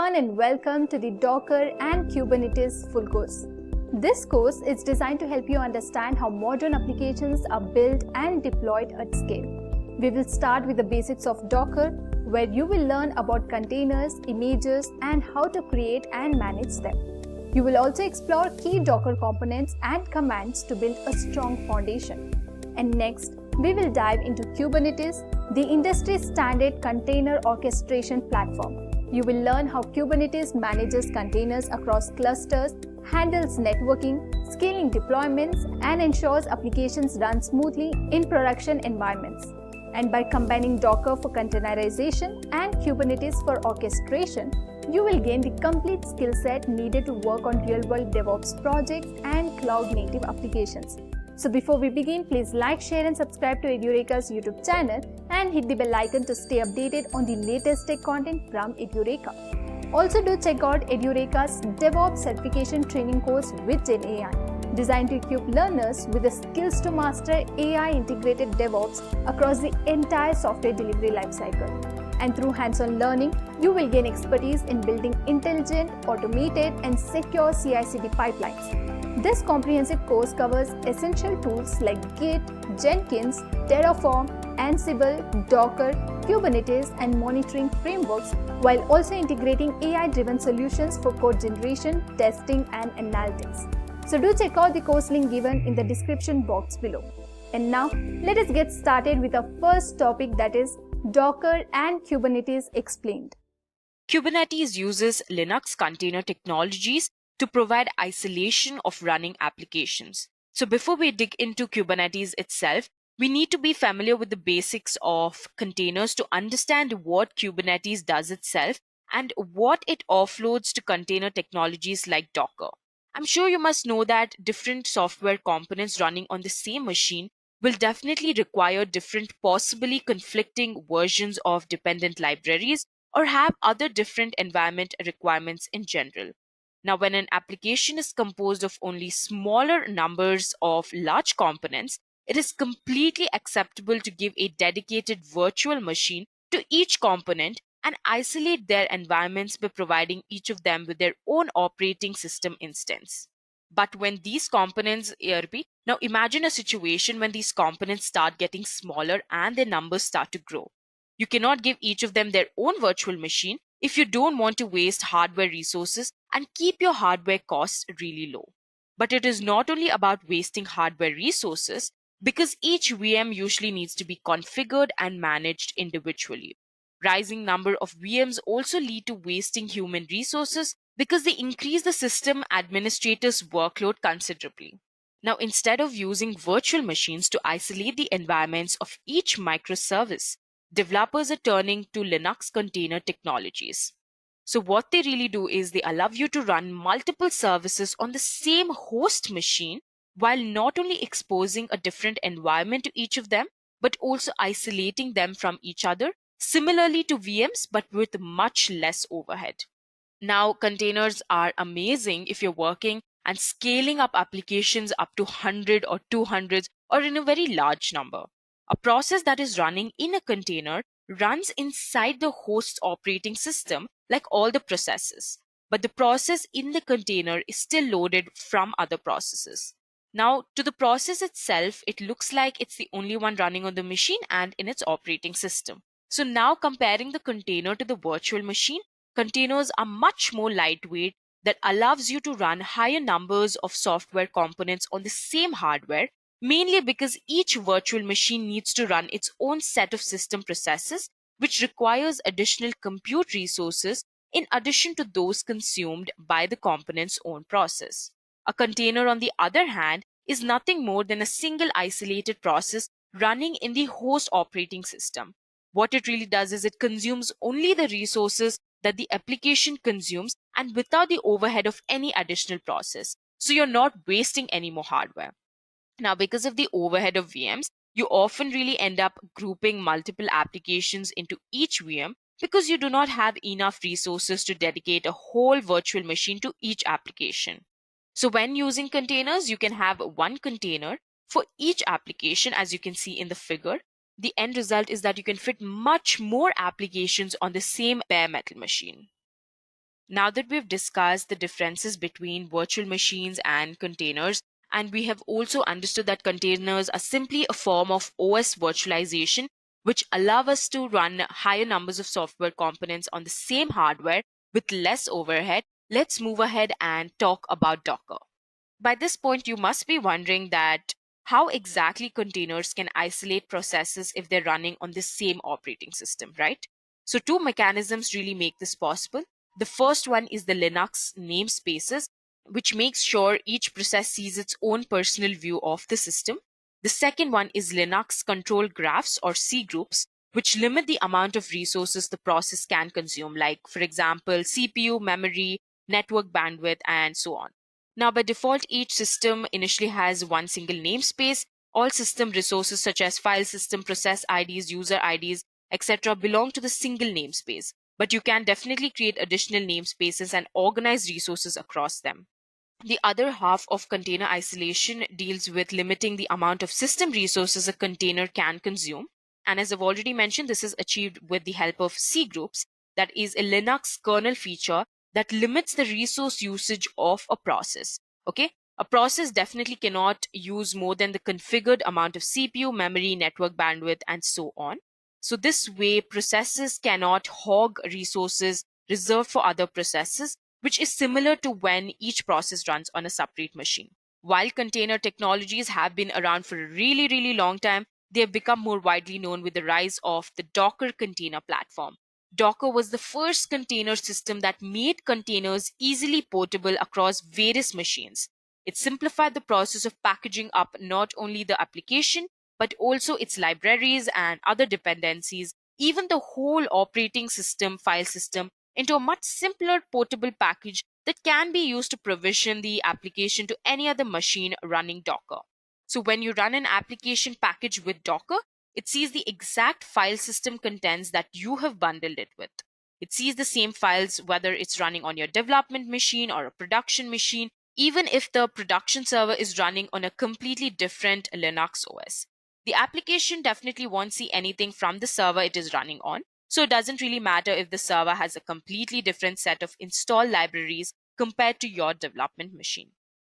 everyone and welcome to the Docker and Kubernetes full course. This course is designed to help you understand how modern applications are built and deployed at scale. We will start with the basics of Docker, where you will learn about containers, images, and how to create and manage them. You will also explore key Docker components and commands to build a strong foundation. And next, we will dive into Kubernetes, the industry standard container orchestration platform. You will learn how Kubernetes manages containers across clusters, handles networking, scaling deployments, and ensures applications run smoothly in production environments. And by combining Docker for containerization and Kubernetes for orchestration, you will gain the complete skill set needed to work on real-world DevOps projects and cloud-native applications. So before we begin, please like, share and subscribe to Edureka's YouTube channel and hit the bell icon to stay updated on the latest tech content from Edureka. Also do check out Edureka's DevOps certification training course with Gen AI, designed to equip learners with the skills to master AI-integrated DevOps across the entire software delivery lifecycle. And through hands-on learning, you will gain expertise in building intelligent, automated and secure CI/CD pipelines. This comprehensive course covers essential tools like Git, Jenkins, Terraform, Ansible, Docker, Kubernetes, and monitoring frameworks, while also integrating AI-driven solutions for code generation, testing, and analytics. So do check out the course link given in the description box below. And now, let us get started with our first topic, that is Docker and Kubernetes explained. Kubernetes uses Linux container technologies to provide isolation of running applications. So before we dig into Kubernetes itself, we need to be familiar with the basics of containers to understand what Kubernetes does itself and what it offloads to container technologies like Docker. I'm sure you must know that different software components running on the same machine will definitely require different, possibly conflicting versions of dependent libraries or have other different environment requirements in general. Now, when an application is composed of only smaller numbers of large components, it is completely acceptable to give a dedicated virtual machine to each component and isolate their environments by providing each of them with their own operating system instance. But when these components, now imagine a situation when these components start getting smaller and their numbers start to grow. You cannot give each of them their own virtual machine if you don't want to waste hardware resources and keep your hardware costs really low. But it is not only about wasting hardware resources, because each VM usually needs to be configured and managed individually. Rising number of VMs also lead to wasting human resources because they increase the system administrator's workload considerably. Now, instead of using virtual machines to isolate the environments of each microservice, developers are turning to Linux container technologies. So what they really do is they allow you to run multiple services on the same host machine while not only exposing a different environment to each of them, but also isolating them from each other, similarly to VMs, but with much less overhead. Now, containers are amazing if you're working and scaling up applications up to 100 or 200 or in a very large number. A process that is running in a container runs inside the host's operating system like all the processes, but the process in the container is still loaded from other processes. Now, to the process itself, it looks like it's the only one running on the machine and in its operating system. So now, comparing the container to the virtual machine, containers are much more lightweight that allows you to run higher numbers of software components on the same hardware, mainly because each virtual machine needs to run its own set of system processes, which requires additional compute resources in addition to those consumed by the component's own process. A container, on the other hand, is nothing more than a single isolated process running in the host operating system. What it really does is it consumes only the resources that the application consumes and without the overhead of any additional process. So you're not wasting any more hardware. Now, because of the overhead of VMs, you often really end up grouping multiple applications into each VM because you do not have enough resources to dedicate a whole virtual machine to each application. So when using containers, you can have one container for each application, as you can see in the figure. The end result is that you can fit much more applications on the same bare metal machine. Now that we've discussed the differences between virtual machines and containers, and we have also understood that containers are simply a form of OS virtualization, which allow us to run higher numbers of software components on the same hardware with less overhead, let's move ahead and talk about Docker. By this point, you must be wondering that how exactly containers can isolate processes if they're running on the same operating system, right? So two mechanisms really make this possible. The first one is the Linux namespaces, which makes sure each process sees its own personal view of the system. The second one is Linux control graphs or C groups, which limit the amount of resources the process can consume, like, for example, CPU, memory, network bandwidth, and so on. Now, by default, each system initially has one single namespace. All system resources such as file system, process IDs, user IDs, etc. belong to the single namespace. But you can definitely create additional namespaces and organize resources across them. The other half of container isolation deals with limiting the amount of system resources a container can consume. And as I've already mentioned, this is achieved with the help of C groups, that is a Linux kernel feature that limits the resource usage of a process. Okay, a process definitely cannot use more than the configured amount of CPU, memory, network bandwidth, and so on. So this way, processes cannot hog resources reserved for other processes, which is similar to when each process runs on a separate machine. While container technologies have been around for a really, really long time, they have become more widely known with the rise of the Docker container platform. Docker was the first container system that made containers easily portable across various machines. It simplified the process of packaging up not only the application, but also its libraries and other dependencies, even the whole operating system, file system, into a much simpler portable package that can be used to provision the application to any other machine running Docker. So when you run an application package with Docker, it sees the exact file system contents that you have bundled it with. It sees the same files whether it's running on your development machine or a production machine, even if the production server is running on a completely different Linux OS. The application definitely won't see anything from the server it is running on, so it doesn't really matter if the server has a completely different set of installed libraries compared to your development machine.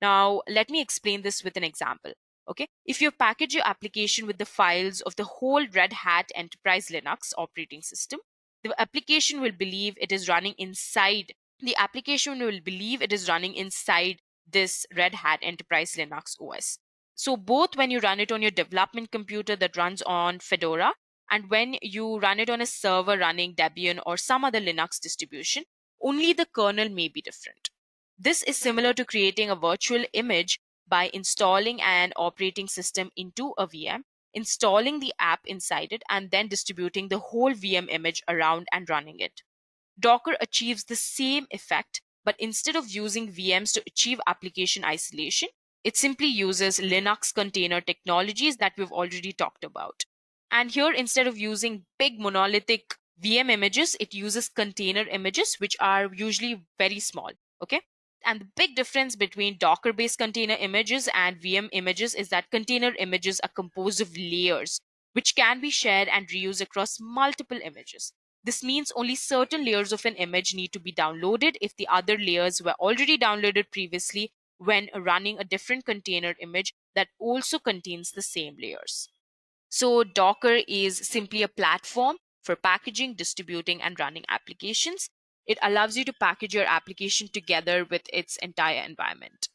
Now, let me explain this with an example. Okay, if you package your application with the files of the whole Red Hat Enterprise Linux operating system, the application will believe it is running inside this Red Hat Enterprise Linux OS. So both when you run it on your development computer that runs on Fedora and when you run it on a server running Debian or some other Linux distribution, only the kernel may be different. This is similar to creating a virtual image by installing an operating system into a VM, installing the app inside it, and then distributing the whole VM image around and running it. Docker achieves the same effect, but instead of using VMs to achieve application isolation, it simply uses Linux container technologies that we've already talked about. And here, instead of using big monolithic VM images, it uses container images, which are usually very small. Okay. And the big difference between Docker-based container images and VM images is that container images are composed of layers, which can be shared and reused across multiple images. This means only certain layers of an image need to be downloaded if the other layers were already downloaded previously when running a different container image that also contains the same layers. So Docker is simply a platform for packaging, distributing, and running applications. It allows you to package your application together with its entire environment.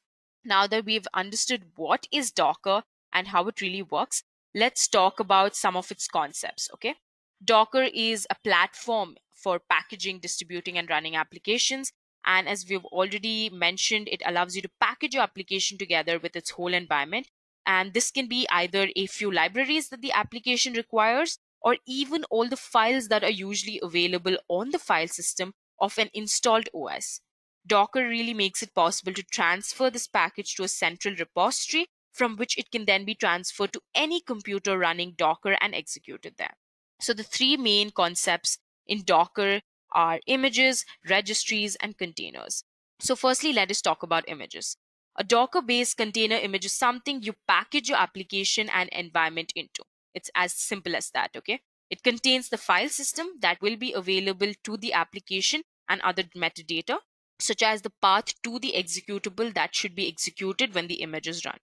Now that we've understood what is Docker and how it really works, let's talk about some of its concepts, okay? Docker is a platform for packaging, distributing, and running applications. And as we've already mentioned, it allows you to package your application together with its whole environment. And this can be either a few libraries that the application requires, or even all the files that are usually available on the file system of an installed OS. Docker really makes it possible to transfer this package to a central repository from which it can then be transferred to any computer running Docker and executed there. So the three main concepts in Docker are images, registries, and containers. So firstly, let us talk about images. A Docker-based container image is something you package your application and environment into. It's as simple as that, okay? It contains the file system that will be available to the application and other metadata, such as the path to the executable that should be executed when the image is run.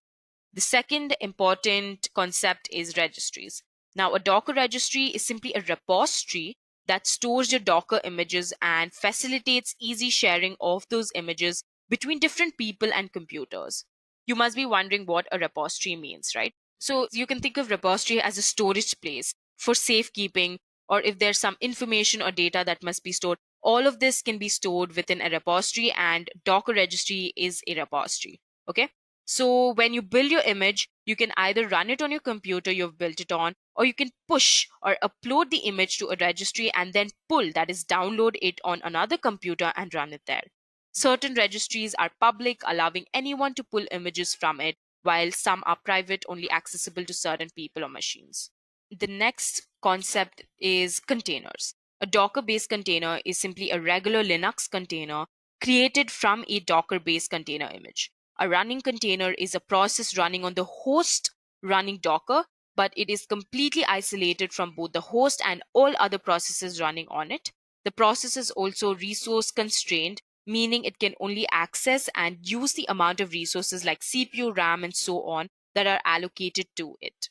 The second important concept is registries. Now, a Docker registry is simply a repository that stores your Docker images and facilitates easy sharing of those images between different people and computers. You must be wondering what a repository means, right? So you can think of repository as a storage place for safekeeping, or if there's some information or data that must be stored. All of this can be stored within a repository, and Docker registry is a repository. Okay. So when you build your image, you can either run it on your computer you've built it on, or you can push or upload the image to a registry and then pull, that is, download it on another computer and run it there. Certain registries are public, allowing anyone to pull images from it, while some are private, only accessible to certain people or machines. The next concept is containers. A Docker-based container is simply a regular Linux container created from a Docker-based container image. A running container is a process running on the host running Docker, but it is completely isolated from both the host and all other processes running on it. The process is also resource constrained, meaning it can only access and use the amount of resources like CPU, RAM, and so on that are allocated to it.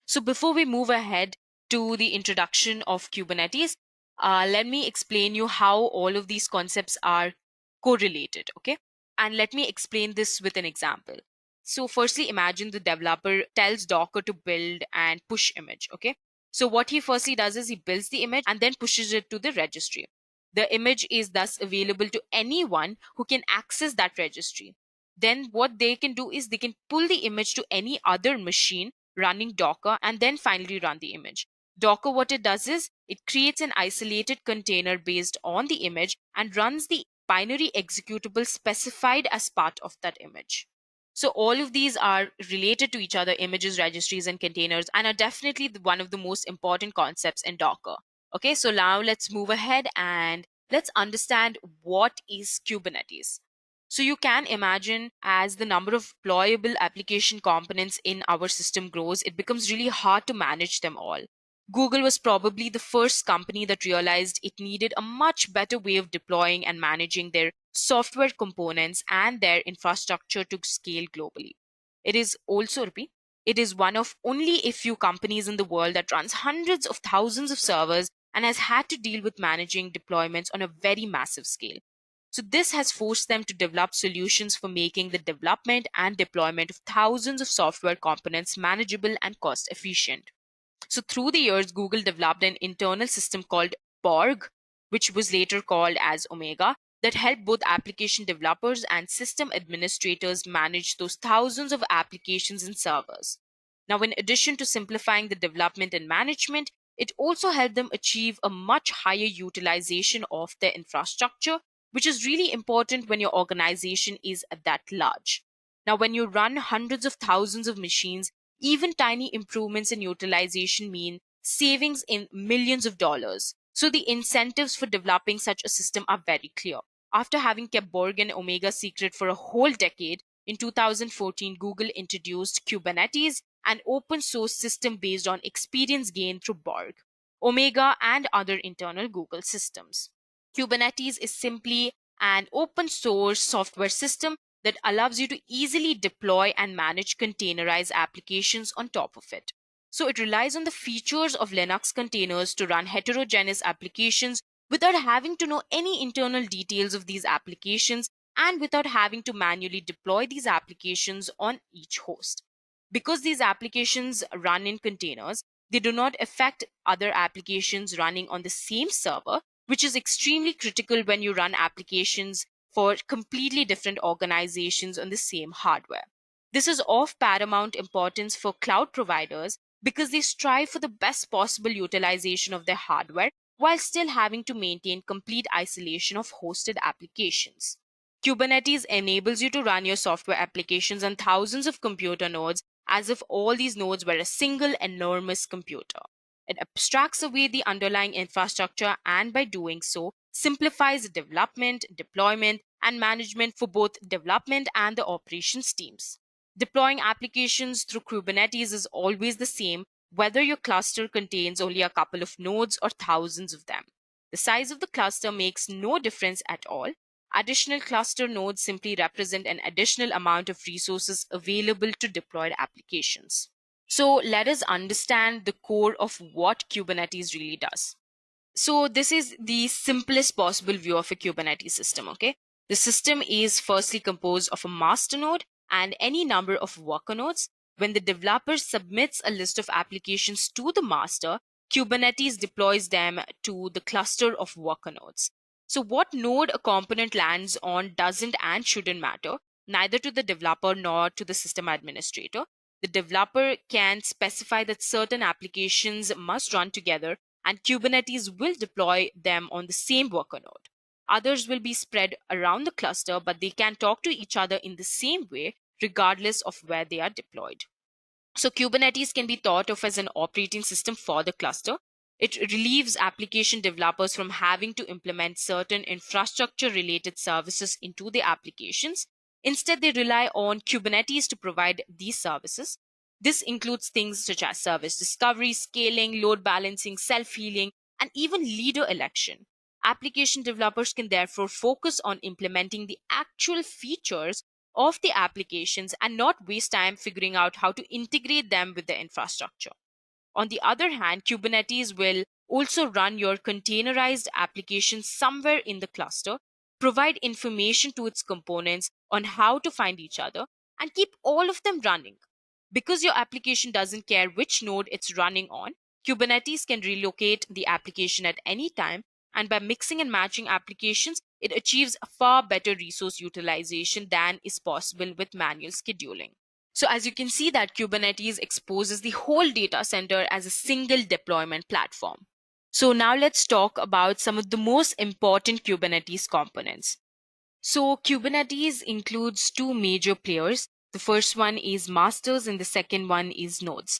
So before we move ahead to the introduction of Kubernetes, let me explain you how all of these concepts are correlated, okay? And let me explain this with an example. So firstly, imagine the developer tells Docker to build and push image, okay? So what he firstly does is he builds the image and then pushes it to the registry. The image is thus available to anyone who can access that registry. Then what they can do is they can pull the image to any other machine running Docker and then finally run the image. Docker, what it does is it creates an isolated container based on the image and runs the binary executable specified as part of that image. So all of these are related to each other, images, registries, and containers, and are definitely one of the most important concepts in Docker. Okay, so now let's move ahead and let's understand what is Kubernetes. So you can imagine as the number of deployable application components in our system grows, it becomes really hard to manage them all. Google was probably the first company that realized it needed a much better way of deploying and managing their software components and their infrastructure to scale globally. It is also, repeat, it is one of only a few companies in the world that runs hundreds of thousands of servers and has had to deal with managing deployments on a very massive scale. So this has forced them to develop solutions for making the development and deployment of thousands of software components manageable and cost efficient. So through the years, Google developed an internal system called Borg, which was later called as Omega, that helped both application developers and system administrators manage those thousands of applications and servers. Now, in addition to simplifying the development and management, it also helped them achieve a much higher utilization of their infrastructure, which is really important when your organization is that large. Now, when you run hundreds of thousands of machines, even tiny improvements in utilization mean savings in millions of dollars. So the incentives for developing such a system are very clear. After having kept Borg and Omega secret for a whole decade, in 2014, Google introduced Kubernetes, an open source system based on experience gained through Borg, Omega, and other internal Google systems. Kubernetes is simply an open source software system that allows you to easily deploy and manage containerized applications on top of it. So it relies on the features of Linux containers to run heterogeneous applications without having to know any internal details of these applications and without having to manually deploy these applications on each host. Because these applications run in containers, they do not affect other applications running on the same server, which is extremely critical when you run applications for completely different organizations on the same hardware. This is of paramount importance for cloud providers because they strive for the best possible utilization of their hardware while still having to maintain complete isolation of hosted applications. Kubernetes enables you to run your software applications on thousands of computer nodes as if all these nodes were a single enormous computer. It abstracts away the underlying infrastructure and by doing so, simplifies the development, deployment, and management for both development and the operations teams. Deploying applications through Kubernetes is always the same, whether your cluster contains only a couple of nodes or thousands of them. The size of the cluster makes no difference at all. Additional cluster nodes simply represent an additional amount of resources available to deployed applications. So let us understand the core of what Kubernetes really does. So this is the simplest possible view of a Kubernetes system, okay? The system is firstly composed of a master node and any number of worker nodes. When the developer submits a list of applications to the master, Kubernetes deploys them to the cluster of worker nodes. So what node a component lands on doesn't and shouldn't matter, neither to the developer nor to the system administrator. The developer can specify that certain applications must run together and Kubernetes will deploy them on the same worker node. Others will be spread around the cluster, but they can talk to each other in the same way, regardless of where they are deployed. So Kubernetes can be thought of as an operating system for the cluster. It relieves application developers from having to implement certain infrastructure related services into the applications. Instead, they rely on Kubernetes to provide these services. This includes things such as service discovery, scaling, load balancing, self-healing, and even leader election. Application developers can therefore focus on implementing the actual features of the applications and not waste time figuring out how to integrate them with the infrastructure. On the other hand, Kubernetes will also run your containerized application somewhere in the cluster, provide information to its components on how to find each other, and keep all of them running. Because your application doesn't care which node it's running on, Kubernetes can relocate the application at any time, and by mixing and matching applications, it achieves a far better resource utilization than is possible with manual scheduling. So as you can see that Kubernetes exposes the whole data center as a single deployment platform. So now let's talk about some of the most important Kubernetes components. So Kubernetes includes two major players. The first one is masters and the second one is nodes.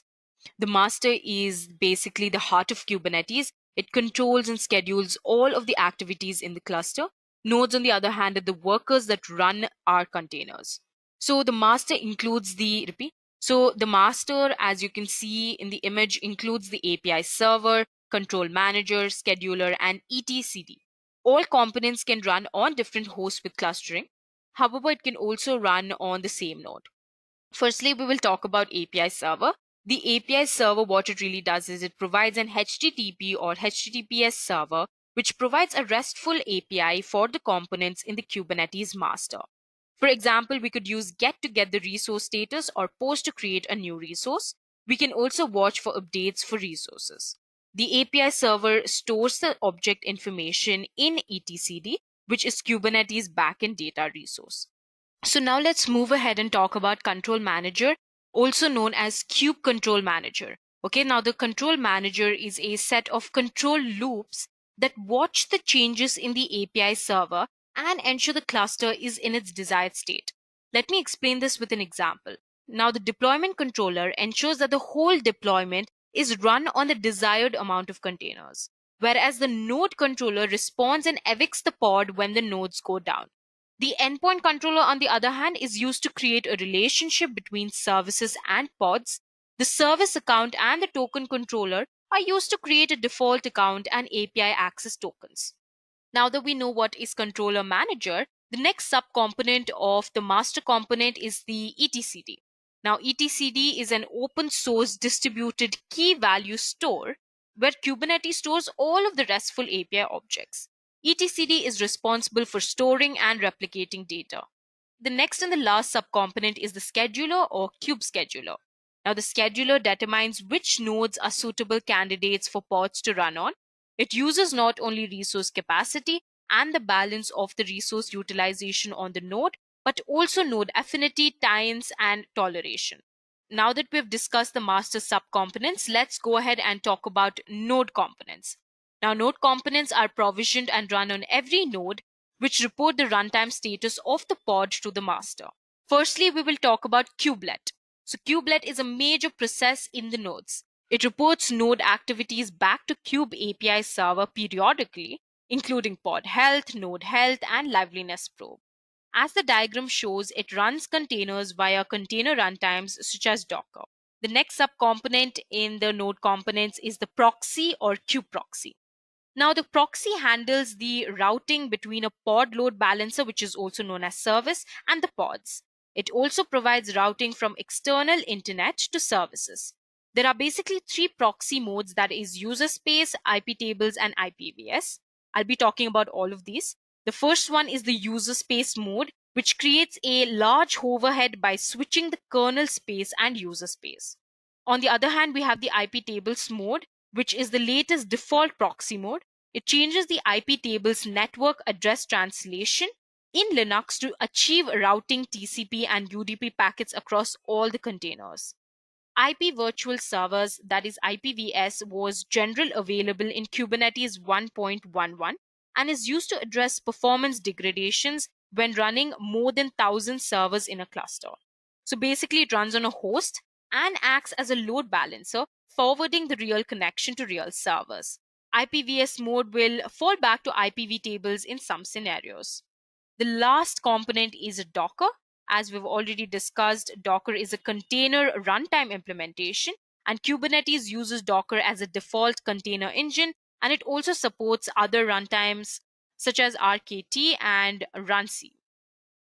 The master is basically the heart of Kubernetes. It controls and schedules all of the activities in the cluster. Nodes, on the other hand, are the workers that run our containers. So the master includes the master, as you can see in the image, includes the API server, control manager, scheduler, and etcd. All components can run on different hosts with clustering. However, it can also run on the same node. Firstly, we will talk about API server. The API server, what it really does is it provides an HTTP or HTTPS server, which provides a RESTful API for the components in the Kubernetes master. For example, we could use get to get the resource status or post to create a new resource. We can also watch for updates for resources. The API server stores the object information in etcd, which is Kubernetes backend data resource. So now let's move ahead and talk about Control Manager, also known as Kube Control Manager. Okay, now the Control Manager is a set of control loops that watch the changes in the API server and ensure the cluster is in its desired state. Let me explain this with an example. Now the deployment controller ensures that the whole deployment is run on the desired amount of containers, whereas the node controller responds and evicts the pod when the nodes go down. The endpoint controller, on the other hand, is used to create a relationship between services and pods. The service account and the token controller are used to create a default account and API access tokens. Now that we know what is controller manager, the next subcomponent of the master component is the etcd. Now, etcd is an open source distributed key value store where Kubernetes stores all of the RESTful API objects. etcd is responsible for storing and replicating data. The next and the last subcomponent is the scheduler or kube scheduler. Now, the scheduler determines which nodes are suitable candidates for pods to run on. It uses not only resource capacity and the balance of the resource utilization on the node, but also node affinity, tie-ins, and toleration. Now that we've discussed the master subcomponents, let's go ahead and talk about node components. Now, node components are provisioned and run on every node, which report the runtime status of the pod to the master. Firstly, we will talk about kubelet. So kubelet is a major process in the nodes. It reports node activities back to Kube API server periodically, including pod health, node health, and liveliness probe. As the diagram shows, it runs containers via container runtimes such as Docker. The next subcomponent in the node components is the proxy or kube proxy. Now, the proxy handles the routing between a pod load balancer, which is also known as service, and the pods. It also provides routing from external internet to services. There are basically three proxy modes, that is user space, IP tables, and IPVS. I'll be talking about all of these. The first one is the user space mode, which creates a large overhead by switching the kernel space and user space. On the other hand, we have the IP tables mode, which is the latest default proxy mode. It changes the IP table's network address translation in Linux to achieve routing TCP and UDP packets across all the containers. IP virtual servers, that is IPVS, was general available in Kubernetes 1.11 and is used to address performance degradations when running more than 1,000 servers in a cluster. So basically, it runs on a host and acts as a load balancer, forwarding the real connection to real servers. IPVS mode will fall back to IPv tables in some scenarios. The last component is Docker. As we've already discussed, Docker is a container runtime implementation, and Kubernetes uses Docker as a default container engine, and it also supports other runtimes such as RKT and runc.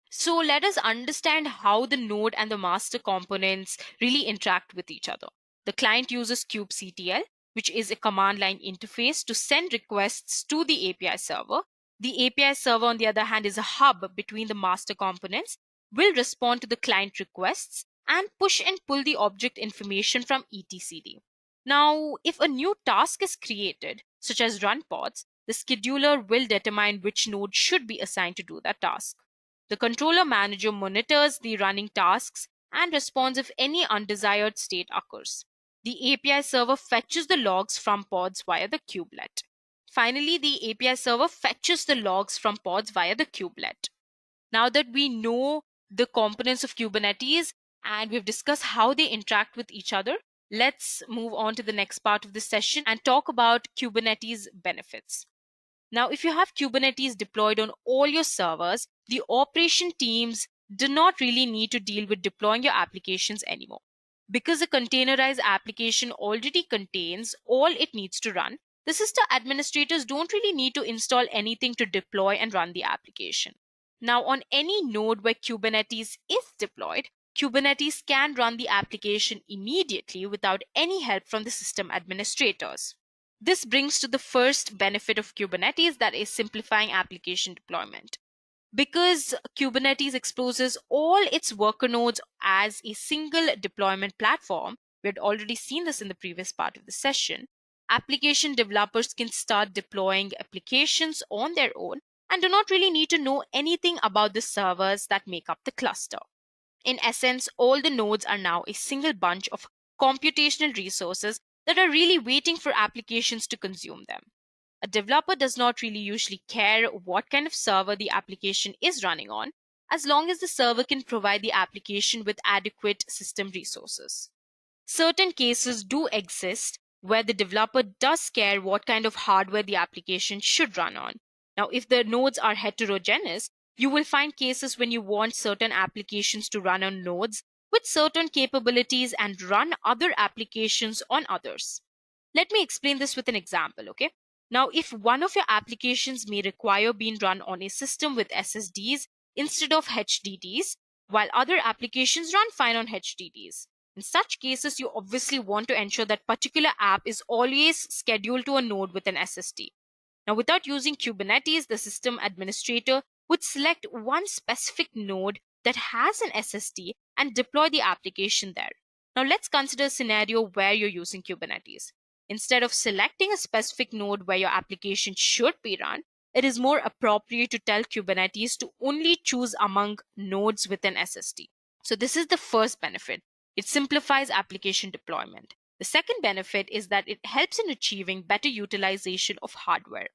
So let us understand how the node and the master components really interact with each other. The client uses kubectl, which is a command line interface to send requests to the API server. The API server, on the other hand, is a hub between the master components, will respond to the client requests and push and pull the object information from etcd. Now, if a new task is created, such as run pods, the scheduler will determine which node should be assigned to do that task. The controller manager monitors the running tasks and responds if any undesired state occurs. The API server fetches the logs from pods via the kubelet. Finally, the API server fetches the logs from pods via the kubelet. Now that we know the components of Kubernetes and we've discussed how they interact with each other, let's move on to the next part of the session and talk about Kubernetes benefits. Now, if you have Kubernetes deployed on all your servers, the operation teams do not really need to deal with deploying your applications anymore. Because a containerized application already contains all it needs to run, the system administrators don't really need to install anything to deploy and run the application. Now, on any node where Kubernetes is deployed, Kubernetes can run the application immediately without any help from the system administrators. This brings to the first benefit of Kubernetes, that is simplifying application deployment. Because Kubernetes exposes all its worker nodes as a single deployment platform, we had already seen this in the previous part of the session, application developers can start deploying applications on their own and do not really need to know anything about the servers that make up the cluster. In essence, all the nodes are now a single bunch of computational resources that are really waiting for applications to consume them. A developer does not really usually care what kind of server the application is running on, as long as the server can provide the application with adequate system resources. Certain cases do exist where the developer does care what kind of hardware the application should run on. Now, if the nodes are heterogeneous, you will find cases when you want certain applications to run on nodes with certain capabilities and run other applications on others. Let me explain this with an example, okay? Now, if one of your applications may require being run on a system with SSDs instead of HDDs, while other applications run fine on HDDs. In such cases, you obviously want to ensure that particular app is always scheduled to a node with an SSD. Now, without using Kubernetes, the system administrator would select one specific node that has an SSD and deploy the application there. Now, let's consider a scenario where you're using Kubernetes. Instead of selecting a specific node where your application should be run, it is more appropriate to tell Kubernetes to only choose among nodes with an SSD. So this is the first benefit. It simplifies application deployment. The second benefit is that it helps in achieving better utilization of hardware.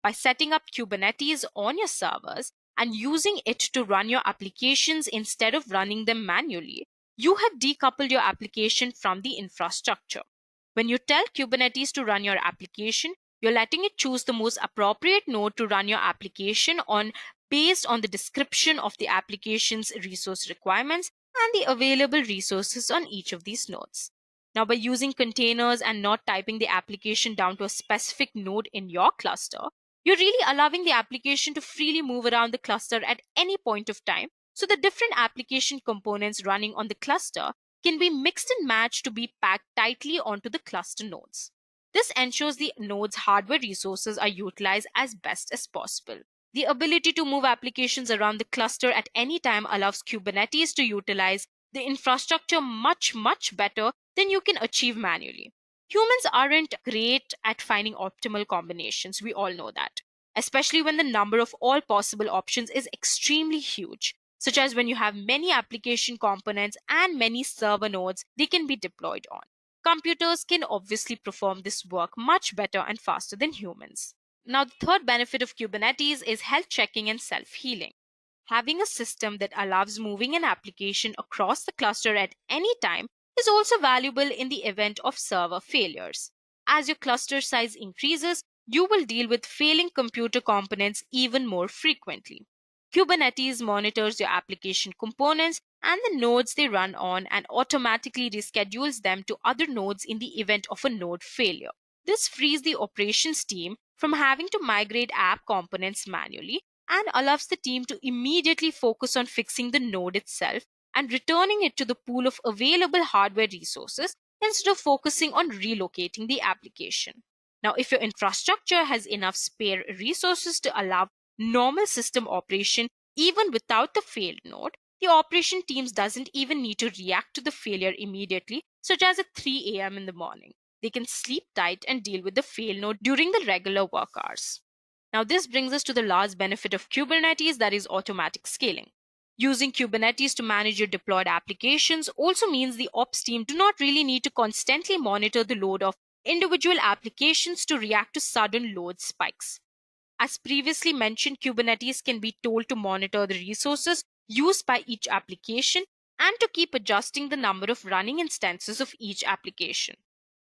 By setting up Kubernetes on your servers and using it to run your applications instead of running them manually, you have decoupled your application from the infrastructure. When you tell Kubernetes to run your application, you're letting it choose the most appropriate node to run your application on based on the description of the application's resource requirements and the available resources on each of these nodes. Now, by using containers and not typing the application down to a specific node in your cluster, you're really allowing the application to freely move around the cluster at any point of time. So the different application components running on the cluster can be mixed and matched to be packed tightly onto the cluster nodes. This ensures the node's hardware resources are utilized as best as possible. The ability to move applications around the cluster at any time allows Kubernetes to utilize the infrastructure much better than you can achieve manually. Humans aren't great at finding optimal combinations, we all know that, especially when the number of all possible options is extremely huge, such as when you have many application components and many server nodes they can be deployed on. Computers can obviously perform this work much better and faster than humans. Now, the third benefit of Kubernetes is health checking and self-healing. Having a system that allows moving an application across the cluster at any time is also valuable in the event of server failures. As your cluster size increases, you will deal with failing computer components even more frequently. Kubernetes monitors your application components and the nodes they run on and automatically reschedules them to other nodes in the event of a node failure. This frees the operations team from having to migrate app components manually and allows the team to immediately focus on fixing the node itself and returning it to the pool of available hardware resources instead of focusing on relocating the application. Now, if your infrastructure has enough spare resources to allow normal system operation even without the failed node, the operation teams doesn't even need to react to the failure immediately, such as at 3 a.m. in the morning. They can sleep tight and deal with the fail node during the regular work hours. Now, this brings us to the last benefit of Kubernetes, that is automatic scaling. Using Kubernetes to manage your deployed applications also means the ops team do not really need to constantly monitor the load of individual applications to react to sudden load spikes. As previously mentioned, Kubernetes can be told to monitor the resources used by each application and to keep adjusting the number of running instances of each application.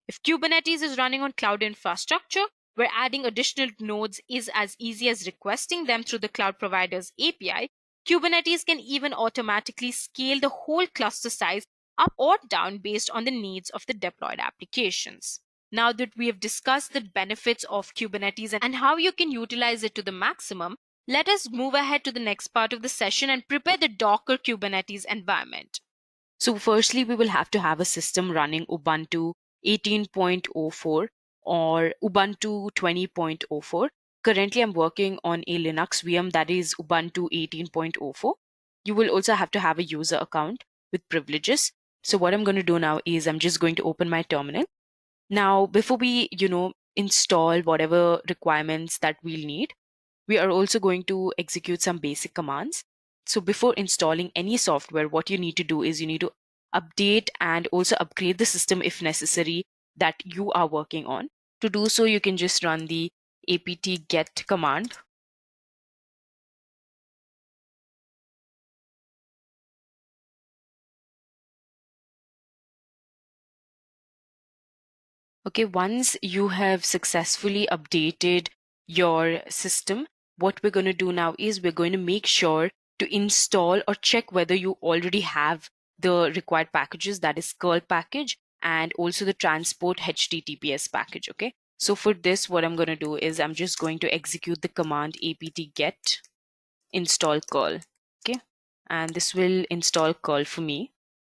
If Kubernetes is running on cloud infrastructure, where adding additional nodes is as easy as requesting them through the cloud provider's API, Kubernetes can even automatically scale the whole cluster size up or down based on the needs of the deployed applications. Now that we have discussed the benefits of Kubernetes and how you can utilize it to the maximum, let us move ahead to the next part of the session and prepare the Docker Kubernetes environment. So firstly, we will have to have a system running Ubuntu 18.04 or Ubuntu 20.04. Currently, I'm working on a Linux VM that is Ubuntu 18.04. You will also have to have a user account with privileges. So what I'm going to do now is I'm just going to open my terminal. Now, before we, install whatever requirements that we'll need, we are also going to execute some basic commands. So before installing any software, what you need to do is you need to update and also upgrade the system if necessary that you are working on. To do so, you can just run the apt get command. Okay, once you have successfully updated your system, what we're going to do now is we're going to make sure to install or check whether you already have the required packages, that is curl package and also the transport HTTPS package. Okay, so for this, what I'm going to do is I'm just going to execute the command apt get install curl. Okay, and this will install curl for me.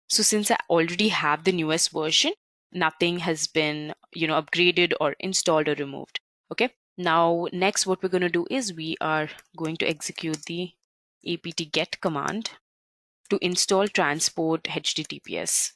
So since I already have the newest version, nothing has been, upgraded or installed or removed. Okay. Now, next, what we're going to do is we are going to execute the apt get command to install transport HTTPS.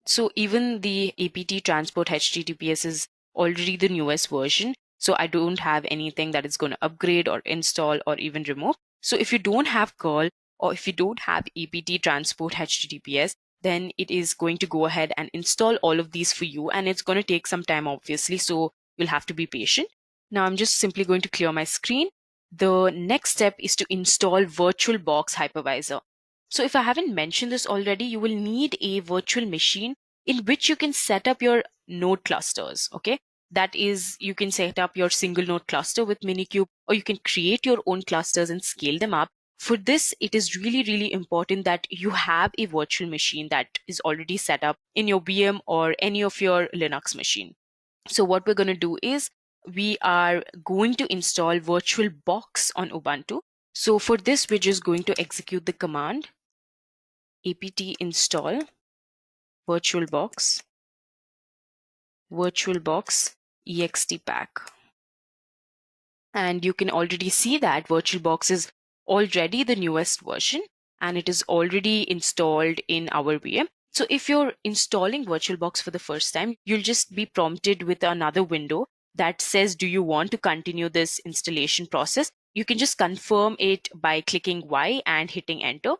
So even the apt transport HTTPS is already the newest version. So I don't have anything that is going to upgrade or install or even remove. So if you don't have curl or if you don't have apt transport HTTPS, then it is going to go ahead and install all of these for you. And it's going to take some time, obviously. So you'll have to be patient. Now I'm just simply going to clear my screen. The next step is to install VirtualBox Hypervisor. So if I haven't mentioned this already, you will need a virtual machine in which you can set up your node clusters. Okay. That is, you can set up your single node cluster with Minikube, or you can create your own clusters and scale them up. For this, it is really, really important that you have a virtual machine that is already set up in your VM or any of your Linux machine. So what we're going to do is we are going to install VirtualBox on Ubuntu. So for this, we're just going to execute the command apt install VirtualBox ext pack. And you can already see that VirtualBox is already the newest version and it is already installed in our VM. So if you're installing VirtualBox for the first time, you'll just be prompted with another window that says, do you want to continue this installation process? You can just confirm it by clicking Y and hitting enter.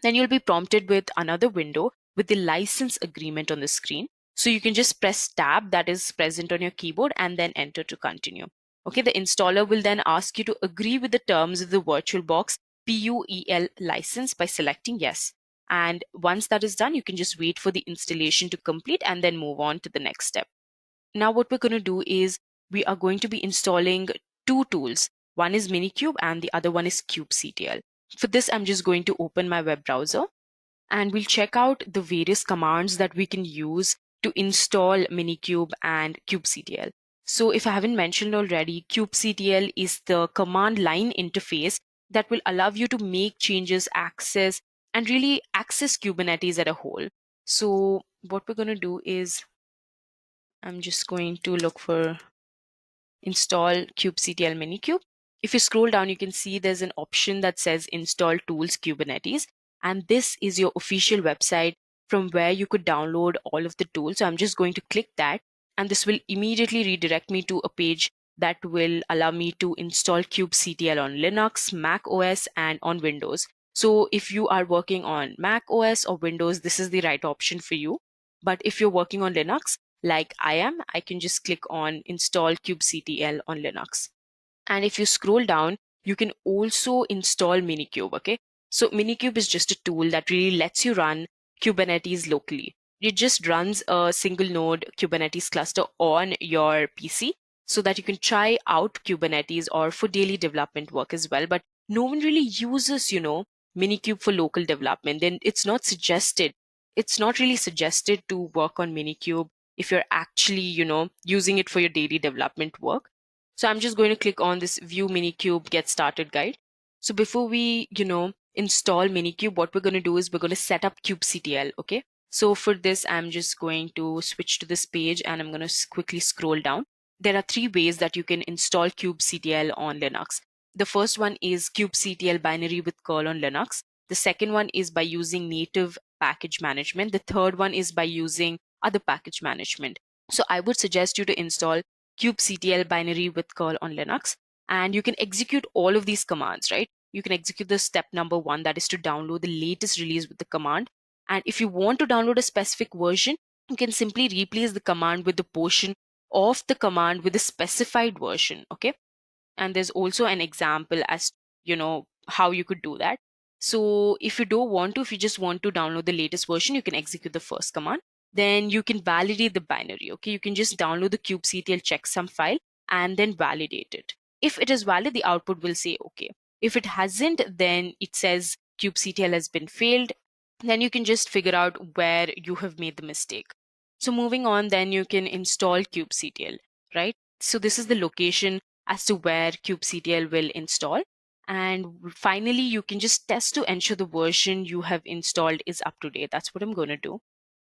Then you'll be prompted with another window with the license agreement on the screen. So you can just press tab that is present on your keyboard and then enter to continue. Okay, the installer will then ask you to agree with the terms of the VirtualBox PUEL license by selecting yes. And once that is done, you can just wait for the installation to complete and then move on to the next step. Now what we're going to do is we are going to be installing two tools. One is Minikube and the other one is kubectl. For this, I'm just going to open my web browser and we'll check out the various commands that we can use to install Minikube and kubectl. So if I haven't mentioned already, kubectl is the command line interface that will allow you to make changes, access, and really access Kubernetes as a whole. So what we're going to do is I'm just going to look for install kubectl Minikube. If you scroll down, you can see there's an option that says install tools Kubernetes. And this is your official website from where you could download all of the tools. So I'm just going to click that. And this will immediately redirect me to a page that will allow me to install kubectl on Linux, Mac OS, and on Windows. So if you are working on Mac OS or Windows, this is the right option for you. But if you're working on Linux, like I am, I can just click on install kubectl on Linux. And if you scroll down, you can also install Minikube, okay? So Minikube is just a tool that really lets you run Kubernetes locally. It just runs a single node Kubernetes cluster on your PC so that you can try out Kubernetes or for daily development work as well. But no one really uses, Minikube for local development. Then it's not suggested. It's not really suggested to work on Minikube if you're actually, using it for your daily development work. So I'm just going to click on this View Minikube Get Started guide. So before we, install Minikube, what we're going to do is we're going to set up kubectl, okay? So for this, I'm just going to switch to this page and I'm going to quickly scroll down. There are three ways that you can install kubectl on Linux. The first one is kubectl binary with curl on Linux. The second one is by using native package management. The third one is by using other package management. So I would suggest you to install kubectl binary with curl on Linux, and you can execute all of these commands, right? You can execute the step number 1, that is to download the latest release with the command. And if you want to download a specific version, you can simply replace the command with the portion of the command with the specified version, okay? And there's also an example as how you could do that. So if you just want to download the latest version, you can execute the first command. Then you can validate the binary, okay? You can just download the kubectl checksum file and then validate it. If it is valid, the output will say okay. If it hasn't, then it says kubectl has been failed. Then you can just figure out where you have made the mistake. So moving on, then you can install kubectl, right? So this is the location as to where kubectl will install. And finally, you can just test to ensure the version you have installed is up to date. That's what I'm going to do.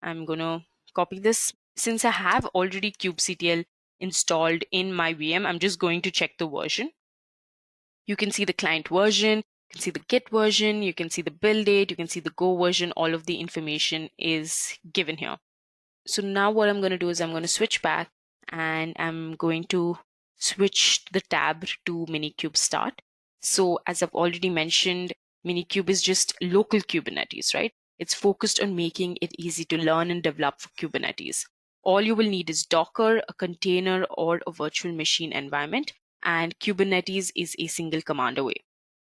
I'm going to copy this. Since I have already kubectl installed in my VM, I'm just going to check the version. You can see the client version, you can see the Git version, you can see the build date, you can see the Go version. All of the information is given here. So now what I'm going to do is I'm going to switch back and I'm going to switch the tab to Minikube Start. So as I've already mentioned, Minikube is just local Kubernetes, right? It's focused on making it easy to learn and develop for Kubernetes. All you will need is Docker, a container, or a virtual machine environment, and Kubernetes is a single command away.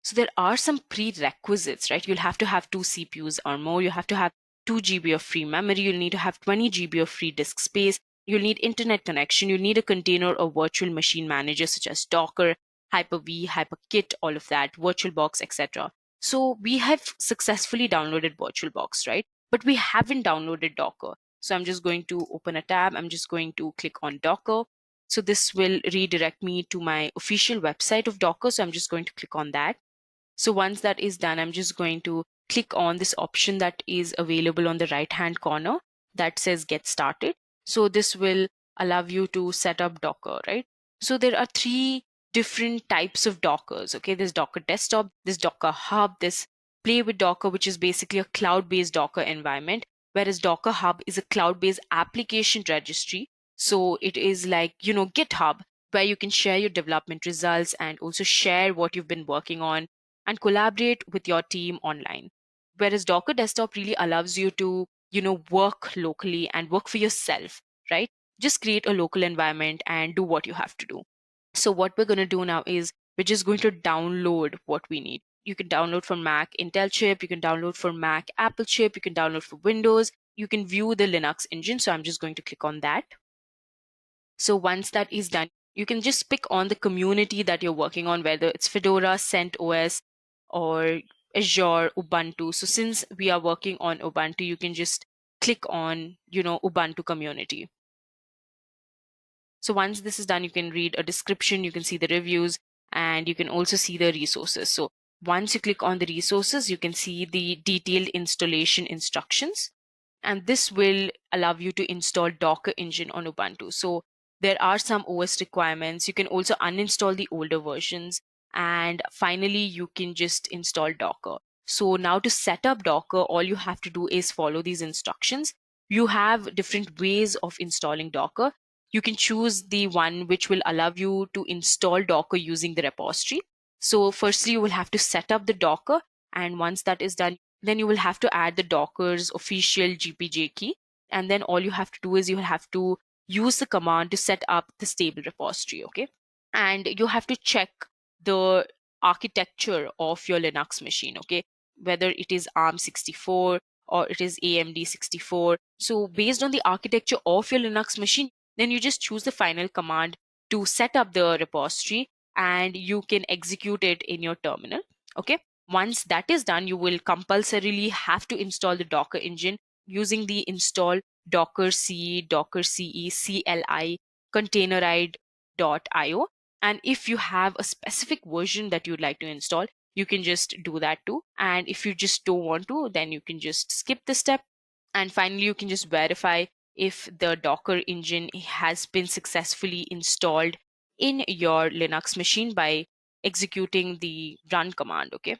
So there are some prerequisites, right? You'll have to have 2 CPUs or more. You have to have 2 GB of free memory. You'll need to have 20 GB of free disk space. You'll need internet connection. You'll need a container or virtual machine manager such as Docker, Hyper-V, Hyper-Kit, all of that, VirtualBox, etc. So we have successfully downloaded VirtualBox, right? But we haven't downloaded Docker. So I'm just going to open a tab. I'm just going to click on Docker. So this will redirect me to my official website of Docker. So I'm just going to click on that. So once that is done, I'm just going to click on this option that is available on the right hand corner that says Get Started. So this will allow you to set up Docker, right? So there are three different types of Dockers. Okay, there's Docker Desktop, there's Docker Hub, there's Play with Docker, which is basically a cloud-based Docker environment, whereas Docker Hub is a cloud-based application registry. So it is like, GitHub, where you can share your development results and also share what you've been working on and collaborate with your team online. Whereas Docker Desktop really allows you to, work locally and work for yourself, right? Just create a local environment and do what you have to do. So what we're going to do now is we're just going to download what we need. You can download for Mac Intel chip, you can download for Mac Apple chip, you can download for Windows, you can view the Linux engine. So I'm just going to click on that. So once that is done, you can just pick on the community that you're working on, whether it's Fedora, CentOS, or Azure, Ubuntu. So since we are working on Ubuntu, you can just click on, Ubuntu community. So once this is done, you can read a description, you can see the reviews, and you can also see the resources. So once you click on the resources, you can see the detailed installation instructions. And this will allow you to install Docker engine on Ubuntu. So there are some OS requirements. You can also uninstall the older versions. And finally, you can just install Docker. So now to set up Docker, all you have to do is follow these instructions. You have different ways of installing Docker. You can choose the one which will allow you to install Docker using the repository. So firstly, you will have to set up the Docker. And once that is done, then you will have to add the Docker's official GPJ key. And then all you have to do is you will have to use the command to set up the stable repository, okay? And you have to check the architecture of your Linux machine, okay? Whether it is ARM64 or it is AMD 64. So based on the architecture of your Linux machine, then you just choose the final command to set up the repository and you can execute it in your terminal, okay? Once that is done, you will compulsorily have to install the Docker engine using the install Docker C, Docker CE, CLI, containerized.io. And if you have a specific version that you'd like to install, you can just do that too. And if you just don't want to, then you can just skip the step. And finally, you can just verify if the Docker engine has been successfully installed in your Linux machine by executing the run command, okay?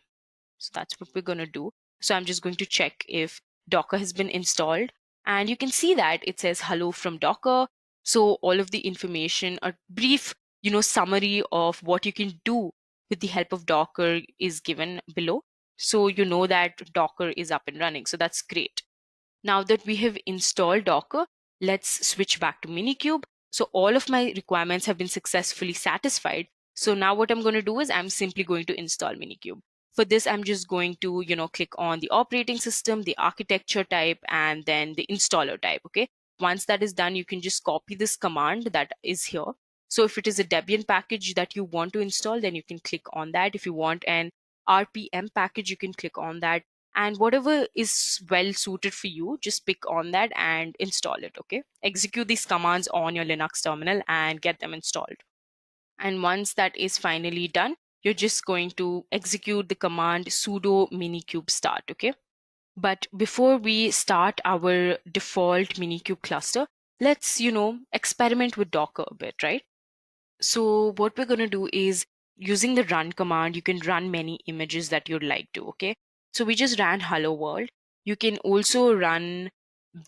So that's what we're going to do. So I'm just going to check if Docker has been installed. And you can see that it says hello from Docker. So all of the information, a brief, summary of what you can do with the help of Docker is given below. So you know that Docker is up and running. So that's great. Now that we have installed Docker, let's switch back to Minikube. So all of my requirements have been successfully satisfied. So now what I'm going to do is I'm simply going to install Minikube. For this, I'm just going to, click on the operating system, the architecture type, and then the installer type, okay? Once that is done, you can just copy this command that is here. So if it is a Debian package that you want to install, then you can click on that. If you want an RPM package, you can click on that. And whatever is well suited for you, just pick on that and install it, okay? Execute these commands on your Linux terminal and get them installed. And once that is finally done, you're just going to execute the command sudo minikube start, okay? But before we start our default Minikube cluster, let's, experiment with Docker a bit, right? So what we're going to do is using the run command, you can run many images that you'd like to, okay? So we just ran hello world. You can also run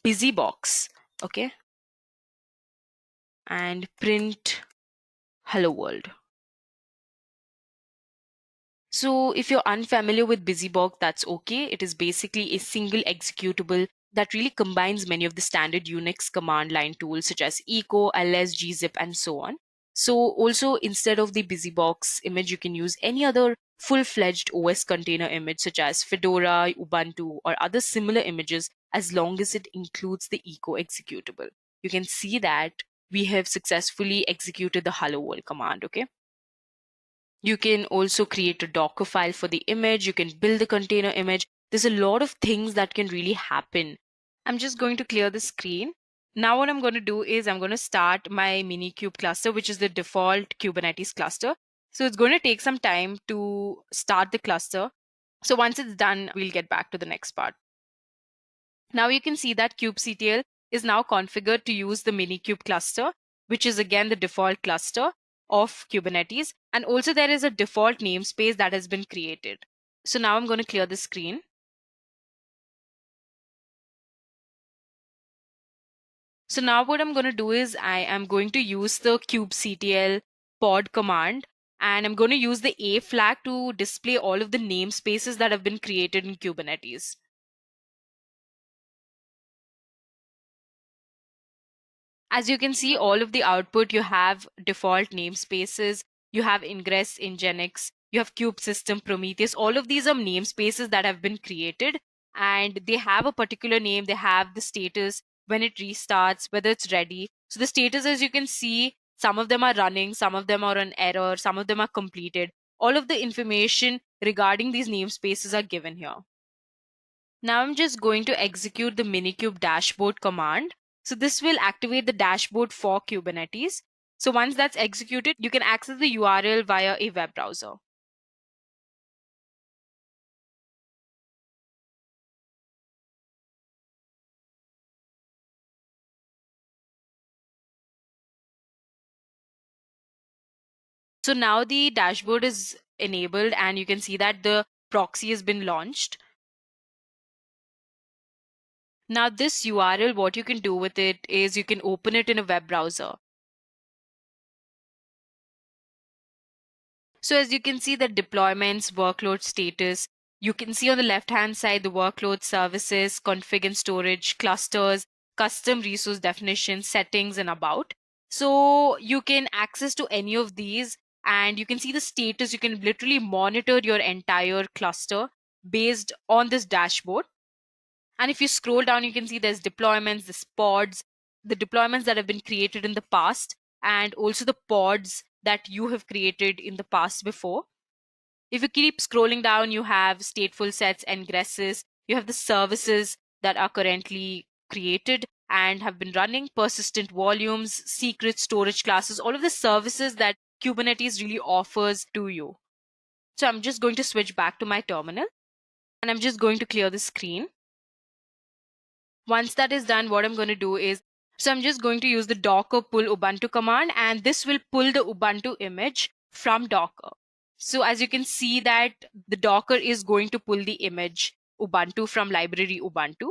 busybox, okay? And print hello world. So if you're unfamiliar with busybox, that's okay. It is basically a single executable that really combines many of the standard Unix command line tools such as echo, ls, gzip, and so on. So also instead of the busybox image, you can use any other full-fledged OS container image such as Fedora, Ubuntu, or other similar images as long as it includes the echo executable. You can see that we have successfully executed the hello world command, okay? You can also create a Docker file for the image. You can build the container image. There's a lot of things that can really happen. I'm just going to clear the screen. Now what I'm going to do is I'm going to start my Minikube cluster, which is the default Kubernetes cluster. So it's going to take some time to start the cluster. So once it's done, we'll get back to the next part. Now you can see that kubectl is now configured to use the Minikube cluster, which is again the default cluster of Kubernetes. And also there is a default namespace that has been created. So now I'm going to clear the screen. So now what I'm going to do is I am going to use the kubectl pod command, and I'm going to use the A flag to display all of the namespaces that have been created in Kubernetes. As you can see, all of the output, you have default namespaces, you have Ingress, Nginx, you have Kube System, Prometheus. All of these are namespaces that have been created, and they have a particular name. They have the status when it restarts, whether it's ready. So the status, as you can see, some of them are running, some of them are on error, some of them are completed. All of the information regarding these namespaces are given here. Now I'm just going to execute the Minikube dashboard command. So this will activate the dashboard for Kubernetes. So once that's executed, you can access the URL via a web browser. So now the dashboard is enabled and you can see that the proxy has been launched. Now this URL, what you can do with it is you can open it in a web browser. So as you can see the deployments, workload status, you can see on the left-hand side the workload services, config and storage, clusters, custom resource definition, settings, and about. So you can access to any of these and you can see the status. You can literally monitor your entire cluster based on this dashboard. And if you scroll down, you can see there's deployments, there's pods, the deployments that have been created in the past, and also the pods that you have created in the past before. If you keep scrolling down, you have stateful sets, ingresses, you have the services that are currently created and have been running, persistent volumes, secret storage classes, all of the services that Kubernetes really offers to you. So I'm just going to switch back to my terminal and I'm just going to clear the screen. Once that is done, what I'm going to do is, so I'm just going to use the docker pull Ubuntu command, and this will pull the Ubuntu image from Docker. So as you can see that the Docker is going to pull the image Ubuntu from library Ubuntu.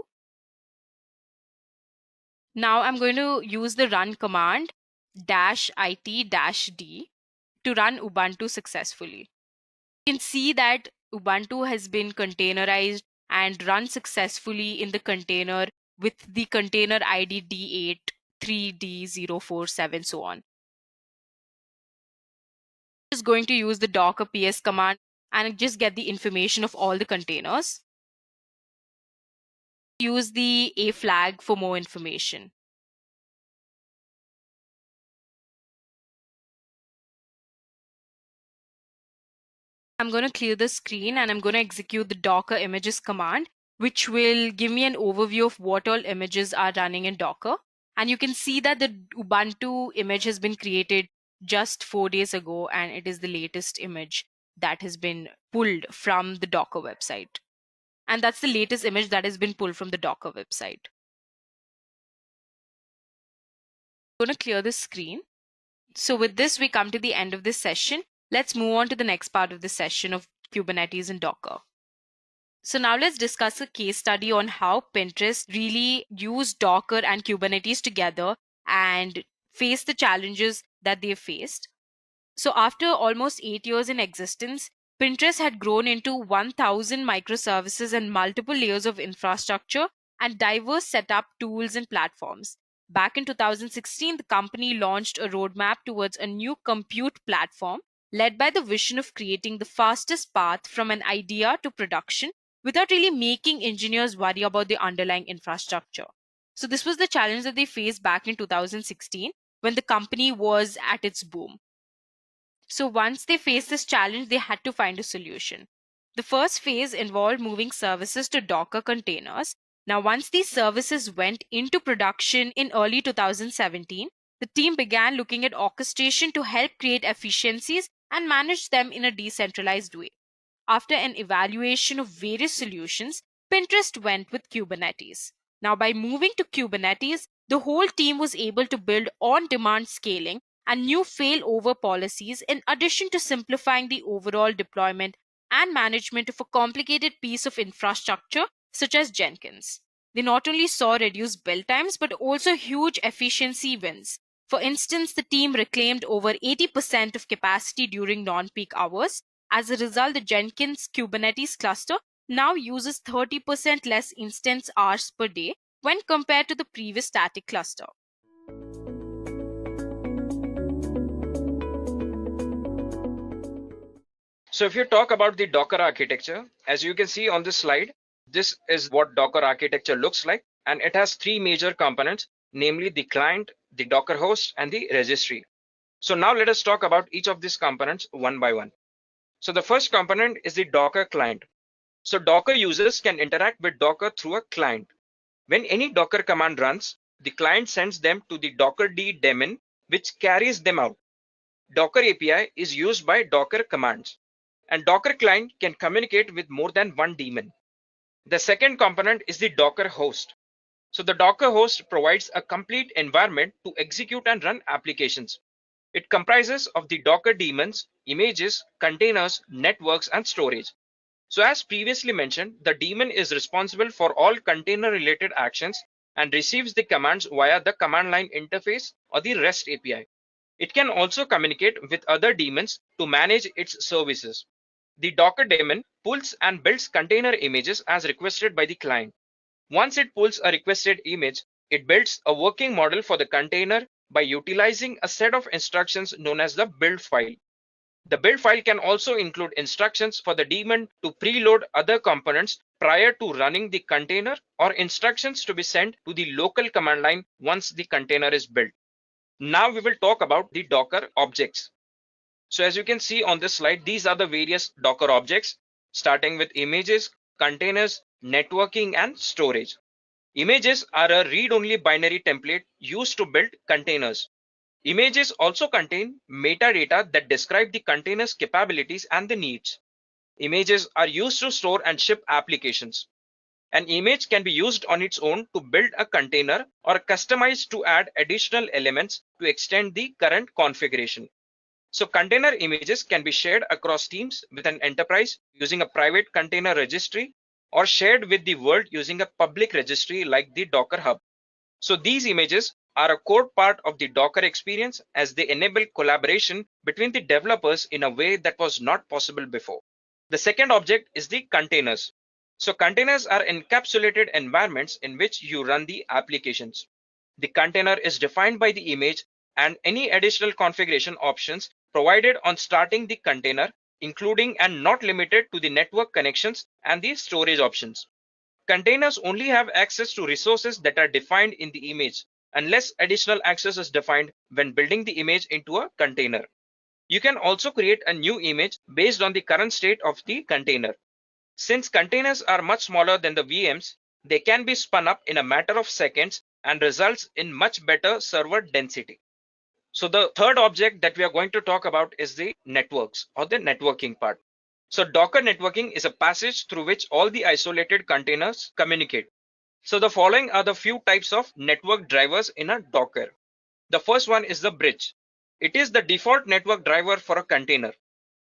Now I'm going to use the run command -it-d to run Ubuntu successfully. You can see that Ubuntu has been containerized and run successfully in the container with the container ID D8, 3D047, so on. I'm just going to use the docker ps command and just get the information of all the containers. Use the A flag for more information. I'm going to clear the screen and I'm going to execute the docker images command, which will give me an overview of what all images are running in Docker. And you can see that the Ubuntu image has been created just 4 days ago, and it is the latest image that has been pulled from the Docker website. And that's the latest image that has been pulled from the Docker website. I'm going to clear the screen. So with this, we come to the end of this session. Let's move on to the next part of the session of Kubernetes and Docker. So now let's discuss a case study on how Pinterest really used Docker and Kubernetes together and faced the challenges that they faced. So after almost 8 years in existence, Pinterest had grown into 1,000 microservices and multiple layers of infrastructure and diverse setup tools and platforms. Back in 2016, the company launched a roadmap towards a new compute platform led by the vision of creating the fastest path from an idea to production without really making engineers worry about the underlying infrastructure. So this was the challenge that they faced back in 2016 when the company was at its boom. So once they faced this challenge, they had to find a solution. The first phase involved moving services to Docker containers. Now, once these services went into production in early 2017, the team began looking at orchestration to help create efficiencies and manage them in a decentralized way. After an evaluation of various solutions, Pinterest went with Kubernetes. Now, by moving to Kubernetes, the whole team was able to build on demand scaling and new failover policies, in addition to simplifying the overall deployment and management of a complicated piece of infrastructure such as Jenkins. They not only saw reduced build times but also huge efficiency wins. For instance, the team reclaimed over 80% of capacity during non peak hours. As a result, the Jenkins Kubernetes cluster now uses 30% less instance hours per day when compared to the previous static cluster. So if you talk about the Docker architecture, as you can see on this slide, this is what Docker architecture looks like, and it has three major components, namely the client, the Docker host, and the registry. So now let us talk about each of these components one by one. So the first component is the Docker client. So Docker users can interact with Docker through a client. When any Docker command runs, the client sends them to the Dockerd daemon, which carries them out. Docker API is used by Docker commands, and Docker client can communicate with more than one daemon. The second component is the Docker host. So the Docker host provides a complete environment to execute and run applications. It comprises of the Docker daemons, images, containers, networks, and storage. So as previously mentioned, the daemon is responsible for all container related actions and receives the commands via the command line interface or the REST API. It can also communicate with other daemons to manage its services. The Docker daemon pulls and builds container images as requested by the client. Once it pulls a requested image, it builds a working model for the container by utilizing a set of instructions known as the build file. The build file can also include instructions for the daemon to preload other components prior to running the container, or instructions to be sent to the local command line once the container is built. Now we will talk about the Docker objects. So as you can see on this slide, these are the various Docker objects, starting with images, containers, networking, and storage. Images are a read-only binary template used to build containers. Images also contain metadata that describe the container's capabilities and the needs. Images are used to store and ship applications. An image can be used on its own to build a container or customized to add additional elements to extend the current configuration. So container images can be shared across teams with an enterprise using a private container registry, or shared with the world using a public registry like the Docker Hub. So these images are a core part of the Docker experience, as they enable collaboration between the developers in a way that was not possible before. The second object is the containers. So containers are encapsulated environments in which you run the applications. The container is defined by the image and any additional configuration options provided on starting the container, including and not limited to the network connections and the storage options. Containers only have access to resources that are defined in the image, unless additional access is defined when building the image into a container. You can also create a new image based on the current state of the container. Since containers are much smaller than the VMs, they can be spun up in a matter of seconds and results in much better server density. So the third object that we are going to talk about is the networks, or the networking part. So Docker networking is a passage through which all the isolated containers communicate. So the following are the few types of network drivers in a Docker. The first one is the bridge. It is the default network driver for a container.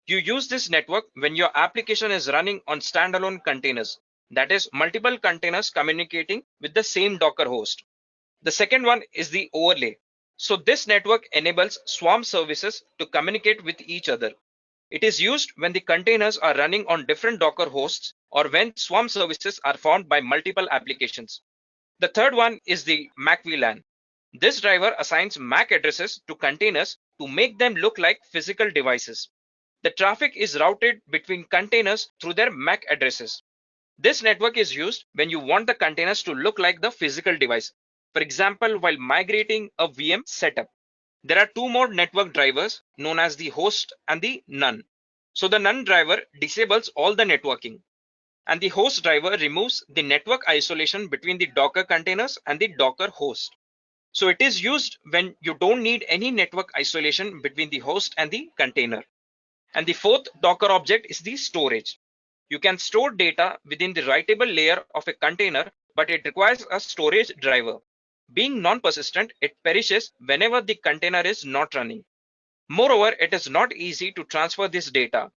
You use this network when your application is running on standalone containers, that is, multiple containers communicating with the same Docker host. The second one is the overlay. So this network enables Swarm services to communicate with each other. It is used when the containers are running on different Docker hosts, or when Swarm services are formed by multiple applications. The third one is the MAC VLAN. This driver assigns MAC addresses to containers to make them look like physical devices. The traffic is routed between containers through their MAC addresses. This network is used when you want the containers to look like the physical device. For example, while migrating a VM setup. There are two more network drivers known as the host and the none. So the none driver disables all the networking, and the host driver removes the network isolation between the Docker containers and the Docker host. So it is used when you don't need any network isolation between the host and the container. And the fourth Docker object is the storage. You can store data within the writable layer of a container, but it requires a storage driver. Being non-persistent, it perishes whenever the container is not running. Moreover, it is not easy to transfer this data.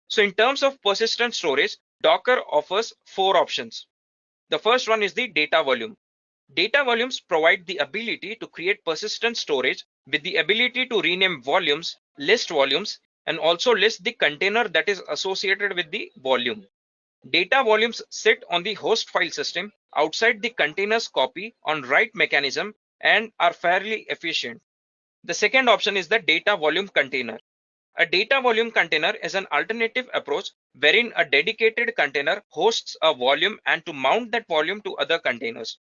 So in terms of persistent storage, Docker offers four options. The first one is the data volume. Data volumes provide the ability to create persistent storage with the ability to rename volumes, list volumes, and also list the container that is associated with the volume. Data volumes sit on the host file system outside the container's copy on write mechanism and are fairly efficient. The second option is the data volume container. A data volume container is an alternative approach wherein a dedicated container hosts a volume and to mount that volume to other containers.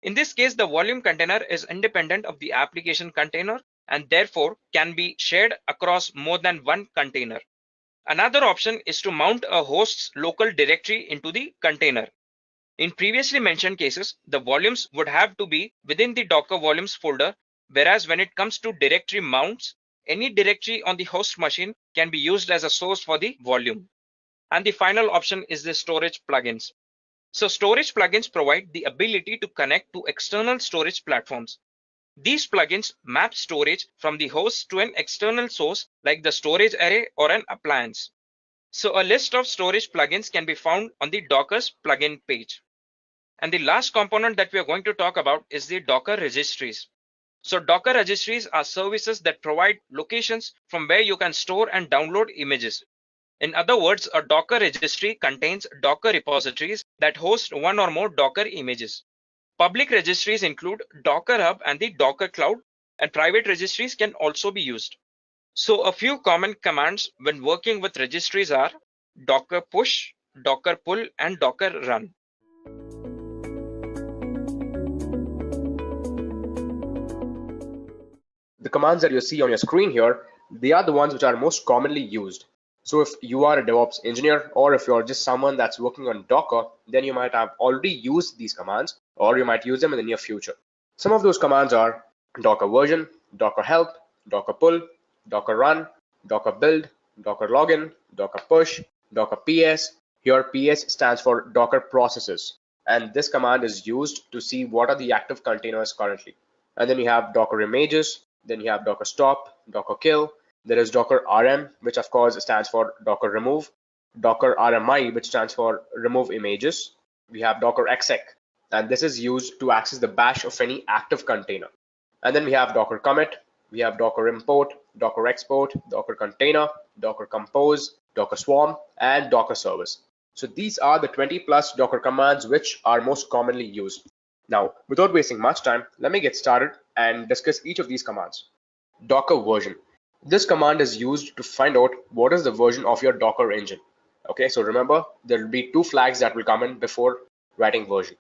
In this case, the volume container is independent of the application container and therefore can be shared across more than one container. Another option is to mount a host's local directory into the container. In previously mentioned cases, the volumes would have to be within the Docker volumes folder, whereas when it comes to directory mounts, any directory on the host machine can be used as a source for the volume. And the final option is the storage plugins. So storage plugins provide the ability to connect to external storage platforms. These plugins map storage from the host to an external source like the storage array or an appliance. So a list of storage plugins can be found on the Docker's plugin page. And the last component that we are going to talk about is the Docker registries. So Docker registries are services that provide locations from where you can store and download images. In other words, a Docker registry contains Docker repositories that host one or more Docker images. Public registries include Docker Hub and the Docker Cloud, and private registries can also be used. So a few common commands when working with registries are Docker push, Docker pull, and Docker run. The commands that you see on your screen here, they are the ones which are most commonly used. So if you are a DevOps engineer or if you're just someone that's working on Docker, then you might have already used these commands or you might use them in the near future. Some of those commands are Docker version, Docker help, Docker pull, Docker run, Docker build, Docker login, Docker push, Docker PS. Here PS stands for Docker processes. And this command is used to see what are the active containers currently. And then you have Docker images, then you have Docker stop, Docker kill. There is Docker RM, which of course stands for Docker remove, Docker RMI, which stands for remove images. We have Docker exec, and this is used to access the bash of any active container. And then we have Docker commit, we have Docker import, Docker export, Docker container, Docker compose, Docker swarm, and Docker service. So these are the 20 plus Docker commands which are most commonly used. Now, without wasting much time, let me get started and discuss each of these commands. Docker version. This command is used to find out what is the version of your Docker engine. Okay, so remember, there will be two flags that will come in before writing version.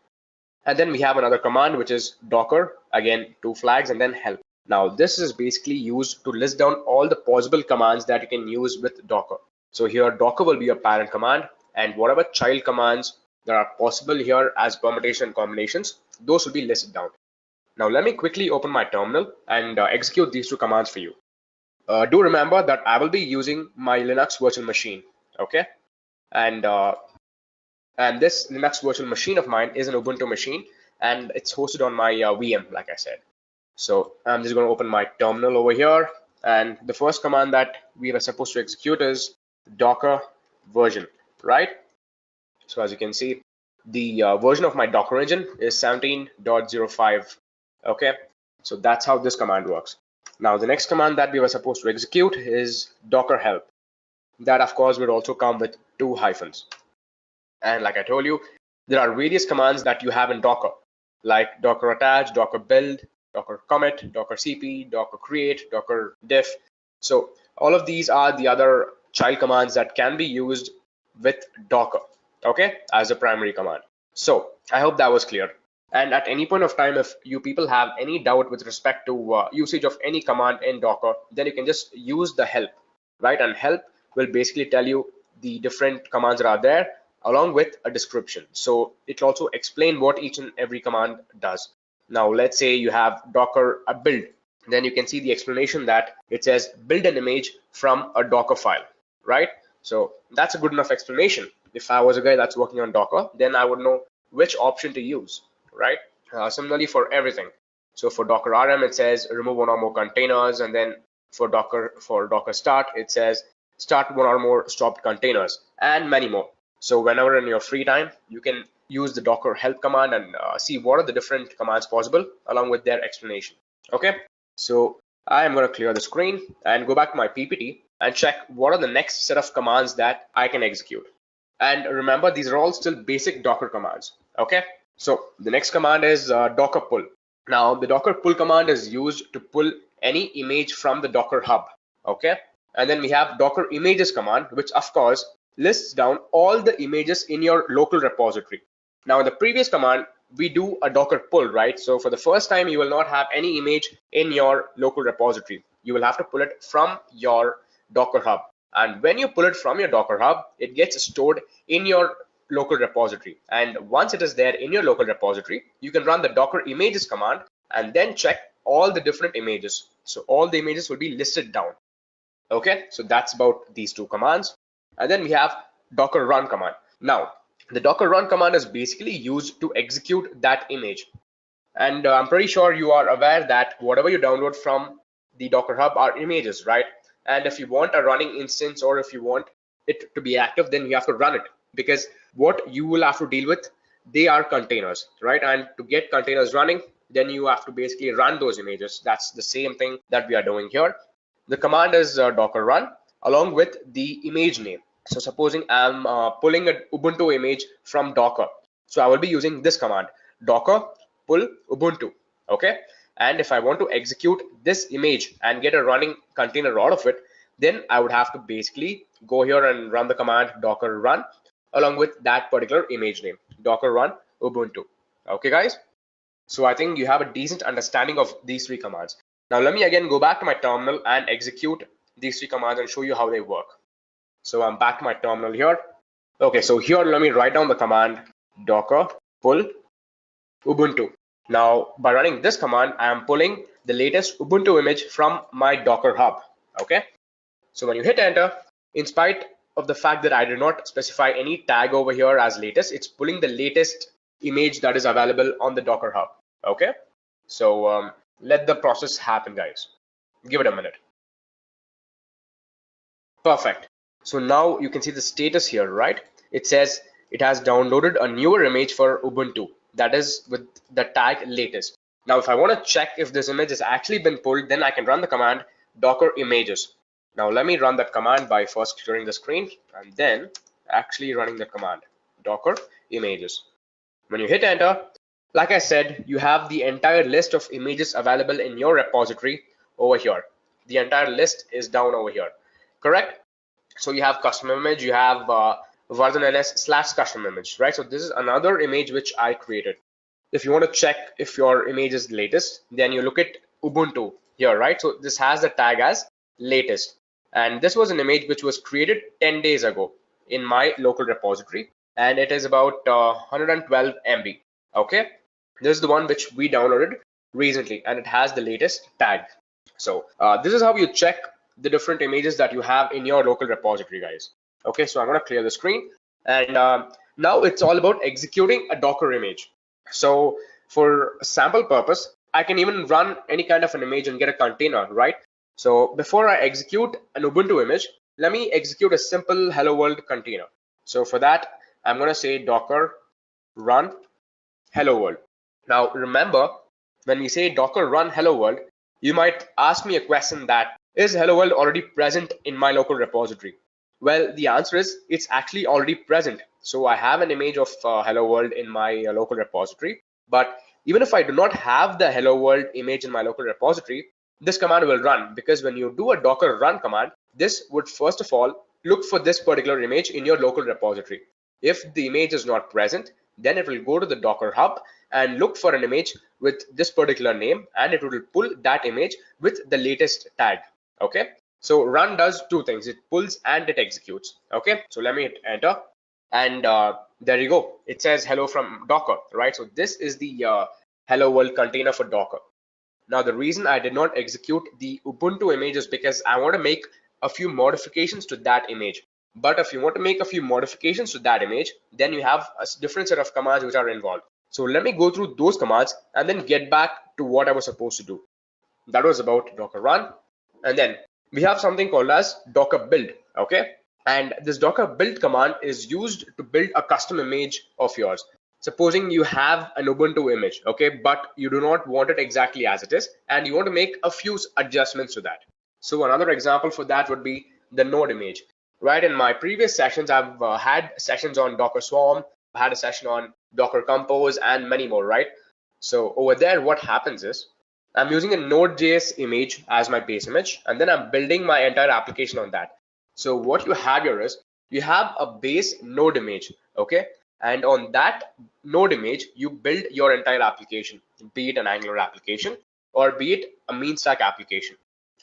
And then we have another command, which is Docker, again, two flags, and then help. Now, this is basically used to list down all the possible commands that you can use with Docker. So here, Docker will be your parent command, and whatever child commands that are possible here as permutation combinations, those will be listed down. Now let me quickly open my terminal and execute these two commands for you. Do remember that I will be using my Linux virtual machine, okay? And this Linux virtual machine of mine is an Ubuntu machine, and it's hosted on my VM, like I said. So I'm just going to open my terminal over here, and the first command that we are supposed to execute is Docker version, right? So as you can see, the version of my Docker engine is 17.05. Okay, so that's how this command works. Now the next command that we were supposed to execute is Docker help. That of course would also come with two hyphens. And like I told you, there are various commands that you have in Docker, like Docker attach, Docker build, Docker commit, Docker cp, Docker create, Docker diff. So all of these are the other child commands that can be used with Docker, okay, as a primary command. So I hope that was clear. And at any point of time, if you people have any doubt with respect to usage of any command in Docker, then you can just use the help, right? And help will basically tell you the different commands that are there along with a description. So it will also explain what each and every command does. Now, let's say you have Docker a build, then you can see the explanation that it says build an image from a Docker file, right? So that's a good enough explanation. If I was a guy that's working on Docker, then I would know which option to use, right? Similarly for everything. So for Docker RM, it says remove one or more containers, and then for Docker start, it says start one or more stopped containers, and many more. So whenever in your free time, you can use the Docker help command and see what are the different commands possible along with their explanation. Okay, so I am going to clear the screen and go back to my PPT and check what are the next set of commands that I can execute. And remember, these are all still basic Docker commands. Okay, so the next command is Docker pull. Now, the Docker pull command is used to pull any image from the Docker hub. Okay, and then we have Docker images command, which of course lists down all the images in your local repository. Now, in the previous command, we do a Docker pull, right? So for the first time, you will not have any image in your local repository. You will have to pull it from your Docker hub. And when you pull it from your Docker hub, it gets stored in your local repository. And once it is there in your local repository, you can run the Docker images command and then check all the different images. So all the images will be listed down. Okay, so that's about these two commands. And then we have Docker run command. Now, the Docker run command is basically used to execute that image. And I'm pretty sure you are aware that whatever you download from the Docker hub are images, right? And if you want a running instance or if you want it to be active, then you have to run it, because what you will have to deal with, they are containers, right? And to get containers running, then you have to basically run those images. That's the same thing that we are doing here. The command is Docker run along with the image name. So supposing I'm pulling an Ubuntu image from Docker, so I will be using this command, Docker pull Ubuntu. Okay, and if I want to execute this image and get a running container out of it, then I would have to basically go here and run the command Docker run along with that particular image name, Docker run Ubuntu. Okay, guys, so I think you have a decent understanding of these three commands. Now let me again go back to my terminal and execute these three commands and show you how they work. So I'm back to my terminal here. Okay, so here let me write down the command Docker pull Ubuntu. Now by running this command, I am pulling the latest Ubuntu image from my Docker hub. Okay, so when you hit enter, in spite of the fact that I did not specify any tag over here as latest, it's pulling the latest image that is available on the Docker hub. Okay, so let the process happen, guys. Give it a minute. Perfect. So now you can see the status here, right? It says it has downloaded a newer image for Ubuntu, that is with the tag latest. Now, if I want to check if this image has actually been pulled, then I can run the command Docker images. Now, let me run that command by first clearing the screen and then actually running the command Docker images. When you hit enter, like I said, you have the entire list of images available in your repository over here. The entire list is down over here, correct? So you have custom image, you have version ns/custom image, right? So this is another image which I created. If you want to check if your image is latest, then you look at Ubuntu here, right? So this has the tag as latest. And this was an image which was created 10 days ago in my local repository. And it is about 112 MB. Okay, this is the one which we downloaded recently and it has the latest tag. So this is how you check the different images that you have in your local repository, guys. Okay, so I'm going to clear the screen and now it's all about executing a Docker image. So for sample purpose, I can even run any kind of an image and get a container, right? So before I execute an Ubuntu image, let me execute a simple hello world container. So for that, I'm going to say Docker run hello world. Now remember, when we say Docker run hello world, you might ask me a question that, is hello world already present in my local repository? Well, the answer is it's actually already present. So I have an image of hello world in my local repository. But even if I do not have the hello world image in my local repository, this command will run, because when you do a Docker run command, this would first of all look for this particular image in your local repository. If the image is not present, then it will go to the Docker hub and look for an image with this particular name, and it will pull that image with the latest tag. Okay, so run does two things: it pulls and it executes. Okay, so let me hit enter, and there you go. It says hello from Docker, right? So this is the hello world container for Docker. Now, the reason I did not execute the Ubuntu image is because I want to make a few modifications to that image. But if you want to make a few modifications to that image, then you have a different set of commands which are involved. So let me go through those commands and then get back to what I was supposed to do. That was about Docker run. And then we have something called as Docker build. Okay. And this Docker build command is used to build a custom image of yours. Supposing you have an Ubuntu image, okay, but you do not want it exactly as it is, and you want to make a few adjustments to that. So another example for that would be the node image, right? In my previous sessions, I've had sessions on Docker Swarm, I had a session on Docker Compose, and many more, right? So over there, what happens is I'm using a Node.js image as my base image, and then I'm building my entire application on that. So what you have here is you have a base node image, okay? And on that node image, you build your entire application, be it an Angular application or be it a mean stack application.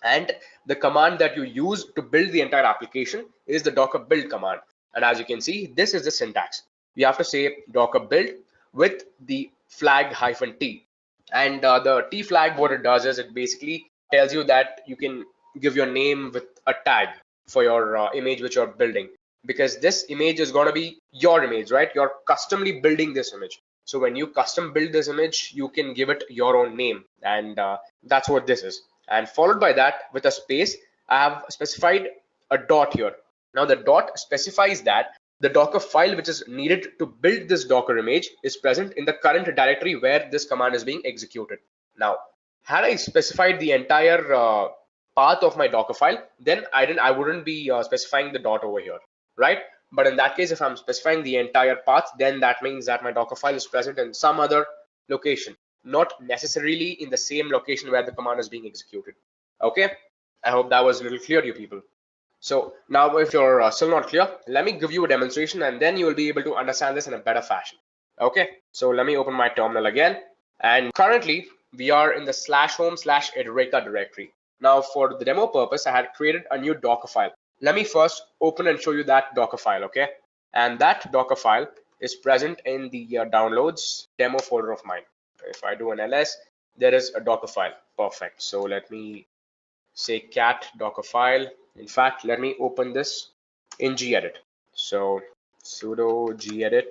And the command that you use to build the entire application is the Docker build command. And as you can see, this is the syntax. You have to say Docker build with the flag -t. And the T flag, what it does is it basically tells you that you can give your name with a tag for your image which you're building. Because this image is going to be your image, right? You're customly building this image. So when you custom build this image, you can give it your own name, and that's what this is. And followed by that, with a space, I have specified a dot here. Now the dot specifies that the Docker file which is needed to build this Docker image is present in the current directory where this command is being executed. Now, had I specified the entire path of my Docker file, then I wouldn't be specifying the dot over here, right? But in that case, if I'm specifying the entire path, then that means that my Docker file is present in some other location, not necessarily in the same location where the command is being executed. Okay, I hope that was a little clear to you people. So now if you're still not clear, let me give you a demonstration and then you will be able to understand this in a better fashion. Okay, so let me open my terminal again, and currently we are in the /home/Edureka directory. Now for the demo purpose, I had created a new Docker file. Let me first open and show you that Docker file, okay? And that Docker file is present in the downloads demo folder of mine. If I do an ls, there is a Docker file. Perfect. So let me say cat Docker file. In fact, let me open this in gedit. So sudo gedit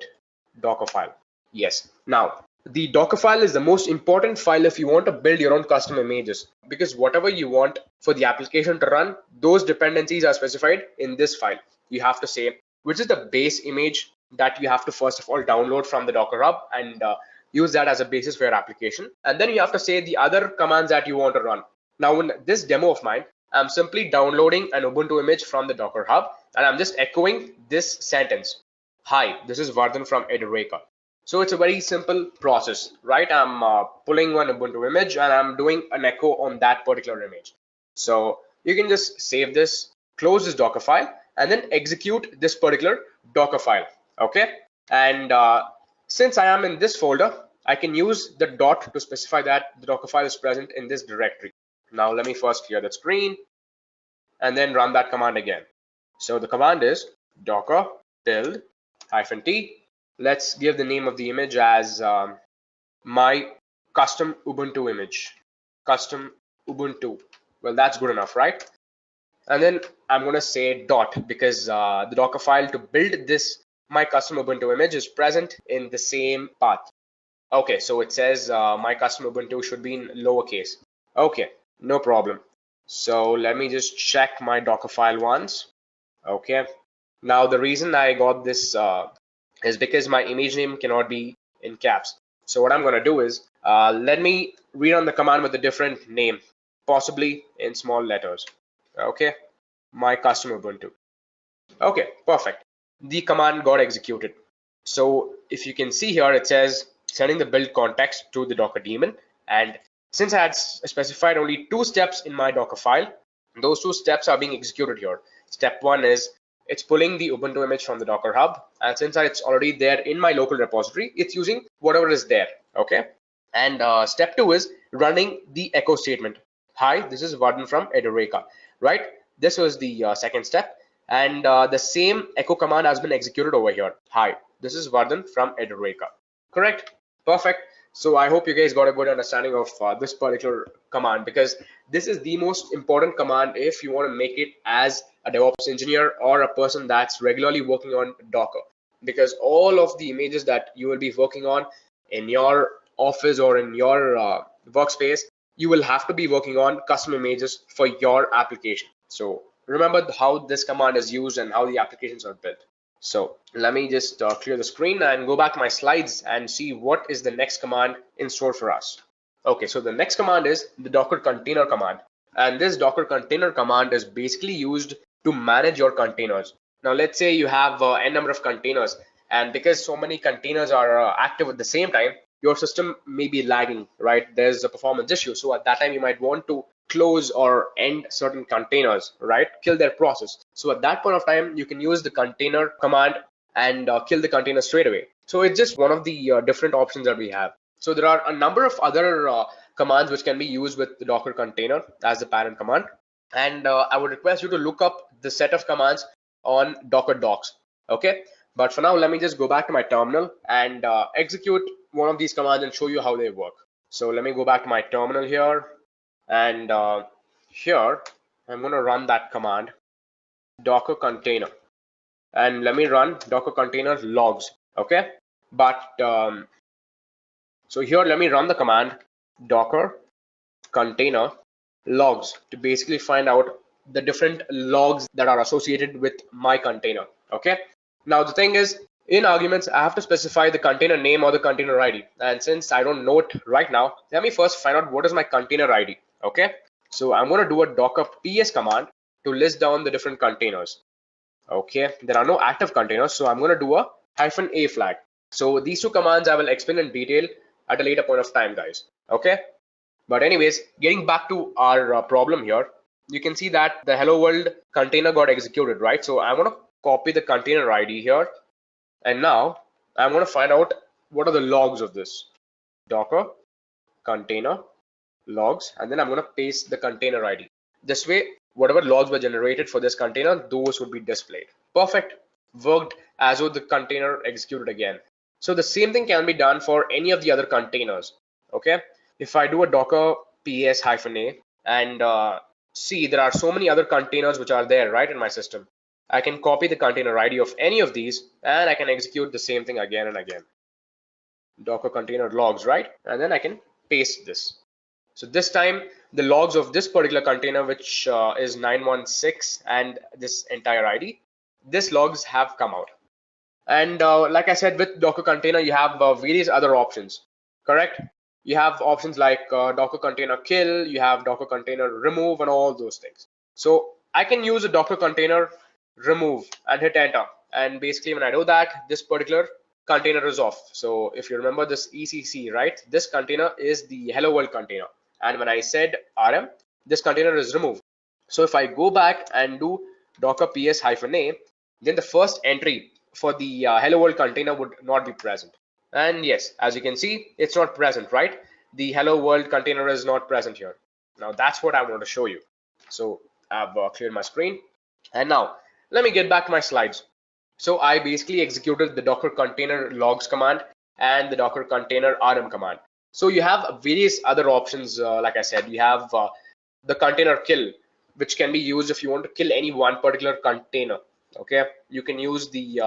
Docker file. Yes. Now, the Docker file is the most important file if you want to build your own custom images, because whatever you want for the application to run, those dependencies are specified in this file. You have to say which is the base image that you have to first of all download from the Docker Hub and use that as a basis for your application. And then you have to say the other commands that you want to run. Now in this demo of mine, I'm simply downloading an Ubuntu image from the Docker Hub, and I'm just echoing this sentence. Hi, this is Vardhan from Edureka. So it's a very simple process, right? I'm pulling one Ubuntu image and I'm doing an echo on that particular image. So you can just save this, close this Docker file, and then execute this particular Docker file, okay? And since I am in this folder, I can use the dot to specify that the Docker file is present in this directory. Now let me first clear the screen and then run that command again. So the command is docker build -t. Let's give the name of the image as my custom Ubuntu image. Custom Ubuntu. Well, that's good enough, right? And then I'm going to say dot because the Docker file to build this my custom Ubuntu image is present in the same path. Okay, so it says my custom Ubuntu should be in lowercase. Okay, no problem. So let me just check my Docker file once. Okay, now the reason I got this is because my image name cannot be in caps. So what I'm going to do is let me rerun the command with a different name, possibly in small letters. Okay, my custom Ubuntu. Okay, perfect. The command got executed. So if you can see here, it says sending the build context to the Docker daemon. And since I had specified only 2 steps in my Docker file, those 2 steps are being executed here. Step 1 is it's pulling the Ubuntu image from the Docker Hub. And since it's already there in my local repository, it's using whatever is there. Okay. And step 2 is running the echo statement. Hi, this is Vardhan from Edureka, right? This was the second step. And the same echo command has been executed over here. Hi, this is Vardhan from Edureka. Correct? Perfect. So I hope you guys got a good understanding of this particular command, because this is the most important command if you want to make it as a DevOps engineer or a person that's regularly working on Docker, because all of the images that you will be working on in your office or in your workspace, you will have to be working on custom images for your application. So remember how this command is used and how the applications are built. So let me just clear the screen and go back to my slides and see what is the next command in store for us. Okay, so the next command is the Docker container command. And this Docker container command is basically used to manage your containers. Now, let's say you have n number of containers, and because so many containers are active at the same time, your system may be lagging, right? There's a performance issue. So at that time, you might want to close or end certain containers, right? Kill their process. So at that point of time, you can use the container command and kill the container straight away. So it's just one of the different options that we have. So there are a number of other commands which can be used with the Docker container as the parent command. And I would request you to look up the set of commands on Docker docs. Okay. But for now, let me just go back to my terminal and execute one of these commands and show you how they work. So let me go back to my terminal here. And here, I'm going to run that command, Docker container. And let me run Docker container logs. Okay. But so here, let me run the command Docker container logs to basically find out the different logs that are associated with my container. Okay. Now the thing is, in arguments, I have to specify the container name or the container ID. And since I don't know it right now, let me first find out what is my container ID. Okay. So I'm going to do a docker ps command to list down the different containers. Okay. There are no active containers, so I'm going to do a -a flag. So these two commands I will explain in detail at a later point of time, guys. Okay. But anyways, getting back to our problem here, you can see that the hello world container got executed, right? So I'm going to copy the container ID here. And now I'm going to find out what are the logs of this Docker container logs. And then I'm going to paste the container ID. This way, whatever logs were generated for this container, those would be displayed. Perfect. Worked as though the container executed again. So the same thing can be done for any of the other containers. Okay. If I do a docker ps-a and see there are so many other containers which are there right in my system, I can copy the container ID of any of these and I can execute the same thing again and again. Docker container logs, right? And then I can paste this. So this time the logs of this particular container, which is 916 and this entire ID, this logs have come out. And like I said, with Docker container, you have various other options, correct? You have options like Docker container kill, you have Docker container remove and all those things. So I can use a Docker container remove and hit enter. And basically when I do that, this particular container is off. So if you remember this ECC, right? This container is the hello world container. And when I said RM, this container is removed. So if I go back and do docker ps-a, then the first entry for the hello world container would not be present. And yes, as you can see, it's not present, right? The hello world container is not present here. Now that's what I want to show you. So I've cleared my screen. And now let me get back to my slides. So I basically executed the docker container logs command and the docker container rm command. So you have various other options. Like I said, you have the container kill, which can be used if you want to kill any one particular container. Okay, you can use the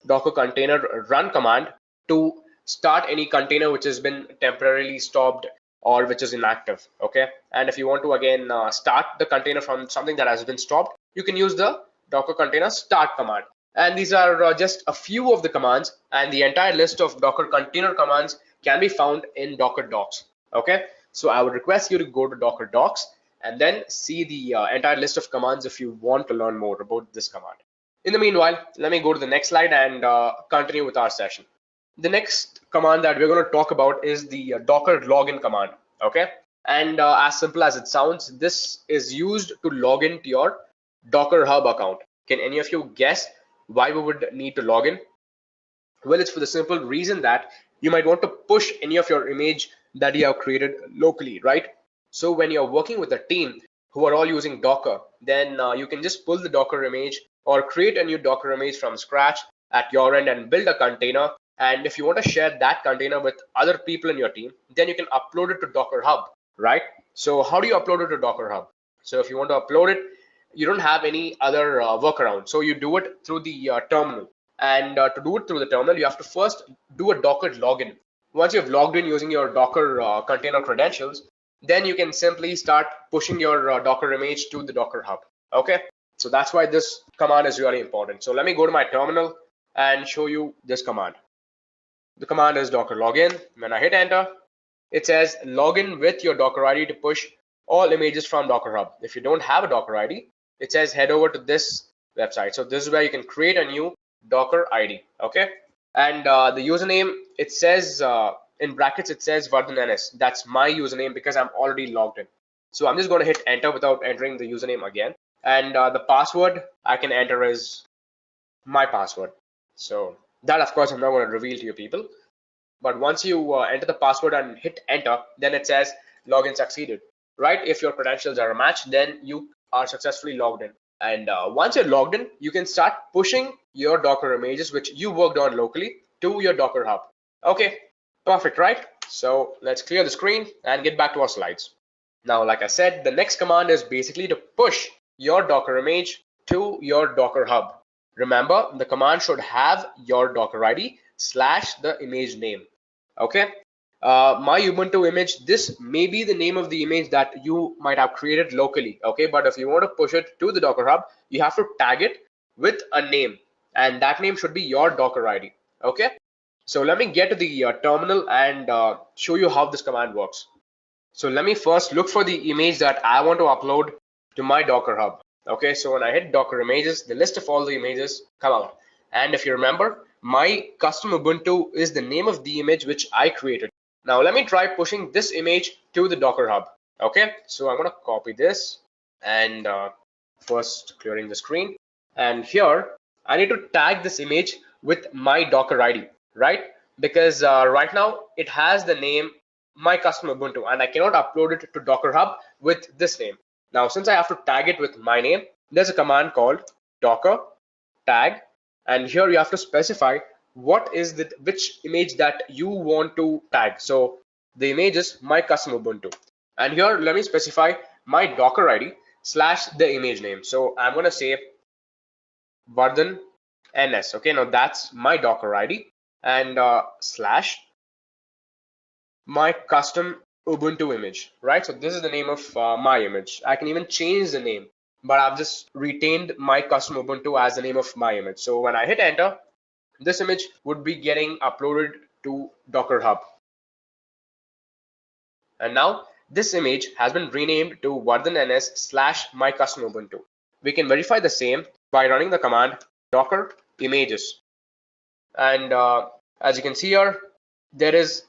docker container run command to start any container which has been temporarily stopped or which is inactive. Okay, and if you want to again start the container from something that has been stopped, you can use the docker container start command. And these are just a few of the commands, and the entire list of docker container commands can be found in Docker docs. Okay, so I would request you to go to Docker docs and then see the entire list of commands if you want to learn more about this command. In the meanwhile, let me go to the next slide and continue with our session. The next command that we're going to talk about is the docker login command. Okay, and as simple as it sounds, this is used to log into your Docker Hub account. Can any of you guess why we would need to log in? Well, it's for the simple reason that you might want to push any of your image that you have created locally, right? So when you're working with a team who are all using Docker, then you can just pull the Docker image or create a new Docker image from scratch at your end and build a container. And if you want to share that container with other people in your team, then you can upload it to Docker Hub, right? So how do you upload it to Docker Hub? So if you want to upload it, you don't have any other workaround. So you do it through the terminal. And to do it through the terminal, you have to first do a Docker login. Once you've logged in using your Docker container credentials, then you can simply start pushing your Docker image to the Docker Hub. Okay, so that's why this command is really important. So let me go to my terminal and show you this command. The command is docker login. When I hit enter, it says login with your Docker ID to push all images from Docker Hub. If you don't have a Docker ID, it says head over to this website. So this is where you can create a new Docker ID. Okay, and the username, it says in brackets, it says VardhanNS. That's my username because I'm already logged in. So I'm just going to hit enter without entering the username again. And the password I can enter is my password. So that, of course, I'm not going to reveal to you people. But once you enter the password and hit enter, then it says login succeeded, right? If your credentials are a match, then you are successfully logged in. And once you're logged in, you can start pushing your Docker images, which you worked on locally, to your Docker Hub. Okay, perfect, right? So let's clear the screen and get back to our slides. Now, like I said, the next command is basically to push your Docker image to your Docker Hub. Remember, the command should have your Docker ID / the image name. Okay, my Ubuntu image, this may be the name of the image that you might have created locally. Okay, but if you want to push it to the Docker Hub, you have to tag it with a name, and that name should be your Docker ID. Okay, so let me get to the terminal and show you how this command works. So let me first look for the image that I want to upload to my Docker Hub. Okay, so when I hit Docker images, the list of all the images come out. And if you remember, my custom Ubuntu is the name of the image which I created. Now let me try pushing this image to the Docker Hub. Okay, so I'm going to copy this and first clearing the screen. And here I need to tag this image with my Docker ID, right? Because right now it has the name my custom Ubuntu and I cannot upload it to Docker Hub with this name. Now, since I have to tag it with my name, there's a command called docker tag, and here you have to specify what is the which image that you want to tag. So the image is my custom Ubuntu, and here let me specify my Docker ID / the image name. So I'm going to say VardhanNS. Okay, now that's my Docker ID and / my custom Ubuntu image, right? So this is the name of my image. I can even change the name, but I've just retained my custom Ubuntu as the name of my image. So when I hit enter, this image would be getting uploaded to Docker Hub. And now this image has been renamed to VardhanNS / my custom Ubuntu. We can verify the same by running the command docker images. And as you can see here, there is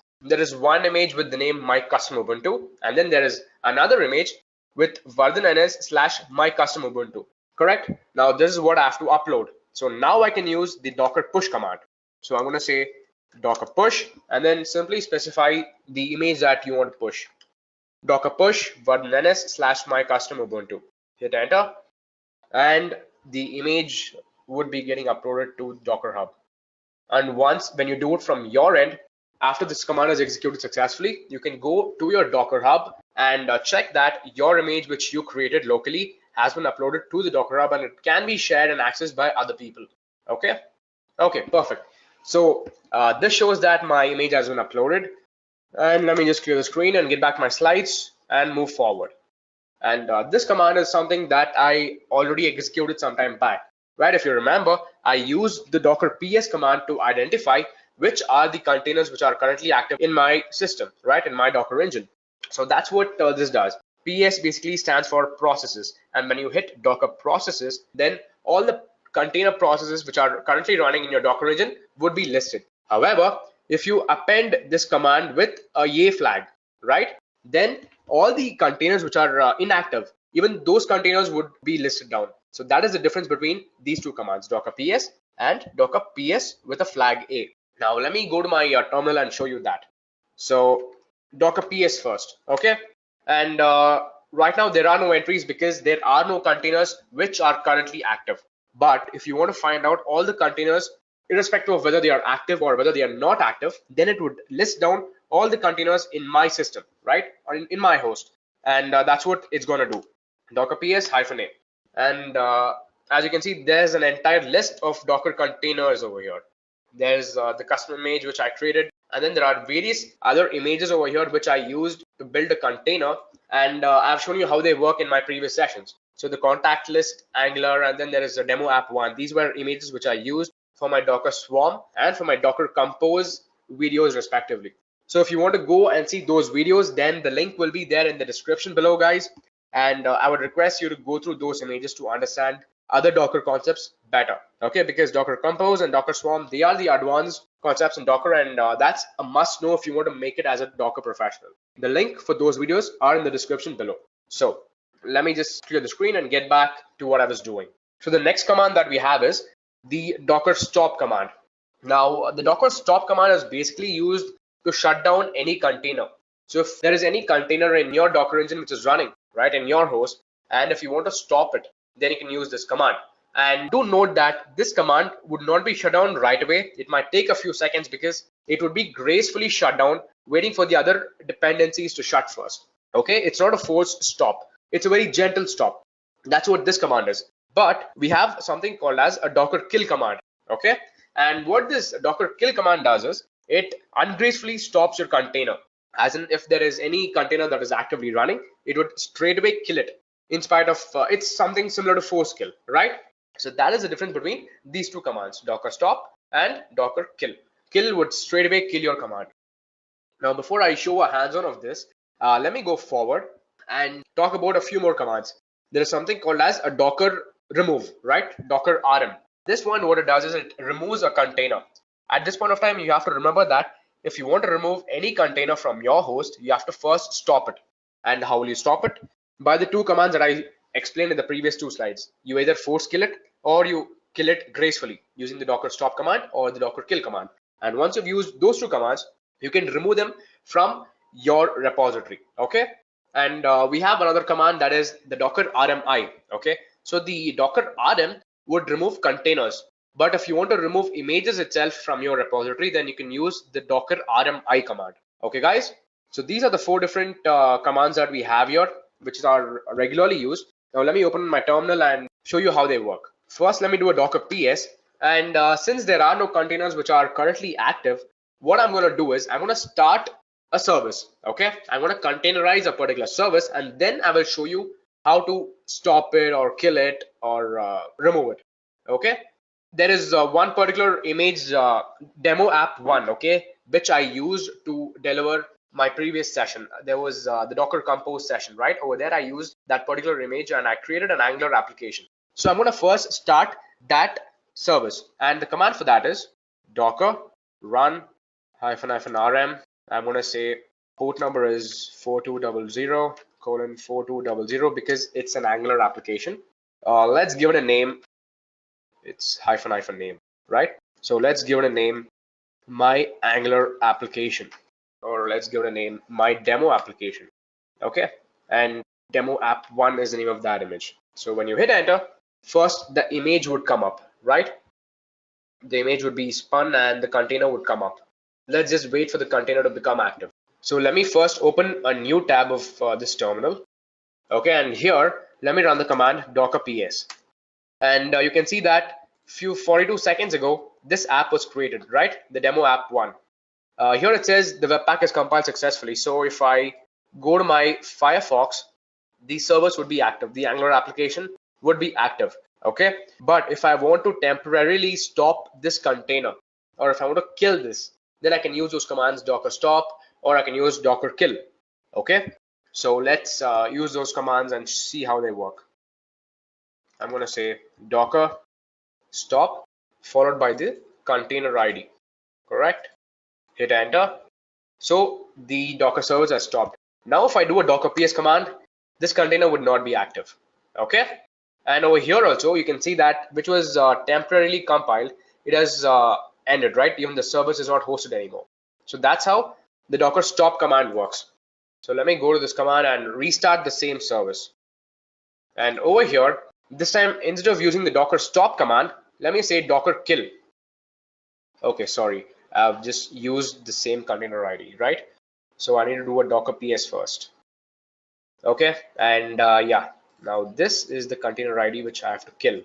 one image with the name my custom Ubuntu, and then there is another image with VardhanNS / my custom Ubuntu. Correct? Now this is what I have to upload. So now I can use the docker push command. So I'm going to say docker push and then simply specify the image that you want to push. Docker push VardhanNS / my custom Ubuntu. Hit enter, and the image would be getting uploaded to Docker Hub. And once when you do it from your end, after this command is executed successfully, you can go to your Docker Hub and check that your image which you created locally has been uploaded to the Docker Hub and it can be shared and accessed by other people. Okay, perfect. So this shows that my image has been uploaded. And let me just clear the screen and get back to my slides and move forward. And this command is something that I already executed some time back. Right, if you remember, I used the docker ps command to identify which are the containers which are currently active in my system, right, in my Docker engine. So that's what this does. PS basically stands for processes, and when you hit docker processes, then all the container processes which are currently running in your Docker engine would be listed. However, if you append this command with a yay flag, right, then all the containers which are inactive, even those containers would be listed down. So that is the difference between these two commands, docker ps and docker ps with a flag a. Now let me go to my terminal and show you that. So Docker PS first, okay? And right now there are no entries because there are no containers which are currently active. But if you want to find out all the containers, irrespective of whether they are active or whether they are not active, then it would list down all the containers in my system, right? Or in my host. And that's what it's going to do. Docker PS -a. And as you can see, there's an entire list of Docker containers over here. There's the custom image which I created, and then there are various other images over here which I used to build a container, and I've shown you how they work in my previous sessions. So the contact list, Angular, and then there is a demo app one. These were images which I used for my Docker Swarm and for my Docker Compose videos respectively. So if you want to go and see those videos, then the link will be there in the description below, guys. And I would request you to go through those images to understand other Docker concepts better, okay? Because Docker Compose and Docker Swarm, they are the advanced concepts in Docker, and that's a must know if you want to make it as a Docker professional. The link for those videos are in the description below. So let me just clear the screen and get back to what I was doing. So the next command that we have is the Docker stop command. Now the Docker stop command is basically used to shut down any container. So if there is any container in your Docker engine which is running, right, in your host, and if you want to stop it, then you can use this command. And do note that this command would not be shut down right away. It might take a few seconds because it would be gracefully shut down, waiting for the other dependencies to shut first. Okay, it's not a forced stop. It's a very gentle stop. That's what this command is. But we have something called as a Docker kill command. Okay, and what this Docker kill command does is it ungracefully stops your container. As in, if there is any container that is actively running, it would straight away kill it. In spite of it's something similar to force kill, right? So that is the difference between these two commands, Docker stop and Docker kill. Kill would straight away kill your command. Now before I show a hands-on of this, let me go forward and talk about a few more commands. There is something called as a Docker remove, right? Docker RM. This one, what it does is it removes a container. At this point of time, you have to remember that if you want to remove any container from your host, you have to first stop it. And how will you stop it? By the two commands that I explained in the previous two slides. You either force kill it or you kill it gracefully using the Docker stop command or the Docker kill command. And once you've used those two commands, you can remove them from your repository, okay? And we have another command that is the Docker RMI, okay? So the Docker RM would remove containers. But if you want to remove images itself from your repository, then you can use the Docker RMI command. Okay, guys? So these are the four different commands that we have here, which are regularly used. Now let me open my terminal and show you how they work. First, let me do a Docker PS. And since there are no containers which are currently active, what I'm going to do is I'm going to start a service. Okay, I'm going to containerize a particular service, and then I will show you how to stop it or kill it or remove it. Okay, there is one particular image demo app one, okay, which I used to deliver my previous session. There was the Docker Compose session, right? Over there I used that particular image and I created an Angular application. So I'm going to first start that service, and the command for that is docker run -rm. I'm going to say port number is 4200:4200 because it's an Angular application. Let's give it a name. It's -- name, right? So let's give it a name, my Angular application, or let's give it a name, my demo application. Okay, and demo app one is the name of that image. So when you hit enter, first the image would come up, right? The image would be spun and the container would come up. Let's just wait for the container to become active. So let me first open a new tab of this terminal. Okay, and here let me run the command docker ps, and you can see that 42 seconds ago this app was created, right? The demo app one. Here it says the webpack is compiled successfully. So if I go to my Firefox, the service would be active, the Angular application would be active. Okay, but if I want to temporarily stop this container, or if I want to kill this, then I can use those commands docker stop, or I can use docker kill. Okay, so let's use those commands and see how they work. I'm going to say docker stop followed by the container ID, correct? Hit enter. So the Docker service has stopped. Now if I do a docker ps command, this container would not be active. Okay, and over here also you can see that which was temporarily compiled, it has ended, right? Even the service is not hosted anymore. So that's how the Docker stop command works. So let me go to this command and restart the same service. And over here, this time, instead of using the Docker stop command, let me say Docker kill. Okay, sorry, I've just used the same container ID, right? So I need to do a Docker PS first. Okay, and yeah, now this is the container ID which I have to kill.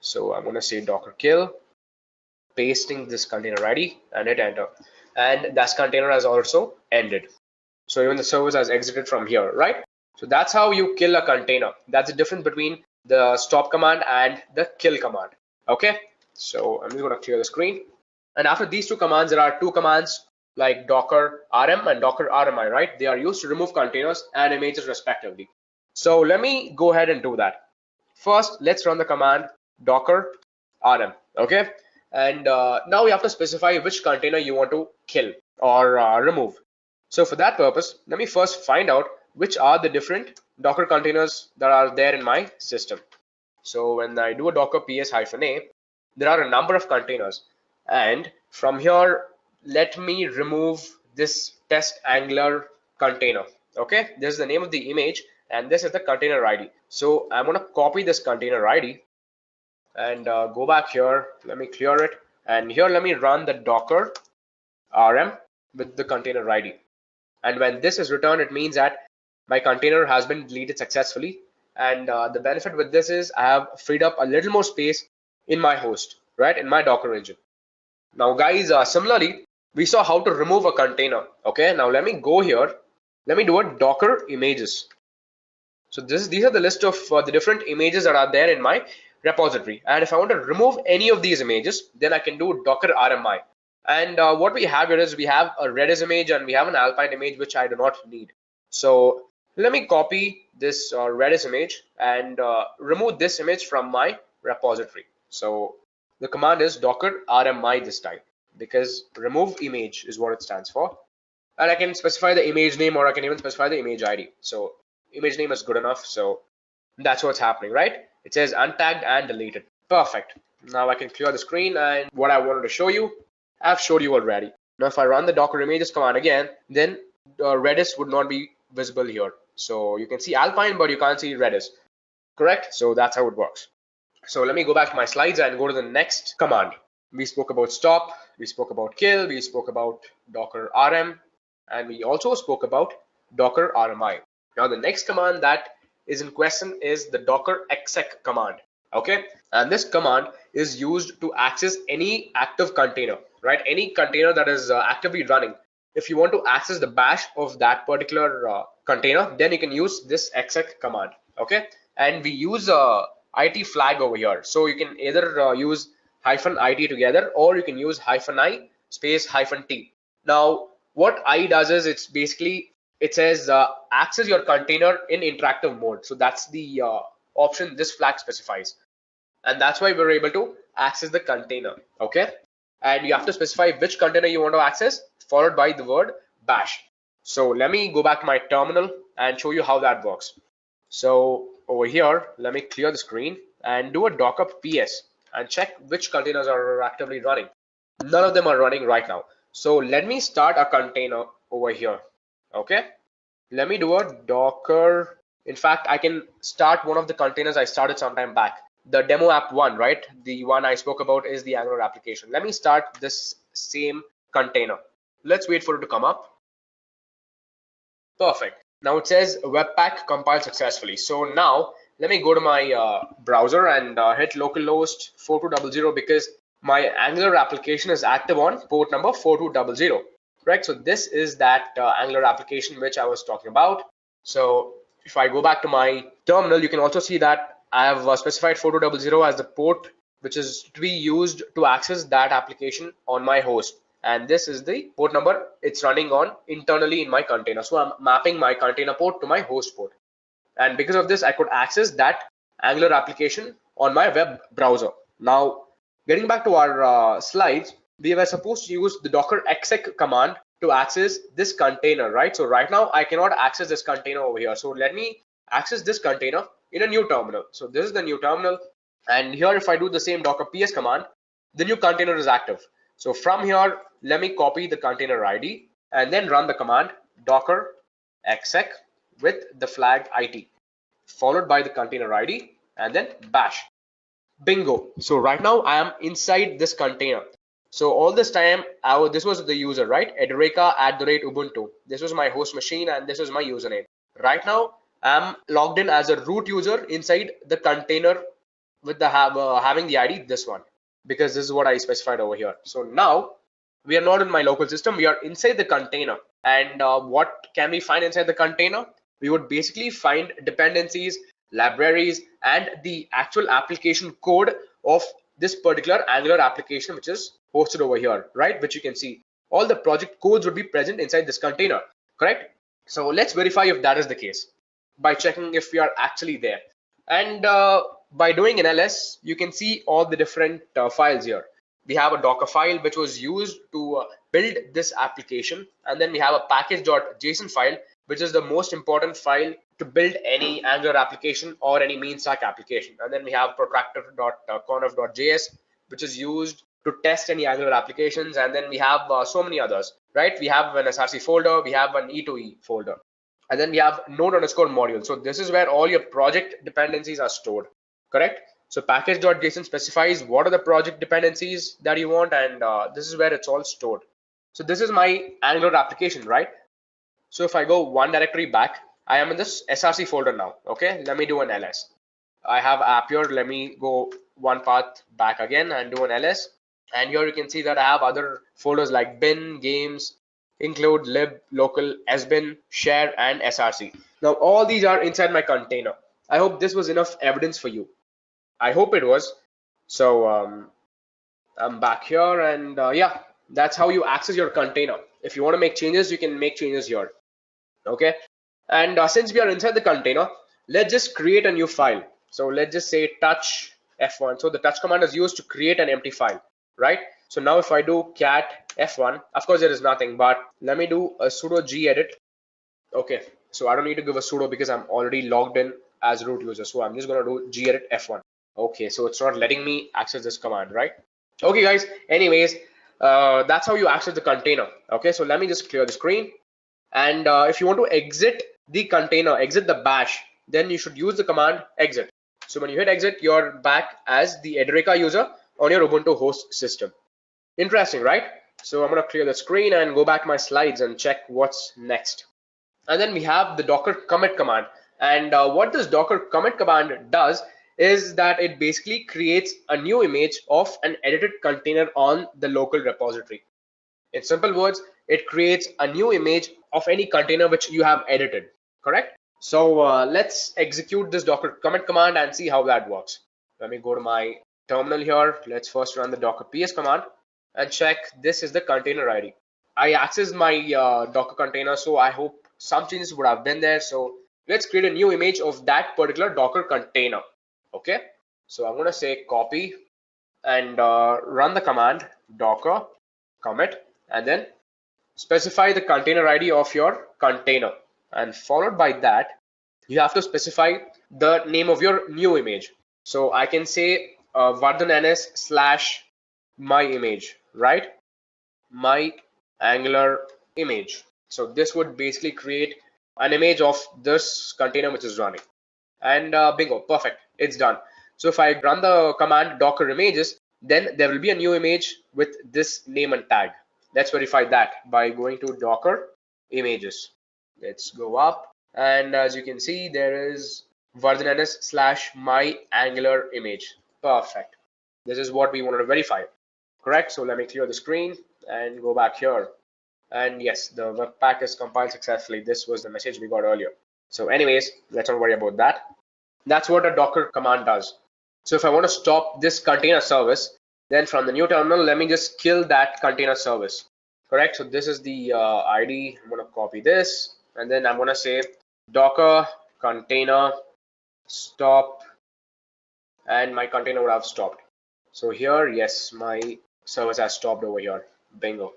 So I'm going to say Docker kill, pasting this container ID and hit enter. And that container has also ended. So even the service has exited from here, right? So that's how you kill a container. That's the difference between the stop command and the kill command. Okay, so I'm just going to clear the screen. And after these two commands, there are two commands like Docker RM and Docker RMI, right? They are used to remove containers and images respectively. So let me go ahead and do that. First, let's run the command Docker RM, okay? And now we have to specify which container you want to kill or remove. So for that purpose, let me first find out which are the different Docker containers that are there in my system. So when I do a Docker ps-a, there are a number of containers. And from here, let me remove this test angler container. Okay, this is the name of the image and this is the container ID. So I'm going to copy this container ID and go back here. Let me clear it. And here, let me run the Docker RM with the container ID. And when this is returned, it means that my container has been deleted successfully. And the benefit with this is I have freed up a little more space in my host, right, in my Docker engine. Now guys, similarly, we saw how to remove a container. Okay, now let me go here. Let me do a Docker images. So these are the list of the different images that are there in my repository. And if I want to remove any of these images, then I can do Docker RMI. And what we have here is we have a Redis image and we have an Alpine image, which I do not need. So let me copy this Redis image and remove this image from my repository. So the command is Docker RMI this time, because remove image is what it stands for. And I can specify the image name, or I can even specify the image ID. So image name is good enough. So that's what's happening, right? It says untagged and deleted. Perfect. Now I can clear the screen, and what I wanted to show you, I've showed you already. Now if I run the Docker images command again, then Redis would not be visible here. So you can see Alpine, but you can't see Redis, correct? So that's how it works. So let me go back to my slides and go to the next command. We spoke about stop, we spoke about kill, we spoke about Docker RM, and we also spoke about Docker RMI. Now the next command that is in question is the Docker exec command. Okay, and this command is used to access any active container, right? Any container that is actively running. If you want to access the bash of that particular container, then you can use this exec command. Okay, and we use IT flag over here. So you can either use -IT together, or you can use -I space -T. Now what I does is it's basically, it says access your container in interactive mode. So that's the option this flag specifies, and that's why we're able to access the container. Okay, and you have to specify which container you want to access, followed by the word bash. So let me go back to my terminal and show you how that works. So over here, let me clear the screen and do a Docker PS and check which containers are actively running. None of them are running right now. So let me start a container over here. Okay, let me do a Docker. In fact, I can start one of the containers I started sometime back. The demo app one, right? The one I spoke about is the Angular application. Let me start this same container. Let's wait for it to come up. Perfect. Now it says Webpack compiled successfully. So now let me go to my browser and hit localhost 4200, because my Angular application is active on port number 4200. Right? So this is that Angular application which I was talking about. So if I go back to my terminal, you can also see that I have specified 4200 as the port which is to be used to access that application on my host. And this is the port number it's running on internally in my container. So I'm mapping my container port to my host port. And because of this, I could access that Angular application on my web browser. Now, getting back to our slides, we were supposed to use the Docker exec command to access this container, right? So right now, I cannot access this container over here. So let me access this container in a new terminal. So this is the new terminal. And here, if I do the same Docker PS command, the new container is active. So from here, let me copy the container ID and then run the command docker exec with the flag it, followed by the container ID and then bash. Bingo. So right now I am inside this container. So all this time, this was the user, right? Edureka @Ubuntu. This was my host machine and this was my username. Right now, I'm logged in as a root user inside the container with the having the ID this one, because this is what I specified over here. So now we are not in my local system. We are inside the container. And what can we find inside the container? We would basically find dependencies, libraries, and the actual application code of this particular Angular application, which is hosted over here, right? Which you can see. All the project codes would be present inside this container, correct? So let's verify if that is the case by checking if we are actually there. And by doing an ls, you can see all the different files here. We have a Docker file which was used to build this application, and then we have a package.json file, which is the most important file to build any Angular application or any mean stack application. And then we have protractor.conf.js, which is used to test any Angular applications. And then we have so many others, right? We have an src folder, we have an e2e folder, and then we have node_module. So this is where all your project dependencies are stored, correct? So package.json specifies what are the project dependencies that you want, and this is where it's all stored. So this is my Angular application, right? So if I go one directory back, I am in this src folder now. Okay, let me do an ls. I have app here. Let me go one path back again and do an ls. And here you can see that I have other folders like bin, games, include, lib, local, sbin, share, and src. Now all these are inside my container. I hope this was enough evidence for you. I hope it was. So I'm back here, and yeah, that's how you access your container. If you want to make changes, you can make changes here. Okay, and since we are inside the container, let's just create a new file. So let's just say touch f1. So the touch command is used to create an empty file, right? So now if I do cat f1, of course there is nothing, but let me do a sudo gedit. Okay, so I don't need to give a sudo because I'm already logged in as root user. So I'm just going to do gedit f1. Okay, so it's not letting me access this command, right? Okay guys, anyways, that's how you access the container. Okay, so let me just clear the screen. And if you want to exit the container, exit the bash, then you should use the command exit. So when you hit exit, you're back as the Edureka user on your Ubuntu host system. Interesting, right? So I'm going to clear the screen and go back to my slides and check what's next. And then we have the docker commit command. And what this docker commit command does is that it basically creates a new image of an edited container on the local repository. In simple words, it creates a new image of any container which you have edited, correct? So let's execute this docker commit command and see how that works. Let me go to my terminal here. Let's first run the docker ps command and check this is the container ID. I accessed my docker container, so I hope some changes would have been there. So let's create a new image of that particular docker container. Okay, so I'm going to say copy and run the command docker commit and then specify the container ID of your container, and followed by that you have to specify the name of your new image. So I can say vardhan_ns/my image, right? My Angular image. So this would basically create an image of this container which is running, and bingo, perfect, it's done. So if I run the command docker images, then there will be a new image with this name and tag. Let's verify that by going to docker images. Let's go up, and as you can see, there is vardhan_ns/my Angular image. Perfect. This is what we wanted to verify, correct? So let me clear the screen and go back here. And yes, the webpack is compiled successfully. This was the message we got earlier. So anyways, let's not worry about that. That's what a docker command does. So if I want to stop this container service, then from the new terminal, let me just kill that container service, correct? So this is the ID. I'm going to copy this, and then I'm going to say docker container stop, and my container would have stopped. So here, yes, my service has stopped over here. Bingo.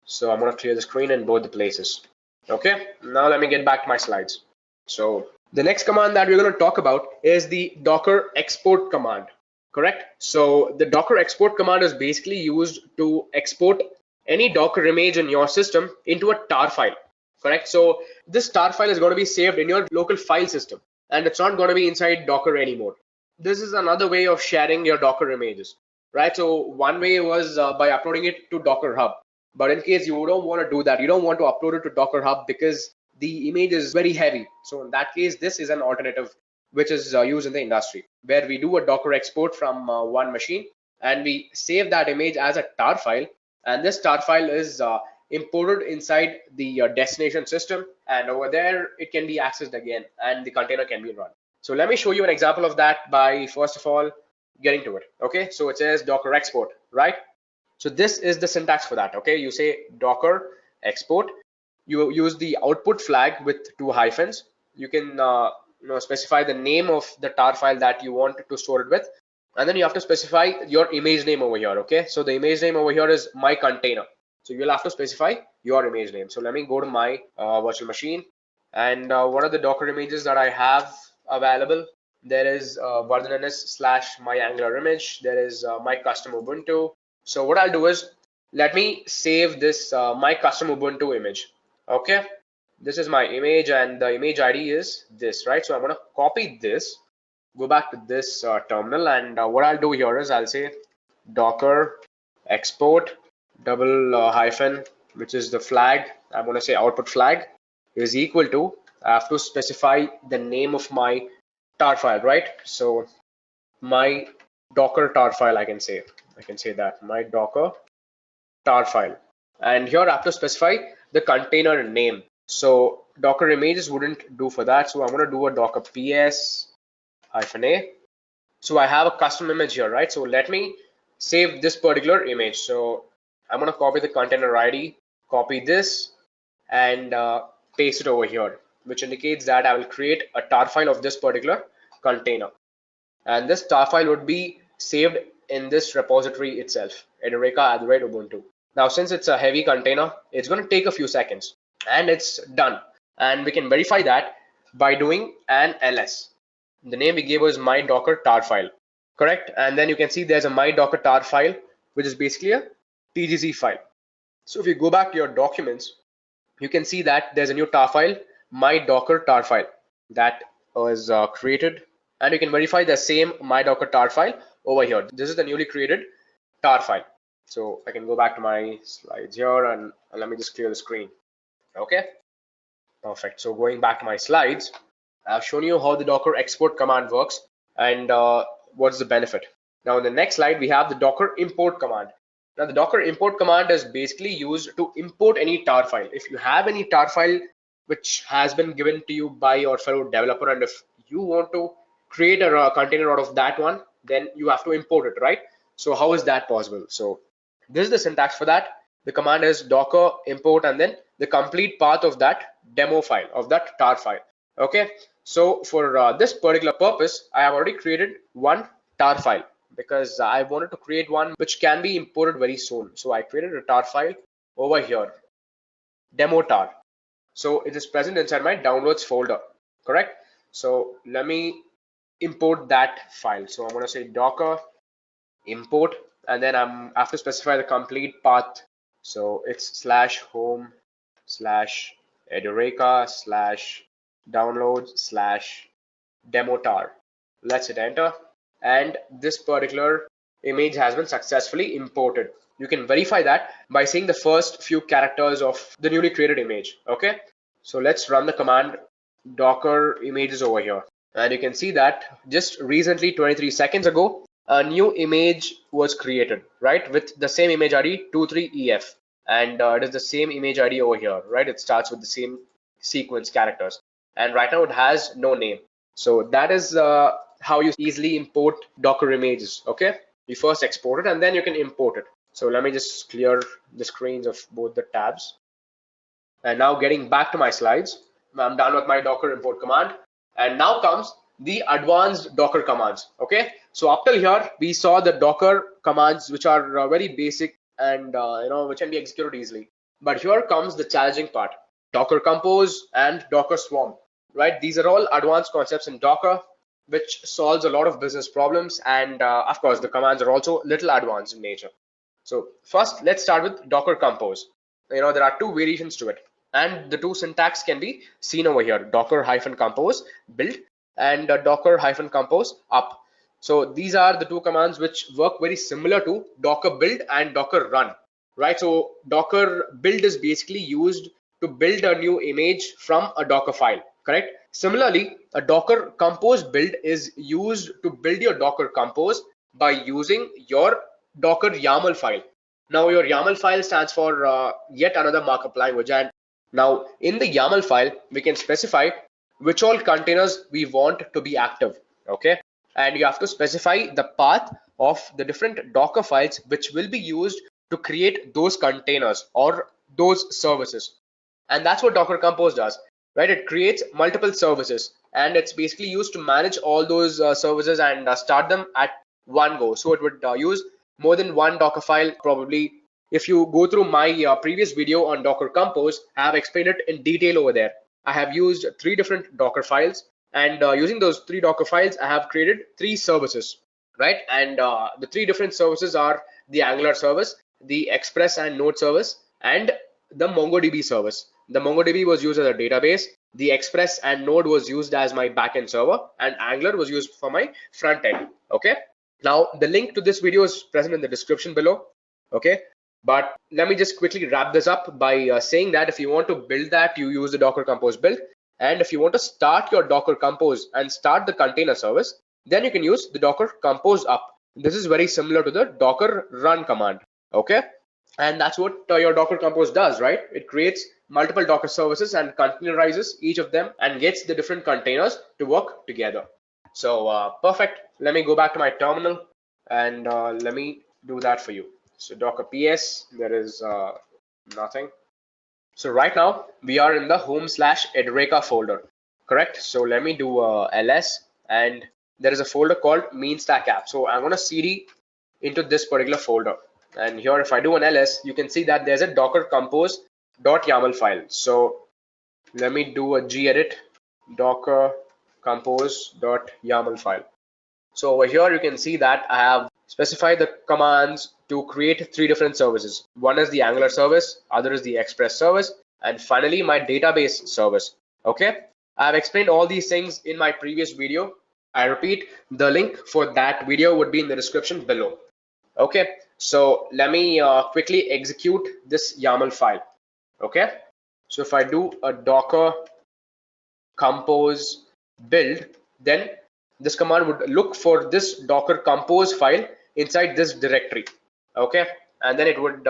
So I'm going to clear the screen in both the places. Okay, now let me get back to my slides. So the next command that we're going to talk about is the docker export command. correct? So the Docker export command is basically used to export any Docker image in your system into a tar file, correct? So this tar file is going to be saved in your local file system, and it's not going to be inside Docker anymore. This is another way of sharing your Docker images, right? So one way was by uploading it to Docker Hub. But in case you don't want to do that, you don't want to upload it to Docker Hub because the image is very heavy. So in that case, this is an alternative which is used in the industry, where we do a Docker export from one machine and we save that image as a tar file. And this tar file is imported inside the destination system, and over there it can be accessed again and the container can be run. So let me show you an example of that by first of all getting to it. Okay, so it says Docker export, right? So this is the syntax for that. Okay, you say Docker export, you use the output flag with 2 hyphens. You can specify the name of the tar file that you want to store it with, and then you have to specify your image name over here. Okay, so the image name over here is my container, so you'll have to specify your image name. So let me go to my virtual machine, and what are the Docker images that I have available? There is /my Angular image, there is my custom Ubuntu. So what I'll do is, let me save this my custom Ubuntu image. Okay, this is my image and the image ID is this, right? So I'm going to copy this, go back to this terminal, and what I'll do here is I'll say Docker export double hyphen, which is the flag. I'm going to say output flag is equal to, I have to specify the name of my tar file, right? So my Docker tar file, I can say that my Docker tar file, and here I have to specify the container name. So Docker images wouldn't do for that, so I'm going to do a Docker ps-a. So I have a custom image here, right? So let me save this particular image. So I'm going to copy the container ID, copy this, and paste it over here, which indicates that I will create a tar file of this particular container, and this tar file would be saved in this repository itself, Edureka@Ubuntu. Now since it's a heavy container, it's going to take a few seconds, and it's done. And we can verify that by doing an ls. The name we gave was my Docker tar file, correct? And then you can see there's a my Docker tar file, which is basically a tgz file. So if you go back to your documents, you can see that there's a new tar file, my Docker tar file, that was created, and you can verify the same my Docker tar file over here. This is the newly created tar file. So I can go back to my slides here, and let me just clear the screen. Okay, perfect. So going back to my slides, I've shown you how the Docker export command works and what's the benefit. Now in the next slide, we have the Docker import command. Now the Docker import command is basically used to import any tar file. If you have any tar file which has been given to you by your fellow developer, and if you want to create a container out of that one, then you have to import it, right? So how is that possible? So this is the syntax for that. The command is Docker import and then the complete path of that demo file, of that tar file. Okay, so for this particular purpose, I have already created one tar file because I wanted to create one which can be imported very soon. So I created a tar file over here, demo tar. So it is present inside my downloads folder, correct? So let me import that file. So I'm going to say Docker import, and then I have to specify the complete path. So it's /home/Edureka/downloads/demotar. Let's hit enter, and this particular image has been successfully imported. You can verify that by seeing the first few characters of the newly created image. Okay, so let's run the command Docker images over here, and you can see that just recently, 23 seconds ago, a new image was created, right, with the same image ID 23EF, and it is the same image ID over here, right? It starts with the same sequence characters, and right now it has no name. So that is how you easily import Docker images. Okay, you first export it and then you can import it. So let me just clear the screens of both the tabs, and now getting back to my slides, I'm done with my Docker import command, and now comes the advanced Docker commands. Okay, so up till here we saw the Docker commands which are very basic and which can be executed easily. But here comes the challenging part: Docker Compose and Docker Swarm. Right, these are all advanced concepts in Docker, which solves a lot of business problems. And of course, the commands are also little advanced in nature. So first, let's start with Docker Compose. There are two variations to it, and the two syntax can be seen over here: Docker-compose build and Docker-compose up. So these are the two commands which work very similar to Docker build and Docker run, right? So Docker build is basically used to build a new image from a Docker file, correct? Similarly, a Docker compose build is used to build your Docker compose by using your Docker YAML file. Now your YAML file stands for yet another markup language, and now in the YAML file we can specify which all containers we want to be active, okay? And you have to specify the path of the different Docker files which will be used to create those containers or those services. And that's what Docker Compose does, right? It creates multiple services, and it's basically used to manage all those services and start them at one go. So it would use more than one Docker file. Probably if you go through my previous video on Docker Compose, I have explained it in detail over there. I have used 3 different Docker files, and using those 3 Docker files, I have created 3 services, right? And the 3 different services are the Angular service, the Express and Node service, and the MongoDB service. The MongoDB was used as a database, the Express and Node was used as my backend server, and Angular was used for my front end. Okay, now the link to this video is present in the description below. Okay, but let me just quickly wrap this up by saying that if you want to build that, you use the Docker Compose build, and if you want to start your Docker Compose and start the container service, then you can use the Docker Compose up. This is very similar to the Docker run command. Okay, and that's what your Docker Compose does, right? It creates multiple Docker services and containerizes each of them and gets the different containers to work together. So perfect. Let me go back to my terminal and let me do that for you. So Docker PS, there is nothing. So right now we are in the home/Edureka folder, correct? So let me do ls, and there is a folder called mean stack app. So I'm going to cd into this particular folder. And here, if I do an ls, you can see that there's a Docker compose.yaml file. So let me do a gedit Docker compose.yaml file. So over here, you can see that I have specified the commands to create 3 different services. One is the Angular service, other is the Express service, and finally my database service. Okay, I've explained all these things in my previous video. I repeat, the link for that video would be in the description below. Okay, so let me quickly execute this YAML file. Okay, so if I do a Docker compose build, then this command would look for this Docker compose file inside this directory. Okay, and then it would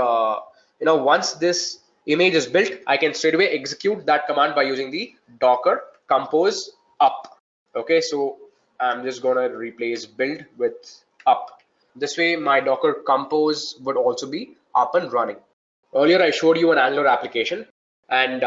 once this image is built, I can straight away execute that command by using the Docker compose up. Okay, so I'm just gonna replace build with up. This way my Docker compose would also be up and running. Earlier I showed you an Angular application, and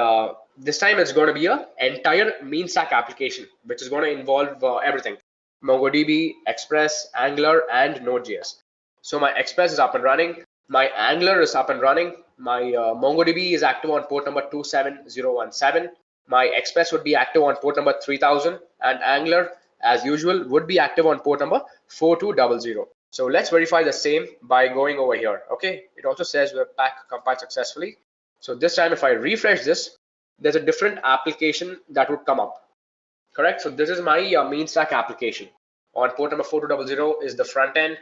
this time it's going to be an entire mean stack application, which is going to involve everything: MongoDB, Express, Angular, and Node.js. So my Express is up and running, my Angular is up and running, my MongoDB is active on port number 27017, my Express would be active on port number 3000, and Angular, as usual, would be active on port number 4200. So let's verify the same by going over here. Okay, it also says Webpack compiled successfully. So this time if I refresh this, there's a different application that would come up. Correct. So this is my mean stack application. On port number 4200 is the front end.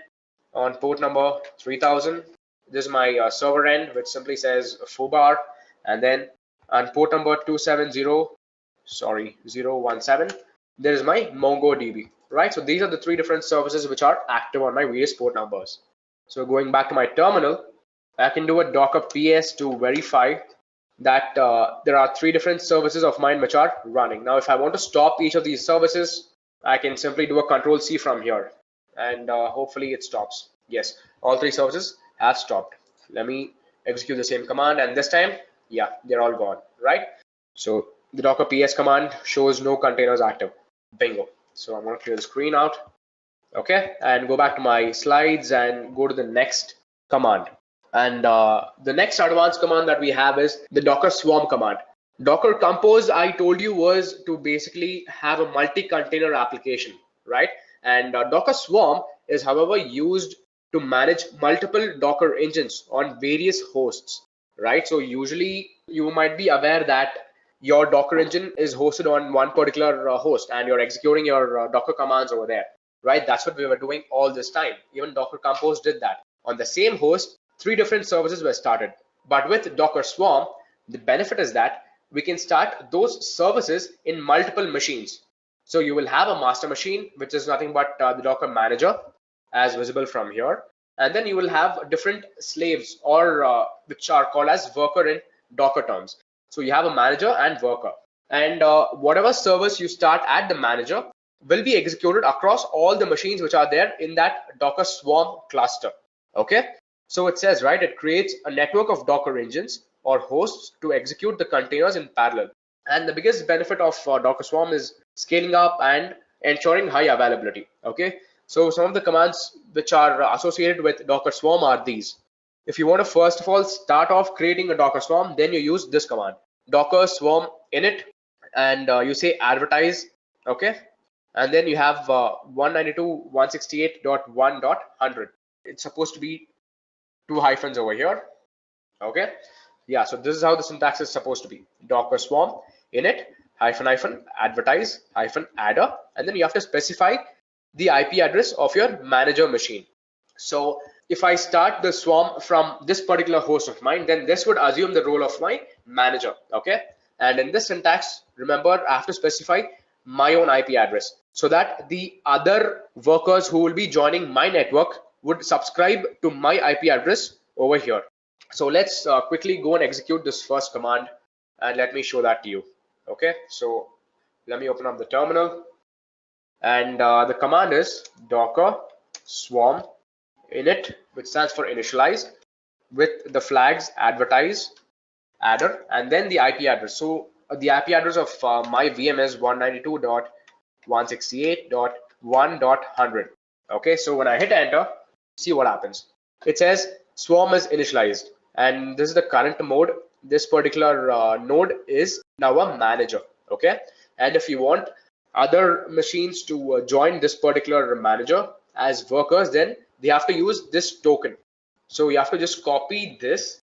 On port number 3000, this is my server end, which simply says foobar. And then on port number 017, there is my MongoDB. Right, so these are the 3 different services which are active on my various port numbers. So going back to my terminal, I can do a Docker PS to verify that there are 3 different services of mine which are running. Now, if I want to stop each of these services, I can simply do a Control-C from here, and hopefully it stops. Yes, all 3 services have stopped. Let me execute the same command, and this time, yeah, they're all gone, right? So the Docker PS command shows no containers active. Bingo. So I'm going to clear the screen out. Okay, and go back to my slides and go to the next command. And the next advanced command that we have is the Docker Swarm command. Docker Compose, I told you, was to basically have a multi-container application. right? And Docker Swarm is, however, used to manage multiple Docker engines on various hosts, right? So usually you might be aware that your Docker engine is hosted on one particular host and you're executing your Docker commands over there, right? That's what we were doing all this time. Even Docker Compose did that. On the same host, 3 different services were started. But with Docker Swarm, the benefit is that we can start those services in multiple machines. So you will have a master machine, which is nothing but the Docker manager as visible from here. And then you will have different slaves, or which are called as worker in Docker terms. So you have a manager and worker, and whatever service you start at the manager will be executed across all the machines which are there in that Docker Swarm cluster. Okay, so it says, right, it creates a network of Docker engines or hosts to execute the containers in parallel. And the biggest benefit of Docker Swarm is scaling up and ensuring high availability. Okay, so some of the commands which are associated with Docker Swarm are these. If you want to first of all start off creating a Docker Swarm, then you use this command, Docker Swarm init, and you say advertise. Okay, and then you have 192.168.1.100. It's supposed to be 2 hyphens over here. Okay, yeah, so this is how the syntax is supposed to be. Docker Swarm init hyphen advertise hyphen adder, and then you have to specify the IP address of your manager machine. So if I start the swarm from this particular host of mine, then this would assume the role of my manager. Okay, and in this syntax, remember, I have to specify my own IP address so that the other workers who will be joining my network would subscribe to my IP address over here. So let's quickly go and execute this first command, and let me show that to you. Okay, so let me open up the terminal, and the command is Docker Swarm init, which stands for initialize, with the flags advertise, adder, and then the IP address. So the IP address of my VM is 192.168.1.100. Okay, so when I hit enter, see what happens. It says swarm is initialized, and this is the current mode. This particular node is now a manager. Okay, and if you want other machines to join this particular manager as workers, then they have to use this token. So you have to just copy this,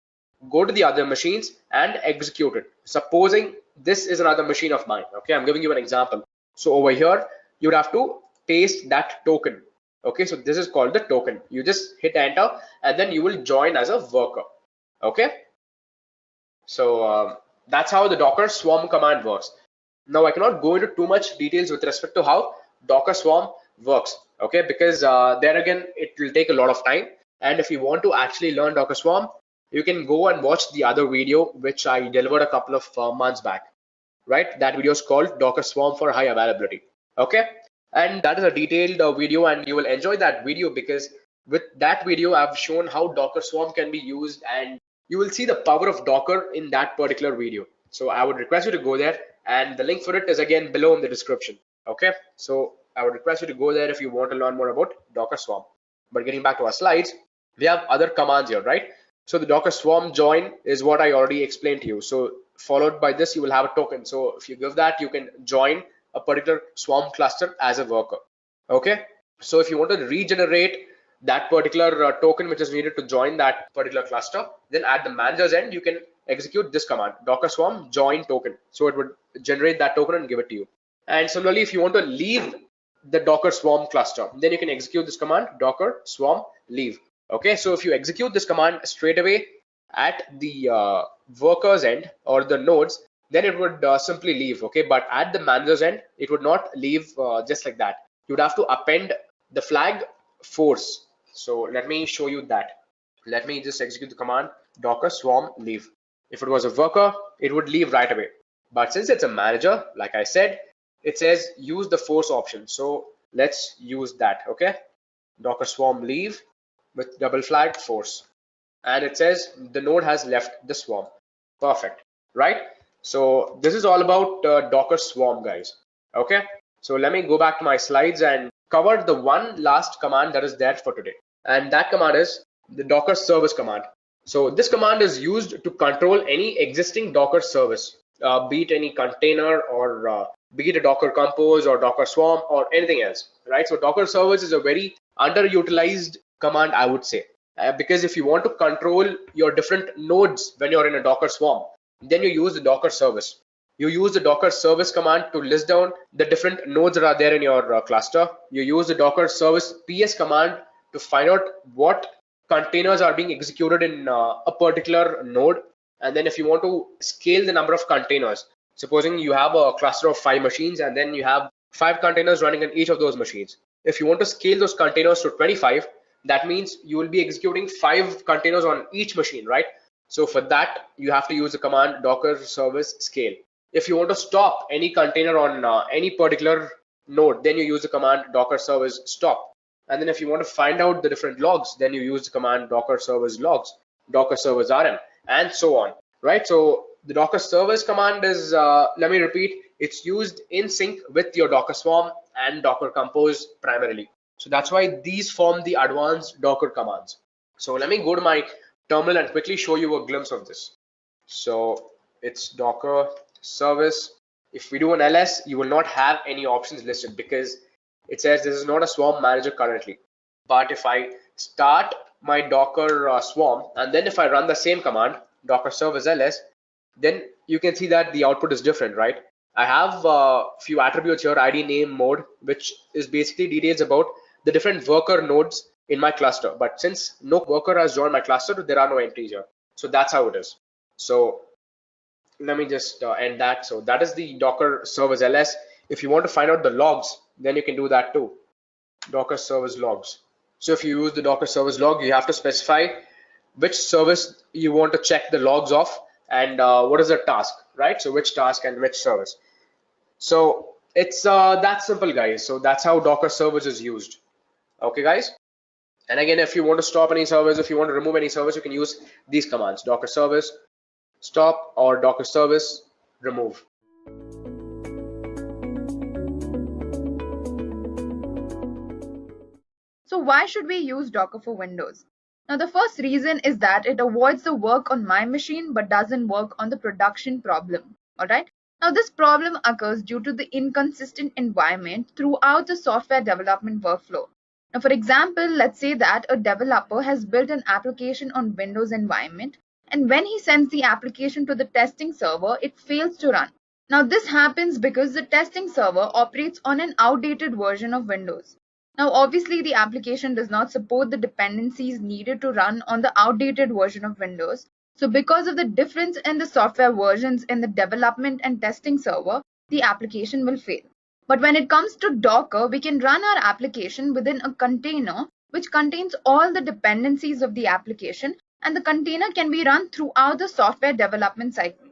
go to the other machines and execute it. Supposing this is another machine of mine. Okay, I'm giving you an example. So over here, you would have to paste that token. Okay, so this is called the token. You just hit enter and then you will join as a worker. Okay, so that's how the Docker Swarm command works. Now I cannot go into too much details with respect to how Docker Swarm works, okay, because there again it will take a lot of time, and if you want to actually learn Docker Swarm, you can go and watch the other video which I delivered a couple of months back, right? That video is called Docker Swarm for high availability. Okay, and that is a detailed video, and you will enjoy that video because with that video I've shown how Docker Swarm can be used, and you will see the power of Docker in that particular video. So I would request you to go there, and the link for it is again below in the description. Okay, so I would request you to go there if you want to learn more about Docker Swarm. But getting back to our slides, we have other commands here, right? So the Docker Swarm join is what I already explained to you. So followed by this, you will have a token. So if you give that, you can join a particular Swarm cluster as a worker. Okay, so if you want to regenerate that particular token which is needed to join that particular cluster, then at the manager's end, you can execute this command, Docker Swarm join token. So it would generate that token and give it to you. And similarly, if you want to leave the Docker Swarm cluster, then you can execute this command, Docker Swarm leave. Okay, so if you execute this command straight away at the worker's end or the nodes, then it would simply leave. Okay, but at the manager's end, it would not leave just like that. You would have to append the flag force. So let me show you that. Let me just execute the command, Docker Swarm leave. If it was a worker, it would leave right away. But since it's a manager, like I said, it says use the force option. So let's use that. Okay, Docker Swarm leave with double flag force, and it says the node has left the swarm. Perfect, right? So this is all about Docker Swarm, guys. Okay, so let me go back to my slides and cover the one last command that is there for today, and that command is the Docker service command. So this command is used to control any existing Docker service, be it any container or be it a Docker Compose or Docker Swarm or anything else, right? So Docker servers is a very underutilized command, I would say, because if you want to control your different nodes when you're in a Docker Swarm, then you use the Docker service. You use the Docker service command to list down the different nodes that are there in your cluster. You use the Docker service PS command to find out what containers are being executed in a particular node. And then if you want to scale the number of containers, supposing you have a cluster of 5 machines and then you have 5 containers running in each of those machines. If you want to scale those containers to 25, that means you will be executing 5 containers on each machine, right? So for that, you have to use the command Docker service scale. If you want to stop any container on any particular node, then you use the command Docker service stop. And then if you want to find out the different logs, then you use the command Docker service logs, Docker service rm, and so on, right? So the Docker service command is, let me repeat, it's used in sync with your Docker Swarm and Docker Compose primarily. So that's why these form the advanced Docker commands. So let me go to my terminal and quickly show you a glimpse of this. So it's Docker service. If we do an ls, you will not have any options listed because it says this is not a Swarm manager currently. But if I start my Docker Swarm and then if I run the same command, Docker service ls, then you can see that the output is different, right? I have a few attributes here, ID, name, mode, which is basically details about the different worker nodes in my cluster. But since no worker has joined my cluster, there are no entries here. So that's how it is. So let me just end that. So that is the Docker service ls. If you want to find out the logs, then you can do that too. Docker service logs. So if you use the Docker service log, you have to specify which service you want to check the logs of and what is the task, right? So which task and which service. So it's that simple, guys. So that's how Docker service is used. Okay, guys. And again, if you want to stop any service, if you want to remove any service, you can use these commands: Docker service stop or Docker service remove. So why should we use Docker for Windows? Now, the first reason is that it avoids the work on my machine but doesn't work on the production problem. Alright. Now, this problem occurs due to the inconsistent environment throughout the software development workflow. Now, for example, let's say that a developer has built an application on Windows environment, and when he sends the application to the testing server, it fails to run. Now, this happens because the testing server operates on an outdated version of Windows. Now, obviously, the application does not support the dependencies needed to run on the outdated version of Windows. So because of the difference in the software versions in the development and testing server, the application will fail. But when it comes to Docker, we can run our application within a container which contains all the dependencies of the application, and the container can be run throughout the software development cycle.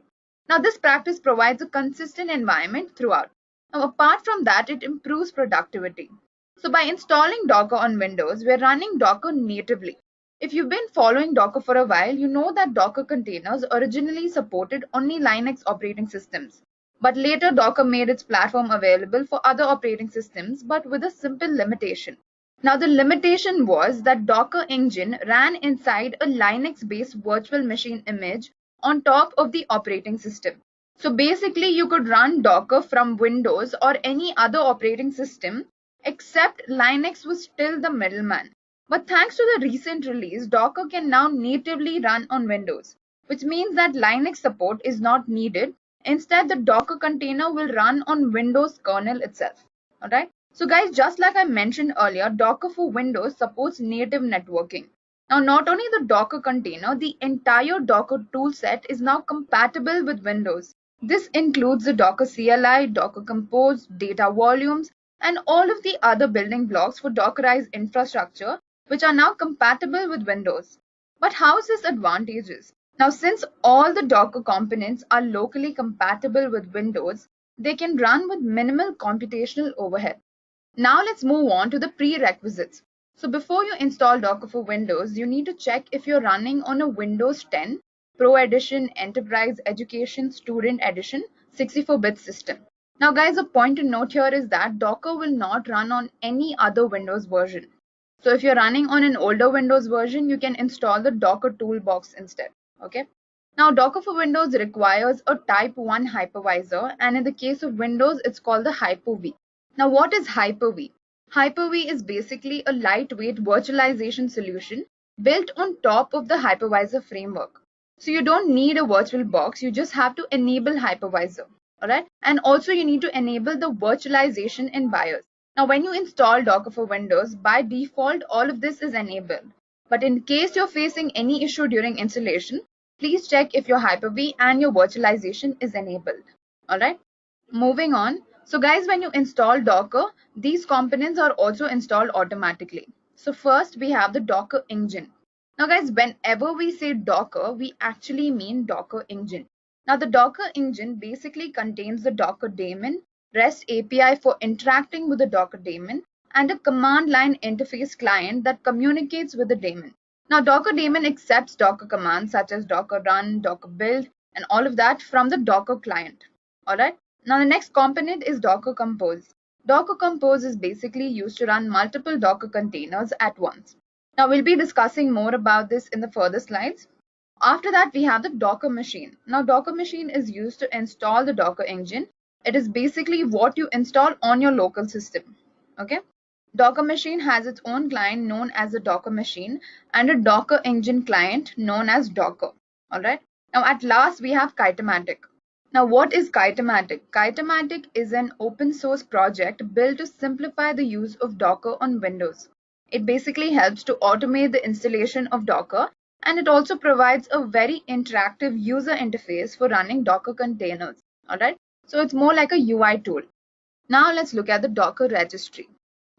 Now, this practice provides a consistent environment throughout. Now, apart from that, it improves productivity. So by installing Docker on Windows, we're running Docker natively. If you've been following Docker for a while, you know that Docker containers originally supported only Linux operating systems. But later Docker made its platform available for other operating systems, but with a simple limitation. Now the limitation was that Docker engine ran inside a Linux-based virtual machine image on top of the operating system. So basically you could run Docker from Windows or any other operating system, except Linux was still the middleman. But thanks to the recent release, Docker can now natively run on Windows, which means that Linux support is not needed. Instead, the Docker container will run on Windows kernel itself. Alright. So guys, just like I mentioned earlier, Docker for Windows supports native networking. Now, not only the Docker container, the entire Docker toolset is now compatible with Windows. This includes the Docker CLI, Docker Compose, data volumes, and all of the other building blocks for Dockerized infrastructure, which are now compatible with Windows. But how is this advantageous? Now, since all the Docker components are locally compatible with Windows, they can run with minimal computational overhead. Now let's move on to the prerequisites. So before you install Docker for Windows, you need to check if you're running on a Windows 10, Pro Edition, Enterprise, Education, Student Edition, 64-bit system. Now guys, a point to note here is that Docker will not run on any other Windows version. So if you're running on an older Windows version, you can install the Docker toolbox instead. Okay. Now, Docker for Windows requires a type 1 hypervisor, and in the case of Windows, it's called the Hyper-V. Now, what is Hyper-V? Hyper-V is basically a lightweight virtualization solution built on top of the hypervisor framework. So you don't need a virtual box, you just have to enable hypervisor. Alright, and also you need to enable the virtualization in BIOS. Now, when you install Docker for Windows, by default, all of this is enabled. But in case you're facing any issue during installation, please check if your Hyper-V and your virtualization is enabled. Alright, moving on. So guys, when you install Docker, these components are also installed automatically. So first we have the Docker engine. Now guys, whenever we say Docker, we actually mean Docker engine. Now the Docker engine basically contains the Docker daemon, REST API for interacting with the Docker daemon, and a command line interface client that communicates with the daemon. Now Docker daemon accepts Docker commands such as Docker run, Docker build, and all of that from the Docker client. Alright. Now the next component is Docker Compose. Docker Compose is basically used to run multiple Docker containers at once. Now we'll be discussing more about this in the further slides. After that, we have the Docker machine. Now Docker machine is used to install the Docker engine. It is basically what you install on your local system. Okay. Docker machine has its own client known as a Docker machine and a Docker engine client known as Docker. Alright. Now at last we have Kitematic. Now what is Kitematic? Kitematic is an open source project built to simplify the use of Docker on Windows. It basically helps to automate the installation of Docker, and it also provides a very interactive user interface for running Docker containers. Alright. So it's more like a UI tool. Now let's look at the Docker registry.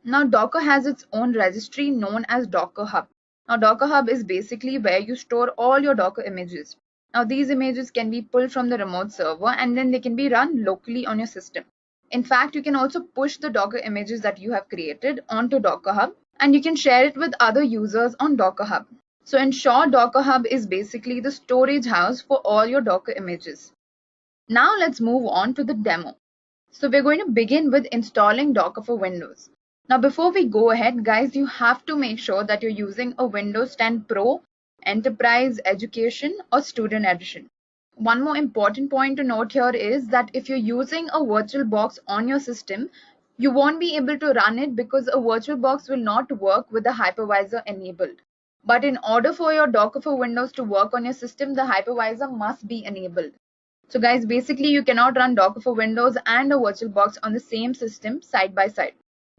Now Docker has its own registry known as Docker Hub. Now Docker Hub is basically where you store all your Docker images. Now these images can be pulled from the remote server and then they can be run locally on your system. In fact, you can also push the Docker images that you have created onto Docker Hub and you can share it with other users on Docker Hub. So in short, Docker Hub is basically the storage house for all your Docker images. Now let's move on to the demo. So we're going to begin with installing Docker for Windows. Now before we go ahead, guys, you have to make sure that you're using a Windows 10 Pro, Enterprise, Education or Student Edition. One more important point to note here is that if you're using a virtual box on your system, you won't be able to run it because a virtual box will not work with the hypervisor enabled. But in order for your Docker for Windows to work on your system, the hypervisor must be enabled. So guys, basically you cannot run Docker for Windows and a virtual box on the same system side by side.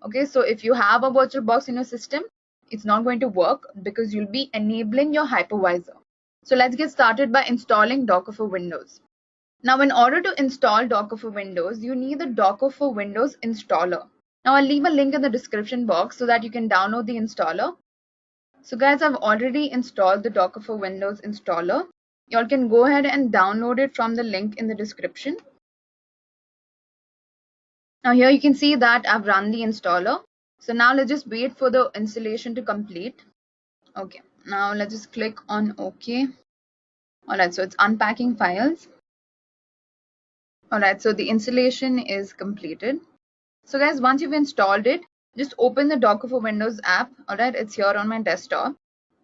Okay, so if you have a virtual box in your system, it's not going to work because you'll be enabling your hypervisor. So let's get started by installing Docker for Windows. Now in order to install Docker for Windows, you need the Docker for Windows installer. Now I'll leave a link in the description box so that you can download the installer. So guys, I've already installed the Docker for Windows installer. Y'all can go ahead and download it from the link in the description. Now here you can see that I've run the installer. So now let's just wait for the installation to complete. Okay, now let's just click on OK. Alright, so it's unpacking files. Alright, so the installation is completed. So guys, once you've installed it, just open the Docker for Windows app. Alright, it's here on my desktop.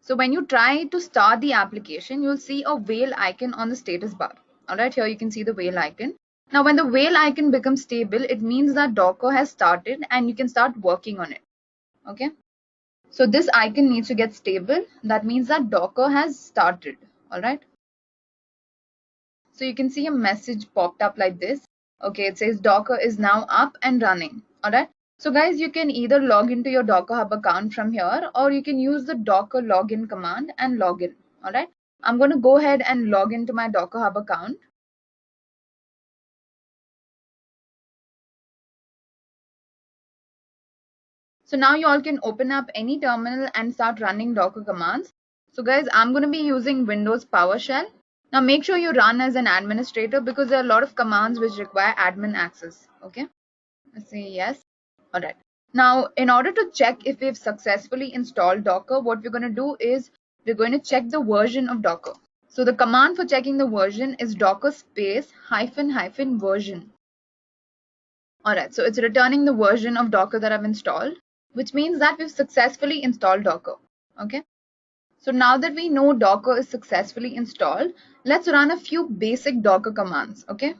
So when you try to start the application, you'll see a whale icon on the status bar. Alright, here you can see the whale icon. Now when the whale icon becomes stable, it means that Docker has started and you can start working on it. Okay. So this icon needs to get stable. That means that Docker has started. Alright. So you can see a message popped up like this. Okay, it says Docker is now up and running. Alright. So guys, you can either log into your Docker Hub account from here or you can use the Docker login command and log in. Alright. I'm going to go ahead and log into my Docker Hub account. So now you all can open up any terminal and start running Docker commands. So guys, I'm going to be using Windows PowerShell. Now make sure you run as an administrator because there are a lot of commands which require admin access. Okay. Let's say yes. Alright. Now in order to check if we've successfully installed Docker, what we're going to do is we're going to check the version of Docker. So the command for checking the version is docker space -- version. Alright, so it's returning the version of Docker that I've installed, which means that we've successfully installed Docker. Okay. So now that we know Docker is successfully installed, let's run a few basic Docker commands, okay?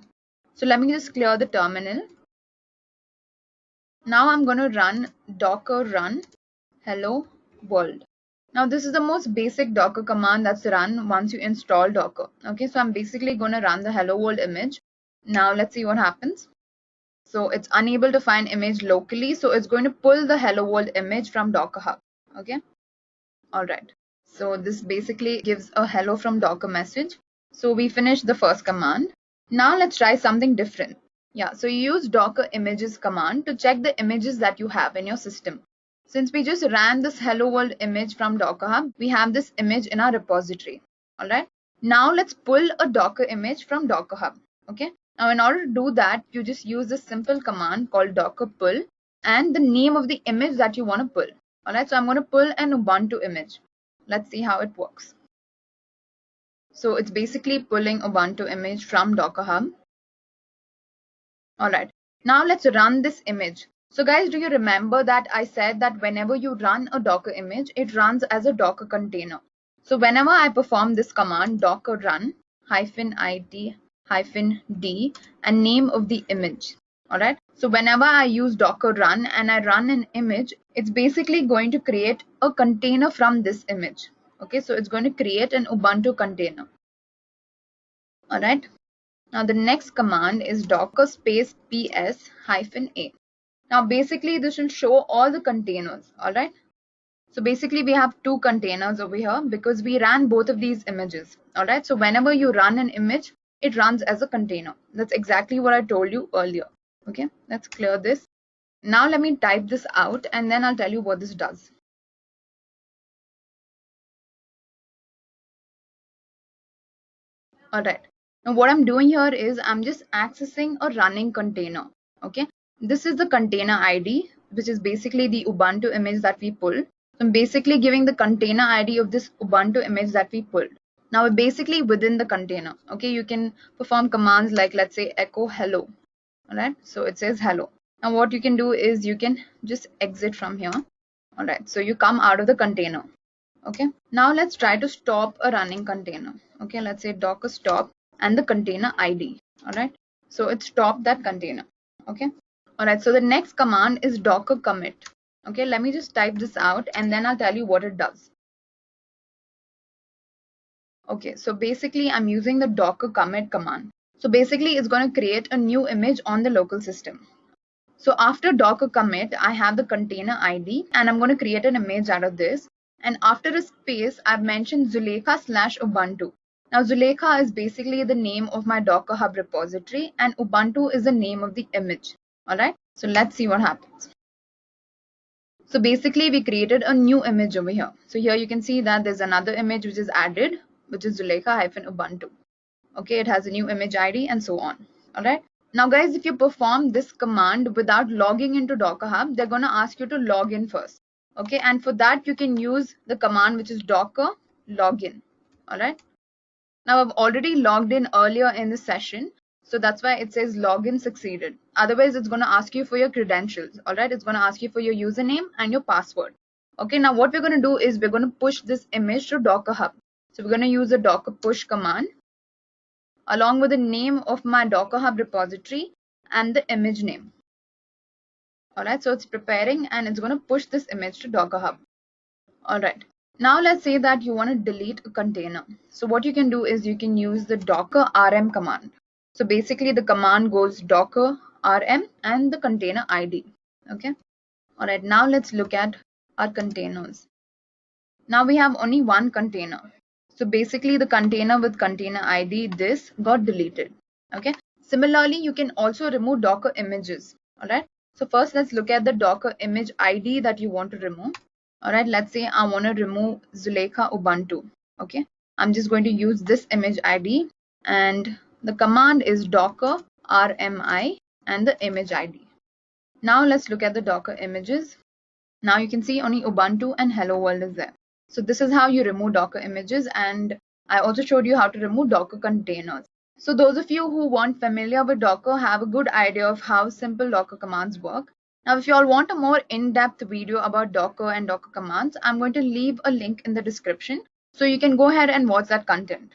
So let me just clear the terminal. Now I'm going to run docker run hello world. Now this is the most basic Docker command that's run once you install Docker. Okay, so I'm basically going to run the hello world image. Now let's see what happens. So it's unable to find image locally, so it's going to pull the hello world image from Docker Hub. Okay, all right. So this basically gives a hello from Docker message. So we finished the first command. Now let's try something different. Yeah, so you use Docker images command to check the images that you have in your system. Since we just ran this hello world image from Docker Hub, we have this image in our repository. All right. Now let's pull a Docker image from Docker Hub. Okay. Now in order to do that, you just use a simple command called docker pull and the name of the image that you want to pull. All right. So I'm going to pull an Ubuntu image. Let's see how it works. So it's basically pulling Ubuntu image from Docker Hub. All right. Now let's run this image. So guys, do you remember that I said that whenever you run a Docker image, it runs as a Docker container. So whenever I perform this command, docker run -it -d and name of the image. All right. So whenever I use docker run and I run an image, it's basically going to create a container from this image. Okay. So it's going to create an Ubuntu container. All right. Now the next command is docker space ps -a. Now basically this will show all the containers. All right. So basically we have two containers over here because we ran both of these images. All right. So whenever you run an image, it runs as a container. That's exactly what I told you earlier. Okay. Let's clear this. Now let me type this out and then I'll tell you what this does. All right. Now what I'm doing here is I'm just accessing a running container. Okay. This is the container ID, which is basically the Ubuntu image that we pulled. So I'm basically giving the container ID of this Ubuntu image that we pulled. Now we're basically within the container. Okay, you can perform commands like, let's say, echo hello. All right, so it says hello. Now what you can do is you can just exit from here. All right, so you come out of the container. Okay, now let's try to stop a running container. Okay, let's say docker stop and the container ID. All right, so it stopped that container. Okay. All right, so the next command is docker commit. Okay, let me just type this out and then I'll tell you what it does. Okay, so basically I'm using the docker commit command. So basically it's going to create a new image on the local system. So after docker commit, I have the container ID and I'm going to create an image out of this. And after a space, I've mentioned Zulekha/Ubuntu. Now Zulekha is basically the name of my Docker Hub repository and Ubuntu is the name of the image. All right, so let's see what happens. So basically we created a new image over here. So here you can see that there's another image which is added, which is Zulekha-Ubuntu. Okay, it has a new image ID and so on. All right. Now guys, if you perform this command without logging into Docker Hub, they're going to ask you to log in first. Okay, and for that you can use the command which is docker login. All right. Now I've already logged in earlier in the session. So that's why it says login succeeded. Otherwise, it's going to ask you for your credentials. All right. It's going to ask you for your username and your password. Okay. Now what we're going to do is we're going to push this image to Docker Hub. So we're going to use the docker push command along with the name of my Docker Hub repository and the image name. All right. So it's preparing and it's going to push this image to Docker Hub. All right. Now let's say that you want to delete a container. So what you can do is you can use the docker rm command. So basically the command goes docker rm and the container ID. Okay. All right. Now let's look at our containers. Now we have only one container. So basically the container with container ID, this got deleted. Okay. Similarly, you can also remove Docker images. All right. So first let's look at the Docker image ID that you want to remove. All right. Let's say I want to remove Zulekha Ubuntu. Okay. I'm just going to use this image ID and the command is docker rmi and the image ID. Now let's look at the Docker images. Now you can see only Ubuntu and Hello World is there. So this is how you remove Docker images, and I also showed you how to remove Docker containers. So those of you who weren't familiar with Docker have a good idea of how simple Docker commands work. Now if you all want a more in-depth video about Docker and Docker commands, I'm going to leave a link in the description So you can go ahead and watch that content.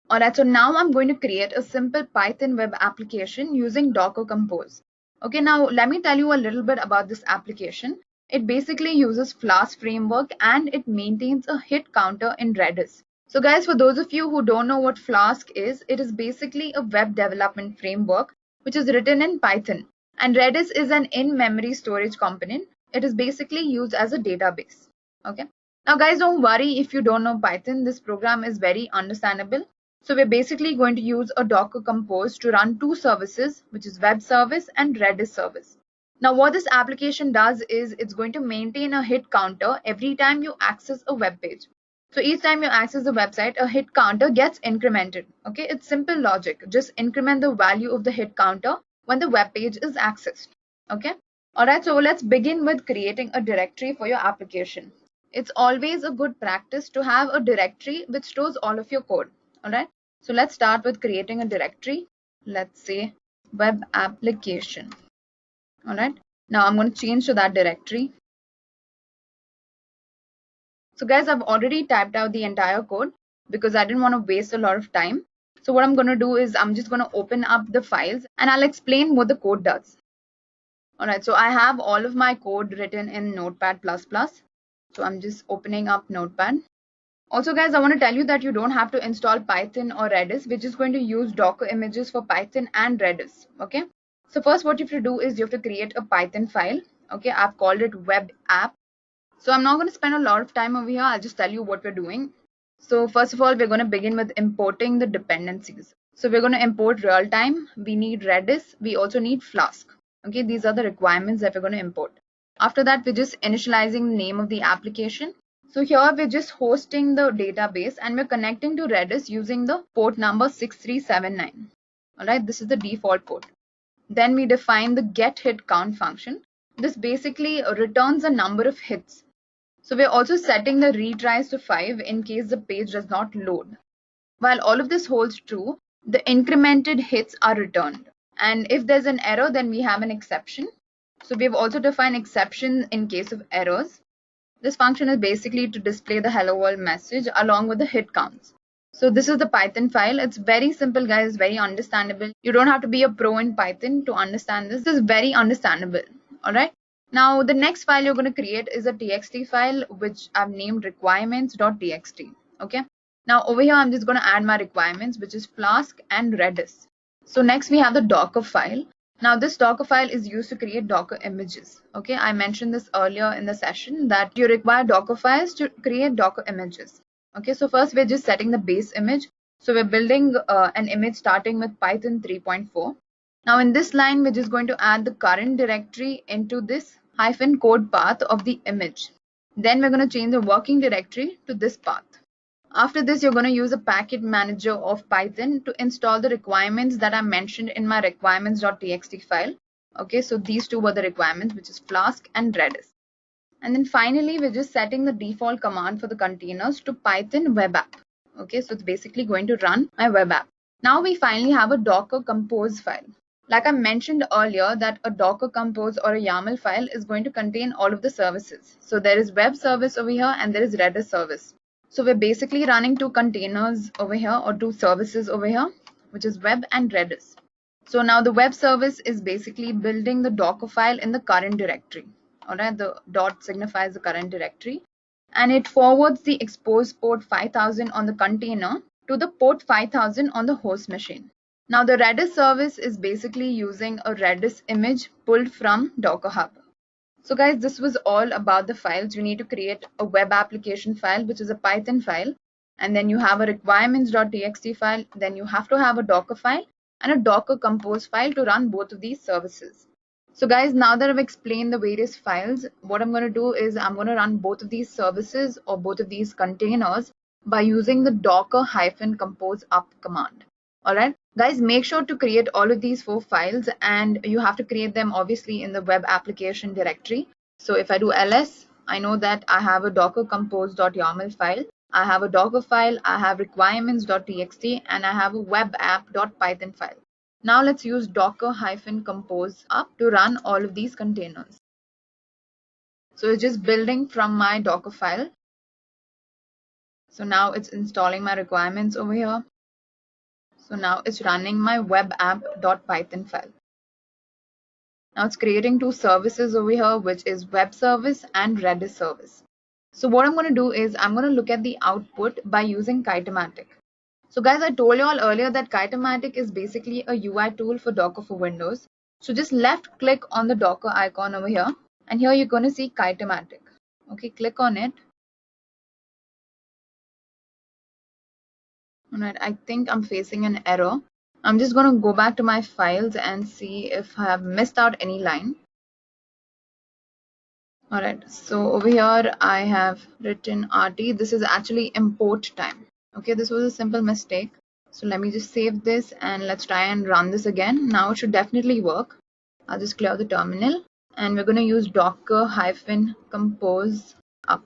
Alright, so now I'm going to create a simple Python web application using Docker Compose. Okay, now let me tell you a little bit about this application. It basically uses Flask framework and it maintains a hit counter in Redis. So guys, for those of you who don't know what Flask is, it is basically a web development framework which is written in Python. And Redis is an in-memory storage component. It is basically used as a database. Okay. Now guys, don't worry if you don't know Python. This program is very understandable. So we're basically going to use a Docker Compose to run two services, which is web service and Redis service. Now what this application does is it's going to maintain a hit counter every time you access a web page. So each time you access the website, a hit counter gets incremented. Okay, it's simple logic. Just increment the value of the hit counter when the web page is accessed. Okay. Alright, so let's begin with creating a directory for your application. It's always a good practice to have a directory which stores all of your code. Alright, so let's start with creating a directory. Let's say web application. Alright, now I'm going to change to that directory. So guys, I've already typed out the entire code because I didn't want to waste a lot of time. So what I'm going to do is I'm just going to open up the files and I'll explain what the code does. Alright, so I have all of my code written in Notepad++. So I'm just opening up Notepad. Also guys, I want to tell you that you don't have to install Python or Redis. We're just going to use Docker images for Python and Redis. Okay. So first what you have to do is you have to create a Python file. Okay. I've called it web app. So I'm not going to spend a lot of time over here. I'll just tell you what we're doing. So first of all, we're going to begin with importing the dependencies. So we're going to import real time. We need Redis. We also need Flask. Okay. These are the requirements that we're going to import. After that, we're just initializing the name of the application. So here we're just hosting the database and we're connecting to Redis using the port number 6379. Alright, this is the default port. Then we define the get hit count function. This basically returns a number of hits. So we're also setting the retries to 5 in case the page does not load. While all of this holds true, the incremented hits are returned. And if there's an error, then we have an exception. So we've also defined exceptions in case of errors. This function is basically to display the hello world message along with the hit counts. So this is the Python file. It's very simple, guys, very understandable. You don't have to be a pro in Python to understand this. This is very understandable. All right. Now the next file you're going to create is a txt file which I've named requirements.txt. Okay. Now over here I'm just going to add my requirements, which is Flask and Redis. So next we have the Docker file. Now this Docker file is used to create Docker images. Okay, I mentioned this earlier in the session that you require Dockerfiles to create Docker images. Okay, so first we're just setting the base image. So we're building an image starting with Python 3.4. Now in this line, we're just going to add the current directory into this -code path of the image. Then we're going to change the working directory to this path. After this, you're going to use a package manager of Python to install the requirements that I mentioned in my requirements.txt file. Okay, so these two were the requirements, which is Flask and Redis. And then finally, we're just setting the default command for the containers to Python web app. Okay, so it's basically going to run my web app. Now we finally have a Docker Compose file. Like I mentioned earlier that a Docker Compose or a YAML file is going to contain all of the services. So there is web service over here and there is Redis service. So we're basically running two containers over here or two services over here, which is web and Redis. So now the web service is basically building the Docker file in the current directory. Alright, the dot signifies the current directory. And it forwards the expose port 5000 on the container to the port 5000 on the host machine. Now the Redis service is basically using a Redis image pulled from Docker Hub. So guys, this was all about the files. You need to create a web application file, which is a Python file. And then you have a requirements.txt file. Then you have to have a Docker file and a Docker Compose file to run both of these services. So guys, now that I've explained the various files, what I'm going to do is I'm going to run both of these services or both of these containers by using the docker-compose up command. Alright, guys, make sure to create all of these 4 files and you have to create them obviously in the web application directory. So if I do ls, I know that I have a docker compose.yaml file, I have a Docker file, I have requirements.txt, and I have a web app.python file. Now let's use docker-compose up to run all of these containers. So it's just building from my Docker file. So now it's installing my requirements over here. So now it's running my web app.python file. Now it's creating two services over here, which is web service and Redis service. So what I'm going to do is I'm going to look at the output by using Kitematic. So guys, I told you all earlier that Kitematic is basically a UI tool for Docker for Windows. So just left click on the Docker icon over here, and here you're going to see Kitematic. Okay, click on it. Alright, I think I'm facing an error. I'm just going to go back to my files and see if I have missed out any line. Alright, so over here I have written RT. This is actually import time. Okay, this was a simple mistake. So let me just save this and let's try and run this again. Now it should definitely work. I'll just clear the terminal and we're going to use docker-compose up.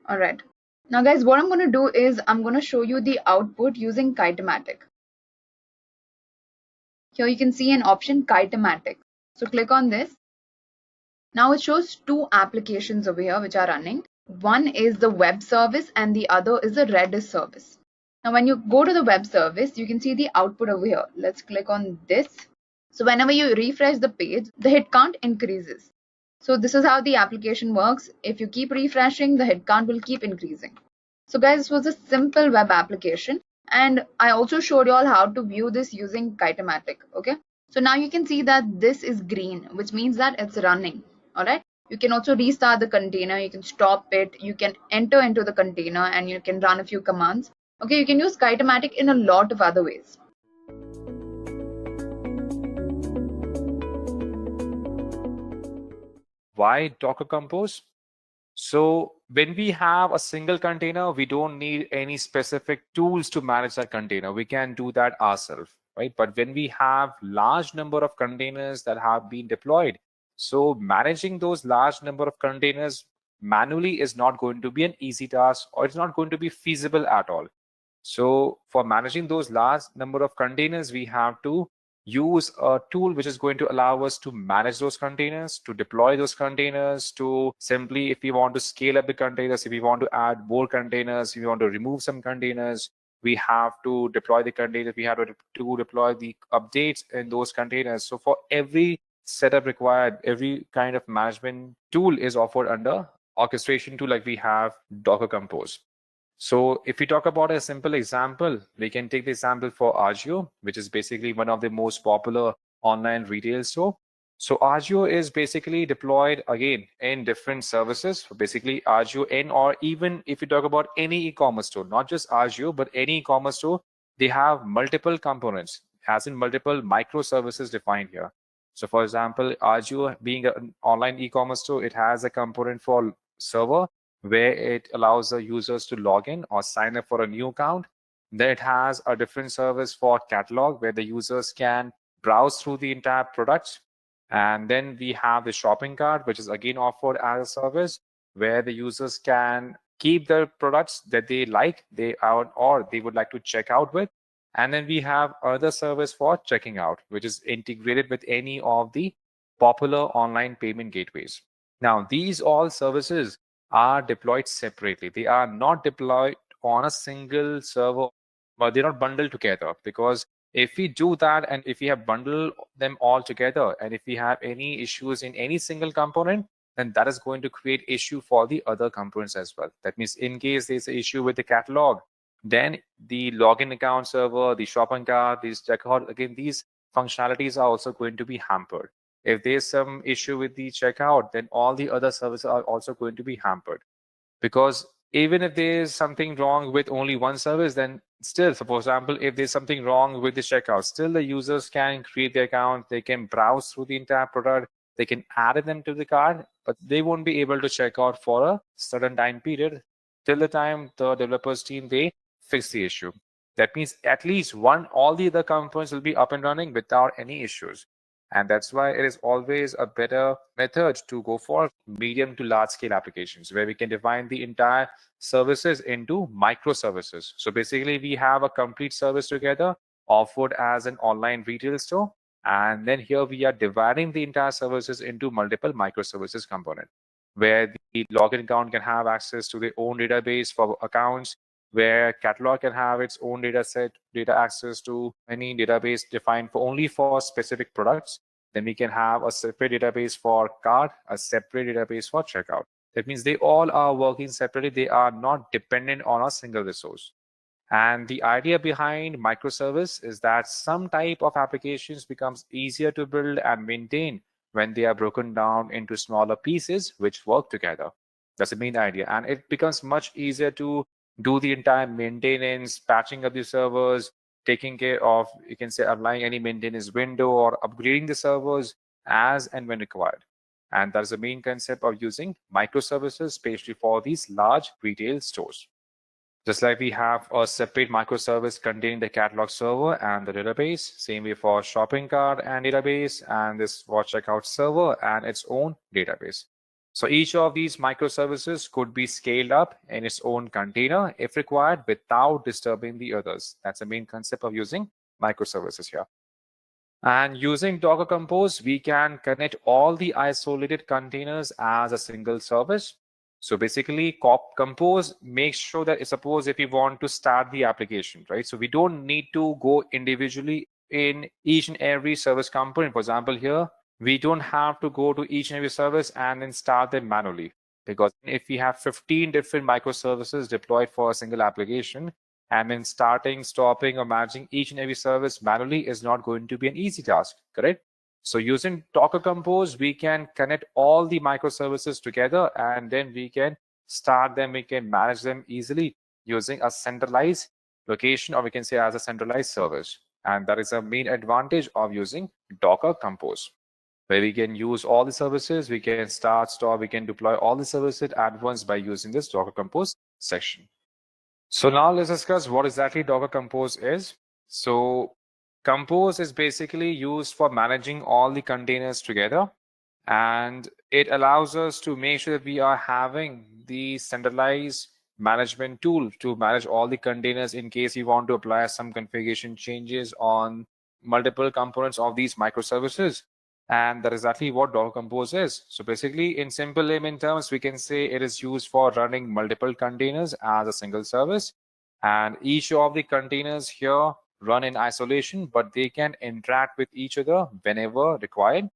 Alright. Now guys, what I'm going to do is I'm going to show you the output using Kitematic. Here you can see an option Kitematic. So click on this. Now it shows two applications over here which are running. One is the web service and the other is the Redis service. Now when you go to the web service, you can see the output over here. Let's click on this. So whenever you refresh the page, the hit count increases. So this is how the application works. If you keep refreshing, the hit count will keep increasing. So guys, this was a simple web application. And I also showed you all how to view this using Kitematic. Okay. So now you can see that this is green, which means that it's running. Alright, you can also restart the container, you can stop it, you can enter into the container and you can run a few commands. Okay, you can use Kitematic in a lot of other ways. Why Docker Compose? So when we have a single container, we don't need any specific tools to manage that container. We can do that ourselves, right? But when we have large number of containers that have been deployed, so managing those large number of containers manually is not going to be an easy task, or it's not going to be feasible at all. So for managing those large number of containers, we have to use a tool which is going to allow us to manage those containers, to deploy those containers, to simply, if we want to scale up the containers, if we want to add more containers, if we want to remove some containers, we have to deploy the containers, we have to deploy the updates in those containers. So for every setup required, every kind of management tool is offered under orchestration tool, like we have Docker Compose. So if we talk about a simple example, we can take the example for Agio, which is basically one of the most popular online retail store. So Agio is basically deployed again in different services. So basically Agio in, or even if you talk about any e-commerce store, not just Agio, but any e-commerce store, they have multiple components, as in multiple microservices defined here. So for example, Agio being an online e-commerce store, it has a component for server, where it allows the users to log in or sign up for a new account. Then it has a different service for catalog, where the users can browse through the entire products. And then we have the shopping cart, which is again offered as a service, where the users can keep the products that they like, or they would like to check out with. And then we have other service for checking out, which is integrated with any of the popular online payment gateways. Now, these all services are deployed separately. They are not deployed on a single server, but they're not bundled together, because if we do that, and if we have bundled them all together, and if we have any issues in any single component, then that is going to create issue for the other components as well. That means in case there's an issue with the catalog, then the login account server, the shopping cart, these checkout, again, these functionalities are also going to be hampered. If there's some issue with the checkout, then all the other services are also going to be hampered. Because even if there's something wrong with only one service, then still, so for example, if there's something wrong with the checkout, still the users can create their account, they can browse through the entire product, they can add them to the cart, but they won't be able to check out for a certain time period till the time the developers team, they fix the issue. That means at least all the other components will be up and running without any issues. And that's why it is always a better method to go for medium to large scale applications, where we can define the entire services into microservices. So basically we have a complete service together offered as an online retail store. And then here we are dividing the entire services into multiple microservices component. where the login account can have access to their own database for accounts, where catalog can have its own data set, data access to any database defined for only for specific products. Then we can have a separate database for cart, a separate database for checkout. That means they all are working separately. They are not dependent on a single resource. And the idea behind microservice is that some type of applications becomes easier to build and maintain when they are broken down into smaller pieces which work together. That's the main idea. And it becomes much easier to do the entire maintenance, patching up the servers, taking care of, you can say, applying any maintenance window or upgrading the servers as and when required. And that is the main concept of using microservices, especially for these large retail stores. Just like we have a separate microservice containing the catalog server and the database, same way for shopping cart and database, and this for checkout server and its own database. So each of these microservices could be scaled up in its own container if required without disturbing the others. That's the main concept of using microservices here. And using Docker Compose, we can connect all the isolated containers as a single service. So basically, Compose makes sure that, suppose if we want to start the application, right? So we don't need to go individually in each and every service component. For example, here, we don't have to go to each and every service and then start them manually. Because if we have 15 different microservices deployed for a single application, and then starting, stopping, or managing each and every service manually is not going to be an easy task, correct? So using Docker Compose, we can connect all the microservices together, and then we can start them, we can manage them easily using a centralized location, or we can say as a centralized service. And that is a main advantage of using Docker Compose, where we can use all the services, we can start, stop, we can deploy all the services at once by using this Docker Compose section. So now let's discuss what exactly Docker Compose is. So Compose is basically used for managing all the containers together, and it allows us to make sure that we are having the centralized management tool to manage all the containers in case you want to apply some configuration changes on multiple components of these microservices. And that is exactly what Docker Compose is. So basically, in simple layman terms, we can say it is used for running multiple containers as a single service. And each of the containers here run in isolation, but they can interact with each other whenever required.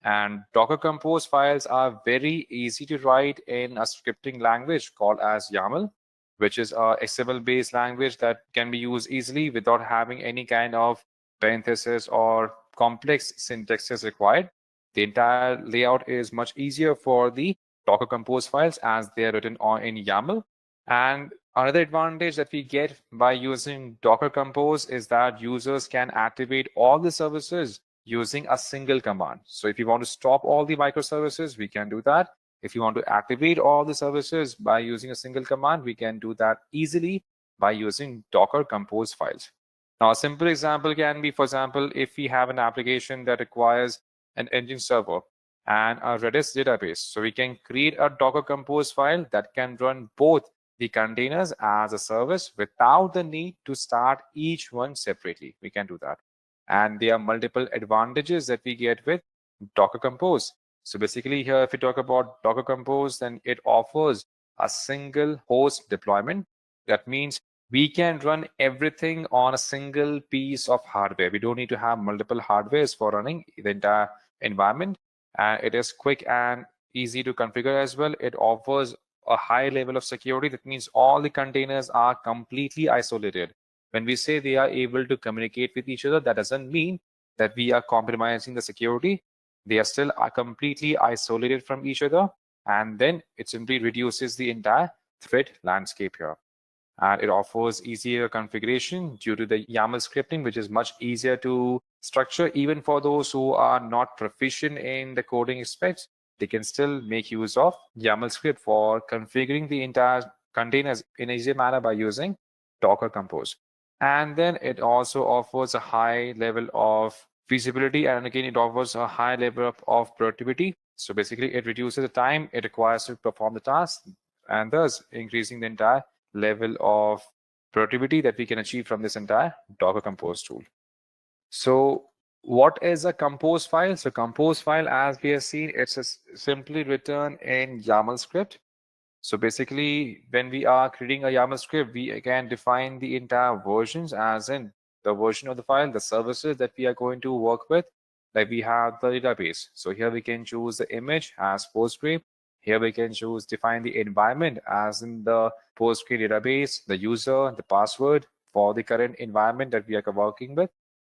And Docker Compose files are very easy to write in a scripting language called as YAML, which is a XML-based language that can be used easily without having any kind of parenthesis or complex syntaxes required. The entire layout is much easier for the Docker Compose files as they are written in YAML. And another advantage that we get by using Docker Compose is that users can activate all the services using a single command. So if you want to stop all the microservices, we can do that. If you want to activate all the services by using a single command, we can do that easily by using Docker Compose files. Now, a simple example can be, for example, if we have an application that requires an engine server and a Redis database. So we can create a Docker Compose file that can run both the containers as a service without the need to start each one separately. We can do that. And there are multiple advantages that we get with Docker Compose. So basically here, if we talk about Docker Compose, then it offers a single host deployment. That means we can run everything on a single piece of hardware. We don't need to have multiple hardwares for running the entire environment. It is quick and easy to configure as well. It offers a high level of security. That means all the containers are completely isolated. When we say they are able to communicate with each other, that doesn't mean that we are compromising the security. They are still completely isolated from each other. And then it simply reduces the entire threat landscape here. And it offers easier configuration due to the YAML scripting, which is much easier to structure. Even for those who are not proficient in the coding aspects, they can still make use of YAML script for configuring the entire containers in an easier manner by using Docker Compose. And then it also offers a high level of feasibility, and again, it offers a high level of productivity. So basically, it reduces the time it requires to perform the task, and thus increasing the entire level of productivity that we can achieve from this entire Docker Compose tool. So What is a compose file? So compose file, as we have seen, it's simply written in YAML script. So basically, when we are creating a YAML script, we can define the entire versions, as in the version of the file, the services that we are going to work with. Like we have the database. So here we can choose the image as Postgre. Here we can choose define the environment as in the Postgre database, the user, the password for the current environment that we are working with.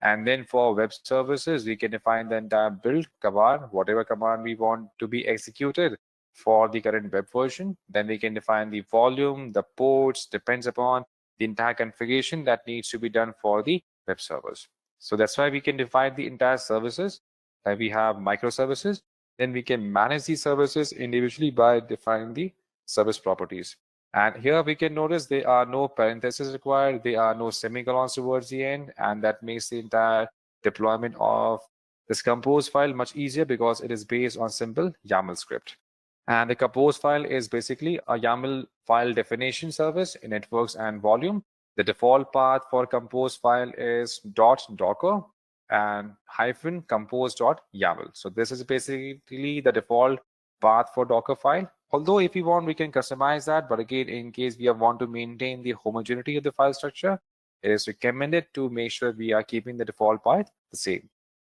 And then for web services, we can define the entire build command, whatever command we want to be executed for the current web version. Then we can define the volume, the ports, depends upon the entire configuration that needs to be done for the web servers. So that's why we can define the entire services. Like we have microservices. Then we can manage these services individually by defining the service properties. And here we can notice there are no parentheses required. There are no semicolons towards the end. And that makes the entire deployment of this compose file much easier because it is based on simple YAML script. And the compose file is basically a YAML file definition service in networks and volume. The default path for compose file is .docker and -compose.yaml. So this is basically the default path for Docker file. Although if we want, we can customize that. But again, in case we want to maintain the homogeneity of the file structure, it is recommended to make sure we are keeping the default path the same.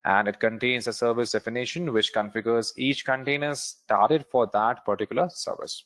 And it contains a service definition which configures each container started for that particular service.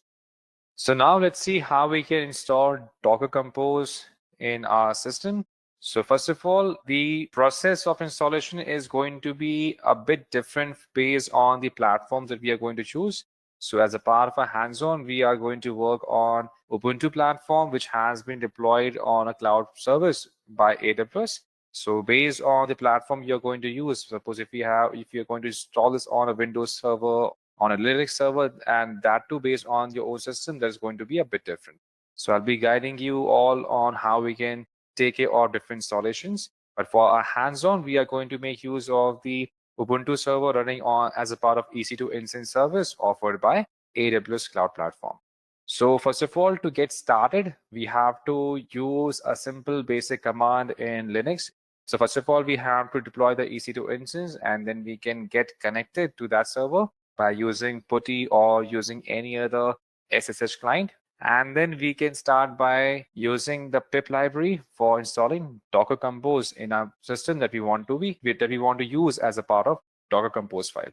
So now let's see how we can install Docker Compose in our system. So first of all, the process of installation is going to be a bit different based on the platforms that we are going to choose. So as a part of a hands-on, we are going to work on Ubuntu platform, which has been deployed on a cloud service by AWS. So based on the platform you're going to use, suppose if you're going to install this on a Windows server, on a Linux server, and that too based on your own system, that's going to be a bit different. So I'll be guiding you all on how we can take care of different installations. But for our hands-on, we are going to make use of the Ubuntu server running on as a part of EC2 instance service offered by AWS Cloud Platform. So first of all, to get started, we have to use a simple basic command in Linux. So first of all, we have to deploy the EC2 instance, and then we can get connected to that server by using PuTTY or using any other SSH client. And then we can start by using the pip library for installing Docker Compose in our system that we want to use as a part of Docker Compose file.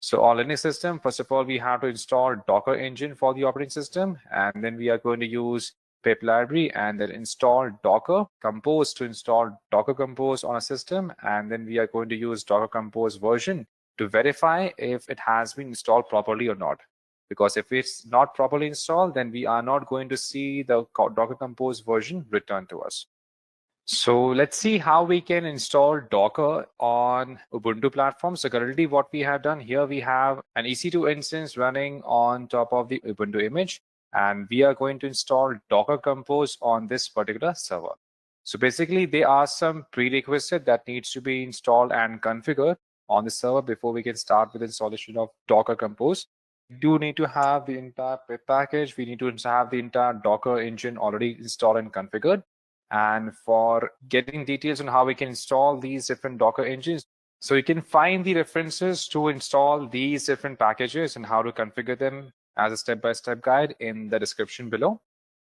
So on Linux system, first of all, we have to install Docker engine for the operating system, and then we are going to use pip library and then install Docker Compose to install Docker Compose on a system, and then we are going to use Docker Compose version to verify if it has been installed properly or not. Because if it's not properly installed, then we are not going to see the Docker Compose version returned to us. So let's see how we can install Docker on Ubuntu platform. So currently what we have done here, we have an EC2 instance running on top of the Ubuntu image, and we are going to install Docker Compose on this particular server. So basically there are some prerequisites that needs to be installed and configured on the server before we can start with installation of Docker Compose. We do need to have the entire pip package. We need to have the entire Docker engine already installed and configured. And for getting details on how we can install these different Docker engines, so you can find the references to install these different packages and how to configure them as a step-by-step guide in the description below.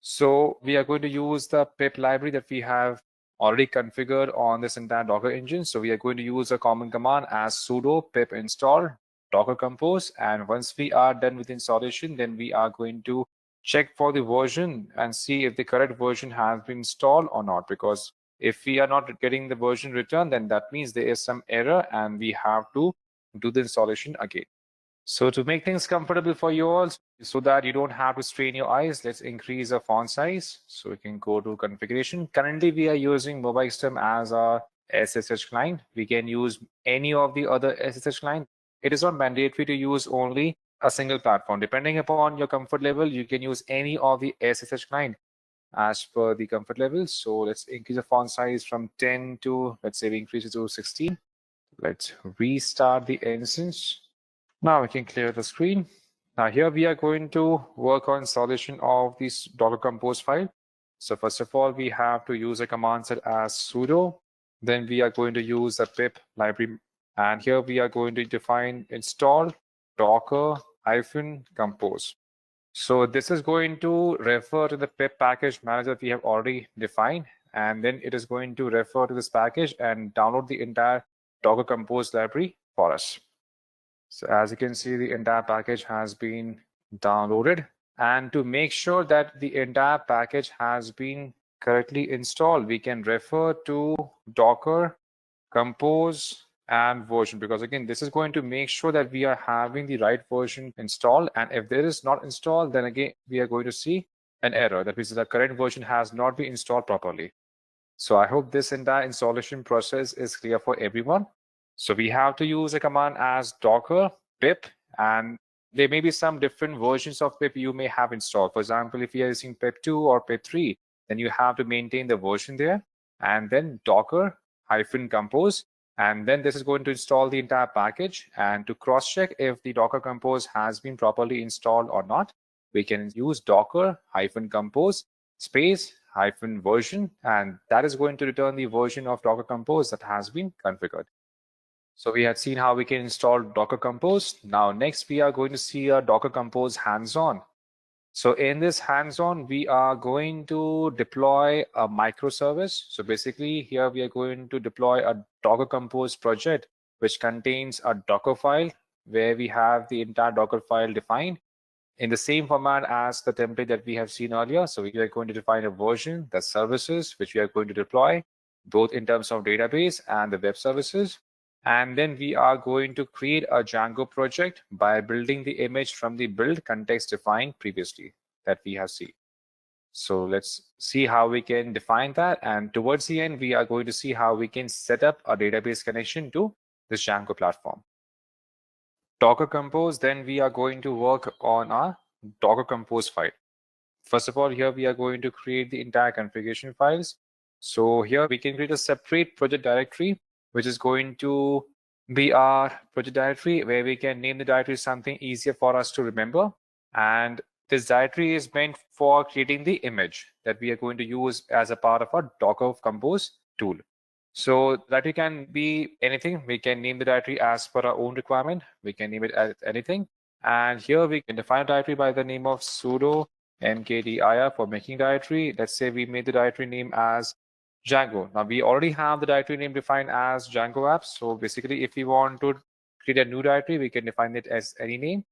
So we are going to use the pip library that we have already configured on this entire Docker engine. So we are going to use a common command as sudo pip install Docker Compose. And once we are done with installation, then we are going to check for the version and see if the correct version has been installed or not. Because if we are not getting the version returned, then that means there is some error and we have to do the installation again. So to make things comfortable for you all, so that you don't have to strain your eyes, let's increase the font size. So we can go to configuration. Currently, we are using Mobile System as our SSH client. We can use any of the other SSH client. It is not mandatory to use only a single platform. Depending upon your comfort level, you can use any of the SSH client as per the comfort level. So let's increase the font size from 10 to, let's say we increase it to 16. Let's restart the instance. Now we can clear the screen. Now here we are going to work on installation of this Docker Compose file. So first of all, we have to use a command set as sudo Then we are going to use a pip library. And here we are going to define install docker-compose. So this is going to refer to the pip package manager we have already defined. And then it is going to refer to this package and download the entire Docker Compose library for us. So as you can see, the entire package has been downloaded. And to make sure that the entire package has been correctly installed, we can refer to Docker Compose and version, because again, this is going to make sure that we are having the right version installed. And if there is not installed, then again, we are going to see an error. That means the current version has not been installed properly. So I hope this entire installation process is clear for everyone. So we have to use a command as docker pip, and there may be some different versions of pip you may have installed. For example, if you are using pip 2 or pip 3, then you have to maintain the version there, and then docker-compose. And then this is going to install the entire package. And to cross-check if the Docker Compose has been properly installed or not, we can use docker-compose space -version, and that is going to return the version of Docker Compose that has been configured. So we had seen how we can install Docker Compose. Now next we are going to see a Docker Compose hands-on. So in this hands-on, we are going to deploy a microservice. So basically here we are going to deploy a Docker Compose project, which contains a Docker file where we have the entire Docker file defined in the same format as the template that we have seen earlier. So we are going to define a version, the services, which we are going to deploy, both in terms of database and the web services. And then we are going to create a Django project by building the image from the build context defined previously that we have seen. So let's see how we can define that. And towards the end, we are going to see how we can set up a database connection to this Django platform. Docker Compose, then we are going to work on our Docker Compose file. First of all, here we are going to create the entire configuration files. So here we can create a separate project directory, which is going to be our project directory, where we can name the directory something easier for us to remember. And this directory is meant for creating the image that we are going to use as a part of our Docker Compose tool. So directory can be anything. We can name the directory as per our own requirement. We can name it as anything. And here we can define a directory by the name of sudo mkdir for making directory. Let's say we made the directory name as Django. Now we already have the directory name defined as Django apps. So basically, if we want to create a new directory, we can define it as any name.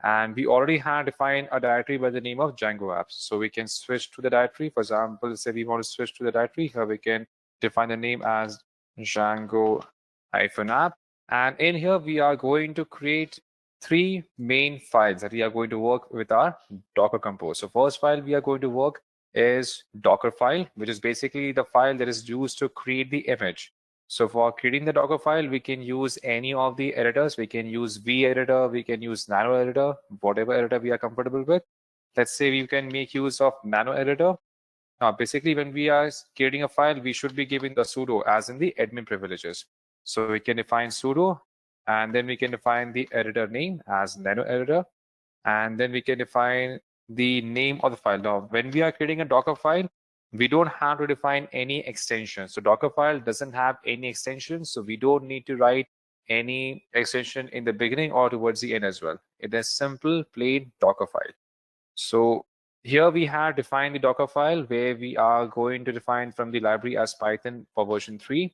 And we already have defined a directory by the name of Django apps. So we can switch to the directory. For example, say we want to switch to the directory, here we can define the name as Django-app. And in here, we are going to create 3 main files that we are going to work with our Docker Compose. So first file we are going to work is Dockerfile, which is basically the file that is used to create the image. So for creating the Docker file, we can use any of the editors. We can use V editor, we can use Nano editor, whatever editor we are comfortable with. Let's say we can make use of Nano editor. Now, basically, when we are creating a file, we should be giving the sudo as in the admin privileges. So we can define sudo, and then we can define the editor name as Nano editor, and then we can define the name of the file. Now, when we are creating a Docker file, we don't have to define any extension. So Docker file doesn't have any extension, so we don't need to write any extension in the beginning or towards the end as well. It is simple, plain Docker file. So here we have defined the Docker file where we are going to define from the library as Python for version 3.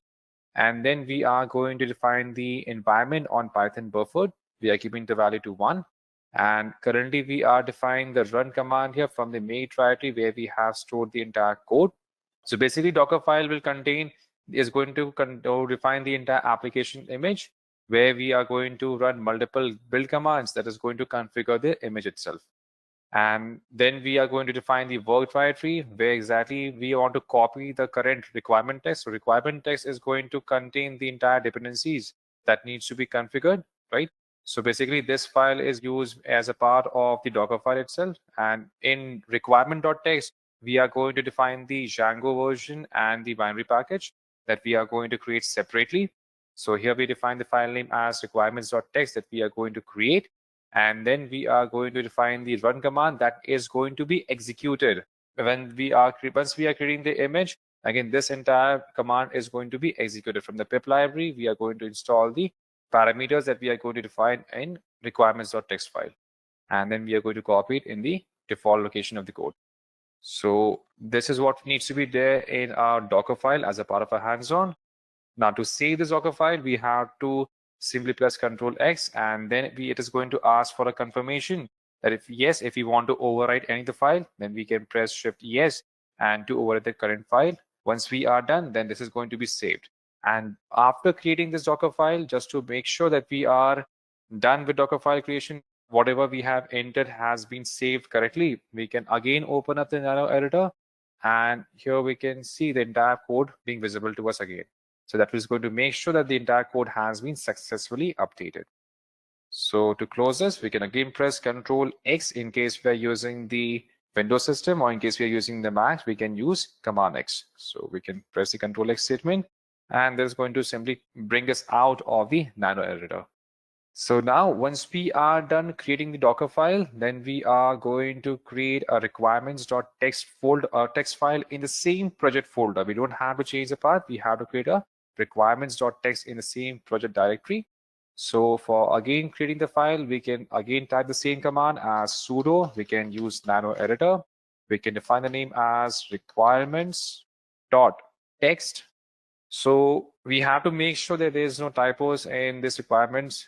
And then we are going to define the environment on Python buffered. We are keeping the value to 1. And currently we are defining the run command here from the make directory where we have stored the entire code. So basically Docker file will contain, is going to define the entire application image where we are going to run multiple build commands that is going to configure the image itself. And then we are going to define the work directory where exactly we want to copy the current requirement text. So requirement text is going to contain the entire dependencies that needs to be configured, right? So basically this file is used as a part of the Docker file itself. And in requirement.txt, we are going to define the Django version and the binary package that we are going to create separately. So here we define the file name as requirements.txt that we are going to create. And then we are going to define the run command that is going to be executed when we are once we are creating the image. again, this entire command is going to be executed from the pip library. We are going to install the parameters that we are going to define in requirements.txt file. And then we are going to copy it in the default location of the code. So this is what needs to be there in our Docker file as a part of our hands-on. Now to save this Docker file, we have to simply press Ctrl X, and then it is going to ask for a confirmation that if yes, if we want to overwrite any of the file, then we can press Shift yes and to overwrite the current file. Once we are done, then this is going to be saved. And after creating this Docker file, just to make sure that we are done with Docker file creation, whatever we have entered has been saved correctly, we can again open up the nano editor, and here we can see the entire code being visible to us again. So that is going to make sure that the entire code has been successfully updated. So to close this, we can again press Ctrl X in case we are using the Windows system, or in case we are using the Mac, we can use Command X. So we can press the Ctrl X statement, and that is going to simply bring us out of the nano editor. So now once we are done creating the Docker file, then we are going to create a requirements.txt folder, text file in the same project folder. We don't have to change the path. We have to create a requirements.txt in the same project directory. So for again creating the file, we can again type the same command as sudo. We can use nano editor. We can define the name as requirements.txt. So we have to make sure that there's no typos in this requirements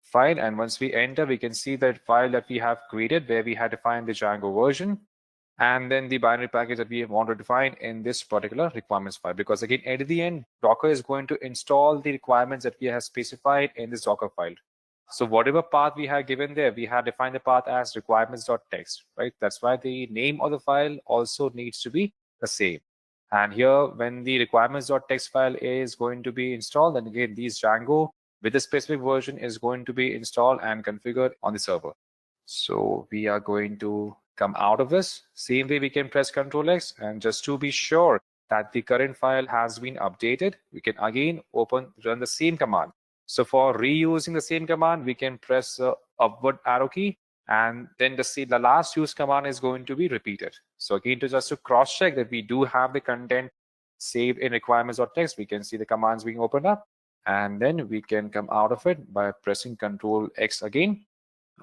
file, and once we enter, we can see that file that we have created where we had defined the Django version and then the binary package that we want to define in this particular requirements file, because again at the end Docker is going to install the requirements that we have specified in this Docker file. So whatever path we have given there, we have defined the path as requirements.txt, right? That's why the name of the file also needs to be the same. And here when the requirements.txt file is going to be installed, then again these Django with a specific version is going to be installed and configured on the server. So we are going to come out of this. Same way we can press Ctrl X, and just to be sure that the current file has been updated, we can again run the same command. So for reusing the same command, we can press the upward arrow key, and then the last use command is going to be repeated. So again, just to cross check that we do have the content saved in requirements.txt, we can see the commands being opened up. And then we can come out of it by pressing Ctrl X again.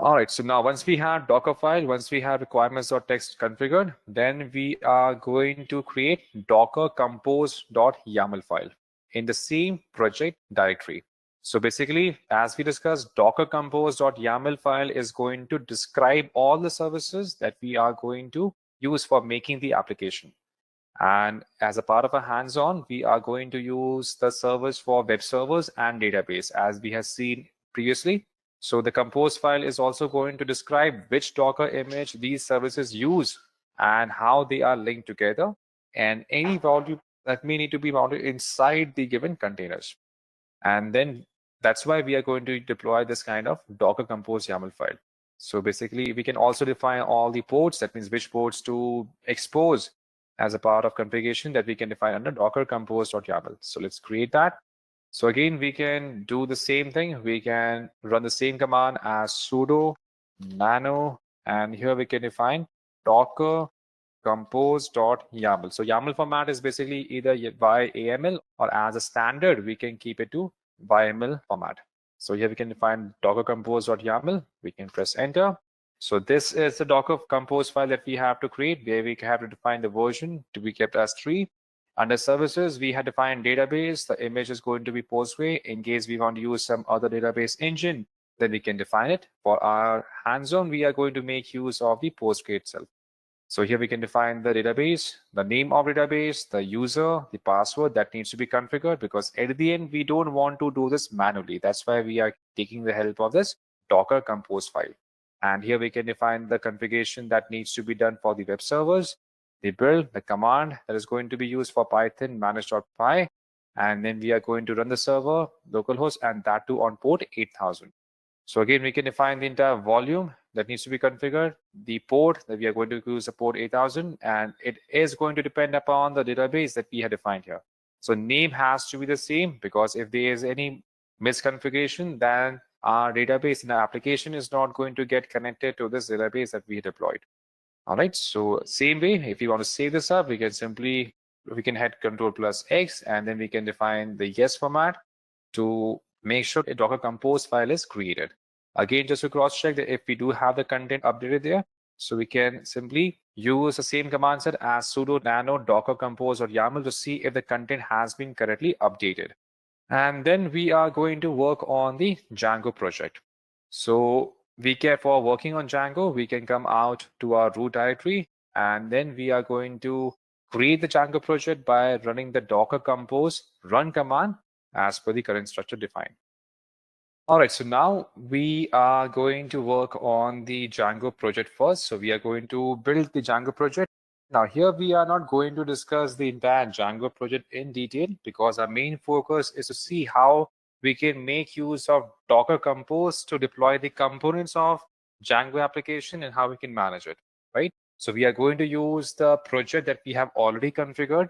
All right, so now once we have Docker file, once we have requirements.txt configured, then we are going to create Docker compose.yaml file in the same project directory. So basically, as we discussed, Docker compose.yaml file is going to describe all the services that we are going to use for making the application. And as a part of a hands-on, we are going to use the servers for web servers and database, as we have seen previously. So the compose file is also going to describe which Docker image these services use and how they are linked together, and any value that may need to be mounted inside the given containers. And then that's why we are going to deploy this kind of Docker compose YAML file. So basically, we can also define all the ports. That means which ports to expose as a part of configuration that we can define under Docker compose.yaml. So let's create that. So again, we can do the same thing. We can run the same command as sudo nano, and here we can define Docker compose.yaml. So YAML format is basically either by AML, or as a standard, we can keep it to YAML format. So here we can define Docker compose.yaml. We can press enter. So this is the Docker compose file that we have to create, where we have to define the version to be kept as 3. Under services, we had defined database. The image is going to be Postgre. In case we want to use some other database engine, then we can define it. For our hands-on, we are going to make use of the Postgre itself. So here we can define the database, the name of database, the user, the password that needs to be configured, because at the end, we don't want to do this manually. That's why we are taking the help of this Docker compose file. And here we can define the configuration that needs to be done for the web servers, the build, the command that is going to be used for Python manage.py. And then we are going to run the server, localhost, and that too on port 8000. So again, we can define the entire volume that needs to be configured, the port that we are going to use the port 8000, and it is going to depend upon the database that we have defined here. So name has to be the same, because if there is any misconfiguration, then our database in our application is not going to get connected to this database that we deployed. All right, so same way, if you want to save this up, we can simply we can hit Control+X, and then we can define the yes format to make sure a Docker Compose file is created. Again, just to cross check that if we do have the content updated there, so we can simply use the same command set as sudo nano docker compose or YAML to see if the content has been correctly updated. And then we are going to work on the Django project. So for working on Django, we can come out to our root directory, and then we are going to create the Django project by running the docker compose run command as per the current structure defined. All right, so now we are going to work on the Django project first. So we are going to build the Django project. Now here we are not going to discuss the entire Django project in detail because our main focus is to see how we can make use of Docker Compose to deploy the components of Django application and how we can manage it, right? So we are going to use the project that we have already configured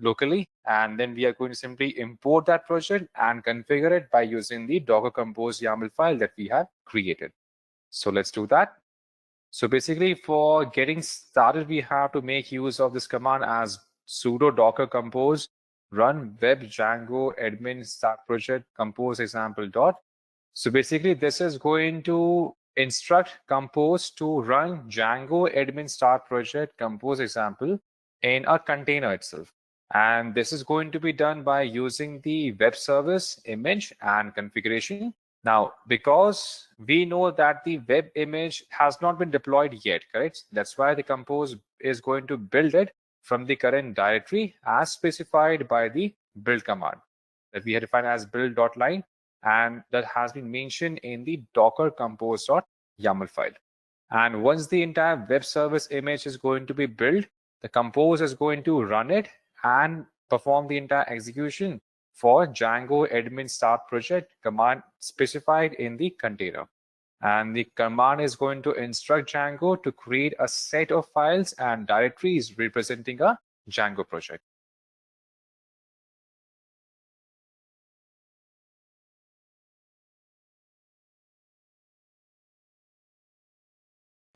locally, and then we are going to simply import that project and configure it by using the Docker Compose YAML file that we have created. So let's do that. So basically, for getting started, we have to make use of this command as sudo docker compose run web Django admin start project compose example dot. So basically, this is going to instruct compose to run Django admin start project compose example in a container itself. And this is going to be done by using the web service image and configuration. Now, because we know that the web image has not been deployed yet, correct? That's why the compose is going to build it from the current directory as specified by the build command that we have defined as build.line, and that has been mentioned in the docker compose.yaml file. And once the entire web service image is going to be built, the compose is going to run it and perform the entire execution for Django admin start project command specified in the container. And the command is going to instruct Django to create a set of files and directories representing a Django project.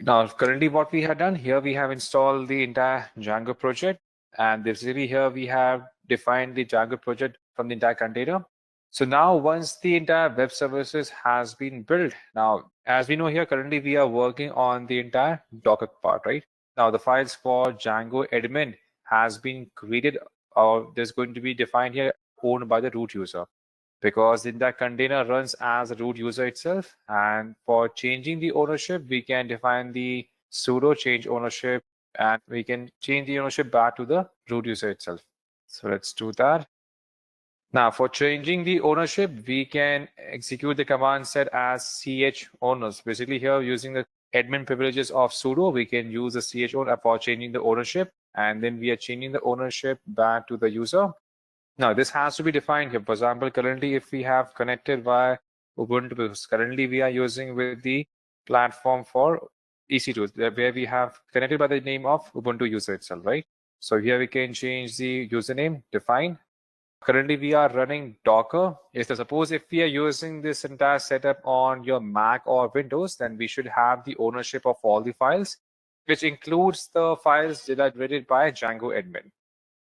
Now, currently what we have done here, we have installed the entire Django project, and basically here we have defined the Django project from the entire container. So now once the entire web services has been built, now as we know here, currently we are working on the entire Docker part, right? Now the files for Django admin has been created, or there's going to be defined here owned by the root user, because the entire container runs as a root user itself. And for changing the ownership, we can define the sudo change ownership, and we can change the ownership back to the root user itself. So let's do that. Now, for changing the ownership, we can execute the command set as ch owners. Basically here, using the admin privileges of sudo, we can use the ch owner for changing the ownership, and then we are changing the ownership back to the user. Now, this has to be defined here. For example, currently, if we have connected via Ubuntu, because currently we are using with the platform for EC2, where we have connected by the name of Ubuntu user itself, right? So here we can change the username, define. Currently, we are running Docker. Suppose if we are using this entire setup on your Mac or Windows, then we should have the ownership of all the files, which includes the files generated by Django admin.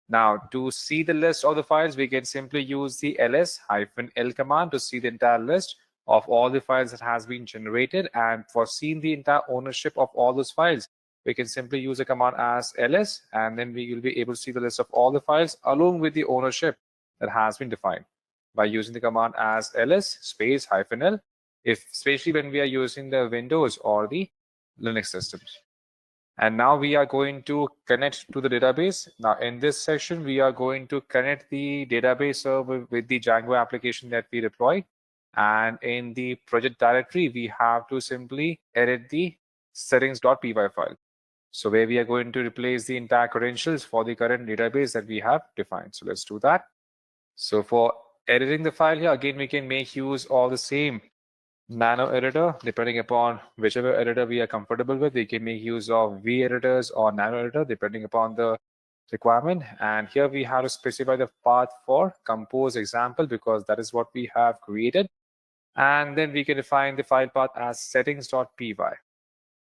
Now, to see the list of the files, we can simply use the ls-l command to see the entire list of all the files that has been generated. And for seeing the entire ownership of all those files, we can simply use a command as ls, and then we will be able to see the list of all the files along with the ownership that has been defined by using the command as ls space -l, especially when we are using the Windows or the Linux systems. And now we are going to connect to the database. Now in this section, we are going to connect the database server with the Django application that we deployed. And in the project directory, we have to simply edit the settings.py file. So where we are going to replace the entire credentials for the current database that we have defined. So let's do that. So for editing the file here, again, we can make use of the same nano editor. Depending upon whichever editor we are comfortable with, we can make use of V editors or nano editor depending upon the requirement. And here we have to specify the path for compose example, because that is what we have created. And then we can define the file path as settings.py.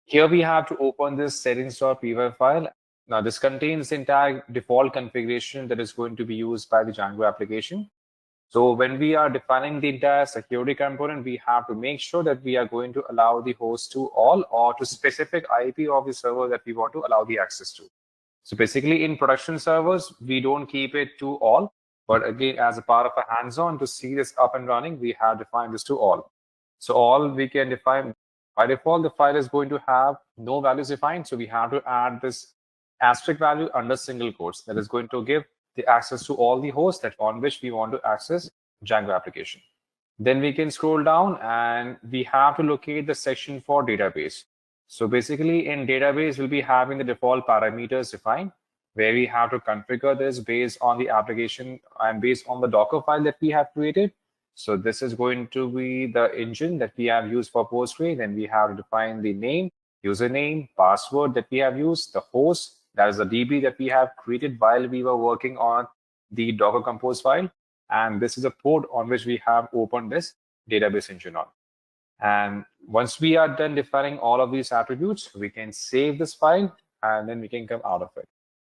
Here we have to open this settings.py file. Now, this contains the entire default configuration that is going to be used by the Django application. So when we are defining the entire security component, we have to make sure that we are going to allow the host to all or to specific IP of the server that we want to allow the access to. So basically in production servers, we don't keep it to all, but again, as a part of a hands-on to see this up and running, we have defined this to all. So all we can define by default, the file is going to have no values defined. So we have to add this asterisk value under single quotes that is going to give the access to all the hosts that on which we want to access Django application. Then we can scroll down and we have to locate the section for database. So basically in database, we'll be having the default parameters defined where we have to configure this based on the application and based on the Docker file that we have created. So this is going to be the engine that we have used for Postgre. Then we have to define the name, username, password that we have used, the host, that is the DB that we have created while we were working on the Docker Compose file. And this is a port on which we have opened this database engine on. And once we are done defining all of these attributes, we can save this file and then we can come out of it.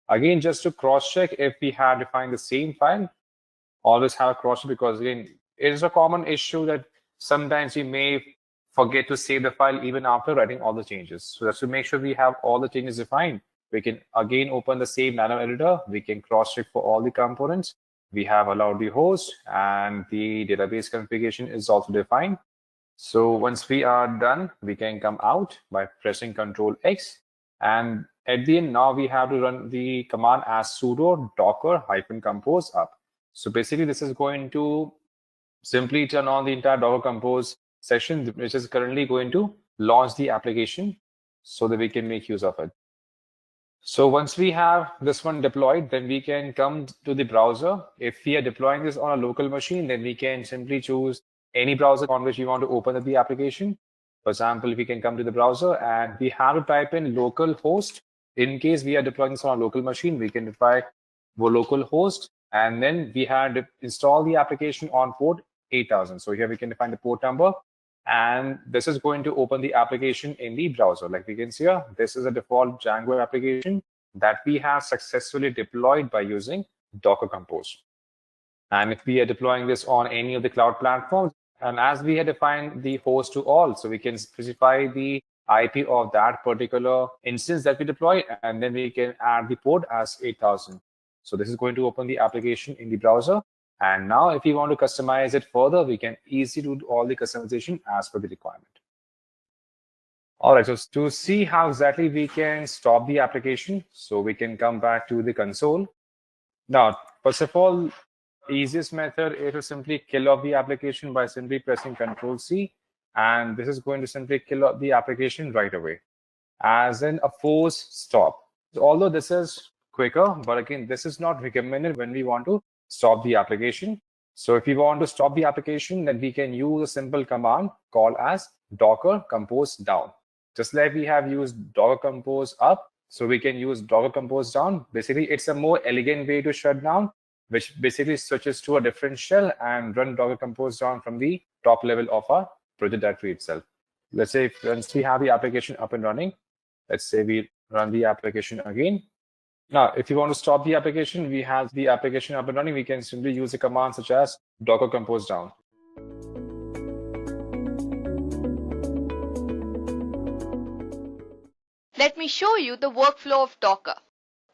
Again, just to cross-check if we have defined the same file, always have a cross-check because again, it is a common issue that sometimes we may forget to save the file even after writing all the changes. So that's to make sure we have all the changes defined. We can again open the same nano editor. We can cross-check for all the components. We have allowed the host and the database configuration is also defined. So once we are done, we can come out by pressing Control X. And at the end, now we have to run the command as sudo docker-compose up. So basically, this is going to simply turn on the entire Docker Compose session, which is currently going to launch the application so that we can make use of it. So once we have this one deployed, then we can come to the browser. If we are deploying this on a local machine, then we can simply choose any browser on which we want to open the application. For example, we can come to the browser and we have to type in localhost. In case we are deploying this on a local machine, we can define localhost, and then we have to install the application on port 8000. So here we can define the port number, and this is going to open the application in the browser. Like we can see here, this is a default Django application that we have successfully deployed by using Docker Compose. And if we are deploying this on any of the cloud platforms, and as we had defined the host to all, so we can specify the IP of that particular instance that we deploy, and then we can add the port as 8000. So this is going to open the application in the browser. And now if we want to customize it further, we can easily do all the customization as per the requirement. All right, so to see how exactly we can stop the application, so we can come back to the console. Now, first of all, easiest method is to simply kill off the application by simply pressing Ctrl+C, and this is going to simply kill off the application right away, as in a force stop. So although this is quicker, but again, this is not recommended when we want to stop the application. So if we want to stop the application, then we can use a simple command called as Docker Compose down. Just like we have used Docker Compose up, so we can use Docker Compose down. Basically, it's a more elegant way to shut down, which basically switches to a different shell and run Docker Compose down from the top level of our project directory itself. Let's say once we have the application up and running, let's say we run the application again. Now, if you want to stop the application, we have the application up and running, we can simply use a command such as Docker Compose down. Let me show you the workflow of Docker.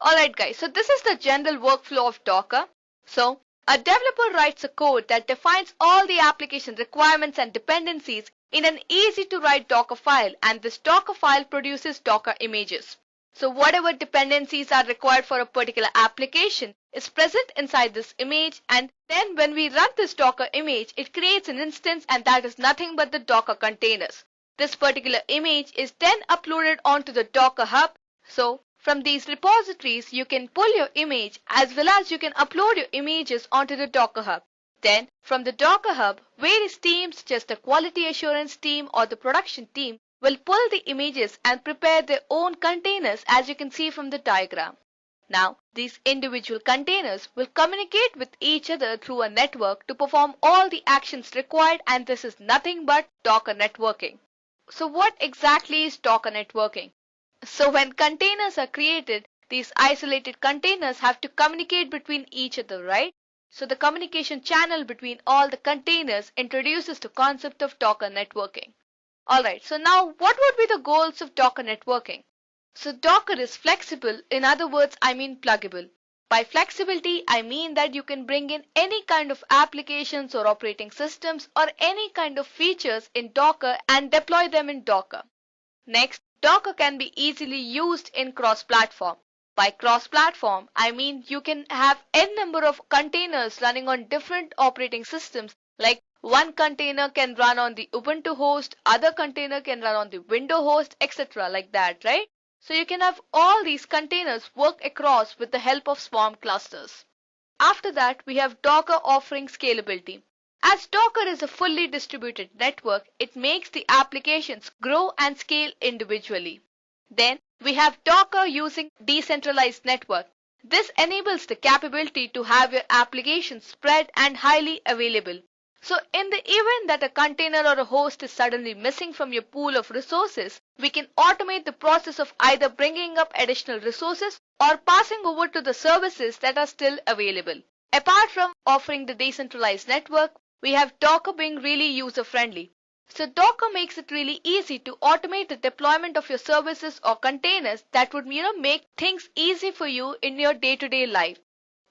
Alright guys, so this is the general workflow of Docker. So a developer writes a code that defines all the application requirements and dependencies in an easy to write Docker file, and this Docker file produces Docker images. So whatever dependencies are required for a particular application is present inside this image, and then when we run this Docker image, it creates an instance, and that is nothing but the Docker containers. This particular image is then uploaded onto the Docker Hub. So from these repositories, you can pull your image as well as you can upload your images onto the Docker Hub. Then from the Docker Hub, various teams, just the quality assurance team or the production team, will pull the images and prepare their own containers, as you can see from the diagram. Now, these individual containers will communicate with each other through a network to perform all the actions required, and this is nothing but Docker networking. So what exactly is Docker networking? So when containers are created, these isolated containers have to communicate between each other, right? So the communication channel between all the containers introduces the concept of Docker networking. Alright, so now what would be the goals of Docker networking? So Docker is flexible, in other words, I mean pluggable. By flexibility, I mean that you can bring in any kind of applications or operating systems or any kind of features in Docker and deploy them in Docker. Next, Docker can be easily used in cross-platform. By cross-platform, I mean you can have n number of containers running on different operating systems, like one container can run on the Ubuntu host, other container can run on the Windows host, etc. like that, right? So you can have all these containers work across with the help of Swarm clusters. After that, we have Docker offering scalability. As Docker is a fully distributed network, it makes the applications grow and scale individually. Then we have Docker using decentralized network. This enables the capability to have your applications spread and highly available. So in the event that a container or a host is suddenly missing from your pool of resources, we can automate the process of either bringing up additional resources or passing over to the services that are still available. Apart from offering the decentralized network, we have Docker being really user-friendly. So Docker makes it really easy to automate the deployment of your services or containers that would make things easy for you in your day-to-day life.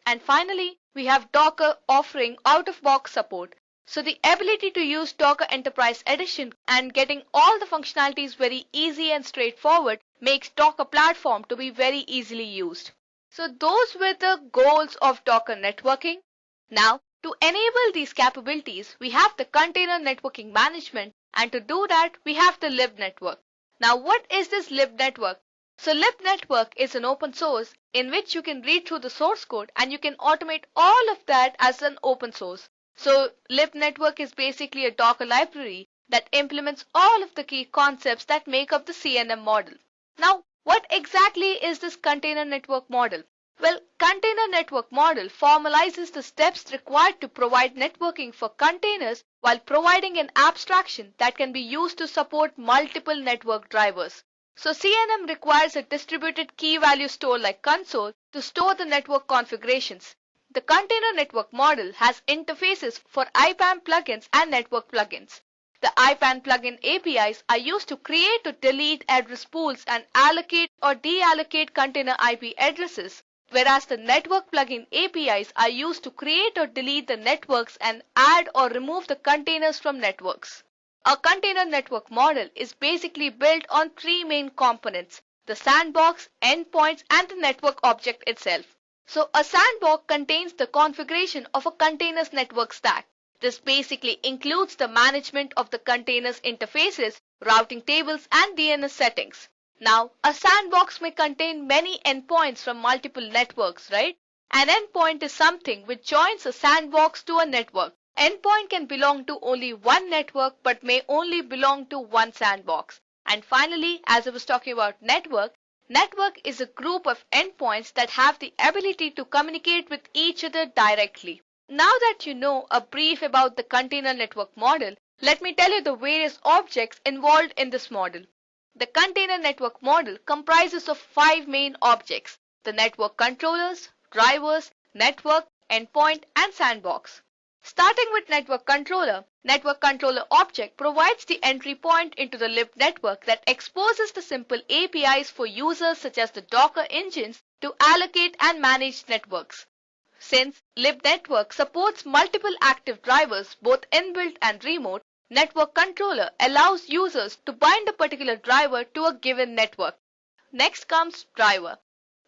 And finally, we have Docker offering out-of-box support. So the ability to use Docker Enterprise Edition and getting all the functionalities very easy and straightforward makes Docker platform to be very easily used. So those were the goals of Docker networking. Now, to enable these capabilities, we have the container networking management, and to do that, we have the lib network. Now, what is this lib network? So lib network is an open source in which you can read through the source code and you can automate all of that as an open source. So lib network is basically a Docker library that implements all of the key concepts that make up the CNM model. Now, what exactly is this container network model? Well, container network model formalizes the steps required to provide networking for containers while providing an abstraction that can be used to support multiple network drivers. So CNM requires a distributed key value store like console to store the network configurations. The container network model has interfaces for IPAM plugins and network plugins. The IPAM plugin APIs are used to create or delete address pools and allocate or deallocate container IP addresses, whereas the network plugin APIs are used to create or delete the networks and add or remove the containers from networks. A container network model is basically built on three main components: the sandbox, endpoints, and the network object itself. So a sandbox contains the configuration of a container's network stack. This basically includes the management of the container's interfaces, routing tables, and DNS settings. Now, a sandbox may contain many endpoints from multiple networks, right? An endpoint is something which joins a sandbox to a network. Endpoint can belong to only one network but may only belong to one sandbox. And finally, as I was talking about network is a group of endpoints that have the ability to communicate with each other directly. Now that you know a brief about the container network model, let me tell you the various objects involved in this model. The container network model comprises of 5 main objects: the network controllers, drivers, network, endpoint, and sandbox. Starting with network controller object provides the entry point into the lib network that exposes the simple APIs for users such as the Docker engines to allocate and manage networks. Since lib network supports multiple active drivers, both inbuilt and remote, network controller allows users to bind a particular driver to a given network. Next comes driver.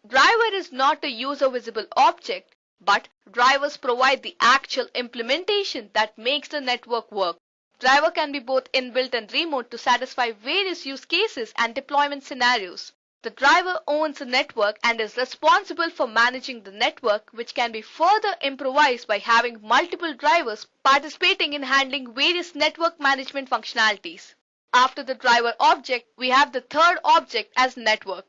Driver is not a user visible object, but drivers provide the actual implementation that makes the network work. Driver can be both inbuilt and remote to satisfy various use cases and deployment scenarios. The driver owns a network and is responsible for managing the network, which can be further improvised by having multiple drivers participating in handling various network management functionalities. After the driver object, we have the third object as network.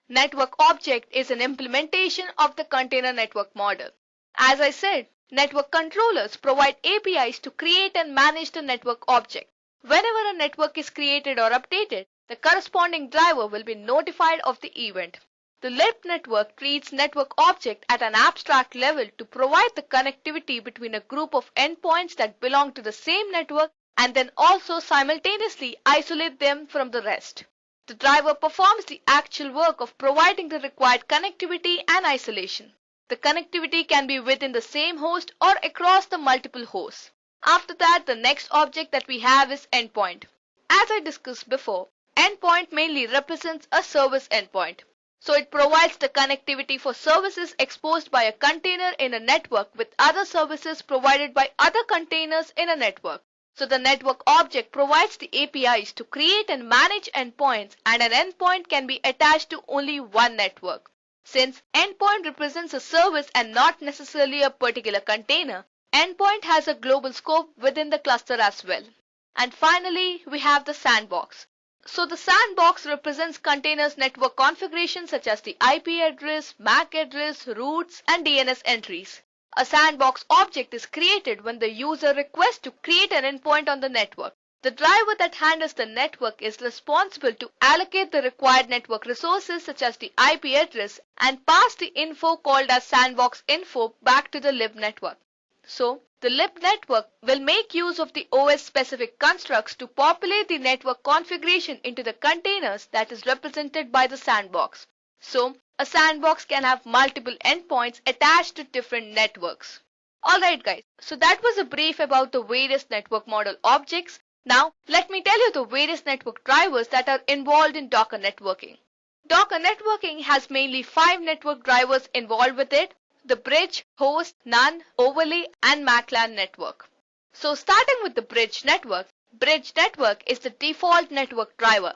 Network object is an implementation of the container network model. As I said, network controllers provide APIs to create and manage the network object. Whenever a network is created or updated, the corresponding driver will be notified of the event. The lib network treats network object at an abstract level to provide the connectivity between a group of endpoints that belong to the same network and then also simultaneously isolate them from the rest. The driver performs the actual work of providing the required connectivity and isolation. The connectivity can be within the same host or across the multiple hosts. After that, the next object that we have is endpoint. As I discussed before, endpoint mainly represents a service endpoint. So it provides the connectivity for services exposed by a container in a network with other services provided by other containers in a network. So the network object provides the APIs to create and manage endpoints, and an endpoint can be attached to only one network. Since endpoint represents a service and not necessarily a particular container, endpoint has a global scope within the cluster as well. And finally, we have the sandbox. So the sandbox represents containers network configurations such as the IP address, MAC address, routes, and DNS entries. A sandbox object is created when the user requests to create an endpoint on the network. The driver that handles the network is responsible to allocate the required network resources such as the IP address and pass the info called as sandbox info back to the lib network. So, the lib network will make use of the OS-specific constructs to populate the network configuration into the containers that is represented by the sandbox. So, a sandbox can have multiple endpoints attached to different networks. Alright guys, so that was a brief about the various network model objects. Now, let me tell you the various network drivers that are involved in Docker networking. Docker networking has mainly 5 network drivers involved with it: the bridge, host, none, overlay, and MACLAN network. So starting with the bridge network is the default network driver.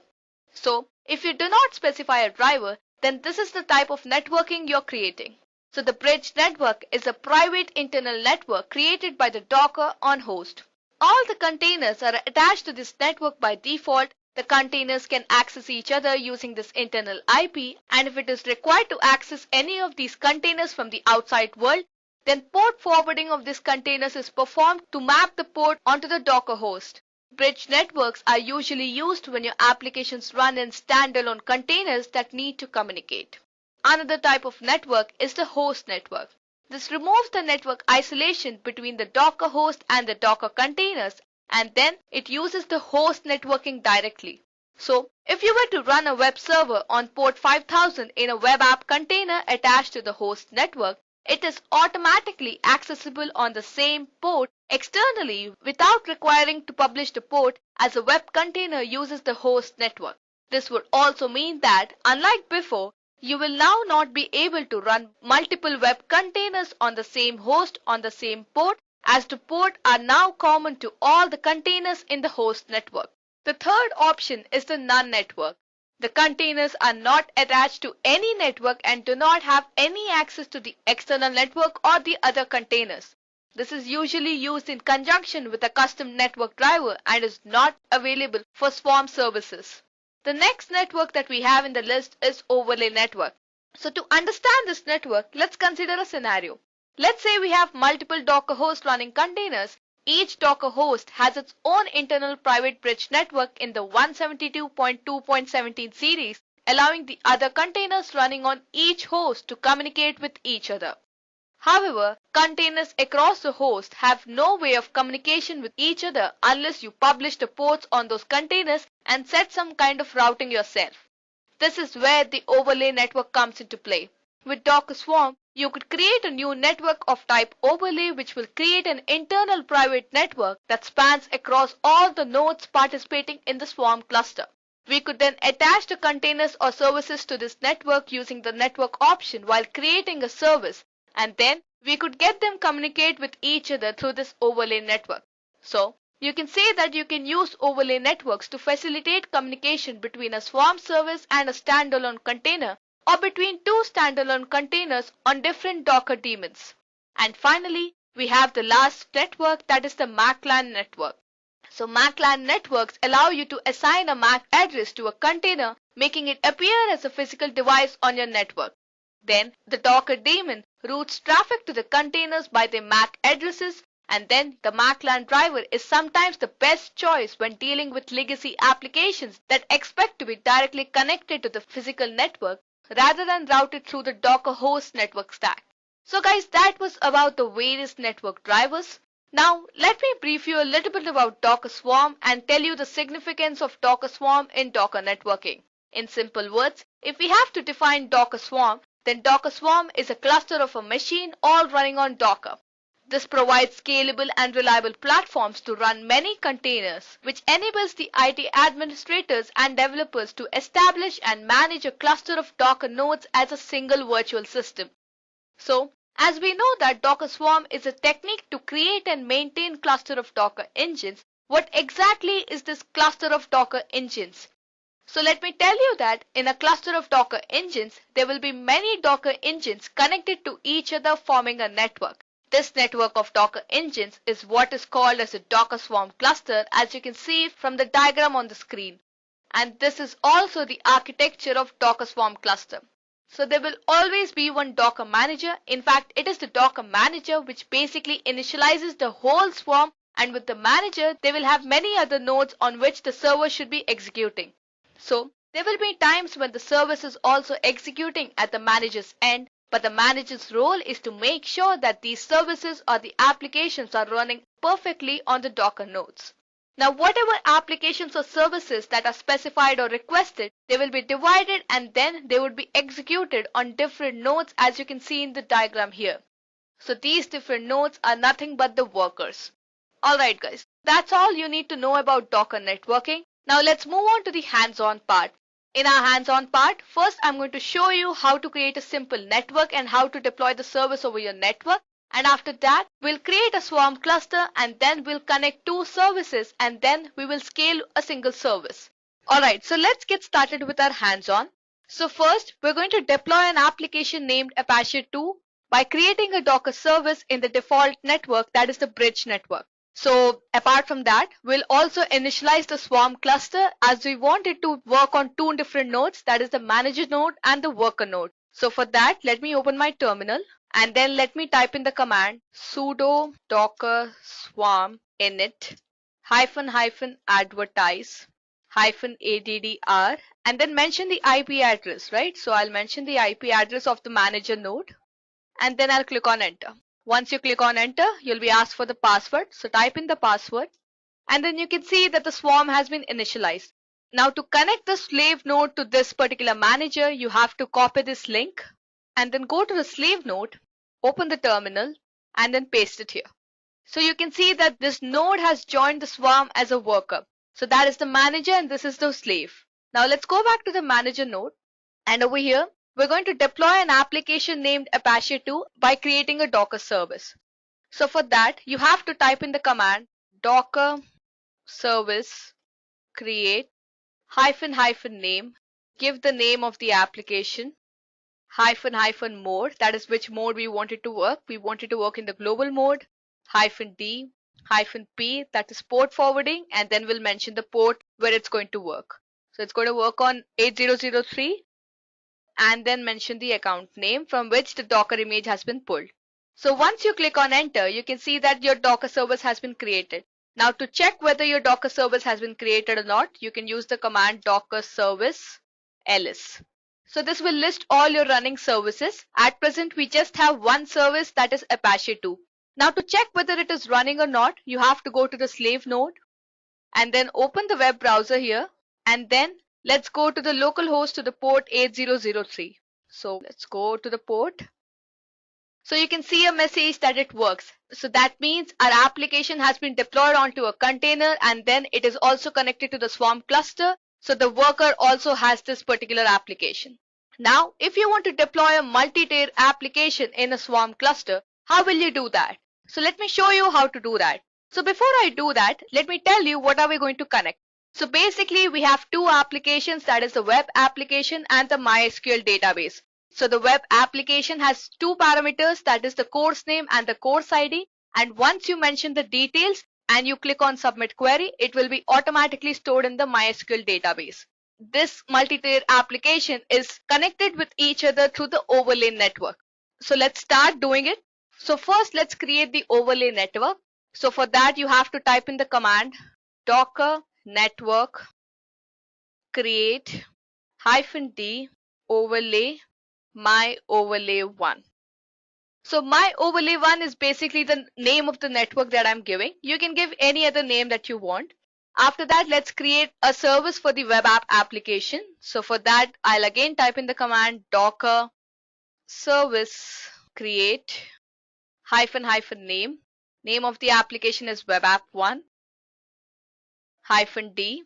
So if you do not specify a driver, then this is the type of networking you're creating. So the bridge network is a private internal network created by the Docker on host. All the containers are attached to this network by default. The containers can access each other using this internal IP, and if it is required to access any of these containers from the outside world, then port forwarding of these containers is performed to map the port onto the Docker host. Bridge networks are usually used when your applications run in standalone containers that need to communicate. Another type of network is the host network. This removes the network isolation between the Docker host and the Docker containers, and then it uses the host networking directly. So, if you were to run a web server on port 5000 in a web app container attached to the host network, it is automatically accessible on the same port externally without requiring to publish the port, as a web container uses the host network. This would also mean that, unlike before, you will now not be able to run multiple web containers on the same host on the same port, as the port are now common to all the containers in the host network. The third option is the none network. The containers are not attached to any network and do not have any access to the external network or the other containers. This is usually used in conjunction with a custom network driver and is not available for Swarm services. The next network that we have in the list is overlay network. So to understand this network, let's consider a scenario. Let's say we have multiple Docker hosts running containers. Each Docker host has its own internal private bridge network in the 172.2.17 series, allowing the other containers running on each host to communicate with each other. However, containers across the host have no way of communication with each other unless you publish the ports on those containers and set some kind of routing yourself. This is where the overlay network comes into play. With Docker Swarm, you could create a new network of type overlay, which will create an internal private network that spans across all the nodes participating in the Swarm cluster. We could then attach the containers or services to this network using the network option while creating a service, and then we could get them communicate with each other through this overlay network. So, you can say that you can use overlay networks to facilitate communication between a Swarm service and a standalone container, or between two standalone containers on different Docker daemons. And finally, we have the last network, that is the MACLAN network. So MACLAN networks allow you to assign a MAC address to a container, making it appear as a physical device on your network. Then the Docker daemon routes traffic to the containers by their MAC addresses, and then the MACLAN driver is sometimes the best choice when dealing with legacy applications that expect to be directly connected to the physical network. rather than route it through the Docker host network stack. So guys, that was about the various network drivers. Now, let me brief you a little bit about Docker Swarm and tell you the significance of Docker Swarm in Docker networking. In simple words, if we have to define Docker Swarm, then Docker Swarm is a cluster of a machine all running on Docker. This provides scalable and reliable platforms to run many containers, which enables the IT administrators and developers to establish and manage a cluster of Docker nodes as a single virtual system. So, as we know that Docker Swarm is a technique to create and maintain cluster of Docker engines, what exactly is this cluster of Docker engines? So let me tell you that in a cluster of Docker engines, there will be many Docker engines connected to each other forming a network. This network of Docker engines is what is called as a Docker Swarm cluster, as you can see from the diagram on the screen. And this is also the architecture of Docker Swarm cluster. So there will always be one Docker manager. In fact, it is the Docker manager which basically initializes the whole swarm, and with the manager, they will have many other nodes on which the server should be executing. So there will be times when the service is also executing at the manager's end, but the manager's role is to make sure that these services or the applications are running perfectly on the Docker nodes. Now, whatever applications or services that are specified or requested, they will be divided and then they would be executed on different nodes, as you can see in the diagram here. So these different nodes are nothing but the workers. Alright guys, that's all you need to know about Docker networking. Now let's move on to the hands-on part. In our hands-on part, first I'm going to show you how to create a simple network and how to deploy the service over your network. And after that, we'll create a swarm cluster and then we'll connect two services and then we will scale a single service. Alright, so let's get started with our hands-on. So first, we're going to deploy an application named Apache 2 by creating a Docker service in the default network, that is the bridge network. So apart from that, we'll also initialize the swarm cluster as we want it to work on two different nodes, that is the manager node and the worker node. So for that, let me open my terminal and then let me type in the command sudo docker swarm init -advertise -addr and then mention the IP address, right? So I'll mention the IP address of the manager node and then I'll click on enter. Once you click on enter, you'll be asked for the password. So type in the password and then you can see that the swarm has been initialized. Now to connect the slave node to this particular manager, you have to copy this link and then go to the slave node, open the terminal and then paste it here. So you can see that this node has joined the swarm as a worker. So that is the manager and this is the slave. Now let's go back to the manager node and over here, we're going to deploy an application named Apache 2 by creating a Docker service. So for that, you have to type in the command docker service create --name, give the name of the application, --mode, that is which mode we want it to work. We want it to work in the global mode, -d, -p, that is port forwarding, and then we'll mention the port where it's going to work. So it's going to work on 8003. And then mention the account name from which the Docker image has been pulled. So once you click on enter, you can see that your Docker service has been created. Now to check whether your Docker service has been created or not, you can use the command docker service ls. So this will list all your running services. At present, we just have one service, that is Apache 2. Now to check whether it is running or not, you have to go to the slave node and then open the web browser here and then let's go to the local host to the port 8003. So let's go to the port. So you can see a message that it works. So that means our application has been deployed onto a container and then it is also connected to the swarm cluster. So the worker also has this particular application. Now, if you want to deploy a multi-tier application in a swarm cluster, how will you do that? So let me show you how to do that. So before I do that, let me tell you what are we going to connect. So basically we have two applications, that is the web application and the MySQL database. So the web application has two parameters, that is the course name and the course ID. And once you mention the details and you click on submit query, it will be automatically stored in the MySQL database. This multi-tier application is connected with each other through the overlay network. So let's start doing it. So first let's create the overlay network. So for that you have to type in the command docker network create -d overlay my overlay 1. So my overlay 1 is basically the name of the network that I'm giving. You can give any other name that you want. After that, let's create a service for the web app application. So for that, I'll again type in the command docker service create --name. Name of the application is web app 1 -d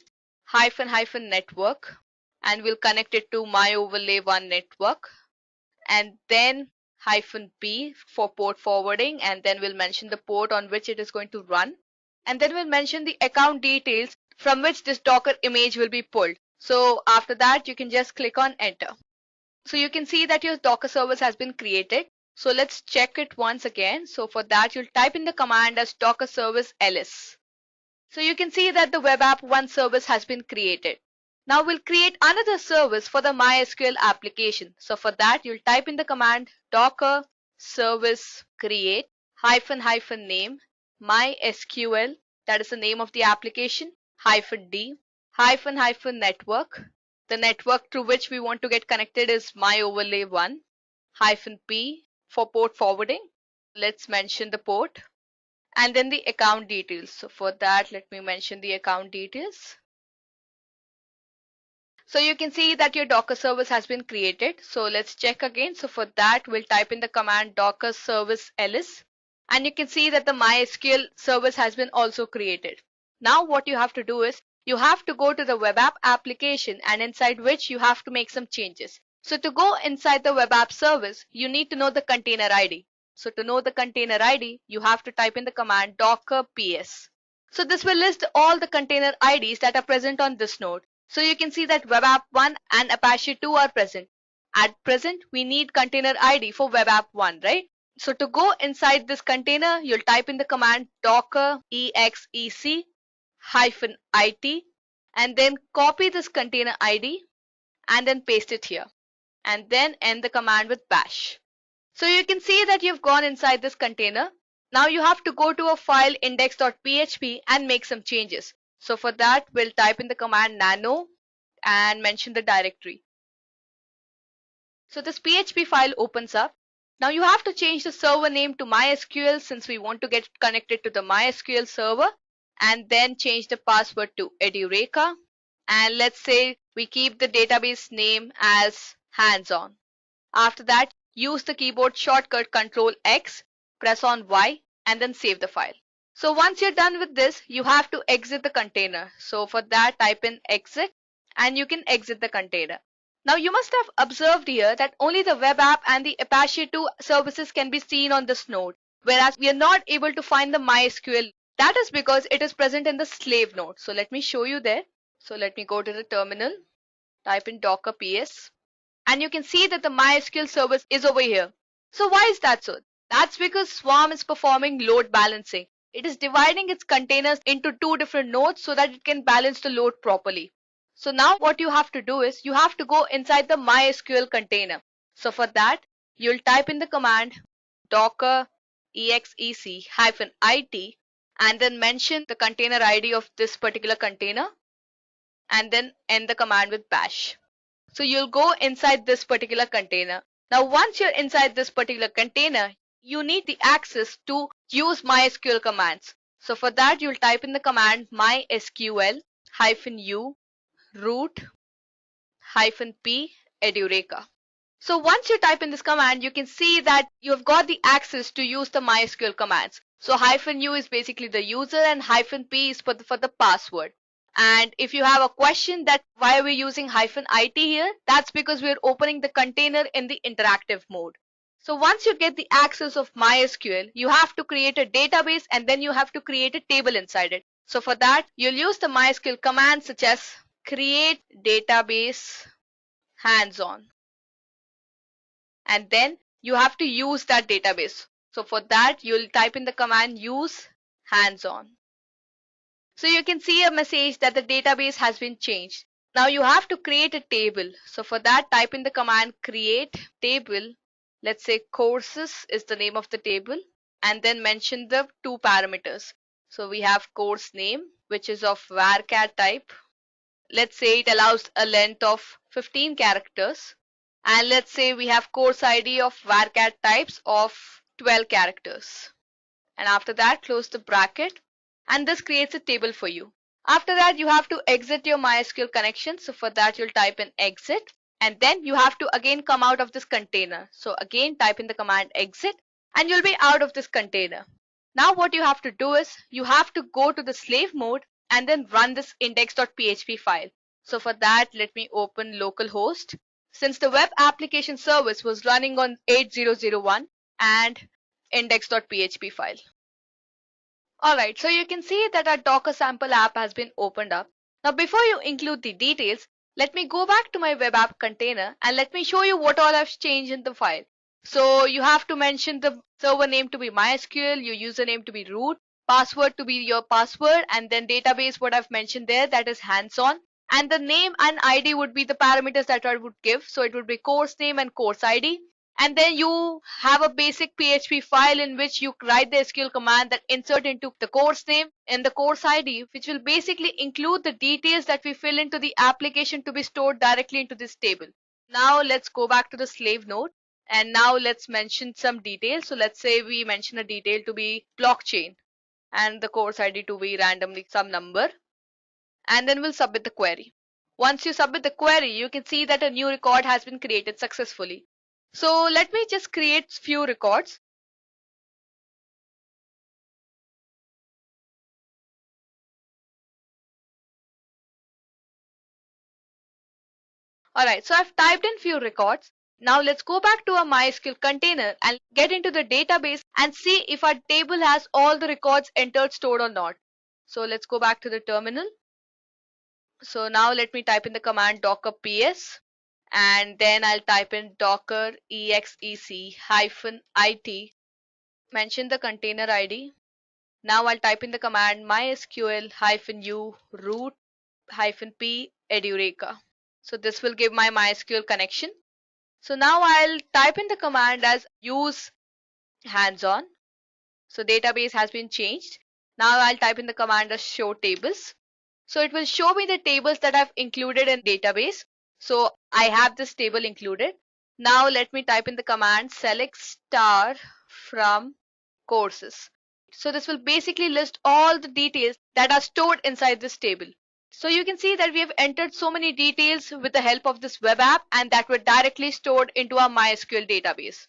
--network, and we'll connect it to my overlay 1 network, and then -p for port forwarding, and then we'll mention the port on which it is going to run, and then we'll mention the account details from which this Docker image will be pulled. So after that, you can just click on enter. So you can see that your Docker service has been created. So let's check it once again. So for that, you'll type in the command as docker service ls. So you can see that the web app 1 service has been created. Now we'll create another service for the MySQL application. So for that, you'll type in the command docker service create --name MySQL, that is the name of the application, -d --network. The network through which we want to get connected is my overlay 1 -p for port forwarding. Let's mention the port, and then the account details. So for that, let me mention the account details. So you can see that your Docker service has been created. So let's check again. So for that, we'll type in the command docker service ls, and you can see that the MySQL service has been also created. Now what you have to do is you have to go to the web app application, and inside which you have to make some changes. So to go inside the web app service, you need to know the container ID. So to know the container ID, you have to type in the command docker ps. So this will list all the container IDs that are present on this node. So you can see that web app 1 and Apache 2 are present. At present, we need container ID for web app 1, right? So to go inside this container, you'll type in the command docker exec -it, and then copy this container ID and then paste it here, and then end the command with bash. So you can see that you've gone inside this container. Now you have to go to a file index.php and make some changes. So for that, we'll type in the command nano and mention the directory. So this PHP file opens up. Now you have to change the server name to MySQL since we want to get connected to the MySQL server, and then change the password to Edureka. And let's say we keep the database name as hands-on. After that, use the keyboard shortcut Ctrl X, press on Y, and then save the file. So once you're done with this, you have to exit the container. So for that, type in exit, and you can exit the container. Now you must have observed here that only the web app and the Apache 2 services can be seen on this node, whereas we are not able to find the MySQL. That is because it is present in the slave node. So let me show you there. So let me go to the terminal, type in docker ps, and you can see that the MySQL service is over here. So why is that so? That's because Swarm is performing load balancing. It is dividing its containers into 2 different nodes so that it can balance the load properly. So now what you have to do is you have to go inside the MySQL container. So for that, you'll type in the command docker exec -it, and then mention the container ID of this particular container, and then end the command with bash. So you'll go inside this particular container. Now once you're inside this particular container, you need the access to use MySQL commands. So for that, you'll type in the command mysql -u root -p Edureka. So once you type in this command, you can see that you've got the access to use the MySQL commands. So -u is basically the user, and -p is for the password. And if you have a question that why are we using -it here, that's because we're opening the container in the interactive mode. So once you get the access of MySQL, you have to create a database, and then you have to create a table inside it. So for that, you'll use the MySQL commands such as create database hands-on, and then you have to use that database. So for that, you'll type in the command use hands-on. So you can see a message that the database has been changed. Now you have to create a table. So for that, type in the command create table. Let's say courses is the name of the table, and then mention the 2 parameters. So we have course name, which is of varchar type. Let's say it allows a length of 15 characters. And let's say we have course ID of varchar types of 12 characters. And after that, close the bracket, and this creates a table for you. After that, you have to exit your MySQL connection. So for that, you'll type in exit, and then you have to again come out of this container. So again, type in the command exit, and you'll be out of this container. Now what you have to do is you have to go to the slave mode and then run this index.php file. So for that, let me open localhost. Since the web application service was running on 8001 and index.php file. Alright, so you can see that our Docker sample app has been opened up. Now before you include the details, let me go back to my web app container and let me show you what all I've changed in the file. So you have to mention the server name to be MySQL, your username to be root, password to be your password, and then database what I've mentioned there, that is hands-on. And the name and ID would be the parameters that I would give. So it would be course name and course ID. And then you have a basic PHP file in which you write the SQL command that insert into the course name and the course ID, which will basically include the details that we fill into the application to be stored directly into this table. Now let's go back to the slave node. And now let's mention some details. So let's say we mention a detail to be blockchain and the course ID to be randomly some number. And then we'll submit the query. Once you submit the query, you can see that a new record has been created successfully. So let me just create few records. Alright, so I've typed in few records. Now let's go back to our MySQL container and get into the database and see if our table has all the records entered, stored or not. So let's go back to the terminal. So now let me type in the command docker ps, and then I'll type in docker exec -it, mention the container ID. Now I'll type in the command mysql -u root -p edureka. So this will give my MySQL connection. So now I'll type in the command as use hands-on. So database has been changed. Now I'll type in the command as show tables. So it will show me the tables that I've included in database. So I have this table included. Now let me type in the command select star from courses. So this will basically list all the details that are stored inside this table. So you can see that we have entered so many details with the help of this web app, and that were directly stored into our MySQL database.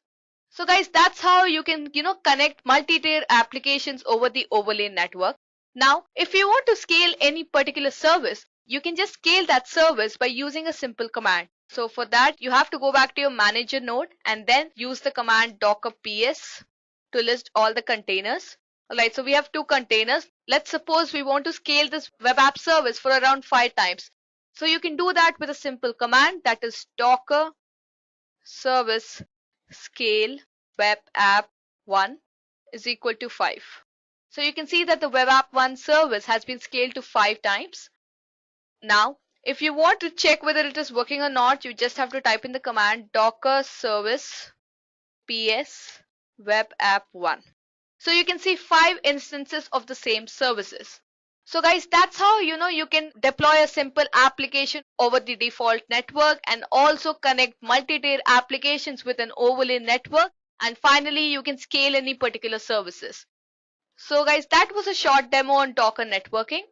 So guys, that's how you can, connect multi-tier applications over the overlay network. Now, if you want to scale any particular service, you can just scale that service by using a simple command. So for that, you have to go back to your manager node and then use the command docker ps to list all the containers. Alright, so we have two containers. Let's suppose we want to scale this web app service for around 5 times. So you can do that with a simple command, that is docker service scale web app 1 is equal to 5. So you can see that the web app 1 service has been scaled to 5 times. Now, if you want to check whether it is working or not, you just have to type in the command docker service ps web app 1. So you can see 5 instances of the same services. So guys, that's how you can deploy a simple application over the default network and also connect multi-tier applications with an overlay network, and finally you can scale any particular services. So guys, that was a short demo on Docker networking.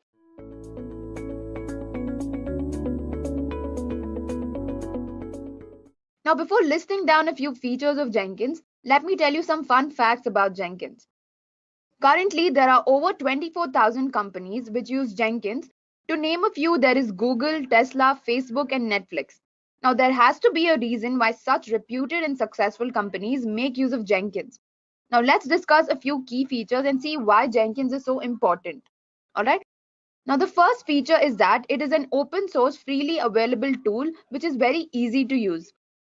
Now before listing down a few features of Jenkins, let me tell you some fun facts about Jenkins. Currently, there are over 24,000 companies which use Jenkins. To name a few, there is Google, Tesla, Facebook, and Netflix. Now, there has to be a reason why such reputed and successful companies make use of Jenkins. Now, let's discuss a few key features and see why Jenkins is so important. All right. Now, the first feature is that it is an open source, freely available tool which is very easy to use.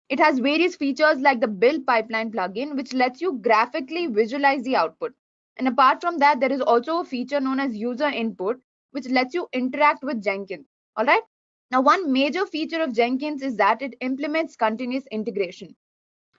It has various features like the build pipeline plugin, which lets you graphically visualize the output. And apart from that, there is also a feature known as user input, which lets you interact with Jenkins. All right. Now, one major feature of Jenkins is that it implements continuous integration.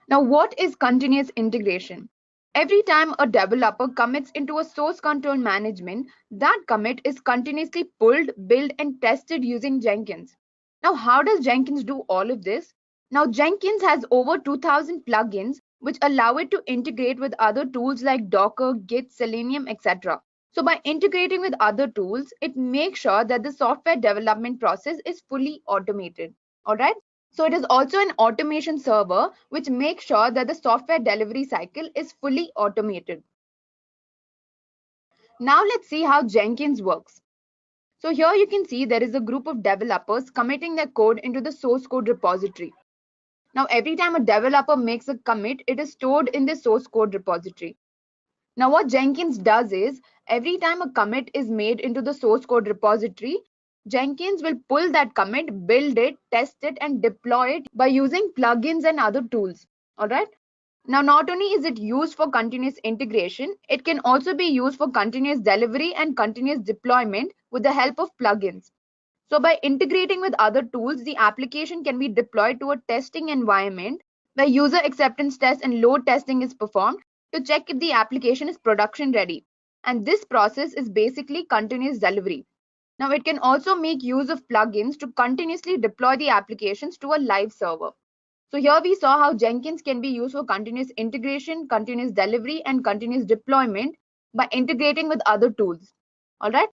Now, what is continuous integration? Every time a developer commits into a source control management, that commit is continuously pulled, built, and tested using Jenkins. Now, how does Jenkins do all of this? Now Jenkins has over 2000 plugins which allow it to integrate with other tools like Docker, Git, Selenium, etc. So by integrating with other tools, it makes sure that the software development process is fully automated. All right. So it is also an automation server which makes sure that the software delivery cycle is fully automated. Now let's see how Jenkins works. So here you can see there is a group of developers committing their code into the source code repository. Now every time a developer makes a commit, it is stored in the source code repository. Now what Jenkins does is, every time a commit is made into the source code repository, Jenkins will pull that commit, build it, test it, and deploy it by using plugins and other tools. All right. Now, not only is it used for continuous integration, it can also be used for continuous delivery and continuous deployment with the help of plugins. So by integrating with other tools, the application can be deployed to a testing environment where user acceptance tests and load testing is performed to check if the application is production ready. And this process is basically continuous delivery. Now it can also make use of plugins to continuously deploy the applications to a live server. So here we saw how Jenkins can be used for continuous integration, continuous delivery, and continuous deployment by integrating with other tools. All right.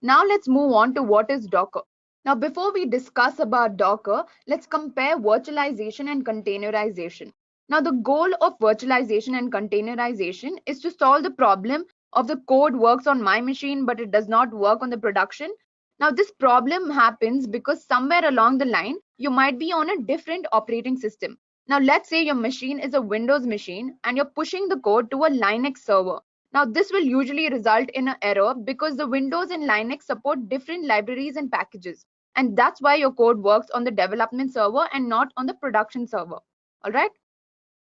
Now let's move on to what is Docker. Now before we discuss about Docker, let's compare virtualization and containerization. Now the goal of virtualization and containerization is to solve the problem of the code works on my machine but it does not work on the production. Now this problem happens because somewhere along the line you might be on a different operating system. Now let's say your machine is a Windows machine and you're pushing the code to a Linux server. Now this will usually result in an error because the Windows and Linux support different libraries and packages, and that's why your code works on the development server and not on the production server. All right.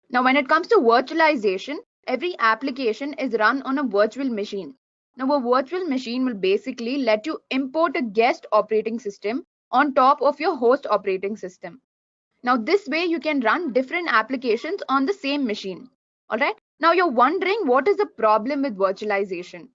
Now when it comes to virtualization, every application is run on a virtual machine. Now a virtual machine will basically let you import a guest operating system on top of your host operating system. Now this way you can run different applications on the same machine. All right. Now you're wondering what is the problem with virtualization.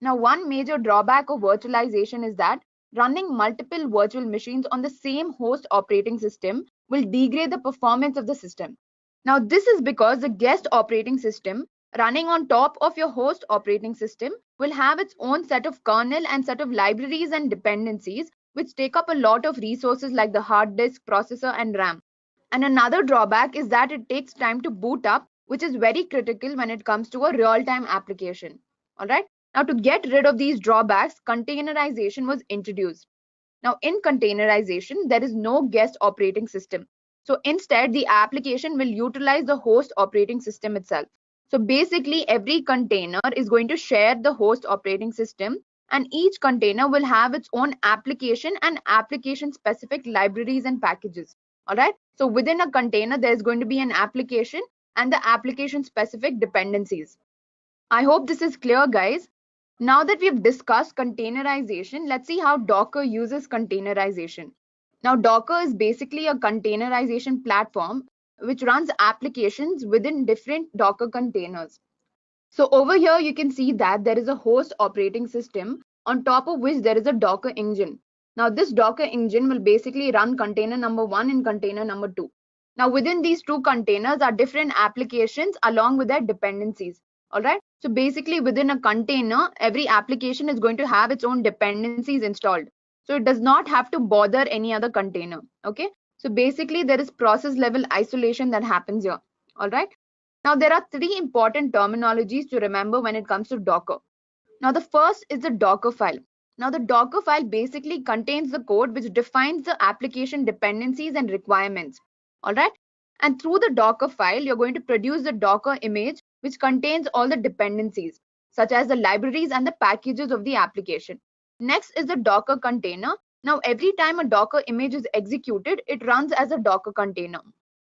Now one major drawback of virtualization is that running multiple virtual machines on the same host operating system will degrade the performance of the system. Now this is because the guest operating system running on top of your host operating system will have its own set of kernel and set of libraries and dependencies which take up a lot of resources like the hard disk, processor, and RAM. And another drawback is that it takes time to boot up, which is very critical when it comes to a real-time application. All right. Now to get rid of these drawbacks, containerization was introduced. Now in containerization, there is no guest operating system. So instead, the application will utilize the host operating system itself. So basically, every container is going to share the host operating system, and each container will have its own application and application specific libraries and packages. All right. So within a container, there is going to be an application and the application specific dependencies. I hope this is clear, guys. Now that we've discussed containerization, let's see how Docker uses containerization. Now Docker is basically a containerization platform which runs applications within different Docker containers. So over here you can see that there is a host operating system on top of which there is a Docker engine. Now this Docker engine will basically run container number 1 and container number 2. Now within these two containers are different applications along with their dependencies. All right. So basically within a container, every application is going to have its own dependencies installed. So it does not have to bother any other container. Okay. So basically there is process level isolation that happens here. All right. Now there are three important terminologies to remember when it comes to Docker. Now the first is the Dockerfile. Now the Dockerfile basically contains the code which defines the application dependencies and requirements. All right. And through the Dockerfile, you're going to produce the Docker image which contains all the dependencies such as the libraries and the packages of the application. Next is the Docker container. Now every time a Docker image is executed, it runs as a Docker container.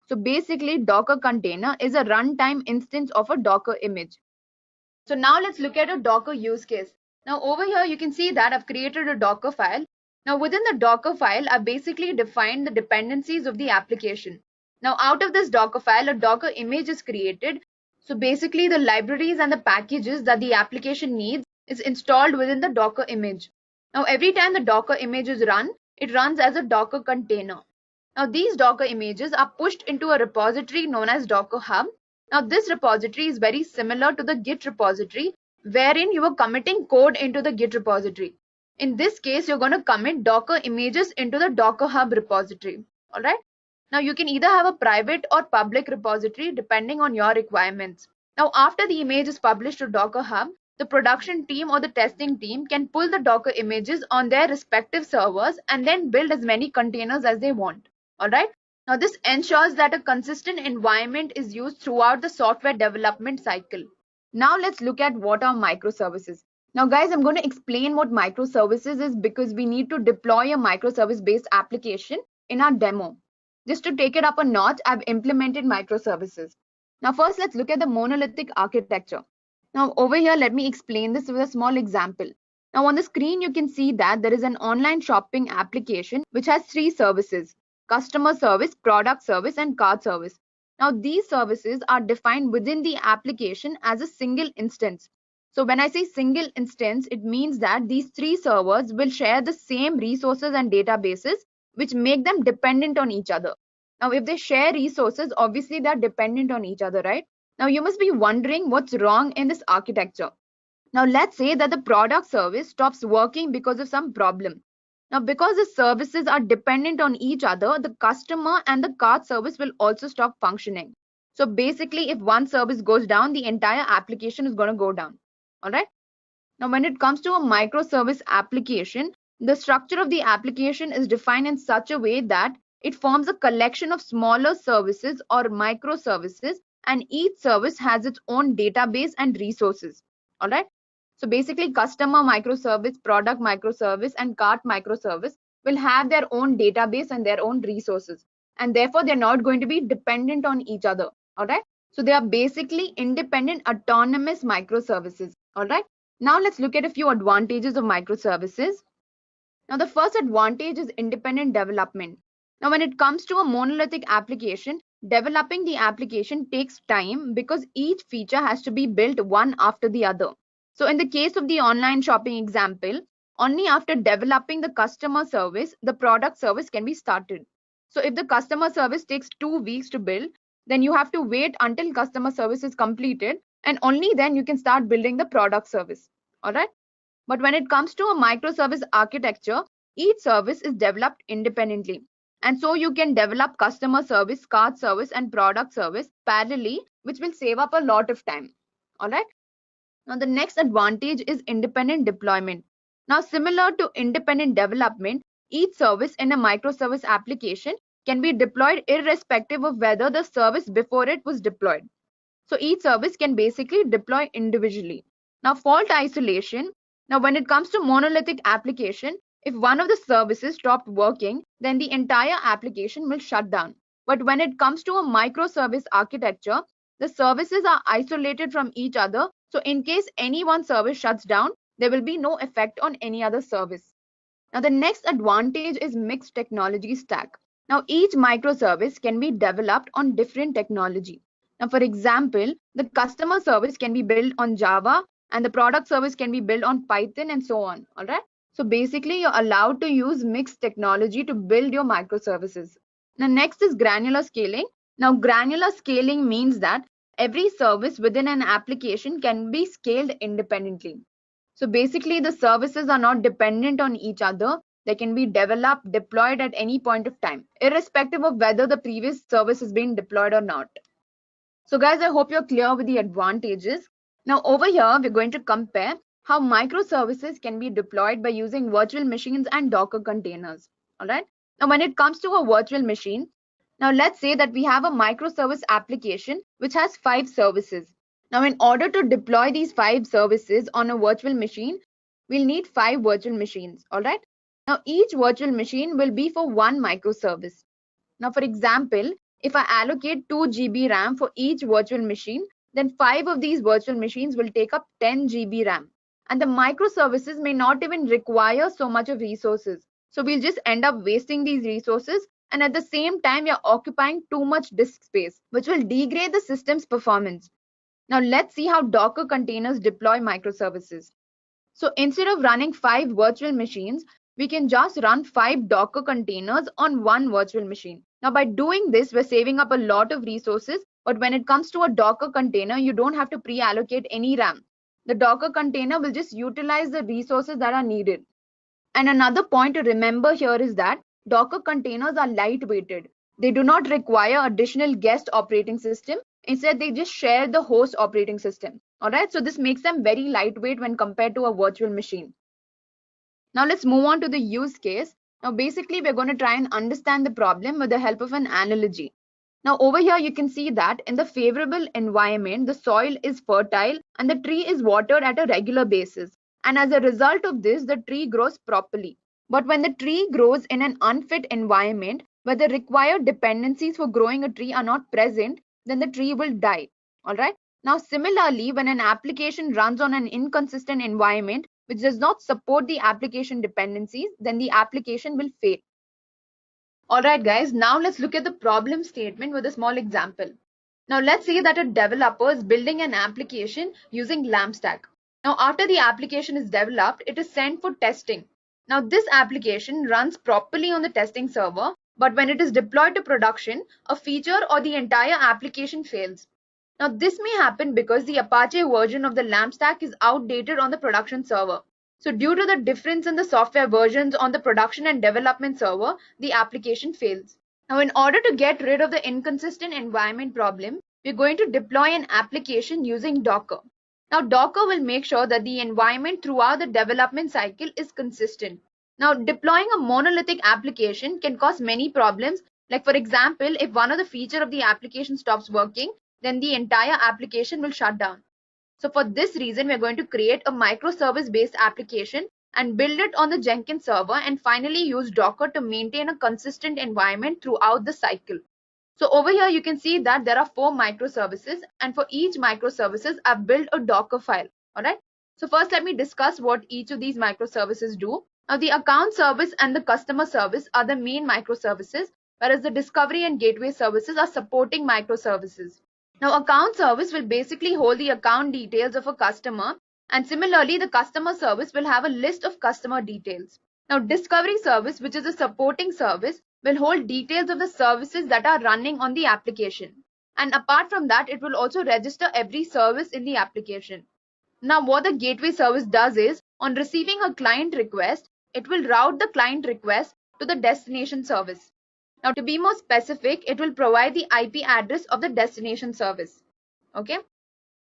So basically Docker container is a runtime instance of a Docker image. So now let's look at a Docker use case. Now over here you can see that I've created a Docker file. Now within the Docker file, I basically defined the dependencies of the application. Now out of this Docker file, a Docker image is created. So basically the libraries and the packages that the application needs is installed within the Docker image. Now every time the Docker image is run, it runs as a Docker container. Now these Docker images are pushed into a repository known as Docker Hub. Now this repository is very similar to the Git repository, wherein you are committing code into the Git repository. In this case, you're going to commit Docker images into the Docker Hub repository. All right. Now you can either have a private or public repository depending on your requirements. Now after the image is published to Docker Hub, the production team or the testing team can pull the Docker images on their respective servers and then build as many containers as they want. All right. Now this ensures that a consistent environment is used throughout the software development cycle. Now let's look at what are microservices. Now guys, I'm going to explain what microservices is because we need to deploy a microservice based application in our demo. Just to take it up a notch, I've implemented microservices. Now first, let's look at the monolithic architecture. Now over here, let me explain this with a small example. Now on the screen, you can see that there is an online shopping application which has 3 services: customer service, product service, and cart service. Now these services are defined within the application as a single instance. So when I say single instance, it means that these 3 servers will share the same resources and databases, which make them dependent on each other. Now, if they share resources, obviously they're dependent on each other, right? Now, you must be wondering what's wrong in this architecture. Now, let's say that the product service stops working because of some problem. Now, because the services are dependent on each other, the customer and the cart service will also stop functioning. So basically, if one service goes down, the entire application is going to go down. All right. Now, when it comes to a microservice application, the structure of the application is defined in such a way that it forms a collection of smaller services or microservices, and each service has its own database and resources. All right. So basically, customer microservice, product microservice, and cart microservice will have their own database and their own resources. And therefore, they're not going to be dependent on each other. All right. So they are basically independent, autonomous microservices. All right. Now let's look at a few advantages of microservices. Now the first advantage is independent development. Now when it comes to a monolithic application, developing the application takes time because each feature has to be built one after the other. So in the case of the online shopping example, only after developing the customer service, the product service can be started. So if the customer service takes 2 weeks to build, then you have to wait until customer service is completed, and only then you can start building the product service. All right. But when it comes to a microservice architecture, each service is developed independently. And so you can develop customer service, cart service, and product service parallelly, which will save up a lot of time. All right. Now the next advantage is independent deployment. Now similar to independent development, each service in a microservice application can be deployed irrespective of whether the service before it was deployed. So each service can basically deploy individually. Now fault isolation. Now when it comes to monolithic application, if one of the services stopped working, then the entire application will shut down. But when it comes to a microservice architecture, the services are isolated from each other. So in case any one service shuts down, there will be no effect on any other service. Now the next advantage is mixed technology stack. Now each microservice can be developed on different technology. Now for example, the customer service can be built on Java and the product service can be built on Python and so on. All right. So basically you're allowed to use mixed technology to build your microservices. Now next is granular scaling. Now granular scaling means that every service within an application can be scaled independently. So basically the services are not dependent on each other. They can be developed, deployed at any point of time, irrespective of whether the previous service is being deployed or not. So guys, I hope you're clear with the advantages. Now over here, we're going to compare how microservices can be deployed by using virtual machines and Docker containers. All right. Now when it comes to a virtual machine, now let's say that we have a microservice application which has 5 services. Now in order to deploy these 5 services on a virtual machine, we'll need 5 virtual machines. All right. Now each virtual machine will be for one microservice. Now for example, if I allocate 2 GB RAM for each virtual machine, then 5 of these virtual machines will take up 10 GB RAM. And the microservices may not even require so much of resources. So we'll just end up wasting these resources, and at the same time, you're occupying too much disk space, which will degrade the system's performance. Now let's see how Docker containers deploy microservices. So instead of running 5 virtual machines, we can just run 5 Docker containers on one virtual machine. Now, by doing this, we're saving up a lot of resources, but when it comes to a Docker container, you don't have to pre-allocate any RAM. The Docker container will just utilize the resources that are needed. And another point to remember here is that Docker containers are lightweighted. They do not require additional guest operating system. Instead, they just share the host operating system. All right, so this makes them very lightweight when compared to a virtual machine. Now let's move on to the use case. Now basically we're going to try and understand the problem with the help of an analogy. Now over here you can see that in the favorable environment, the soil is fertile and the tree is watered at a regular basis. And as a result of this, the tree grows properly. But when the tree grows in an unfit environment where the required dependencies for growing a tree are not present, then the tree will die. All right. Now similarly, when an application runs on an inconsistent environment which does not support the application dependencies, then the application will fail. All right, guys, now let's look at the problem statement with a small example. Now let's say that a developer is building an application using LAMP stack. Now after the application is developed, it is sent for testing. Now this application runs properly on the testing server, but when it is deployed to production, a feature or the entire application fails. Now this may happen because the Apache version of the LAMP stack is outdated on the production server. So due to the difference in the software versions on the production and development server, the application fails. Now in order to get rid of the inconsistent environment problem, we're going to deploy an application using Docker. Now Docker will make sure that the environment throughout the development cycle is consistent. Now deploying a monolithic application can cause many problems. Like for example, if one of the features of the application stops working, then the entire application will shut down. So for this reason, we're going to create a microservice based application and build it on the Jenkins server and finally use Docker to maintain a consistent environment throughout the cycle. So over here, you can see that there are 4 microservices, and for each microservices, I've built a Docker file. All right. So first, let me discuss what each of these microservices do. Now the account service and the customer service are the main microservices, whereas the discovery and gateway services are supporting microservices. Now account service will basically hold the account details of a customer, and similarly the customer service will have a list of customer details. Now discovery service, which is a supporting service, will hold details of the services that are running on the application. And apart from that, it will also register every service in the application. Now what the gateway service does is, on receiving a client request, it will route the client request to the destination service. Now to be more specific, it will provide the IP address of the destination service. Okay.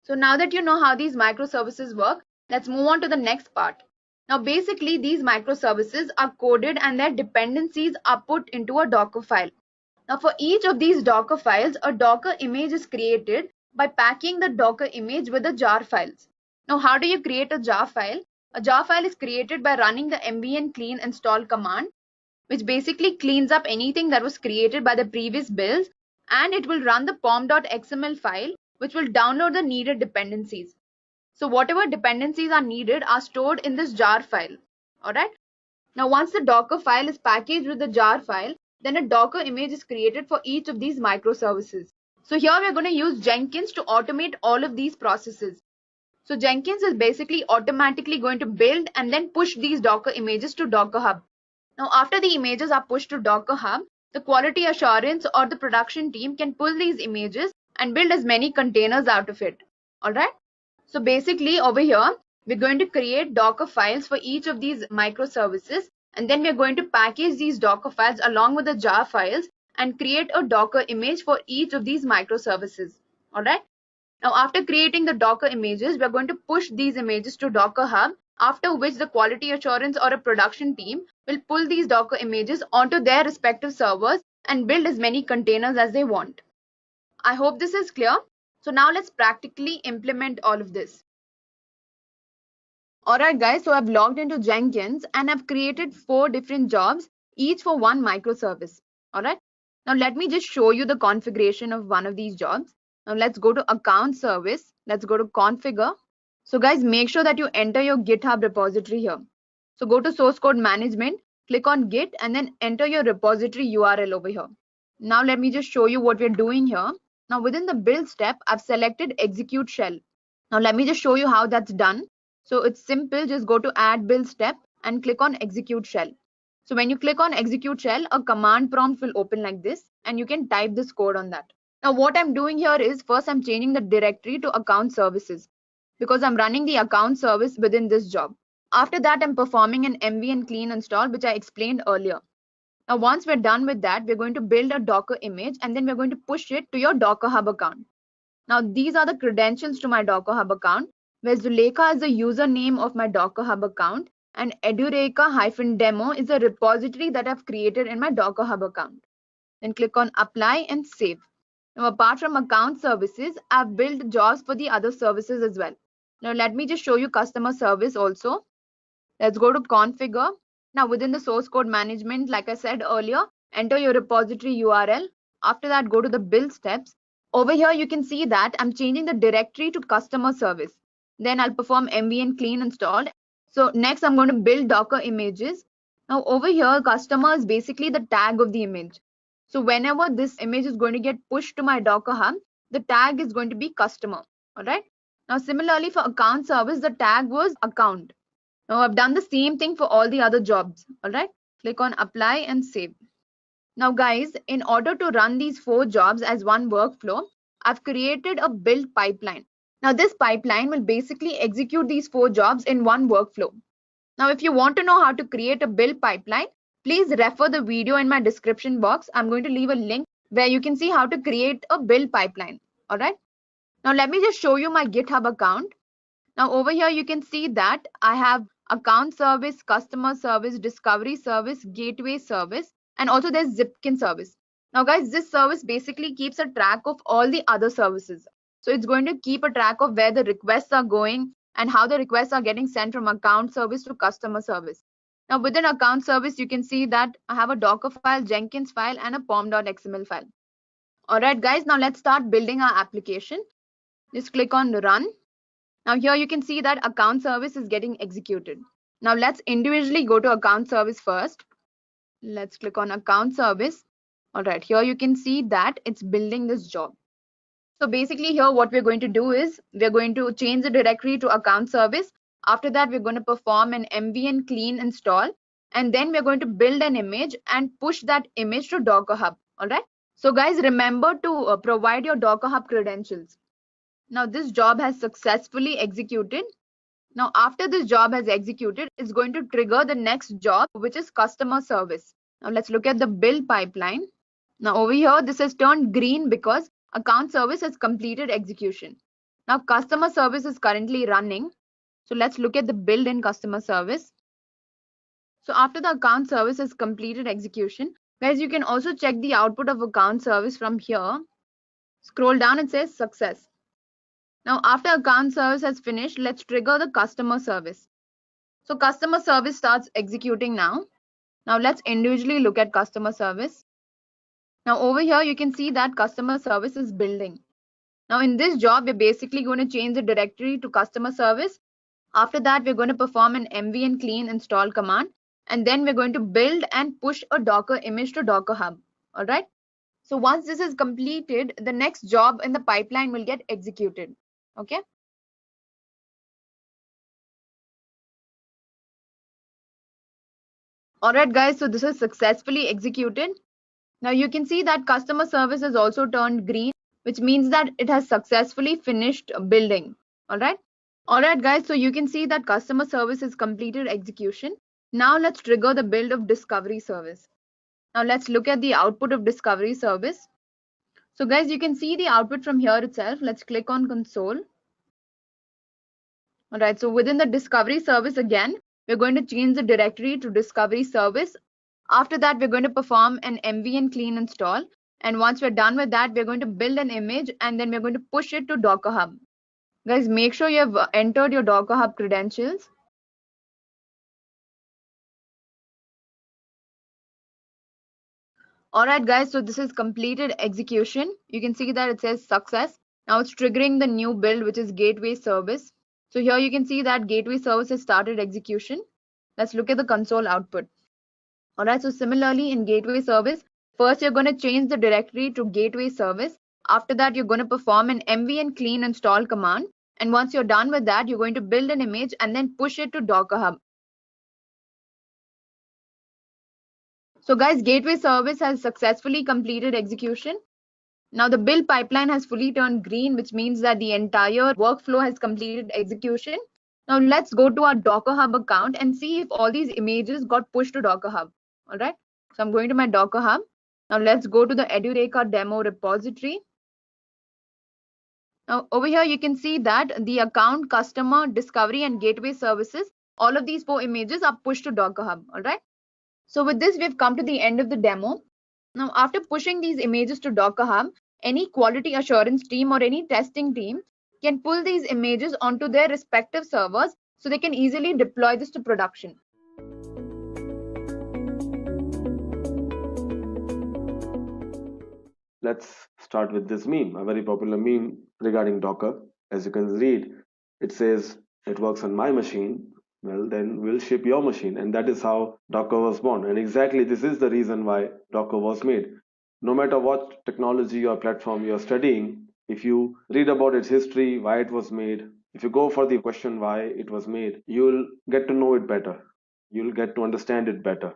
So now that you know how these microservices work, let's move on to the next part. Now basically these microservices are coded and their dependencies are put into a Docker file. Now for each of these Docker files, a Docker image is created by packing the Docker image with the jar files. Now how do you create a jar file? A jar file is created by running the mbn clean install command, which basically cleans up anything that was created by the previous builds, and it will run the pom.xml file, which will download the needed dependencies. So whatever dependencies are needed are stored in this jar file. All right. Now once the Docker file is packaged with the jar file, then a Docker image is created for each of these microservices. So here we are going to use Jenkins to automate all of these processes. So Jenkins is basically automatically going to build and then push these Docker images to Docker Hub. Now after the images are pushed to Docker Hub, the quality assurance or the production team can pull these images and build as many containers out of it. All right. So basically over here, we're going to create Docker files for each of these microservices, and then we're going to package these Docker files along with the jar files and create a Docker image for each of these microservices. All right. Now after creating the Docker images, we're going to push these images to Docker Hub, after which the quality assurance or a production team will pull these Docker images onto their respective servers and build as many containers as they want. I hope this is clear. So now let's practically implement all of this. Alright guys, so I've logged into Jenkins and I've created 4 different jobs, each for one microservice. Alright. Now let me just show you the configuration of one of these jobs. Now let's go to account service. Let's go to configure. So guys, make sure that you enter your GitHub repository here. So go to source code management, click on Git, and then enter your repository URL over here. Now let me just show you what we're doing here. Now within the build step, I've selected execute shell. Now let me just show you how that's done. So it's simple, just go to add build step and click on execute shell. So when you click on execute shell, a command prompt will open like this, and you can type this code on that. Now what I'm doing here is first I'm changing the directory to account services because I'm running the account service within this job. After that, I'm performing an MV and clean install, which I explained earlier. Now once we're done with that, we're going to build a Docker image and then we're going to push it to your Docker Hub account. Now these are the credentials to my Docker Hub account, where Zulekha is the username of my Docker Hub account and Edureka-demo is a repository that I've created in my Docker Hub account. Then click on apply and save. Now apart from account services, I've built jobs for the other services as well. Now let me just show you customer service also. Let's go to configure. Now within the source code management, like I said earlier, enter your repository URL. After that, go to the build steps. Over here, you can see that I'm changing the directory to customer service. Then I'll perform MV and clean installed. So next, I'm going to build Docker images. Now over here, customer is basically the tag of the image. So whenever this image is going to get pushed to my Docker Hub, the tag is going to be customer. All right. Now similarly for account service, the tag was account. Now I've done the same thing for all the other jobs. All right. Click on apply and save. Now guys, in order to run these 4 jobs as one workflow, I've created a build pipeline. Now this pipeline will basically execute these 4 jobs in one workflow. Now if you want to know how to create a build pipeline, please refer the video in my description box. I'm going to leave a link where you can see how to create a build pipeline. All right. Now let me just show you my GitHub account. Now over here you can see that I have account service, customer service, discovery service, gateway service, and also there's Zipkin service. Now guys, this service basically keeps a track of all the other services. So it's going to keep a track of where the requests are going and how the requests are getting sent from account service to customer service. Now within account service, you can see that I have a Docker file, Jenkins file, and a pom.xml file. All right guys, now let's start building our application. Just click on run. Now here you can see that account service is getting executed. Now let's individually go to account service first. Let's click on account service. All right, here you can see that it's building this job. So basically here what we're going to do is we're going to change the directory to account service. After that, we're going to perform an MV and clean install. And then we're going to build an image and push that image to Docker Hub. All right. So guys, remember to provide your Docker Hub credentials. Now this job has successfully executed. Now after this job has executed, it's going to trigger the next job, which is customer service. Now let's look at the build pipeline. Now over here, this has turned green because account service has completed execution. Now customer service is currently running. So let's look at the build in customer service. So after the account service has completed execution, guys, you can also check the output of account service from here. Scroll down, it says success. Now after account service has finished, let's trigger the customer service. So customer service starts executing now. Now let's individually look at customer service. Now over here, you can see that customer service is building. Now in this job, we're basically going to change the directory to customer service. After that, we're going to perform an MV and clean install command. And then we're going to build and push a Docker image to Docker Hub. All right. So once this is completed, the next job in the pipeline will get executed. Okay. All right, guys. So this is successfully executed. Now you can see that customer service has also turned green, which means that it has successfully finished building. All right. All right, guys. So you can see that customer service has completed execution. Now let's trigger the build of discovery service. Now let's look at the output of discovery service. So guys, you can see the output from here itself. Let's click on console. All right. So within the discovery service again, we're going to change the directory to discovery service. After that, we're going to perform an MV and clean install. And once we're done with that, we're going to build an image and then we're going to push it to Docker Hub. Guys, make sure you have entered your Docker Hub credentials. All right, guys, so this is completed execution. You can see that it says success. Now it's triggering the new build, which is gateway service. So here you can see that gateway service has started execution. Let's look at the console output. All right, so similarly in gateway service, first you're going to change the directory to gateway service. After that, you're going to perform an MV and clean install command. And once you're done with that, you're going to build an image and then push it to Docker Hub. So guys, gateway service has successfully completed execution. Now the build pipeline has fully turned green, which means that the entire workflow has completed execution. Now let's go to our Docker Hub account and see if all these images got pushed to Docker Hub. All right. So I'm going to my Docker Hub. Now let's go to the Edureka demo repository. Now over here, you can see that the account, customer, discovery, and gateway services, all of these 4 images are pushed to Docker Hub. All right. So with this, we've come to the end of the demo. Now, after pushing these images to Docker Hub, any quality assurance team or any testing team can pull these images onto their respective servers so they can easily deploy this to production. Let's start with this meme, a very popular meme regarding Docker. As you can read, it says, it works on my machine. Well, then we'll ship your machine. And that is how Docker was born. And exactly this is the reason why Docker was made. No matter what technology or platform you're studying, if you read about its history, why it was made, if you go for the question why it was made, you'll get to know it better. You'll get to understand it better.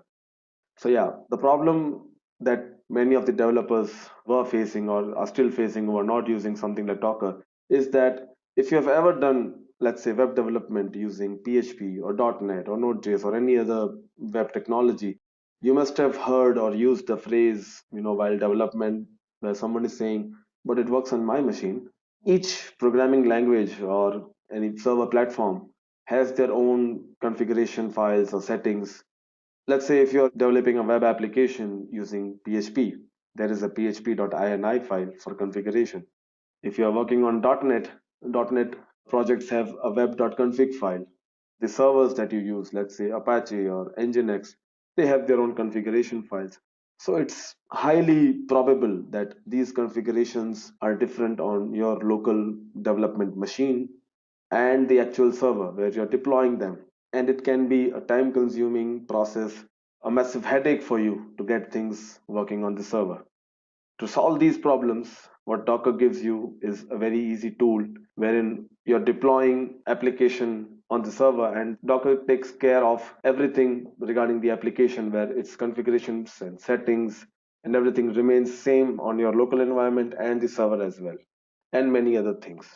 So yeah, the problem that many of the developers were facing or are still facing who are not using something like Docker is that if you have ever done, let's say, web development using PHP or .NET or Node.js or any other web technology, you must have heard or used the phrase, while development, where someone is saying, but it works on my machine. Each programming language or any server platform has their own configuration files or settings. Let's say if you're developing a web application using PHP, there is a php.ini file for configuration. If you're working on .NET projects have a web.config file. The servers that you use, let's say Apache or Nginx, they have their own configuration files. So it's highly probable that these configurations are different on your local development machine and the actual server where you're deploying them. And it can be a time consuming process, a massive headache for you to get things working on the server. To solve these problems, what Docker gives you is a very easy tool wherein you're deploying application on the server, and Docker takes care of everything regarding the application, where its configurations and settings and everything remains same on your local environment and the server as well, and many other things.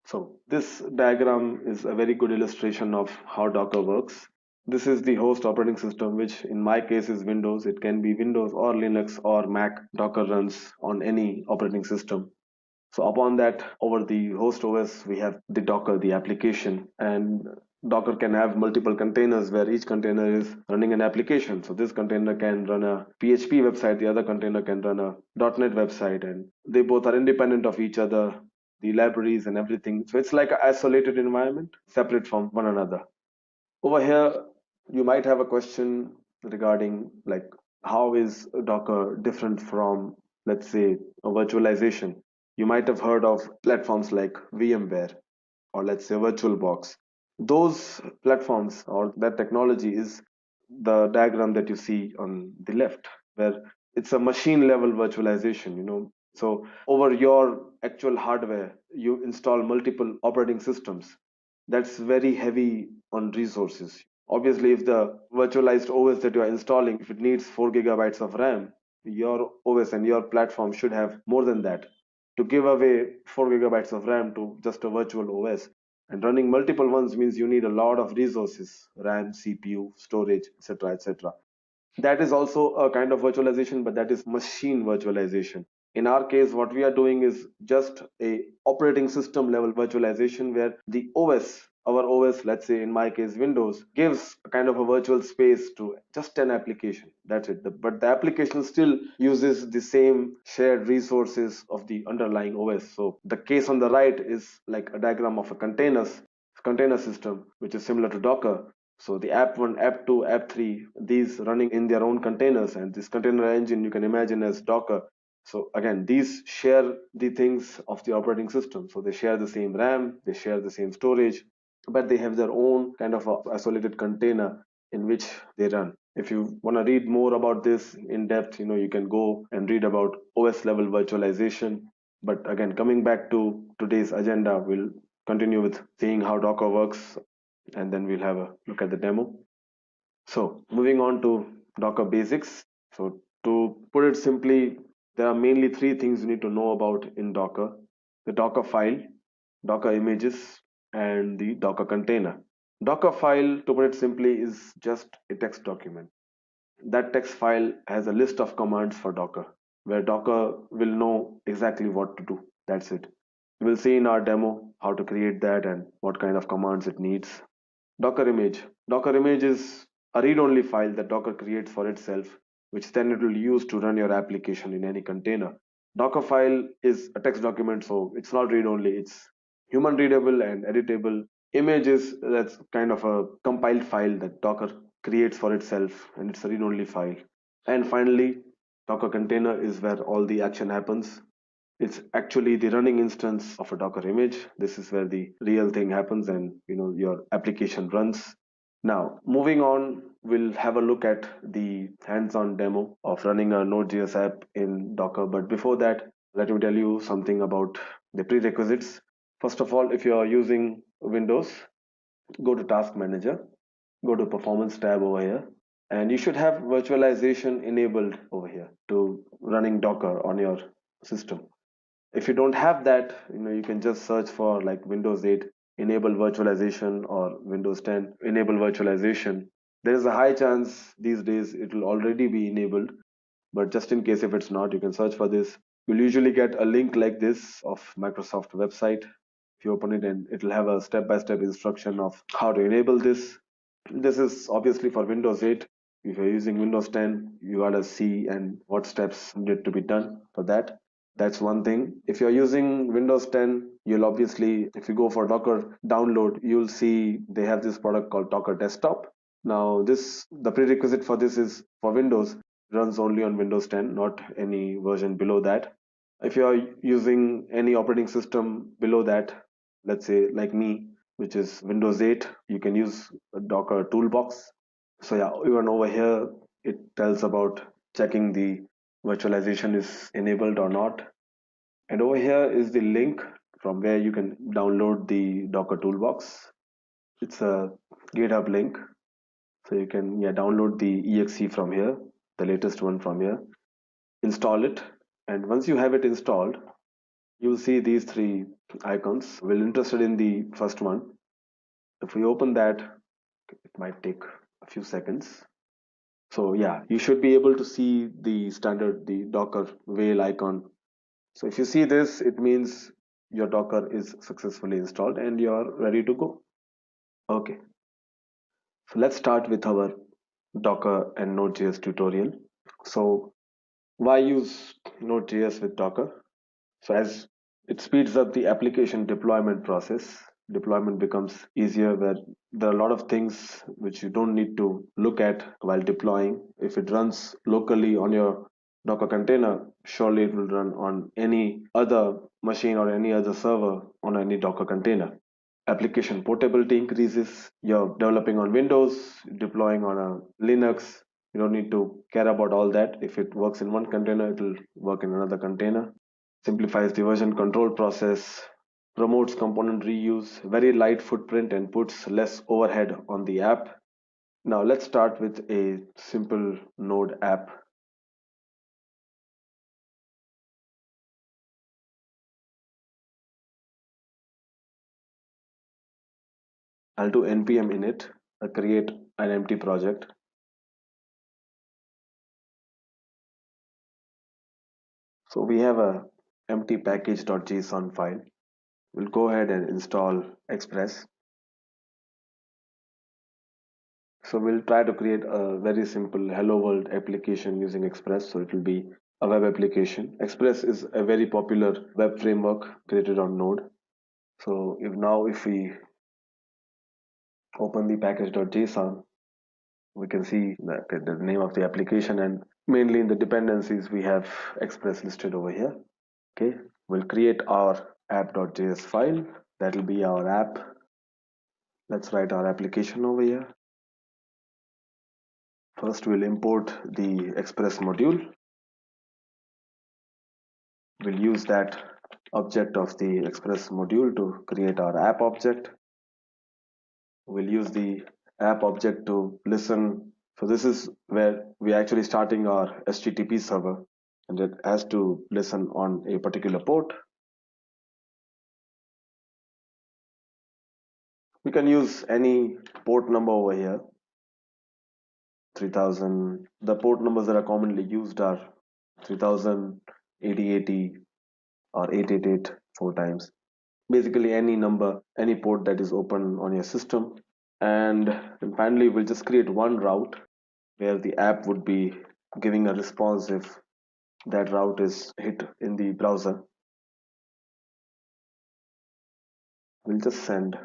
So this diagram is a very good illustration of how Docker works. This is the host operating system, which in my case is Windows. It can be Windows or Linux or Mac. Docker runs on any operating system. So upon that, over the host OS, we have the Docker, the application, and Docker can have multiple containers where each container is running an application. So this container can run a PHP website, the other container can run a .NET website, and they both are independent of each other, the libraries and everything. So it's like an isolated environment, separate from one another. Over here, you might have a question regarding like how is Docker different from, let's say, a virtualization. You might have heard of platforms like VMware or let's say VirtualBox. Those platforms or that technology is the diagram that you see on the left, where it's a machine level virtualization. So over your actual hardware, you install multiple operating systems. That's very heavy on resources. Obviously, if the virtualized OS that you are installing, if it needs 4 gigabytes of RAM, your OS and your platform should have more than that. To give away 4 gigabytes of RAM to just a virtual OS, and running multiple ones means you need a lot of resources, RAM, CPU, storage, etc., etc. That is also a kind of virtualization, but that is machine virtualization. In our case, what we are doing is just a operating system level virtualization, where the OS, our OS, let's say in my case Windows, gives a kind of a virtual space to just an application. That's it. But the application still uses the same shared resources of the underlying OS. So the case on the right is like a diagram of a container system, which is similar to Docker. So the app1, app2, app3, these running in their own containers, and this container engine you can imagine as Docker. So again, these share the things of the operating system. So they share the same RAM, they share the same storage, but they have their own kind of a isolated container in which they run. If you want to read more about this in depth, you can go and read about OS level virtualization. But again, coming back to today's agenda, we'll continue with seeing how Docker works, and then we'll have a look at the demo. So moving on to Docker basics. So to put it simply, there are mainly three things you need to know about in Docker: the Docker file, Docker images, and the Docker container. Docker file, to put it simply, is just a text document. That text file has a list of commands for Docker, where Docker will know exactly what to do. That's it. We'll see in our demo how to create that and what kind of commands it needs. Docker image. Docker image is a read-only file that Docker creates for itself, which then it will use to run your application in any container. Docker file is a text document, so it's not read-only. It's human readable and editable. Image is that's kind of a compiled file that Docker creates for itself, and it's a read-only file. And finally, Docker container is where all the action happens. It's actually the running instance of a Docker image. This is where the real thing happens and your application runs. Now, moving on, we'll have a look at the hands-on demo of running a Node.js app in Docker. But before that, let me tell you something about the prerequisites. First of all, if you are using Windows, go to Task Manager, go to Performance tab over here, and you should have virtualization enabled over here to running Docker on your system. If you don't have that, you can just search for like Windows 8 enable virtualization or Windows 10 enable virtualization. There is a high chance these days it will already be enabled, but just in case if it's not, you can search for this. You'll usually get a link like this of Microsoft website. If you open it, and it will have a step-by-step instruction of how to enable this. This is obviously for Windows 8. If you're using Windows 10, you gotta see and what steps need to be done for that. That's one thing. If you're using Windows 10, you'll obviously, if you go for Docker download, you'll see they have this product called Docker Desktop. Now the prerequisite for this is for Windows, runs only on Windows 10, not any version below that. If you are using any operating system below that, let's say like me, which is Windows 8, you can use a Docker toolbox. So yeah, even over here, it tells about checking the virtualization is enabled or not. And over here is the link from where you can download the Docker toolbox. It's a GitHub link. So you can download the exe from here, the latest one from here, install it. And once you have it installed, you'll see these three icons. We're interested in the first one. If we open that, it might take a few seconds. So yeah, you should be able to see the Docker whale icon. So if you see this, it means your Docker is successfully installed and you're ready to go. Okay, so let's start with our Docker and Node.js tutorial. So why use Node.js with Docker? So as it speeds up the application deployment process, deployment becomes easier where there are a lot of things which you don't need to look at while deploying. If it runs locally on your Docker container, surely it will run on any other machine or any other server on any Docker container. Application portability increases. You're developing on Windows, deploying on a Linux. You don't need to care about all that. If it works in one container, it will work in another container. Simplifies the version control process, promotes component reuse, very light footprint, and puts less overhead on the app. Now let's start with a simple Node app. I'll do npm init, create an empty project. So we have a empty package.json file. We'll go ahead and install Express. So we'll try to create a very simple hello world application using Express. So it will be a web application. Express is a very popular web framework created on Node. So if we open the package.json, we can see the name of the application, and mainly in the dependencies we have Express listed over here. Okay, we'll create our app.js file. That will be our app. Let's write our application over here. First, we'll import the Express module. We'll use that object of the Express module to create our app object. We'll use the app object to listen So this is where we're actually starting our HTTP server, and it has to listen on a particular port. We can use any port number over here. 3000. The port numbers that are commonly used are 3000, 8080, or 888 four times. Basically any number, any port that is open on your system. And then finally, we'll just create one route where the app would be giving a response if that route is hit in the browser. We'll just send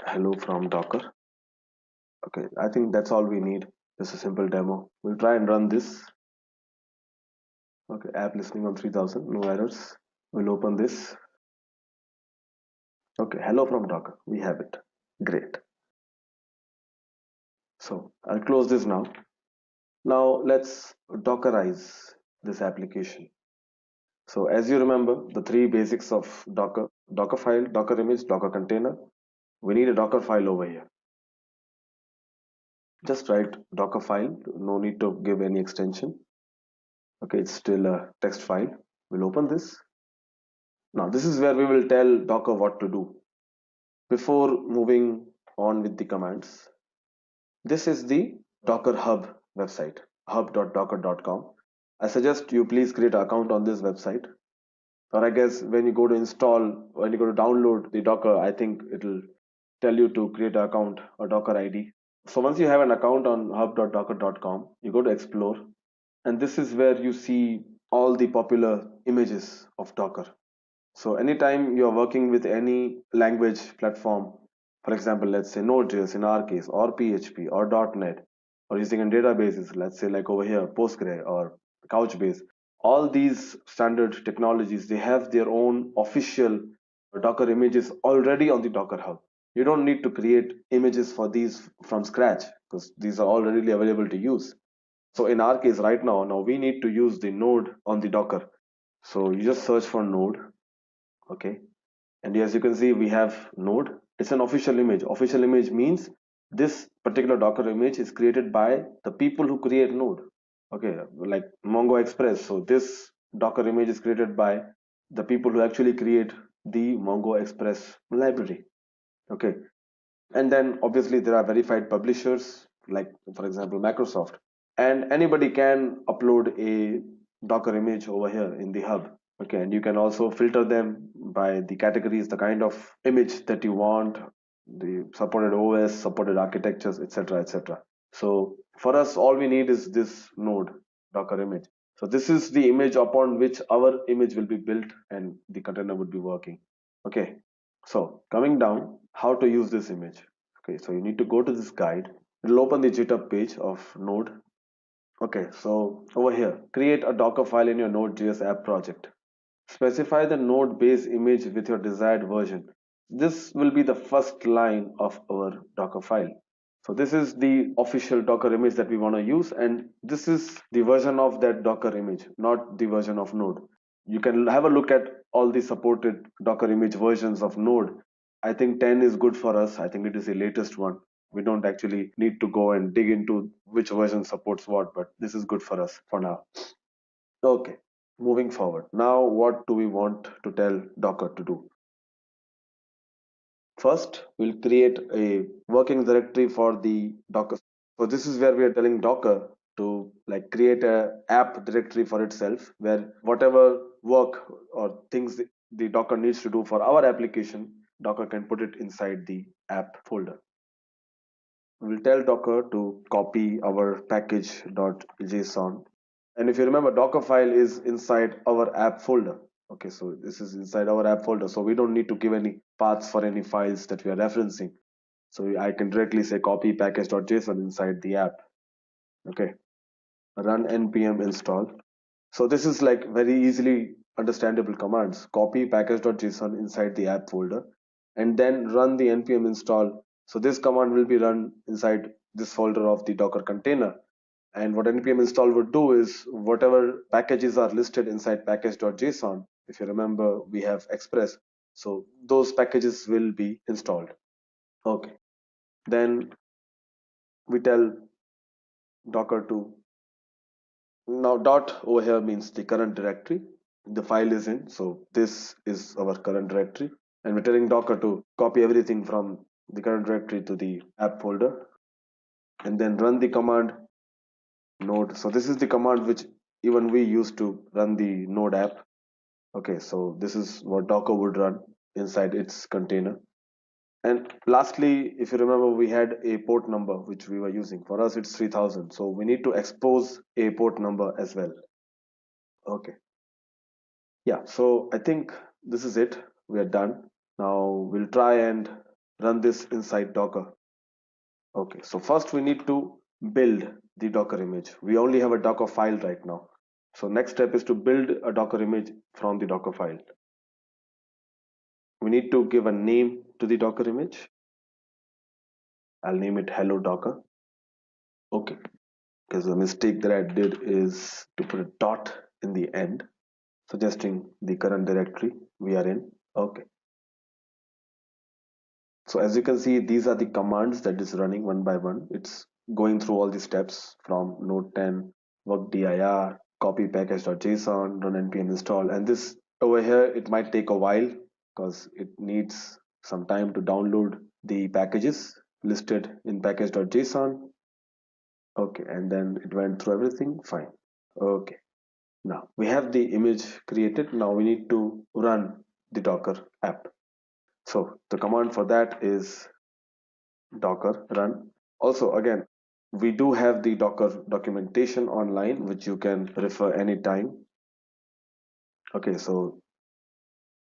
hello from Docker. Okay, I think that's all we need. Just a simple demo. We'll try and run this. Okay, app listening on 3000, no errors. We'll open this. Okay, hello from Docker. We have it. Great. So I'll close this now. Now let's Dockerize this application. So as you remember, the three basics of Docker: Dockerfile, Docker image, Docker container. We need a Docker file over here. Just write Dockerfile. No need to give any extension. Okay, it's still a text file. We'll open this. Now this is where we will tell Docker what to do. Before moving on with the commands, this is the Docker Hub website, hub.docker.com. I suggest you please create an account on this website. Or I guess when you go to install, when you go to download the Docker, I think it'll tell you to create an account or Docker ID. So once you have an account on hub.docker.com, you go to explore, and this is where you see all the popular images of Docker. So anytime you're working with any language platform, for example, let's say Node.js in our case, or PHP or .NET, or using in databases, let's say like over here, Postgre or Couchbase, all these standard technologies, they have their own official Docker images already on the Docker Hub. You don't need to create images for these from scratch because these are already available to use. So in our case right now we need to use the node on the Docker. So you just search for node. Okay, and as you can see, we have node. It's an official image. Official image means this particular Docker image is created by the people who create node. Okay, like Mongo Express. So this Docker image is created by the people who actually create the Mongo Express library. Okay, and then obviously there are verified publishers, like for example Microsoft, and anybody can upload a Docker image over here in the hub. Okay, and you can also filter them by the categories, the kind of image that you want, the supported OS, supported architectures, etc., etc. So for us, all we need is this node Docker image. So this is the image upon which our image will be built and the container would be working. Okay, so coming down, how to use this image. Okay, so you need to go to this guide. It'll open the GitHub page of node. Okay, so over here, create a Docker file in your Node.js app project. Specify the node base image with your desired version. This will be the first line of our Docker file. So this is the official Docker image that we want to use, and this is the version of that Docker image, not the version of Node. You can have a look at all the supported Docker image versions of Node. I think 10 is good for us. I think it is the latest one. We don't actually need to go and dig into which version supports what, but this is good for us for now. Okay, moving forward. Now, what do we want to tell Docker to do? First, we'll create a working directory for the Docker. So this is where we are telling Docker to like create a app directory for itself, where whatever work or things the Docker needs to do for our application, Docker can put it inside the app folder. We'll tell Docker to copy our package.json. And if you remember, Dockerfile is inside our app folder. Okay, so this is inside our app folder. So we don't need to give any paths for any files that we are referencing. So I can directly say copy package.json inside the app. Okay, run npm install. So this is like very easily understandable commands. Copy package.json inside the app folder and then run the npm install. So this command will be run inside this folder of the Docker container. And what npm install would do is whatever packages are listed inside package.json, if you remember, we have Express. So those packages will be installed. Okay. Then we tell docker to. Now dot over here means the current directory the file is in. So this is our current directory, and we're telling Docker to copy everything from the current directory to the app folder, and then run the command node. So this is the command which even we use to run the node app. Okay, so this is what Docker would run inside its container. And lastly, if you remember, we had a port number which we were using. For us, it's 3000. So we need to expose a port number as well. Okay. Yeah, so I think this is it. We are done. Now we'll try and run this inside Docker. Okay, so first we need to build the Docker image. We only have a Docker file right now. So next step is to build a Docker image from the Docker file. We need to give a name to the Docker image. I'll name it Hello Docker. Okay, because the mistake that I did is to put a dot in the end, suggesting the current directory we are in. Okay. So as you can see, these are the commands that is running one by one. It's going through all the steps from node 10, work dir, copy package.json, run npm install. And this over here, it might take a while because it needs some time to download the packages listed in package.json. Okay, and then it went through everything, fine. Okay, now we have the image created. Now we need to run the Docker app. So the command for that is docker run. Also, again, we do have the Docker documentation online, which you can refer anytime. Okay, so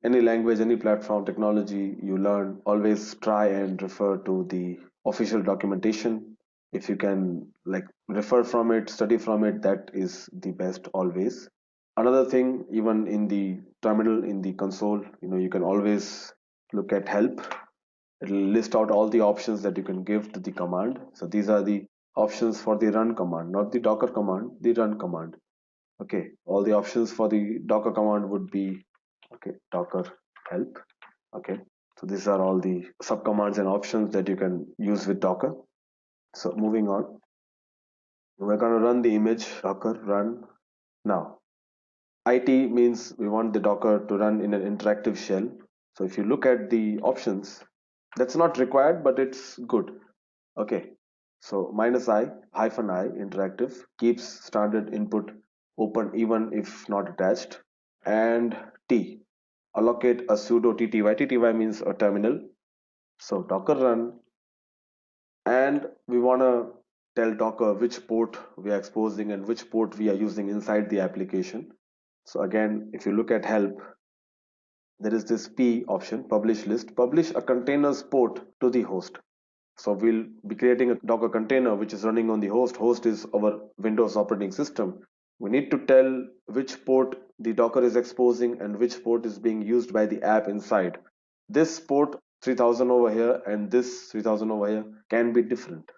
any language, any platform, technology you learn, always try and refer to the official documentation. If you can like refer from it, study from it, that is the best always. Another thing, even in the terminal, in the console, you can always look at help. It'll list out all the options that you can give to the command. So these are the options for the run command, not the docker command, the run command. Okay, all the options for the docker command would be, okay, docker help. Okay, so these are all the subcommands and options that you can use with Docker. So moving on, we're going to run the image docker run. Now it means we want the Docker to run in an interactive shell. So if you look at the options, that's not required, but it's good. Okay, so -i interactive keeps standard input open even if not attached, and T allocate a sudo tty means a terminal. So Docker run, and we want to tell Docker which port we are exposing and which port we are using inside the application. So again, if you look at help, there is this P option, publish list, publish a container's port to the host. So we'll be creating a Docker container which is running on the host. Host is our Windows operating system. We need to tell which port the Docker is exposing and which port is being used by the app inside. This port 3000 over here and this 3000 over here can be different.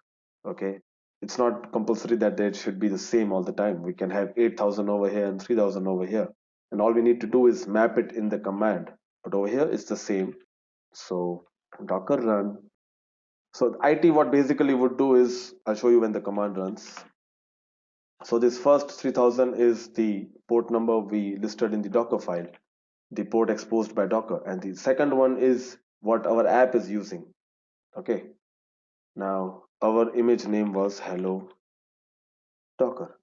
Okay, it's not compulsory that they should be the same all the time. We can have 8000 over here and 3000 over here, and all we need to do is map it in the command. But over here it's the same. So Docker run. So it what basically would do is, I'll show you when the command runs. So this first 3000 is the port number we listed in the Docker file, the port exposed by Docker, and the second one is what our app is using. Okay, now our image name was Hello Docker.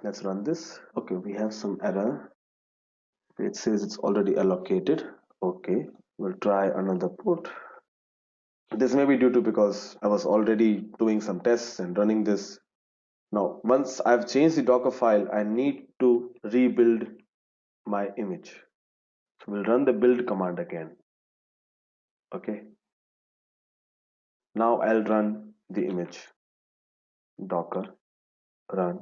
Let's run this. Okay, we have some error. It says it's already allocated. Okay, we'll try another port. This may be due to because I was already doing some tests and running this. Now, once I've changed the Docker file, I need to rebuild my image. So we'll run the build command again. Okay. Now I'll run the image. Docker run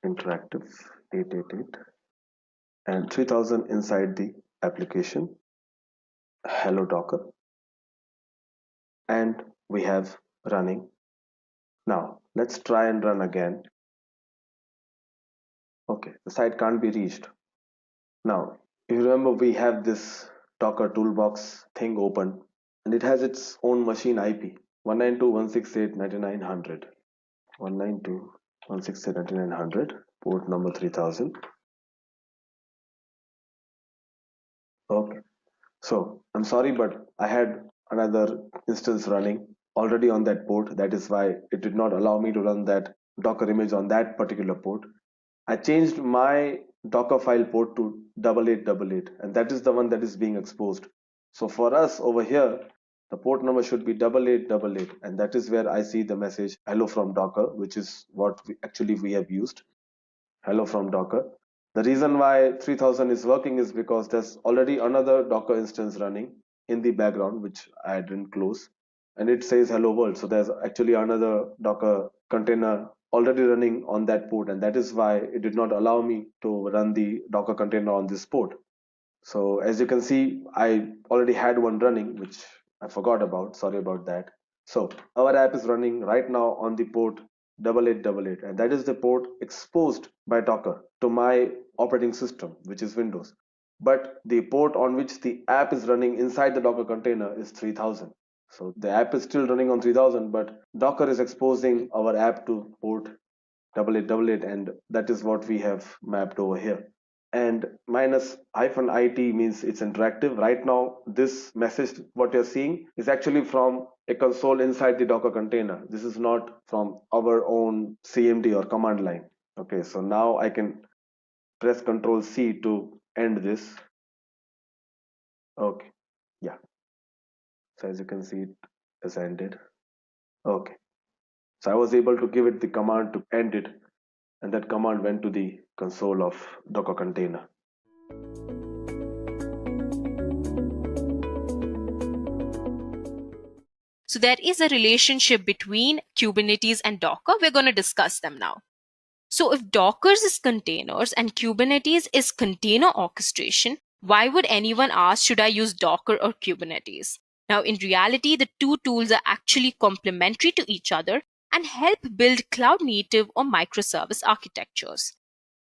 interactive 888 and 3000 inside the application. Hello Docker. And we have running. Now let's try and run again. Okay, the site can't be reached. Now, if you remember, we have this Docker toolbox thing open, and it has its own machine IP 192.168.99.100. 192.168.9900, port number 3000. Okay. So I'm sorry, but I had another instance running already on that port. That is why it did not allow me to run that Docker image on that particular port. I changed my Dockerfile port to 8888, and that is the one that is being exposed. So for us over here, the port number should be 8888, and that is where I see the message hello from Docker, which is what we have used. Hello from Docker. The reason why 3000 is working is because there's already another Docker instance running in the background, which I didn't close, and it says hello world. So there's actually another Docker container already running on that port, and that is why it did not allow me to run the Docker container on this port. So as you can see, I already had one running, which I forgot about. Sorry about that. So our app is running right now on the port 8888, and that is the port exposed by Docker to my operating system, which is Windows. But the port on which the app is running inside the Docker container is 3000. So the app is still running on 3000, but Docker is exposing our app to port 8888, and that is what we have mapped over here. And minus -it means it's interactive. Right now, this message, what you're seeing, is actually from a console inside the Docker container. This is not from our own CMD or command line. Okay, so now I can press Control C to end this. Okay, yeah. So as you can see, it has ended. Okay, so I was able to give it the command to end it, and that command went to the console of Docker container. So there is a relationship between Kubernetes and Docker. We're going to discuss them now. So if Docker is containers and Kubernetes is container orchestration, why would anyone ask, should I use Docker or Kubernetes? Now, in reality, the two tools are actually complementary to each other and help build cloud-native or microservice architectures.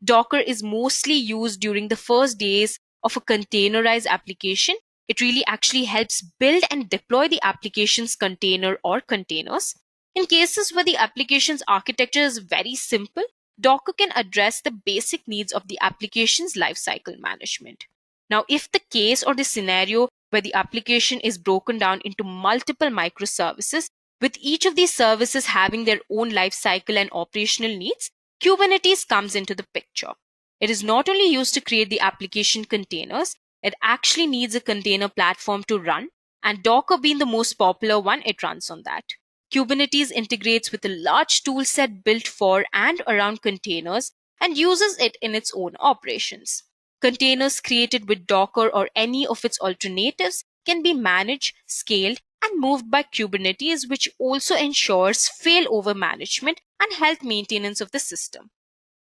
Docker is mostly used during the first days of a containerized application. It really actually helps build and deploy the application's container or containers. In cases where the application's architecture is very simple, Docker can address the basic needs of the application's lifecycle management. Now, if the case or the scenario where the application is broken down into multiple microservices, with each of these services having their own lifecycle and operational needs, Kubernetes comes into the picture. It is not only used to create the application containers, it actually needs a container platform to run, and Docker being the most popular one, it runs on that. Kubernetes integrates with a large toolset built for and around containers and uses it in its own operations. Containers created with Docker or any of its alternatives can be managed, scaled, and moved by Kubernetes, which also ensures failover management and health maintenance of the system.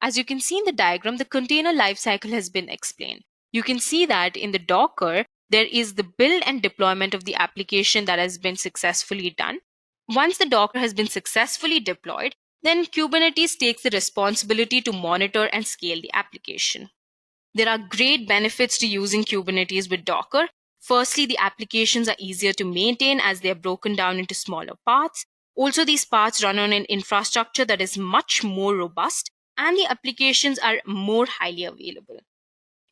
As you can see in the diagram, the container lifecycle has been explained. You can see that in the Docker, there is the build and deployment of the application that has been successfully done. Once the Docker has been successfully deployed, then Kubernetes takes the responsibility to monitor and scale the application. There are great benefits to using Kubernetes with Docker. Firstly, the applications are easier to maintain as they are broken down into smaller parts. Also, these parts run on an infrastructure that is much more robust, and the applications are more highly available.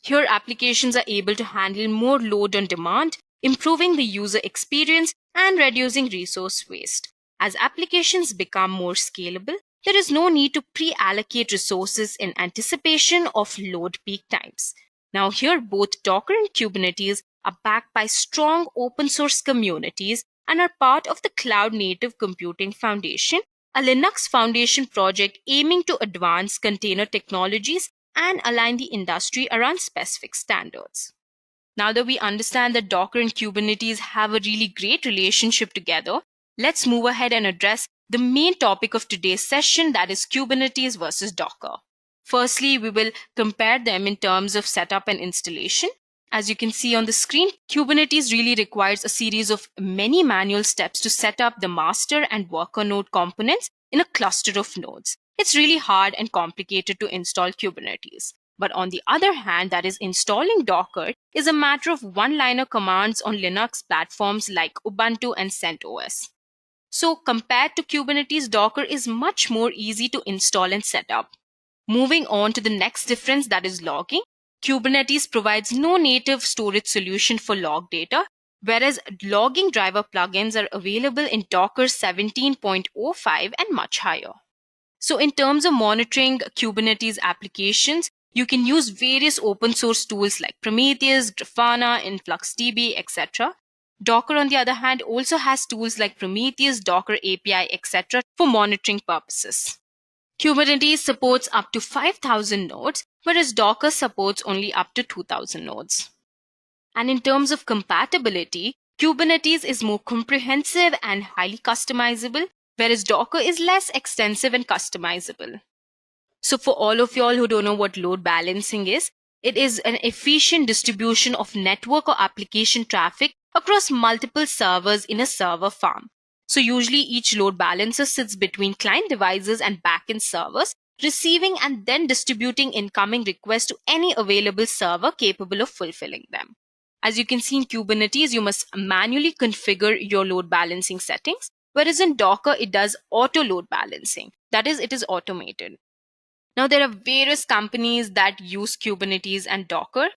Here, applications are able to handle more load on demand, improving the user experience and reducing resource waste. As applications become more scalable, there is no need to pre-allocate resources in anticipation of load peak times. Now here, both Docker and Kubernetes are backed by strong open source communities and are part of the Cloud Native Computing Foundation, a Linux Foundation project aiming to advance container technologies and align the industry around specific standards. Now that we understand that Docker and Kubernetes have a really great relationship together, let's move ahead and address the main topic of today's session, that is Kubernetes versus Docker. Firstly, we will compare them in terms of setup and installation. As you can see on the screen, Kubernetes really requires a series of many manual steps to set up the master and worker node components in a cluster of nodes. It's really hard and complicated to install Kubernetes. But on the other hand, that is installing Docker is a matter of one-liner commands on Linux platforms like Ubuntu and CentOS. So compared to Kubernetes, Docker is much more easy to install and set up. Moving on to the next difference, that is logging. Kubernetes provides no native storage solution for log data, whereas logging driver plugins are available in Docker 17.05 and much higher. So in terms of monitoring Kubernetes applications, you can use various open source tools like Prometheus, Grafana, InfluxDB, etc. Docker, on the other hand, also has tools like Prometheus, Docker API, etc. for monitoring purposes. Kubernetes supports up to 5,000 nodes, whereas Docker supports only up to 2,000 nodes. And in terms of compatibility, Kubernetes is more comprehensive and highly customizable, whereas Docker is less extensive and customizable. So for all of y'all who don't know what load balancing is, it is an efficient distribution of network or application traffic across multiple servers in a server farm. So usually each load balancer sits between client devices and backend servers, receiving and then distributing incoming requests to any available server capable of fulfilling them. As you can see in Kubernetes, you must manually configure your load balancing settings, whereas in Docker, it does auto load balancing. That is, it is automated. Now, there are various companies that use Kubernetes and Docker.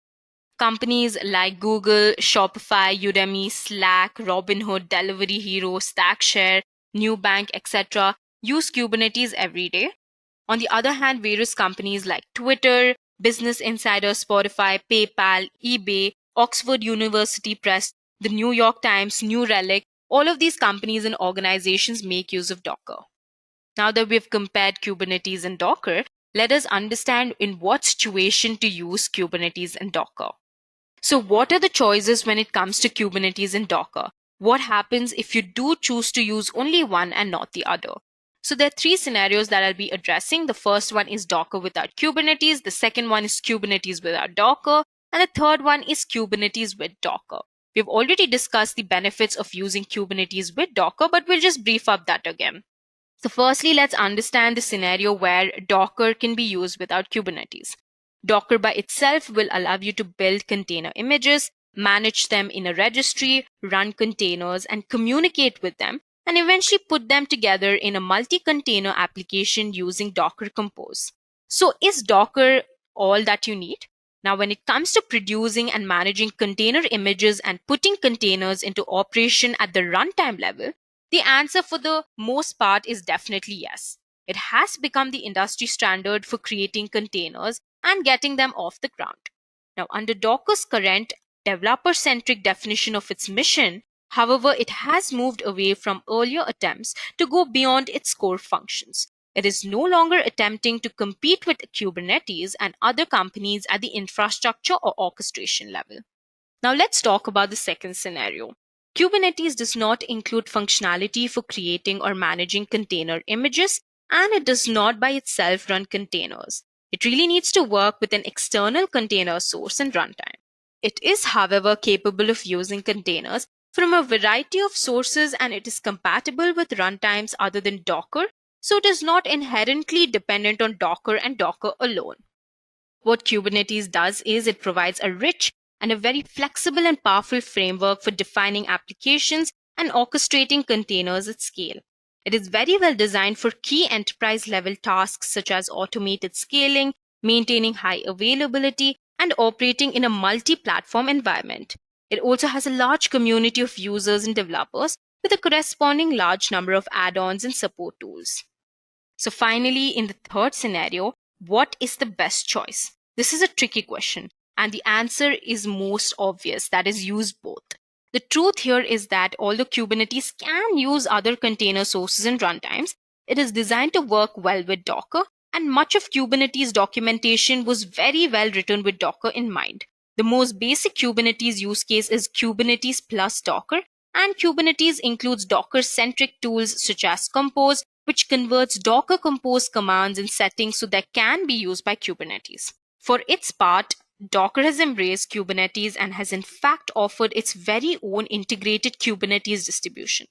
Companies like Google, Shopify, Udemy, Slack, Robinhood, Delivery Hero, Stackshare, Nubank, etc. use Kubernetes every day. On the other hand, various companies like Twitter, Business Insider, Spotify, PayPal, eBay, Oxford University Press, the New York Times, New Relic, all of these companies and organizations make use of Docker. Now that we've compared Kubernetes and Docker, let us understand in what situation to use Kubernetes and Docker. So what are the choices when it comes to Kubernetes and Docker? What happens if you do choose to use only one and not the other? So there are three scenarios that I'll be addressing. The first one is Docker without Kubernetes. The second one is Kubernetes without Docker. And the third one is Kubernetes with Docker. We've already discussed the benefits of using Kubernetes with Docker, but we'll just brief up that again. So firstly, let's understand the scenario where Docker can be used without Kubernetes. Docker by itself will allow you to build container images, manage them in a registry, run containers, and communicate with them, and eventually put them together in a multi-container application using Docker Compose. So is Docker all that you need? Now, when it comes to producing and managing container images and putting containers into operation at the runtime level, the answer for the most part is definitely yes. It has become the industry standard for creating containers and getting them off the ground. Now, under Docker's current developer-centric definition of its mission, however, it has moved away from earlier attempts to go beyond its core functions. It is no longer attempting to compete with Kubernetes and other companies at the infrastructure or orchestration level. Now, let's talk about the second scenario. Kubernetes does not include functionality for creating or managing container images, and it does not by itself run containers. It really needs to work with an external container source and runtime. It is, however, capable of using containers from a variety of sources, and it is compatible with runtimes other than Docker, so it is not inherently dependent on Docker and Docker alone. What Kubernetes does is it provides a rich and a very flexible and powerful framework for defining applications and orchestrating containers at scale. It is very well designed for key enterprise-level tasks such as automated scaling, maintaining high availability, and operating in a multi-platform environment. It also has a large community of users and developers with a corresponding large number of add-ons and support tools. So finally, in the third scenario, what is the best choice? This is a tricky question, and the answer is most obvious, that is, use both. The truth here is that although Kubernetes can use other container sources and runtimes, it is designed to work well with Docker, and much of Kubernetes documentation was very well written with Docker in mind. The most basic Kubernetes use case is Kubernetes plus Docker, and Kubernetes includes Docker-centric tools such as Compose, which converts Docker Compose commands and settings so that can be used by Kubernetes. For its part, Docker has embraced Kubernetes and has in fact offered its very own integrated Kubernetes distribution.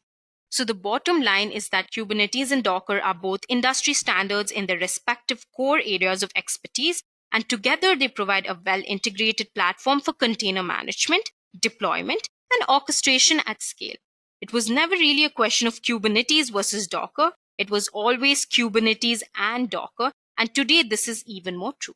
So the bottom line is that Kubernetes and Docker are both industry standards in their respective core areas of expertise, and together they provide a well-integrated platform for container management, deployment, and orchestration at scale. It was never really a question of Kubernetes versus Docker. It was always Kubernetes and Docker. And today, this is even more true.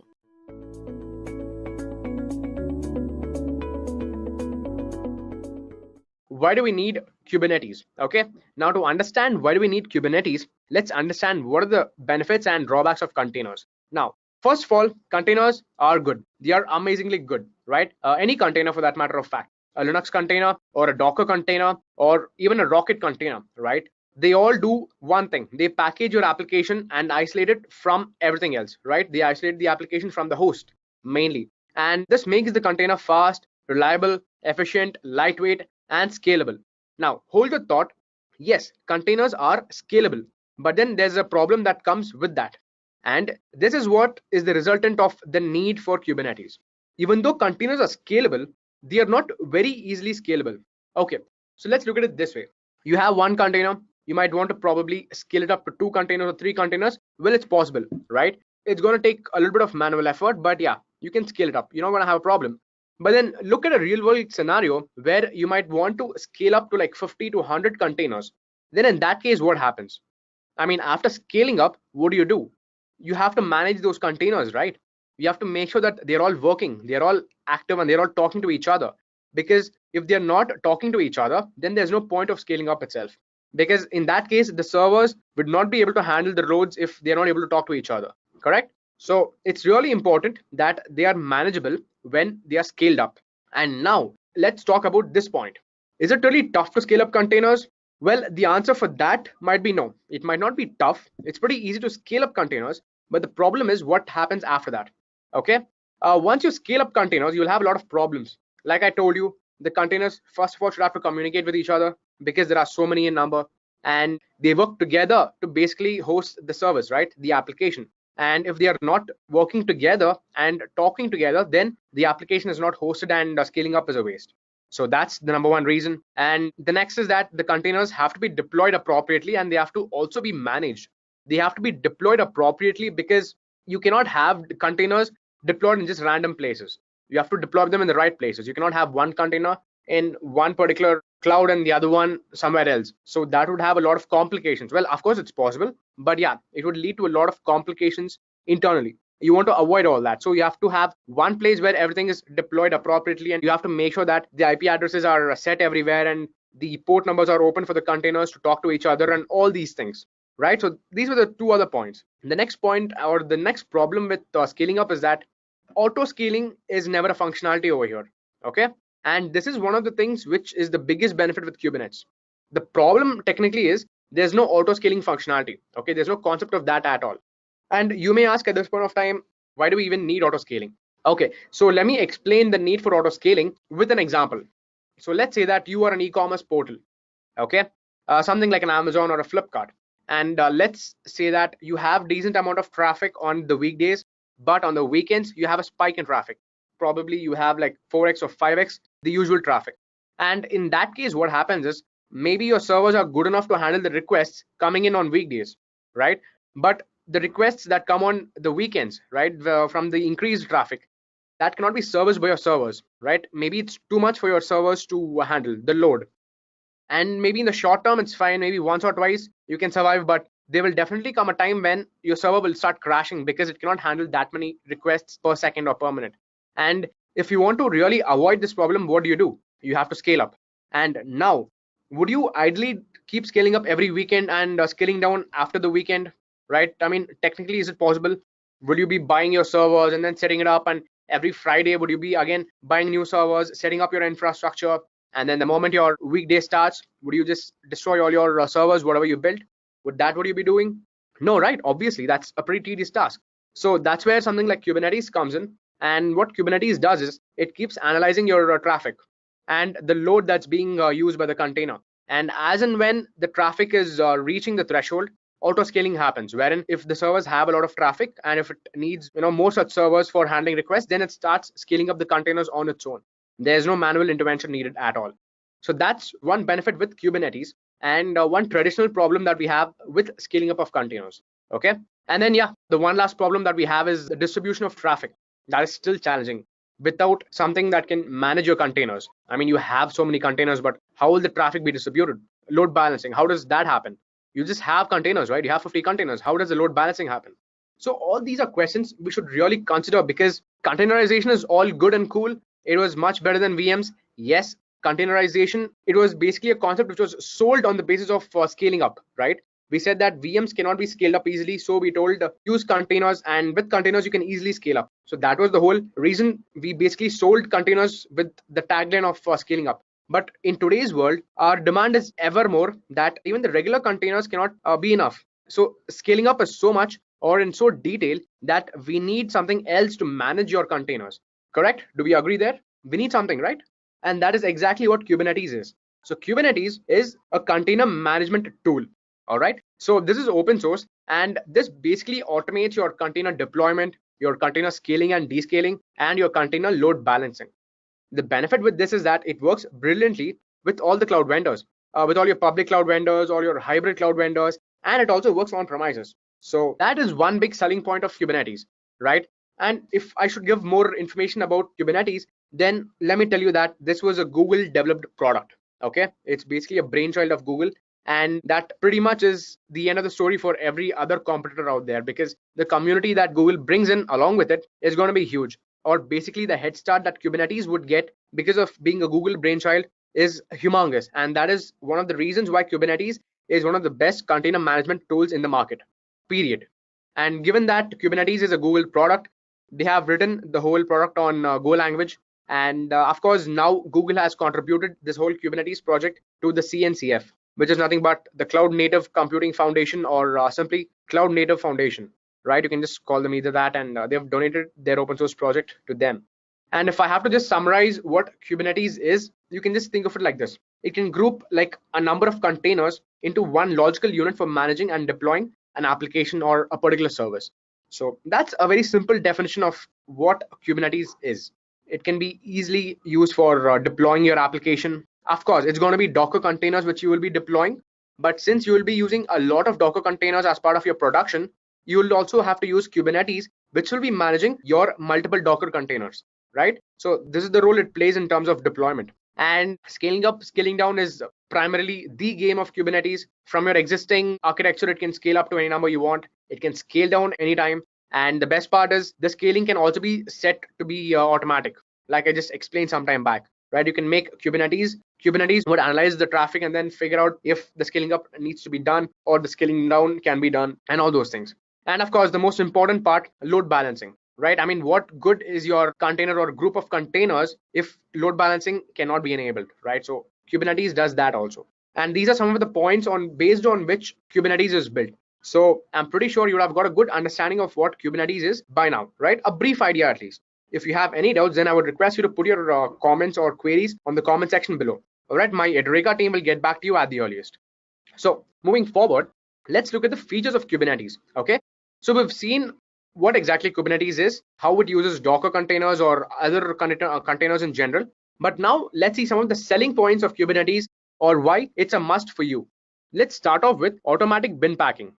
Why do we need Kubernetes? Okay, now to understand why do we need Kubernetes, let's understand what are the benefits and drawbacks of containers. Now, first of all, containers are good. They are amazingly good, right? Any container for that matter of fact, a Linux container or a Docker container or even a Rocket container, right? They all do one thing. They package your application and isolate it from everything else, right? They isolate the application from the host mainly. And this makes the container fast, reliable, efficient, lightweight, and scalable. Now, hold the thought. Yes, containers are scalable, but then there's a problem that comes with that. And this is what is the resultant of the need for Kubernetes. Even though containers are scalable, they are not very easily scalable. Okay, so let's look at it this way. You have one container, you might want to probably scale it up to 2 containers or 3 containers. Well, it's possible, right? It's going to take a little bit of manual effort, but yeah, you can scale it up. You're not going to have a problem. But then look at a real world scenario where you might want to scale up to like 50 to 100 containers. Then in that case, what happens? I mean, after scaling up, what do? You have to manage those containers, right? You have to make sure that they're all working, they're all active, and they're all talking to each other. Because if they're not talking to each other, then there's no point of scaling up itself. Because in that case, the servers would not be able to handle the loads if they're not able to talk to each other, correct? So it's really important that they are manageable when they are scaled up. And now let's talk about this point. Is it really tough to scale up containers? Well, the answer for that might be no. It might not be tough. It's pretty easy to scale up containers, but the problem is what happens after that. Okay, once you scale up containers, you'll have a lot of problems. Like I told you, the containers first of all should have to communicate with each other because there are so many in number, and they work together to basically host the service, right? The application. And if they are not working together and talking together, then the application is not hosted and scaling up is a waste. So that's the number one reason. And the next is that the containers have to be deployed appropriately, and they have to also be managed. They have to be deployed appropriately because you cannot have the containers deployed in just random places. You have to deploy them in the right places. You cannot have one container in one particular cloud and the other one somewhere else. So that would have a lot of complications. Well, of course it's possible, but yeah, it would lead to a lot of complications internally. You want to avoid all that. So you have to have one place where everything is deployed appropriately, and you have to make sure that the IP addresses are set everywhere and the port numbers are open for the containers to talk to each other and all these things, right? So these were the two other points. The next point or the next problem with scaling up is that auto scaling is never a functionality over here. Okay, and this is one of the things which is the biggest benefit with Kubernetes. The problem technically is there's no auto scaling functionality. Okay, there's no concept of that at all. And you may ask at this point of time, why do we even need auto scaling? Okay, so let me explain the need for auto scaling with an example. So let's say that you are an e-commerce portal, okay, something like an Amazon or a Flipkart, and let's say that you have decent amount of traffic on the weekdays, but on the weekends you have a spike in traffic. Probably you have like 4x or 5x the usual traffic. And in that case, what happens is maybe your servers are good enough to handle the requests coming in on weekdays, right? But the requests that come on the weekends, right, from the increased traffic, that cannot be serviced by your servers, right? Maybe it's too much for your servers to handle the load. And maybe in the short term, it's fine. Maybe once or twice you can survive, but there will definitely come a time when your server will start crashing because it cannot handle that many requests per second or per minute. And if you want to really avoid this problem, what do? You have to scale up. And now, would you ideally keep scaling up every weekend and scaling down after the weekend, right? I mean, technically, is it possible? Will you be buying your servers and then setting it up? And every Friday, would you be again buying new servers, setting up your infrastructure? And then the moment your weekday starts, would you just destroy all your servers, whatever you built? Would you be doing? No, right? Obviously, that's a pretty tedious task. So that's where something like Kubernetes comes in. And what Kubernetes does is it keeps analyzing your traffic and the load that's being used by the container. And as and when the traffic is reaching the threshold, auto scaling happens, wherein if the servers have a lot of traffic and if it needs more such servers for handling requests, then it starts scaling up the containers on its own. There's no manual intervention needed at all. So that's one benefit with Kubernetes, and one traditional problem that we have with scaling up of containers. Okay, and then the one last problem that we have is the distribution of traffic. That is still challenging without something that can manage your containers. I mean, you have so many containers, but how will the traffic be distributed? load balancing, how does that happen? You just have containers, right? You have 50 containers. How does the load balancing happen? So all these are questions we should really consider, because containerization is all good and cool. It was much better than VMs. Yes, containerization, it was basically a concept which was sold on the basis of scaling up, right? We said that VMs cannot be scaled up easily, so we told use containers, and with containers you can easily scale up. So that was the whole reason we basically sold containers with the tagline of scaling up. But in today's world, our demand is ever more that even the regular containers cannot be enough. So scaling up is so much or in so detail that we need something else to manage your containers. Correct? Do we agree there? We need something, right? And that is exactly what Kubernetes is. So Kubernetes is a container management tool. All right. So this is open source, and this basically automates your container deployment, your container scaling and descaling, and your container load balancing. The benefit with this is that it works brilliantly with all the cloud vendors, with all your public cloud vendors or your hybrid cloud vendors, and it also works on premises. So that is one big selling point of Kubernetes, right? And if I should give more information about Kubernetes, then let me tell you that this was a Google developed product. Okay, it's basically a brainchild of Google, and that pretty much is the end of the story for every other competitor out there, because the community that Google brings in along with it is going to be huge. Or basically the head start that Kubernetes would get because of being a Google brainchild is humongous, and that is one of the reasons why Kubernetes is one of the best container management tools in the market, period. And given that Kubernetes is a Google product, they have written the whole product on Go language, and of course now Google has contributed this whole Kubernetes project to the CNCF, which is nothing but the Cloud Native Computing Foundation, or simply Cloud Native Foundation, right? You can just call them either that, and they have donated their open source project to them. And if I have to just summarize what Kubernetes is, you can just think of it like this. It can group like a number of containers into one logical unit for managing and deploying an application or a particular service. So that's a very simple definition of what Kubernetes is. It can be easily used for deploying your application. Of course, it's going to be Docker containers which you will be deploying, but since you will be using a lot of Docker containers as part of your production, you will also have to use Kubernetes, which will be managing your multiple Docker containers, right? So this is the role it plays in terms of deployment. And scaling up, scaling down is primarily the game of Kubernetes. From your existing architecture, it can scale up to any number you want. It can scale down anytime. And the best part is the scaling can also be set to be automatic, like I just explained some time back, right? You can make Kubernetes would analyze the traffic and then figure out if the scaling up needs to be done or the scaling down can be done, and all those things. And of course, the most important part, load balancing, right? I mean, what good is your container or group of containers if load balancing cannot be enabled, right? So Kubernetes does that also. And these are some of the points based on which Kubernetes is built. So I'm pretty sure you would have got a good understanding of what Kubernetes is by now, right? A brief idea at least. If you have any doubts, then I would request you to put your comments or queries on the comment section below. All right, my Edureka team will get back to you at the earliest. So moving forward, let's look at the features of Kubernetes. Okay, so we've seen what exactly Kubernetes is, how it uses Docker containers or other containers in general. But now let's see some of the selling points of Kubernetes, or why it's a must for you. Let's start off with automatic bin packing.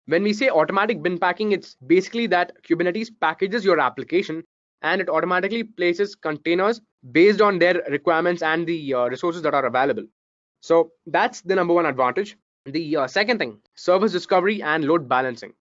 When we say automatic bin packing, it's basically that Kubernetes packages your application and it automatically places containers based on their requirements and the resources that are available. So that's the number one advantage. The second thing, service discovery and load balancing.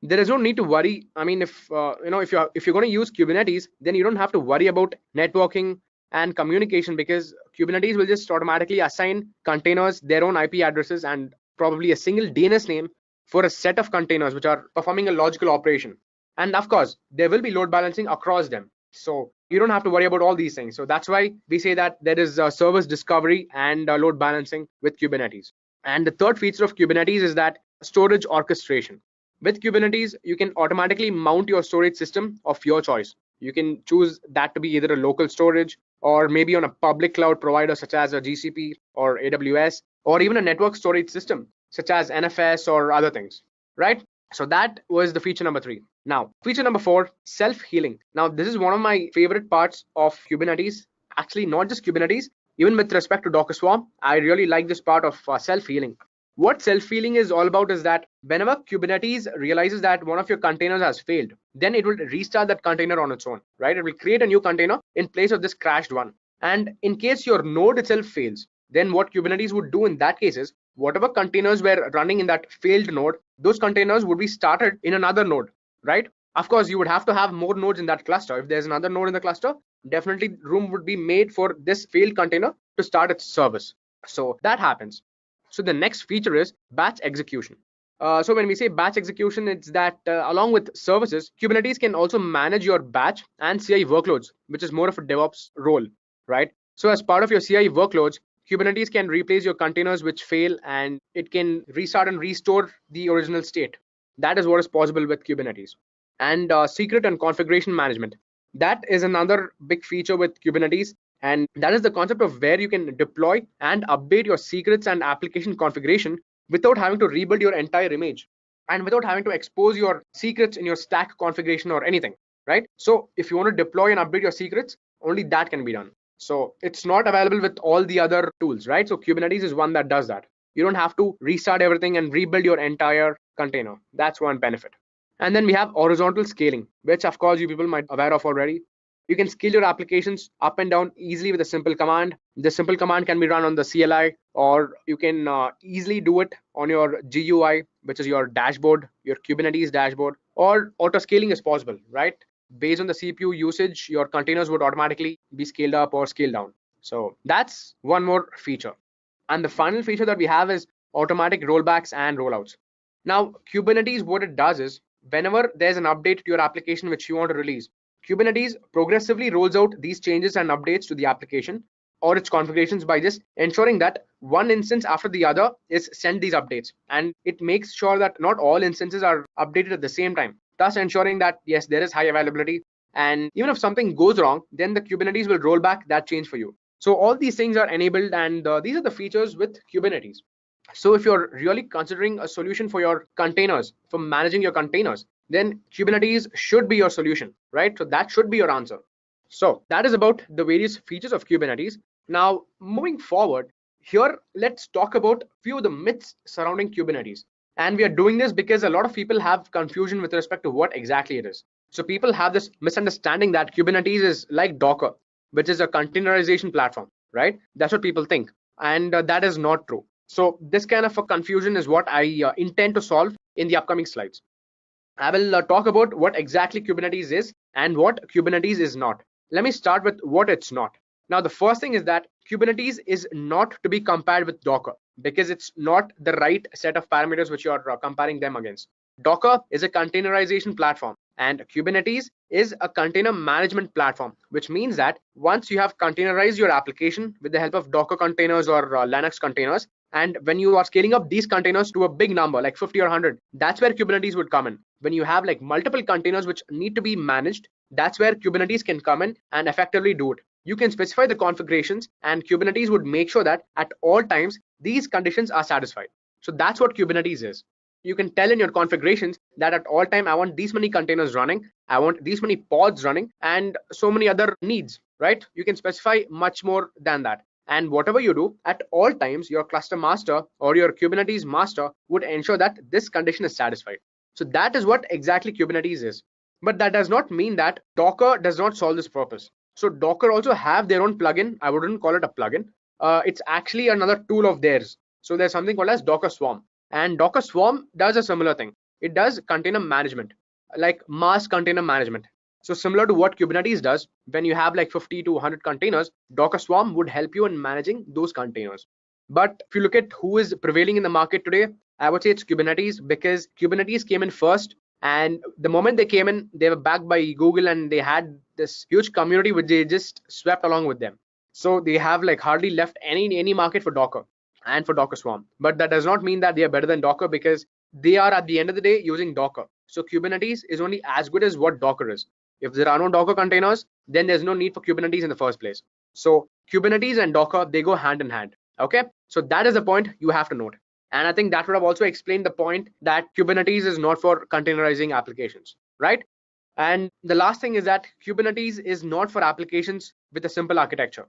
There is no need to worry. I mean, if you're going to use Kubernetes, then you don't have to worry about networking and communication, because Kubernetes will just automatically assign containers their own IP addresses and probably a single DNS name for a set of containers which are performing a logical operation. And of course, there will be load balancing across them. So you don't have to worry about all these things. So that's why we say that there is service discovery and load balancing with Kubernetes. And the third feature of Kubernetes is that storage orchestration. With Kubernetes, you can automatically mount your storage system of your choice. You can choose that to be either a local storage or maybe on a public cloud provider such as a GCP or AWS, or even a network storage system such as NFS or other things, right? So that was the feature number 3. Now, feature number 4, self-healing. Now, this is one of my favorite parts of Kubernetes. Actually, not just Kubernetes, even with respect to Docker Swarm, I really like this part of self-healing. What self-healing is all about is that whenever Kubernetes realizes that one of your containers has failed, then it will restart that container on its own, right? It will create a new container in place of this crashed one. And in case your node itself fails, then what Kubernetes would do in that case is whatever containers were running in that failed node, those containers would be started in another node, right? Of course, you would have to have more nodes in that cluster. If there's another node in the cluster, definitely room would be made for this failed container to start its service. So that happens. So the next feature is batch execution. So when we say batch execution, it's that along with services, Kubernetes can also manage your batch and CI workloads, which is more of a DevOps role, right? So as part of your CI workloads, Kubernetes can replace your containers which fail, and it can restart and restore the original state. That is what is possible with Kubernetes. And secret and configuration management. That is another big feature with Kubernetes, and that is the concept of where you can deploy and update your secrets and application configuration without having to rebuild your entire image and without having to expose your secrets in your stack configuration or anything, right? So if you want to deploy and update your secrets, only that can be done. So it's not available with all the other tools, right? So Kubernetes is one that does that. You don't have to restart everything and rebuild your entire container. That's one benefit. And then we have horizontal scaling, which of course you people might be aware of already. You can scale your applications up and down easily with a simple command. The simple command can be run on the CLI, or you can easily do it on your GUI, which is your dashboard, your Kubernetes dashboard, or auto scaling is possible, right? Based on the CPU usage, your containers would automatically be scaled up or scaled down. So that's one more feature. And the final feature that we have is automatic rollbacks and rollouts. Now, Kubernetes, what it does is whenever there's an update to your application which you want to release, Kubernetes progressively rolls out these changes and updates to the application or its configurations by just ensuring that one instance after the other is sent these updates, and it makes sure that not all instances are updated at the same time, thus ensuring that yes, there is high availability, and even if something goes wrong, then the Kubernetes will roll back that change for you. So all these things are enabled, and these are the features with Kubernetes. So if you're really considering a solution for your containers, for managing your containers, then Kubernetes should be your solution, right? So that should be your answer. So that is about the various features of Kubernetes. Now, moving forward, here let's talk about a few of the myths surrounding Kubernetes. And we are doing this because a lot of people have confusion with respect to what exactly it is. So people have this misunderstanding that Kubernetes is like Docker, which is a containerization platform, right? That's what people think. And that is not true. So this kind of a confusion is what I intend to solve in the upcoming slides. I will talk about what exactly Kubernetes is and what Kubernetes is not. Let me start with what it's not. Now, the first thing is that Kubernetes is not to be compared with Docker because it's not the right set of parameters which you are comparing them against. Docker is a containerization platform and Kubernetes is a container management platform, which means that once you have containerized your application with the help of Docker containers or Linux containers, and when you are scaling up these containers to a big number like 50 or 100, that's where Kubernetes would come in. When you have like multiple containers which need to be managed, that's where Kubernetes can come in and effectively do it. You can specify the configurations and Kubernetes would make sure that at all times these conditions are satisfied. So that's what Kubernetes is. You can tell in your configurations that at all time I want these many containers running, I want these many pods running, and so many other needs, right? You can specify much more than that. And whatever you do, at all times, your cluster master or your Kubernetes master would ensure that this condition is satisfied. So that is what exactly Kubernetes is. But that does not mean that Docker does not solve this purpose. So Docker also have their own plugin. I wouldn't call it a plugin. It's actually another tool of theirs. So there's something called as Docker Swarm. And Docker Swarm does a similar thing. It does container management, like mass container management. So similar to what Kubernetes does, when you have like 50 to 100 containers, Docker Swarm would help you in managing those containers. But if you look at who is prevailing in the market today, I would say it's Kubernetes because Kubernetes came in first. And the moment they came in, they were backed by Google and they had this huge community which they just swept along with them. So they have like hardly left any market for Docker and for Docker Swarm. But that does not mean that they are better than Docker because they are at the end of the day using Docker. So Kubernetes is only as good as what Docker is. If there are no Docker containers, then there's no need for Kubernetes in the first place. So Kubernetes and Docker, they go hand in hand. Okay, so that is the point you have to note. And I think that would have also explained the point that Kubernetes is not for containerizing applications, right? And the last thing is that Kubernetes is not for applications with a simple architecture.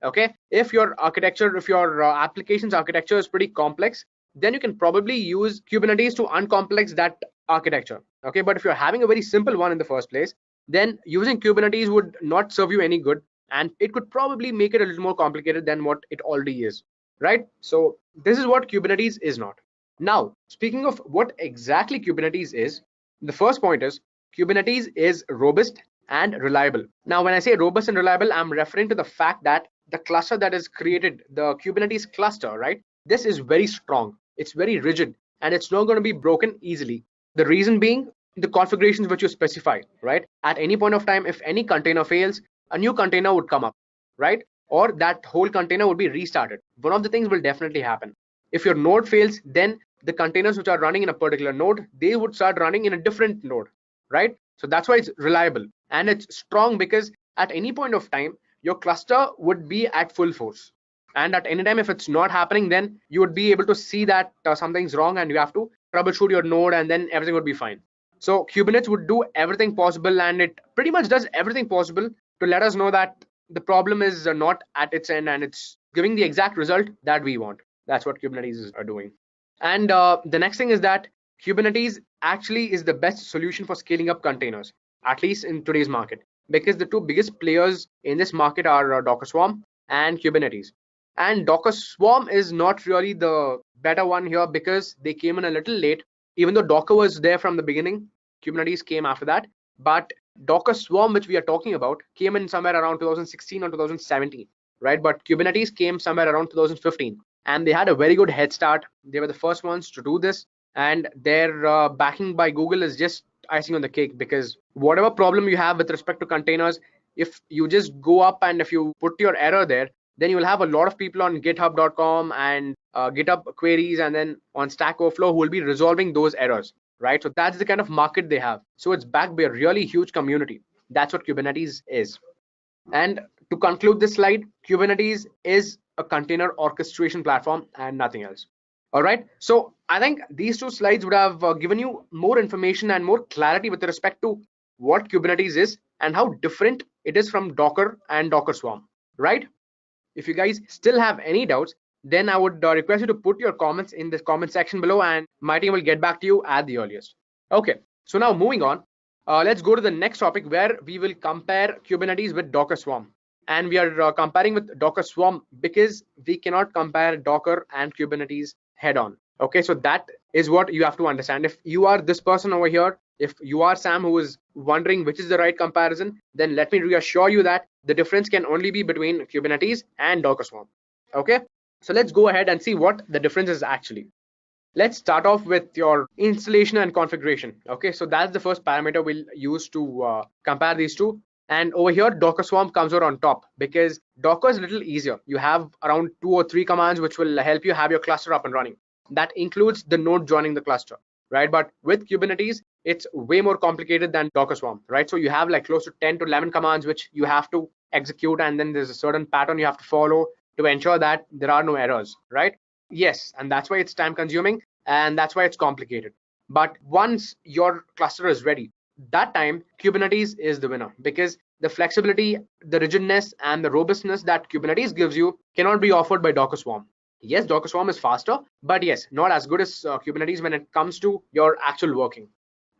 Okay, if your architecture, if your application's architecture is pretty complex, then you can probably use Kubernetes to uncomplex that architecture. Okay, but if you're having a very simple one in the first place, then using Kubernetes would not serve you any good, and it could probably make it a little more complicated than what it already is. right? So this is what Kubernetes is not. Now, speaking of what exactly Kubernetes is, the first point is Kubernetes is robust and reliable. Now, when I say robust and reliable, I'm referring to the fact that the cluster that is created, the Kubernetes cluster, right? This is very strong. It's very rigid and it's not going to be broken easily. The reason being the configurations which you specify, right? At any point of time, if any container fails, a new container would come up, right? Or that whole container would be restarted. One of the things will definitely happen. If your node fails, then the containers which are running in a particular node, they would start running in a different node, right? So that's why it's reliable and it's strong, because at any point of time, your cluster would be at full force. And at any time, if it's not happening, then you would be able to see that something's wrong and you have to troubleshoot your node and then everything would be fine. So Kubernetes would do everything possible, and it pretty much does everything possible to let us know that the problem is not at its end and it's giving the exact result that we want. That's what Kubernetes are doing. And the next thing is that Kubernetes actually is the best solution for scaling up containers, at least in today's market, because the two biggest players in this market are Docker Swarm and Kubernetes. And Docker Swarm is not really the better one here because they came in a little late. Even though Docker was there from the beginning, Kubernetes came after that. But Docker Swarm, which we are talking about, came in somewhere around 2016 or 2017, right? But Kubernetes came somewhere around 2015, and they had a very good head start. They were the first ones to do this, and their backing by Google is just icing on the cake, because whatever problem you have with respect to containers, if you just go up and if you put your error there, then you will have a lot of people on github.com and GitHub queries and then on Stack Overflow who will be resolving those errors, right? So that's the kind of market they have. So it's backed by a really huge community. That's what Kubernetes is. And to conclude this slide, Kubernetes is a container orchestration platform and nothing else. All right. So I think these two slides would have given you more information and more clarity with respect to what Kubernetes is and how different it is from Docker and Docker Swarm, right? If you guys still have any doubts, then I would request you to put your comments in the comment section below and my team will get back to you at the earliest. Okay, so now moving on, let's go to the next topic where we will compare Kubernetes with Docker Swarm. And we are comparing with Docker Swarm because we cannot compare Docker and Kubernetes head on. Okay, so that is what you have to understand. If you are this person over here, if you are Sam who is wondering which is the right comparison, then let me reassure you that the difference can only be between Kubernetes and Docker Swarm. Okay, so let's go ahead and see what the difference is actually. Let's start off with your installation and configuration. Okay, so that's the first parameter we'll use to compare these two. And over here, Docker Swarm comes out on top because Docker is a little easier. You have around 2 or 3 commands which will help you have your cluster up and running. That includes the node joining the cluster, right? But with Kubernetes, it's way more complicated than Docker Swarm, right? So you have like close to 10 to 11 commands which you have to execute, and then there's a certain pattern you have to follow to ensure that there are no errors, right? Yes, and that's why it's time consuming and that's why it's complicated. But once your cluster is ready, that time Kubernetes is the winner, because the flexibility, the rigidness, and the robustness that Kubernetes gives you cannot be offered by Docker Swarm. Yes, Docker Swarm is faster, but yes, not as good as Kubernetes when it comes to your actual working.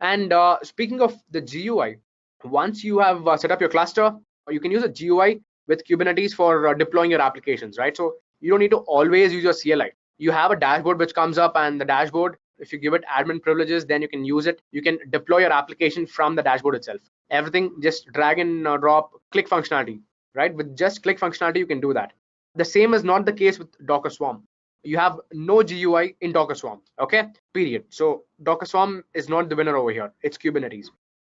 And speaking of the GUI, once you have set up your cluster, you can use a GUI with Kubernetes for deploying your applications, right? So you don't need to always use your CLI. You have a dashboard which comes up, and the dashboard, if you give it admin privileges, then you can use it. You can deploy your application from the dashboard itself. Everything just drag and drop, click functionality, right? With just click functionality, you can do that. The same is not the case with Docker Swarm. You have no GUI in Docker Swarm, okay, period. So Docker Swarm is not the winner over here. It's Kubernetes.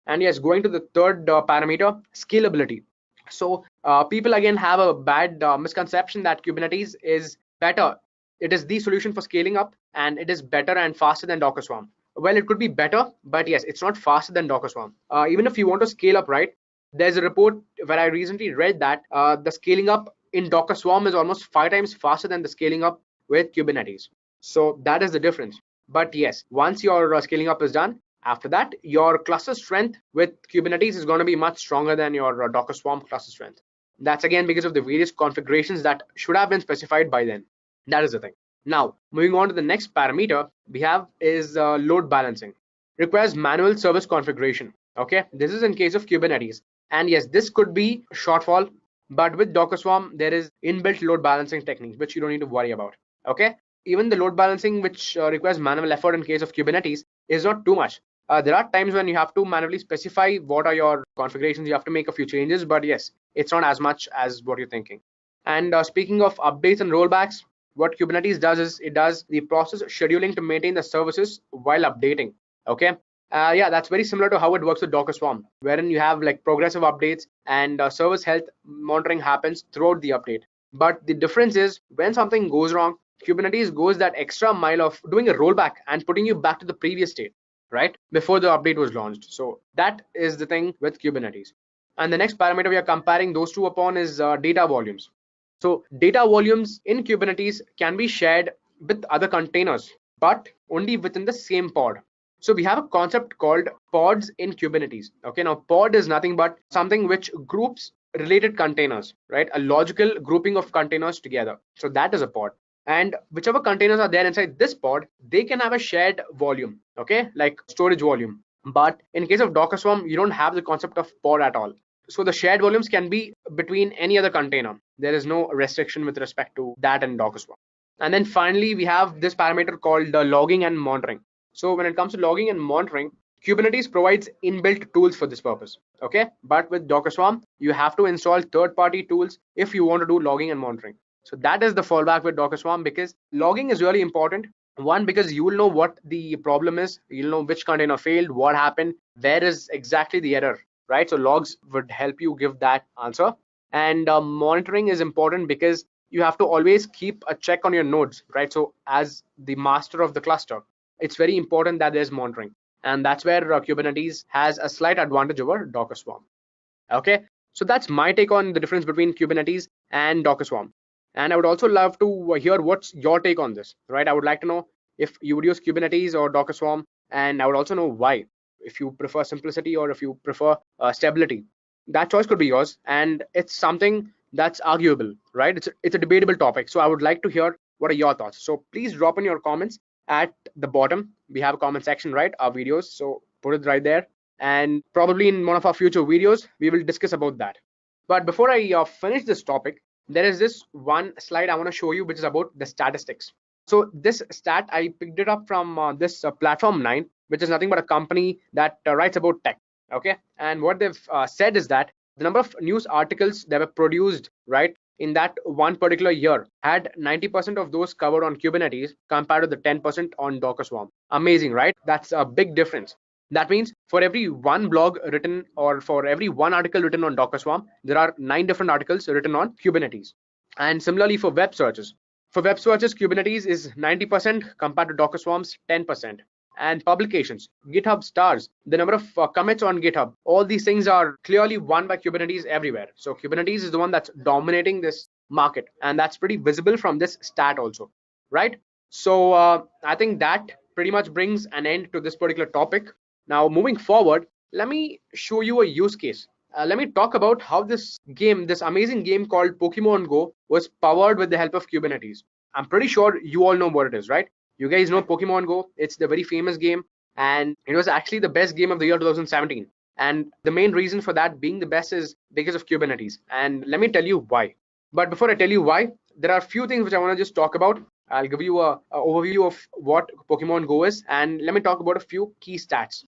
And yes, going to the third parameter, scalability. So people again have a bad misconception that Kubernetes is better. It is the solution for scaling up, and it is better and faster than Docker Swarm. Well, it could be better, but yes, it's not faster than Docker Swarm. Even if you want to scale up, right, there's a report where I recently read that the scaling up in Docker Swarm is almost 5 times faster than the scaling up with Kubernetes. So that is the difference. But yes, once your scaling up is done, after that, your cluster strength with Kubernetes is going to be much stronger than your Docker Swarm cluster strength. That's again because of the various configurations that should have been specified by then. That is the thing. Now, moving on to the next parameter we have is load balancing. Requires manual service configuration. Okay, this is in case of Kubernetes. And yes, this could be a shortfall But with Docker Swarm, there is inbuilt load balancing techniques, which you don't need to worry about. Okay. Even the load balancing, which requires manual effort in case of Kubernetes, is not too much. There are times when you have to manually specify what are your configurations. You have to make a few changes, but yes, it's not as much as what you're thinking. And speaking of updates and rollbacks, what Kubernetes does is it does the process scheduling to maintain the services while updating. Okay. Yeah, that's very similar to how it works with Docker Swarm, wherein you have like progressive updates and service health monitoring happens throughout the update. But the difference is when something goes wrong, Kubernetes goes that extra mile of doing a rollback and putting you back to the previous state, right? Before the update was launched. So that is the thing with Kubernetes. And the next parameter we are comparing those two upon is data volumes. So data volumes in Kubernetes can be shared with other containers, but only within the same pod. So we have a concept called pods in Kubernetes. Okay, now pod is nothing but something which groups related containers, right? A logical grouping of containers together. So that is a pod. And whichever containers are there inside this pod, they can have a shared volume, okay, like storage volume. But in case of Docker Swarm, you don't have the concept of pod at all. So the shared volumes can be between any other container. There is no restriction with respect to that in Docker Swarm. And then finally, we have this parameter called the logging and monitoring. So when it comes to logging and monitoring, Kubernetes provides inbuilt tools for this purpose. Okay, but with Docker Swarm, you have to install third-party tools if you want to do logging and monitoring. So that is the fallback with Docker Swarm, because logging is really important. One, because you will know what the problem is, you'll know which container failed, what happened, where is exactly the error, right? So logs would help you give that answer. And monitoring is important because you have to always keep a check on your nodes, right? So as the master of the cluster, it's very important that there's monitoring. And that's where Kubernetes has a slight advantage over Docker Swarm. Okay, so that's my take on the difference between Kubernetes and Docker Swarm. And I would also love to hear what's your take on this, right? I would like to know if you would use Kubernetes or Docker Swarm, and I would also know why, if you prefer simplicity or if you prefer stability. That choice could be yours, and it's something that's arguable, right? It's a debatable topic. So I would like to hear what are your thoughts. So please drop in your comments at the bottom. We have a comment section, right? Our videos. So put it right there. And probably in one of our future videos, we will discuss about that. But before I finish this topic, there is this one slide I want to show you, which is about the statistics. So this stat, I picked it up from this Platform 9, which is nothing but a company that writes about tech. Okay. And what they've said is that the number of news articles that were produced, right, in that one particular year had 90% of those covered on Kubernetes compared to the 10% on Docker Swarm. Amazing, right? That's a big difference. That means for every one blog written or for every one article written on Docker Swarm, there are 9 different articles written on Kubernetes. And similarly for web searches. For web searches, Kubernetes is 90% compared to Docker Swarm's 10%. And publications, GitHub stars, the number of commits on GitHub, all these things are clearly won by Kubernetes everywhere. So Kubernetes is the one that's dominating this market, and that's pretty visible from this stat also, right? So I think that pretty much brings an end to this particular topic. Now moving forward, let me show you a use case. Let me talk about how this game, this amazing game called Pokemon Go, was powered with the help of Kubernetes. I'm pretty sure you all know what it is, right? You guys know Pokemon Go. It's the very famous game, and it was actually the best game of the year 2017. And the main reason for that being the best is because of Kubernetes. And let me tell you why. But before I tell you why, there are a few things which I want to just talk about. I'll give you an overview of what Pokemon Go is, and let me talk about a few key stats.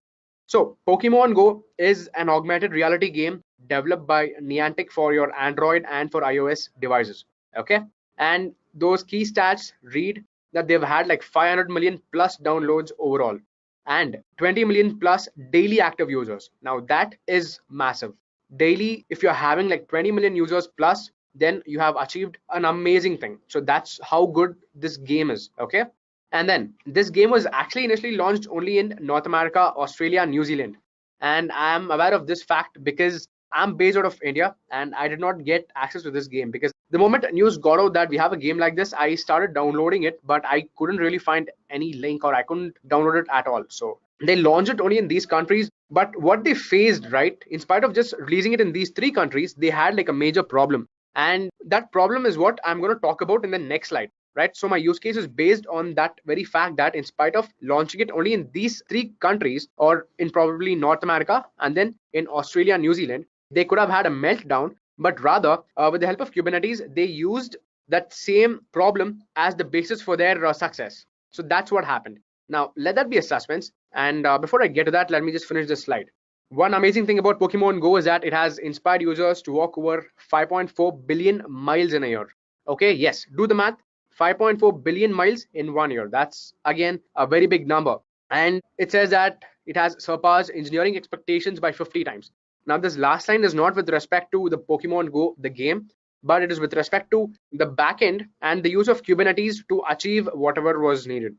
So Pokemon Go is an augmented reality game developed by Niantic for your Android and for iOS devices. Okay, and those key stats read that they've had like 500 million plus downloads overall and 20 million plus daily active users. Now that is massive. Daily, if you're having like 20 million users plus, then you have achieved an amazing thing. So that's how good this game is. Okay. And then this game was actually initially launched only in North America, Australia, New Zealand. And I'm aware of this fact because I'm based out of India and I did not get access to this game because the moment news got out that we have a game like this, I started downloading it, but I couldn't really find any link or I couldn't download it at all. So they launched it only in these countries. But what they faced, right, in spite of just releasing it in these 3 countries, they had like a major problem. And that problem is what I'm going to talk about in the next slide. Right, so my use case is based on that very fact that in spite of launching it only in these 3 countries or in probably North America and then in Australia and New Zealand, they could have had a meltdown but rather with the help of Kubernetes, they used that same problem as the basis for their success. So that's what happened. Now let that be a suspense, and before I get to that, let me just finish this slide. One amazing thing about Pokemon Go is that it has inspired users to walk over 5.4 billion miles in a year. Okay, yes, do the math. 5.4 billion miles in 1 year. That's again a very big number. And it says that it has surpassed engineering expectations by 50 times. Now, this last line is not with respect to the Pokemon Go, the game, but it is with respect to the backend and the use of Kubernetes to achieve whatever was needed.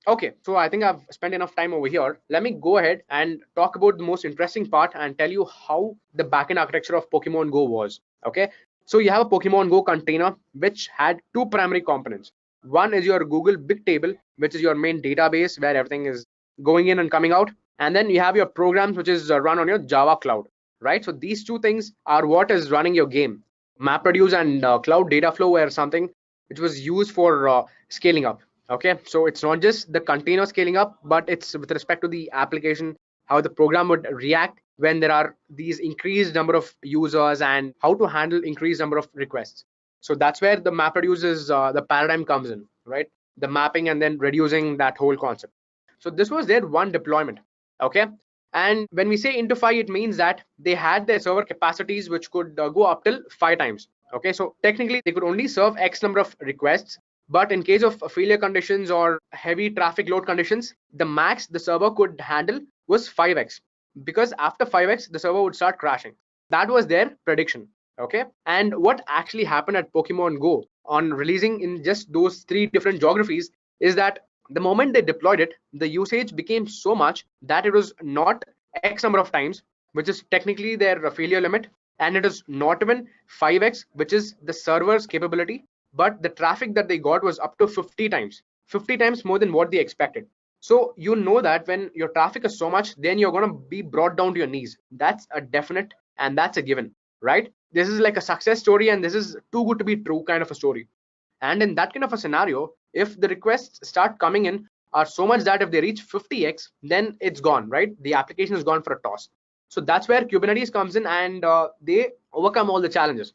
Okay, so I think I've spent enough time over here. Let me go ahead and talk about the most interesting part and tell you how the backend architecture of Pokemon Go was. Okay, so you have a Pokemon Go container which had two primary components. One is your Google Bigtable, which is your main database where everything is going in and coming out. And then you have your programs, which is run on your Java cloud, right? So these two things are what is running your game. MapReduce and Cloud Dataflow were something which was used for scaling up. Okay, so it's not just the container scaling up, but it's with respect to the application, how the program would react when there are these increased number of users and how to handle increased number of requests. So that's where the MapReduce is the paradigm comes in, right? The mapping and then reducing that whole concept. So this was their one deployment. Okay, and when we say into 5, it means that they had their server capacities which could go up till 5 times. Okay, so technically they could only serve X number of requests, but in case of failure conditions or heavy traffic load conditions, the max the server could handle was 5x, because after 5x the server would start crashing. That was their prediction. Okay, and what actually happened at Pokemon Go on releasing in just those 3 different geographies is that the moment they deployed it, the usage became so much that it was not X number of times, which is technically their failure limit, and it is not even 5x, which is the server's capability, but the traffic that they got was up to 50 times more than what they expected. So you know that when your traffic is so much, then you're going to be brought down to your knees. That's a definite and that's a given, right? This is like a success story, and this is too good to be true kind of a story. And in that kind of a scenario, if the requests start coming in are so much that if they reach 50x, then it's gone, right? The application is gone for a toss. So that's where Kubernetes comes in, and they overcome all the challenges.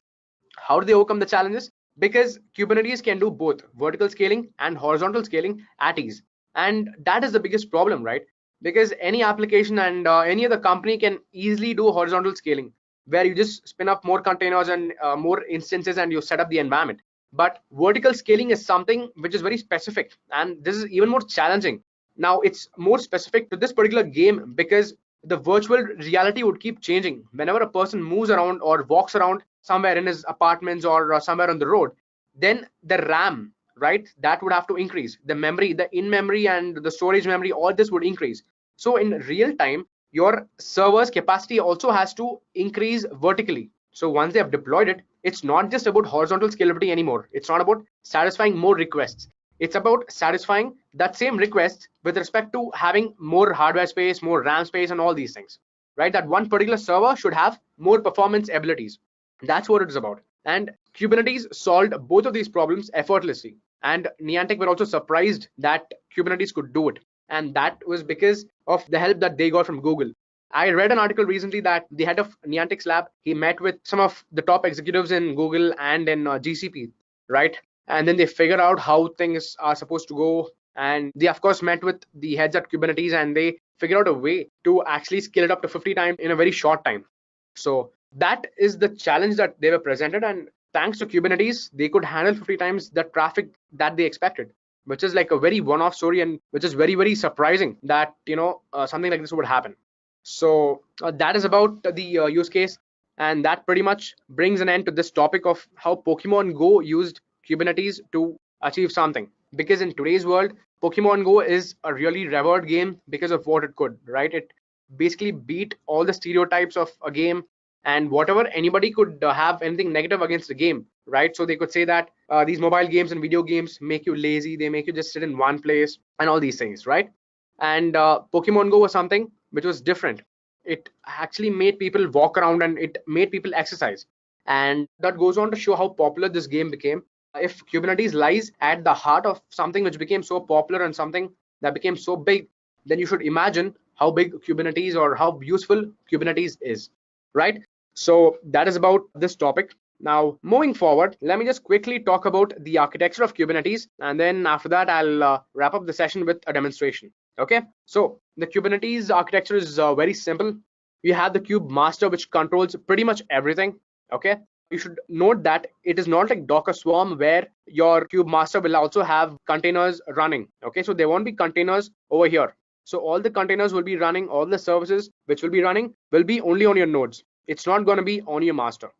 How do they overcome the challenges? Because Kubernetes can do both vertical scaling and horizontal scaling at ease. And that is the biggest problem, right? Because any application and any other company can easily do horizontal scaling, where you just spin up more containers and more instances and you set up the environment. But vertical scaling is something which is very specific, and this is even more challenging. Now it's more specific to this particular game because the virtual reality would keep changing. Whenever a person moves around or walks around somewhere in his apartments or somewhere on the road, then the RAM, right, that would have to increase. The memory, the in-memory and the storage memory, all this would increase. So in real time, your server's capacity also has to increase vertically. So once they have deployed it, it's not just about horizontal scalability anymore. It's not about satisfying more requests. It's about satisfying that same request with respect to having more hardware space, more RAM space, and all these things, right? That one particular server should have more performance abilities. That's what it is about. And Kubernetes solved both of these problems effortlessly. And Niantic were also surprised that Kubernetes could do it. And that was because of the help that they got from Google. I read an article recently that the head of Niantic's lab, he met with some of the top executives in Google and in GCP, right? And then they figured out how things are supposed to go. And they, of course, met with the heads at Kubernetes, and they figured out a way to actually scale it up to 50 times in a very short time. So that is the challenge that they were presented. And thanks to Kubernetes, they could handle 50 times the traffic that they expected, which is like a very one-off story, and which is very, very surprising that, something like this would happen. So that is about the use case, and that pretty much brings an end to this topic of how Pokemon Go used Kubernetes to achieve something. Because in today's world, Pokemon Go is a really revered game because of what it could, right? It basically beat all the stereotypes of a game, and whatever anybody could have anything negative against the game, right? So they could say that these mobile games and video games make you lazy, they make you just sit in one place and all these things, right? And Pokemon Go was something which was different. It actually made people walk around and it made people exercise. And that goes on to show how popular this game became. If Kubernetes lies at the heart of something which became so popular and something that became so big, then you should imagine how big Kubernetes or how useful Kubernetes is, right? So that is about this topic. Now, moving forward, let me just quickly talk about the architecture of Kubernetes, and then after that, I'll wrap up the session with a demonstration. Okay, so the Kubernetes architecture is very simple. You have the kube master, which controls pretty much everything. Okay, you should note that it is not like Docker Swarm where your kube master will also have containers running. Okay, so there won't be containers over here. So all the containers will be running, all the services which will be running will be only on your nodes. It's not going to be on your master.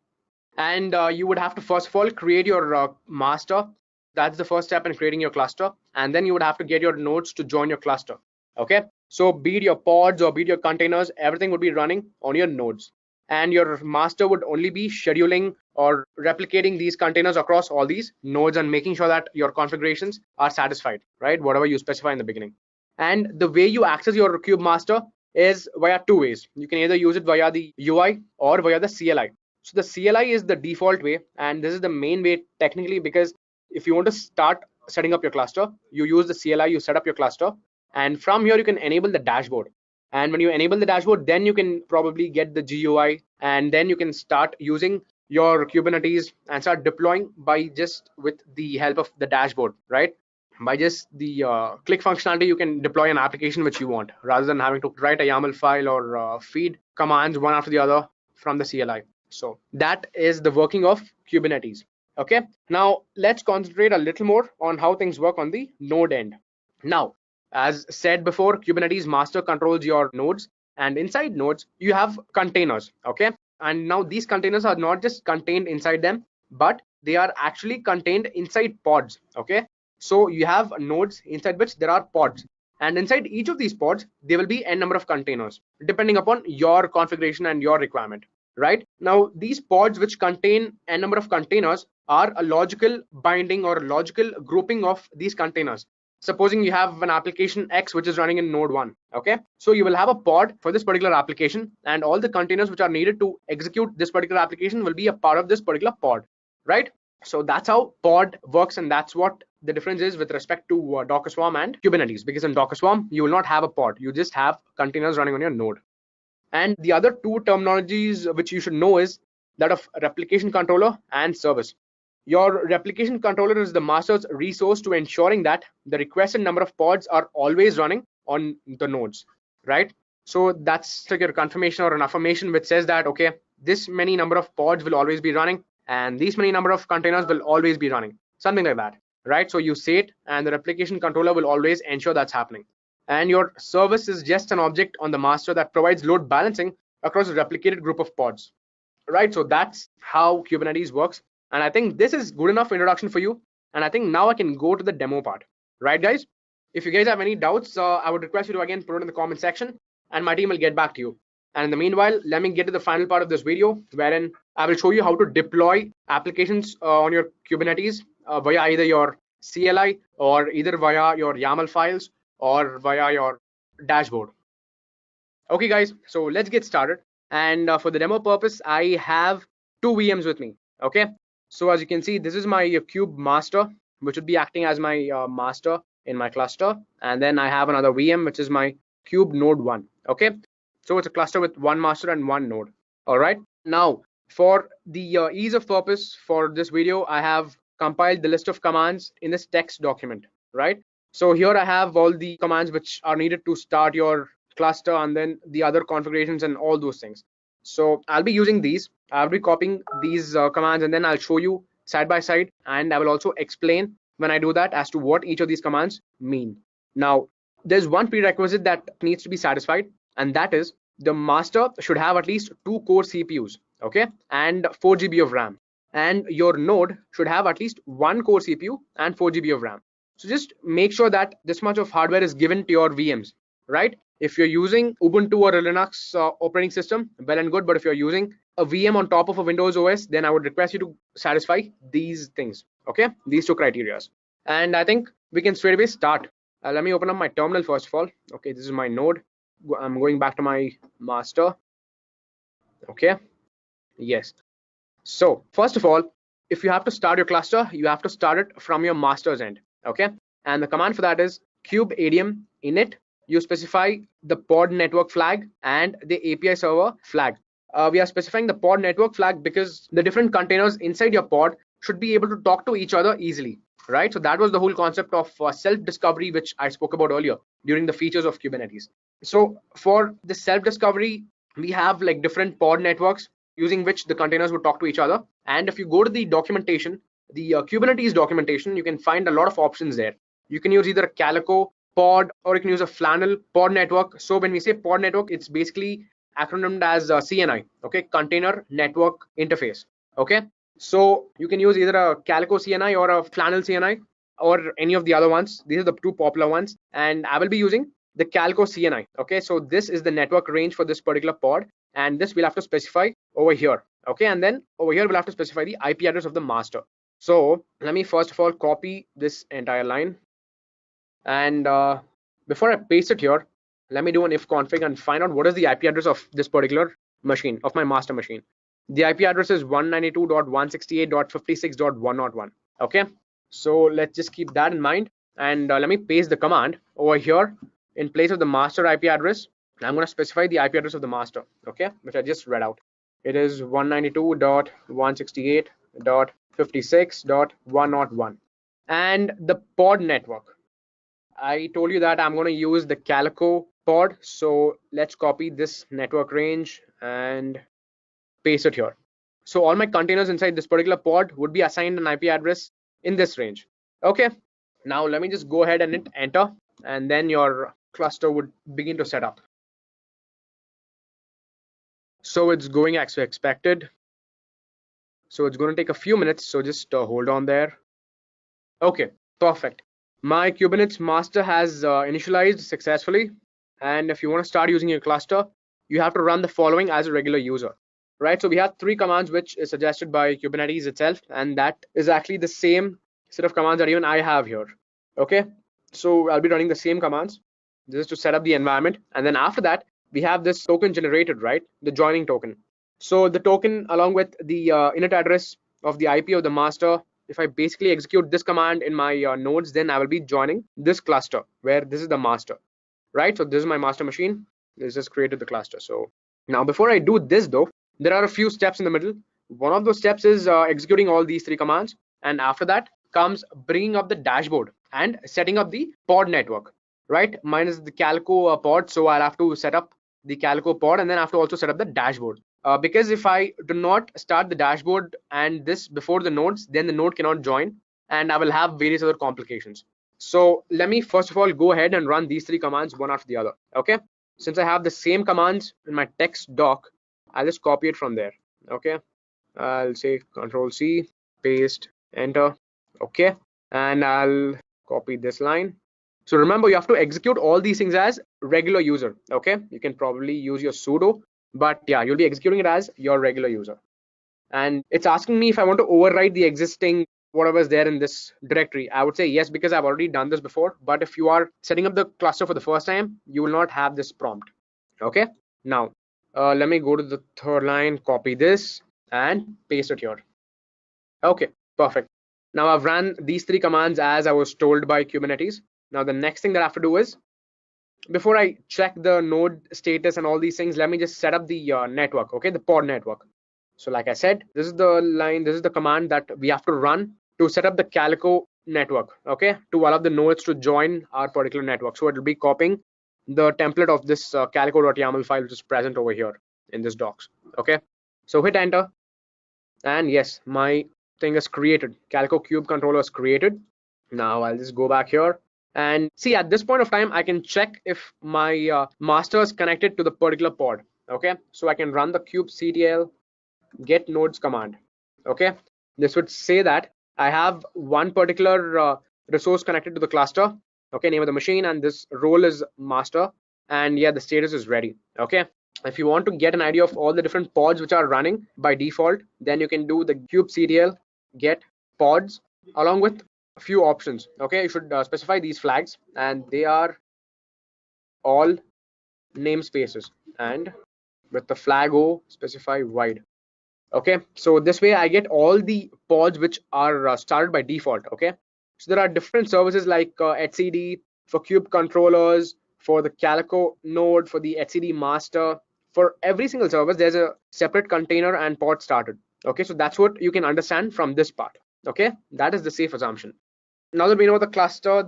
And you would have to first of all create your master. That's the first step in creating your cluster. And then you would have to get your nodes to join your cluster. Okay, so be it your pods or be it your containers, everything would be running on your nodes. And your master would only be scheduling or replicating these containers across all these nodes and making sure that your configurations are satisfied, right? Whatever you specify in the beginning. And the way you access your kube master is via two ways. You can either use it via the UI or via the CLI. So the CLI is the default way, and this is the main way technically, because if you want to start setting up your cluster, you use the CLI, you set up your cluster, and from here you can enable the dashboard. And when you enable the dashboard, then you can probably get the GUI, and then you can start using your Kubernetes and start deploying by just with the help of the dashboard, right? By just the click functionality, you can deploy an application which you want, rather than having to write a YAML file or feed commands one after the other from the CLI. So that is the working of Kubernetes. Okay, now let's concentrate a little more on how things work on the node end. Now, as said before, Kubernetes master controls your nodes, and inside nodes you have containers. Okay, and now these containers are not just contained inside them, but they are actually contained inside pods. Okay, so you have nodes inside which there are pods, and inside each of these pods there will be n number of containers depending upon your configuration and your requirement. Right now, these pods which contain n number of containers are a logical binding or a logical grouping of these containers. Supposing you have an application X which is running in node 1. Okay, so you will have a pod for this particular application, and all the containers which are needed to execute this particular application will be a part of this particular pod, right? So that's how pod works, and that's what the difference is with respect to Docker Swarm and Kubernetes, because in Docker Swarm you will not have a pod, you just have containers running on your node. And the other two terminologies which you should know is that of replication controller and service. Your replication controller is the master's resource to ensuring that the requested number of pods are always running on the nodes, right? So that's like your confirmation or an affirmation which says that, okay, this many number of pods will always be running and these many number of containers will always be running, something like that, right? So you say it, and the replication controller will always ensure that's happening. And your service is just an object on the master that provides load balancing across a replicated group of pods, right? So that's how Kubernetes works. And I think this is good enough introduction for you. And I think now I can go to the demo part, right, guys? If you guys have any doubts, I would request you to again put it in the comment section, and my team will get back to you. And in the meanwhile, let me get to the final part of this video, wherein I will show you how to deploy applications on your Kubernetes via either your CLI or either via your YAML files or via your dashboard. Okay, guys, so let's get started. And for the demo purpose, I have two VMs with me. Okay, so as you can see, this is my kube master, which would be acting as my master in my cluster. And then I have another VM, which is my kube node 1. Okay, so it's a cluster with one master and one node. All right, now for the ease of purpose for this video, I have compiled the list of commands in this text document, right? So here I have all the commands which are needed to start your cluster, and then the other configurations and all those things. So I'll be using these. I'll be copying these commands, and then I'll show you side by side, and I will also explain when I do that as to what each of these commands mean. Now, there's one prerequisite that needs to be satisfied, and that is the master should have at least 2 core CPUs, okay, and 4 GB of RAM. And your node should have at least 1 core CPU and 4 GB of RAM. So just make sure that this much of hardware is given to your VMs, right? If you're using Ubuntu or a Linux operating system, well and good. But if you're using a VM on top of a Windows OS, then I would request you to satisfy these things, okay? These two criteria. And I think we can straight away start. Let me open up my terminal first of all. Okay, this is my node. I'm going back to my master. Okay, yes. So first of all, if you have to start your cluster, you have to start it from your master's end. Okay, and the command for that is kubeadm init. You specify the pod network flag and the API server flag. we are specifying the pod network flag because the different containers inside your pod should be able to talk to each other easily, right? So that was the whole concept of self-discovery, which I spoke about earlier during the features of Kubernetes. So for the self-discovery, we have like different pod networks using which the containers would talk to each other. And if you go to the documentation, the Kubernetes documentation, you can find a lot of options there. You can use either a Calico pod or you can use a Flannel pod network. So when we say pod network, it's basically acronymed as CNI, okay, Container Network Interface, okay. So you can use either a Calico CNI or a Flannel CNI or any of the other ones. These are the two popular ones, and I will be using the Calico CNI, okay. So this is the network range for this particular pod, and this we'll have to specify over here, okay. And then over here we'll have to specify the IP address of the master. So let me first of all copy this entire line, and before I paste it here, let me do an if config and find out what is the IP address of this particular machine, of my master machine. The IP address is 192.168.56.101, okay. So let's just keep that in mind, and let me paste the command over here. In place of the master IP address, I'm going to specify the IP address of the master, okay, which I just read out. It is 192.168.56.101. And the pod network, I told you that I'm going to use the Calico pod, so let's copy this network range and paste it here. So all my containers inside this particular pod would be assigned an IP address in this range, okay. Now let me just go ahead and hit enter, and then your cluster would begin to set up. So it's going as expected. So it's going to take a few minutes, so just hold on there. Okay, perfect. My Kubernetes master has initialized successfully, and if you want to start using your cluster, you have to run the following as a regular user, right? So we have 3 commands which is suggested by Kubernetes itself, and that is actually the same set of commands that even I have here, okay. So I'll be running the same commands. This is to set up the environment, and then after that we have this token generated, right, the joining token. So the token along with the init address of the IP of the master, if I basically execute this command in my nodes, then I will be joining this cluster where this is the master, right? So this is my master machine. This has created the cluster. So now before I do this though, there are a few steps in the middle. One of those steps is executing all these 3 commands, and after that comes bringing up the dashboard and setting up the pod network, right? Mine is the Calico pod, so I'll have to set up the Calico pod, and then I have to also set up the dashboard. Because if I do not start the dashboard and this before the nodes, then the node cannot join, and I will have various other complications. So let me first of all go ahead and run these 3 commands one after the other, okay. Since I have the same commands in my text doc, I'll just copy it from there, okay. I'll say Control C, paste, enter, okay, and I'll copy this line. So remember, you have to execute all these things as regular user, okay. You can probably use your sudo, but yeah, you'll be executing it as your regular user. And it's asking me if I want to overwrite the existing whatever is there in this directory. I would say yes, because I've already done this before. But if you are setting up the cluster for the first time, you will not have this prompt, okay. Now let me go to the 3rd line, copy this and paste it here, okay, perfect. Now I've run these 3 commands as I was told by Kubernetes. Now the next thing that I have to do is, before I check the node status and all these things, let me just set up the network, okay, the pod network. So like I said, this is the line, this is the command that we have to run to set up the Calico network, okay, to allow the nodes to join our particular network. So it will be copying the template of this calico.yaml file which is present over here in this docs, okay. So hit enter, and yes, my thing is created. Calico cube controller is created. Now I'll just go back here and see, at this point of time I can check if my master is connected to the particular pod, okay. So I can run the kubectl get nodes command, okay. This would say that I have one particular resource connected to the cluster, okay, name of the machine, and this role is master, and yeah, the status is ready, okay. If you want to get an idea of all the different pods which are running by default, then you can do the kubectl get pods along with a few options, okay. You should specify these flags, and they are all namespaces, and with the flag O specify wide, okay. So this way I get all the pods which are started by default, okay. So there are different services like etcd for kube controllers, for the Calico node, for the etcd master, for every single service, there's a separate container and pod started. Okay, so that's what you can understand from this part. Okay, that is the safe assumption. Now that we know the cluster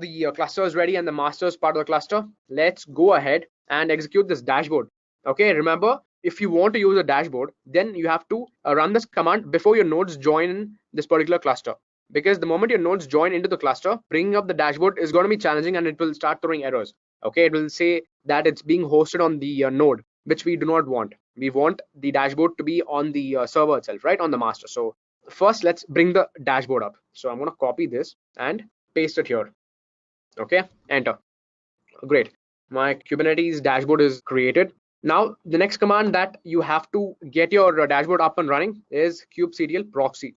is ready and the master is part of the cluster, let's go ahead and execute this dashboard. Okay, remember, if you want to use a dashboard, then you have to run this command before your nodes join this particular cluster, because the moment your nodes join into the cluster, bringing up the dashboard is going to be challenging and it will start throwing errors. Okay, it will say that it's being hosted on the node, which we do not want. We want the dashboard to be on the server itself, right, on the master. So first, let's bring the dashboard up. So I'm going to copy this and paste it here. Okay, enter. Great, my Kubernetes dashboard is created. Now the next command that you have to get your dashboard up and running is kubectl proxy.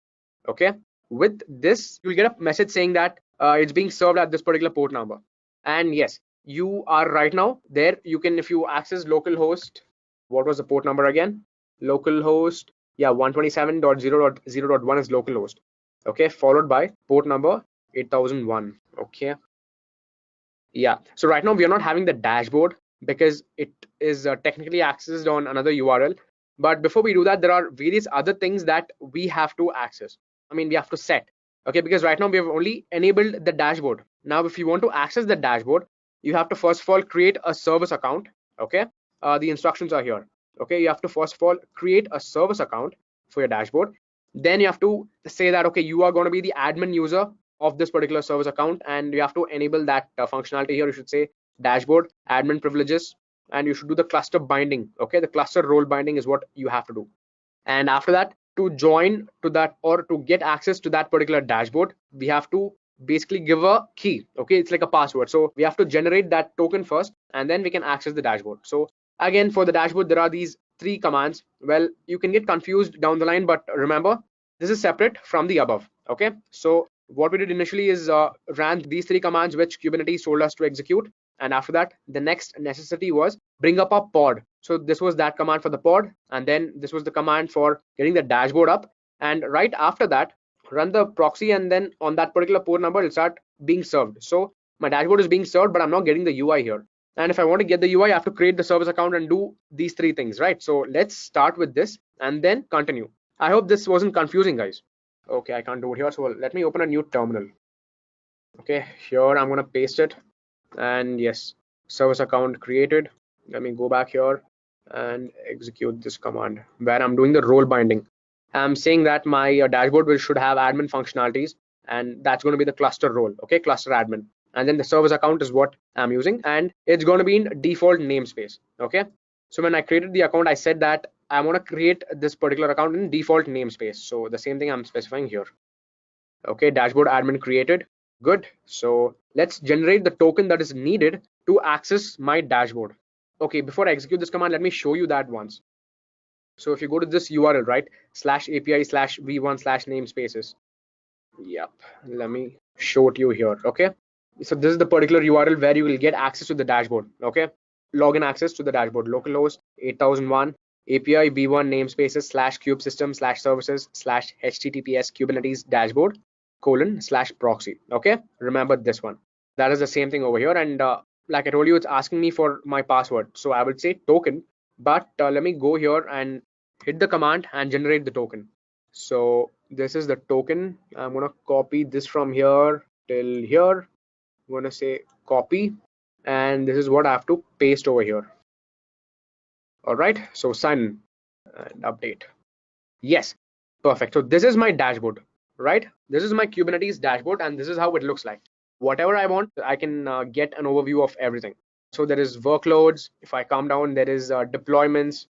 Okay, with this you'll get a message saying that it's being served at this particular port number. And yes, you are right now there. You can, if you access localhost, what was the port number again? Localhost, yeah, 127.0.0.1 is localhost. Okay, followed by port number 8001. Okay, yeah, so right now we are not having the dashboard because it is technically accessed on another URL. But before we do that, there are various other things that we have to access. I mean, we have to set. Okay, because right now we have only enabled the dashboard. Now if you want to access the dashboard, you have to first of all create a service account. Okay, the instructions are here. Okay, you have to first of all create a service account for your dashboard. Then you have to say that, okay, you are going to be the admin user of this particular service account, and you have to enable that functionality here. You should say dashboard admin privileges, and you should do the cluster binding. Okay, the cluster role binding is what you have to do. And after that, to join to that or to get access to that particular dashboard, we have to basically give a key. Okay, it's like a password. So we have to generate that token first, and then we can access the dashboard. So again, for the dashboard, there are these 3 commands. Well, you can get confused down the line, but remember, this is separate from the above. Okay, so what we did initially is ran these 3 commands which Kubernetes told us to execute, and after that the next necessity was bring up a pod. So this was that command for the pod, and then this was the command for getting the dashboard up, and right after that run the proxy, and then on that particular port number it'll start being served. So my dashboard is being served, but I'm not getting the UI here. And if I want to get the UI, I have to create the service account and do these 3 things, right? So let's start with this and then continue. I hope this wasn't confusing, guys. Okay, I can't do it here, so let me open a new terminal. Okay, here I'm going to paste it, and yes, service account created. Let me go back here and execute this command where I'm doing the role binding. I'm saying that my dashboard should have admin functionalities, and that's going to be the cluster role. Okay, cluster admin, and then the service account is what I'm using, and it's going to be in default namespace. Okay, so when I created the account, I said that I want to create this particular account in default namespace. So the same thing I'm specifying here. Okay, dashboard admin created. Good. So let's generate the token that is needed to access my dashboard. Okay, before I execute this command, let me show you that once. So if you go to this URL, right, /API/v1/namespaces. Yep, let me show it to you here. Okay, so this is the particular URL where you will get access to the dashboard. Okay, login access to the dashboard, localhost 8001 API v1 namespaces /kubesystem/services/https Kubernetes dashboard :/proxy. Okay, remember this one. That is the same thing over here, and like I told you, it's asking me for my password, so I would say token, but let me go here and hit the command and generate the token. So this is the token. I'm going to copy this from here till here. I'm going to say copy, and this is what I have to paste over here. All right, so sign in and update. Yes, perfect. So this is my dashboard, right? This is my Kubernetes dashboard, and this is how it looks like. Whatever I want, I can get an overview of everything. So there is workloads. If I come down, there is deployments.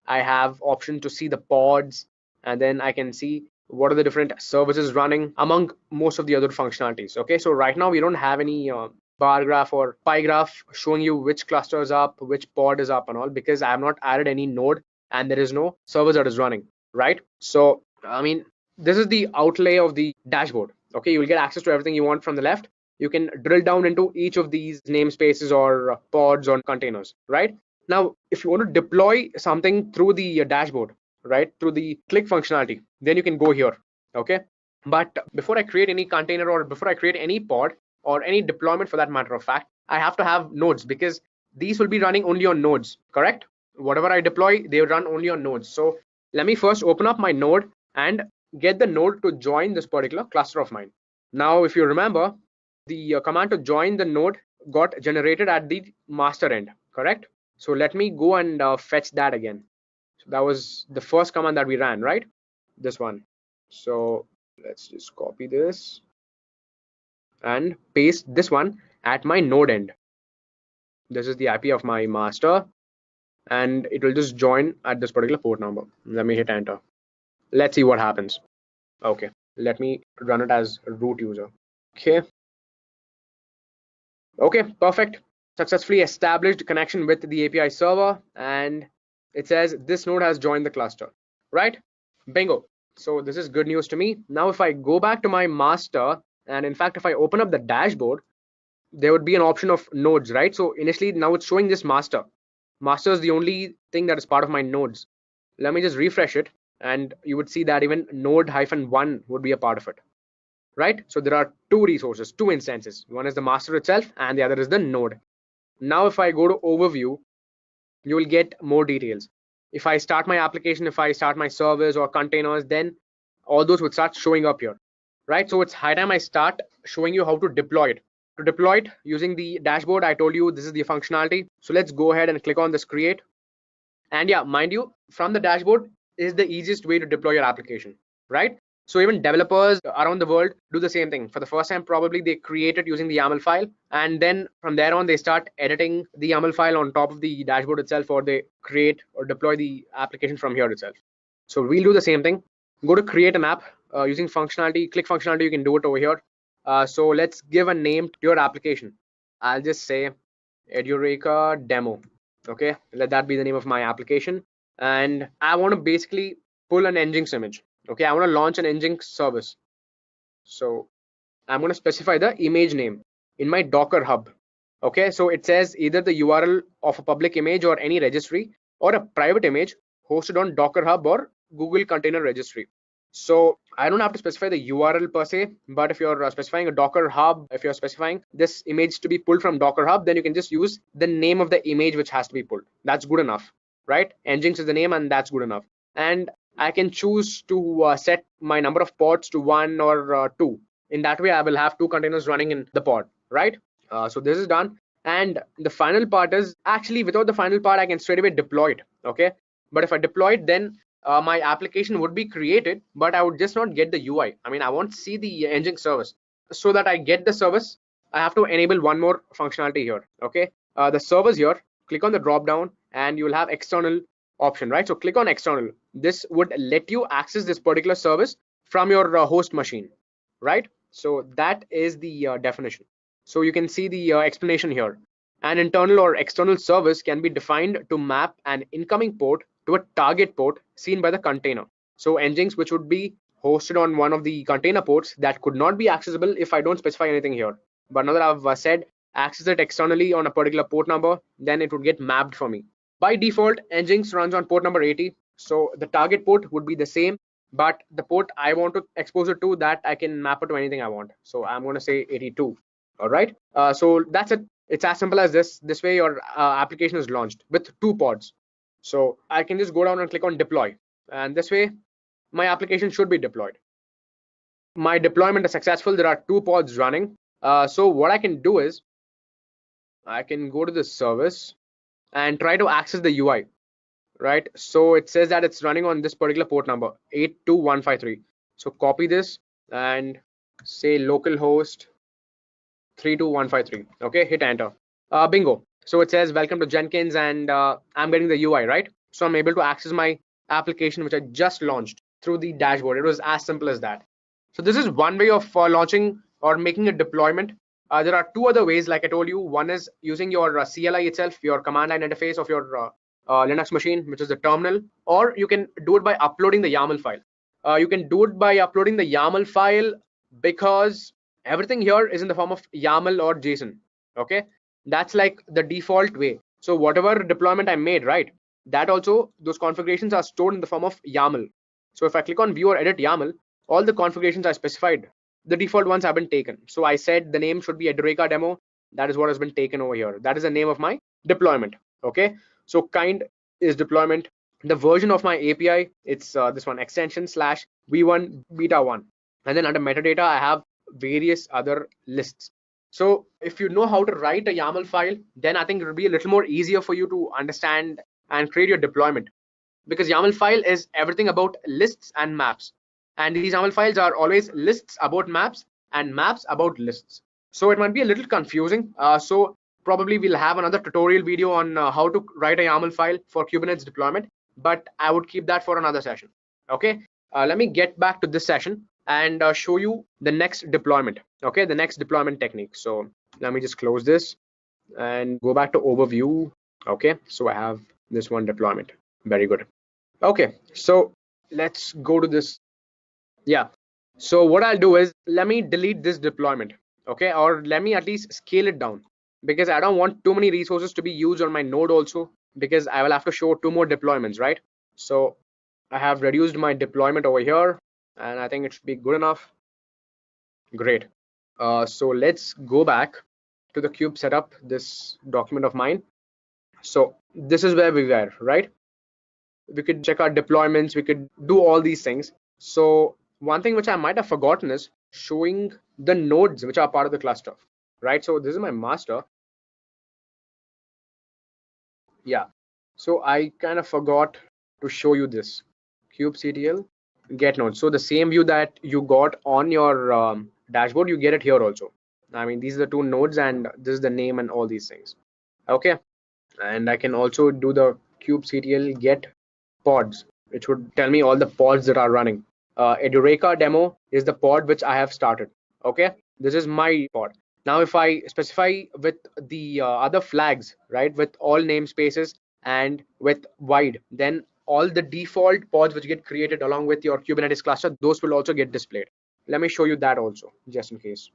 I have option to see the pods, and then I can see what are the different services running among most of the other functionalities. Okay, so right now we don't have any bar graph or pie graph showing you which cluster is up, which pod is up and all, because I have not added any node and there is no service that is running, right? So I mean, this is the outlay of the dashboard. Okay, you will get access to everything you want from the left. You can drill down into each of these namespaces or pods or containers, right? Now if you want to deploy something through the dashboard, right, through the click functionality, then you can go here. Okay, but before I create any container or before I create any pod or any deployment for that matter of fact, I have to have nodes, because these will be running only on nodes, correct? whatever I deploy, they run only on nodes. So let me first open up my node and get the node to join this particular cluster of mine. Now, if you remember, the command to join the node got generated at the master end, correct? So let me go and fetch that again. So that was the first command that we ran, right? This one. So let's just copy this and paste this one at my node end. This is the IP of my master, and it will just join at this particular port number. Let me hit enter. Let's see what happens. Okay, let me run it as root user. Okay, perfect. Successfully established connection with the API server, and it says this node has joined the cluster, right? Bingo. So this is good news to me. Now if I go back to my master, and in fact if I open up the dashboard, there would be an option of nodes, right? So initially now it's showing this master. Master is the only thing that is part of my nodes. Let me just refresh it, and you would see that even node-1 would be a part of it, right? So there are two resources, two instances. One is the master itself and the other is the node. Now if I go to overview, you will get more details. If I start my application, if I start my service or containers, then all those would start showing up here, right? So it's high time I start showing you how to deploy it. To deploy it using the dashboard, I told you this is the functionality. So let's go ahead and click on this create. And yeah, mind you, from the dashboard is the easiest way to deploy your application, right? So even developers around the world do the same thing. For the first time, probably they create it using the YAML file, and then from there on, they start editing the YAML file on top of the dashboard itself, or they create or deploy the application from here itself. So we'll do the same thing. Go to create an app using functionality, click functionality, you can do it over here. So let's give a name to your application. I'll just say Edureka Demo. Okay, let that be the name of my application. And I want to basically pull an Nginx image. Okay, I want to launch an Nginx service. So I'm going to specify the image name in my Docker hub. Okay, so it says either the URL of a public image or any registry, or a private image hosted on Docker hub or Google Container Registry. So I don't have to specify the URL per se, but if you're specifying a Docker hub, if you're specifying this image to be pulled from Docker hub, then you can just use the name of the image which has to be pulled. That's good enough, right? Nginx is the name, and that's good enough. And I can choose to set my number of pods to 1 or 2. In that way, I will have 2 containers running in the pod, right? So this is done. And the final part is, actually without the final part, I can straight away deploy it, okay? But if I deploy it, then my application would be created, but I would just not get the UI. I mean, I won't see the Nginx service. So that I get the service, I have to enable one more functionality here, okay? The servers here, click on the drop down, and you will have external option, right? So click on external. This would let you access this particular service from your host machine, right? So that is the definition. So you can see the explanation here. An internal or external service can be defined to map an incoming port to a target port seen by the container. So Nginx, which would be hosted on one of the container ports that could not be accessible if I don't specify anything here. But now that I've said access it externally on a particular port number, then it would get mapped for me. By default, Nginx runs on port number 80. So the target port would be the same, but the port I want to expose it to, that I can map it to anything I want. So I'm going to say 82. All right. So that's it. It's as simple as this. This way your application is launched with 2 pods. So I can just go down and click on deploy. And this way my application should be deployed. My deployment is successful. There are 2 pods running. So what I can do is I can go to the service and try to access the UI, right? So it says that it's running on this particular port number 82153. So copy this and say localhost 32153. Okay, hit enter. Bingo. So it says welcome to Jenkins, and I'm getting the UI, right? So I'm able to access my application which I just launched through the dashboard. It was as simple as that. So this is one way of launching or making a deployment. There are 2 other ways, like I told you. One is using your CLI itself, your command line interface of your Linux machine, which is the terminal, or you can do it by uploading the YAML file. You can do it by uploading the YAML file because everything here is in the form of YAML or JSON. Okay, that's like the default way. So whatever deployment I made, right, that also those configurations are stored in the form of YAML. So if I click on view or edit YAML, all the configurations I specified, the default ones have been taken. So I said the name should be Edureka Demo. That is what has been taken over here. That is the name of my deployment. Okay, so kind is deployment. The version of my API, it's this one, extension slash v1 beta 1. And then under metadata, I have various other lists. So if you know how to write a YAML file, then I think it will be a little more easier for you to understand and create your deployment, because YAML file is everything about lists and maps. And these YAML files are always lists about maps and maps about lists. So it might be a little confusing. So probably we'll have another tutorial video on how to write a YAML file for Kubernetes deployment, but I would keep that for another session. Okay, let me get back to this session and show you the next deployment. Okay, the next deployment technique. So let me just close this and go back to overview. Okay, so I have this one deployment. Very good. Okay, so let's go to this. Yeah, so what I'll do is let me delete this deployment. Okay, or let me at least scale it down, because I don't want too many resources to be used on my node also, because I will have to show 2 more deployments, right? So I have reduced my deployment over here, and I think it should be good enough. Great. So let's go back to the kube setup, this document of mine. So this is where we were, right? We could check our deployments, we could do all these things. So one thing which I might have forgotten is showing the nodes which are part of the cluster, right? So this is my master. Yeah, so I kind of forgot to show you this kubectl get node. So the same view that you got on your dashboard, you get it here also. I mean, these are the 2 nodes and this is the name and all these things. Okay, and I can also do the kubectl get pods, which would tell me all the pods that are running. Edureka demo is the pod which I have started. Okay, this is my pod. Now if I specify with the other flags, right, with all namespaces and with wide, then all the default pods which get created along with your Kubernetes cluster, those will also get displayed. Let me show you that also, just in case.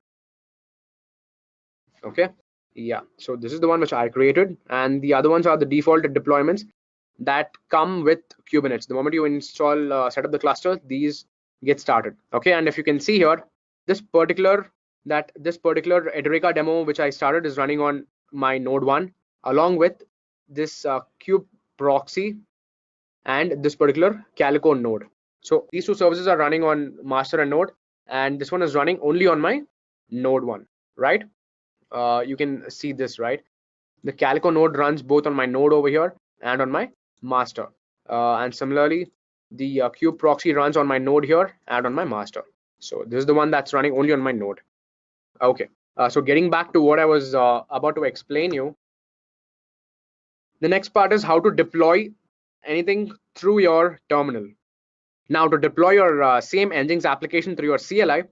Okay, yeah, so this is the one which I created, and the other ones are the default deployments that come with Kubernetes. The moment you install set up the cluster, these get started. Okay, and if you can see here, this particular Edureka demo which I started is running on my node 1 along with this kube proxy and this particular Calico node. So these 2 services are running on master and node, and this one is running only on my node 1, right? You can see this, right? The Calico node runs both on my node over here and on my master, and similarly the kube proxy runs on my node here and on my master. So this is the one that's running only on my node. Okay, so getting back to what I was about to explain you, the next part is how to deploy anything through your terminal. Now to deploy your same Nginx application through your CLI,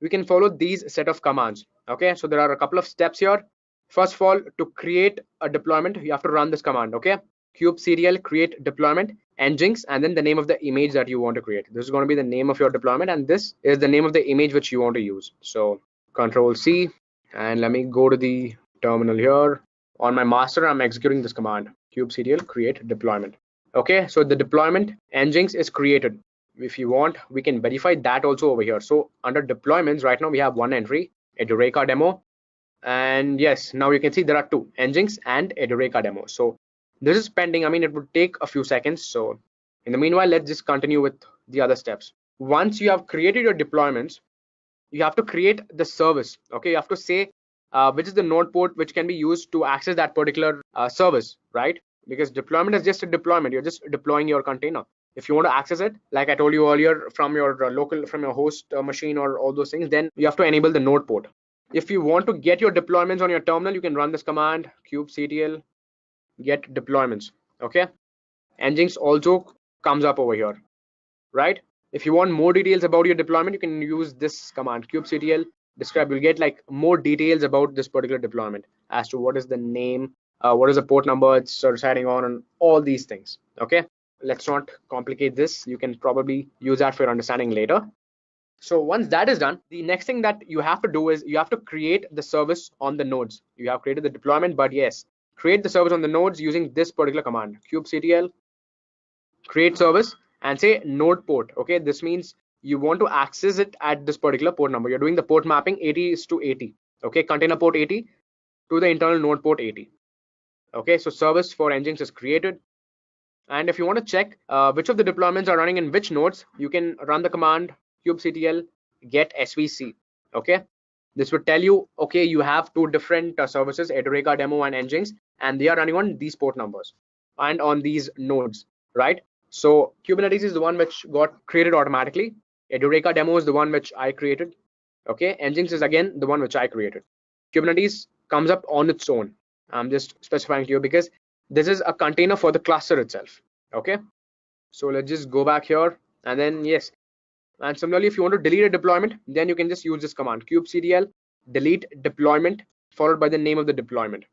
we can follow these set of commands. Okay, so there are a couple of steps here. First of all, to create a deployment, you have to run this command. Okay, kubectl create deployment Nginx, and then the name of the image that you want to create. This is going to be the name of your deployment, and this is the name of the image which you want to use. So Control C, and let me go to the terminal here. On my master, I'm executing this command, kubectl create deployment. Okay, so the deployment Nginx is created. If you want, we can verify that also over here. So under deployments, right now we have 1 entry, Edureka demo, and yes, now you can see there are 2, Nginx and Edureka demo. So this is pending. I mean, it would take a few seconds. So in the meanwhile, let's just continue with the other steps. Once you have created your deployments, you have to create the service. Okay, you have to say which is the node port which can be used to access that particular service, right? Because deployment is just a deployment. You're just deploying your container. If you want to access it, like I told you earlier, from your from your host machine or all those things, then you have to enable the node port. If you want to get your deployments on your terminal, you can run this command, kubectl get deployments. Okay, Nginx also comes up over here, right? If you want more details about your deployment, you can use this command, kubectl describe. You'll get like more details about this particular deployment as to what is the name, what is the port number it's residing on, and all these things. Okay, let's not complicate this. You can probably use that for your understanding later. So once that is done, the next thing that you have to do is you have to create the service on the nodes. You have created the deployment, but yes, create the service on the nodes using this particular command, kubectl create service and say node port. Okay, this means you want to access it at this particular port number. You're doing the port mapping 80:80. Okay, container port 80 to the internal node port 80. Okay, so service for Nginx is created. And if you want to check which of the deployments are running in which nodes, you can run the command kubectl get svc. Okay, this would tell you, okay, you have two different services, Edureka Demo and Nginx, and they are running on these port numbers and on these nodes, right? So Kubernetes is the one which got created automatically. Edureka Demo is the one which I created. Okay, Nginx is again the one which I created. Kubernetes comes up on its own. I'm just specifying to you because this is a container for the cluster itself. Okay, so let's just go back here, and then yes, and similarly, if you want to delete a deployment, then you can just use this command kubectl delete deployment followed by the name of the deployment,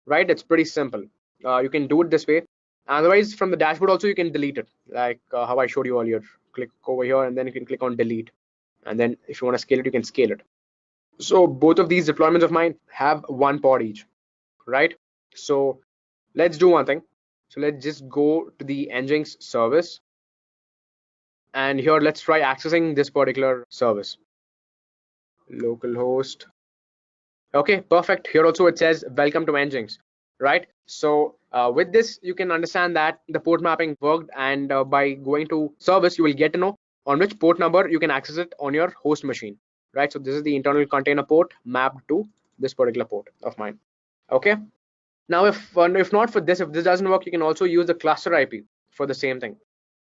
right? It's pretty simple. You can do it this way. Otherwise, from the dashboard also you can delete it, like how I showed you earlier. Click over here and then you can click on delete, and then if you want to scale it, you can scale it. So both of these deployments of mine have one pod each, right? So let's do one thing. So let's just go to the Nginx service, and here let's try accessing this particular service. Localhost. Okay, perfect. Here also it says welcome to Nginx, right? So with this you can understand that the port mapping worked, and by going to service you will get to know on which port number you can access it on your host machine, right? So this is the internal container port mapped to this particular port of mine. Okay, now if not for this, if this doesn't work, you can also use the cluster IP for the same thing.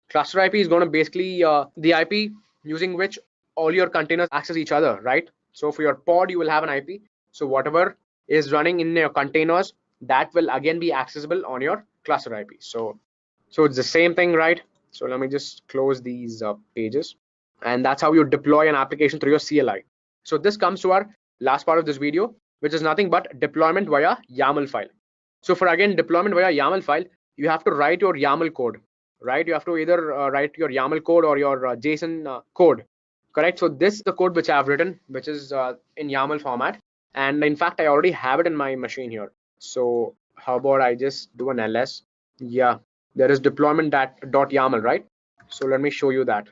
Cluster IP is going to basically the IP using which all your containers access each other, right? So for your pod you will have an IP, so whatever is running in your containers, that will again be accessible on your cluster IP. So it's the same thing, right? So let me just close these pages, and that's how you deploy an application through your CLI. So this comes to our last part of this video, which is nothing but deployment via YAML file. So for again deployment via YAML file, you have to write your YAML code, right? You have to either write your YAML code or your JSON code, correct? So this is the code which I have written, which is in YAML format, and in fact I already have it in my machine here. So how about I just do an ls? Yeah, there is deployment.yaml, right? So let me show you that.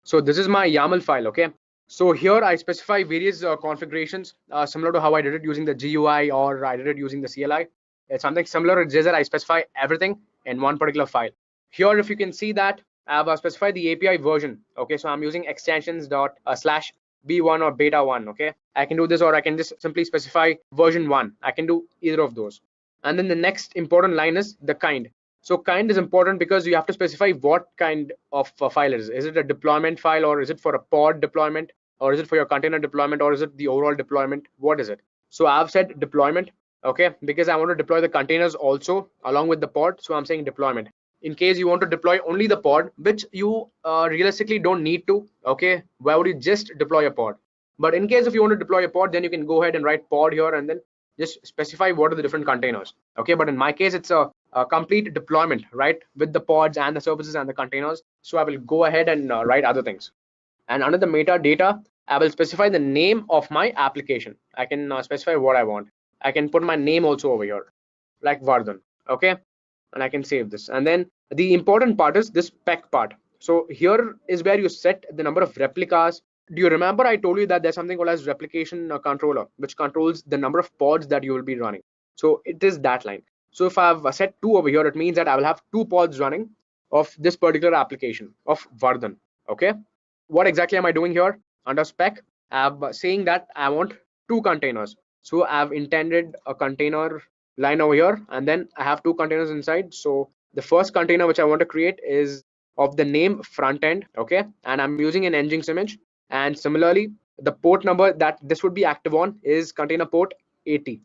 So this is my YAML file. Okay, so here I specify various configurations similar to how I did it using the GUI, or I did it using the CLI. It's something similar. It's just that I specify everything in one particular file. Here, if you can see that I have specified the API version. Okay, so I'm using extensions dot slash b1 or beta 1. Okay, I can do this, or I can just simply specify version 1. I can do either of those. And then the next important line is the kind. So kind is important because you have to specify what kind of file it is. Is it a deployment file, or is it for a pod deployment, or is it for your container deployment, or is it the overall deployment? What is it? So I've said deployment, okay, because I want to deploy the containers also along with the pod. So I'm saying deployment. In case you want to deploy only the pod, which you realistically don't need to, okay, why would you just deploy a pod? But in case if you want to deploy a pod, then you can go ahead and write pod here and then just specify what are the different containers. Okay, but in my case it's a complete deployment, right, with the pods and the services and the containers. So I will go ahead and write other things, and under the metadata I will specify the name of my application. I can specify what I want. I can put my name also over here, like Vardhan. Okay, and I can save this. And then the important part is this spec part. So here is where you set the number of replicas. Do you remember I told you that there's something called as replication controller, which controls the number of pods that you will be running? So it is that line. So if I've set 2 over here, it means that I will have 2 pods running of this particular application of Vardhan. Okay, what exactly am I doing here? Under spec, I'm saying that I want 2 containers. So I've intended a container line over here, and then I have 2 containers inside. So the first container which I want to create is of the name front end. Okay, and I'm using an Nginx image. And similarly, the port number that this would be active on is container port 80.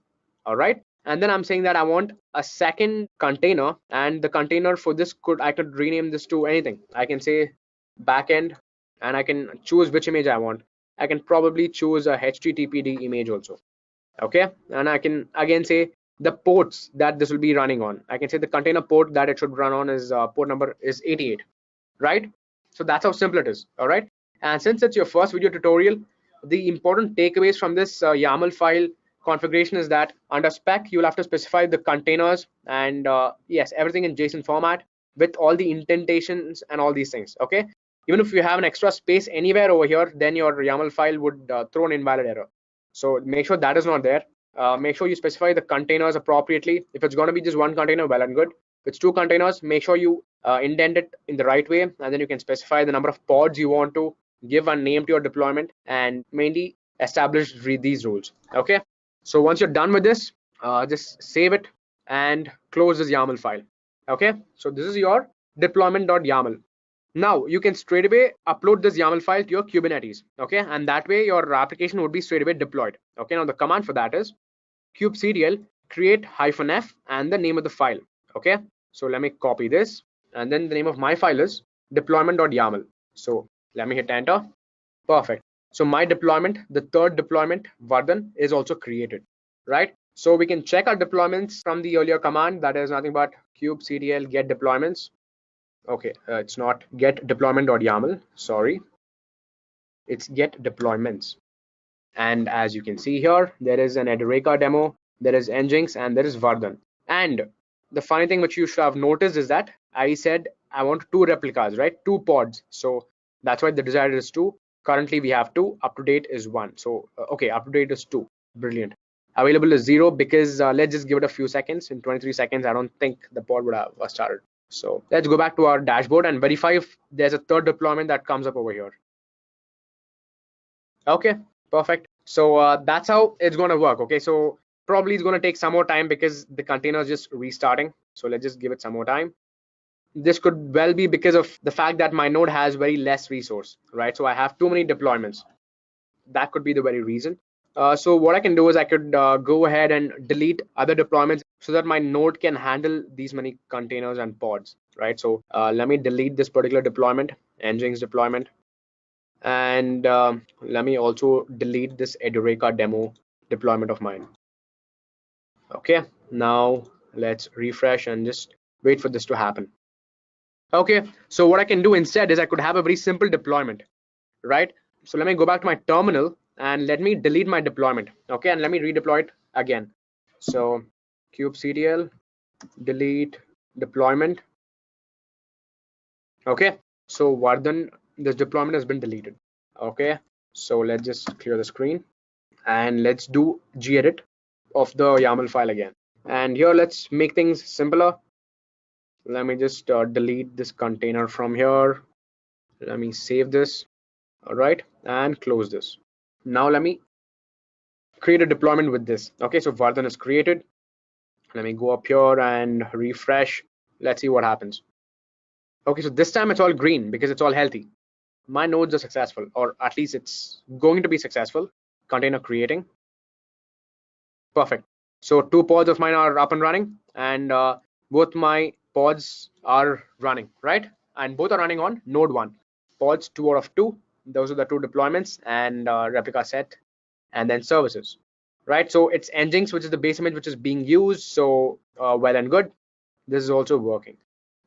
All right, and then I'm saying that I want a second container, and the container for this I could rename this to anything. I can say backend, and I can choose which image I want. I can probably choose a HTTPD image also. Okay, and I can again say the ports that this will be running on. I can say the container port that it should run on is port number is 88, right? So that's how simple it is. All right, and since it's your first video tutorial, the important takeaways from this YAML file configuration is that under spec you will have to specify the containers, and yes, everything in JSON format with all the indentations and all these things. Okay, even if you have an extra space anywhere over here, then your YAML file would throw an invalid error. So make sure that is not there. Make sure you specify the containers appropriately. If it's going to be just one container, well and good. If it's 2 containers, make sure you indent it in the right way, and then you can specify the number of pods you want to give a name to your deployment, and mainly establish these rules. Okay, so once you're done with this, just save it and close this YAML file. Okay, so this is your deployment.yaml. Now you can straight away upload this YAML file to your Kubernetes. Okay, and that way your application would be straight away deployed. Okay, now the command for that is kubectl create -f and the name of the file. Okay, so let me copy this, and then the name of my file is deployment.yaml. So let me hit enter. Perfect. So my deployment, the third deployment, Vardhan, is also created, right? So we can check our deployments from the earlier command, that is nothing but kubectl get deployments. Okay, it's not get deployment.yaml, sorry, it's get deployments. And as you can see here, there is an Edureka demo, there is Nginx, and there is Vardhan. And the funny thing which you should have noticed is that I said I want 2 replicas, right? 2 pods. So that's why the desired is 2. Currently we have 2. Up to date is 1. So okay, up to date is 2. Brilliant. Available is 0 because let's just give it a few seconds. In 23 seconds, I don't think the pod would have started. So let's go back to our dashboard and verify if there's a third deployment that comes up over here. Okay, perfect. So that's how it's going to work. Okay, so probably it's going to take some more time because the container is just restarting. So let's just give it some more time. This could well be because of the fact that my node has very less resource, right? So I have too many deployments. That could be the very reason. So what I can do is I could go ahead and delete other deployments so that my node can handle these many containers and pods, right? So let me delete this particular deployment, Nginx deployment. And let me also delete this Edureka demo deployment of mine. Okay, now let's refresh and just wait for this to happen. Okay, so what I can do instead is I could have a very simple deployment, right? So let me go back to my terminal and let me delete my deployment. Okay, and let me redeploy it again. So kubectl delete deployment. Okay, so Vardhan, this deployment has been deleted. Okay, so let's just clear the screen and let's do gedit of the YAML file again. And here let's make things simpler. Let me just delete this container from here. Let me save this. All right, and close this. Now let me create a deployment with this. Okay, so Vardhan is created. Let me go up here and refresh. Let's see what happens. Okay, so this time it's all green because it's all healthy. My nodes are successful, or at least it's going to be successful. Container creating. Perfect. So 2 pods of mine are up and running, and both my pods are running, right? And both are running on node 1. Pods 2 out of 2. Those are the 2 deployments, and replica set, and then services, right? So it's Nginx, which is the base image which is being used. So well and good. This is also working.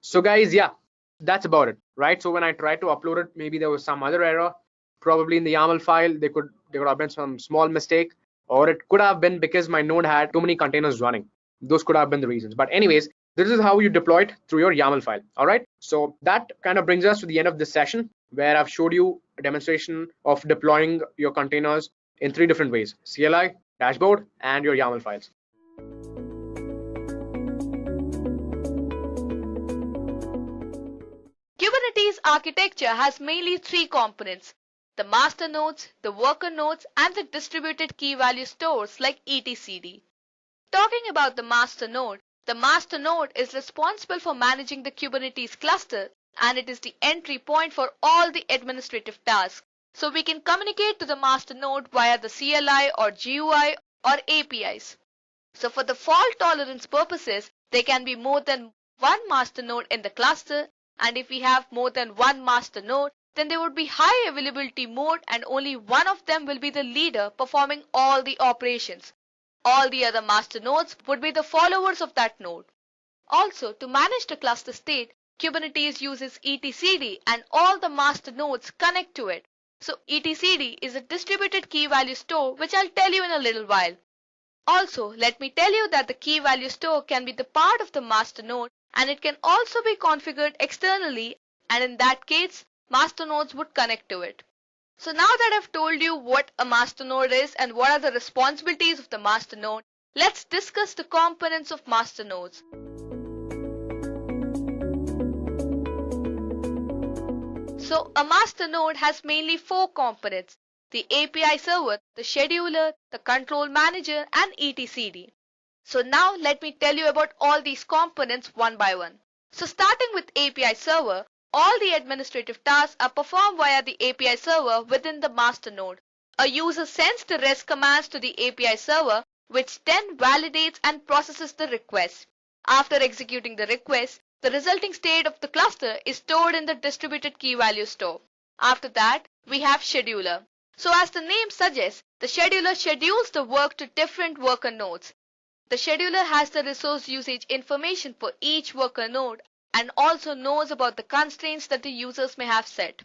So guys, yeah, that's about it, right? So when I tried to upload it, maybe there was some other error. Probably in the YAML file, there could have been some small mistake, or it could have been because my node had too many containers running. Those could have been the reasons. But anyways, this is how you deploy it through your YAML file. All right. So that kind of brings us to the end of this session, where I've showed you a demonstration of deploying your containers in 3 different ways: CLI, dashboard, and your YAML files. Kubernetes architecture has mainly 3 components: the master nodes, the worker nodes, and the distributed key value stores like etcd. Talking about the master node is responsible for managing the Kubernetes cluster, and it is the entry point for all the administrative tasks. So we can communicate to the master node via the CLI or GUI or APIs. So for the fault tolerance purposes, there can be more than one master node in the cluster, and if we have more than one master node, then there would be high availability mode, and only one of them will be the leader performing all the operations. All the other master nodes would be the followers of that node. Also, to manage the cluster state, Kubernetes uses etcd, and all the master nodes connect to it. So etcd is a distributed key value store, which I'll tell you in a little while. Also, let me tell you that the key value store can be the part of the master node, and it can also be configured externally, and in that case, master nodes would connect to it. So now that I've told you what a master node is and what are the responsibilities of the master node, let's discuss the components of master nodes. So a master node has mainly 4 components: the API server, the scheduler, the control manager, and etcd. So now let me tell you about all these components one by one. So starting with API server, all the administrative tasks are performed via the API server within the master node. A user sends the REST commands to the API server, which then validates and processes the request. After executing the request, the resulting state of the cluster is stored in the distributed key value store. After that, we have scheduler. So as the name suggests, the scheduler schedules the work to different worker nodes. The scheduler has the resource usage information for each worker node and also knows about the constraints that the users may have set.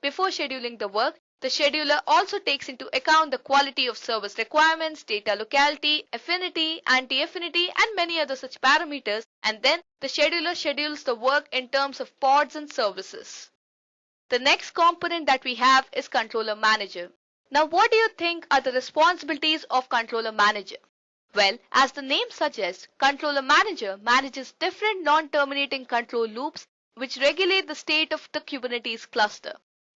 Before scheduling the work, the scheduler also takes into account the quality of service requirements, data locality, affinity, anti-affinity, and many other such parameters, and then the scheduler schedules the work in terms of pods and services. The next component that we have is controller manager. Now, what do you think are the responsibilities of controller manager? Well, as the name suggests, controller manager manages different non-terminating control loops which regulate the state of the Kubernetes cluster.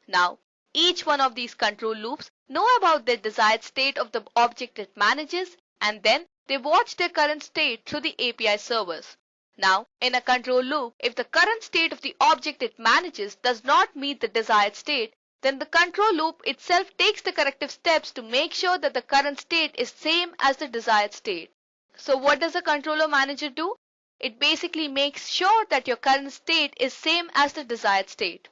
Now, each one of these control loops know about their desired state of the object it manages, and then they watch their current state through the API servers. Now, in a control loop, if the current state of the object it manages does not meet the desired state, then the control loop itself takes the corrective steps to make sure that the current state is same as the desired state. So what does a controller manager do? It basically makes sure that your current state is same as the desired state.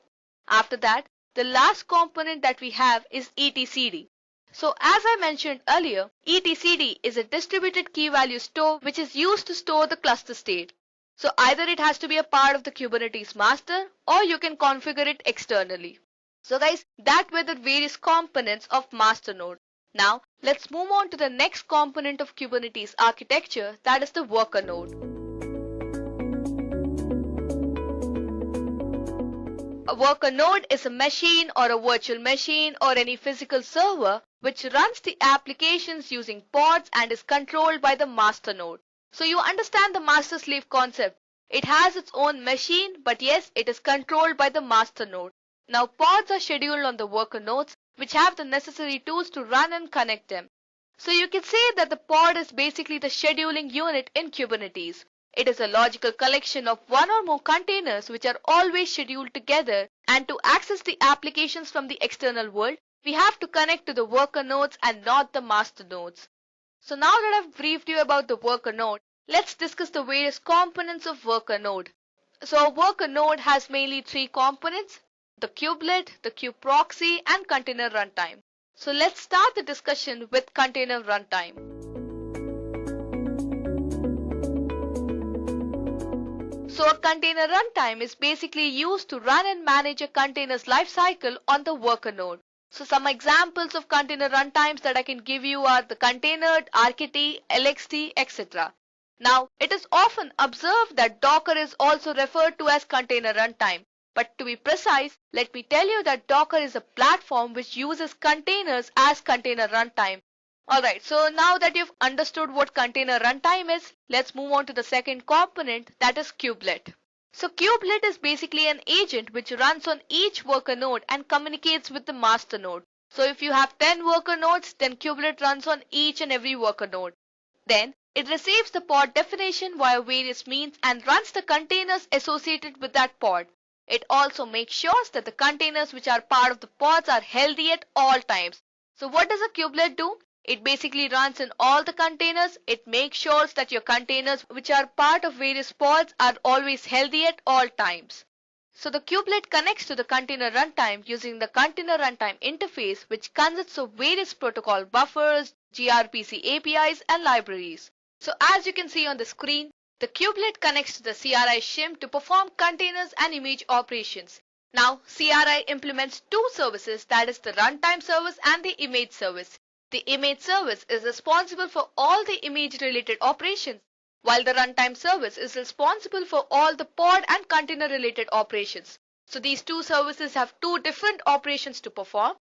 After that, the last component that we have is etcd. So as I mentioned earlier, etcd is a distributed key value store which is used to store the cluster state. So either it has to be a part of the Kubernetes master or you can configure it externally. So guys, that were the various components of master node. Now let's move on to the next component of Kubernetes architecture, that is the worker node. A worker node is a machine or a virtual machine or any physical server which runs the applications using pods and is controlled by the master node. So you understand the master-slave concept. It has its own machine, but yes, it is controlled by the master node. Now pods are scheduled on the worker nodes which have the necessary tools to run and connect them. So you can say that the pod is basically the scheduling unit in Kubernetes. It is a logical collection of one or more containers which are always scheduled together, and to access the applications from the external world, we have to connect to the worker nodes and not the master nodes. So now that I've briefed you about the worker node, let's discuss the various components of worker node. So a worker node has mainly 3 components: the kubelet, the kubeproxy, and container runtime. So let's start the discussion with container runtime. So a container runtime is basically used to run and manage a container's lifecycle on the worker node. So some examples of container runtimes that I can give you are the container, RKT, LXT, etc. Now, it is often observed that Docker is also referred to as container runtime. But to be precise, let me tell you that Docker is a platform which uses containers as container runtime. Alright, so now that you've understood what container runtime is, let's move on to the second component, that is kubelet. So kubelet is basically an agent which runs on each worker node and communicates with the master node. So if you have 10 worker nodes, then kubelet runs on each and every worker node. Then it receives the pod definition via various means and runs the containers associated with that pod. It also makes sure that the containers which are part of the pods are healthy at all times. So what does a kubelet do? It basically runs in all the containers. It makes sure that your containers which are part of various pods are always healthy at all times. So the kubelet connects to the container runtime using the container runtime interface, which consists of various protocol buffers, gRPC APIs, and libraries. So as you can see on the screen, the kubelet connects to the CRI shim to perform containers and image operations. Now, CRI implements 2 services, that is the runtime service and the image service. The image service is responsible for all the image-related operations, while the runtime service is responsible for all the pod and container-related operations. So these 2 services have 2 different operations to perform.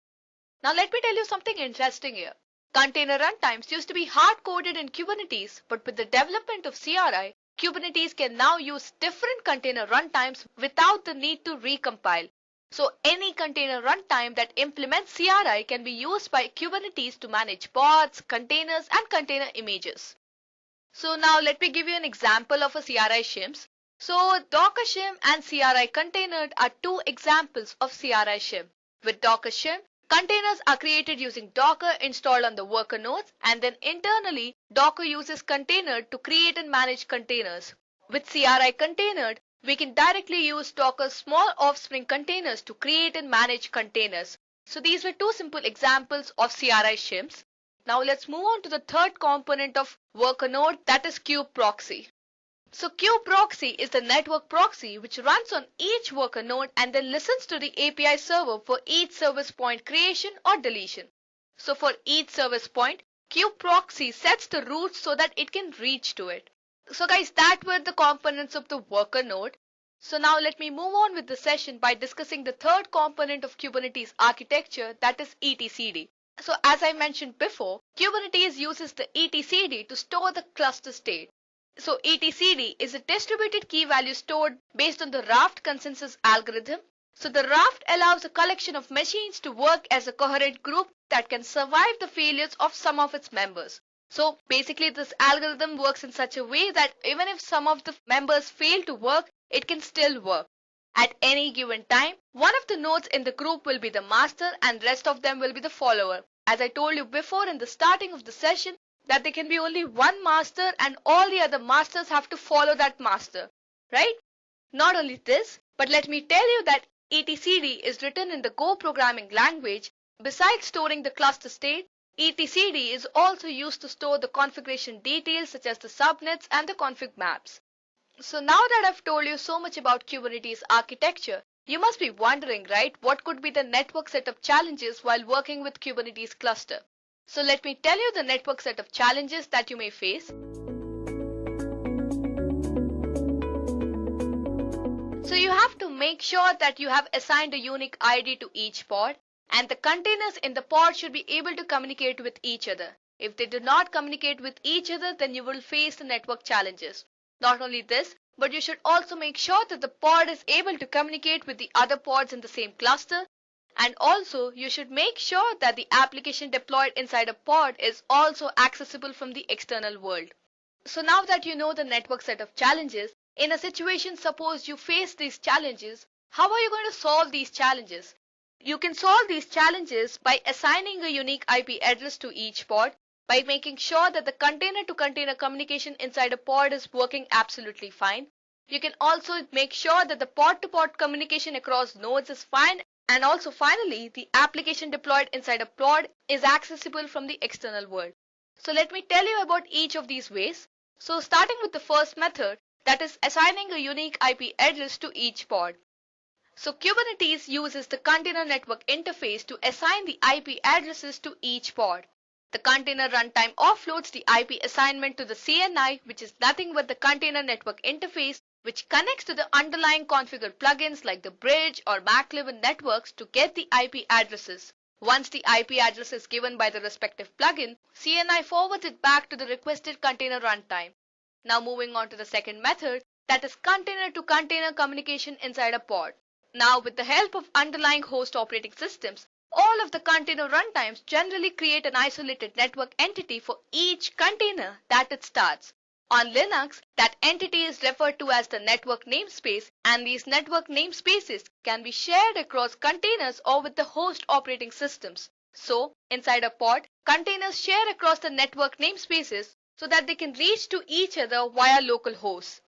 Now let me tell you something interesting here. Container runtimes used to be hard-coded in Kubernetes, but with the development of CRI, Kubernetes can now use different container runtimes without the need to recompile. So any container runtime that implements CRI can be used by Kubernetes to manage pods, containers, and container images. So now let me give you an example of a CRI shims. So Docker shim and CRI container are two examples of CRI shim. With Docker shim, containers are created using Docker installed on the worker nodes, and then internally Docker uses container to create and manage containers. With CRI container, we can directly use Docker's small offspring containers to create and manage containers. So these were two simple examples of CRI shims. Now let's move on to the third component of worker node, that is kube proxy. So kube proxy is the network proxy which runs on each worker node and then listens to the API server for each service point creation or deletion. So for each service point, kube proxy sets the route so that it can reach to it. So guys, that were the components of the worker node. So now let me move on with the session by discussing the third component of Kubernetes architecture, that is etcd. So as I mentioned before, Kubernetes uses the etcd to store the cluster state. So etcd is a distributed key value stored based on the raft consensus algorithm. So the raft allows a collection of machines to work as a coherent group that can survive the failures of some of its members. So basically this algorithm works in such a way that even if some of the members fail to work, it can still work. At any given time, one of the nodes in the group will be the master and rest of them will be the follower. As I told you before in the starting of the session, that there can be only one master and all the other masters have to follow that master, right? Not only this, but let me tell you that etcd is written in the Go programming language. Besides storing the cluster state, etcd is also used to store the configuration details such as the subnets and the config maps. So now that I've told you so much about Kubernetes architecture, you must be wondering, right, what could be the network setup challenges while working with Kubernetes cluster? So let me tell you the network setup challenges that you may face. So you have to make sure that you have assigned a unique ID to each pod, and the containers in the pod should be able to communicate with each other. If they do not communicate with each other, then you will face the network challenges. Not only this, but you should also make sure that the pod is able to communicate with the other pods in the same cluster, and also you should make sure that the application deployed inside a pod is also accessible from the external world. So now that you know the network set of challenges, in a situation suppose you face these challenges, how are you going to solve these challenges? You can solve these challenges by assigning a unique IP address to each pod, by making sure that the container-to-container communication inside a pod is working absolutely fine. You can also make sure that the pod-to-pod communication across nodes is fine, and also finally, the application deployed inside a pod is accessible from the external world. So let me tell you about each of these ways. So starting with the first method, that is assigning a unique IP address to each pod. So Kubernetes uses the container network interface to assign the IP addresses to each pod. The container runtime offloads the IP assignment to the CNI, which is nothing but the container network interface, which connects to the underlying configured plugins like the bridge or MacLib networks to get the IP addresses. Once the IP address is given by the respective plugin, CNI forwards it back to the requested container runtime. Now moving on to the second method, that is container-to-container communication inside a pod. Now with the help of underlying host operating systems, all of the container runtimes generally create an isolated network entity for each container that it starts. On Linux, that entity is referred to as the network namespace, and these network namespaces can be shared across containers or with the host operating systems. So, inside a pod, containers share across the network namespaces so that they can reach to each other via local hosts.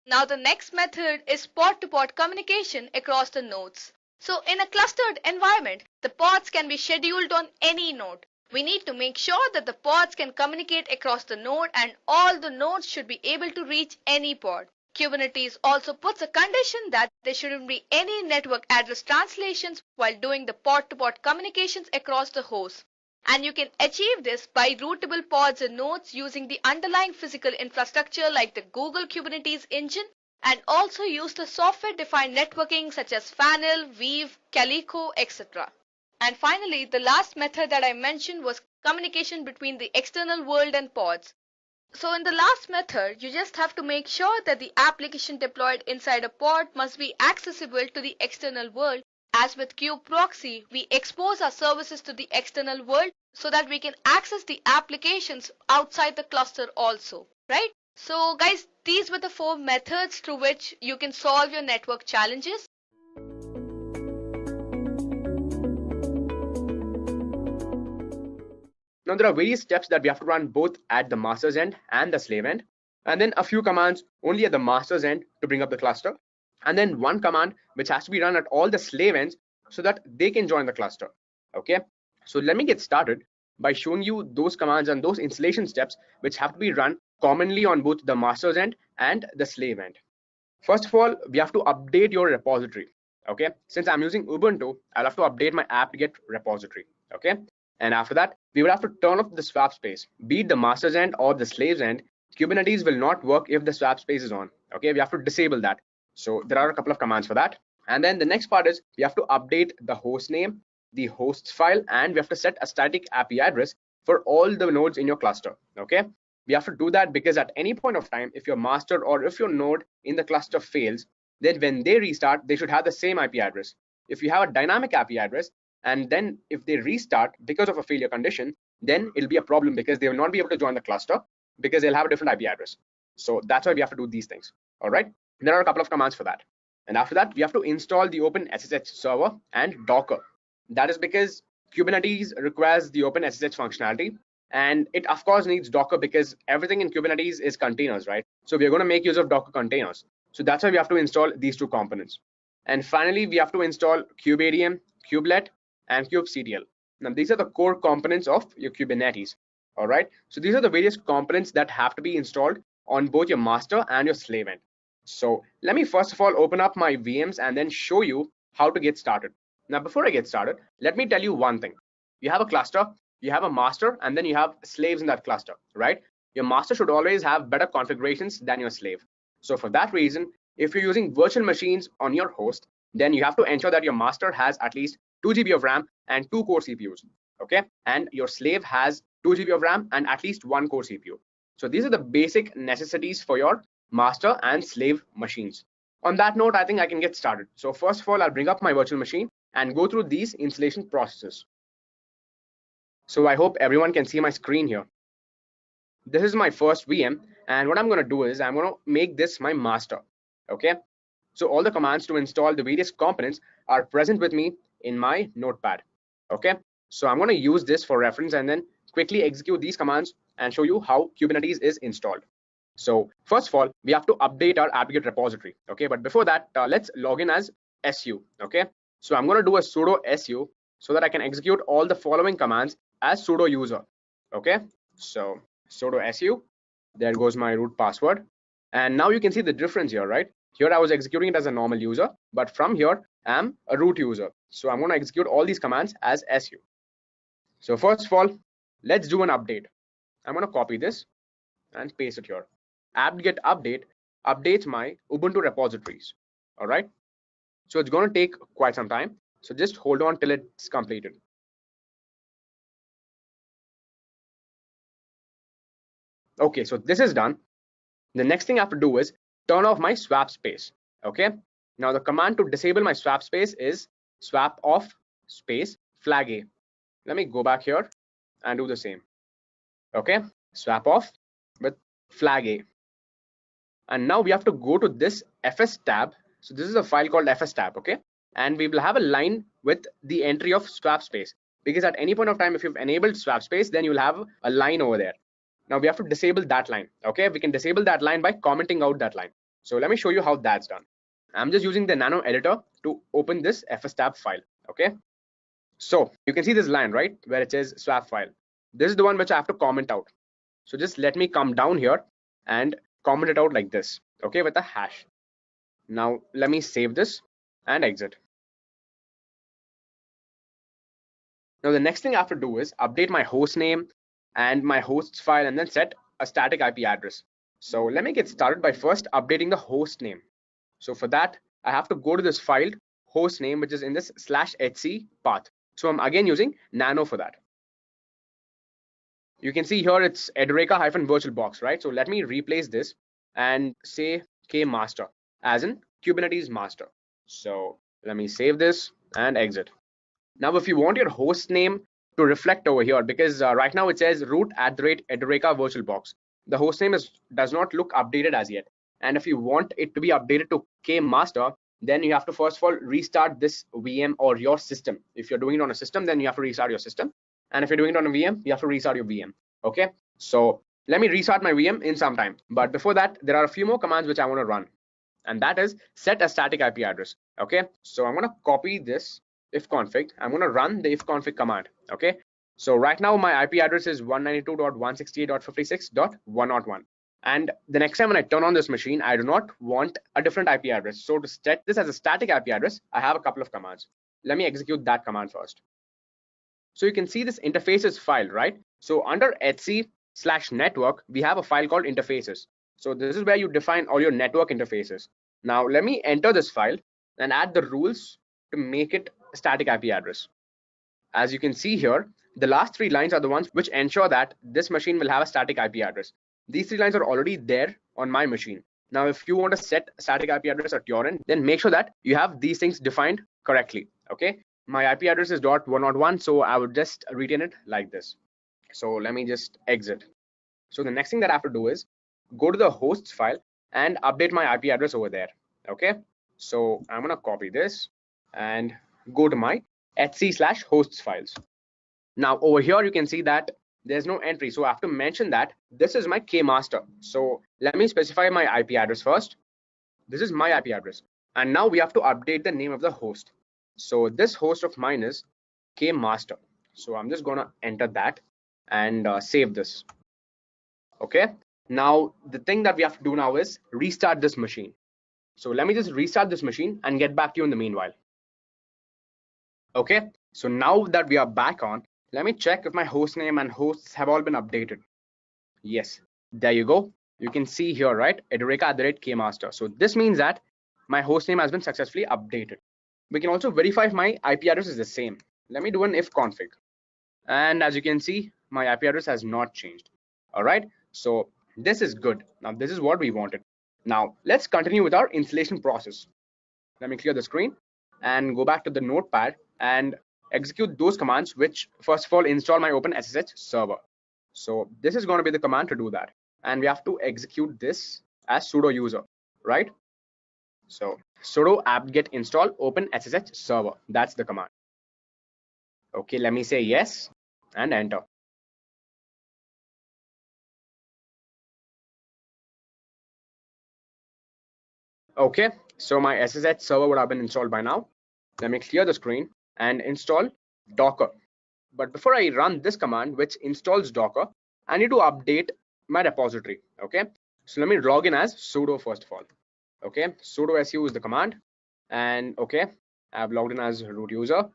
Now the next method is pod-to-pod communication across the nodes. So in a clustered environment, the pods can be scheduled on any node. We need to make sure that the pods can communicate across the node and all the nodes should be able to reach any pod. Kubernetes also puts a condition that there shouldn't be any network address translations while doing the pod-to-pod communications across the host. And you can achieve this by routable pods and nodes using the underlying physical infrastructure like the Google Kubernetes engine, and also use the software-defined networking such as Fanel, Weave, Calico, etc. And finally, the last method that I mentioned was communication between the external world and pods. So in the last method, you just have to make sure that the application deployed inside a pod must be accessible to the external world As with kube proxy, we expose our services to the external world so that we can access the applications outside the cluster also, right? So guys, these were the 4 methods through which you can solve your network challenges. Now there are various steps that we have to run both at the master's end and the slave end, and then a few commands only at the master's end to bring up the cluster, and then one command which has to be run at all the slave ends so that they can join the cluster. Okay, so let me get started by showing you those commands and those installation steps which have to be run commonly on both the master's end and the slave end. First of all, we have to update your repository. Okay, since I'm using Ubuntu, I'll have to update my apt-get repository. Okay, and after that, we will have to turn off the swap space, be it the master's end or the slave's end. Kubernetes will not work if the swap space is on. Okay, we have to disable that. So there are a couple of commands for that. And then the next part is we have to update the host name, the hosts file, and we have to set a static API address for all the nodes in your cluster. Okay, we have to do that because at any point of time, if your master or if your node in the cluster fails, then when they restart, they should have the same IP address. If you have a dynamic IP address, and then if they restart because of a failure condition, then it'll be a problem because they will not be able to join the cluster because they'll have a different IP address. So that's why we have to do these things. All right, there are a couple of commands for that. And after that, we have to install the OpenSSH server and Docker. That is because Kubernetes requires the OpenSSH functionality, and it of course needs Docker because everything in Kubernetes is containers, right? So we are going to make use of Docker containers. So that's why we have to install these 2 components. And finally, we have to install kubeadm, kubelet, and kubectl. Now these are the core components of your Kubernetes. All right, so these are the various components that have to be installed on both your master and your slave end. So let me first of all open up my VMs and then show you how to get started. Now before I get started, let me tell you one thing. You have a cluster, you have a master, and then you have slaves in that cluster, right? Your master should always have better configurations than your slave. So for that reason, if you're using virtual machines on your host, then you have to ensure that your master has at least 2 GB of RAM and 2 core CPUs. Okay, and your slave has 2 GB of RAM and at least 1 core CPU. So these are the basic necessities for your master and slave machines. On that note, I think I can get started. So first of all, I'll bring up my virtual machine and go through these installation processes. So I hope everyone can see my screen here. This is my first VM, and what I'm going to do is I'm going to make this my master. Okay, so all the commands to install the various components are present with me in my notepad. Okay, so I'm going to use this for reference and then quickly execute these commands and show you how Kubernetes is installed. So first of all, we have to update our apt-get repository. Okay, but before that, let's log in as su. Okay, so I'm going to do a sudo su so that I can execute all the following commands as sudo user. Okay, so sudo su, there goes my root password, and now you can see the difference here, right? Here I was executing it as a normal user, but from here I'm a root user. So I'm going to execute all these commands as su. So first of all, let's do an update. I'm going to copy this and paste it here. apt-get update updates my Ubuntu repositories. All right, so it's going to take quite some time, so just hold on till it's completed. Okay, so this is done. The next thing I have to do is turn off my swap space. Okay, now the command to disable my swap space is swap off space flag a. Let me go back here and do the same. Okay, swap off with flag a. And now we have to go to this fs tab. So this is a file called fs tab. Okay, and we will have a line with the entry of swap space, because at any point of time, if you've enabled swap space, then you'll have a line over there. Now we have to disable that line. Okay, we can disable that line by commenting out that line. So let me show you how that's done. I'm just using the nano editor to open this fs tab file. Okay, so you can see this line, right, where it says swap file. This is the one which I have to comment out. So just let me come down here and comment it out like this. Okay, with a hash. Now let me save this and exit. Now the next thing I have to do is update my host name and my hosts file and then set a static IP address. So let me get started by first updating the host name. So for that, I have to go to this file host name, which is in this /etc path. So I'm again using nano for that. You can see here it's Edureka-virtualbox, right? So let me replace this and say kmaster as in Kubernetes master. So let me save this and exit. Now, if you want your host name to reflect over here, because right now it says root@Edureka VirtualBox, the host name does not look updated as yet. And if you want it to be updated to kmaster, then you have to first of all restart this VM or your system. If you're doing it on a system, then you have to restart your system. And if you're doing it on a VM, you have to restart your VM. Okay, so let me restart my VM in some time. But before that, there are a few more commands which I want to run. And that is set a static IP address. Okay, so I'm going to copy this ifconfig. I'm going to run the ifconfig command. Okay, so right now my IP address is 192.168.56.101. And the next time when I turn on this machine, I do not want a different IP address. So to set this as a static IP address, I have a couple of commands. Let me execute that command first. So you can see this interfaces file, right? So under etc/network, we have a file called interfaces. So this is where you define all your network interfaces. Now let me enter this file and add the rules to make it a static IP address. As you can see here, the last 3 lines are the ones which ensure that this machine will have a static IP address. These 3 lines are already there on my machine. Now, if you want to set a static IP address at your end, then make sure that you have these things defined correctly. Okay, my IP address is .101, so I would just retain it like this. So let me just exit. So the next thing that I have to do is go to the hosts file and update my IP address over there. Okay, so I'm gonna copy this and go to my etc/hosts files. Now over here you can see that there's no entry, so I have to mention that this is my kmaster. So let me specify my IP address first. This is my IP address, and now we have to update the name of the host. So this host of mine is kmaster. So I'm just gonna enter that and save this. Okay, now the thing that we have to do now is restart this machine. So let me just restart this machine and get back to you in the meanwhile. Okay, so now that we are back on, let me check if my host name and hosts have all been updated. Yes, there you go. You can see here, right? Edureka@kmaster. So this means that my host name has been successfully updated. We can also verify if my IP address is the same. Let me do an if config. And as you can see, my IP address has not changed. All right, so this is good. Now this is what we wanted. Now let's continue with our installation process. Let me clear the screen and go back to the notepad and execute those commands which first of all install my OpenSSH server. So this is going to be the command to do that, and we have to execute this as sudo user, right? So sudo apt-get install OpenSSH server, that's the command. Okay, let me say yes and enter. Okay, so my SSH server would have been installed by now. Let me clear the screen and install Docker. But before I run this command which installs Docker, I need to update my repository. Okay, so let me log in as sudo first of all. Okay, sudo su is the command, and okay, I've logged in as root user.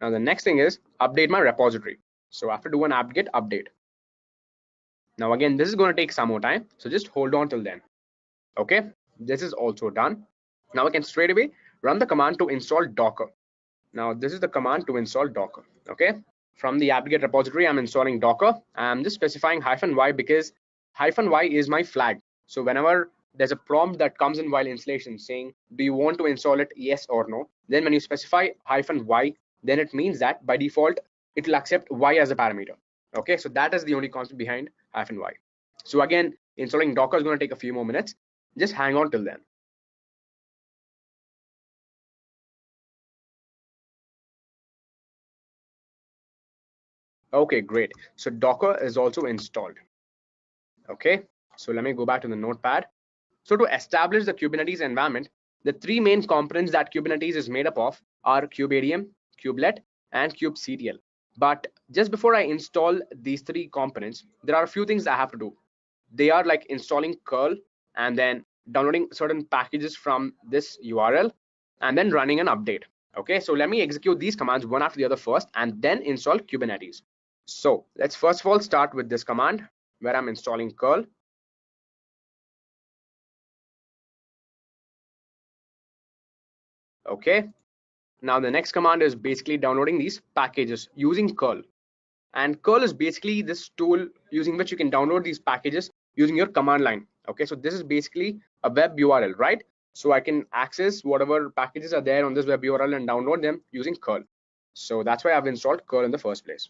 Now the next thing is update my repository. So I have to do an apt-get update. Now again, this is going to take some more time, so just hold on till then. Okay, this is also done. Now I can straight away run the command to install Docker. Now this is the command to install Docker. Okay, from the apt-get repository, I'm installing Docker. I'm just specifying -y because -y is my flag. So whenever there's a prompt that comes in while installation saying, do you want to install it, yes or no? Then when you specify -y, then it means that by default, it will accept y as a parameter. Okay, so that is the only concept behind -y. So again, installing Docker is going to take a few more minutes. Just hang on till then. Okay, great. So Docker is also installed. Okay, so let me go back to the notepad. So to establish the Kubernetes environment, the 3 main components that Kubernetes is made up of are kubeadm, kubelet, and kubectl. But just before I install these 3 components, there are a few things I have to do. They are like installing curl and then downloading certain packages from this URL and then running an update. Okay, so let me execute these commands one after the other first and then install Kubernetes. So let's first of all start with this command where I'm installing curl. Okay, now the next command is basically downloading these packages using curl, and curl is basically this tool using which you can download these packages using your command line. Okay, so this is basically a web URL, right? So I can access whatever packages are there on this web URL and download them using curl. So that's why I've installed curl in the first place.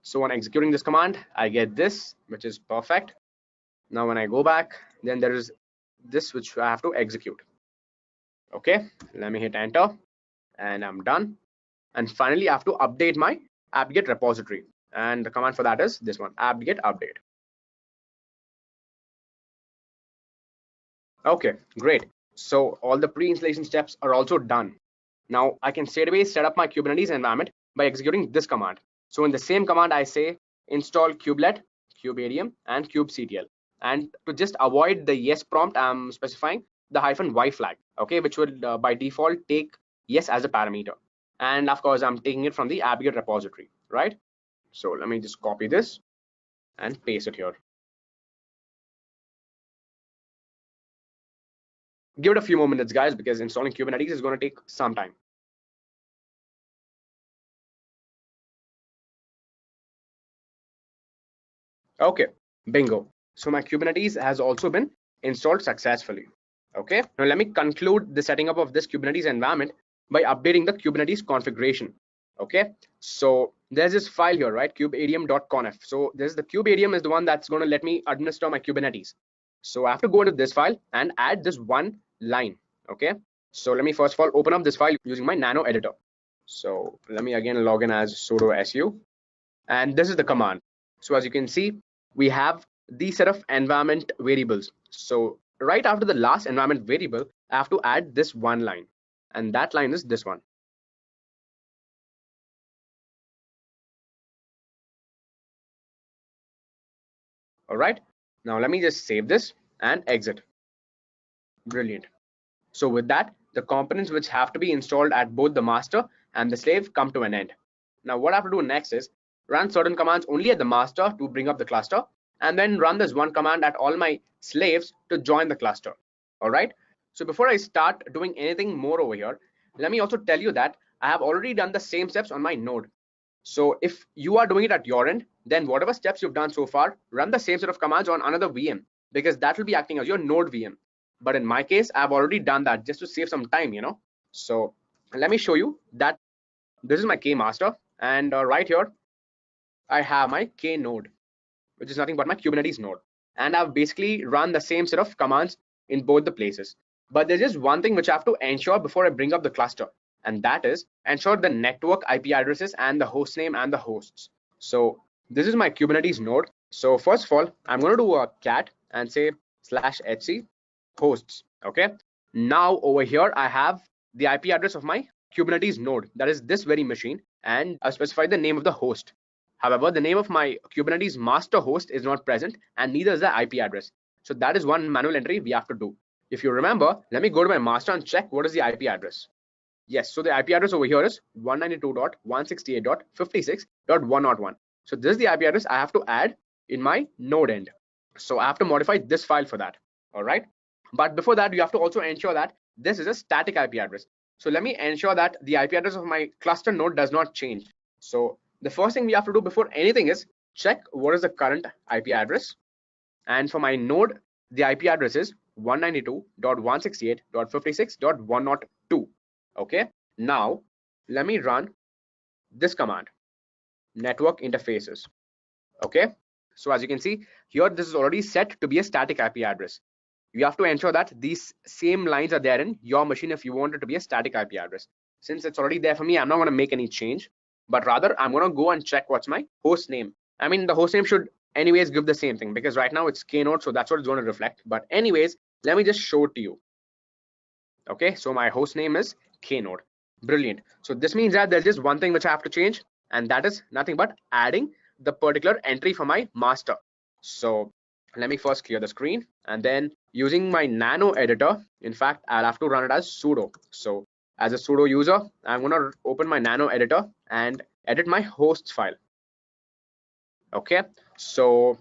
So when executing this command, I get this, which is perfect. Now when I go back, then there is this which I have to execute. Okay, let me hit enter and I'm done. And finally, I have to update my apt-get repository. And the command for that is this one, apt-get update. Okay, great. So all the pre-installation steps are also done. Now I can straight away set up my Kubernetes environment by executing this command. So in the same command, I say install kubelet, kubeadium, and kubectl. And to just avoid the yes prompt, I'm specifying the -y flag, okay, which will by default take yes as a parameter. And of course, I'm taking it from the apt-get repository, right? So let me just copy this and paste it here. Give it a few more minutes, guys, because installing Kubernetes is going to take some time. Okay, bingo. So my Kubernetes has also been installed successfully. Okay, now let me conclude the setting up of this Kubernetes environment by updating the Kubernetes configuration. Okay, so there's this file here, right? kubeadium.conf. So the kubeadium is the one that's going to let me administer my Kubernetes. So I have to go into this file and add this one line. Okay, so let me first of all open up this file using my nano editor. So let me again log in as sudo su, and this is the command. So as you can see, we have these set of environment variables. So right after the last environment variable, I have to add this one line, and that line is this one. All right, now let me just save this and exit. Brilliant. So with that, the components which have to be installed at both the master and the slave come to an end. Now what I have to do next is run certain commands only at the master to bring up the cluster, and then run this one command at all my slaves to join the cluster. All right. So before I start doing anything more over here, let me also tell you that I have already done the same steps on my node. So if you are doing it at your end, then whatever steps you've done so far, run the same set of commands on another VM, because that will be acting as your node VM. But in my case, I've already done that just to save some time, So let me show you that this is my K master, and right here, I have my K node, which is nothing but my Kubernetes node. And I've basically run the same set of commands in both the places. But there's just one thing which I have to ensure before I bring up the cluster, and that is ensure the network IP addresses and the host name and the hosts. So this is my Kubernetes node. So first of all, I'm going to do a cat and say /etc hosts. Okay, now over here I have the IP address of my Kubernetes node, that is this very machine, and I specify the name of the host. However, the name of my Kubernetes master host is not present, and neither is the IP address. So that is one manual entry we have to do. If you remember, let me go to my master and check what is the IP address. Yes, so the IP address over here is 192.168.56.101. So this is the IP address I have to add in my node end. So I have to modify this file for that. All right. But before that, you have to also ensure that this is a static IP address. So let me ensure that the IP address of my cluster node does not change. So the first thing we have to do before anything is check what is the current IP address. And for my node, the IP address is 192.168.56.102. Okay, now let me run this command, network interfaces. Okay, so as you can see here, this is already set to be a static IP address. You have to ensure that these same lines are there in your machine if you want it to be a static IP address. Since it's already there for me, I'm not going to make any change, but rather I'm going to go and check what's my host name. I mean, the host name should anyways give the same thing, because right now it's K-node, so that's what it's going to reflect. But anyways, let me just show it to you. Okay, so my host name is K-node. Brilliant. So this means that there's just one thing which I have to change, and that is nothing but adding the particular entry for my master. So let me first clear the screen, and then using my nano editor, in fact, I'll have to run it as sudo. So as a sudo user, I'm going to open my nano editor and edit my hosts file. Okay, so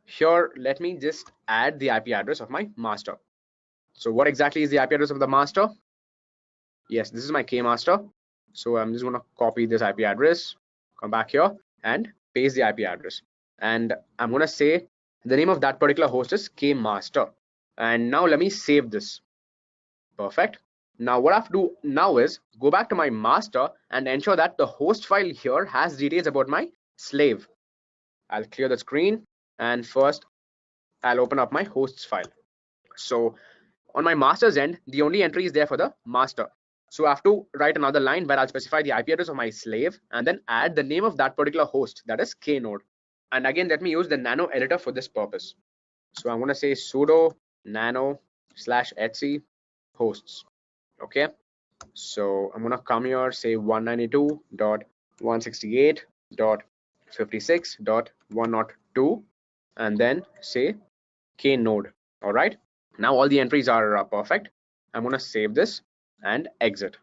here, let me just add the IP address of my master. So what exactly is the IP address of the master? Yes, this is my K master. So I'm just going to copy this IP address, come back here and paste the IP address. And I'm going to say the name of that particular host is K master. And now let me save this. Perfect. Now what I have to do now is go back to my master and ensure that the host file here has details about my slave. I'll clear the screen and first I'll open up my hosts file. So on my master's end, the only entry is there for the master. So I have to write another line where I'll specify the IP address of my slave and then add the name of that particular host, that is knode. And again, let me use the nano editor for this purpose. So I'm going to say sudo nano/etc hosts. Okay. So I'm going to come here, say 192.168.56.102 and then say knode. All right. Now all the entries are perfect. I'm going to save this and exit.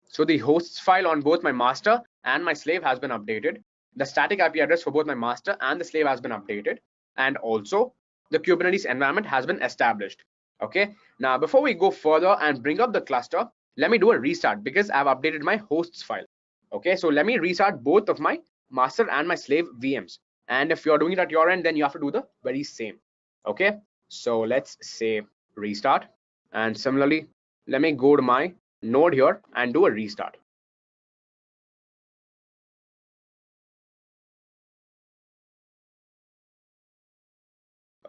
So the hosts file on both my master and my slave has been updated. The static IP address for both my master and the slave has been updated. And also the Kubernetes environment has been established. Okay. Now, before we go further and bring up the cluster, let me do a restart because I've updated my hosts file. Okay. So let me restart both of my master and my slave VMs. And if you're doing it at your end, then you have to do the very same. Okay. So let's say restart, and similarly, let me go to my node here and do a restart.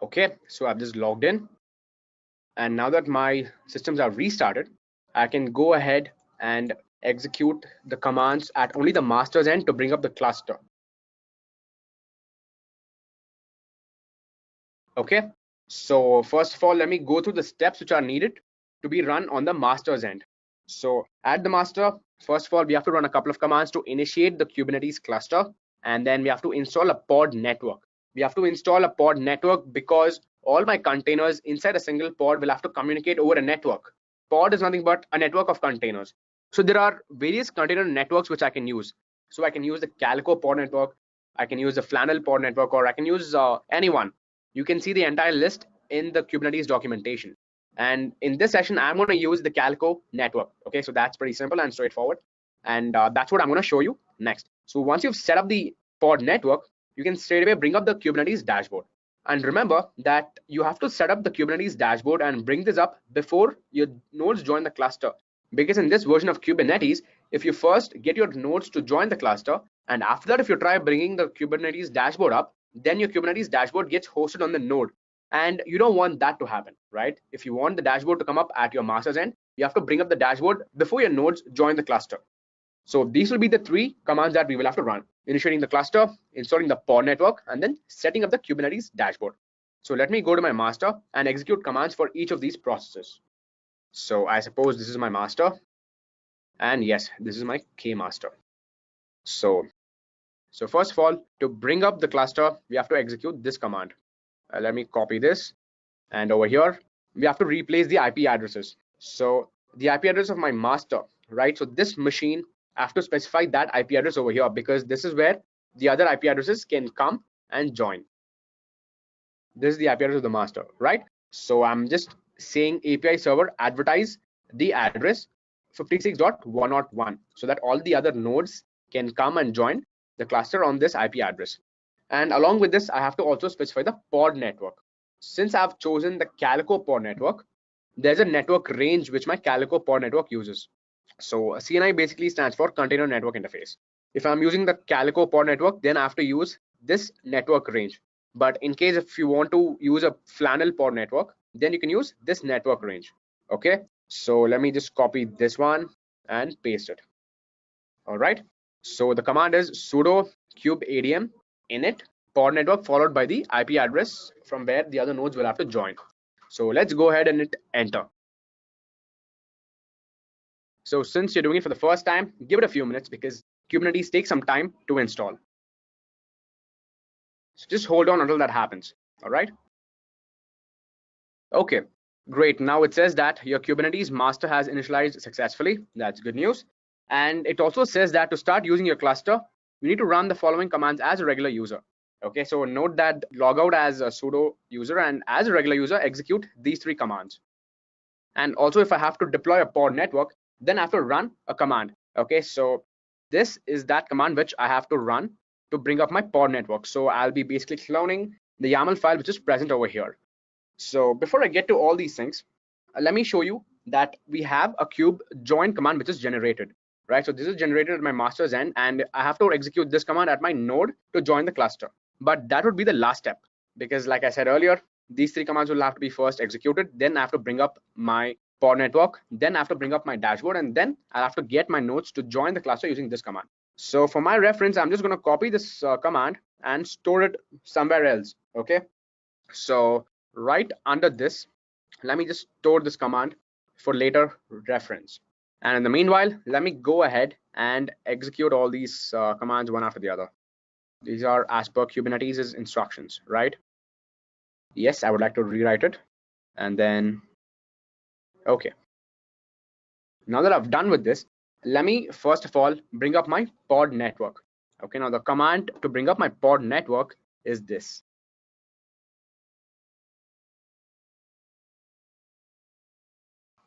Okay, so I've just logged in, and now that my systems are restarted, I can go ahead and execute the commands at only the master's end to bring up the cluster. Okay. So first of all, let me go through the steps which are needed to be run on the master's end. So at the master, first of all, we have to run a couple of commands to initiate the Kubernetes cluster, and then we have to install a pod network. We have to install a pod network because all my containers inside a single pod will have to communicate over a network. Pod is nothing but a network of containers. So there are various container networks which I can use. So I can use the Calico pod network, I can use the Flannel pod network, or I can use anyone. You can see the entire list in the Kubernetes documentation. And in this session, I'm going to use the Calico network. Okay, so that's pretty simple and straightforward. And that's what I'm going to show you next. So once you've set up the pod network, you can straight away bring up the Kubernetes dashboard. And remember that you have to set up the Kubernetes dashboard and bring this up before your nodes join the cluster. Because in this version of Kubernetes, if you first get your nodes to join the cluster, and after that, if you try bringing the Kubernetes dashboard up, then your Kubernetes dashboard gets hosted on the node. And you don't want that to happen, right? If you want the dashboard to come up at your master's end, you have to bring up the dashboard before your nodes join the cluster. So these will be the three commands that we will have to run: initiating the cluster, installing the pod network, and then setting up the Kubernetes dashboard. So let me go to my master and execute commands for each of these processes. So I suppose this is my master, and yes, this is my master. So first of all, to bring up the cluster, we have to execute this command. Let me copy this, and over here we have to replace the IP addresses. So the IP address of my master, right? So this machine, I have to specify that IP address over here because this is where the other IP addresses can come and join. This is the IP address of the master, right? So I'm just saying API server advertise the address 56.101 so that all the other nodes can come and join the cluster on this IP address. And along with this, I have to also specify the pod network. Since I've chosen the Calico pod network, there's a network range which my Calico pod network uses. So CNI basically stands for Container Network Interface. If I'm using the Calico pod network, then I have to use this network range. But in case if you want to use a Flannel pod network, then you can use this network range. Okay, so let me just copy this one and paste it. All right, so the command is sudo kubeadm init pod network followed by the IP address from where the other nodes will have to join. So let's go ahead and hit enter. So since you're doing it for the first time, give it a few minutes because Kubernetes takes some time to install. So just hold on until that happens. All right. Okay, great. Now it says that your Kubernetes master has initialized successfully. That's good news. And it also says that to start using your cluster, you need to run the following commands as a regular user. Okay, so note that log out as a sudo user and as a regular user, execute these three commands. And also if I have to deploy a pod network, then I have to run a command. Okay, so this is that command which I have to run to bring up my pod network. So I'll be basically cloning the YAML file which is present over here. So before I get to all these things, let me show you that we have a kube join command which is generated, right? So this is generated at my master's end, and I have to execute this command at my node to join the cluster. But that would be the last step, because like I said earlier, these three commands will have to be first executed, then I have to bring up my pod network, then I have to bring up my dashboard, and then I have to get my nodes to join the cluster using this command. So for my reference, I'm just going to copy this command and store it somewhere else. Okay, so right under this, let me just store this command for later reference. And in the meanwhile, let me go ahead and execute all these commands one after the other. These are as per Kubernetes' instructions, right? Yes, I would like to rewrite it. And then, okay. Now that I've done with this, let me first of all bring up my pod network. Okay, now the command to bring up my pod network is this.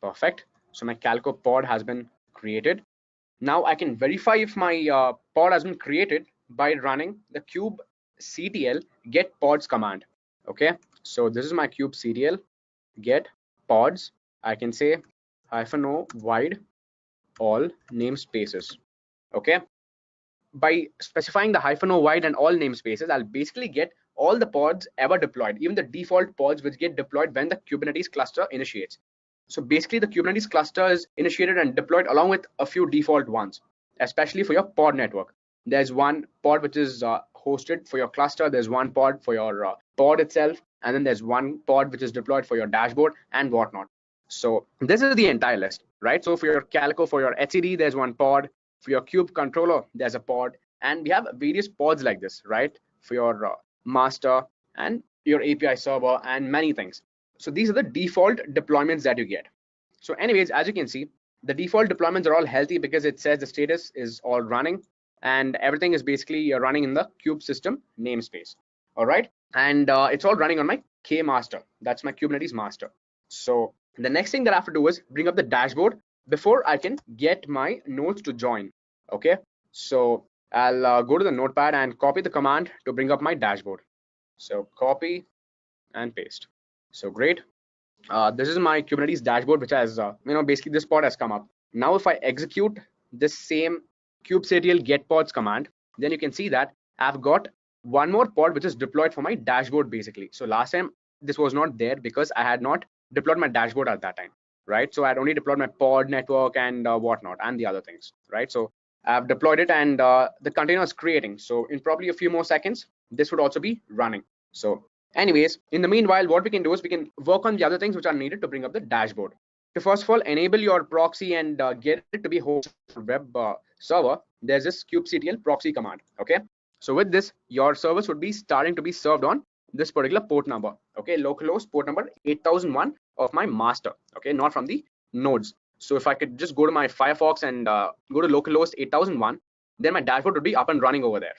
Perfect. So my Calco pod has been created. Now I can verify if my pod has been created by running the kubectl get pods command. Okay, so this is my kubectl get pods. I can say -o wide all namespaces. Okay, by specifying the -o wide and all namespaces, I'll basically get all the pods ever deployed, even the default pods which get deployed when the Kubernetes cluster initiates. So basically the Kubernetes cluster is initiated and deployed along with a few default ones, especially for your pod network. There's one pod which is hosted for your cluster. There's one pod for your pod itself. And then there's one pod which is deployed for your dashboard and whatnot. So this is the entire list, right? So for your Calico, for your etcd, there's one pod. For your kube controller, there's a pod. And we have various pods like this, right? For your master and your API server and many things. So these are the default deployments that you get. So anyways, as you can see, the default deployments are all healthy because it says the status is all running and everything is basically running in the kube system namespace. All right. And it's all running on my K master. That's my Kubernetes master. So the next thing that I have to do is bring up the dashboard before I can get my nodes to join. Okay. So I'll go to the notepad and copy the command to bring up my dashboard. So copy and paste. So great. This is my Kubernetes dashboard, which has, basically this pod has come up. Now, if I execute this same kubectl get pods command, then you can see that I've got one more pod which is deployed for my dashboard basically. So last time this was not there because I had not deployed my dashboard at that time, right? So I had only deployed my pod network and whatnot and the other things, right? So I've deployed it and the container is creating. So in probably a few more seconds, this would also be running. So anyways, in the meanwhile, what we can do is we can work on the other things which are needed to bring up the dashboard. To first of all enable your proxy and get it to be hosted on web server, there's this kubectl proxy command. Okay, so with this, your service would be starting to be served on this particular port number. Okay, localhost port number 8001 of my master. Okay, not from the nodes. So if I could just go to my Firefox and go to localhost 8001, then my dashboard would be up and running over there.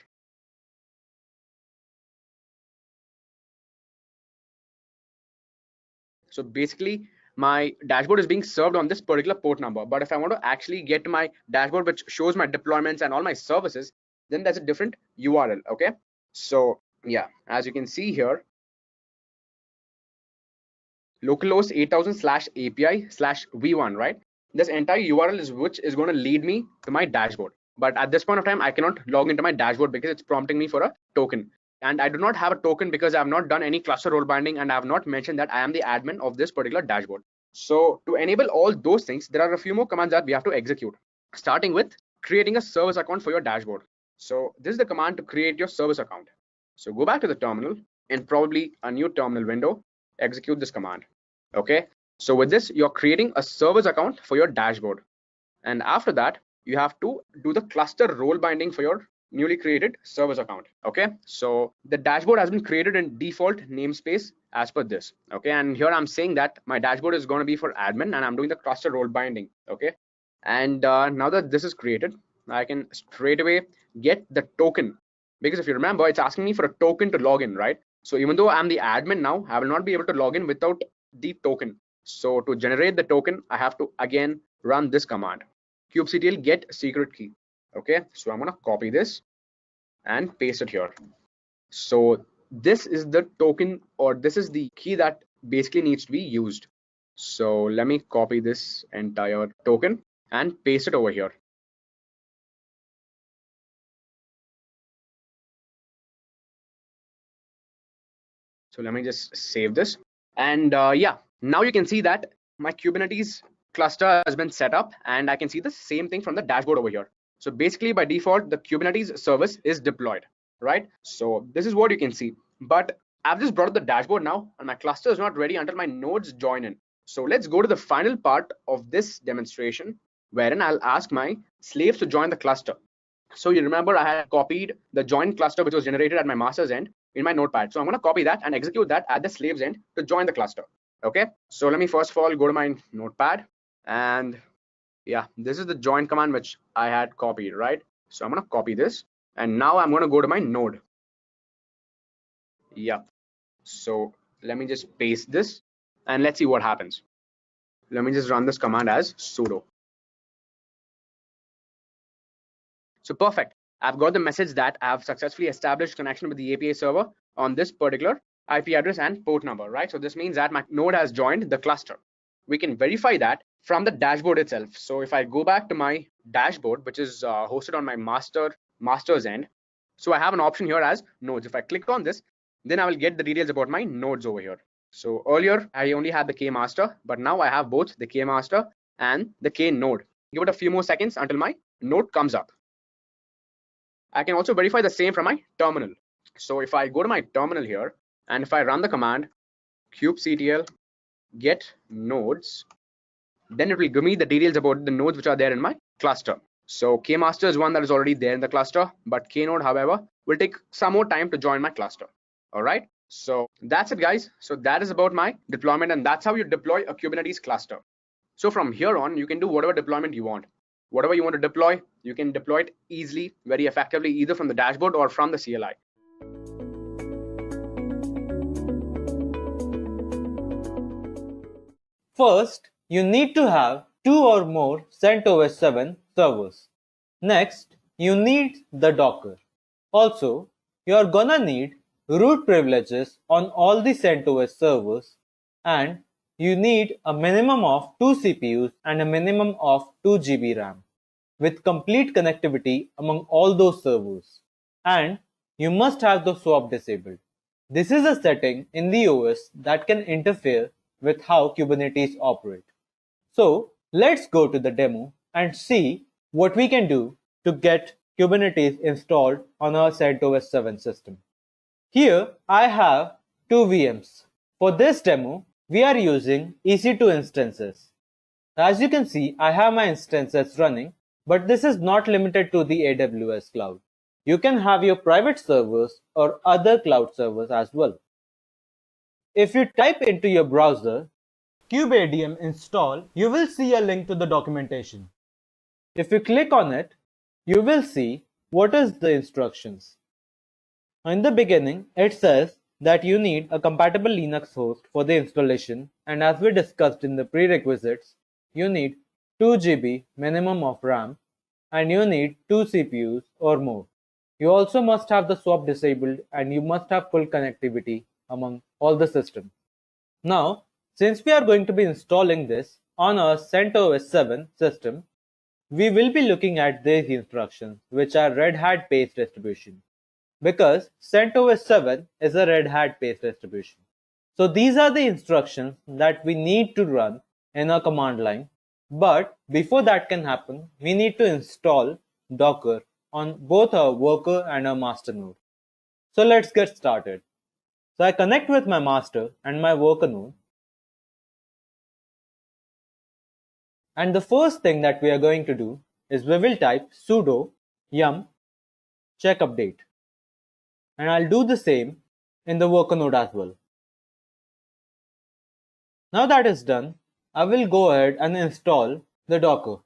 So basically my dashboard is being served on this particular port number. But if I want to actually get to my dashboard, which shows my deployments and all my services, then that's a different URL. Okay. So yeah, as you can see here, localhost 8000/API/v1, right? This entire URL is which is going to lead me to my dashboard. But at this point of time, I cannot log into my dashboard because it's prompting me for a token. And I do not have a token because I have not done any cluster role binding and I have not mentioned that I am the admin of this particular dashboard. So to enable all those things, there are a few more commands that we have to execute, starting with creating a service account for your dashboard. So this is the command to create your service account. So go back to the terminal and probably a new terminal window, execute this command. Okay, so with this, you're creating a service account for your dashboard. And after that, you have to do the cluster role binding for your newly created service account. Okay, so the dashboard has been created in default namespace as per this. Okay, and here I'm saying that my dashboard is going to be for admin and I'm doing the cluster role binding. Okay, and now that this is created, I can straight away get the token, because if you remember, it's asking me for a token to log in, right? So even though I'm the admin now, I will not be able to log in without the token. So to generate the token, I have to again run this command, kubectl get secret key. Okay, so I'm going to copy this and paste it here. So this is the token, or this is the key that basically needs to be used. So let me copy this entire token and paste it over here. So let me just save this. And yeah, now you can see that my Kubernetes cluster has been set up, and I can see the same thing from the dashboard over here. So basically by default, the Kubernetes service is deployed, right? So this is what you can see. But I've just brought up the dashboard now, and my cluster is not ready until my nodes join in. So let's go to the final part of this demonstration, wherein I'll ask my slaves to join the cluster. So you remember I had copied the join cluster which was generated at my master's end in my notepad. So I'm going to copy that and execute that at the slave's end to join the cluster. Okay, so let me first of all go to my notepad, and yeah, this is the join command which I had copied, right? So I'm going to copy this, and now I'm going to go to my node. Yeah, so let me just paste this and let's see what happens. Let me just run this command as sudo. So perfect. I've got the message that I've successfully established connection with the API server on this particular IP address and port number, right? So this means that my node has joined the cluster. We can verify that from the dashboard itself. So if I go back to my dashboard, which is hosted on my master's end, so I have an option here as nodes. If I click on this, then I will get the details about my nodes over here. So earlier I only had the K master, but now I have both the K master and the K node. Give it a few more seconds until my node comes up. I can also verify the same from my terminal. So if I go to my terminal here, and if I run the command kubectl get nodes, then it will give me the details about the nodes which are there in my cluster. So kmaster is one that is already there in the cluster, but knode, however, will take some more time to join my cluster. All right, so that's it, guys. So that is about my deployment, and that's how you deploy a Kubernetes cluster. So from here on, you can do whatever deployment you want. Whatever you want to deploy, you can deploy it easily, very effectively, either from the dashboard or from the CLI. First, you need to have 2 or more CentOS 7 servers. Next, you need the Docker. Also, you are gonna need root privileges on all the CentOS servers, and you need a minimum of 2 CPUs and a minimum of 2 GB RAM with complete connectivity among all those servers. And you must have the swap disabled. This is a setting in the OS that can interfere with how Kubernetes operate. So let's go to the demo and see what we can do to get Kubernetes installed on our CentOS 7 system. Here I have 2 VMs. For this demo, we are using EC2 instances. As you can see, I have my instances running, but this is not limited to the AWS cloud. You can have your private servers or other cloud servers as well. If you type into your browser kubeadm install, you will see a link to the documentation. If you click on it, you will see what is the instructions. In the beginning, it says that you need a compatible Linux host for the installation, and as we discussed in the prerequisites, you need 2 GB minimum of RAM and you need 2 CPUs or more. You also must have the swap disabled and you must have full connectivity among all the systems. Now, since we are going to be installing this on our CentOS 7 system, we will be looking at these instructions, which are Red Hat based distribution, because CentOS 7 is a Red Hat based distribution. So these are the instructions that we need to run in our command line. But before that can happen, we need to install Docker on both our worker and our master node. So let's get started. So I connect with my master and my worker node. And the first thing that we are going to do is we will type sudo yum check update. And I'll do the same in the worker node as well. Now that is done, I will go ahead and install the Docker.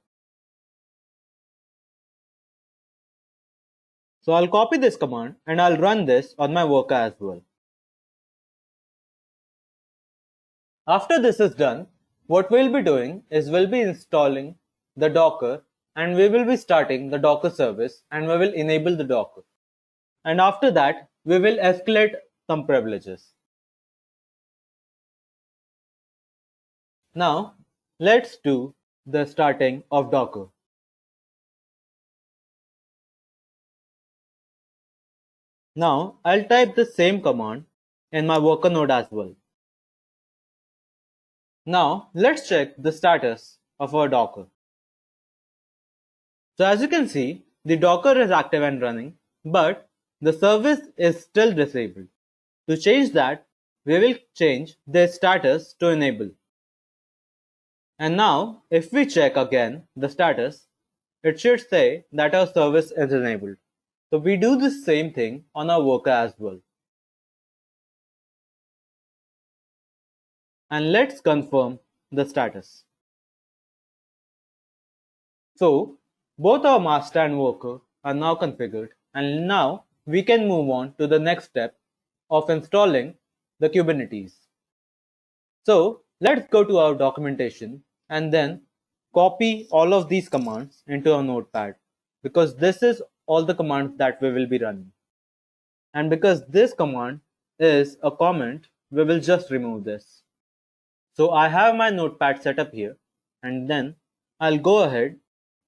So I'll copy this command and I'll run this on my worker as well. After this is done, what we'll be doing is we'll be installing the Docker and we will be starting the Docker service and we will enable the Docker. And after that, we will escalate some privileges. Now, let's do the starting of Docker. Now, I'll type the same command in my worker node as well. Now, let's check the status of our Docker. So as you can see, the Docker is active and running, but the service is still disabled. To change that, we will change the status to enable. And now, if we check again the status, it should say that our service is enabled. So we do the same thing on our worker as well. And let's confirm the status. So both our master and worker are now configured, and now we can move on to the next step of installing the Kubernetes. So let's go to our documentation and then copy all of these commands into our notepad, because this is all the commands that we will be running. And because this command is a comment, we will just remove this. So I have my notepad set up here, and then I'll go ahead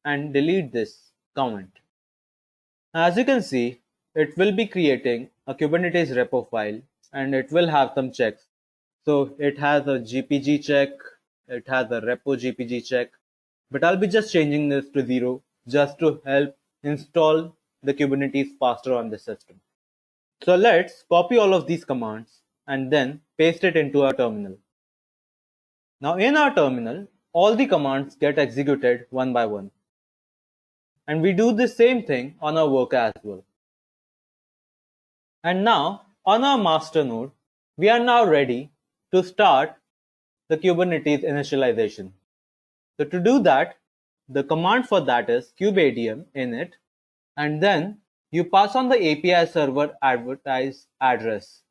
and delete this comment. As you can see, it will be creating a Kubernetes repo file, and it will have some checks. So it has a GPG check, it has a repo GPG check, but I'll be just changing this to 0 just to help install the Kubernetes faster on the system. So let's copy all of these commands and then paste it into our terminal. Now in our terminal, all the commands get executed one by one. And we do the same thing on our worker as well. And now on our master node, we are now ready to start the Kubernetes initialization. So to do that, the command for that is kubeadm init, and then you pass on the API server advertise address.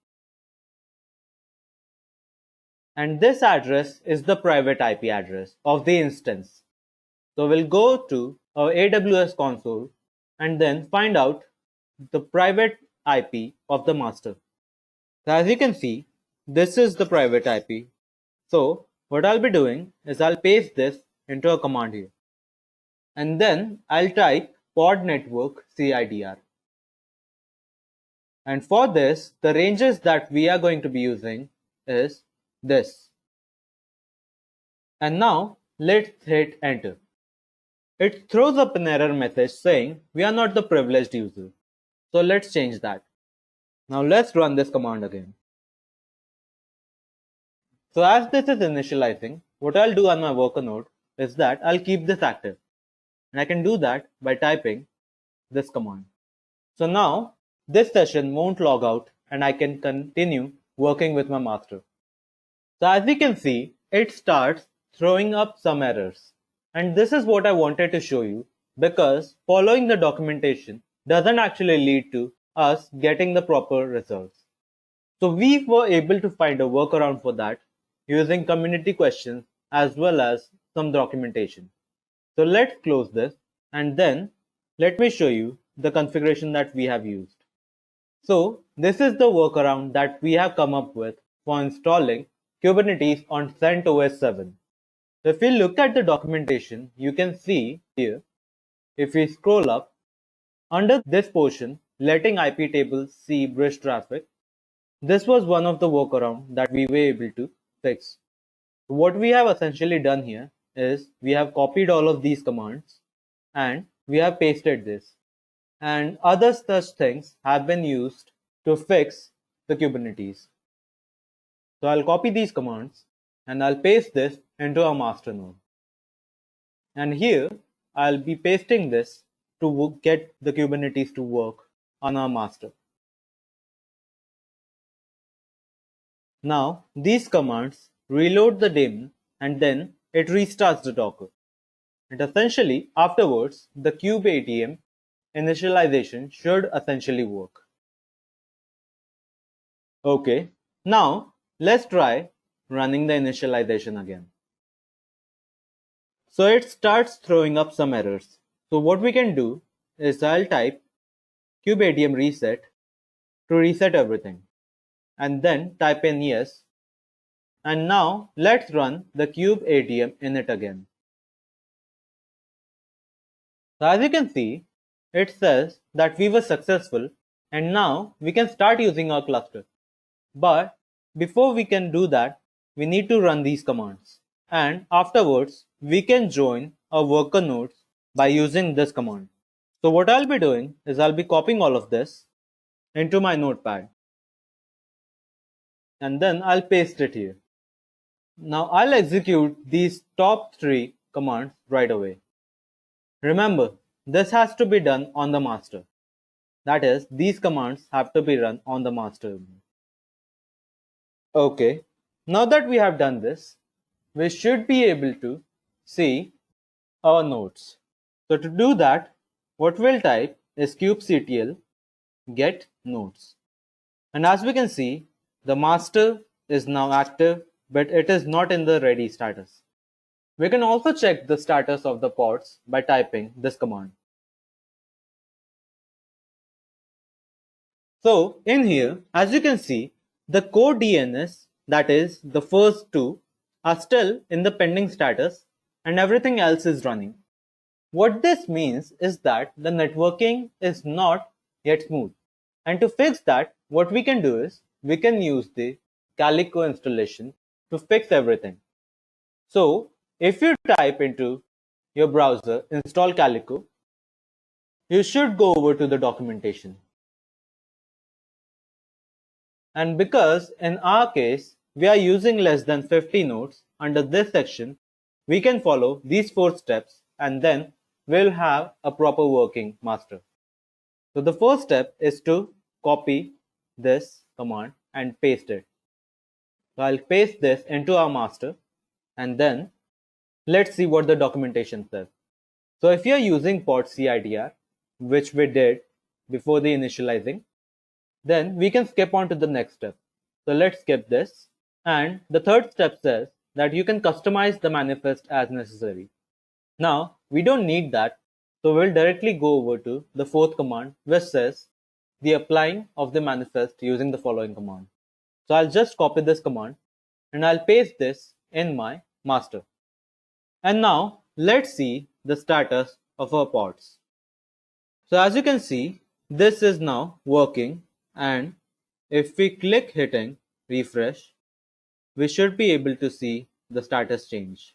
And this address is the private IP address of the instance. So we'll go to our AWS console and then find out the private IP of the master. So as you can see, this is the private IP. So what I'll be doing is I'll paste this into a command here. And then I'll type pod network CIDR. And for this, the ranges that we are going to be using is this. And now let's hit enter. It throws up an error message saying we are not the privileged user. So let's change that. Now let's run this command again. So as this is initializing, what I'll do on my worker node is that I'll keep this active. And I can do that by typing this command. So now this session won't log out and I can continue working with my master. So as we can see, it starts throwing up some errors. And this is what I wanted to show you, because following the documentation doesn't actually lead to us getting the proper results. So we were able to find a workaround for that using community questions as well as some documentation. So let's close this and then let me show you the configuration that we have used. So this is the workaround that we have come up with for installing Kubernetes on CentOS 7. So if we look at the documentation, you can see here, if we scroll up, under this portion, letting IP tables see bridge traffic, this was one of the workarounds that we were able to fix. What we have essentially done here is we have copied all of these commands and we have pasted this. And other such things have been used to fix the Kubernetes. So I'll copy these commands and I'll paste this into our master node. And here I'll be pasting this to get the Kubernetes to work on our master. Now these commands reload the daemon and then it restarts the Docker. And essentially afterwards the kubeadm initialization should essentially work. Okay, now let's try running the initialization again. So it starts throwing up some errors. So what we can do is I'll type kubeadm reset to reset everything and then type in yes, And now let's run the kubeadm init again. So as you can see, it says that we were successful and now we can start using our cluster. But before we can do that, we need to run these commands. And afterwards, we can join our worker nodes by using this command. So what I'll be doing is I'll be copying all of this into my notepad. And then I'll paste it here. Now I'll execute these top 3 commands right away. Remember, this has to be done on the master. That is, these commands have to be run on the master. Okay, now that we have done this, we should be able to see our nodes. So to do that, what we'll type is kubectl get nodes. And as we can see, the master is now active, but it is not in the ready status. We can also check the status of the pods by typing this command. So in here, as you can see, the core DNS, that is the first 2, are still in the pending status and everything else is running. What this means is that the networking is not yet smooth. And to fix that, what we can do is we can use the Calico installation to fix everything. So if you type into your browser install Calico, you should go over to the documentation. And because in our case we are using less than 50 nodes under this section, we can follow these 4 steps and then we'll have a proper working master. So the first step is to copy this command and paste it. So I'll paste this into our master and then let's see what the documentation says. So if you're using pod CIDR, which we did before the initializing, then we can skip on to the next step. So let's skip this. And the third step says that you can customize the manifest as necessary. Now, we don't need that. So we'll directly go over to the 4th command, which says the applying of the manifest using the following command. So I'll just copy this command and I'll paste this in my master. And now let's see the status of our pods. So as you can see, this is now working, and if we click hitting refresh, we should be able to see the status change.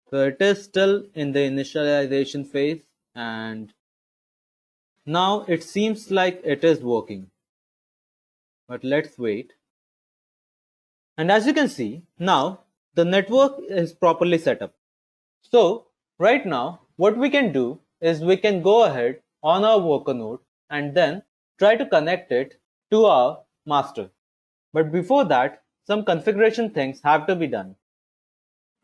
So it is still in the initialization phase and now it seems like it is working. But let's wait. And as you can see, now the network is properly set up. So right now what we can do is we can go ahead on our worker node and then try to connect it to our master. But before that, some configuration things have to be done.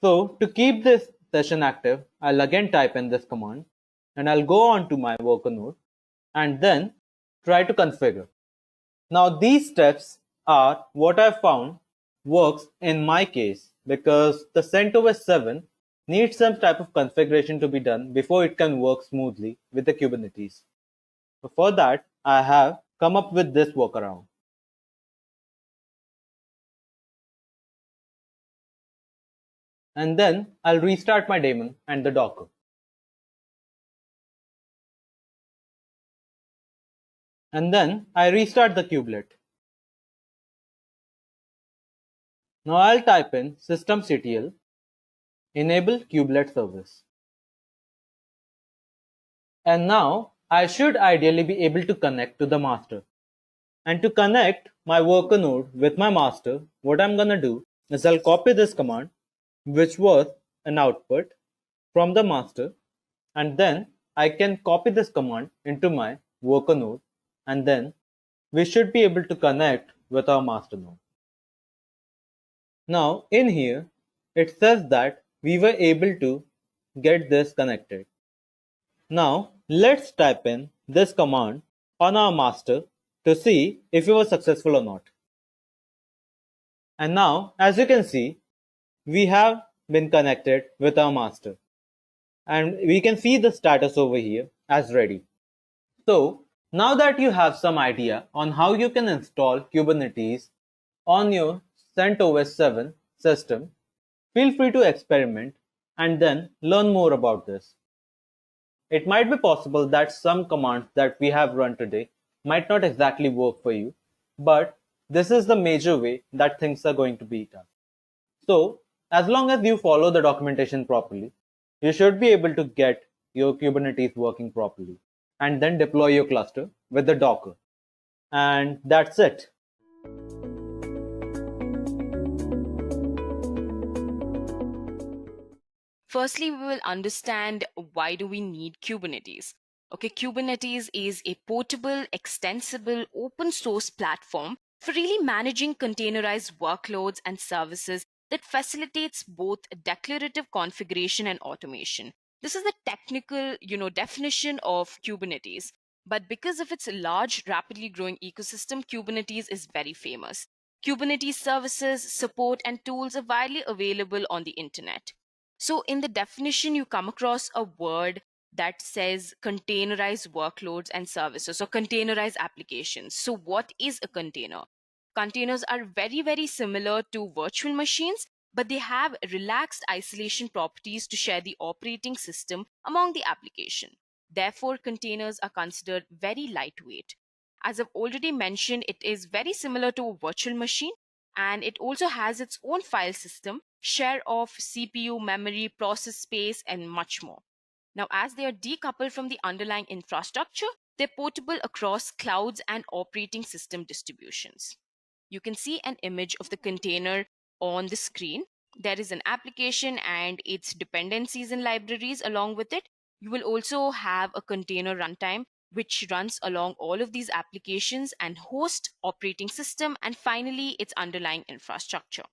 So to keep this session active, I'll again type in this command and I'll go on to my worker node and then try to configure. Now these steps are what I found works in my case because the CentOS 7 needs some type of configuration to be done before it can work smoothly with the Kubernetes. So for that, I have come up with this workaround. And then I'll restart my daemon and the Docker. And then I restart the kubelet. Now I'll type in systemctl enable kubelet service. And now I should ideally be able to connect to the master. And to connect my worker node with my master, what I'm gonna do is I'll copy this command, which was an output from the master, and then I can copy this command into my worker node, and then we should be able to connect with our master node. Now in here, it says that we were able to get this connected. Now let's type in this command on our master to see if we were successful or not. And now, as you can see, we have been connected with our master. And we can see the status over here as ready. So now that you have some idea on how you can install Kubernetes on your CentOS 7 system, feel free to experiment and then learn more about this. It might be possible that some commands that we have run today might not exactly work for you, but this is the major way that things are going to be done. So, as long as you follow the documentation properly, you should be able to get your Kubernetes working properly and then deploy your cluster with the Docker. And that's it. Firstly, we will understand why do we need Kubernetes. Okay, Kubernetes is a portable, extensible, open source platform for really managing containerized workloads and services that facilitates both declarative configuration and automation. This is the technical, definition of Kubernetes. But because of its large, rapidly growing ecosystem, Kubernetes is very famous. Kubernetes services, support, and tools are widely available on the internet. So in the definition, you come across a word that says containerized workloads and services, or containerized applications. So what is a container? Containers are very, very similar to virtual machines, but they have relaxed isolation properties to share the operating system among the application. Therefore, containers are considered very lightweight. As I've already mentioned, it is very similar to a virtual machine, and it also has its own file system, share of CPU, memory, process space, and much more. Now, as they are decoupled from the underlying infrastructure, they're portable across clouds and operating system distributions. You can see an image of the container on the screen. There is an application and its dependencies and libraries along with it. You will also have a container runtime which runs along all of these applications and host operating system, and finally its underlying infrastructure.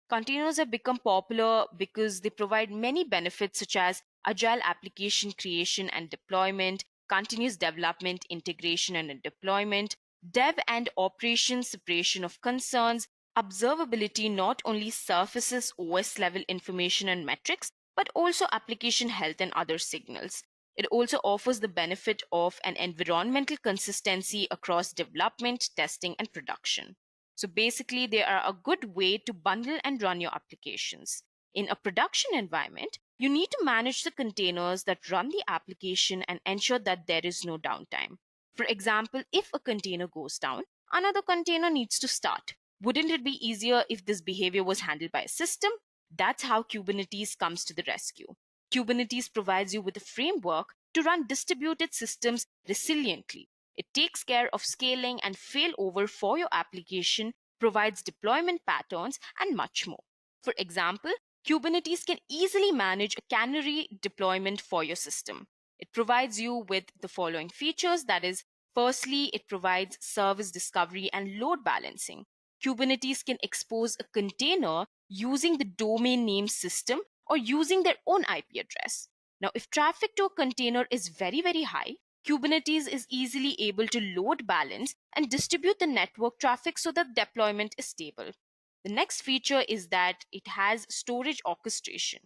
Containers have become popular because they provide many benefits such as agile application creation and deployment, continuous development, integration and deployment, dev and operation separation of concerns, observability not only surfaces OS level information and metrics, but also application health and other signals. It also offers the benefit of an environmental consistency across development, testing, and production. So basically, they are a good way to bundle and run your applications. In a production environment, you need to manage the containers that run the application and ensure that there is no downtime. For example, if a container goes down, another container needs to start. Wouldn't it be easier if this behavior was handled by a system? That's how Kubernetes comes to the rescue. Kubernetes provides you with a framework to run distributed systems resiliently. It takes care of scaling and failover for your application, provides deployment patterns, and much more. For example, Kubernetes can easily manage a canary deployment for your system. It provides you with the following features. That is, firstly, it provides service discovery and load balancing. Kubernetes can expose a container using the domain name system or using their own IP address. Now, if traffic to a container is very, very high, Kubernetes is easily able to load balance and distribute the network traffic so that deployment is stable. The next feature is that it has storage orchestration.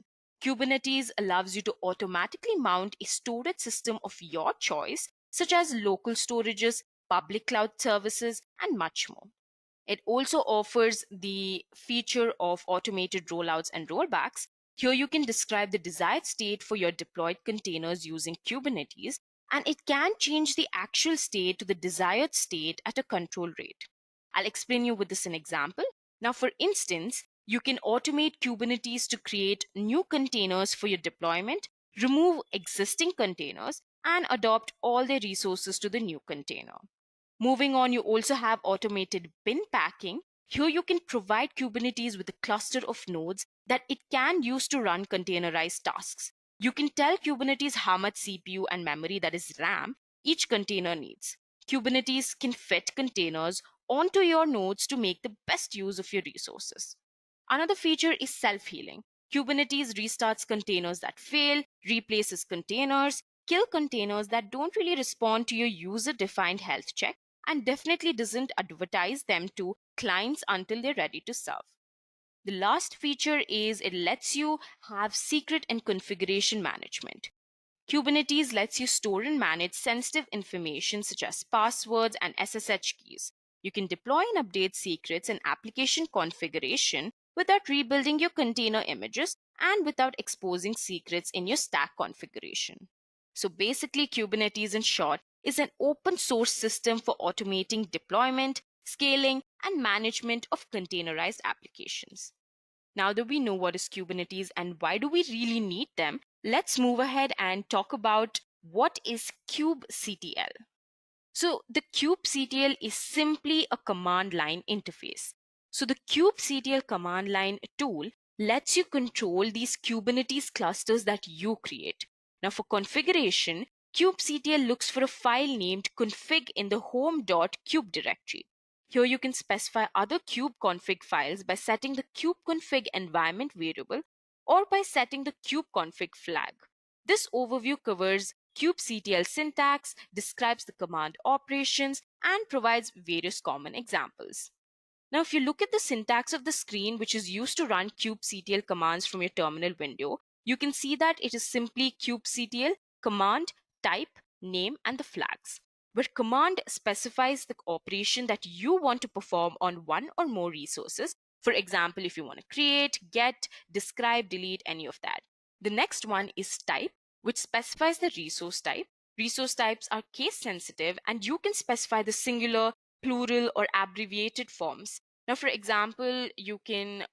Kubernetes allows you to automatically mount a storage system of your choice, such as local storages, public cloud services, and much more. It also offers the feature of automated rollouts and rollbacks. Here you can describe the desired state for your deployed containers using Kubernetes, and it can change the actual state to the desired state at a control rate. I'll explain you with this an example. Now, for instance, you can automate Kubernetes to create new containers for your deployment, remove existing containers, and adopt all their resources to the new container. Moving on, you also have automated bin packing. Here you can provide Kubernetes with a cluster of nodes that it can use to run containerized tasks. You can tell Kubernetes how much CPU and memory, that is RAM, each container needs. Kubernetes can fit containers onto your nodes to make the best use of your resources. Another feature is self-healing. Kubernetes restarts containers that fail, replaces containers, kill containers that don't really respond to your user-defined health check, and definitely doesn't advertise them to clients until they're ready to serve. The last feature is it lets you have secret and configuration management. Kubernetes lets you store and manage sensitive information such as passwords and SSH keys. You can deploy and update secrets and application configuration without rebuilding your container images and without exposing secrets in your stack configuration. So basically, Kubernetes in short is an open source system for automating deployment, scaling, and management of containerized applications. Now that we know what is Kubernetes and why do we really need them, let's move ahead and talk about what is kubectl. So the kubectl is simply a command line interface. So the kubectl command line tool lets you control these Kubernetes clusters that you create. Now for configuration, kubectl looks for a file named config in the home.kube directory. Here you can specify other kubeconfig files by setting the kubeconfig environment variable or by setting the kubeconfig flag. This overview covers kubectl syntax, describes the command operations, and provides various common examples. Now, if you look at the syntax of the screen, which is used to run kubectl commands from your terminal window, you can see that it is simply kubectl, command, type, name, and the flags, where command specifies the operation that you want to perform on one or more resources. For example, if you want to create, get, describe, delete, any of that. The next one is type, which specifies the resource type. Resource types are case sensitive, and you can specify the singular, plural, or abbreviated forms. Now, for example, you can,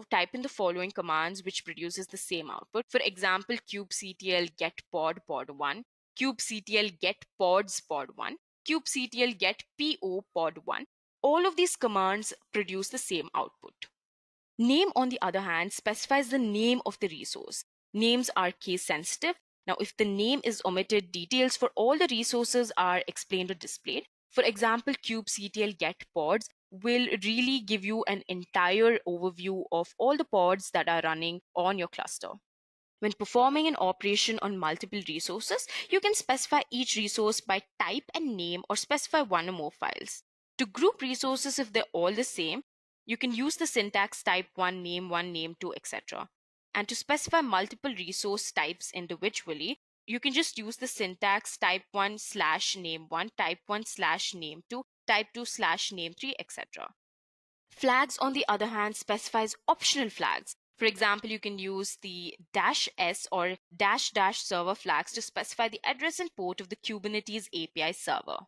type in the following commands which produces the same output. For example, kubectl get pod1, kubectl get pods pod1, kubectl get po pod1. All of these commands produce the same output. Name, on the other hand, specifies the name of the resource. Names are case sensitive. Now, if the name is omitted, details for all the resources are explained or displayed. For example, kubectl get pods will really give you an entire overview of all the pods that are running on your cluster. When performing an operation on multiple resources, you can specify each resource by type and name or specify one or more files. To group resources if they're all the same, you can use the syntax type1, name 2, etc. And to specify multiple resource types individually, you can just use the syntax type1/name1, type1/name2, type2/name3, etc. Flags, on the other hand, specifies optional flags. For example, you can use the -s or -- server flags to specify the address and port of the Kubernetes API server.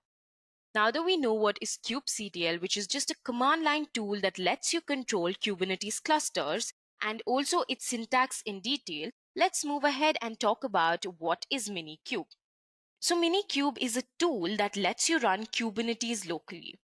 Now that we know what is kubectl, which is just a command line tool that lets you control Kubernetes clusters and also its syntax in detail, let's move ahead and talk about what is Minikube. So Minikube is a tool that lets you run Kubernetes locally.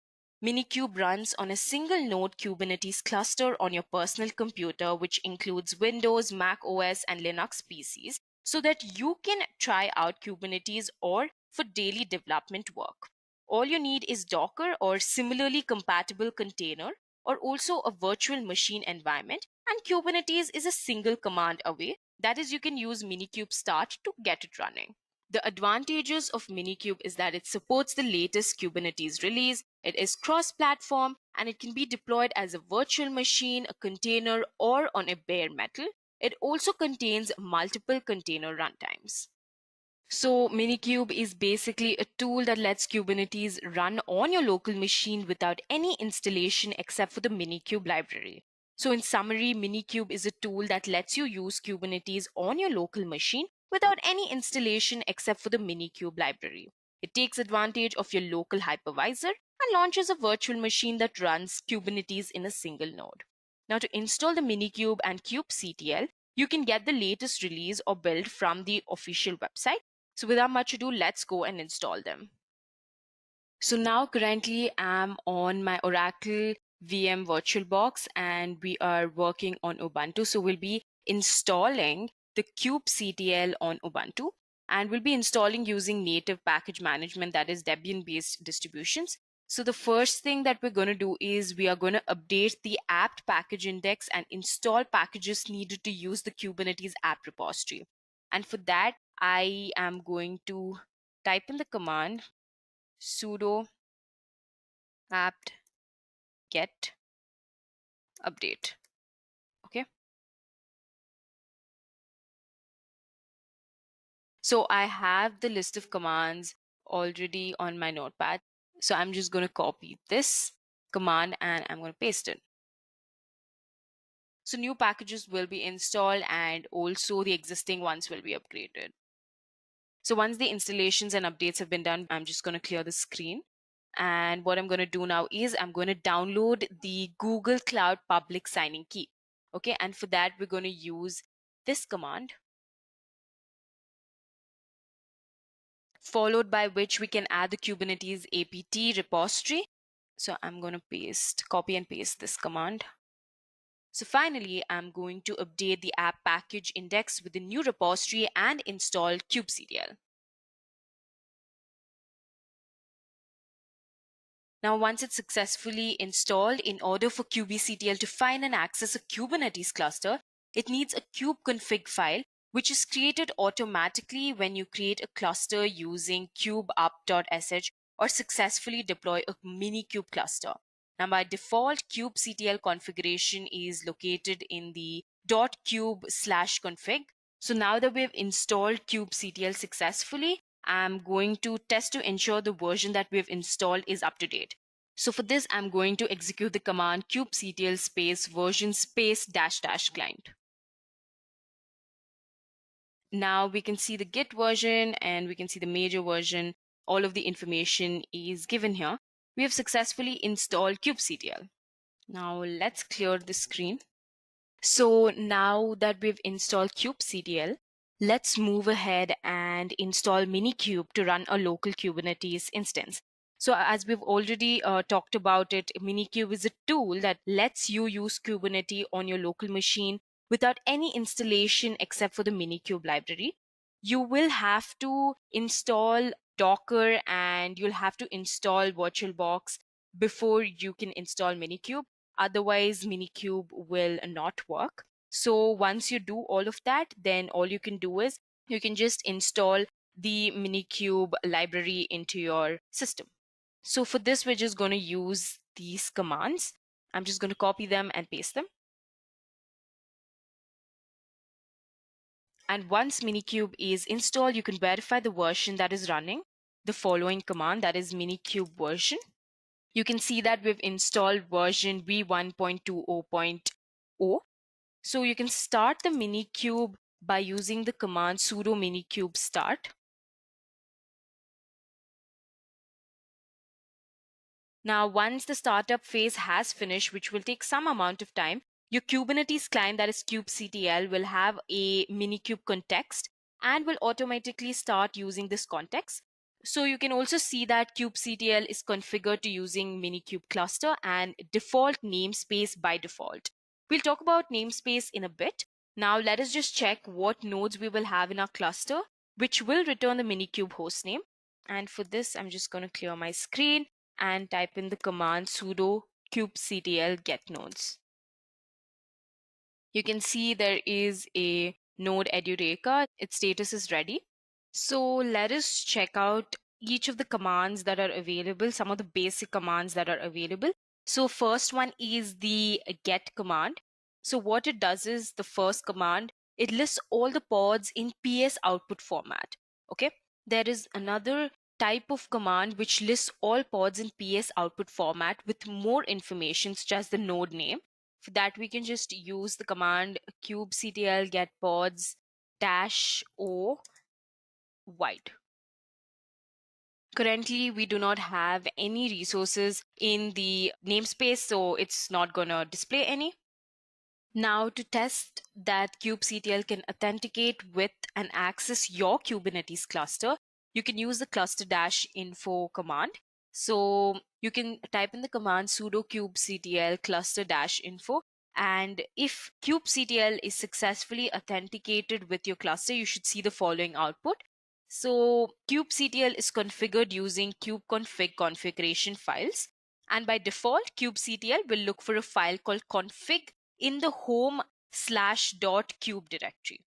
Minikube runs on a single node Kubernetes cluster on your personal computer, which includes Windows, Mac OS, and Linux PCs, so that you can try out Kubernetes or for daily development work. All you need is Docker or similarly compatible container, or also a virtual machine environment, and Kubernetes is a single command away. That is, you can use Minikube start to get it running. The advantages of Minikube is that it supports the latest Kubernetes release, it is cross-platform, and it can be deployed as a virtual machine, a container, or on a bare metal. It also contains multiple container runtimes. So Minikube is basically a tool that lets Kubernetes run on your local machine without any installation except for the Minikube library. So in summary, Minikube is a tool that lets you use Kubernetes on your local machine without any installation except for the Minikube library. It takes advantage of your local hypervisor and launches a virtual machine that runs Kubernetes in a single node. Now, to install the Minikube and kubectl, you can get the latest release or build from the official website. So without much ado, let's go and install them. So now currently I'm on my Oracle VM VirtualBox and we are working on Ubuntu. So we'll be installing the kubectl on Ubuntu, and we'll be installing using native package management, that is Debian-based distributions. So the first thing that we're going to do is we are going to update the apt package index and install packages needed to use the Kubernetes app repository. And for that, I am going to type in the command sudo apt get update. Okay. So I have the list of commands already on my notepad. So I'm just going to copy this command and I'm going to paste it. So new packages will be installed and also the existing ones will be upgraded. So once the installations and updates have been done, I'm just going to clear the screen. And what I'm going to do now is I'm going to download the Google Cloud public signing key. Okay, and for that, we're going to use this command, followed by which we can add the Kubernetes apt repository. So I'm going to copy and paste this command. So finally, I'm going to update the app package index with the new repository and install kubectl. Now, once it's successfully installed, in order for kubectl to find and access a Kubernetes cluster, it needs a kubeconfig file, which is created automatically when you create a cluster using kubeup.sh or successfully deploy a Minikube cluster. Now, by default, kubectl configuration is located in the .kube/config. So now that we've installed kubectl successfully, I'm going to test to ensure the version that we've installed is up to date. So for this, I'm going to execute the command kubectl space version space -- client. Now we can see the Git version and we can see the major version. All of the information is given here. We have successfully installed kubectl. Now let's clear the screen. So now that we've installed kubectl, let's move ahead and install Minikube to run a local Kubernetes instance. So as we've already talked about it, Minikube is a tool that lets you use Kubernetes on your local machine without any installation except for the Minikube library. You will have to install Docker and you'll have to install VirtualBox before you can install Minikube. Otherwise, Minikube will not work. So once you do all of that, then all you can do is you can just install the Minikube library into your system. So for this, we're just going to use these commands. I'm just going to copy them and paste them. And once Minikube is installed, you can verify the version that is running. The following command, that is Minikube version. You can see that we've installed version v1.20.0. So you can start the Minikube by using the command sudo minikube start. Now, once the startup phase has finished, which will take some amount of time, your Kubernetes client, that is kubectl, will have a Minikube context and will automatically start using this context. So you can also see that kubectl is configured to using Minikube cluster and default namespace by default. We'll talk about namespace in a bit. Now let us just check what nodes we will have in our cluster, which will return the Minikube hostname. And for this, I'm just going to clear my screen and type in the command sudo kubectl get nodes. You can see there is a node Edureka. Its status is ready. So let us check out each of the commands that are available, some of the basic commands that are available. So first one is the get command. So what it does is the first command, it lists all the pods in PS output format. Okay. There is another type of command which lists all pods in PS output format with more information such as the node name. For that, we can just use the command kubectl get pods -o wide. Currently, we do not have any resources in the namespace, so it's not going to display any. Now, to test that kubectl can authenticate with and access your Kubernetes cluster, you can use the cluster-info command. So you can type in the command sudo kubectl cluster-info. And if kubectl is successfully authenticated with your cluster, you should see the following output. So kubectl is configured using kubeconfig configuration files. And by default, kubectl will look for a file called config in the home/.kube directory.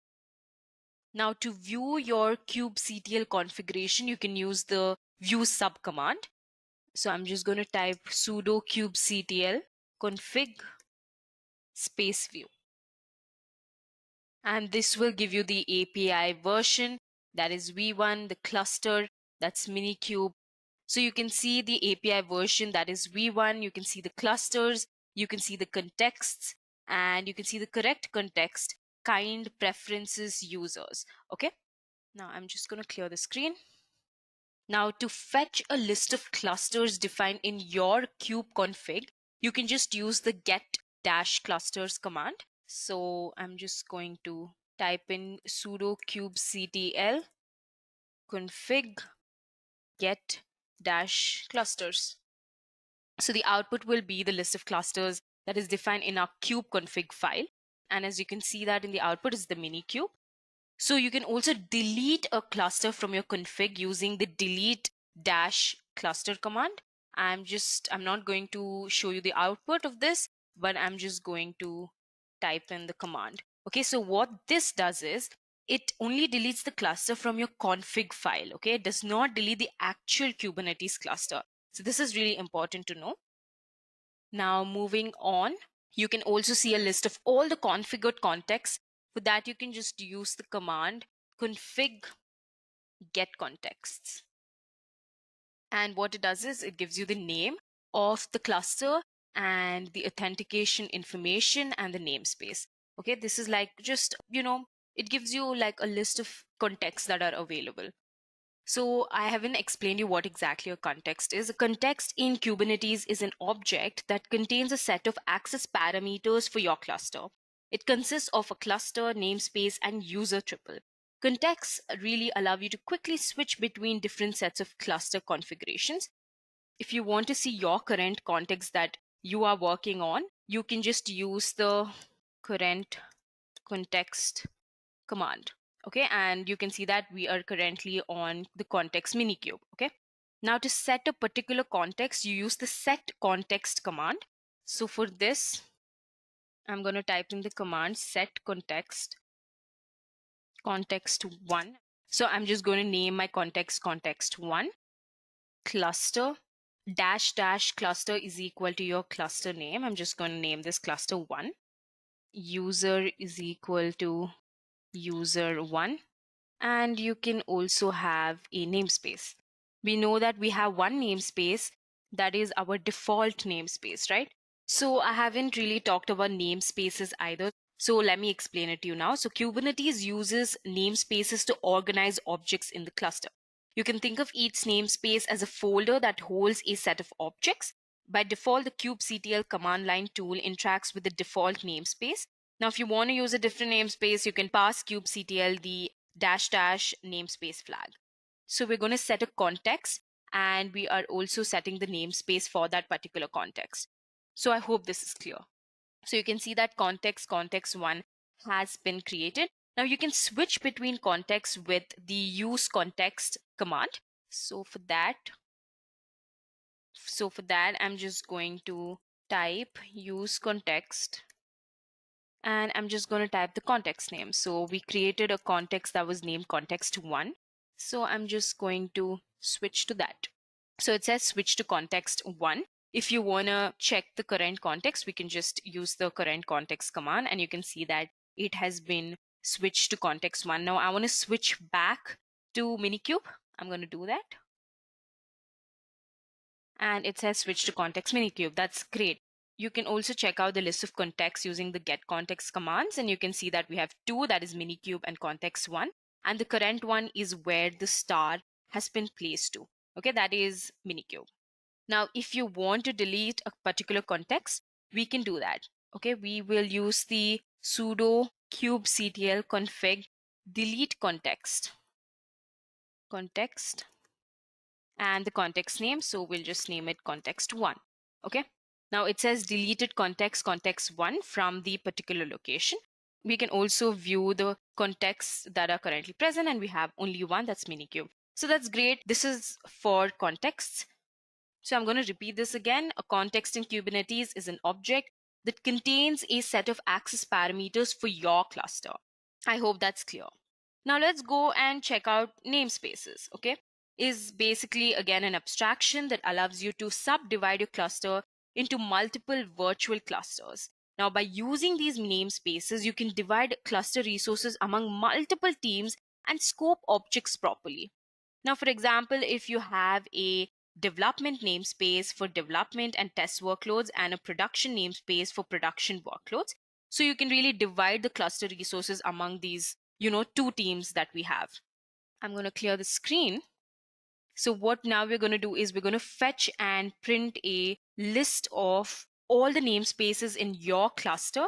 Now to view your kubectl configuration, you can use the view sub command. So I'm just going to type sudo kubectl config space view. And this will give you the API version, that is v1, the cluster, that's Minikube. So you can see the API version, that is v1, you can see the clusters, you can see the contexts, and you can see the correct context, kind, preferences, users. Okay, now I'm just going to clear the screen. Now to fetch a list of clusters defined in your kube config, you can just use the get-clusters command. So I'm just going to type in sudo kubectl config get-clusters. So the output will be the list of clusters that is defined in our kube config file. And as you can see that in the output is the Minikube. So you can also delete a cluster from your config using the delete-cluster command. I'm not going to show you the output of this, but I'm just going to type in the command. Okay, so what this does is it only deletes the cluster from your config file. Okay, it does not delete the actual Kubernetes cluster. So this is really important to know. Now moving on, you can also see a list of all the configured contexts. For that, you can just use the command config get contexts. And what it does is it gives you the name of the cluster and the authentication information and the namespace. Okay, this is like just, it gives you like a list of contexts that are available. So I haven't explained you what exactly a context is. A context in Kubernetes is an object that contains a set of access parameters for your cluster. It consists of a cluster, namespace, and user triple. Contexts really allow you to quickly switch between different sets of cluster configurations. If you want to see your current context that you are working on, you can just use the current context command. Okay, and you can see that we are currently on the context Minikube. Okay, now to set a particular context, you use the set context command. So for this, I'm going to type in the command set context1. So I'm just going to name my context1, cluster -- cluster is equal to your cluster name. I'm just going to name this cluster1. User is equal to user1. And you can also have a namespace. We know that we have one namespace that is our default namespace, right? So I haven't really talked about namespaces either. So let me explain it to you now. So Kubernetes uses namespaces to organize objects in the cluster. You can think of each namespace as a folder that holds a set of objects. By default, the kubectl command line tool interacts with the default namespace. Now, if you want to use a different namespace, you can pass kubectl the -- namespace flag. So we're going to set a context, and we are also setting the namespace for that particular context. So I hope this is clear. So you can see that context1 has been created. Now you can switch between contexts with the use context command. So for that, I'm just going to type use context, and I'm just going to type the context name. So we created a context that was named context1. So I'm just going to switch to that. So it says switch to context1. If you want to check the current context, we can just use the current context command, and you can see that it has been switched to context1. Now I want to switch back to Minikube. I'm going to do that. And it says switch to context Minikube. That's great. You can also check out the list of contexts using the get context commands, and you can see that we have two, that is Minikube and context1, and the current one is where the star has been placed to. Okay, that is Minikube. Now, if you want to delete a particular context, we can do that. Okay, we will use the sudo kubectl config delete context and the context name. So we'll just name it context1. Okay. Now it says deleted context1 from the particular location. We can also view the contexts that are currently present, and we have only one, that's Minikube. So that's great. This is for contexts. So I'm going to repeat this again. A context in Kubernetes is an object that contains a set of access parameters for your cluster. I hope that's clear. Now let's go and check out namespaces. Okay, is basically again an abstraction that allows you to subdivide your cluster into multiple virtual clusters. Now by using these namespaces, you can divide cluster resources among multiple teams and scope objects properly. Now, for example, if you have a development namespace for development and test workloads and a production namespace for production workloads, So you can really divide the cluster resources among these, two teams that we have. I'm going to clear the screen. So what now we're going to do is we're going to fetch and print a list of all the namespaces in your cluster.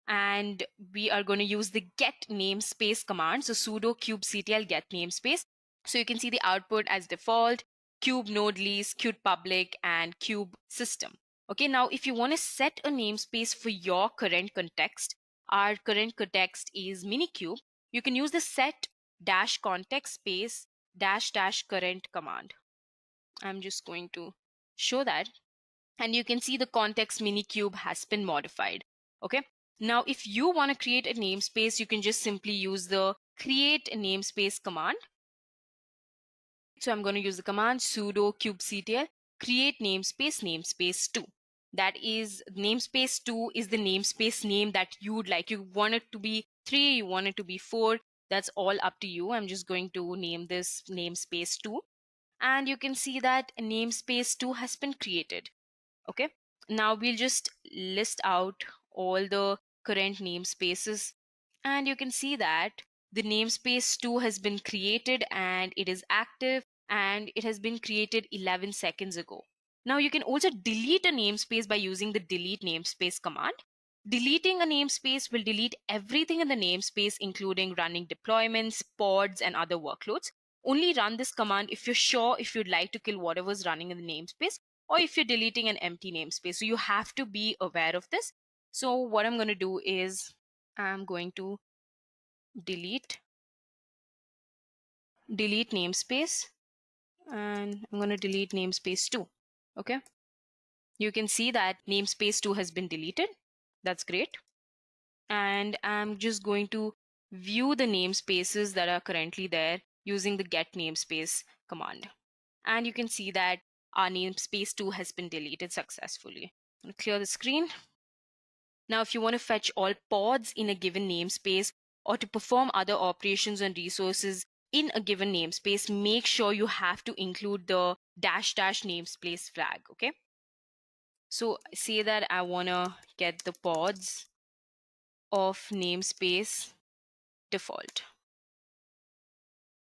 And we are going to use the get namespace command. So sudo kubectl get namespace. So you can see the output as default, kube node lease, kube public, and kube system. Okay, now if you want to set a namespace for your current context, our current context is Minikube, you can use the set dash context space dash dash current command. I'm just going to show that. And you can see the context Minikube has been modified. Okay. Now, if you want to create a namespace, you can just simply use the create namespace command. So I'm going to use the command sudo kubectl create namespace 2. That is namespace 2 is the namespace name that you would like. You want it to be 3, you want it to be 4. That's all up to you. I'm just going to name this namespace 2. And you can see that namespace 2 has been created. Okay. Now we'll just list out all the current namespaces. And you can see that the namespace 2 has been created and it is active and it has been created 11 seconds ago. Now you can also delete a namespace by using the delete namespace command. Deleting a namespace will delete everything in the namespace, including running deployments, pods, and other workloads. Only run this command if you're sure if you'd like to kill whatever's running in the namespace or if you're deleting an empty namespace. So you have to be aware of this. So what I'm going to do is I'm going to delete namespace and I'm going to delete namespace 2. Okay. You can see that namespace 2 has been deleted. That's great. And I'm just going to view the namespaces that are currently there using the get namespace command. And you can see that our namespace 2 has been deleted successfully. I'm going to clear the screen. Now, if you want to fetch all pods in a given namespace or to perform other operations on resources in a given namespace, make sure you have to include the dash dash namespace flag. Okay. So say that I want to get the pods of namespace default.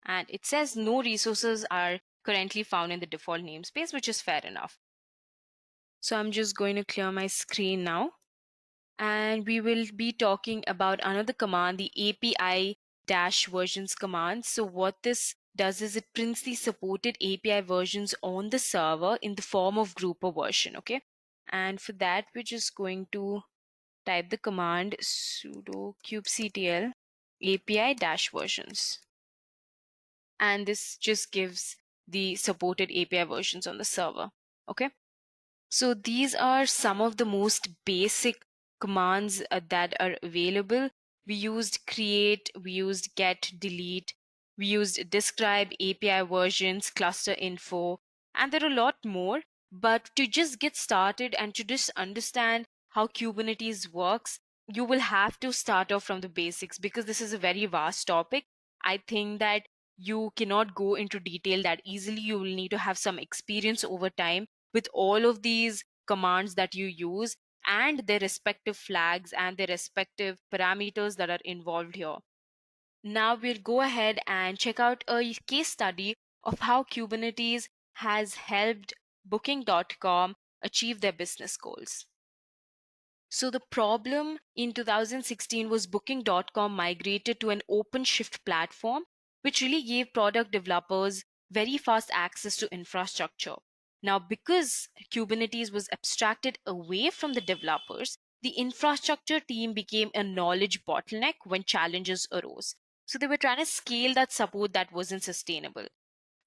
And it says no resources are currently found in the default namespace, which is fair enough. So I'm just going to clear my screen now. And we will be talking about another command, the API dash versions command. So what this does is it prints the supported API versions on the server in the form of grouper version. Okay. And for that, we're just going to type the command sudo kubectl API dash versions. And this just gives the supported API versions on the server. Okay. So these are some of the most basic commands that are available. We used create, we used get, delete, we used describe, API versions, cluster info, and there are a lot more. But to just get started and to just understand how Kubernetes works, you will have to start off from the basics because this is a very vast topic. I think that you cannot go into detail that easily. You will need to have some experience over time with all of these commands that you use and their respective flags and their respective parameters that are involved here. Now we'll go ahead and check out a case study of how Kubernetes has helped Booking.com achieve their business goals. So the problem in 2016 was Booking.com migrated to an OpenShift platform, which really gave product developers very fast access to infrastructure. Now, because Kubernetes was abstracted away from the developers, the infrastructure team became a knowledge bottleneck when challenges arose. So they were trying to scale that support that wasn't sustainable.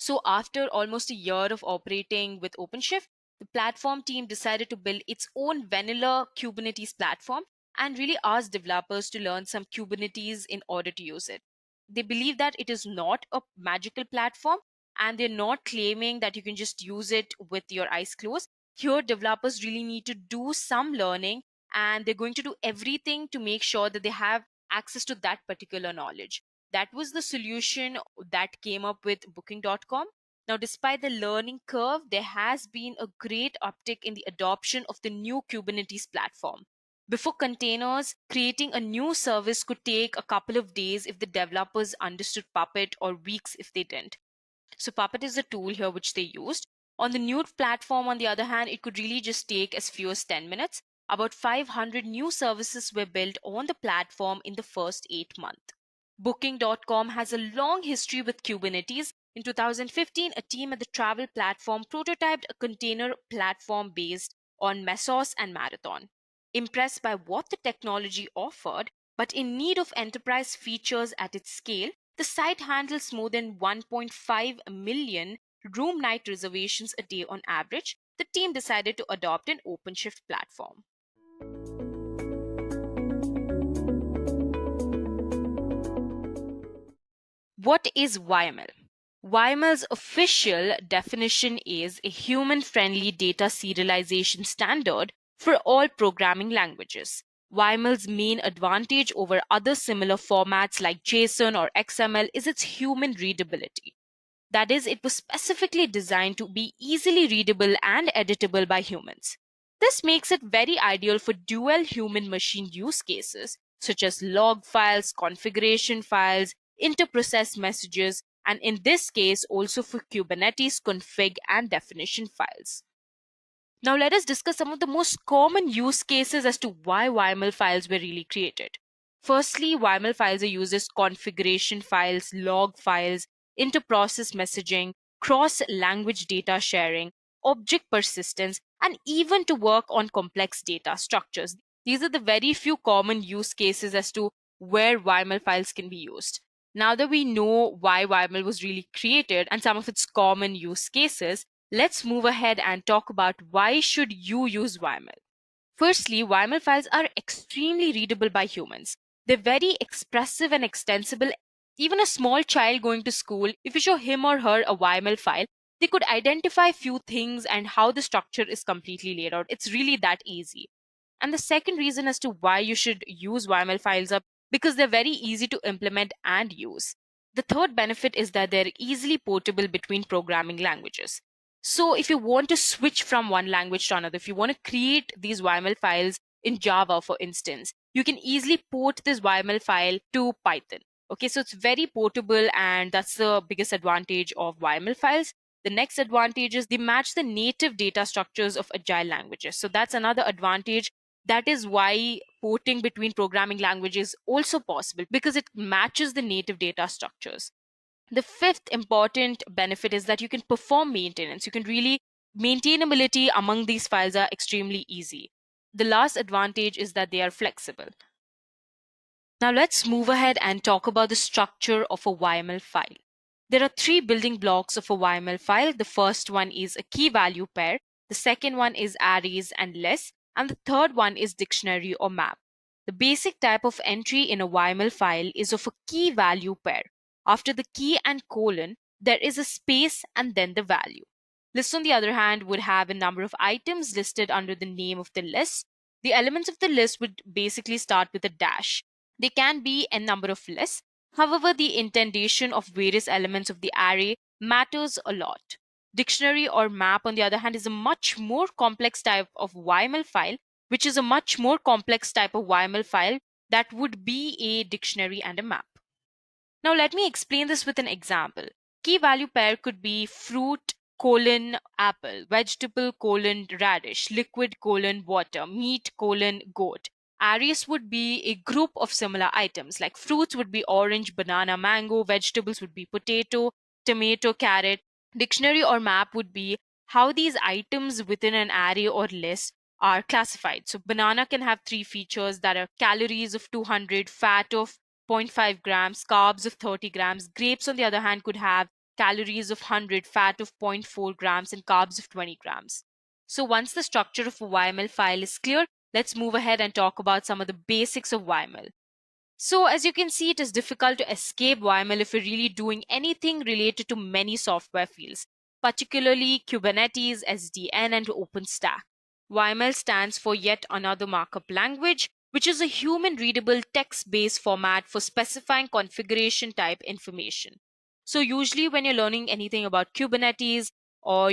So after almost a year of operating with OpenShift, the platform team decided to build its own vanilla Kubernetes platform and really asked developers to learn some Kubernetes in order to use it. They believe that it is not a magical platform and they're not claiming that you can just use it with your eyes closed. Here, developers really need to do some learning and they're going to do everything to make sure that they have access to that particular knowledge. That was the solution that came up with Booking.com. Now, despite the learning curve, there has been a great uptick in the adoption of the new Kubernetes platform. Before containers, creating a new service could take a couple of days if the developers understood Puppet, or weeks if they didn't. So Puppet is the tool here which they used. On the new platform, on the other hand, it could really just take as few as 10 minutes. About 500 new services were built on the platform in the first 8 months. Booking.com has a long history with Kubernetes. In 2015, a team at the travel platform prototyped a container platform based on Mesos and Marathon. Impressed by what the technology offered, but in need of enterprise features at its scale, the site handles more than 1.5 million room night reservations a day on average. The team decided to adopt an OpenShift platform. What is YAML? YAML's official definition is a human-friendly data serialization standard for all programming languages. YAML's main advantage over other similar formats like JSON or XML is its human readability. That is, it was specifically designed to be easily readable and editable by humans. This makes it very ideal for dual human-machine use cases, such as log files, configuration files, inter-process messages, and in this case, also for Kubernetes config and definition files. Now let us discuss some of the most common use cases as to why YAML files were really created. Firstly, YAML files are used as configuration files, log files, inter-process messaging, cross-language data sharing, object persistence, and even to work on complex data structures. These are the very few common use cases as to where YAML files can be used. Now that we know why YAML was really created and some of its common use cases, let's move ahead and talk about why should you use YAML. Firstly, YAML files are extremely readable by humans. They're very expressive and extensible. Even a small child going to school, if you show him or her a YAML file, they could identify few things and how the structure is completely laid out. It's really that easy. And the second reason as to why you should use YAML files are because they're very easy to implement and use. The third benefit is that they're easily portable between programming languages. So if you want to switch from one language to another, if you want to create these YAML files in Java, for instance, you can easily port this YAML file to Python. Okay, so it's very portable, and that's the biggest advantage of YAML files. The next advantage is they match the native data structures of agile languages. So that's another advantage. That is why porting between programming languages is also possible, because it matches the native data structures. The fifth important benefit is that you can perform maintenance. You can really, maintainability among these files are extremely easy. The last advantage is that they are flexible. Now let's move ahead and talk about the structure of a YAML file. There are three building blocks of a YAML file. The first one is a key value pair. The second one is arrays and lists. And the third one is dictionary or map. The basic type of entry in a YAML file is of a key value pair. After the key and colon, there is a space and then the value. List, on the other hand, would have a number of items listed under the name of the list. The elements of the list would basically start with a dash. They can be a number of lists. However, the indentation of various elements of the array matters a lot. Dictionary or map, on the other hand, is a much more complex type of YAML file, which is a much more complex type of YAML file that would be a dictionary and a map. Now let me explain this with an example. Key value pair could be fruit colon apple, vegetable colon radish, liquid colon water, meat colon goat. Arrays would be a group of similar items, like fruits would be orange, banana, mango, vegetables would be potato, tomato, carrot. Dictionary or map would be how these items within an array or list are classified. So banana can have three features that are calories of 200, fat of 0.5 grams, carbs of 30 grams. Grapes, on the other hand, could have calories of 100, fat of 0.4 grams, and carbs of 20 grams. So once the structure of a YAML file is clear, let's move ahead and talk about some of the basics of YAML. So as you can see, it is difficult to escape YAML if you're really doing anything related to many software fields, particularly Kubernetes, SDN, and OpenStack. YAML stands for yet another markup language, which is a human-readable text-based format for specifying configuration type information. So usually when you're learning anything about Kubernetes or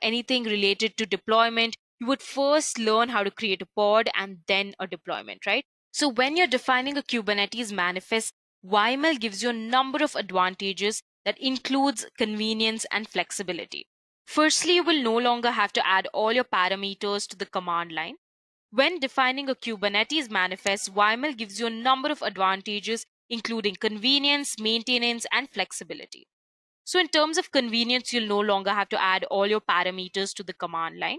anything related to deployment, you would first learn how to create a pod and then a deployment, right? So when you're defining a Kubernetes manifest, YAML gives you a number of advantages that includes convenience and flexibility. Firstly, you will no longer have to add all your parameters to the command line. When defining a Kubernetes manifest, YAML gives you a number of advantages, including convenience, maintenance, and flexibility. So in terms of convenience, you'll no longer have to add all your parameters to the command line.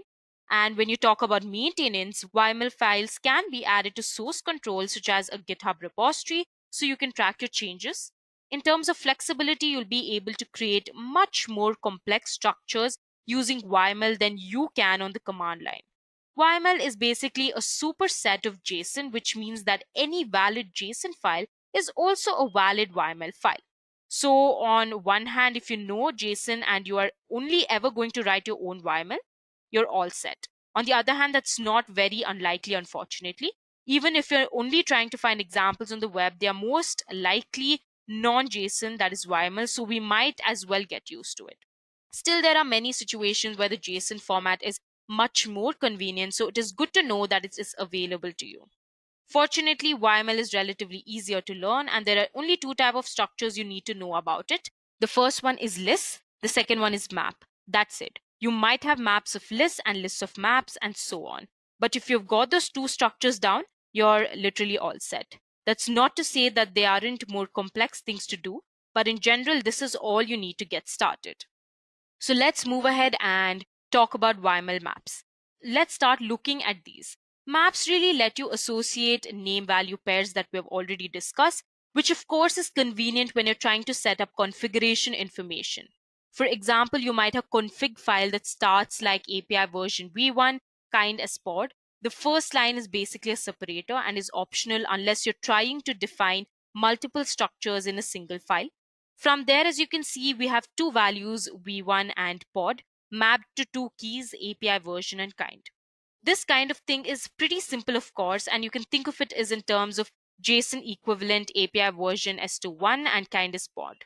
And when you talk about maintenance, YAML files can be added to source control, such as a GitHub repository, so you can track your changes. In terms of flexibility, you'll be able to create much more complex structures using YAML than you can on the command line. YAML is basically a superset of JSON, which means that any valid JSON file is also a valid YAML file. So on one hand, if you know JSON and you are only ever going to write your own YAML, you're all set. On the other hand, that's not very unlikely, unfortunately. Even if you're only trying to find examples on the web, they are most likely non-JSON, that is YAML, so we might as well get used to it. Still, there are many situations where the JSON format is much more convenient, so it is good to know that it is available to you. Fortunately, YAML is relatively easier to learn, and there are only two types of structures you need to know about it. The first one is lists, the second one is map. That's it. You might have maps of lists and lists of maps and so on. But if you've got those two structures down, you're literally all set. That's not to say that they aren't more complex things to do, but in general, this is all you need to get started. So let's move ahead and talk about YAML maps. Let's start looking at these. Maps really let you associate name-value pairs that we have already discussed, which of course is convenient when you're trying to set up configuration information. For example, you might have a config file that starts like API version v1, kind as pod. The first line is basically a separator and is optional unless you're trying to define multiple structures in a single file. From there, as you can see, we have two values, v1 and pod, mapped to two keys, API version and kind. This kind of thing is pretty simple, of course, and you can think of it as in terms of JSON equivalent API version as to 1 and kind as pod.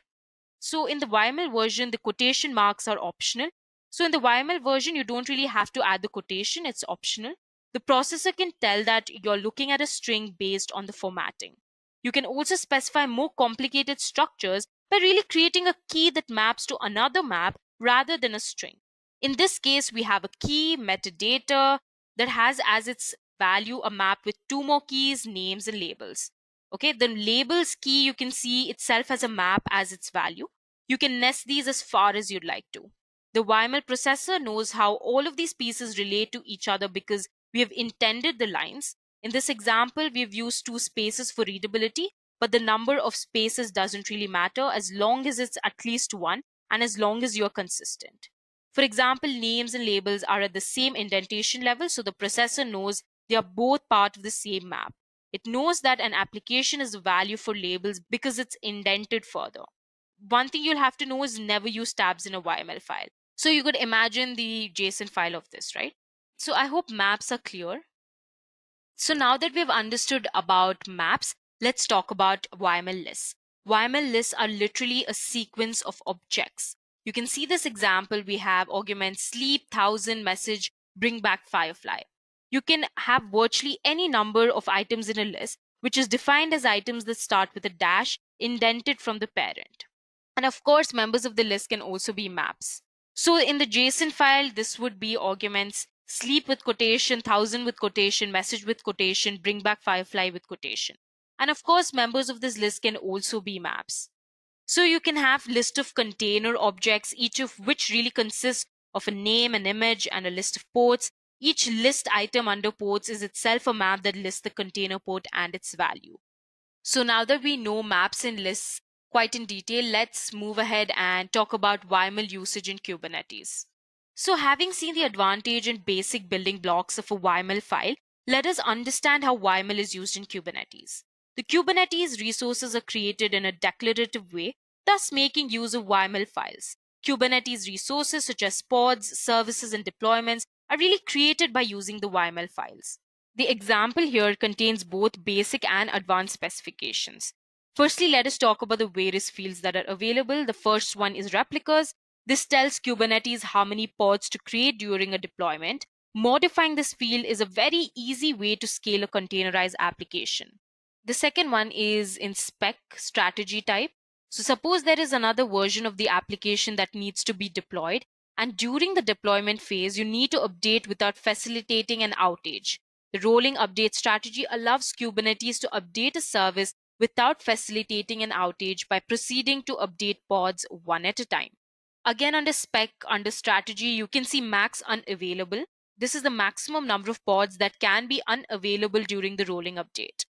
So in the YAML version, the quotation marks are optional. So in the YAML version, you don't really have to add the quotation, it's optional. The processor can tell that you're looking at a string based on the formatting. You can also specify more complicated structures by really creating a key that maps to another map rather than a string. In this case, we have a key, metadata, that has as its value a map with two more keys, names and labels. Okay, the labels key you can see itself as a map as its value. You can nest these as far as you'd like to. The YAML processor knows how all of these pieces relate to each other because we have intended the lines. In this example, we've used two spaces for readability, but the number of spaces doesn't really matter as long as it's at least one and as long as you're consistent. For example, names and labels are at the same indentation level, so the processor knows they are both part of the same map. It knows that an application is a value for labels because it's indented further. One thing you'll have to know is never use tabs in a YAML file. So you could imagine the JSON file of this, right? So I hope maps are clear. So now that we've understood about maps, let's talk about YAML lists. YAML lists are literally a sequence of objects. You can see this example. We have arguments sleep, 1000, message, bring back Firefly. You can have virtually any number of items in a list, which is defined as items that start with a dash indented from the parent. And of course, members of the list can also be maps. So in the JSON file, this would be arguments sleep with quotation, 1000 with quotation, message with quotation, bring back Firefly with quotation. And of course, members of this list can also be maps. So you can have list of container objects, each of which really consists of a name, an image, and a list of ports. Each list item under ports is itself a map that lists the container port and its value. So now that we know maps and lists quite in detail, let's move ahead and talk about YAML usage in Kubernetes. So having seen the advantage and basic building blocks of a YAML file, let us understand how YAML is used in Kubernetes. The Kubernetes resources are created in a declarative way, thus making use of YAML files. Kubernetes resources such as pods, services, and deployments are really created by using the YAML files. The example here contains both basic and advanced specifications. Firstly, let us talk about the various fields that are available. The first one is replicas. This tells Kubernetes how many pods to create during a deployment. Modifying this field is a very easy way to scale a containerized application. The second one is in spec strategy type. So suppose there is another version of the application that needs to be deployed, and during the deployment phase, you need to update without facilitating an outage. The rolling update strategy allows Kubernetes to update a service without facilitating an outage by proceeding to update pods one at a time. Again, under spec, under strategy, you can see max unavailable. This is the maximum number of pods that can be unavailable during the rolling update.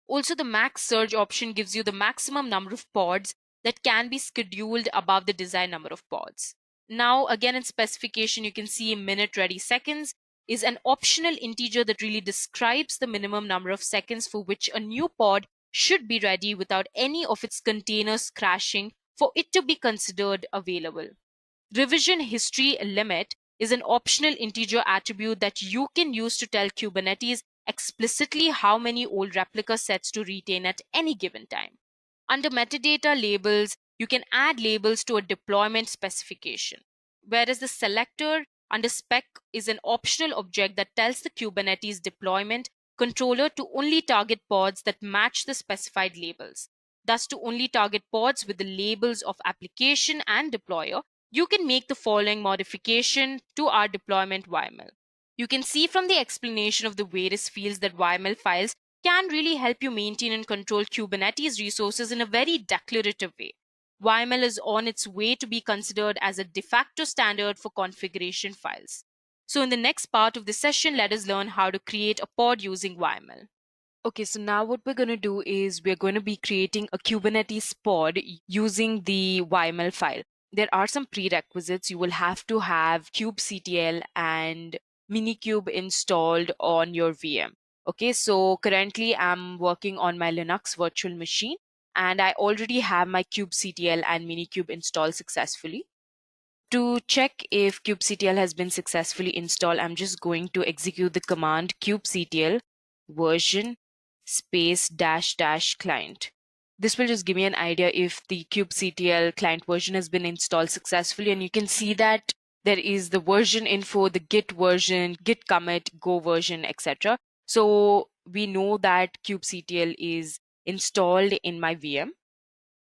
Also, the max surge option gives you the maximum number of pods that can be scheduled above the desired number of pods. Now, again, in specification, you can see minute ready seconds is an optional integer that really describes the minimum number of seconds for which a new pod should be ready without any of its containers crashing for it to be considered available. Revision history limit is an optional integer attribute that you can use to tell Kubernetes explicitly how many old replica sets to retain at any given time. Under metadata labels, you can add labels to a deployment specification, whereas the selector under spec is an optional object that tells the Kubernetes deployment controller to only target pods that match the specified labels. Thus, to only target pods with the labels of application and deployer, you can make the following modification to our deployment YAML. You can see from the explanation of the various fields that YAML files can really help you maintain and control Kubernetes resources in a very declarative way. YAML is on its way to be considered as a de facto standard for configuration files. So in the next part of the session, let us learn how to create a pod using YAML. Okay, so now what we're going to do is we're going to be creating a Kubernetes pod using the YAML file. There are some prerequisites. You will have to have kubectl and Minikube installed on your VM. Okay, so currently I'm working on my Linux virtual machine and I already have my kubectl and Minikube installed successfully. To check if kubectl has been successfully installed, I'm just going to execute the command kubectl version space dash dash client. This will just give me an idea if the kubectl client version has been installed successfully, and you can see that there is the version info, the git version, git commit, go version, etc. So we know that kubectl is installed in my VM.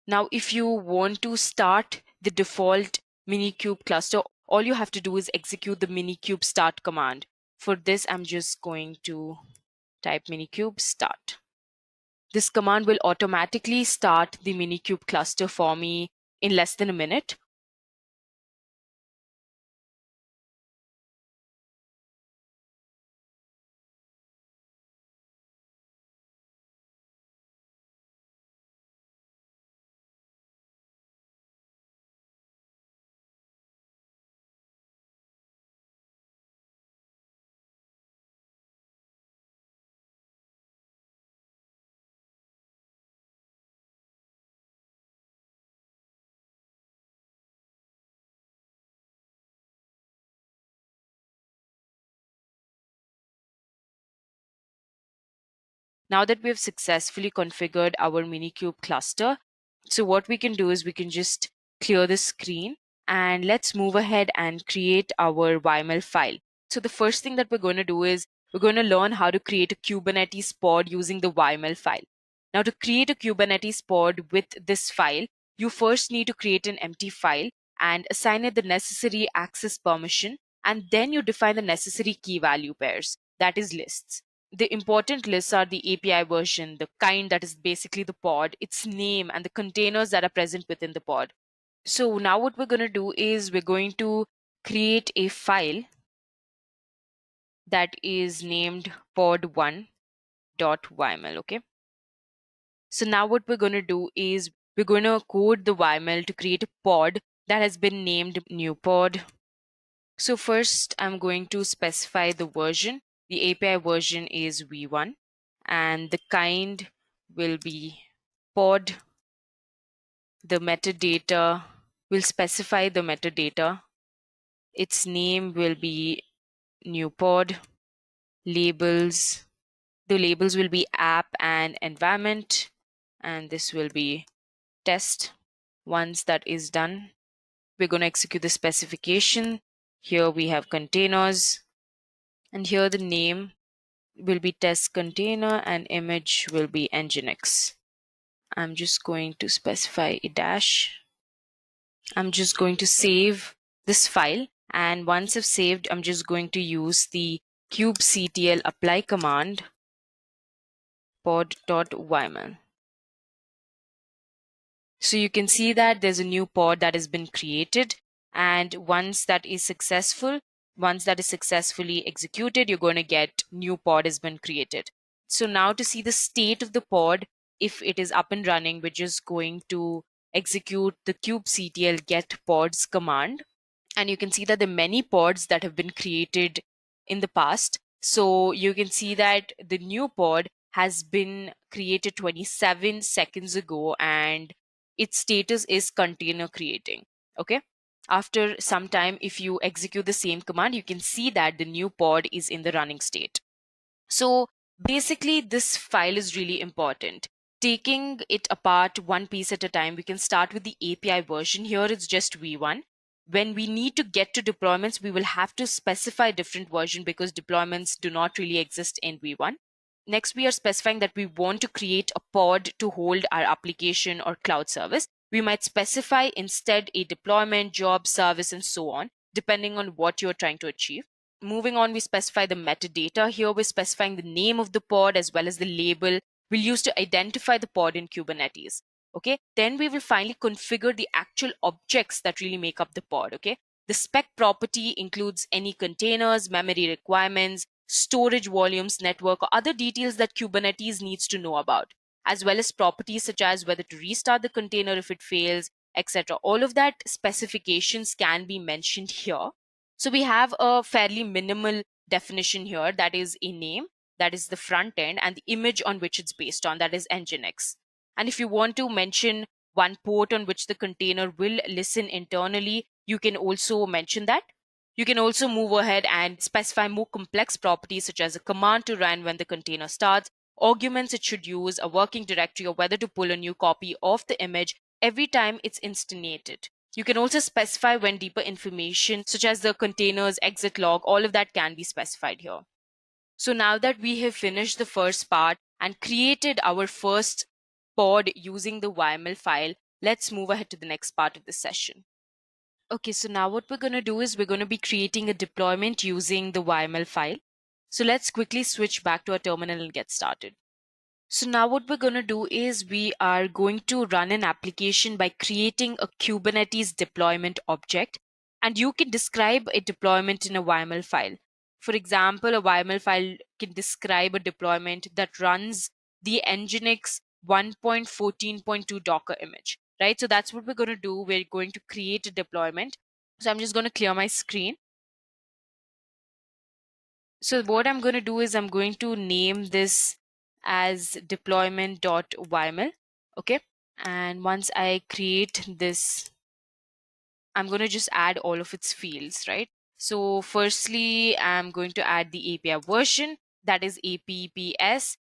Now, if you want to start the default Minikube cluster, all you have to do is execute the Minikube start command. For this, I'm just going to type Minikube start. This command will automatically start the Minikube cluster for me in less than a minute. Now that we've successfully configured our Minikube cluster, so what we can do is we can just clear the screen and let's move ahead and create our YAML file. So the first thing that we're going to do is we're going to learn how to create a Kubernetes pod using the YAML file. Now, to create a Kubernetes pod with this file, you first need to create an empty file and assign it the necessary access permission, and then you define the necessary key value pairs, that is lists. The important lists are the API version, the kind that is basically the pod, its name, and the containers that are present within the pod. So now what we're going to do is we're going to create a file that is named pod1.yml, okay? So now what we're going to do is we're going to code the YAML to create a pod that has been named new pod. So first I'm going to specify the version. The API version is v1 and the kind will be pod. The metadata will specify the metadata. Its name will be new pod. Labels. The labels will be app and environment, and this will be test. Once that is done, we're going to execute the specification. Here we have containers. And here the name will be test container and image will be nginx. I'm just going to specify a dash. I'm just going to save this file, and once I've saved, I'm just going to use the kubectl apply command pod.yml. So you can see that there's a new pod that has been created, and once that is successfully executed, you're going to get new pod has been created. So now to see the state of the pod, if it is up and running, we're just going to execute the kubectl get pods command, and you can see that there are many pods that have been created in the past. So you can see that the new pod has been created 27 seconds ago, and its status is container creating. Okay. After some time, if you execute the same command, you can see that the new pod is in the running state. So basically, this file is really important. Taking it apart one piece at a time, we can start with the API version. Here it's just v1. When we need to get to deployments, we will have to specify different version because deployments do not really exist in v1. Next, we are specifying that we want to create a pod to hold our application or cloud service. We might specify instead a deployment, job, service, and so on, depending on what you're trying to achieve. Moving on, we specify the metadata. Here we're specifying the name of the pod as well as the label we'll use to identify the pod in Kubernetes. Okay, then we will finally configure the actual objects that really make up the pod. Okay, the spec property includes any containers, memory requirements, storage volumes, network, or other details that Kubernetes needs to know about, as well as properties such as whether to restart the container if it fails, etc. All of that specifications can be mentioned here. So we have a fairly minimal definition here, that is a name, that is the front end, and the image on which it's based on, that is nginx. And if you want to mention one port on which the container will listen internally, you can also mention that. You can also move ahead and specify more complex properties such as a command to run when the container starts, arguments it should use, a working directory, or whether to pull a new copy of the image every time it's instantiated. You can also specify when deeper information such as the container's exit log, all of that can be specified here. So now that we have finished the first part and created our first pod using the YAML file, let's move ahead to the next part of the session. Okay, so now what we're going to do is we're going to be creating a deployment using the YAML file. So let's quickly switch back to our terminal and get started. So now what we're going to do is we are going to run an application by creating a Kubernetes deployment object, and you can describe a deployment in a YAML file. For example, a YAML file can describe a deployment that runs the nginx 1.14.2 Docker image, right? So that's what we're going to do. We're going to create a deployment. So I'm just going to clear my screen. So what I'm going to do is I'm going to name this as deployment.yml. Okay. And once I create this, I'm going to just add all of its fields, right? So firstly, I'm going to add the API version, that is apps/v1.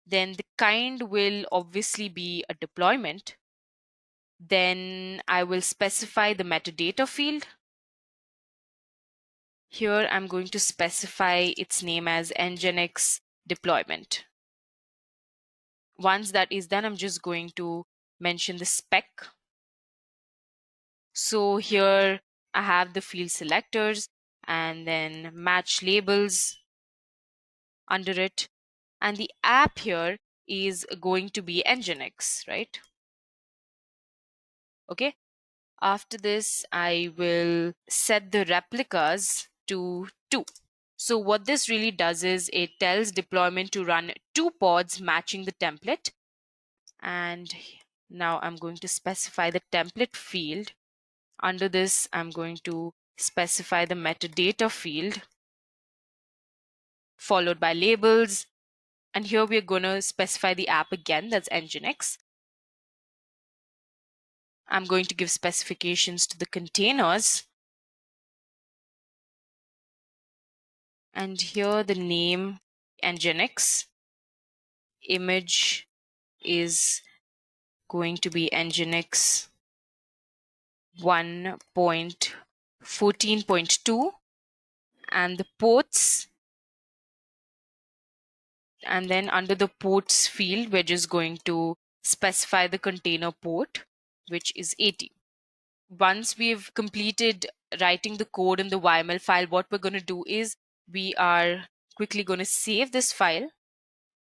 Then the kind will obviously be a deployment. Then I will specify the metadata field. Here I'm going to specify its name as nginx deployment. Once that is done, I'm just going to mention the spec. So here I have the field selectors and then match labels under it. And the app here is going to be nginx, right? Okay. After this, I will set the replicas to 2. So what this really does is it tells deployment to run 2 pods matching the template. And now I'm going to specify the template field. Under this, I'm going to specify the metadata field, followed by labels. And here we're going to specify the app again, that's nginx. I'm going to give specifications to the containers. And here the name nginx, image is going to be nginx 1.14.2, and the ports. And then under the ports field, we're just going to specify the container port, which is 80. Once we've completed writing the code in the YAML file, what we're going to do is we are quickly going to save this file,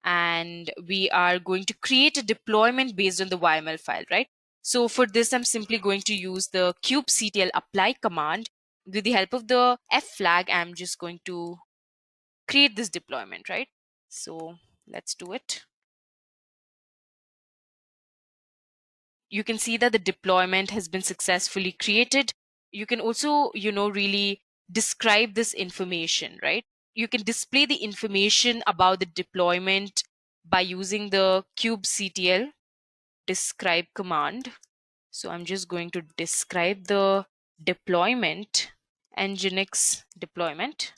and we are going to create a deployment based on the YAML file, right? So for this, I'm simply going to use the kubectl apply command. With the help of the F flag, I'm just going to create this deployment, right? So let's do it. You can see that the deployment has been successfully created. You can also, really describe this information, right? You can display the information about the deployment by using the kubectl describe command. So I'm just going to describe the deployment, Nginx deployment.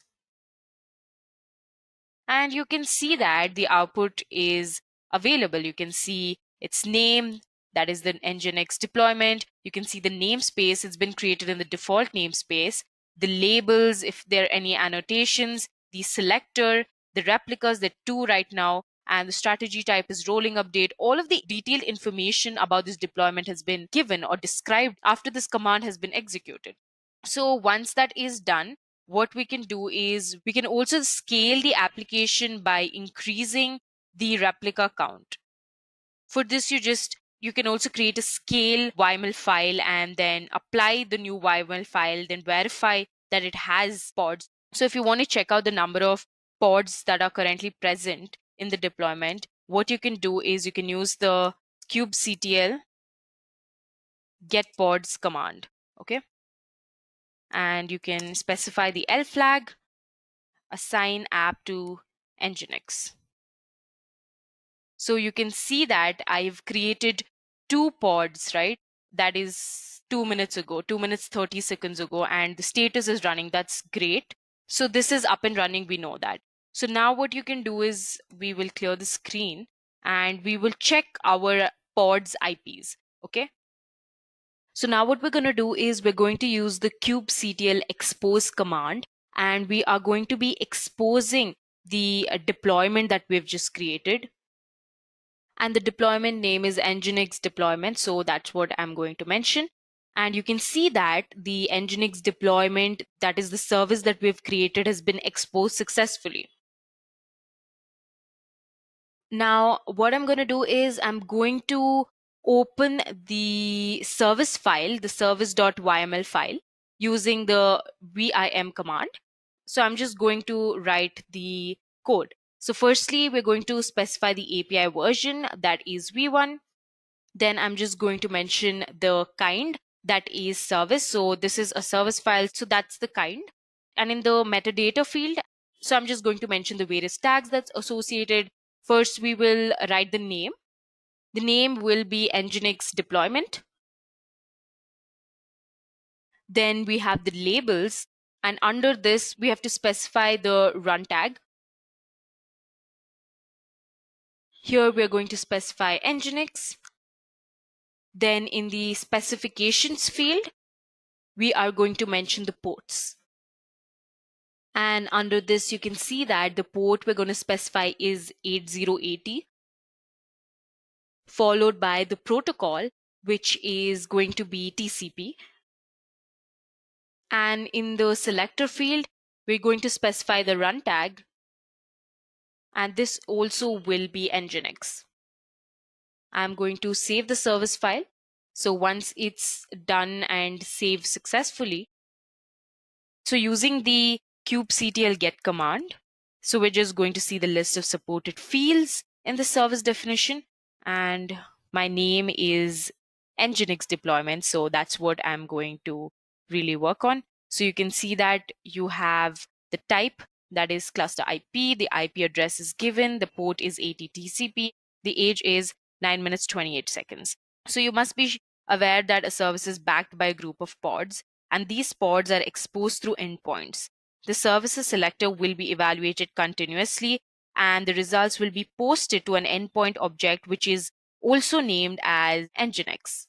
And you can see that the output is available. You can see its name, that is the Nginx deployment. You can see the namespace, it's been created in the default namespace. The labels, if there are any annotations, the selector, the replicas, there are 2 right now, and the strategy type is rolling update. All of the detailed information about this deployment has been given or described after this command has been executed. So once that is done, what we can do is we can also scale the application by increasing the replica count. For this, you can also create a scale YAML file and then apply the new YAML file, then verify that it has pods. So if you want to check out the number of pods that are currently present in the deployment, what you can do is you can use the kubectl get pods command. Okay. And you can specify the L flag, assign app to Nginx. So you can see that I've created 2 pods, right? That is 2 minutes ago, 2 minutes 30 seconds ago, and the status is running. That's great. So this is up and running, we know that. So now what you can do is we will clear the screen and we will check our pods IPs. Okay. So now what we're going to do is we're going to use the kubectl expose command, and we are going to be exposing the deployment that we've just created. And the deployment name is Nginx deployment. So that's what I'm going to mention. And you can see that the Nginx deployment, that is the service that we've created, has been exposed successfully. Now, what I'm going to do is I'm going to open the service file, the service.yml file, using the vim command. So I'm just going to write the code. So firstly, we're going to specify the API version, that is v1. Then I'm just going to mention the kind, that is service. So this is a service file, so that's the kind. And in the metadata field, so I'm just going to mention the various tags that's associated. First, we will write the name. The name will be Nginx deployment. Then we have the labels, and under this, we have to specify the run tag. Here, we're going to specify Nginx. Then in the specifications field, we are going to mention the ports. And under this, you can see that the port we're going to specify is 8080, followed by the protocol, which is going to be TCP. And in the selector field, we're going to specify the run tag. And this also will be Nginx. I'm going to save the service file. So once it's done and saved successfully, so using the kubectl get command, so we're just going to see the list of supported fields in the service definition. And my name is Nginx deployment. So that's what I'm going to really work on. So you can see that you have the type, that is cluster IP, the IP address is given, the port is 80 TCP, the age is 9 minutes 28 seconds. So you must be aware that a service is backed by a group of pods, and these pods are exposed through endpoints. The services selector will be evaluated continuously, and the results will be posted to an endpoint object, which is also named as Nginx.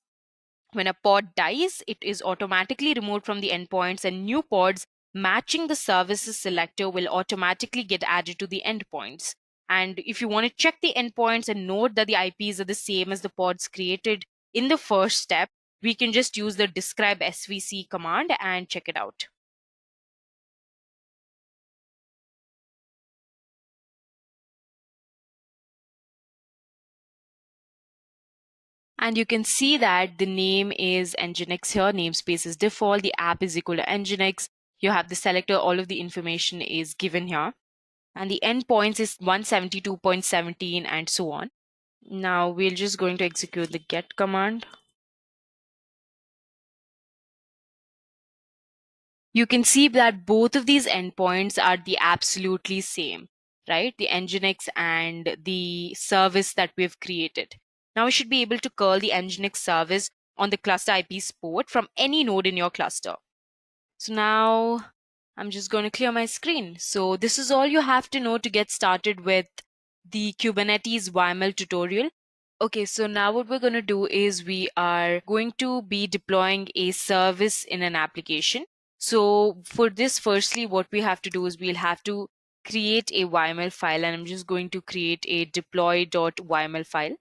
When a pod dies, it is automatically removed from the endpoints and new pods matching the services selector will automatically get added to the endpoints. And if you want to check the endpoints and note that the IPs are the same as the pods created in the first step, we can just use the describe svc command and check it out. And you can see that the name is Nginx here, namespace is default, the app is equal to Nginx. You have the selector, all of the information is given here. And the endpoints is 172.17 and so on. Now we're just going to execute the get command. You can see that both of these endpoints are the absolutely same, right? The Nginx and the service that we've created. Now we should be able to call the Nginx service on the cluster IP port from any node in your cluster. So now I'm just going to clear my screen. So this is all you have to know to get started with the Kubernetes YAML tutorial. Okay, so now what we're going to do is we are going to be deploying a service in an application. So for this, firstly, what we have to do is we'll have to create a YAML file, and I'm just going to create a deploy.yml file.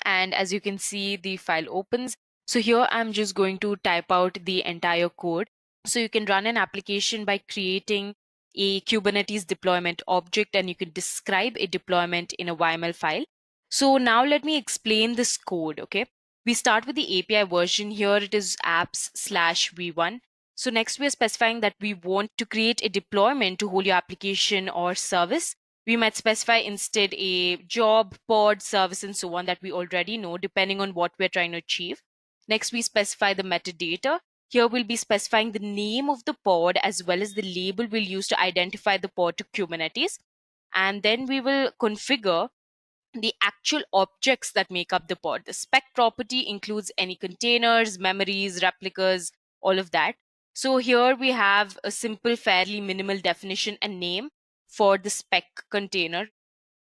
And as you can see, the file opens. So here I'm just going to type out the entire code. So you can run an application by creating a Kubernetes deployment object, and you can describe a deployment in a YAML file. So now let me explain this code, okay? We start with the API version. Here it is apps/v1. So next we're specifying that we want to create a deployment to hold your application or service. We might specify instead a job, pod, service, and so on that we already know, depending on what we're trying to achieve. Next, we specify the metadata. Here we'll be specifying the name of the pod as well as the label we'll use to identify the pod to Kubernetes. And then we will configure the actual objects that make up the pod. The spec property includes any containers, memories, replicas, all of that. So here we have a simple, fairly minimal definition and name for the spec container.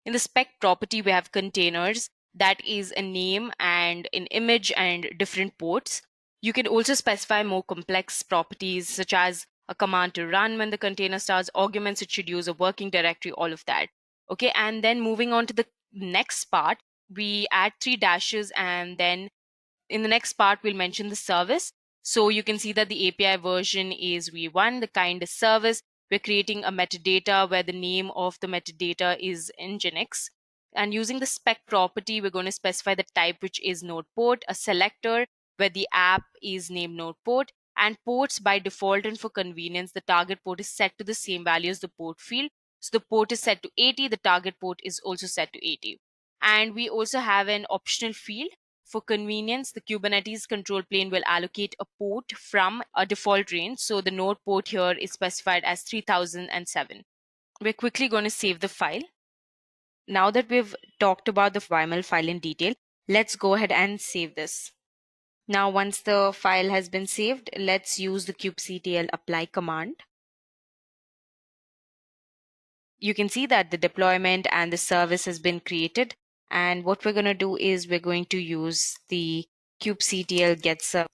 In the spec property, we have containers, that is a name and an image and different ports. You can also specify more complex properties such as a command to run when the container starts, arguments it should use, a working directory, all of that. Okay, and then moving on to the next part, we add 3 dashes, and then in the next part, we'll mention the service. So you can see that the API version is v1, the kind is service. We're creating a metadata where the name of the metadata is Nginx. And using the spec property, we're going to specify the type, which is node port, a selector where the app is named node port, and ports by default and for convenience, the target port is set to the same value as the port field. So the port is set to 80, the target port is also set to 80. And we also have an optional field. For convenience, the Kubernetes control plane will allocate a port from a default range. So the node port here is specified as 3007. We're quickly going to save the file. Now that we've talked about the YAML file in detail, let's go ahead and save this. Now, once the file has been saved, let's use the kubectl apply command. You can see that the deployment and the service has been created. And what we're going to do is we're going to use the kubectl get server.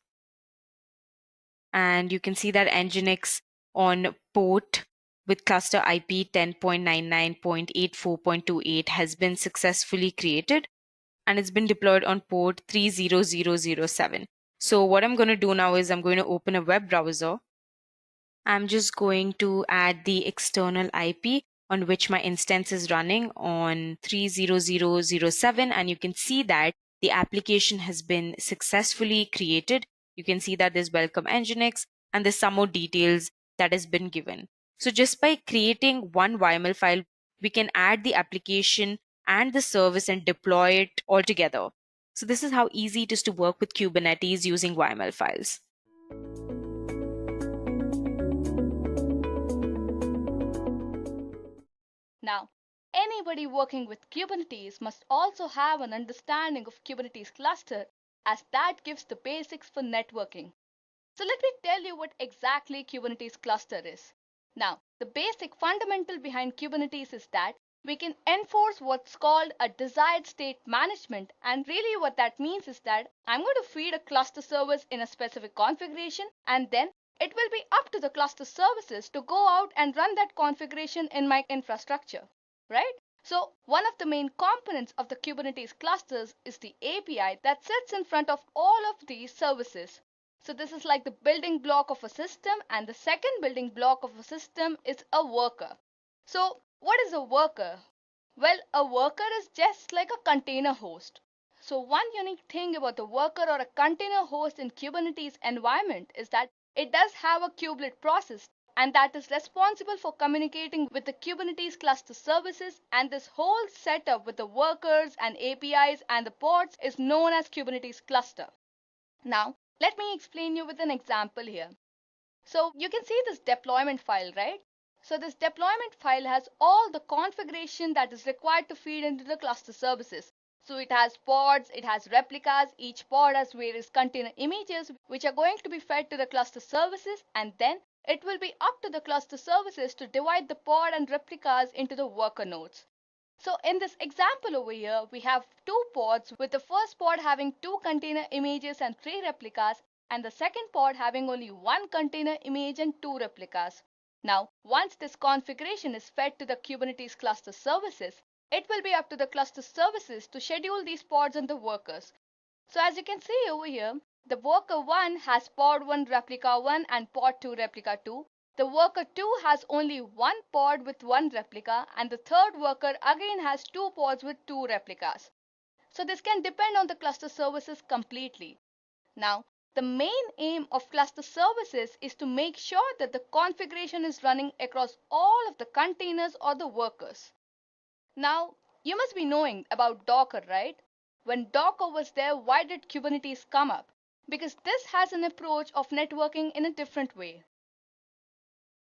And you can see that Nginx on port with cluster IP 10.99.84.28 has been successfully created, and it's been deployed on port 30007. So what I'm going to do now is I'm going to open a web browser. I'm just going to add the external IP on which my instance is running on 30007, and you can see that the application has been successfully created. You can see that there's welcome Nginx and there's some more details that has been given. So just by creating one YAML file, we can add the application and the service and deploy it all together. So this is how easy it is to work with Kubernetes using YAML files. Now, anybody working with Kubernetes must also have an understanding of Kubernetes cluster, as that gives the basics for networking. So let me tell you what exactly Kubernetes cluster is. Now, the basic fundamental behind Kubernetes is that we can enforce what's called a desired state management, and really what that means is that I'm going to feed a cluster service in a specific configuration, and then it will be up to the cluster services to go out and run that configuration in my infrastructure, right? So one of the main components of the Kubernetes clusters is the API that sits in front of all of these services. So this is like the building block of a system, and the second building block of a system is a worker. So what is a worker? Well, a worker is just like a container host. So one unique thing about the worker or a container host in Kubernetes environment is that it does have a kubelet process, and that is responsible for communicating with the Kubernetes cluster services, and this whole setup with the workers and APIs and the pods is known as Kubernetes cluster. Now, let me explain you with an example here. So you can see this deployment file, right? So this deployment file has all the configuration that is required to feed into the cluster services. So it has pods, it has replicas, each pod has various container images which are going to be fed to the cluster services, and then it will be up to the cluster services to divide the pod and replicas into the worker nodes. So in this example over here, we have two pods, with the first pod having 2 container images and 3 replicas, and the second pod having only 1 container image and 2 replicas. Now, once this configuration is fed to the Kubernetes cluster services, it will be up to the cluster services to schedule these pods and the workers. So as you can see over here, the worker 1 has pod 1 replica 1 and pod 2 replica 2. The worker 2 has only 1 pod with 1 replica, and the third worker again has 2 pods with 2 replicas. So this can depend on the cluster services completely. Now, the main aim of cluster services is to make sure that the configuration is running across all of the containers or the workers. Now, you must be knowing about Docker, right? When Docker was there, why did Kubernetes come up? Because this has an approach of networking in a different way.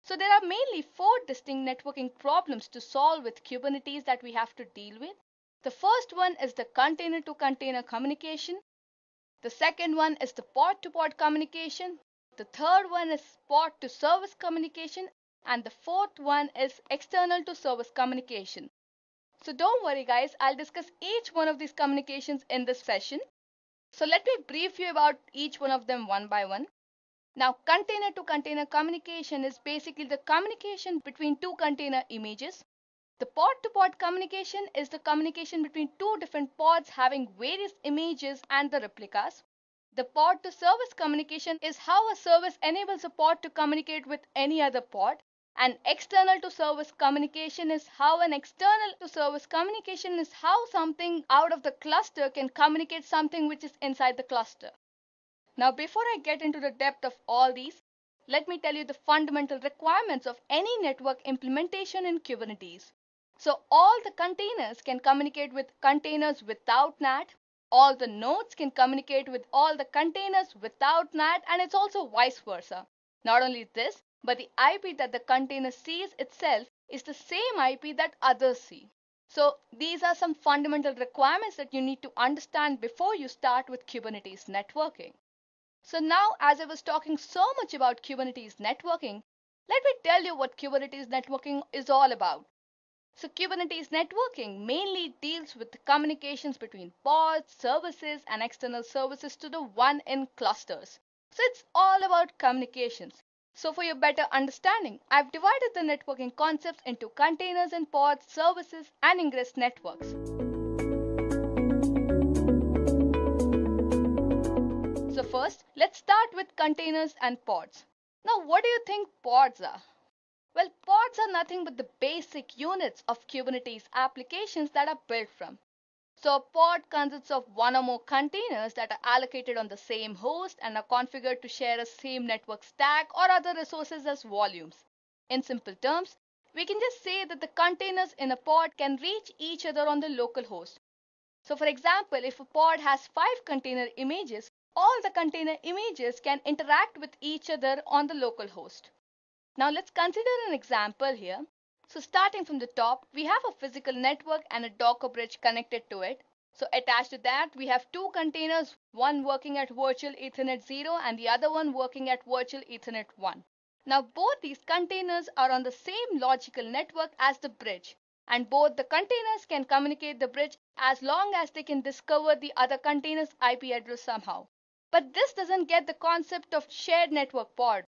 So there are mainly 4 distinct networking problems to solve with Kubernetes that we have to deal with. The first one is the container to container communication. The second one is the pod to pod communication. The third one is pod to service communication. And the fourth one is external to service communication. So don't worry guys, I'll discuss each one of these communications in this session. So let me brief you about each one of them one by one. Now, container to container communication is basically the communication between 2 container images. The pod to pod communication is the communication between 2 different pods having various images and the replicas. The pod to service communication is how a service enables a pod to communicate with any other pod. And external to service communication is how something out of the cluster can communicate something which is inside the cluster. Now, before I get into the depth of all these, let me tell you the fundamental requirements of any network implementation in Kubernetes. So all the containers can communicate with containers without NAT. All the nodes can communicate with all the containers without NAT, and it's also vice versa. Not only this, but the IP that the container sees itself is the same IP that others see. So these are some fundamental requirements that you need to understand before you start with Kubernetes networking. So now, as I was talking so much about Kubernetes networking, let me tell you what Kubernetes networking is all about. So Kubernetes networking mainly deals with the communications between pods, services, and external services to the one in clusters. So it's all about communications. So for your better understanding, I've divided the networking concepts into containers and pods, services, and ingress networks. So first, let's start with containers and pods. Now, what do you think pods are? Well, pods are nothing but the basic units of Kubernetes applications that are built from. So a pod consists of one or more containers that are allocated on the same host and are configured to share a same network stack or other resources as volumes. In simple terms, we can just say that the containers in a pod can reach each other on the local host. So for example, if a pod has 5 container images, all the container images can interact with each other on the local host. Now let's consider an example here. So starting from the top, we have a physical network and a Docker bridge connected to it. So attached to that, we have 2 containers, one working at virtual Ethernet 0 and the other one working at virtual Ethernet 1. Now both these containers are on the same logical network as the bridge, and both the containers can communicate the bridge as long as they can discover the other container's IP address somehow. But this doesn't get the concept of shared network pod.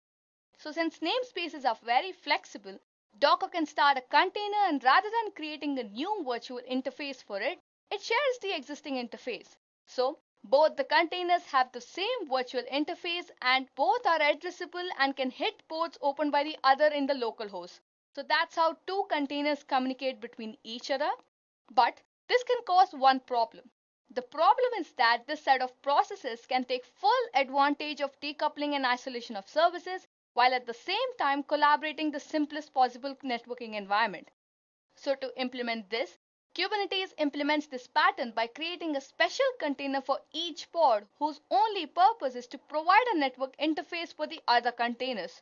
So since namespaces are very flexible, Docker can start a container, and rather than creating a new virtual interface for it, it shares the existing interface. So both the containers have the same virtual interface and both are addressable and can hit ports opened by the other in the local host. So that's how two containers communicate between each other. But this can cause one problem. The problem is that this set of processes can take full advantage of decoupling and isolation of services while at the same time collaborating the simplest possible networking environment. So to implement this, Kubernetes implements this pattern by creating a special container for each pod whose only purpose is to provide a network interface for the other containers.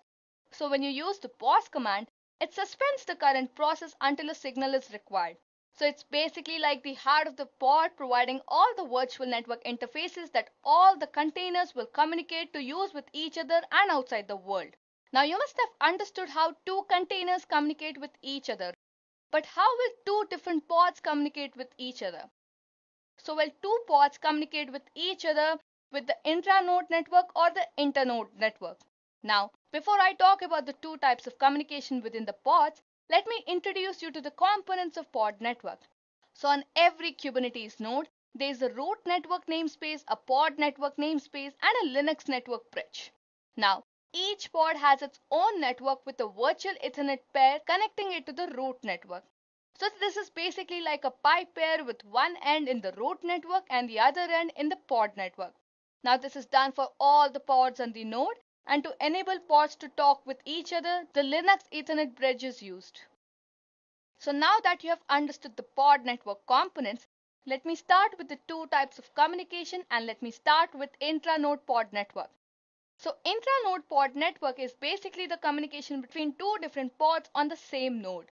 So when you use the pause command, it suspends the current process until a signal is required. So it's basically like the heart of the pod, providing all the virtual network interfaces that all the containers will communicate to use with each other and outside the world. Now you must have understood how two containers communicate with each other. But how will two different pods communicate with each other? So will two pods communicate with each other with the intranode network or the internode network? Now, before I talk about the two types of communication within the pods, let me introduce you to the components of pod network. So on every Kubernetes node, there is a root network namespace, a pod network namespace, and a Linux network bridge. Now, each pod has its own network with a virtual Ethernet pair connecting it to the root network. So this is basically like a pipe pair with one end in the root network and the other end in the pod network. Now this is done for all the pods on the node, and to enable pods to talk with each other, the Linux Ethernet bridge is used. So now that you have understood the pod network components, let me start with the two types of communication, and let me start with intranode pod network. So intranode pod network is basically the communication between two different pods on the same node.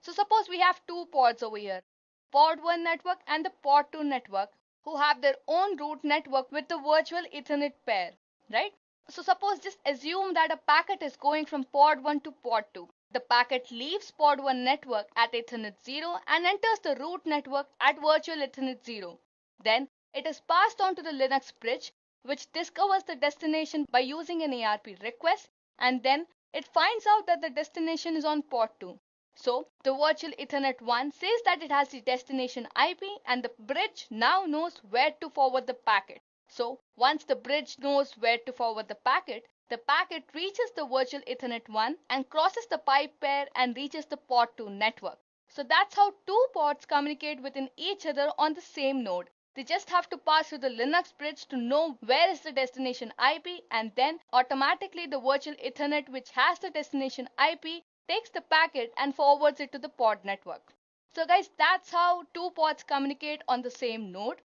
So suppose we have two pods over here, pod 1 network and the pod 2 network, who have their own root network with the virtual Ethernet pair, right? So suppose just assume that a packet is going from pod 1 to pod 2. The packet leaves pod 1 network at Ethernet 0 and enters the root network at virtual Ethernet 0. Then it is passed on to the Linux bridge, which discovers the destination by using an ARP request, and then it finds out that the destination is on pod 2. So the virtual Ethernet 1 says that it has the destination IP, and the bridge now knows where to forward the packet. So once the bridge knows where to forward the packet reaches the virtual Ethernet 1 and crosses the pipe pair and reaches the pod 2 network. So that's how two pods communicate within each other on the same node. They just have to pass through the Linux bridge to know where is the destination IP, and then automatically the virtual Ethernet, which has the destination IP, takes the packet and forwards it to the pod network. So guys, that's how two pods communicate on the same node.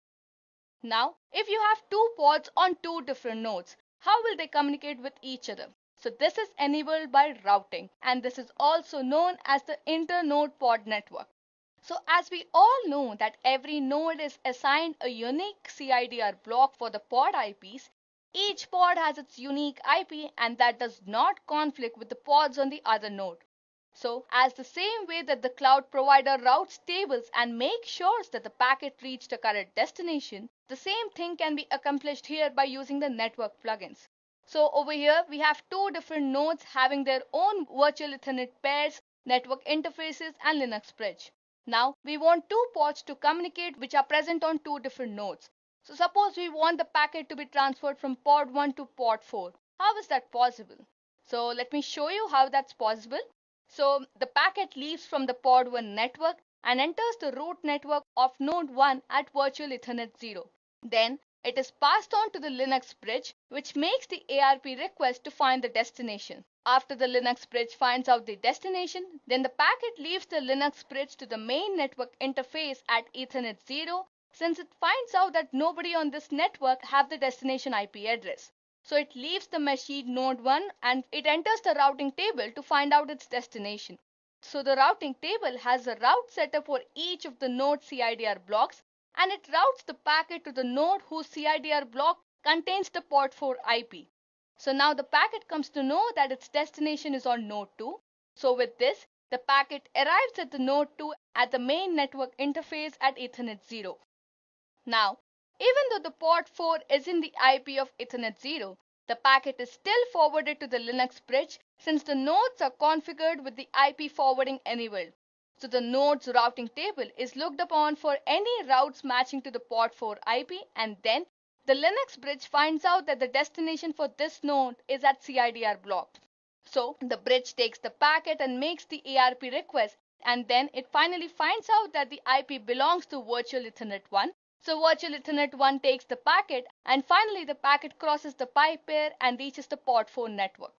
Now, if you have two pods on two different nodes, how will they communicate with each other? So this is enabled by routing, and this is also known as the internode pod network. So as we all know that every node is assigned a unique CIDR block for the pod IPs, each pod has its unique IP, and that does not conflict with the pods on the other node. So as the same way that the cloud provider routes tables and makes sure that the packet reached a correct destination, the same thing can be accomplished here by using the network plugins. So over here we have two different nodes having their own virtual Ethernet pairs, network interfaces, and Linux bridge. Now we want two pods to communicate which are present on two different nodes. So suppose we want the packet to be transferred from pod 1 to pod 4. How is that possible? So let me show you how that's possible. So the packet leaves from the pod 1 network and enters the root network of node 1 at virtual Ethernet 0. Then it is passed on to the Linux bridge, which makes the ARP request to find the destination. After the Linux bridge finds out the destination, then the packet leaves the Linux bridge to the main network interface at Ethernet 0, since it finds out that nobody on this network have the destination IP address. So it leaves the machine node 1 and it enters the routing table to find out its destination. So the routing table has a route setup for each of the node CIDR blocks, and it routes the packet to the node whose CIDR block contains the pod 4 IP. So now the packet comes to know that its destination is on node 2. So with this, the packet arrives at the node 2 at the main network interface at Ethernet 0. Now, even though the pod 4 is in the IP of Ethernet 0, The packet is still forwarded to the Linux bridge since the nodes are configured with the IP forwarding enabled. So the node's routing table is looked upon for any routes matching to the port 4 IP, and then the Linux bridge finds out that the destination for this node is at CIDR block. So the bridge takes the packet and makes the ARP request, and then it finally finds out that the IP belongs to virtual Ethernet 1. So virtual Ethernet 1 takes the packet, and finally the packet crosses the pipe pair and reaches the port 4 network.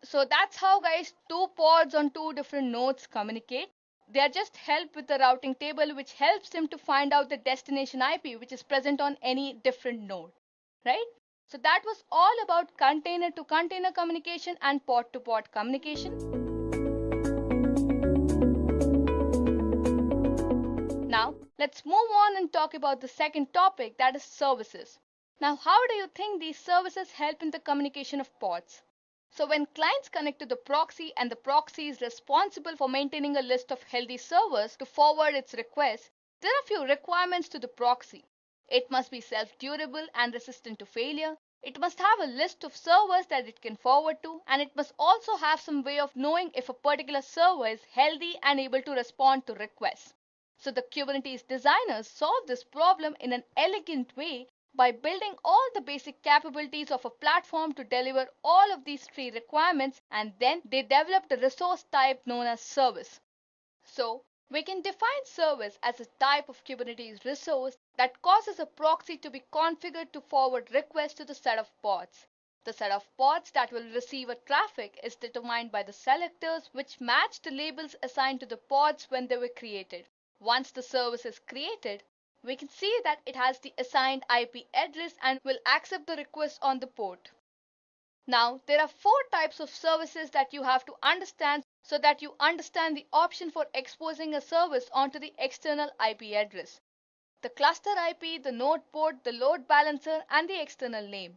So that's how, guys, two pods on two different nodes communicate. They are just helped with the routing table, which helps them to find out the destination IP which is present on any different node, right? So that was all about container to container communication and pod to pod communication. Now let's move on and talk about the second topic, that is services. Now how do you think these services help in the communication of pods? So when clients connect to the proxy and the proxy is responsible for maintaining a list of healthy servers to forward its requests, there are a few requirements to the proxy. It must be self-durable and resistant to failure. It must have a list of servers that it can forward to, and it must also have some way of knowing if a particular server is healthy and able to respond to requests. So the Kubernetes designers solved this problem in an elegant way by building all the basic capabilities of a platform to deliver all of these three requirements, and then they developed a resource type known as service. So we can define service as a type of Kubernetes resource that causes a proxy to be configured to forward requests to the set of pods. The set of pods that will receive a traffic is determined by the selectors which match the labels assigned to the pods when they were created. Once the service is created, we can see that it has the assigned IP address and will accept the request on the port. Now, there are four types of services that you have to understand so that you understand the option for exposing a service onto the external IP address. The cluster IP, the node port, the load balancer, and the external name.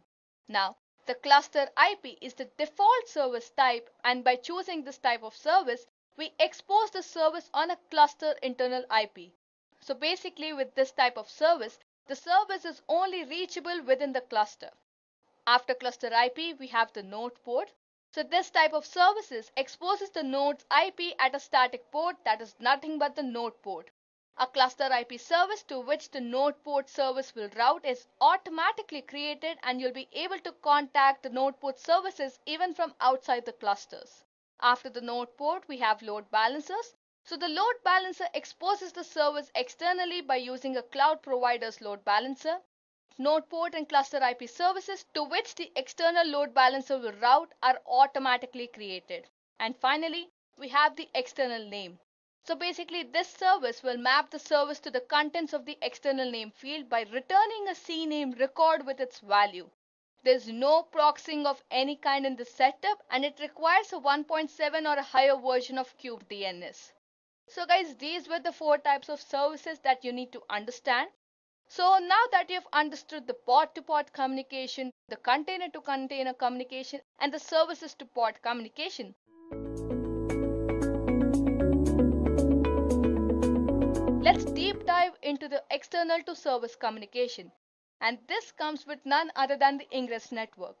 Now, the cluster IP is the default service type, and by choosing this type of service, we expose the service on a cluster internal IP. So basically with this type of service, the service is only reachable within the cluster. After cluster IP, we have the node port. So this type of services exposes the node's IP at a static port that is nothing but the node port. A cluster IP service to which the node port service will route is automatically created, and you'll be able to contact the node port services even from outside the clusters. After the node port, we have load balancers. So the load balancer exposes the service externally by using a cloud provider's load balancer. Node port and cluster IP services to which the external load balancer will route are automatically created. And finally, we have the external name. So basically this service will map the service to the contents of the external name field by returning a CNAME record with its value. There's no proxying of any kind in the setup, and it requires a 1.7 or a higher version of kubedns. So guys, these were the four types of services that you need to understand. So now that you've understood the pod-to-pod communication, the container-to-container communication, and the services-to-pod communication, let's deep dive into the external-to-service communication. And this comes with none other than the Ingress network.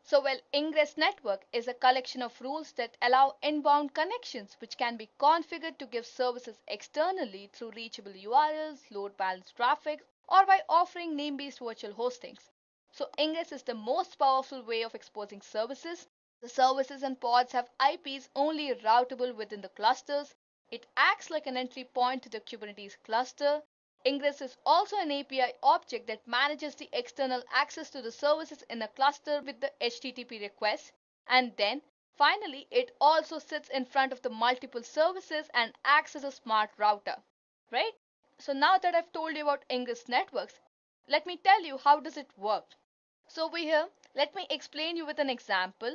So Ingress network is a collection of rules that allow inbound connections which can be configured to give services externally through reachable URLs, load balanced traffic, or by offering name-based virtual hostings. So Ingress is the most powerful way of exposing services. The services and pods have IPs only routable within the clusters. It acts like an entry point to the Kubernetes cluster. Ingress is also an API object that manages the external access to the services in a cluster with the HTTP request. And then, finally, it also sits in front of the multiple services and acts as a smart router, right? So now that I've told you about Ingress networks, let me tell you how does it work. So let me explain you with an example.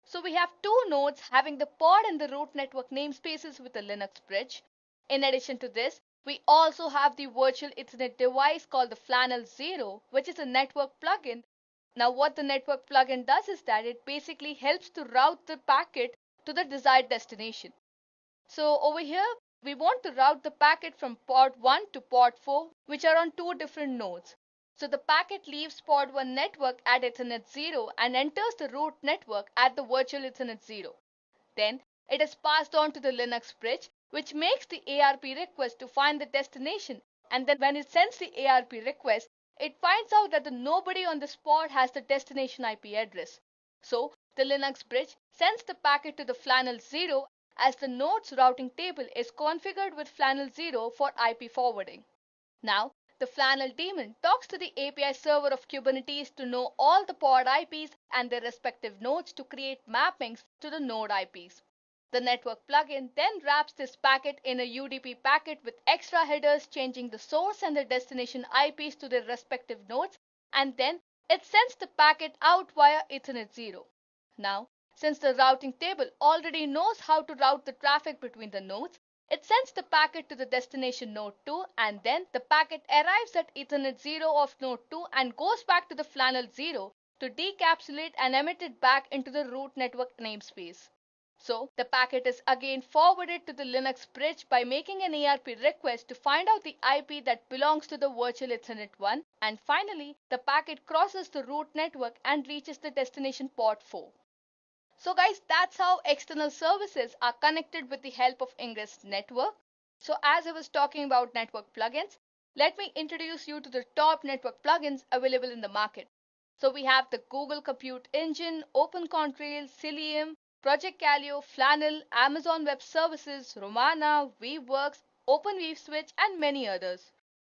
So we have two nodes having the pod and the root network namespaces with a Linux bridge. In addition to this, we also have the virtual Ethernet device called the Flannel 0, which is a network plugin. Now what the network plugin does is that it basically helps to route the packet to the desired destination. So over here, we want to route the packet from port 1 to port 4, which are on two different nodes. So the packet leaves pod 1 network at Ethernet 0 and enters the root network at the virtual Ethernet 0. Then it is passed on to the Linux bridge, which makes the ARP request to find the destination, and then when it sends the ARP request, it finds out that the nobody on this pod has the destination IP address. So the Linux bridge sends the packet to the flannel 0 as the node's routing table is configured with flannel 0 for IP forwarding. Now, the flannel daemon talks to the API server of Kubernetes to know all the pod IPs and their respective nodes to create mappings to the node IPs. The network plugin then wraps this packet in a UDP packet with extra headers changing the source and the destination IPs to their respective nodes, and then it sends the packet out via Ethernet 0. Now, since the routing table already knows how to route the traffic between the nodes, it sends the packet to the destination node 2, and then the packet arrives at Ethernet 0 of node 2 and goes back to the flannel 0 to decapsulate and emit it back into the root network namespace. So the packet is again forwarded to the Linux bridge by making an ARP request to find out the IP that belongs to the virtual Ethernet 1, and finally the packet crosses the root network and reaches the destination port 4. So guys, that's how external services are connected with the help of Ingress network. So as I was talking about network plugins, let me introduce you to the top network plugins available in the market. So we have the Google Compute Engine, OpenContrail, Cilium, Project Calio, Flannel, Amazon Web Services, Romana, Weaveworks, OpenWeaveSwitch, and many others.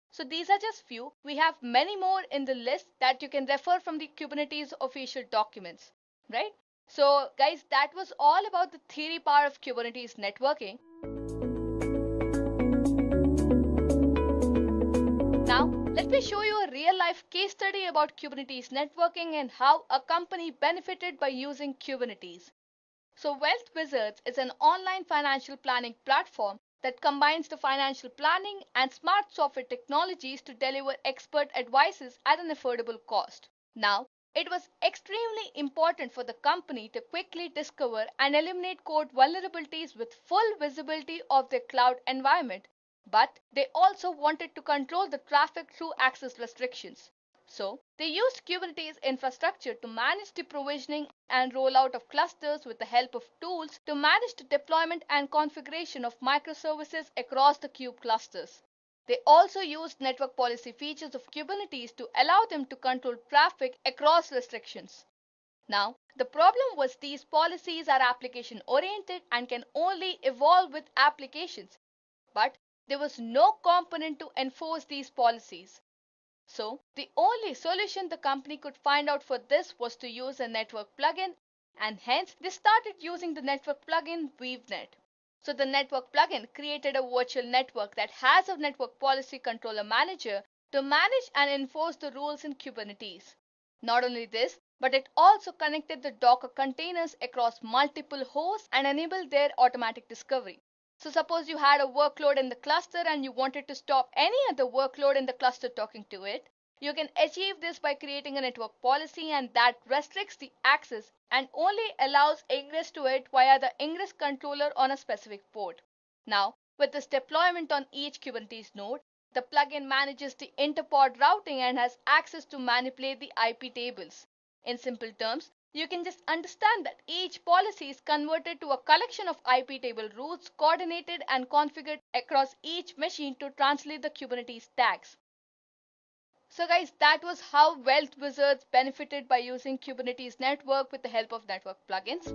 So these are just few. We have many more in the list that you can refer from the Kubernetes official documents, right? So guys, that was all about the theory part of Kubernetes networking. Now, let me show you a real-life case study about Kubernetes networking and how a company benefited by using Kubernetes. So Wealth Wizards is an online financial planning platform that combines the financial planning and smart software technologies to deliver expert advices at an affordable cost. Now, it was extremely important for the company to quickly discover and eliminate code vulnerabilities with full visibility of their cloud environment, but they also wanted to control the traffic through access restrictions. So, they used Kubernetes infrastructure to manage the provisioning and rollout of clusters with the help of tools to manage the deployment and configuration of microservices across the kube clusters. They also used network policy features of Kubernetes to allow them to control traffic across restrictions. Now, the problem was these policies are application oriented and can only evolve with applications, but there was no component to enforce these policies. So, the only solution the company could find out for this was to use a network plugin, and hence they started using the network plugin WeaveNet. So the network plugin created a virtual network that has a network policy controller manager to manage and enforce the rules in Kubernetes. Not only this, but it also connected the Docker containers across multiple hosts and enabled their automatic discovery. So suppose you had a workload in the cluster and you wanted to stop any other workload in the cluster talking to it, you can achieve this by creating a network policy, and that restricts the access and only allows ingress to it via the ingress controller on a specific port. Now, with this deployment on each Kubernetes node, the plugin manages the interpod routing and has access to manipulate the IP tables. In simple terms, you can just understand that each policy is converted to a collection of IP table routes coordinated and configured across each machine to translate the Kubernetes tags. So guys, that was how Wealth Wizards benefited by using Kubernetes network with the help of network plugins.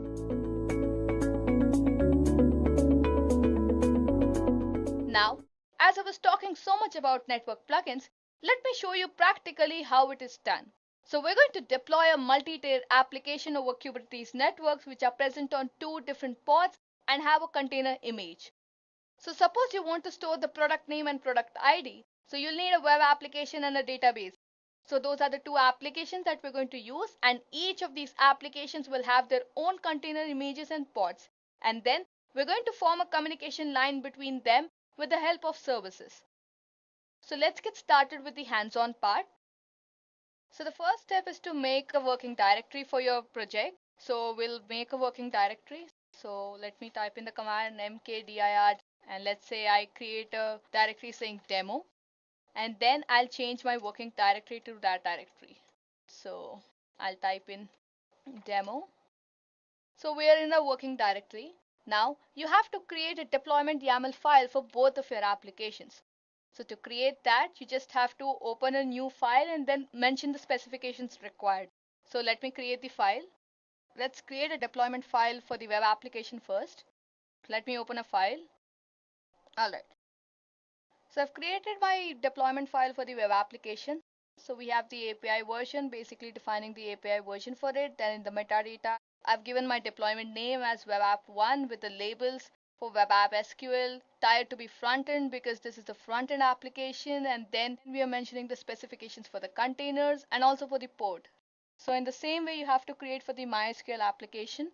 Now, as I was talking so much about network plugins, let me show you practically how it is done. So we're going to deploy a multi-tier application over Kubernetes networks which are present on two different pods and have a container image. So suppose you want to store the product name and product ID. So you'll need a web application and a database. So those are the two applications that we're going to use, and each of these applications will have their own container images and pods. And then we're going to form a communication line between them with the help of services. So let's get started with the hands-on part. So the first step is to make a working directory for your project. So we'll make a working directory. So let me type in the command mkdir, and let's say I create a directory saying demo. and then I'll change my working directory to that directory. So I'll type in demo. So we are in a working directory. Now you have to create a deployment YAML file for both of your applications. So to create that, you just have to open a new file and then mention the specifications required. So let me create the file. Let's create a deployment file for the web application first. Let me open a file. Alright. So I've created my deployment file for the web application. So we have the API version, basically defining the API version for it. Then in the metadata, I've given my deployment name as web app 1 with the labels for web app SQL, tied to be front end because this is the front end application. And then we are mentioning the specifications for the containers and also for the port. So in the same way, you have to create for the MySQL application.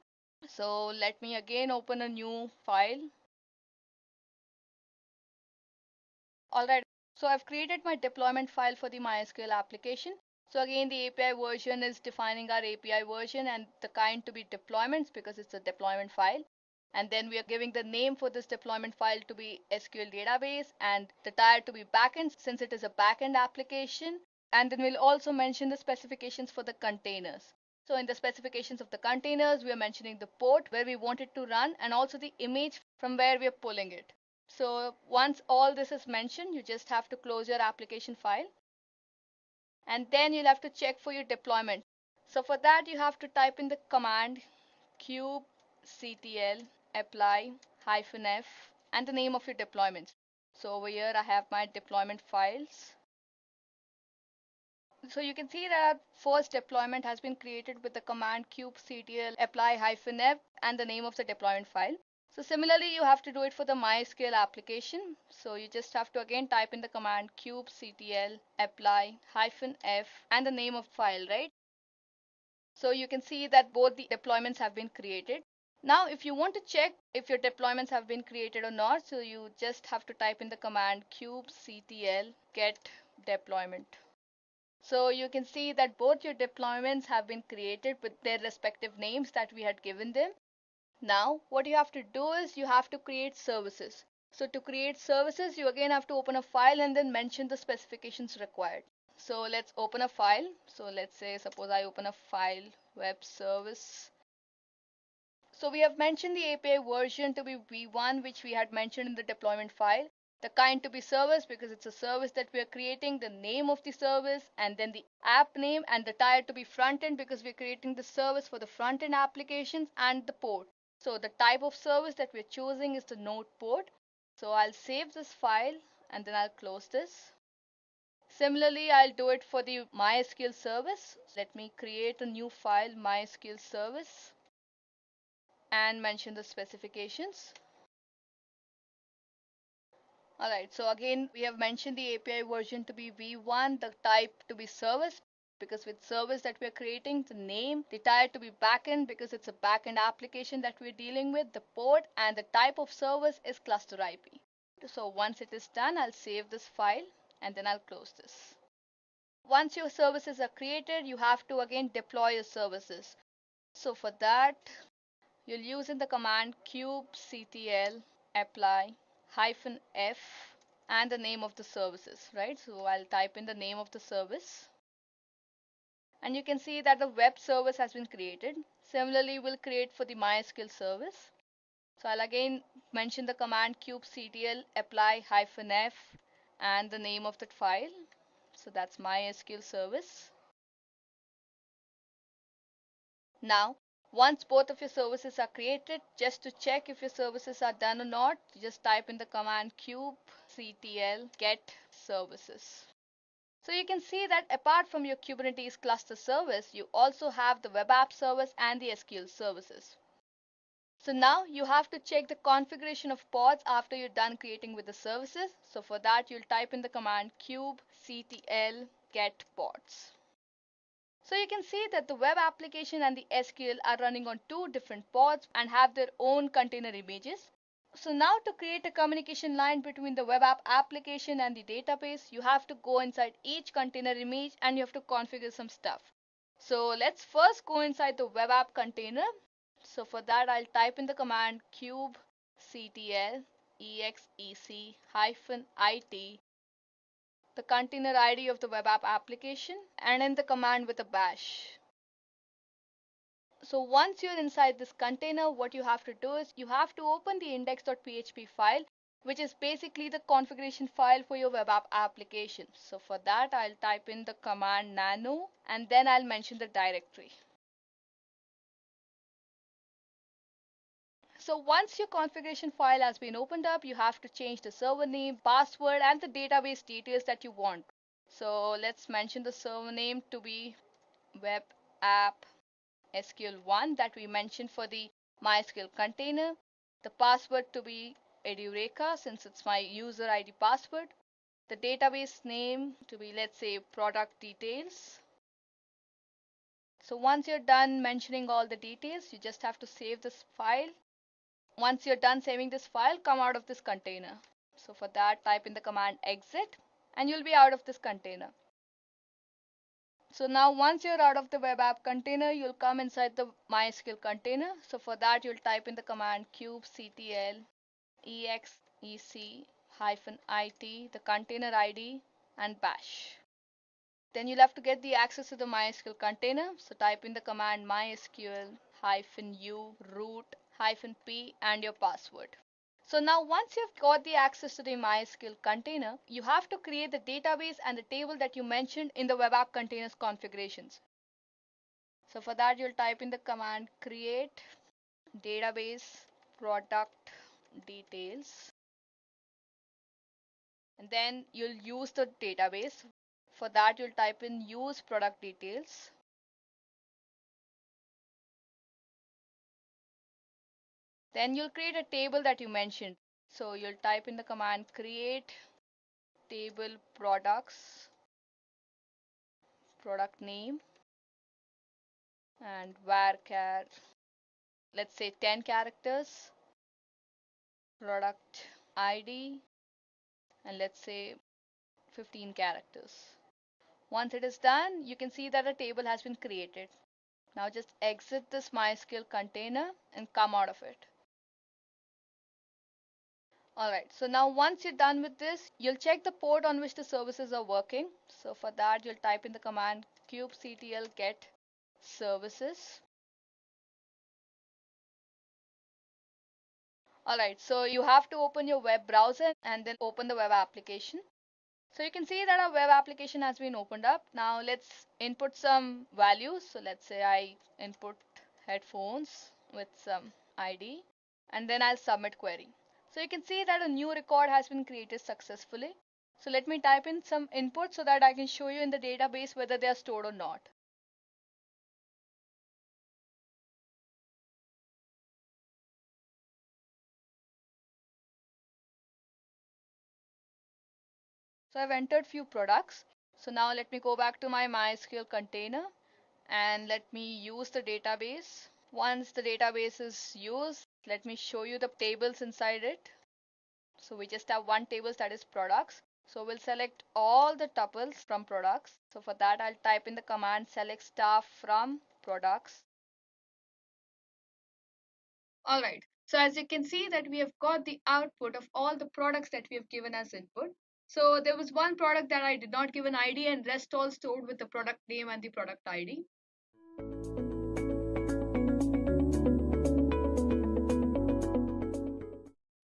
So let me again open a new file. Alright, so I've created my deployment file for the MySQL application. So again, the API version is defining our API version and the kind to be deployments because it's a deployment file. And then we are giving the name for this deployment file to be SQL database and the tier to be backend since it is a backend application. And then we'll also mention the specifications for the containers. So in the specifications of the containers, we are mentioning the port where we want it to run and also the image from where we are pulling it. So once all this is mentioned, you just have to close your application file and then you'll have to check for your deployment. So for that, you have to type in the command kubectl apply -f and the name of your deployments. So over here, I have my deployment files. So you can see that our first deployment has been created with the command kubectl apply -f and the name of the deployment file. So similarly, you have to do it for the MySQL application. So you just have to again type in the command kubectl apply -f and the name of file, right? So you can see that both the deployments have been created. Now, if you want to check if your deployments have been created or not, so you just have to type in the command kubectl get deployment. So you can see that both your deployments have been created with their respective names that we had given them. Now, what you have to do is you have to create services. So to create services, you again have to open a file and then mention the specifications required. So let's open a file. So let's say, suppose I open a file, web service. So we have mentioned the API version to be v1, which we had mentioned in the deployment file. The kind to be service because it's a service that we are creating, the name of the service, and then the app name, and the tier to be front end because we're creating the service for the front end applications, and the port. So the type of service that we're choosing is the node port. So I'll save this file and then I'll close this. Similarly, I'll do it for the MySQL service. Let me create a new file, MySQL service, and mention the specifications. Alright, so again, we have mentioned the API version to be v1, the type to be service, because with service that we're creating, the name, the tier to be backend, because it's a backend application that we're dealing with, the port, and the type of service is cluster IP. So once it is done, I'll save this file and then I'll close this. Once your services are created, you have to again deploy your services. So for that, you'll use in the command kubectl apply -f and the name of the services, right? So I'll type in the name of the service. And you can see that the web service has been created. Similarly, we'll create for the MySQL service. So I'll again mention the command kubectl apply -f and the name of that file. So that's MySQL service. Now, once both of your services are created, just to check if your services are done or not, you just type in the command kubectl get services. So you can see that apart from your Kubernetes cluster service, you also have the web app service and the SQL services. So now you have to check the configuration of pods after you're done creating with the services. So for that, you'll type in the command kubectl get pods. So you can see that the web application and the SQL are running on two different pods and have their own container images. So now to create a communication line between the web app application and the database, you have to go inside each container image and you have to configure some stuff. So let's first go inside the web app container. So for that, I'll type in the command kubectl exec -it the container ID of the web app application, and end the command with a bash. So once you're inside this container, what you have to do is you have to open the index.php file, which is basically the configuration file for your web app application. So for that, I'll type in the command nano, and then I'll mention the directory. So once your configuration file has been opened up, you have to change the server name, password, and the database details that you want. So let's mention the server name to be web app SQL1 that we mentioned for the MySQL container. The password to be Edureka since it's my user ID password. The database name to be, let's say, product details. So once you're done mentioning all the details, you just have to save this file. Once you're done saving this file, come out of this container. So for that, type in the command exit and you'll be out of this container. So now once you're out of the web app container, you'll come inside the MySQL container. So for that, you'll type in the command kubectl exec-it, the container ID, and bash. Then you'll have to get the access to the MySQL container. So type in the command mysql-u root-p and your password. So now once you've got the access to the MySQL container, you have to create the database and the table that you mentioned in the web app containers configurations. So for that, you'll type in the command create database product details, and then you'll use the database. For that, you'll type in use product details. Then you'll create a table that you mentioned. So you'll type in the command create table products, product name, and varchar, let's say 10 characters, product ID, and let's say 15 characters. Once it is done, you can see that a table has been created. Now just exit this MySQL container and come out of it. Alright, so now once you're done with this, you'll check the port on which the services are working. So for that, you'll type in the command kubectl get services. Alright, so you have to open your web browser and then open the web application. So you can see that our web application has been opened up. Now let's input some values. So let's say I input headphones with some ID, and then I'll submit query. So you can see that a new record has been created successfully. So let me type in some input so that I can show you in the database whether they are stored or not. So I've entered few products. So now let me go back to my MySQL container and let me use the database. Once the database is used, let me show you the tables inside it. So we just have one table, that is products. So we'll select all the tuples from products. So for that, I'll type in the command select staff from products. Alright, so as you can see that we have got the output of all the products that we have given as input. So there was one product that I did not give an ID, and rest all stored with the product name and the product ID.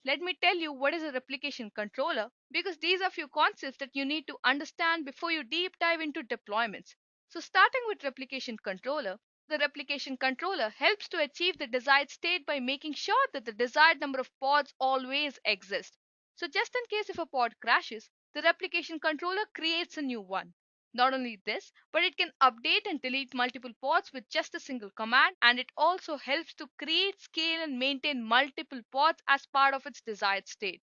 Let me tell you what is a replication controller, because these are few concepts that you need to understand before you deep dive into deployments. So starting with replication controller, the replication controller helps to achieve the desired state by making sure that the desired number of pods always exist. So just in case if a pod crashes, the replication controller creates a new one. Not only this, but it can update and delete multiple pods with just a single command, and it also helps to create, scale, and maintain multiple pods as part of its desired state.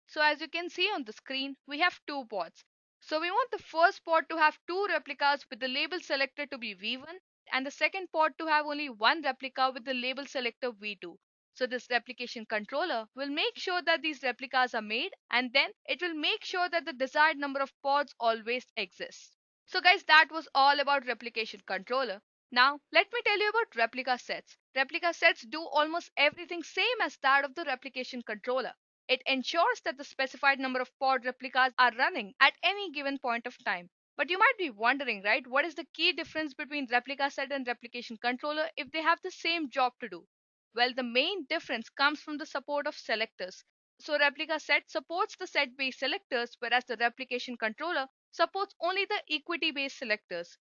So as you can see on the screen, we have two pods. So we want the first pod to have two replicas with the label selector to be V1, and the second pod to have only one replica with the label selector V2. So this replication controller will make sure that these replicas are made, and then it will make sure that the desired number of pods always exists. So guys, that was all about replication controller. Now let me tell you about replica sets. Replica sets do almost everything same as that of the replication controller. It ensures that the specified number of pod replicas are running at any given point of time. But you might be wondering, right, what is the key difference between replica set and replication controller if they have the same job to do? Well, the main difference comes from the support of selectors. So replica set supports the set based selectors, whereas the replication controller supports only the equity based selectors.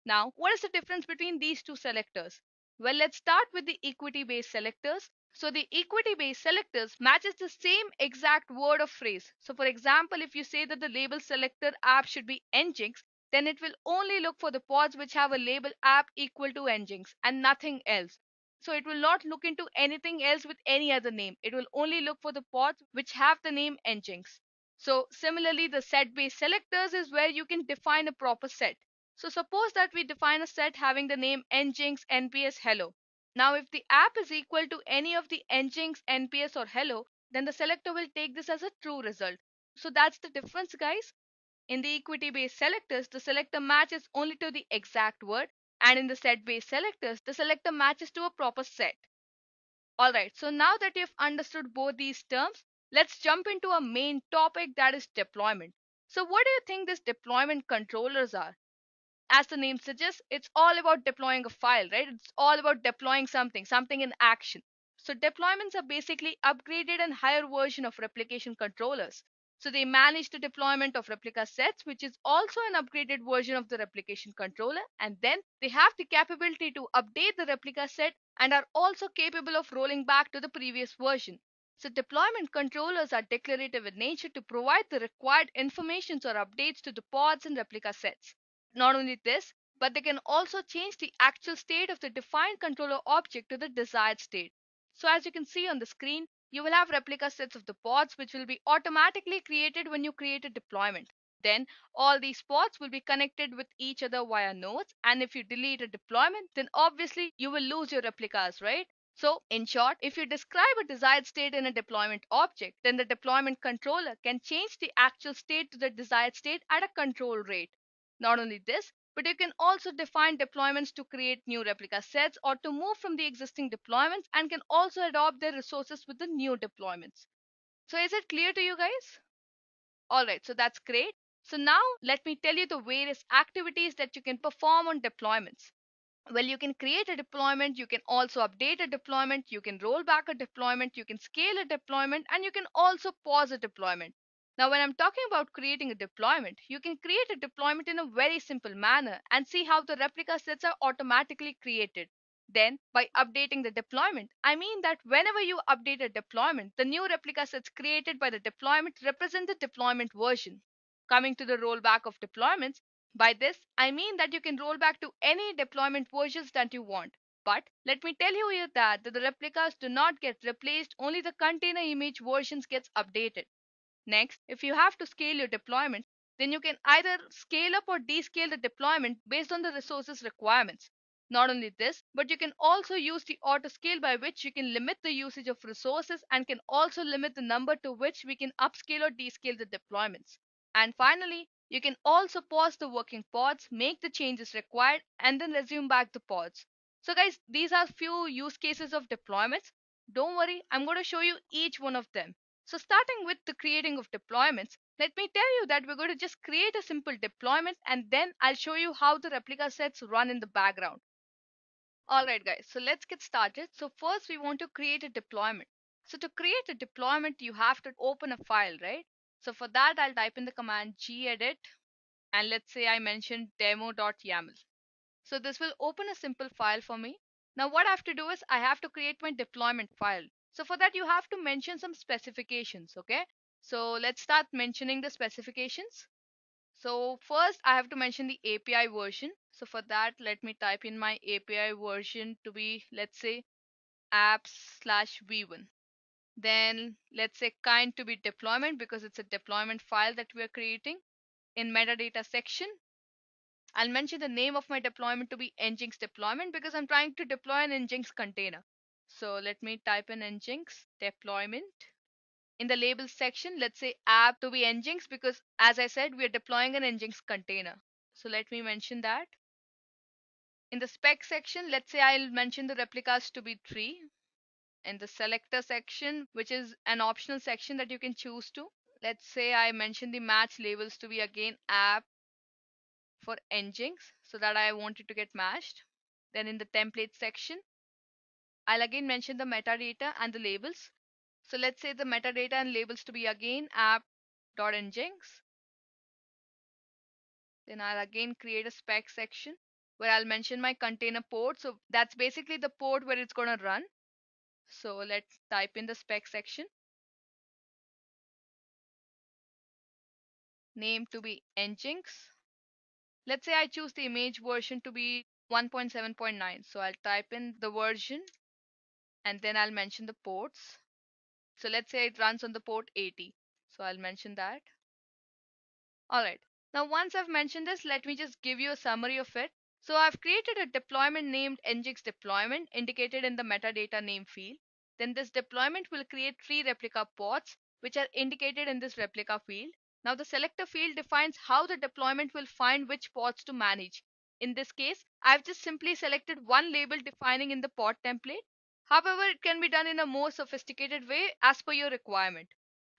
Now, what is the difference between these two selectors? Well, let's start with the equity based selectors. So the equity based selectors matches the same exact word or phrase. So for example, if you say that the label selector app should be Nginx, then it will only look for the pods which have a label app equal to Nginx and nothing else. So it will not look into anything else with any other name. It will only look for the pods which have the name Nginx. So similarly, the set based selectors is where you can define a proper set. So suppose that we define a set having the name Nginx nps hello. Now if the app is equal to any of the Nginx nps or hello, then the selector will take this as a true result. So that's the difference, guys. In the equity based selectors, the selector matches only to the exact word, and in the set based selectors, the selector matches to a proper set. Alright, so now that you've understood both these terms, let's jump into a main topic, that is deployment. So what do you think these deployment controllers are? As the name suggests, it's all about deploying a file, right? It's all about deploying something in action. So deployments are basically upgraded and higher version of replication controllers. So they manage the deployment of replica sets, which is also an upgraded version of the replication controller. And then they have the capability to update the replica set and are also capable of rolling back to the previous version. So deployment controllers are declarative in nature to provide the required informations or updates to the pods and replica sets. Not only this, but they can also change the actual state of the defined controller object to the desired state. So as you can see on the screen, you will have replica sets of the pods which will be automatically created when you create a deployment. Then all these pods will be connected with each other via nodes, and if you delete a deployment, then obviously you will lose your replicas, right? So in short, if you describe a desired state in a deployment object, then the deployment controller can change the actual state to the desired state at a control rate. Not only this, but you can also define deployments to create new replica sets or to move from the existing deployments, and can also adopt their resources with the new deployments. So is it clear to you guys? Alright, so that's great. So now let me tell you the various activities that you can perform on deployments. Well, you can create a deployment, you can also update a deployment, you can roll back a deployment, you can scale a deployment, and you can also pause a deployment. Now, when I'm talking about creating a deployment, you can create a deployment in a very simple manner and see how the replica sets are automatically created. Then, by updating the deployment, I mean that whenever you update a deployment, the new replica sets created by the deployment represent the deployment version. Coming to the rollback of deployments, by this, I mean that you can roll back to any deployment versions that you want. But let me tell you here that the replicas do not get replaced, only the container image versions gets updated. Next, if you have to scale your deployment, then you can either scale up or descale the deployment based on the resources requirements. Not only this, but you can also use the auto scale, by which you can limit the usage of resources and can also limit the number to which we can upscale or descale the deployments. And finally, you can also pause the working pods, make the changes required, and then resume back the pods. So guys, these are few use cases of deployments. Don't worry, I'm going to show you each one of them. So starting with the creating of deployments, let me tell you that we're going to just create a simple deployment, and then I'll show you how the replica sets run in the background. Alright guys, so let's get started. So first we want to create a deployment. So to create a deployment, you have to open a file, right? So for that, I'll type in the command gedit, and let's say I mentioned demo.yaml. So this will open a simple file for me. Now what I have to do is I have to create my deployment file. So for that, you have to mention some specifications, okay? So let's start mentioning the specifications. So first I have to mention the API version. So for that, let me type in my API version to be, let's say, apps/v1. Then let's say kind to be deployment, because it's a deployment file that we're creating. In metadata section, I'll mention the name of my deployment to be Nginx deployment, because I'm trying to deploy an Nginx container. So let me type in Nginx deployment. In the labels section, let's say app to be Nginx, because as I said, we are deploying an Nginx container. So let me mention that. In the spec section, let's say I'll mention the replicas to be 3. in the selector section, which is an optional section that you can choose to. Let's say I mention the match labels to be again app for Nginx, so that I want it to get matched. Then in the template section, I'll again mention the metadata and the labels. So let's say the metadata and labels to be again app.nginx. Then I'll again create a spec section where I'll mention my container port. So that's basically the port where it's going to run. So let's type in the spec section. Name to be Nginx. Let's say I choose the image version to be 1.7.9. So I'll type in the version and then I'll mention the ports. So let's say it runs on the port 80. So I'll mention that. All right. Now, once I've mentioned this, let me just give you a summary of it. So I've created a deployment named Nginx deployment indicated in the metadata name field. Then this deployment will create 3 replica pods, which are indicated in this replica field. Now the selector field defines how the deployment will find which pods to manage. In this case, I've just simply selected one label defining in the pod template. However, it can be done in a more sophisticated way as per your requirement.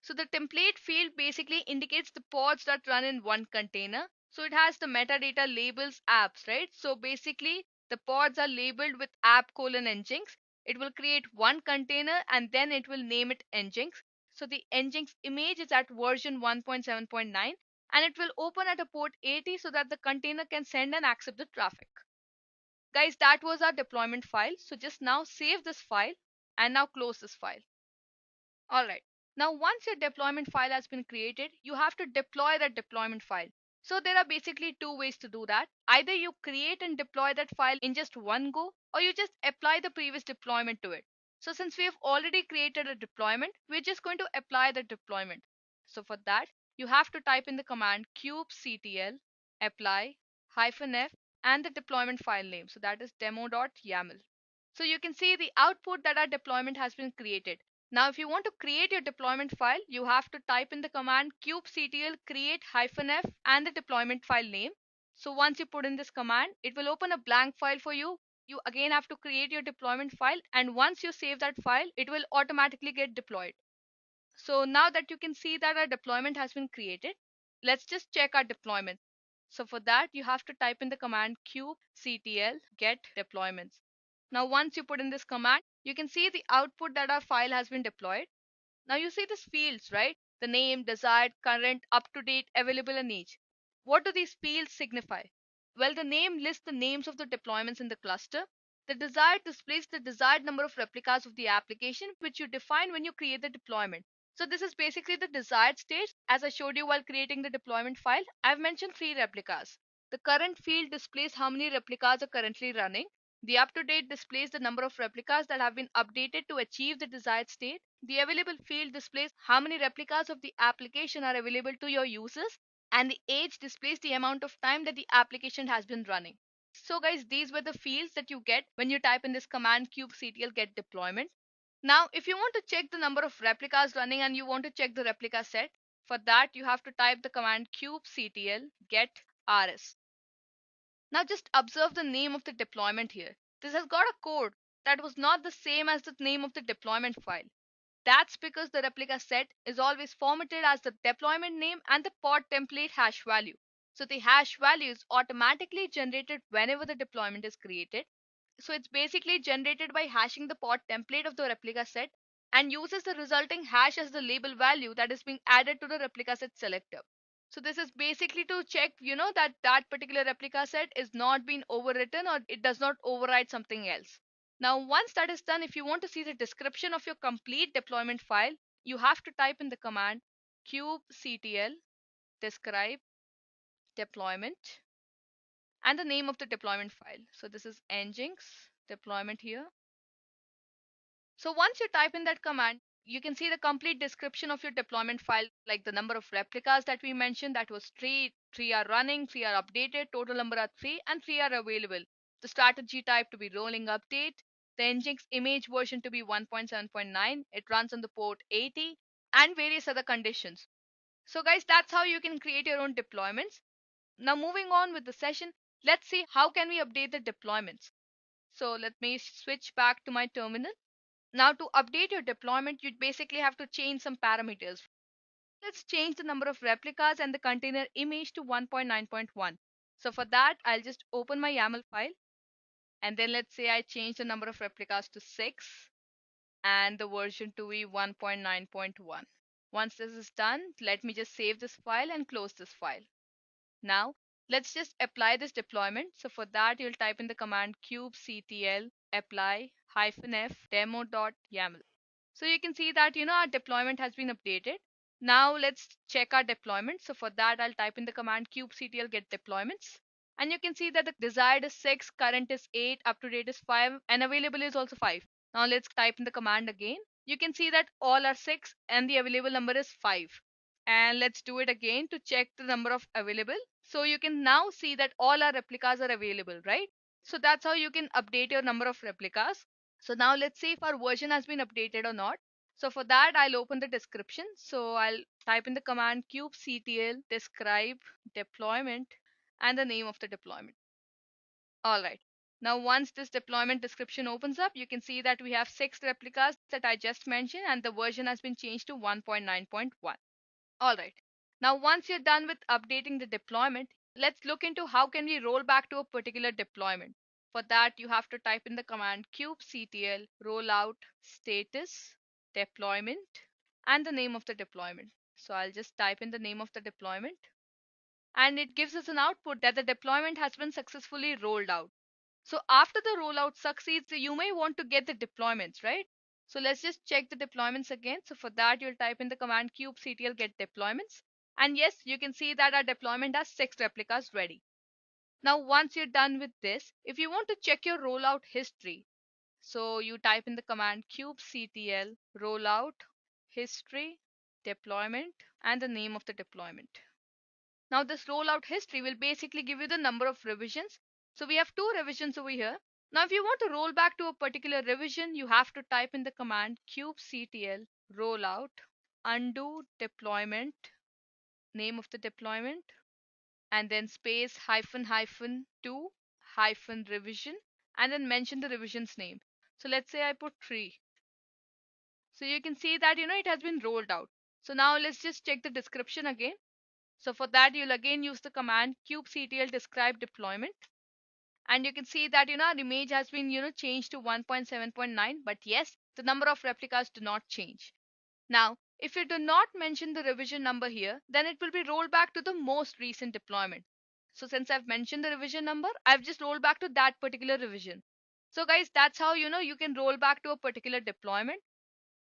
So the template field basically indicates the pods that run in one container. So it has the metadata labels apps, right? So basically the pods are labeled with app::nginx. It will create one container and then it will name it Nginx. So the Nginx image is at version 1.7.9 and it will open at a port 80 so that the container can send and accept the traffic. Guys, that was our deployment file. So just now save this file and now close this file. All right. Now, once your deployment file has been created, you have to deploy that deployment file. So there are basically 2 ways to do that. Either you create and deploy that file in just one go, or you just apply the previous deployment to it. So since we have already created a deployment, we're just going to apply the deployment. So for that, you have to type in the command kubectl apply -f and the deployment file name. So that is demo.yaml. So you can see the output that our deployment has been created. Now, if you want to create your deployment file, you have to type in the command kubectl create -f and the deployment file name. So once you put in this command, it will open a blank file for you. You again have to create your deployment file, and once you save that file, it will automatically get deployed. So now that you can see that our deployment has been created, let's just check our deployment. So for that, you have to type in the command kubectl get deployments. Now, once you put in this command, you can see the output that our file has been deployed. Now you see these fields, right? The name, desired, current, up to date, available, and age. What do these fields signify? Well, the name lists the names of the deployments in the cluster. The desired displays the desired number of replicas of the application, which you define when you create the deployment. So this is basically the desired state. As I showed you while creating the deployment file, I've mentioned 3 replicas. The current field displays how many replicas are currently running. The up-to-date displays the number of replicas that have been updated to achieve the desired state. The available field displays how many replicas of the application are available to your users. And the age displays the amount of time that the application has been running. So guys, these were the fields that you get when you type in this command kubectl get deployment. Now, if you want to check the number of replicas running and you want to check the replica set, for that you have to type the command kubectl get rs. Now just observe the name of the deployment here. This has got a code that was not the same as the name of the deployment file. That's because the replica set is always formatted as the deployment name and the pod template hash value. So the hash value is automatically generated whenever the deployment is created. So it's basically generated by hashing the pod template of the replica set and uses the resulting hash as the label value that is being added to the replica set selector. So this is basically to check, that that particular replica set is not being overwritten or it does not override something else. Now, once that is done, if you want to see the description of your complete deployment file, you have to type in the command kubectl describe deployment and the name of the deployment file. So this is Nginx deployment here. So once you type in that command, you can see the complete description of your deployment file, like the number of replicas that we mentioned, that was 3 are running, 3 are updated, total number are 3, and 3 are available. The strategy type to be rolling update, the Nginx image version to be 1.7.9, it runs on the port 80, and various other conditions. So guys, that's how you can create your own deployments. Now moving on with the session, let's see how can we update the deployments. So let me switch back to my terminal. Now to update your deployment, you basically have to change some parameters. Let's change the number of replicas and the container image to 1.9.1. So for that, I'll just open my YAML file, and then let's say I change the number of replicas to 6 and the version to be 1.9.1. Once this is done, let me just save this file and close this file. Now let's just apply this deployment. So for that, you'll type in the command kubectl apply -f demo.yaml. So you can see that our deployment has been updated. Now let's check our deployment. So for that, I'll type in the command kubectl get deployments. And you can see that the desired is 6, current is 8, up to date is 5, and available is also 5. Now let's type in the command again. You can see that all are 6 and the available number is 5. And let's do it again to check the number of available. So you can now see that all our replicas are available, right? So that's how you can update your number of replicas. So now let's see if our version has been updated or not. So for that, I'll open the description. So I'll type in the command kubectl describe deployment and the name of the deployment. All right. Now, once this deployment description opens up, you can see that we have 6 replicas that I just mentioned, and the version has been changed to 1.9.1. All right. Now, once you're done with updating the deployment, let's look into how can we roll back to a particular deployment. For that, you have to type in the command kubectl rollout status deployment and the name of the deployment. So I'll just type in the name of the deployment, and it gives us an output that the deployment has been successfully rolled out. So after the rollout succeeds, you may want to get the deployments, right? So let's just check the deployments again. So for that, you'll type in the command kubectl get deployments. And yes, you can see that our deployment has 6 replicas ready. Now, once you're done with this, if you want to check your rollout history, so you type in the command kubectl rollout history deployment and the name of the deployment. Now this rollout history will basically give you the number of revisions. So we have 2 revisions over here. Now if you want to roll back to a particular revision, you have to type in the command kubectl rollout undo deployment, name of the deployment, and then space hyphen 2 hyphen revision, and then mention the revision's name. So let's say I put 3. So you can see that it has been rolled out. So now let's just check the description again. So for that, you'll again use the command kubectl describe deployment. And you can see that our image has been changed to 1.7.9, but yes, the number of replicas do not change. Now if you do not mention the revision number here, then it will be rolled back to the most recent deployment. So since I've mentioned the revision number, I've just rolled back to that particular revision. So guys, that's how you can roll back to a particular deployment.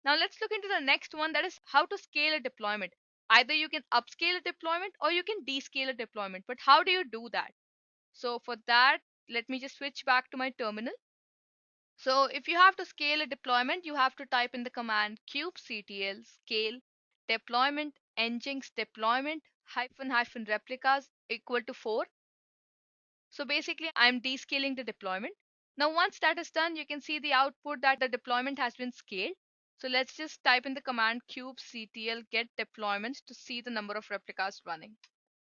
Now let's look into the next one, that is how to scale a deployment. Either you can upscale a deployment or you can descale a deployment. But how do you do that? So for that, let me just switch back to my terminal. So if you have to scale a deployment, you have to type in the command kubectl scale deployment nginx deployment hyphen replicas equal to 4. So basically, I'm descaling the deployment. Now, once that is done, you can see the output that the deployment has been scaled. So let's just type in the command kubectl get deployments to see the number of replicas running.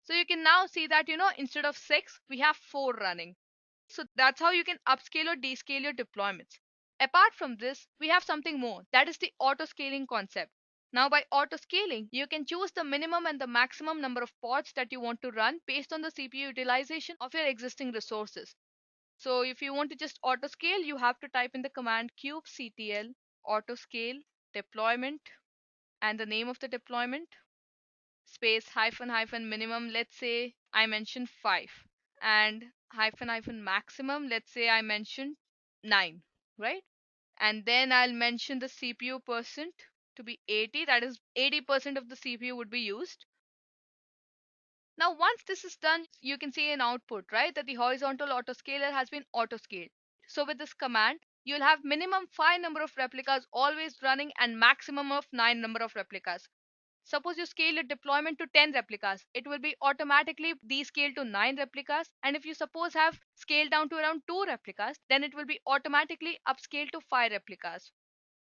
So you can now see that, instead of 6, we have 4 running. So that's how you can upscale or descale your deployments. Apart from this, we have something more. That is the auto scaling concept. Now by auto scaling, you can choose the minimum and the maximum number of pods that you want to run based on the CPU utilization of your existing resources. So if you want to just auto scale, you have to type in the command kubectl auto scale deployment and the name of the deployment space hyphen minimum. Let's say I mentioned 5, and hyphen maximum. Let's say I mentioned 9, right? And then I'll mention the CPU percent to be 80. That is 80% of the CPU would be used. Now, once this is done, you can see an output, right? That the horizontal autoscaler has been autoscaled. So with this command, you'll have minimum 5 number of replicas always running and maximum of 9 number of replicas. Suppose you scale your deployment to 10 replicas, it will be automatically descaled to 9 replicas. And if you suppose have scaled down to around 2 replicas, then it will be automatically upscaled to 5 replicas.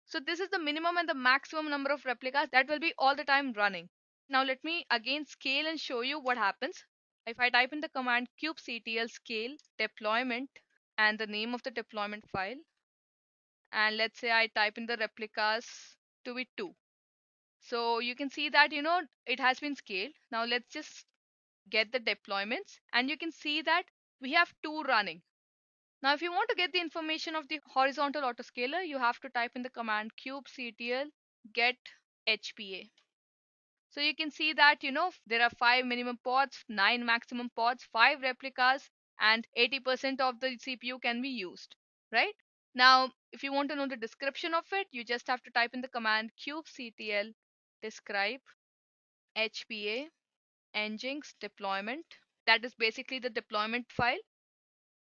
So this is the minimum and the maximum number of replicas that will be all the time running. Now let me again scale and show you what happens. If I type in the command kubectl scale deployment and the name of the deployment file, and let's say I type in the replicas to be 2. So you can see that, it has been scaled. Now let's just get the deployments, and you can see that we have 2 running. Now if you want to get the information of the horizontal autoscaler, you have to type in the command kubectl get HPA. So you can see that, there are 5 minimum pods, 9 maximum pods, 5 replicas, and 80% of the CPU can be used, right? Now, if you want to know the description of it, you just have to type in the command kubectl describe HPA Nginx deployment. That is basically the deployment file.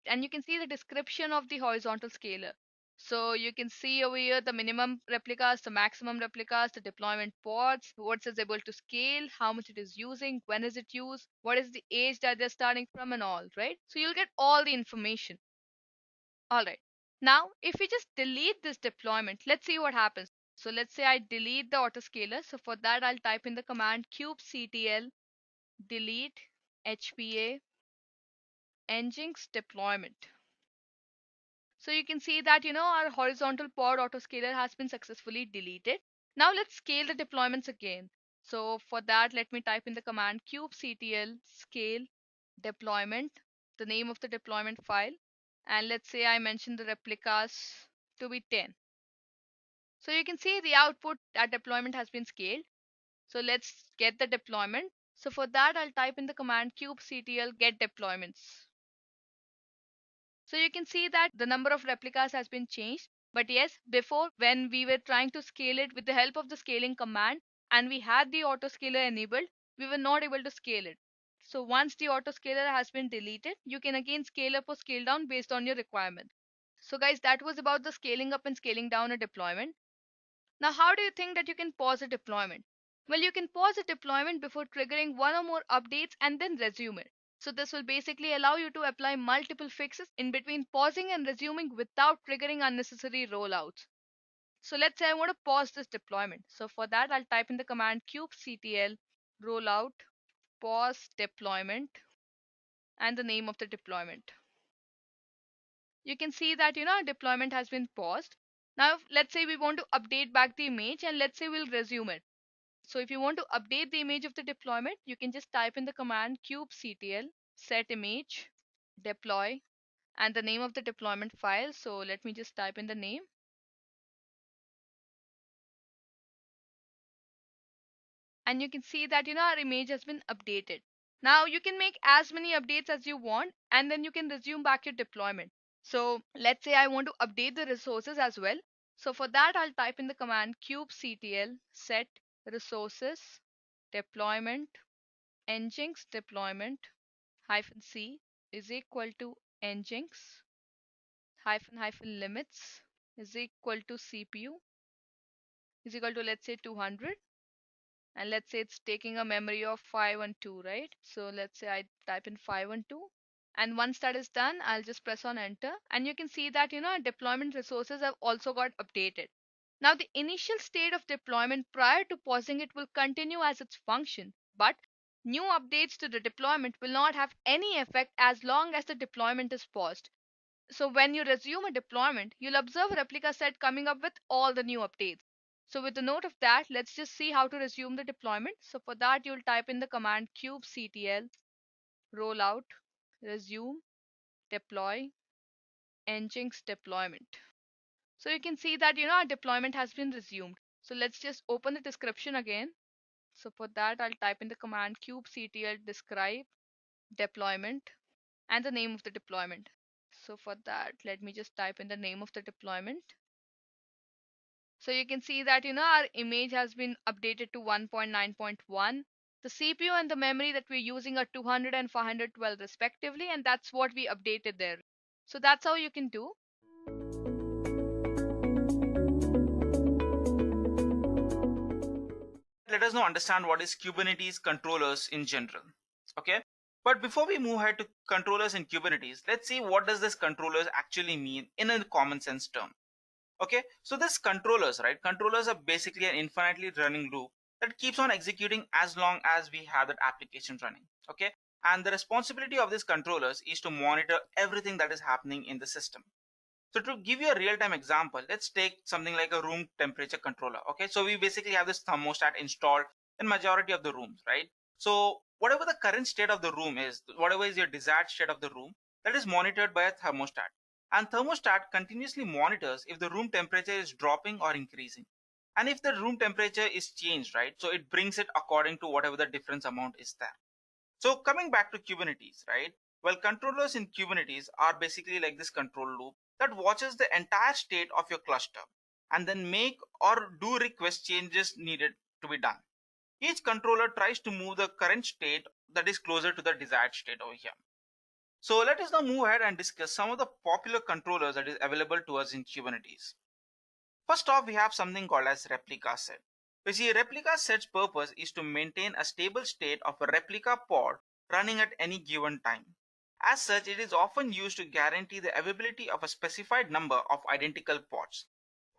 And you can see the description of the horizontal scaler. So you can see over here the minimum replicas, the maximum replicas, the deployment pods, what is able to scale, how much it is using, when is it used, what is the age that they're starting from, and all, right? So you'll get all the information. All right. Now, if we just delete this deployment, let's see what happens. So let's say I delete the autoscaler. So for that, I'll type in the command kubectl delete HPA Nginx deployment. So you can see that, our horizontal pod autoscaler has been successfully deleted. Now let's scale the deployments again. So for that, let me type in the command kubectl scale deployment, the name of the deployment file. And let's say I mention the replicas to be 10. So you can see the output that deployment has been scaled. So let's get the deployment. So for that, I'll type in the command kubectl get deployments. So you can see that the number of replicas has been changed. But yes, before, when we were trying to scale it with the help of the scaling command and we had the autoscaler enabled, we were not able to scale it. So once the autoscaler has been deleted, you can again scale up or scale down based on your requirement. So guys, that was about the scaling up and scaling down a deployment. Now, how do you think that you can pause a deployment? Well, you can pause a deployment before triggering one or more updates and then resume it. So this will basically allow you to apply multiple fixes in between pausing and resuming without triggering unnecessary rollouts. So let's say I want to pause this deployment. So for that, I'll type in the command kubectl rollout pause deployment and the name of the deployment. You can see that, deployment has been paused. Now, let's say we want to update back the image, and let's say we'll resume it. So if you want to update the image of the deployment, you can just type in the command kubectl set image deploy and the name of the deployment file. So let me just type in the name. And you can see that, our image has been updated. Now you can make as many updates as you want, and then you can resume back your deployment. So let's say I want to update the resources as well. So for that, I'll type in the command kubectl set resources deployment nginx deployment -c is equal to nginx hyphen limits is equal to CPU is equal to, let's say, 200. And let's say it's taking a memory of 512, right? So let's say I type in 512. And once that is done, I'll just press on enter. And you can see that, deployment resources have also got updated. Now the initial state of deployment prior to pausing it will continue as its function, but new updates to the deployment will not have any effect as long as the deployment is paused. So when you resume a deployment, you'll observe a replica set coming up with all the new updates. So with the note of that, let's just see how to resume the deployment. So for that, you'll type in the command kubectl rollout resume deploy nginx deployment. So you can see that, our deployment has been resumed. So let's just open the description again. So for that, I'll type in the command kubectl describe deployment and the name of the deployment. So for that, let me just type in the name of the deployment. So you can see that, our image has been updated to 1.9.1. The CPU and the memory that we're using are 200 and 512 respectively, and that's what we updated there. So that's how you can do. Let us now understand what is Kubernetes controllers in general. Okay, but before we move ahead to controllers in Kubernetes, let's see what does this controllers actually mean in a common sense term. Okay, so this controllers, right? Controllers are basically an infinitely running loop that keeps on executing as long as we have that application running. Okay, and the responsibility of these controllers is to monitor everything that is happening in the system. So to give you a real-time example, let's take something like a room temperature controller. Okay, so we basically have this thermostat installed in majority of the rooms, right? So whatever the current state of the room is, whatever is your desired state of the room, that is monitored by a thermostat. And thermostat continuously monitors if the room temperature is dropping or increasing. And if the room temperature is changed, right, so it brings it according to whatever the difference amount is there. So coming back to Kubernetes, right? Well, controllers in Kubernetes are basically like this control loop that watches the entire state of your cluster and then make or do request changes needed to be done. Each controller tries to move the current state that is closer to the desired state over here. So let us now move ahead and discuss some of the popular controllers that is available to us in Kubernetes. First off, we have something called as replica set. You see, replica set's purpose is to maintain a stable state of a replica pod running at any given time. As such, it is often used to guarantee the availability of a specified number of identical pods.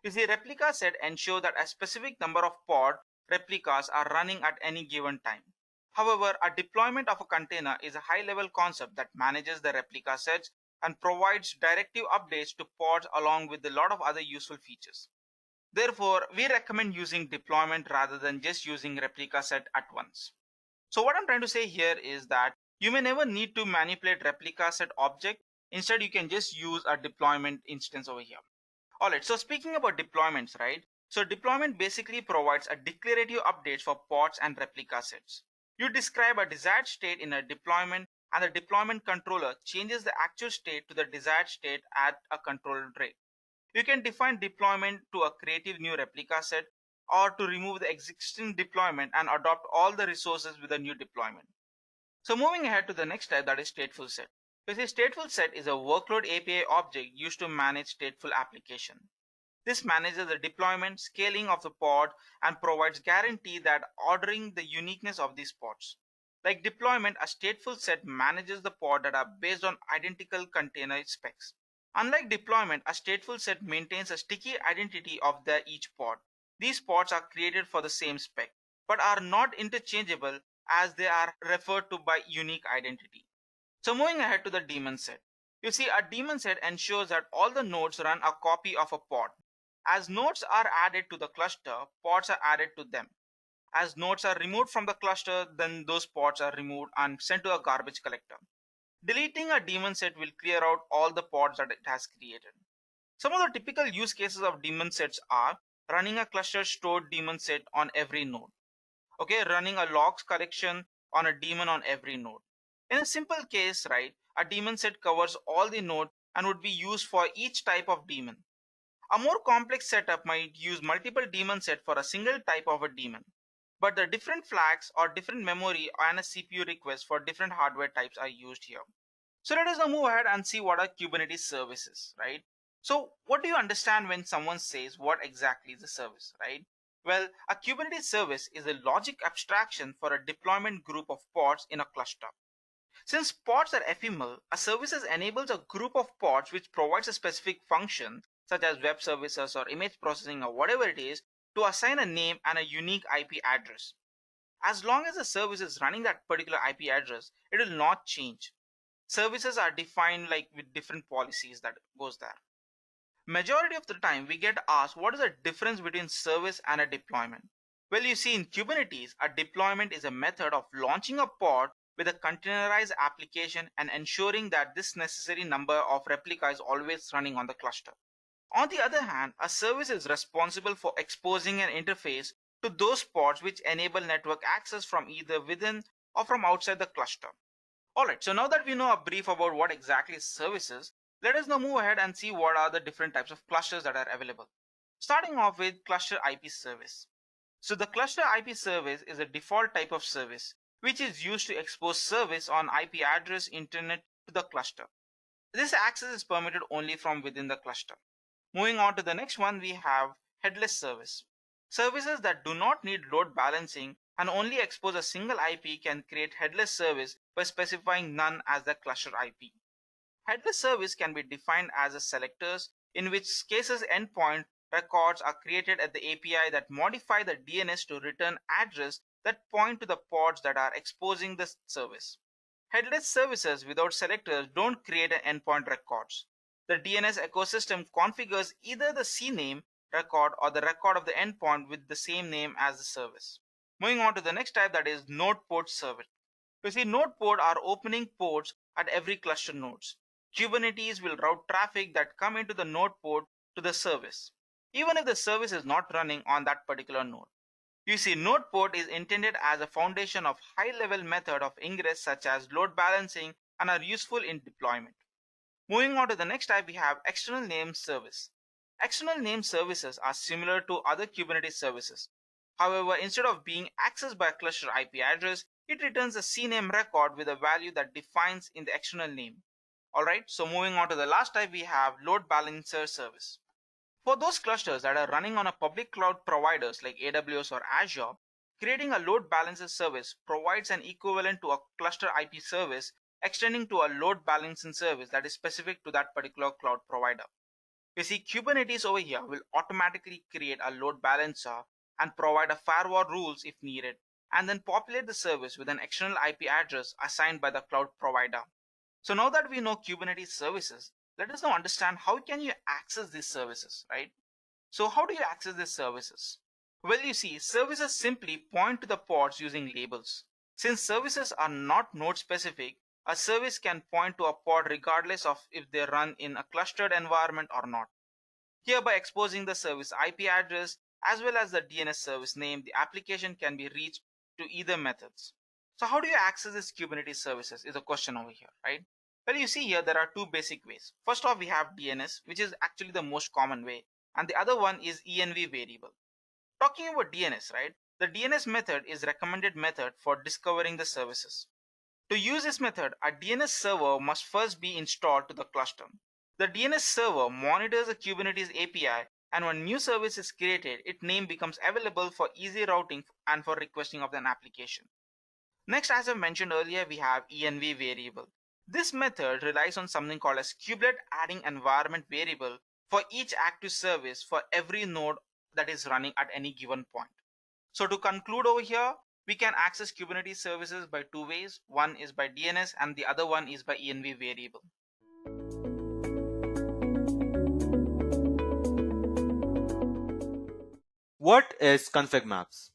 You see, replica set ensure that a specific number of pod replicas are running at any given time. However, a deployment of a container is a high-level concept that manages the replica sets and provides directive updates to pods along with a lot of other useful features. Therefore, we recommend using deployment rather than just using replica set at once. So what I'm trying to say here is that you may never need to manipulate replica set object. Instead, you can just use a deployment instance over here. Alright, so speaking about deployments, right? So deployment basically provides a declarative updates for pods and replica sets. You describe a desired state in a deployment and the deployment controller changes the actual state to the desired state at a controlled rate. You can define deployment to a creative new replica set or to remove the existing deployment and adopt all the resources with a new deployment. So moving ahead to the next type, that is stateful set. You see, stateful set is a workload API object used to manage stateful application. This manages the deployment, scaling of the pod and provides guarantee that ordering the uniqueness of these pods. Like deployment, a stateful set manages the pod that are based on identical container specs. Unlike deployment, a stateful set maintains a sticky identity of each pod. These pods are created for the same spec, but are not interchangeable as they are referred to by unique identity. So moving ahead to the daemon set. You see, a daemon set ensures that all the nodes run a copy of a pod. As nodes are added to the cluster, pods are added to them. As nodes are removed from the cluster, then those pods are removed and sent to a garbage collector. Deleting a daemon set will clear out all the pods that it has created. Some of the typical use cases of daemon sets are running a cluster stored daemon set on every node. Okay, running a logs collection on a daemon on every node. In a simple case, right, a daemon set covers all the nodes and would be used for each type of daemon. A more complex setup might use multiple daemon sets for a single type of a daemon, but the different flags or different memory and a CPU request for different hardware types are used here. So let us now move ahead and see what are Kubernetes services, right? So what do you understand when someone says what exactly is a service, right? Well, a Kubernetes service is a logic abstraction for a deployment group of pods in a cluster. Since pods are ephemeral, a services enables a group of pods which provides a specific function, such as web services or image processing or whatever it is, to assign a name and a unique IP address. As long as the service is running that particular IP address, it will not change. Services are defined like with different policies that goes there. Majority of the time we get asked what is the difference between service and a deployment. Well, you see, in Kubernetes, a deployment is a method of launching a pod with a containerized application and ensuring that this necessary number of replica is always running on the cluster. On the other hand, a service is responsible for exposing an interface to those pods which enable network access from either within or from outside the cluster. Alright, so now that we know a brief about what exactly is services, let us now move ahead and see what are the different types of clusters that are available. Starting off with cluster IP service. So the cluster IP service is a default type of service which is used to expose service on IP address internet to the cluster. This access is permitted only from within the cluster. Moving on to the next one, we have headless service. Services that do not need load balancing and only expose a single IP can create headless service by specifying none as the cluster IP. Headless service can be defined as a selectors, in which cases endpoint records are created at the API that modify the DNS to return address that point to the pods that are exposing the service. Headless services without selectors don't create an endpoint records. The DNS ecosystem configures either the CNAME record or the record of the endpoint with the same name as the service. Moving on to the next type, that is node port service. You see, node port are opening ports at every cluster nodes. Kubernetes will route traffic that come into the node port to the service, even if the service is not running on that particular node. You see, node port is intended as a foundation of high-level method of ingress such as load balancing and are useful in deployment. Moving on to the next type, we have external name service. External name services are similar to other Kubernetes services. However, instead of being accessed by a cluster IP address, it returns a CNAME record with a value that defines in the external name. Alright, so moving on to the last type, we have load balancer service. For those clusters that are running on a public cloud providers like AWS or Azure, creating a load balancer service provides an equivalent to a cluster IP service extending to a load balancing service that is specific to that particular cloud provider. You see, Kubernetes over here will automatically create a load balancer and provide a firewall rules if needed, and then populate the service with an external IP address assigned by the cloud provider. So now that we know Kubernetes services, let us now understand how can you access these services, right? So how do you access these services? Well, you see, services simply point to the pods using labels. Since services are not node specific, a service can point to a pod regardless of if they run in a clustered environment or not. Here, by exposing the service IP address as well as the DNS service name, the application can be reached to either methods. So how do you access these Kubernetes services is a question over here, right? Well, you see here there are two basic ways. First off, we have DNS, which is actually the most common way, and the other one is env variable. Talking about DNS, right? The DNS method is recommended method for discovering the services. To use this method, a DNS server must first be installed to the cluster. The DNS server monitors the Kubernetes API, and when new service is created, its name becomes available for easy routing and for requesting of an application. Next, as I mentioned earlier, we have env variable. This method relies on something called as kubelet adding environment variable for each active service for every node that is running at any given point. So to conclude over here, we can access Kubernetes services by two ways. One is by DNS and the other one is by env variable. What is ConfigMaps?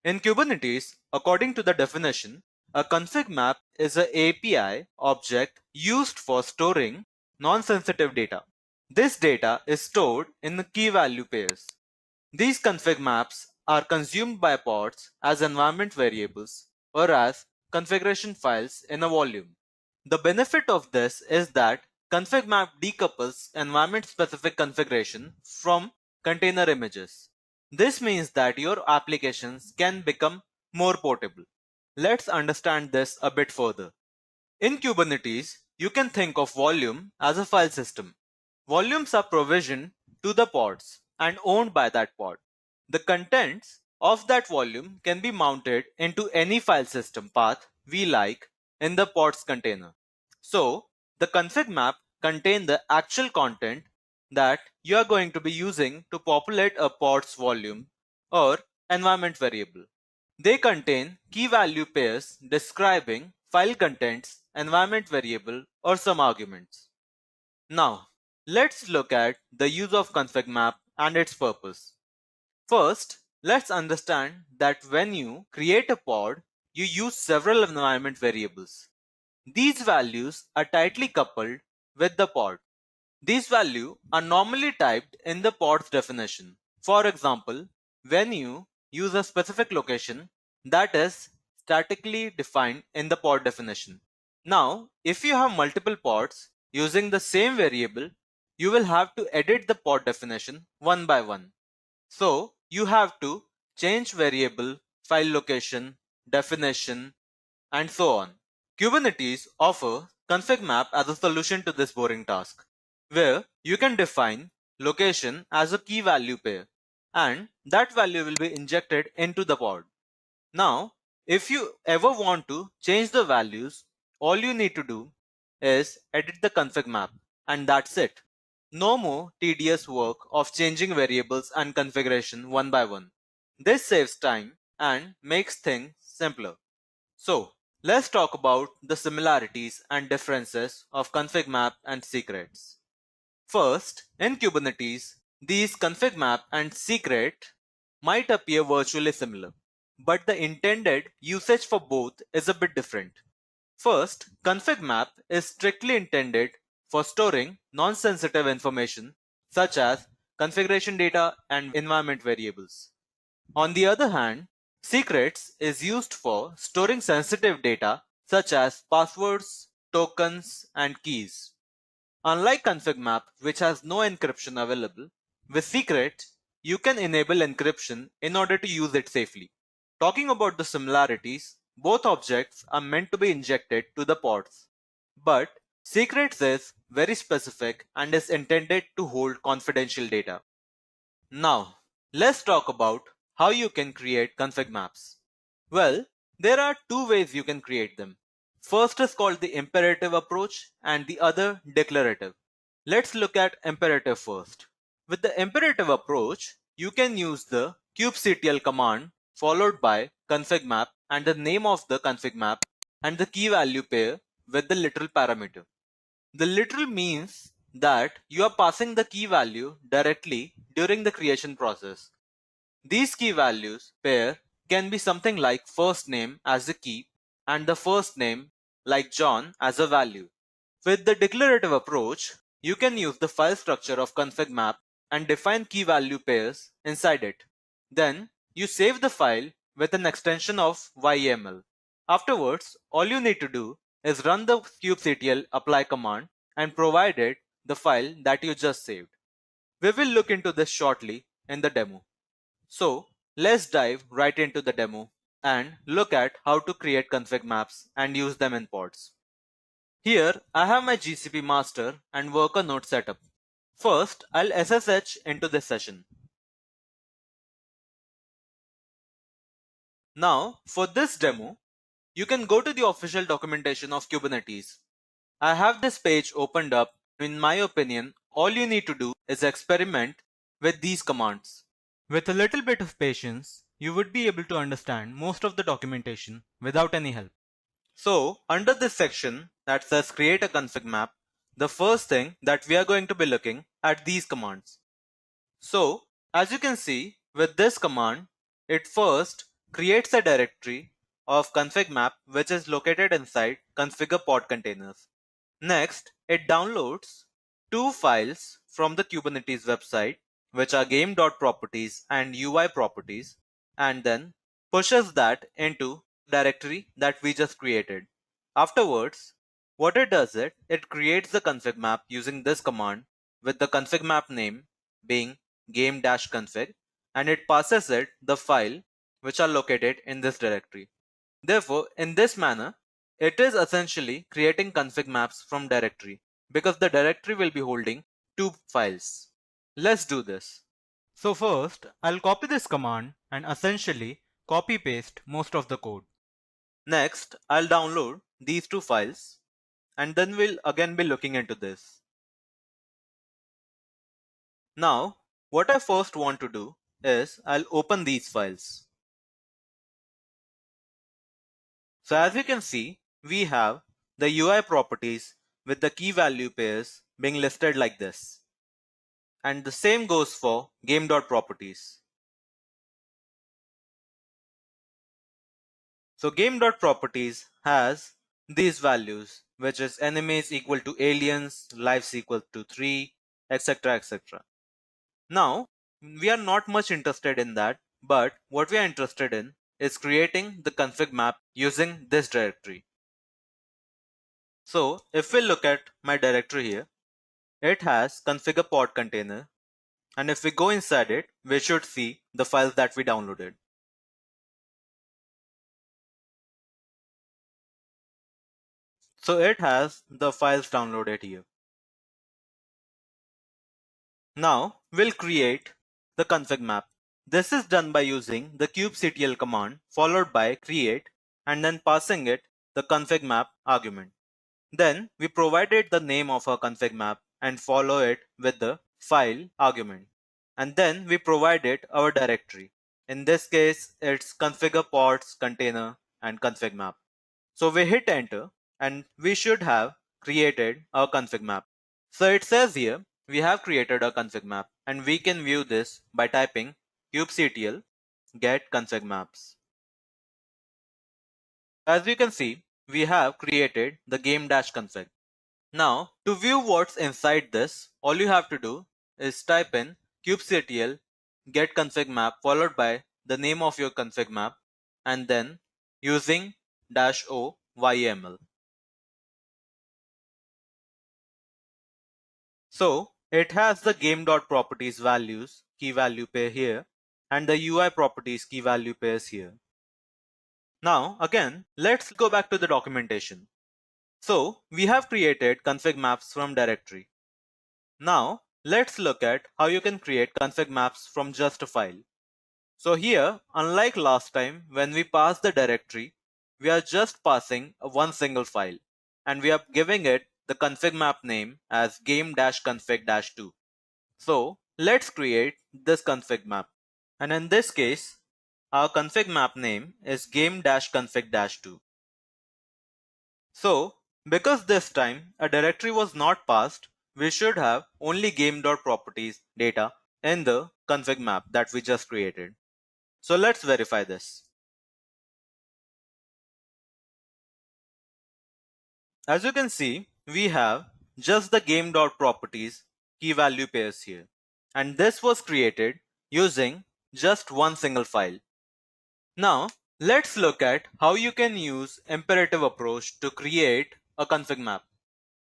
In Kubernetes, according to the definition, a config map is an API object used for storing non-sensitive data. This data is stored in the key value pairs. These config maps are consumed by pods as environment variables or as configuration files in a volume. The benefit of this is that ConfigMap decouples environment-specific configuration from container images. This means that your applications can become more portable. Let's understand this a bit further. In Kubernetes, you can think of volume as a file system. Volumes are provisioned to the pods and owned by that pod. The contents of that volume can be mounted into any file system path we like in the pod's container. So, the config map contains the actual content that you are going to be using to populate a pod's volume or environment variable. They contain key value pairs describing file contents, environment variable, or some arguments. Now, let's look at the use of ConfigMap and its purpose. First, let's understand that when you create a pod, you use several environment variables. These values are tightly coupled with the pod. These values are normally typed in the pod's definition. For example, when you use a specific location, that is statically defined in the pod definition. Now, if you have multiple pods using the same variable, you will have to edit the pod definition one by one. So, you have to change variable, file location, definition, and so on. Kubernetes offers ConfigMap as a solution to this boring task, where you can define location as a key value pair, and that value will be injected into the pod. Now, if you ever want to change the values, all you need to do is edit the config map, and that's it. No more tedious work of changing variables and configuration one by one. This saves time and makes things simpler. So, let's talk about the similarities and differences of ConfigMap and secrets. First, in Kubernetes, these ConfigMap and secret might appear virtually similar, but the intended usage for both is a bit different. First, ConfigMap is strictly intended for storing non-sensitive information such as configuration data and environment variables. On the other hand, secrets is used for storing sensitive data such as passwords, tokens, and keys. Unlike ConfigMap, which has no encryption available, with secrets, you can enable encryption in order to use it safely. Talking about the similarities, both objects are meant to be injected to the pods, but secrets is very specific and is intended to hold confidential data. Now, let's talk about how you can create config maps. Well, there are two ways you can create them. First is called the imperative approach and the other declarative. Let's look at imperative first. With the imperative approach, you can use the kubectl command followed by config map and the name of the config map and the key value pair with the literal parameter. The literal means that you are passing the key value directly during the creation process. These key values pair can be something like first name as a key and the first name like John as a value. With the declarative approach, you can use the file structure of config map and define key value pairs inside it. Then you save the file with an extension of YAML. Afterwards, all you need to do is run the kubectl apply command and provide it the file that you just saved. We will look into this shortly in the demo. So let's dive right into the demo and look at how to create config maps and use them in pods. Here I have my GCP master and worker node setup. First, I'll SSH into this session. Now, for this demo, you can go to the official documentation of Kubernetes. I have this page opened up. In my opinion, all you need to do is experiment with these commands. With a little bit of patience, you would be able to understand most of the documentation without any help. So, under this section that says create a config map, the first thing that we are going to be looking at these commands. So, as you can see, with this command, it first creates a directory of config map which is located inside configure pod containers. Next, it downloads two files from the Kubernetes website, which are game.properties and UI properties, and then pushes that into directory that we just created. Afterwards, what it does is it creates the config map using this command with the config map name being game-config, and it passes it the file which are located in this directory. Therefore, in this manner, it is essentially creating config maps from directory because the directory will be holding two files. Let's do this. So first, I'll copy this command and essentially copy paste most of the code. Next, I'll download these two files and then we'll again be looking into this. Now, what I first want to do is I'll open these files. So as you can see, we have the UI properties with the key value pairs being listed like this. And the same goes for game.properties. So game.properties has these values, which is enemies equal to aliens, lives equal to 3, etc. etc. Now, we are not much interested in that, but what we are interested in is creating the config map using this directory. So if we look at my directory here, it has configure pod container, and if we go inside it, we should see the files that we downloaded. So it has the files downloaded here. Now we'll create the config map. This is done by using the kubectl command followed by create and then passing it the config map argument. Then we provided the name of our config map and follow it with the file argument. And then we provided our directory. In this case, it's configure pods, container, and config map. So we hit enter and we should have created our config map. So it says here we have created a config map, and we can view this by typing kubectl get config maps. As you can see, we have created the game-config. Now, to view what's inside this, all you have to do is type in kubectl get config map followed by the name of your config map and then using -o YAML. So it has the game.properties values key value pair here and the UI properties key value pairs here. Now again, let's go back to the documentation. So we have created config maps from directory. Now let's look at how you can create config maps from just a file. So here, unlike last time when we passed the directory, we are just passing one single file and we are giving it the config map name as game-config-2. So let's create this config map. And in this case, our config map name is game-config-2. So because this time a directory was not passed, we should have only game.properties data in the config map that we just created. So let's verify this. As you can see, we have just the game.properties key value pairs here. And this was created using just one single file. Now, let's look at how you can use imperative approach to create a config map.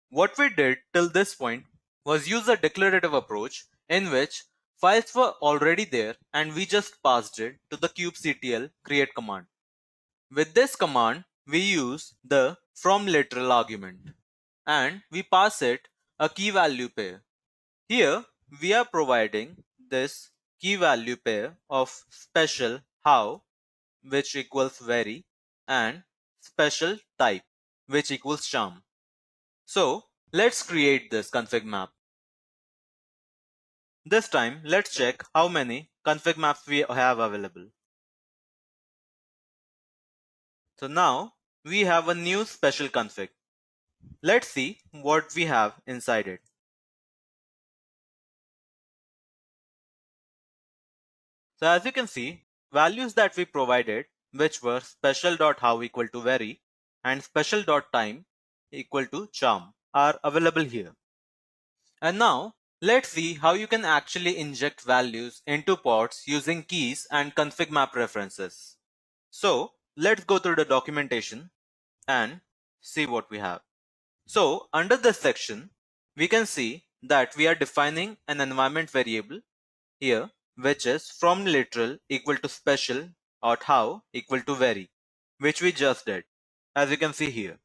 What we did till this point was use a declarative approach in which files were already there and we just passed it to the kubectl create command. With this command, we use the from literal argument and we pass it a key value pair. Here we are providing this key value pair of special how, which equals very, and special type, which equals charm. So let's create this config map. This time let's check how many config maps we have available. So now we have a new special config. Let's see what we have inside it. So as you can see, values that we provided, which were special.how equal to very and special.time equal to charm, are available here. And now let's see how you can actually inject values into pods using keys and config map references. So let's go through the documentation and see what we have. So under this section, we can see that we are defining an environment variable here, which is from literal equal to special or how equal to very, which we just did, as you can see here.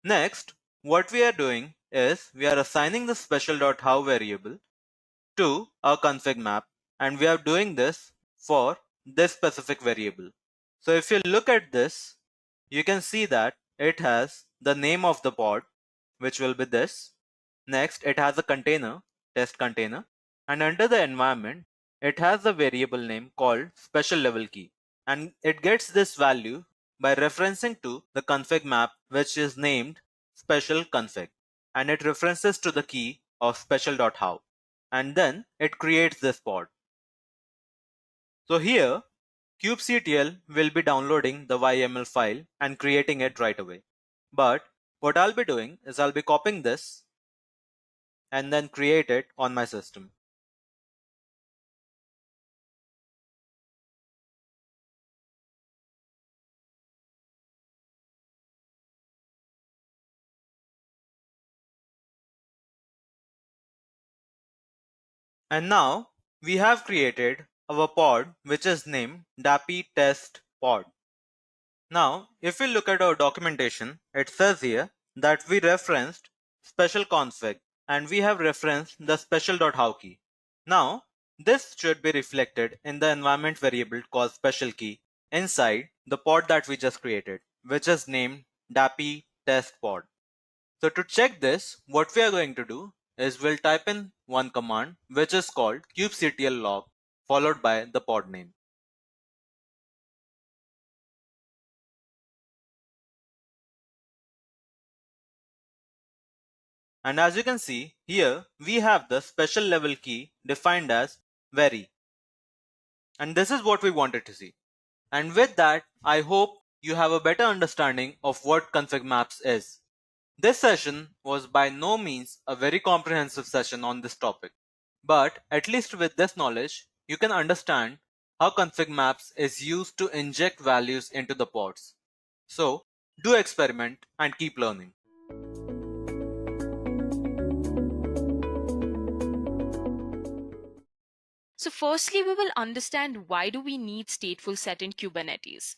Next, what we are doing is we are assigning the special.how variable to our config map, and we are doing this for this specific variable. So if you look at this, you can see that it has the name of the pod, which will be this. Next, it has a container, test container, and under the environment, it has a variable name called special level key, and it gets this value by referencing to the config map, which is named special config, and it references to the key of special.how, and then it creates this pod. So here, kubectl will be downloading the YAML file and creating it right away. But what I'll be doing is I'll be copying this and then create it on my system. And now we have created our pod, which is named dappy test pod. Now, if we look at our documentation, it says here that we referenced special config and we have referenced the special.how key. Now, this should be reflected in the environment variable called special key inside the pod that we just created, which is named dappy test pod. So to check this, what we are going to do is we'll type in one command, which is called kubectl log followed by the pod name. And as you can see here, we have the special level key defined as vary. And this is what we wanted to see. And with that, I hope you have a better understanding of what ConfigMaps is. This session was by no means a very comprehensive session on this topic, but at least with this knowledge, you can understand how ConfigMaps is used to inject values into the pods. So, do experiment and keep learning. So firstly, we will understand why do we need stateful set in Kubernetes.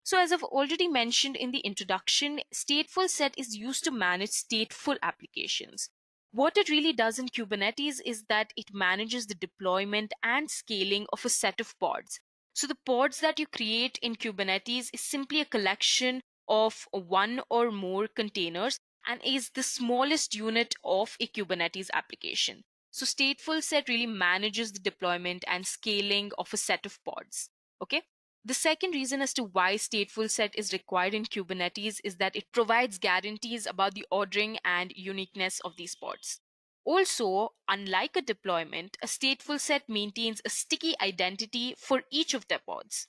So as I've already mentioned in the introduction, stateful set is used to manage stateful applications. What it really does in Kubernetes is that it manages the deployment and scaling of a set of pods. So the pods that you create in Kubernetes is simply a collection of one or more containers and is the smallest unit of a Kubernetes application. So stateful set really manages the deployment and scaling of a set of pods. Okay. The second reason as to why stateful set is required in Kubernetes is that it provides guarantees about the ordering and uniqueness of these pods. Also, unlike a deployment, a stateful set maintains a sticky identity for each of the pods.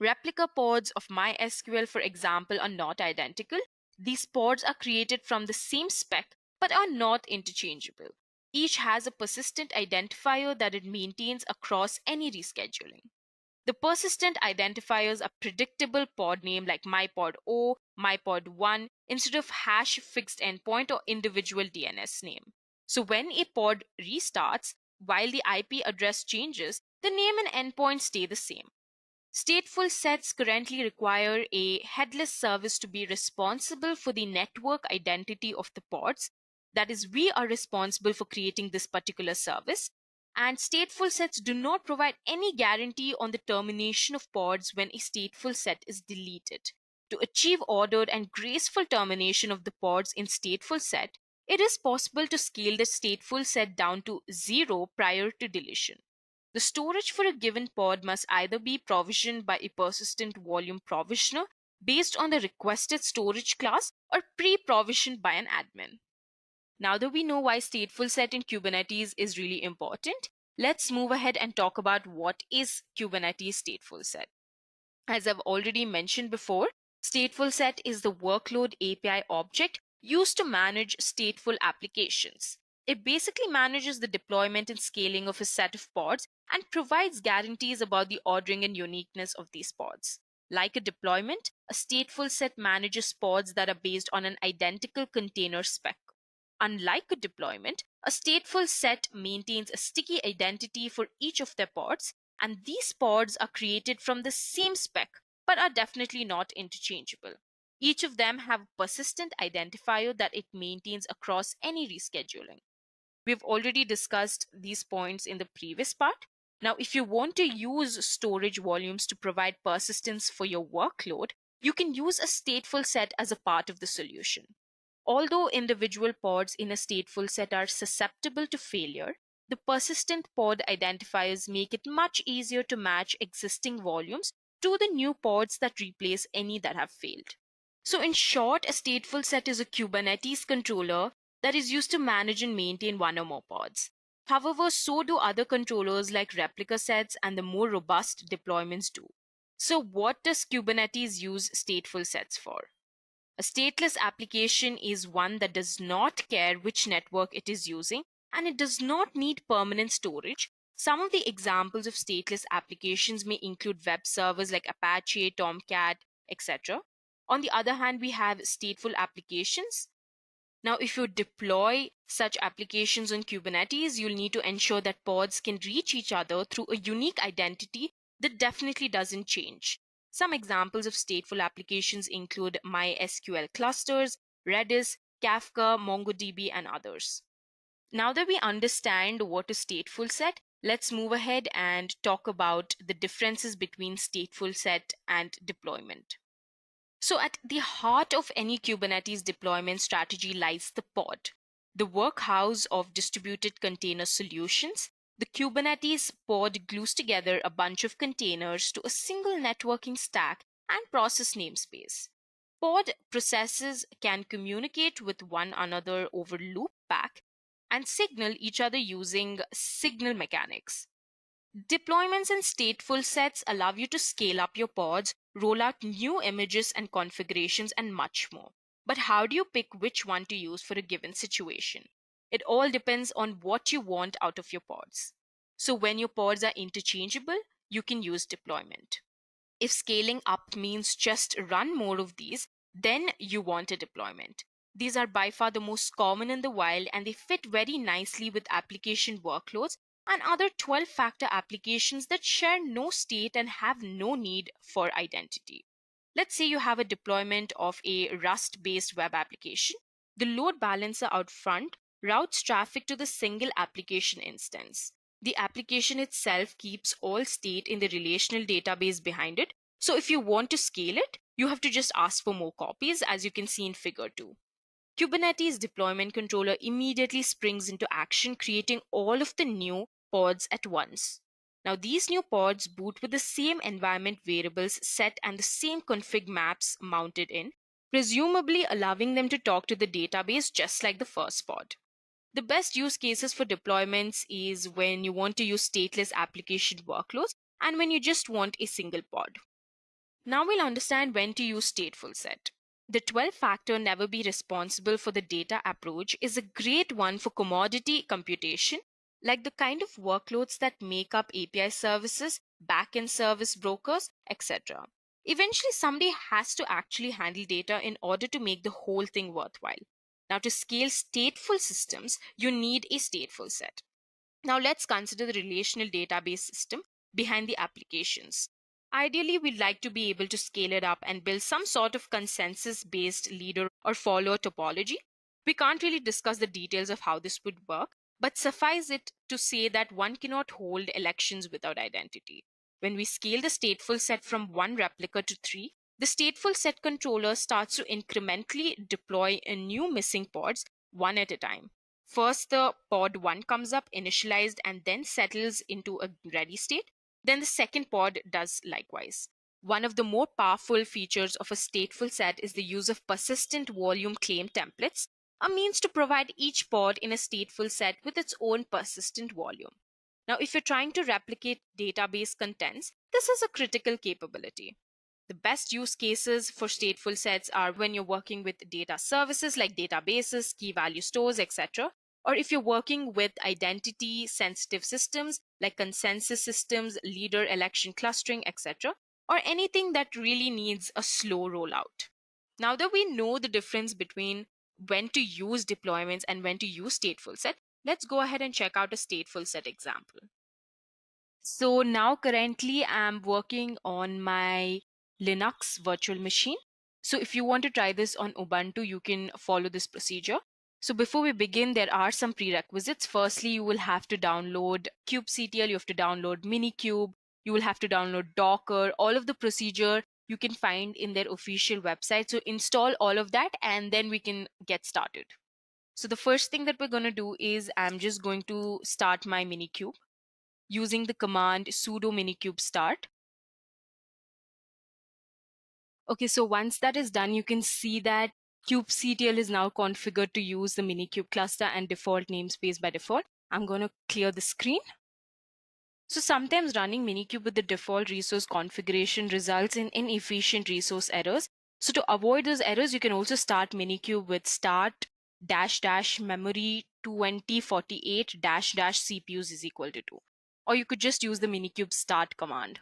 Replica pods of MySQL, for example, are not identical. These pods are created from the same spec but are not interchangeable. Each has a persistent identifier that it maintains across any rescheduling. The persistent identifiers are predictable pod name like mypod0, mypod1 instead of hash fixed endpoint or individual DNS name. So when a pod restarts, while the IP address changes, the name and endpoint stay the same. Stateful sets currently require a headless service to be responsible for the network identity of the pods. That is, we are responsible for creating this particular service. And stateful sets do not provide any guarantee on the termination of pods when a stateful set is deleted. To achieve ordered and graceful termination of the pods in stateful set, it is possible to scale the stateful set down to 0 prior to deletion. The storage for a given pod must either be provisioned by a persistent volume provisioner based on the requested storage class or pre-provisioned by an admin. Now that we know why stateful set in Kubernetes is really important, let's move ahead and talk about what is Kubernetes stateful set. As I've already mentioned before, stateful set is the workload API object used to manage stateful applications. It basically manages the deployment and scaling of a set of pods and provides guarantees about the ordering and uniqueness of these pods. Like a deployment, a stateful set manages pods that are based on an identical container spec. Unlike a deployment, a stateful set maintains a sticky identity for each of their pods, and these pods are created from the same spec but are definitely not interchangeable. Each of them have a persistent identifier that it maintains across any rescheduling. We've already discussed these points in the previous part. Now, if you want to use storage volumes to provide persistence for your workload, you can use a stateful set as a part of the solution. Although individual pods in a stateful set are susceptible to failure, the persistent pod identifiers make it much easier to match existing volumes to the new pods that replace any that have failed. So in short, a stateful set is a Kubernetes controller that is used to manage and maintain one or more pods. However, so do other controllers like replica sets and the more robust deployments do. So what does Kubernetes use stateful sets for? A stateless application is one that does not care which network it is using, and it does not need permanent storage. Some of the examples of stateless applications may include web servers like Apache, Tomcat, etc. On the other hand, we have stateful applications. Now, if you deploy such applications on Kubernetes, you'll need to ensure that pods can reach each other through a unique identity that definitely doesn't change. Some examples of stateful applications include MySQL clusters, Redis, Kafka, MongoDB, and others. Now that we understand what is stateful set, let's move ahead and talk about the differences between stateful set and deployment. So at the heart of any Kubernetes deployment strategy lies the pod, the workhouse of distributed container solutions. The Kubernetes pod glues together a bunch of containers to a single networking stack and process namespace. Pod processes can communicate with one another over loop back and signal each other using signal mechanics. Deployments and stateful sets allow you to scale up your pods, roll out new images and configurations, and much more. But how do you pick which one to use for a given situation? It all depends on what you want out of your pods. So when your pods are interchangeable, you can use deployment. If scaling up means just run more of these, then you want a deployment. These are by far the most common in the wild, and they fit very nicely with application workloads and other 12-factor applications that share no state and have no need for identity. Let's say you have a deployment of a Rust-based web application. The load balancer out front routes traffic to the single application instance. The application itself keeps all state in the relational database behind it. So if you want to scale it, you have to just ask for more copies, as you can see in figure 2. Kubernetes deployment controller immediately springs into action, creating all of the new pods at once. Now these new pods boot with the same environment variables set and the same config maps mounted in, presumably allowing them to talk to the database just like the first pod. The best use cases for deployments is when you want to use stateless application workloads and when you just want a single pod. Now we'll understand when to use stateful set. The 12-factor never be responsible for the data approach is a great one for commodity computation, like the kind of workloads that make up API services, backend service brokers, etc. Eventually, somebody has to actually handle data in order to make the whole thing worthwhile. Now, to scale stateful systems, you need a stateful set. Now, let's consider the relational database system behind the applications. Ideally, we'd like to be able to scale it up and build some sort of consensus-based leader or follower topology. We can't really discuss the details of how this would work, but suffice it to say that one cannot hold elections without identity. When we scale the stateful set from 1 replica to 3, the stateful set controller starts to incrementally deploy a new missing pods one at a time. First, the pod 1 comes up initialized and then settles into a ready state. Then the second pod does likewise. One of the more powerful features of a stateful set is the use of persistent volume claim templates, a means to provide each pod in a stateful set with its own persistent volume. Now, if you're trying to replicate database contents, this is a critical capability. The best use cases for stateful sets are when you're working with data services like databases, key value stores, etc., or if you're working with identity sensitive systems like consensus systems, leader election clustering, etc., or anything that really needs a slow rollout. Now that we know the difference between when to use deployments and when to use stateful set, let's go ahead and check out a stateful set example. So now currently I'm working on my Linux virtual machine. So if you want to try this on Ubuntu, you can follow this procedure. So before we begin, there are some prerequisites. Firstly, you will have to download kubectl, you have to download Minikube, you will have to download Docker. All of the procedure you can find in their official website. So install all of that and then we can get started. So the first thing that we're going to do is I'm just going to start my Minikube using the command sudo minikube start. Okay, so once that is done, you can see that kubectl is now configured to use the Minikube cluster and default namespace by default. I'm going to clear the screen. So sometimes running Minikube with the default resource configuration results in inefficient resource errors. So to avoid those errors, you can also start Minikube with start -- memory 2048 -- CPUs is equal to 2. Or you could just use the Minikube start command.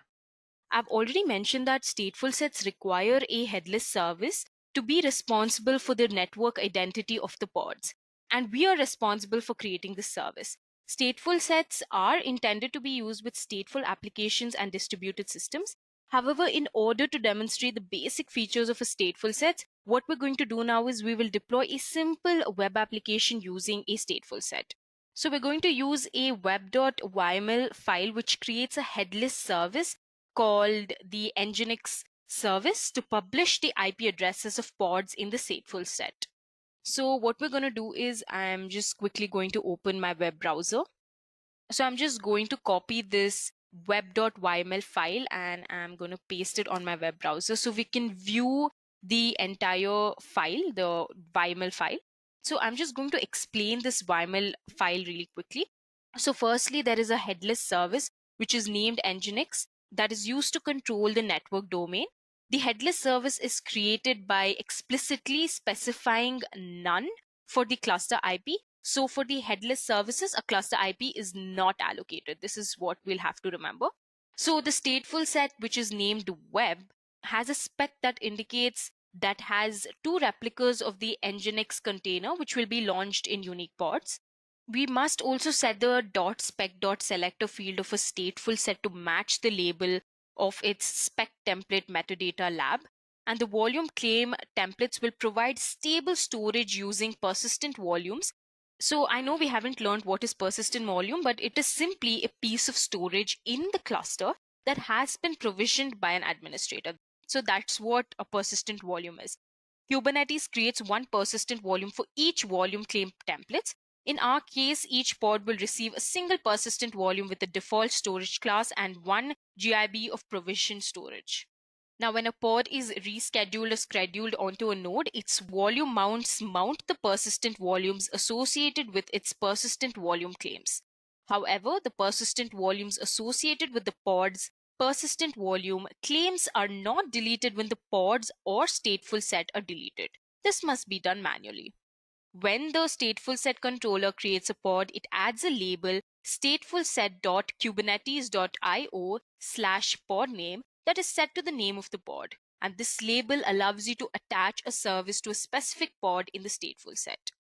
I've already mentioned that stateful sets require a headless service to be responsible for the network identity of the pods, and we are responsible for creating the service. Stateful sets are intended to be used with stateful applications and distributed systems. However, in order to demonstrate the basic features of a stateful set, what we're going to do now is we will deploy a simple web application using a stateful set. So we're going to use a web.yml file which creates a headless service called the Nginx service to publish the IP addresses of pods in the stateful set. So what we're going to do is I'm just quickly going to open my web browser. So I'm just going to copy this web.yml file and I'm going to paste it on my web browser so we can view the entire file, the YAML file. So I'm just going to explain this YAML file really quickly. So firstly, there is a headless service which is named Nginx that is used to control the network domain. The headless service is created by explicitly specifying none for the cluster IP. So for the headless services, a cluster IP is not allocated. This is what we'll have to remember. So the stateful set, which is named web, has a spec that indicates that has two replicas of the Nginx container, which will be launched in unique pods. We must also set the .spec.selector field of a stateful set to match the label of its spec template metadata lab. And the volume claim templates will provide stable storage using persistent volumes. So I know we haven't learned what is persistent volume, but it is simply a piece of storage in the cluster that has been provisioned by an administrator. So that's what a persistent volume is. Kubernetes creates one persistent volume for each volume claim templates. In our case, each pod will receive a single persistent volume with the default storage class and one GIB of provisioned storage. Now, when a pod is rescheduled or scheduled onto a node, its volume mounts mount the persistent volumes associated with its persistent volume claims. However, the persistent volumes associated with the pod's persistent volume claims are not deleted when the pods or stateful set are deleted. This must be done manually. When the stateful set controller creates a pod, it adds a label statefulset.kubernetes.io/pod name that is set to the name of the pod. And this label allows you to attach a service to a specific pod in the stateful set.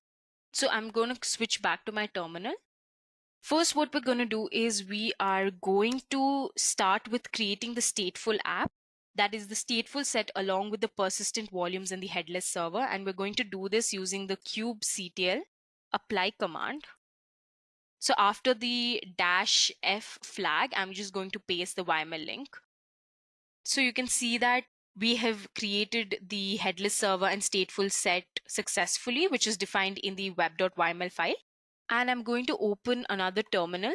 So I'm going to switch back to my terminal. First, what we're going to do is we are going to start with creating the stateful app. That is the stateful set along with the persistent volumes and the headless server. And we're going to do this using the kubectl apply command. So after the -f flag, I'm just going to paste the YAML link. So you can see that we have created the headless server and stateful set successfully, which is defined in the web.yml file. And I'm going to open another terminal.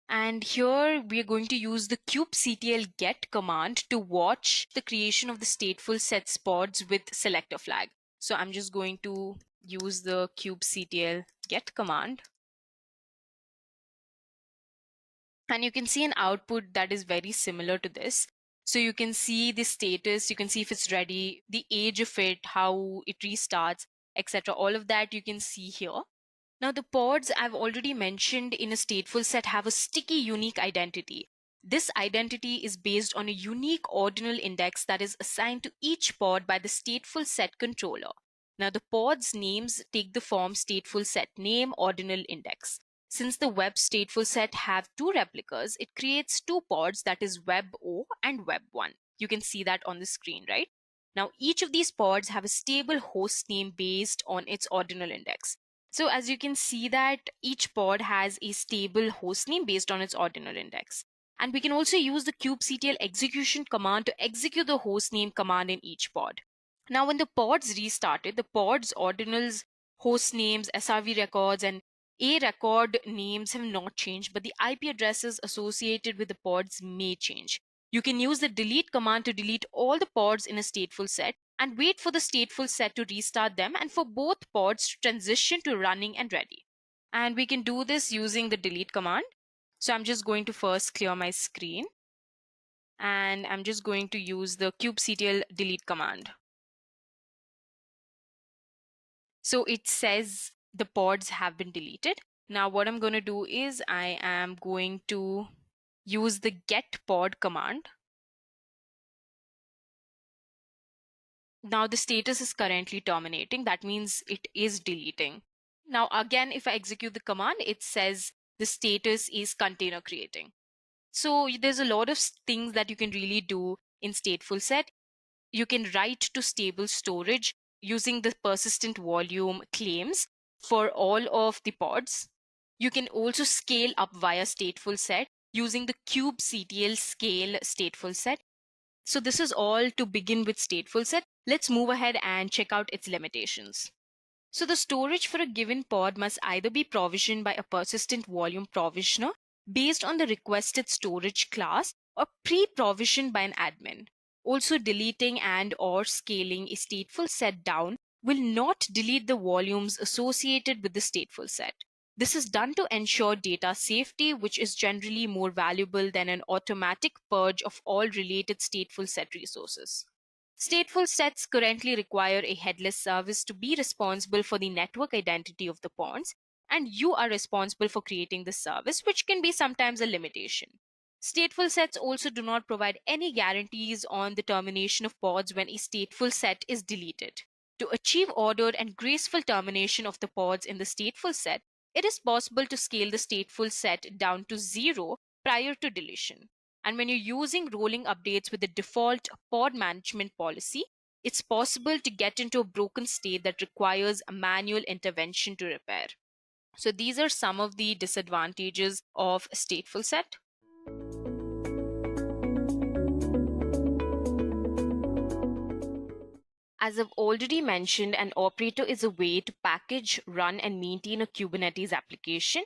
And here we are going to use the kubectl get command to watch the creation of the stateful sets pods with selector flag. So I'm just going to use the kubectl get command. And you can see an output that is very similar to this. So you can see the status, you can see if it's ready, the age of it, how it restarts, etc. All of that you can see here. Now the pods I've already mentioned in a stateful set have a sticky unique identity. This identity is based on a unique ordinal index that is assigned to each pod by the stateful set controller. Now the pods names take the form stateful set name ordinal index. Since the web stateful set have two replicas, it creates two pods, that is web0 and web1. You can see that on the screen, right? Now each of these pods have a stable host name based on its ordinal index. So as you can see that each pod has a stable hostname based on its ordinal index. And we can also use the kubectl execution command to execute the hostname command in each pod. Now when the pods restarted, the pods ordinals, host names, SRV records, and A record names have not changed, but the IP addresses associated with the pods may change. You can use the delete command to delete all the pods in a stateful set and wait for the stateful set to restart them and for both pods to transition to running and ready. And we can do this using the delete command. So I'm just going to first clear my screen. And I'm just going to use the kubectl delete command. So it says the pods have been deleted. Now what I'm going to do is I am going to use the get pod command. Now the status is currently terminating. That means it is deleting. Now again, if I execute the command, it says the status is container creating. So there's a lot of things that you can really do in stateful set. You can write to stable storage using the persistent volume claims for all of the pods. You can also scale up via stateful set using the kubectl scale stateful set. So this is all to begin with stateful set. Let's move ahead and check out its limitations. So the storage for a given pod must either be provisioned by a persistent volume provisioner based on the requested storage class or pre-provisioned by an admin. Also deleting and or scaling a stateful set down will not delete the volumes associated with the stateful set. This is done to ensure data safety, which is generally more valuable than an automatic purge of all related stateful set resources. Stateful sets currently require a headless service to be responsible for the network identity of the pods, and you are responsible for creating the service, which can be sometimes a limitation. Stateful sets also do not provide any guarantees on the termination of pods when a stateful set is deleted. To achieve ordered and graceful termination of the pods in the stateful set, it is possible to scale the stateful set down to 0 prior to deletion. And when you're using rolling updates with the default pod management policy, it's possible to get into a broken state that requires a manual intervention to repair. So these are some of the disadvantages of stateful set. As I've already mentioned, an operator is a way to package, run, and maintain a Kubernetes application.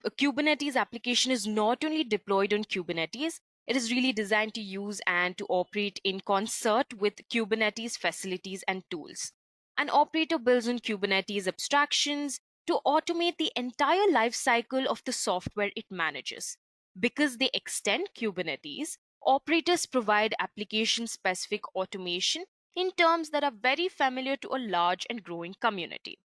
A Kubernetes application is not only deployed on Kubernetes, it is really designed to use and to operate in concert with Kubernetes facilities and tools. An operator builds on Kubernetes abstractions to automate the entire life cycle of the software it manages. Because they extend Kubernetes, operators provide application-specific automation in terms that are very familiar to a large and growing community.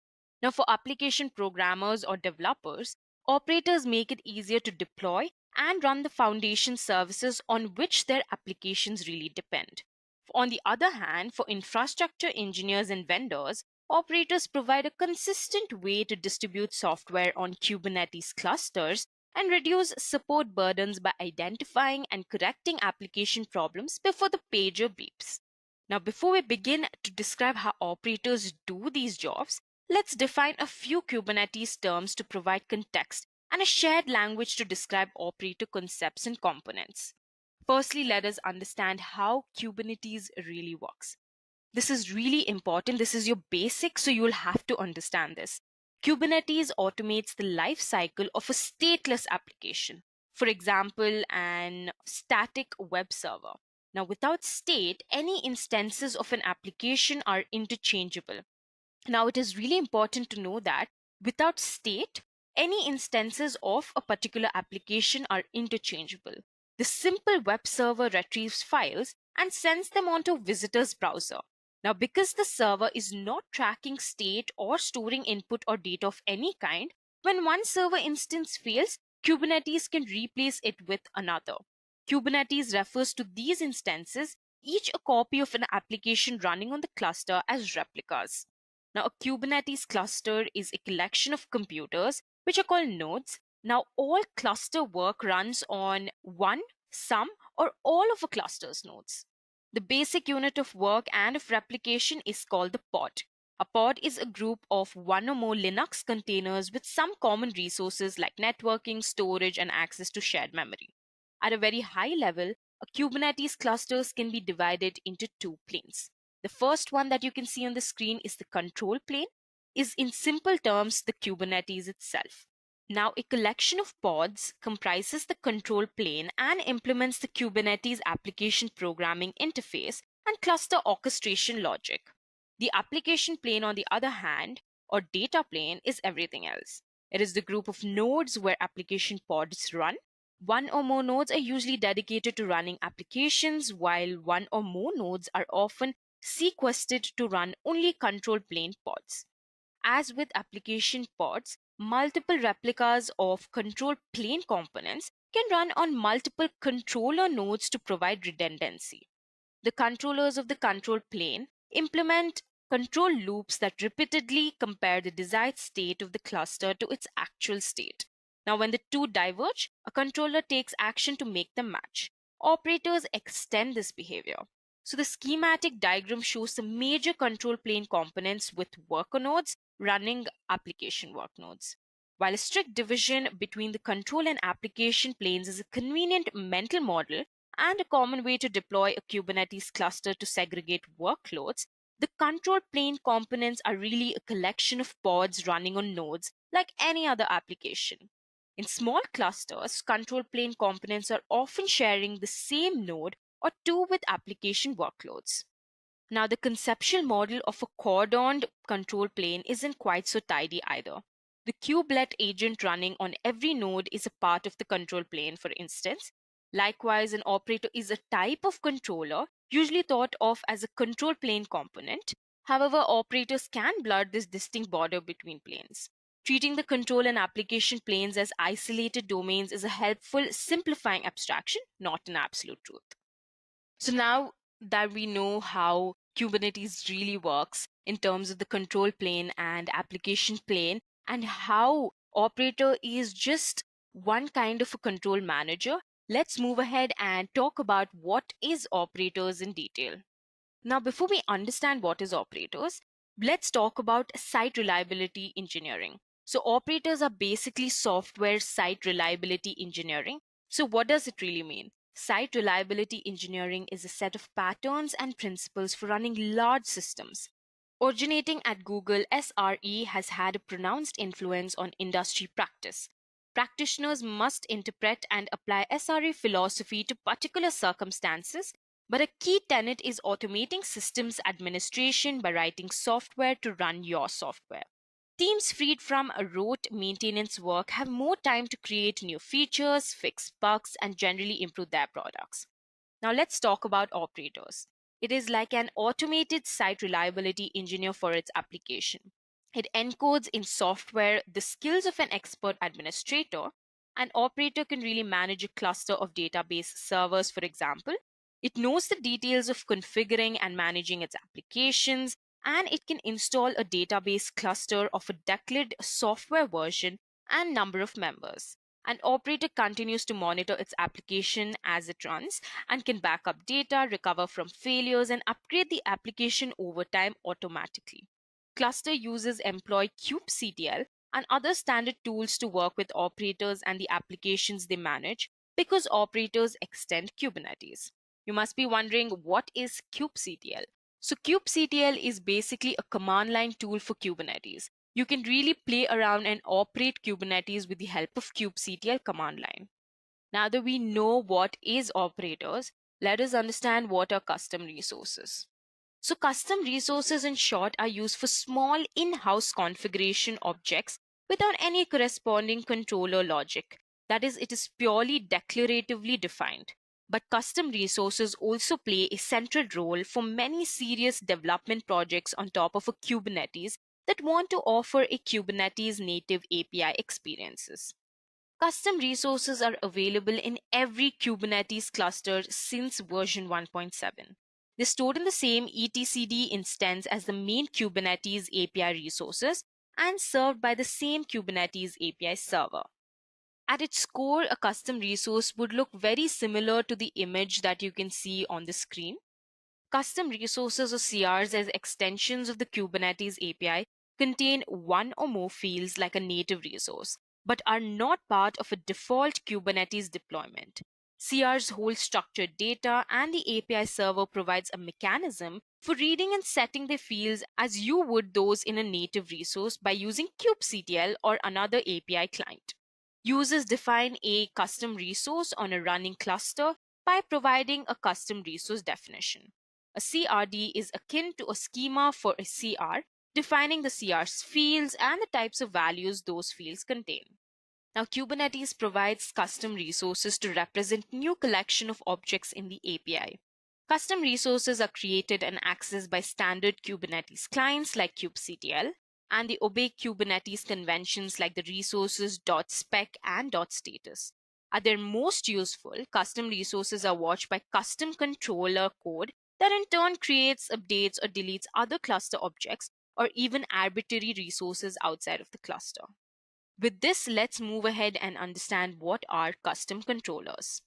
Now, for application programmers or developers, operators make it easier to deploy and run the foundation services on which their applications really depend. On the other hand, for infrastructure engineers and vendors, operators provide a consistent way to distribute software on Kubernetes clusters and reduce support burdens by identifying and correcting application problems before the pager beeps. Now, before we begin to describe how operators do these jobs, let's define a few Kubernetes terms to provide context and a shared language to describe operator concepts and components. Firstly, let us understand how Kubernetes really works. This is really important. This is your basic, so you'll have to understand this. Kubernetes automates the life cycle of a stateless application. For example, an static web server. Now, without state, any instances of an application are interchangeable. Now, it is really important to know that without state, any instances of a particular application are interchangeable. The simple web server retrieves files and sends them onto a visitor's browser. Now, because the server is not tracking state or storing input or data of any kind, when one server instance fails, Kubernetes can replace it with another. Kubernetes refers to these instances, each a copy of an application running on the cluster, as replicas. Now, a Kubernetes cluster is a collection of computers, which are called nodes. Now, all cluster work runs on one, some, or all of a cluster's nodes. The basic unit of work and of replication is called the pod. A pod is a group of one or more Linux containers with some common resources like networking, storage, and access to shared memory. At a very high level, a Kubernetes clusters can be divided into two planes. The first one that you can see on the screen is the control plane, is in simple terms the Kubernetes itself. Now, a collection of pods comprises the control plane and implements the Kubernetes application programming interface and cluster orchestration logic. The application plane, on the other hand, or data plane, is everything else. It is the group of nodes where application pods run. One or more nodes are usually dedicated to running applications, while one or more nodes are often sequestered to run only control plane pods. As with application pods, multiple replicas of control plane components can run on multiple controller nodes to provide redundancy. The controllers of the control plane implement control loops that repeatedly compare the desired state of the cluster to its actual state. Now, when the two diverge, a controller takes action to make them match. Operators extend this behavior. So the schematic diagram shows the major control plane components with worker nodes running application work nodes. While a strict division between the control and application planes is a convenient mental model and a common way to deploy a Kubernetes cluster to segregate workloads, the control plane components are really a collection of pods running on nodes like any other application. In small clusters, control plane components are often sharing the same node or two with application workloads. Now, the conceptual model of a cordoned control plane isn't quite so tidy either. The kubelet agent running on every node is a part of the control plane, for instance. Likewise, an operator is a type of controller, usually thought of as a control plane component. However, operators can blur this distinct border between planes. Treating the control and application planes as isolated domains is a helpful, simplifying abstraction, not an absolute truth. So now that we know how Kubernetes really works in terms of the control plane and application plane, and how operator is just one kind of a control manager, let's move ahead and talk about what is operators in detail. Now, before we understand what is operators, let's talk about site reliability engineering. So operators are basically software site reliability engineering. So what does it really mean? Site reliability engineering is a set of patterns and principles for running large systems. Originating at Google, SRE has had a pronounced influence on industry practice. Practitioners must interpret and apply SRE philosophy to particular circumstances, but a key tenet is automating systems administration by writing software to run your software. Teams freed from a rote maintenance work have more time to create new features, fix bugs, and generally improve their products. Now let's talk about operators. It is like an automated site reliability engineer for its application. It encodes in software the skills of an expert administrator. An operator can really manage a cluster of database servers, for example. It knows the details of configuring and managing its applications, and it can install a database cluster of a declared software version and number of members. An operator continues to monitor its application as it runs and can back up data, recover from failures, and upgrade the application over time automatically. Cluster users employ kubectl and other standard tools to work with operators and the applications they manage because operators extend Kubernetes. You must be wondering, what is kubectl? So kubectl is basically a command line tool for Kubernetes. You can really play around and operate Kubernetes with the help of kubectl command line. Now that we know what is operators, let us understand what are custom resources. So custom resources in short are used for small in-house configuration objects without any corresponding controller logic. That is, it is purely declaratively defined. But custom resources also play a central role for many serious development projects on top of a Kubernetes that want to offer a Kubernetes native API experiences. Custom resources are available in every Kubernetes cluster since version 1.7. They're stored in the same etcd instance as the main Kubernetes API resources and served by the same Kubernetes API server. At its core, a custom resource would look very similar to the image that you can see on the screen. Custom resources or CRs as extensions of the Kubernetes API contain one or more fields like a native resource, but are not part of a default Kubernetes deployment. CRs hold structured data, and the API server provides a mechanism for reading and setting the fields as you would those in a native resource by using kubectl or another API client. Users define a custom resource on a running cluster by providing a custom resource definition. A CRD is akin to a schema for a CR, defining the CR's fields and the types of values those fields contain. Now, Kubernetes provides custom resources to represent new collection of objects in the API. Custom resources are created and accessed by standard Kubernetes clients like kubectl, and they obey Kubernetes conventions like the resources.spec and .status. At their most useful, custom resources are watched by custom controller code that in turn creates, updates, or deletes other cluster objects or even arbitrary resources outside of the cluster. With this, let's move ahead and understand what are custom controllers.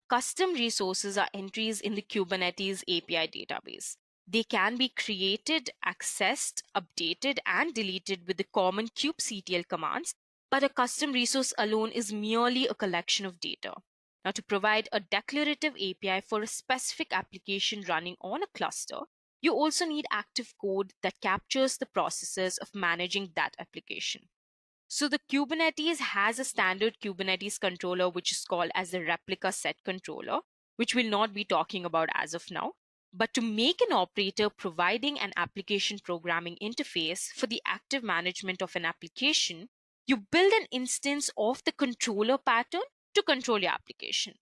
Custom resources are entries in the Kubernetes API database. They can be created, accessed, updated, and deleted with the common kubectl commands, but a custom resource alone is merely a collection of data. Now, to provide a declarative API for a specific application running on a cluster, you also need active code that captures the processes of managing that application. So the Kubernetes has a standard Kubernetes controller, which is called as the replica set controller, which we'll not be talking about as of now. But to make an operator providing an application programming interface for the active management of an application, you build an instance of the controller pattern to control your application.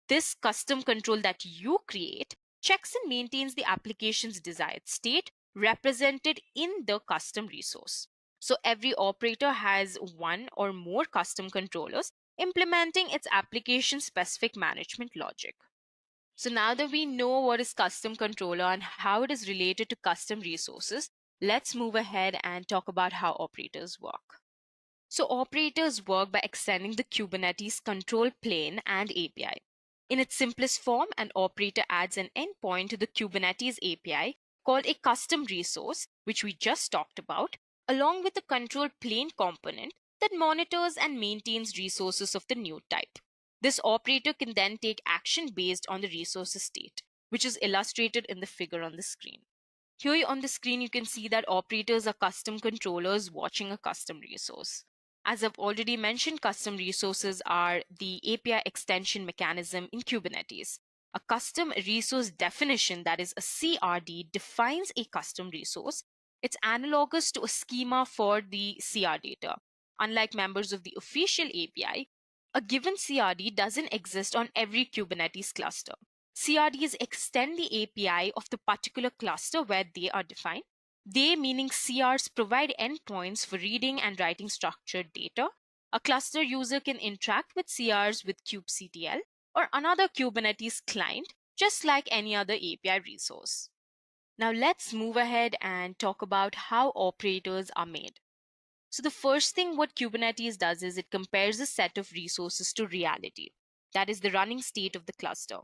This custom control that you create checks and maintains the application's desired state represented in the custom resource. So every operator has one or more custom controllers implementing its application-specific management logic. So now that we know what is custom controller and how it is related to custom resources, let's move ahead and talk about how operators work. So operators work by extending the Kubernetes control plane and API. In its simplest form, an operator adds an endpoint to the Kubernetes API called a custom resource, which we just talked about, along with a control plane component that monitors and maintains resources of the new type. This operator can then take action based on the resource's state, which is illustrated in the figure on the screen. Here on the screen, you can see that operators are custom controllers watching a custom resource. As I've already mentioned, custom resources are the API extension mechanism in Kubernetes. A custom resource definition, that is a CRD, defines a custom resource. It's analogous to a schema for the CR data. Unlike members of the official API, a given CRD doesn't exist on every Kubernetes cluster. CRDs extend the API of the particular cluster where they are defined. They, meaning CRs, provide endpoints for reading and writing structured data. A cluster user can interact with CRs with kubectl or another Kubernetes client, just like any other API resource. Now let's move ahead and talk about how operators are made. So the first thing what Kubernetes does is it compares a set of resources to reality. That is the running state of the cluster.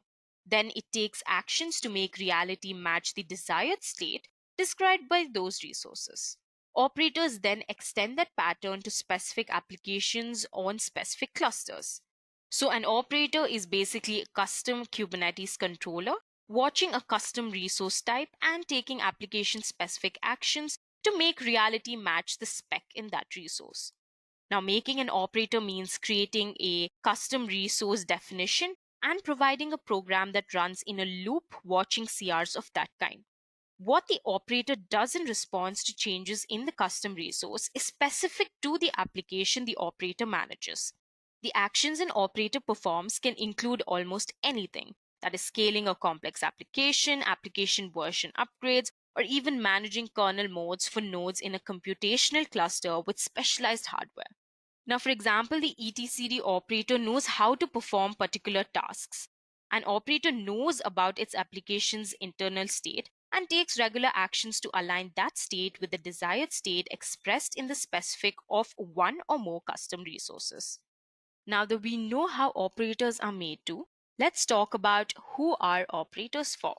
Then it takes actions to make reality match the desired state described by those resources. Operators then extend that pattern to specific applications on specific clusters. So an operator is basically a custom Kubernetes controller watching a custom resource type and taking application-specific actions to make reality match the spec in that resource. Now, making an operator means creating a custom resource definition and providing a program that runs in a loop watching CRs of that kind. What the operator does in response to changes in the custom resource is specific to the application the operator manages. The actions an operator performs can include almost anything, that is scaling a complex application, application version upgrades, or even managing kernel modes for nodes in a computational cluster with specialized hardware. Now, for example, the etcd operator knows how to perform particular tasks. An operator knows about its application's internal state and takes regular actions to align that state with the desired state expressed in the specific of one or more custom resources. Now that we know how operators are made to, let's talk about who are operators for.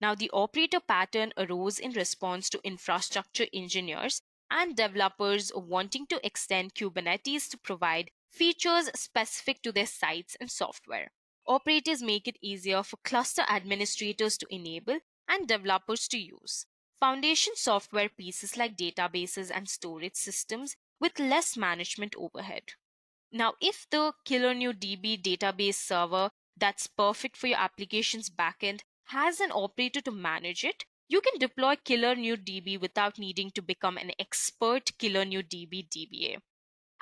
Now, the operator pattern arose in response to infrastructure engineers and developers wanting to extend Kubernetes to provide features specific to their sites and software. Operators make it easier for cluster administrators to enable and developers to use. Foundation software pieces like databases and storage systems with less management overhead. Now, if the killer new DB database server that's perfect for your application's backend has an operator to manage it, you can deploy killer new DB without needing to become an expert killer new DB DBA.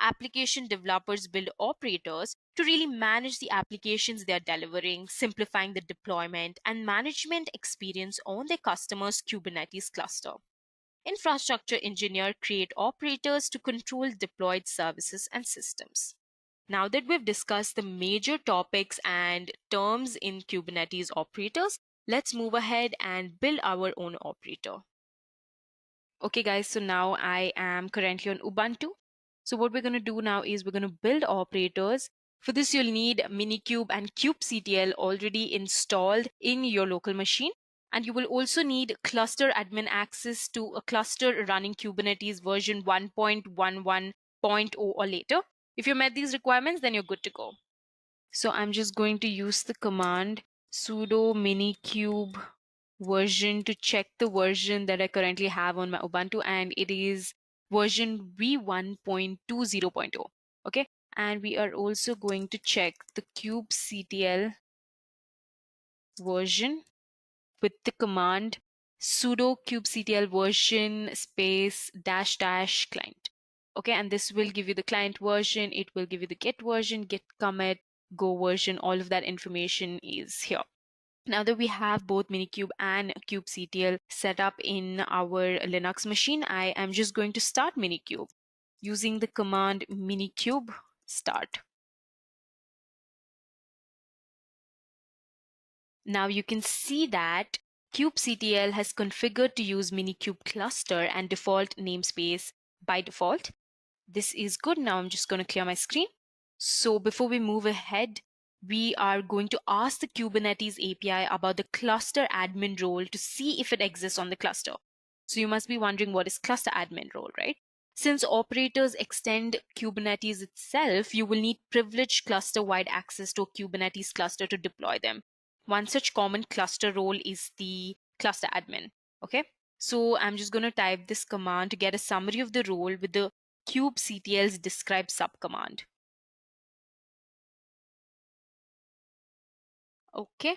Application developers build operators to really manage the applications they are delivering, simplifying the deployment and management experience on their customers' Kubernetes cluster. Infrastructure engineers create operators to control deployed services and systems. Now that we've discussed the major topics and terms in Kubernetes operators, let's move ahead and build our own operator. Okay guys, so now I am currently on Ubuntu. So what we're going to do now is we're going to build operators. For this, you'll need Minikube and kubectl already installed in your local machine. And you will also need cluster admin access to a cluster running Kubernetes version 1.11.0 or later. If you met these requirements, then you're good to go. So I'm just going to use the command sudo minikube version to check the version that I currently have on my Ubuntu, and it is version v1.20.0. Okay, and we are also going to check the kubectl version with the command sudo kubectl version space dash dash client. Okay, and this will give you the client version, it will give you the git version, git commit, go version, all of that information is here. Now that we have both Minikube and kubectl set up in our Linux machine, I am just going to start Minikube using the command minikube start. Now you can see that kubectl has configured to use Minikube cluster and default namespace by default. This is good. Now I'm just going to clear my screen. So before we move ahead, we are going to ask the Kubernetes API about the cluster admin role to see if it exists on the cluster. So you must be wondering, what is cluster admin role, right? Since operators extend Kubernetes itself, you will need privileged cluster-wide access to a Kubernetes cluster to deploy them. One such common cluster role is the cluster admin. Okay, so I'm just going to type this command to get a summary of the role with the kubectl's describe subcommand. Okay,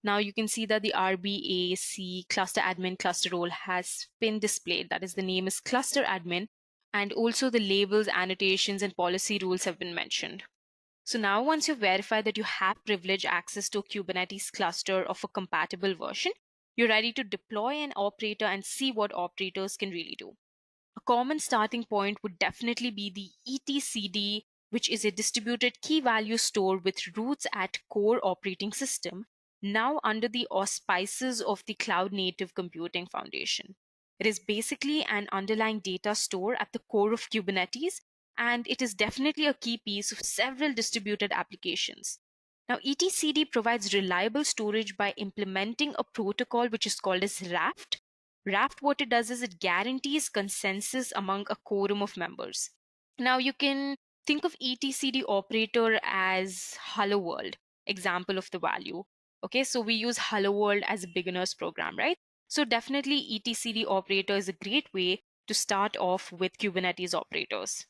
now you can see that the RBAC cluster admin cluster role has been displayed. That is, the name is cluster admin, and also the labels, annotations, and policy rules have been mentioned. So now once you verify that you have privileged access to a Kubernetes cluster of a compatible version, you're ready to deploy an operator and see what operators can really do. A common starting point would definitely be the etcd, which is a distributed key value store with roots at core operating system, now under the auspices of the Cloud Native Computing Foundation. It is basically an underlying data store at the core of Kubernetes, and it is definitely a key piece of several distributed applications. Now, etcd provides reliable storage by implementing a protocol which is called as Raft. Raft, what it does is it guarantees consensus among a quorum of members. Now you can think of etcd operator as hello world, example of the value. Okay, so we use hello world as a beginner's program, right? So definitely etcd operator is a great way to start off with Kubernetes operators.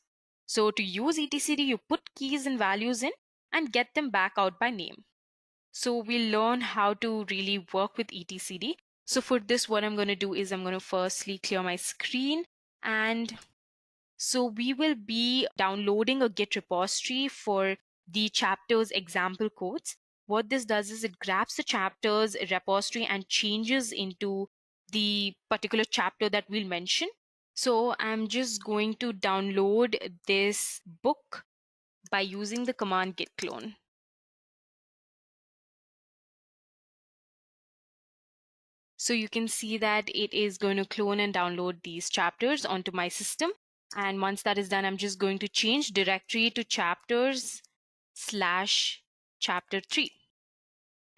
So to use etcd, you put keys and values in and get them back out by name. So we'll learn how to really work with etcd. So for this, what I'm going to do is I'm going to firstly clear my screen. And so we will be downloading a Git repository for the chapters example codes. What this does is it grabs the chapters repository and changes into the particular chapter that we'll mention. So I'm just going to download this book by using the command git clone. So you can see that it is going to clone and download these chapters onto my system. And once that is done, I'm just going to change directory to chapters/chapter 3.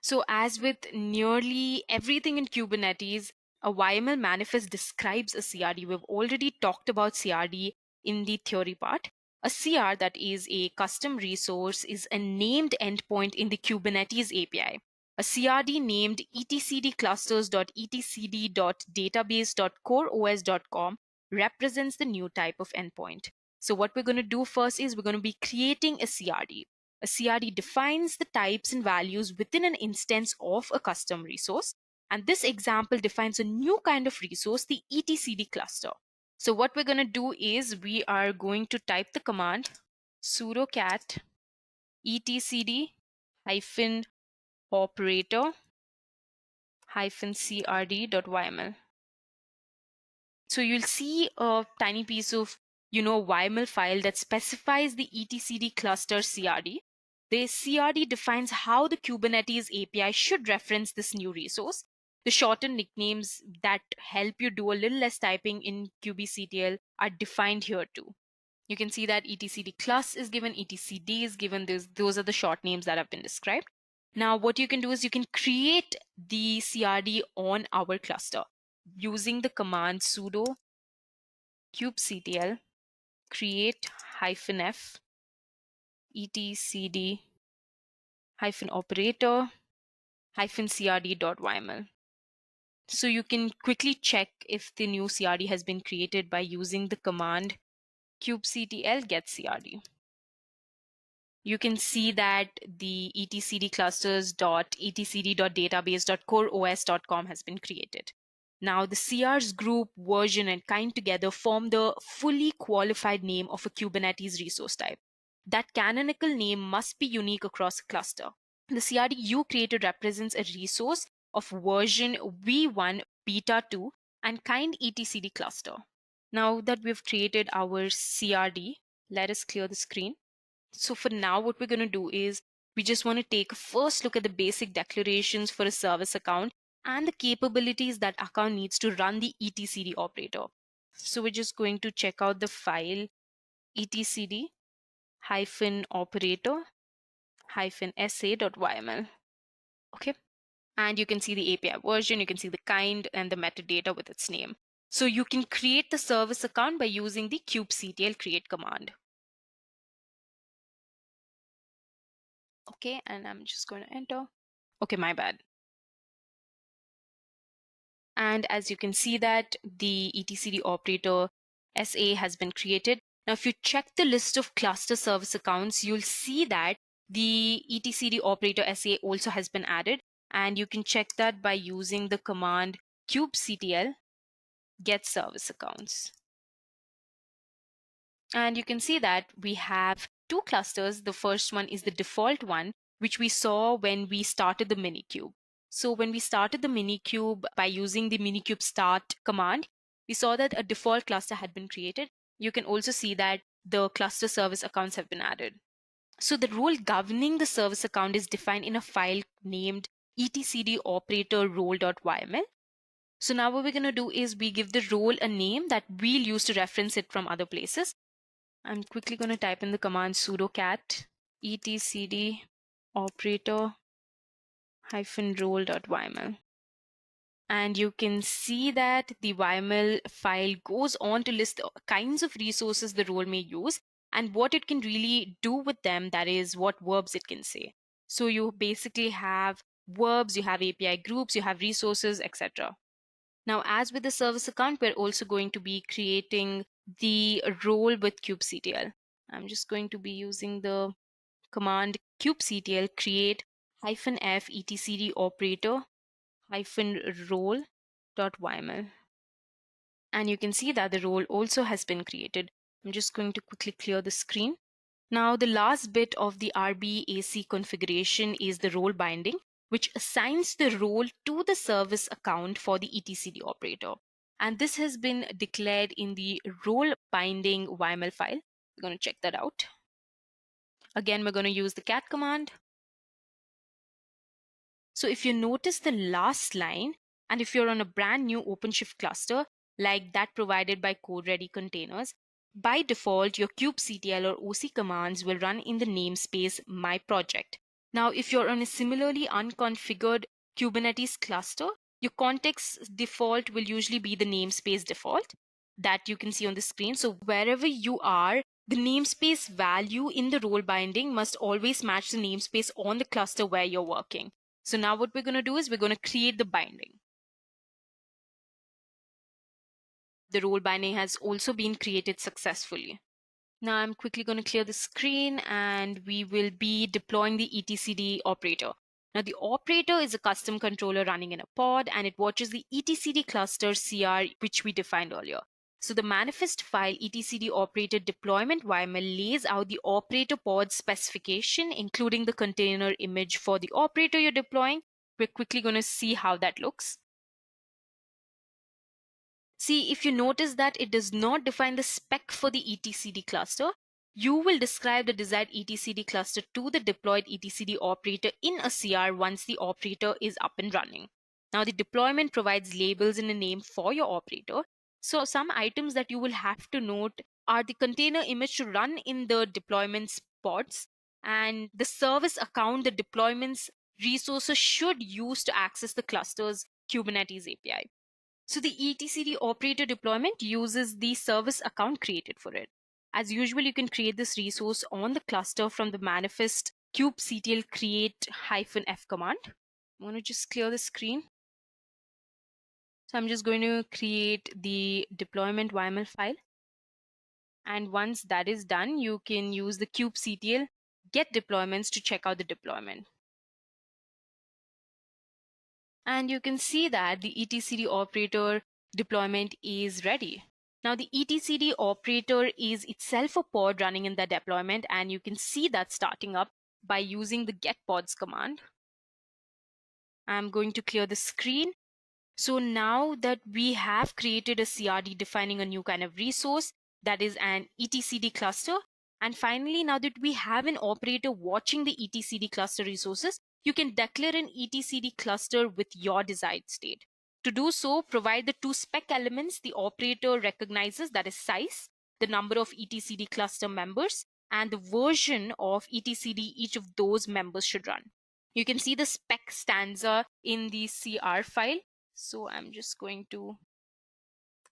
So as with nearly everything in Kubernetes, a YAML manifest describes a CRD. We've already talked about CRD in the theory part. A CR, that is a custom resource, is a named endpoint in the Kubernetes API. A CRD named etcd.clusters.etcd.database.coreos.com represents the new type of endpoint. So what we're going to do first is we're going to be creating a CRD. A CRD defines the types and values within an instance of a custom resource. And this example defines a new kind of resource, the etcd cluster. So what we're going to do is we are going to type the command sudo cat etcd hyphen operator hyphen crd.yml. So you'll see a tiny piece of YAML file that specifies the etcd cluster CRD. The CRD defines how the Kubernetes API should reference this new resource. The shortened nicknames that help you do a little less typing in kubectl are defined here too. You can see that etcd class is given, etcd is given. Those are the short names that have been described. Now what you can do is you can create the CRD on our cluster using the command sudo kubectl create -f etcd -operator -crd.yml. So you can quickly check if the new CRD has been created by using the command kubectl get CRD. you can see that the etcd clusters.etcd.database.coreos.com has been created. Now the CRs group, version, and kind together form the fully qualified name of a Kubernetes resource type. That canonical name must be unique across a cluster. The CRD you created represents a resource of version v1 beta 2 and kind etcd cluster. Now that we've created our CRD, let us clear the screen. So for now, what we're going to do is we just want to take a first look at the basic declarations for a service account and the capabilities that account needs to run the etcd operator. So we're just going to check out the file etcd-operator-sa.yml. Okay. And you can see the API version, you can see the kind and the metadata with its name. So you can create the service account by using the kubectl create command. Okay, and I'm just going to enter. Okay, my bad. And as you can see that the etcd operator SA has been created. Now, if you check the list of cluster service accounts, you'll see that the etcd operator SA also has been added. And you can check that by using the command kubectl get service accounts. And you can see that we have two clusters. The first one is the default one, which we saw when we started the Minikube. So when we started the Minikube by using the Minikube start command, we saw that a default cluster had been created. You can also see that the cluster service accounts have been added. So the role governing the service account is defined in a file named etcd operator role.yml. So now what we're going to do is we give the role a name that we'll use to reference it from other places. I'm quickly going to type in the command sudo cat etcd operator -role.yml. And you can see that the YAML file goes on to list the kinds of resources the role may use and what it can really do with them, that is, what verbs it can say. So you basically have verbs, you have API groups, you have resources, etc. Now, as with the service account, we're also going to be creating the role with kubectl. I'm just going to be using the command kubectl create -f etcd operator -role.yml. And you can see that the role also has been created. I'm just going to quickly clear the screen. Now, the last bit of the RBAC configuration is the role binding, which assigns the role to the service account for the etcd operator. And this has been declared in the role binding YAML file. We're going to check that out. Again, we're going to use the cat command. So if you notice the last line, and if you're on a brand new OpenShift cluster, like that provided by code-ready containers, by default, your kubectl or OC commands will run in the namespace my project. Now, if you're on a similarly unconfigured Kubernetes cluster, your context default will usually be the namespace default that you can see on the screen. So wherever you are, the namespace value in the role binding must always match the namespace on the cluster where you're working. So now what we're going to do is we're going to create the binding. The role binding has also been created successfully. Now I'm quickly going to clear the screen and we will be deploying the etcd operator. Now the operator is a custom controller running in a pod and it watches the etcd cluster CR which we defined earlier. So the manifest file etcd operator deployment YAML lays out the operator pod specification, including the container image for the operator you're deploying. We're quickly going to see how that looks. See, if you notice that it does not define the spec for the etcd cluster, you will describe the desired etcd cluster to the deployed etcd operator in a CR once the operator is up and running. Now, the deployment provides labels and a name for your operator. So some items that you will have to note are the container image to run in the deployment pods and the service account the deployment's resources should use to access the cluster's Kubernetes API. So the etcd operator deployment uses the service account created for it. As usual, you can create this resource on the cluster from the manifest kubectl create -f command. I'm going to just clear the screen. So I'm just going to create the deployment YAML file. And once that is done, you can use the kubectl get deployments to check out the deployment. And you can see that the etcd operator deployment is ready. Now the etcd operator is itself a pod running in that deployment, and you can see that starting up by using the get pods command. I'm going to clear the screen. So now that we have created a CRD defining a new kind of resource, that is an etcd cluster, and finally now that we have an operator watching the etcd cluster resources, you can declare an etcd cluster with your desired state. To do so, provide the two spec elements the operator recognizes, that is size, the number of etcd cluster members, and the version of etcd each of those members should run. You can see the spec stanza in the CR file. So I'm just going to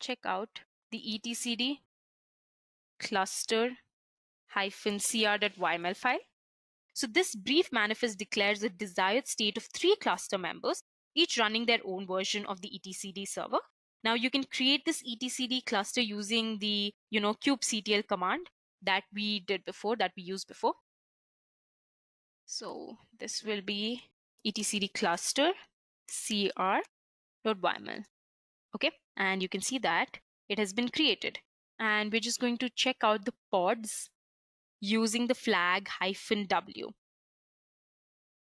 check out the etcd cluster -cr.yml file. So this brief manifest declares the desired state of 3 cluster members, each running their own version of the etcd server. Now you can create this etcd cluster using the kubectl command that we used before. So this will be etcd cluster cr.yml. Okay, and you can see that it has been created, and we're just going to check out the pods using the flag -w.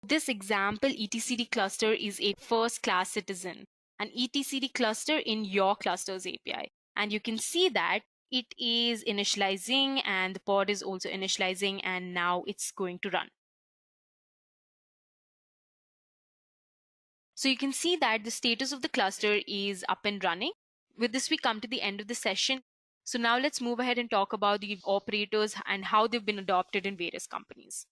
This example etcd cluster is a first class citizen, an etcd cluster in your clusters API, and you can see that it is initializing and the pod is also initializing, and now it's going to run. So you can see that the status of the cluster is up and running. With this, we come to the end of the session. So now let's move ahead and talk about the operators and how they've been adopted in various companies.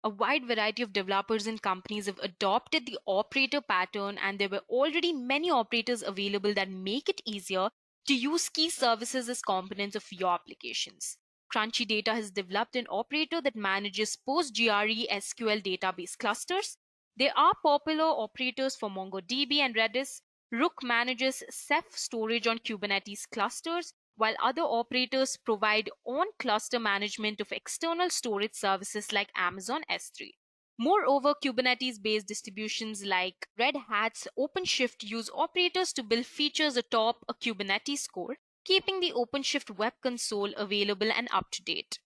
A wide variety of developers and companies have adopted the operator pattern, and there were already many operators available that make it easier to use key services as components of your applications. Crunchy Data has developed an operator that manages PostgRE SQL database clusters. There are popular operators for MongoDB and Redis. Rook manages Ceph storage on Kubernetes clusters, while other operators provide on-cluster management of external storage services like Amazon S3. Moreover, Kubernetes-based distributions like Red Hat's OpenShift use operators to build features atop a Kubernetes core, keeping the OpenShift web console available and up to date.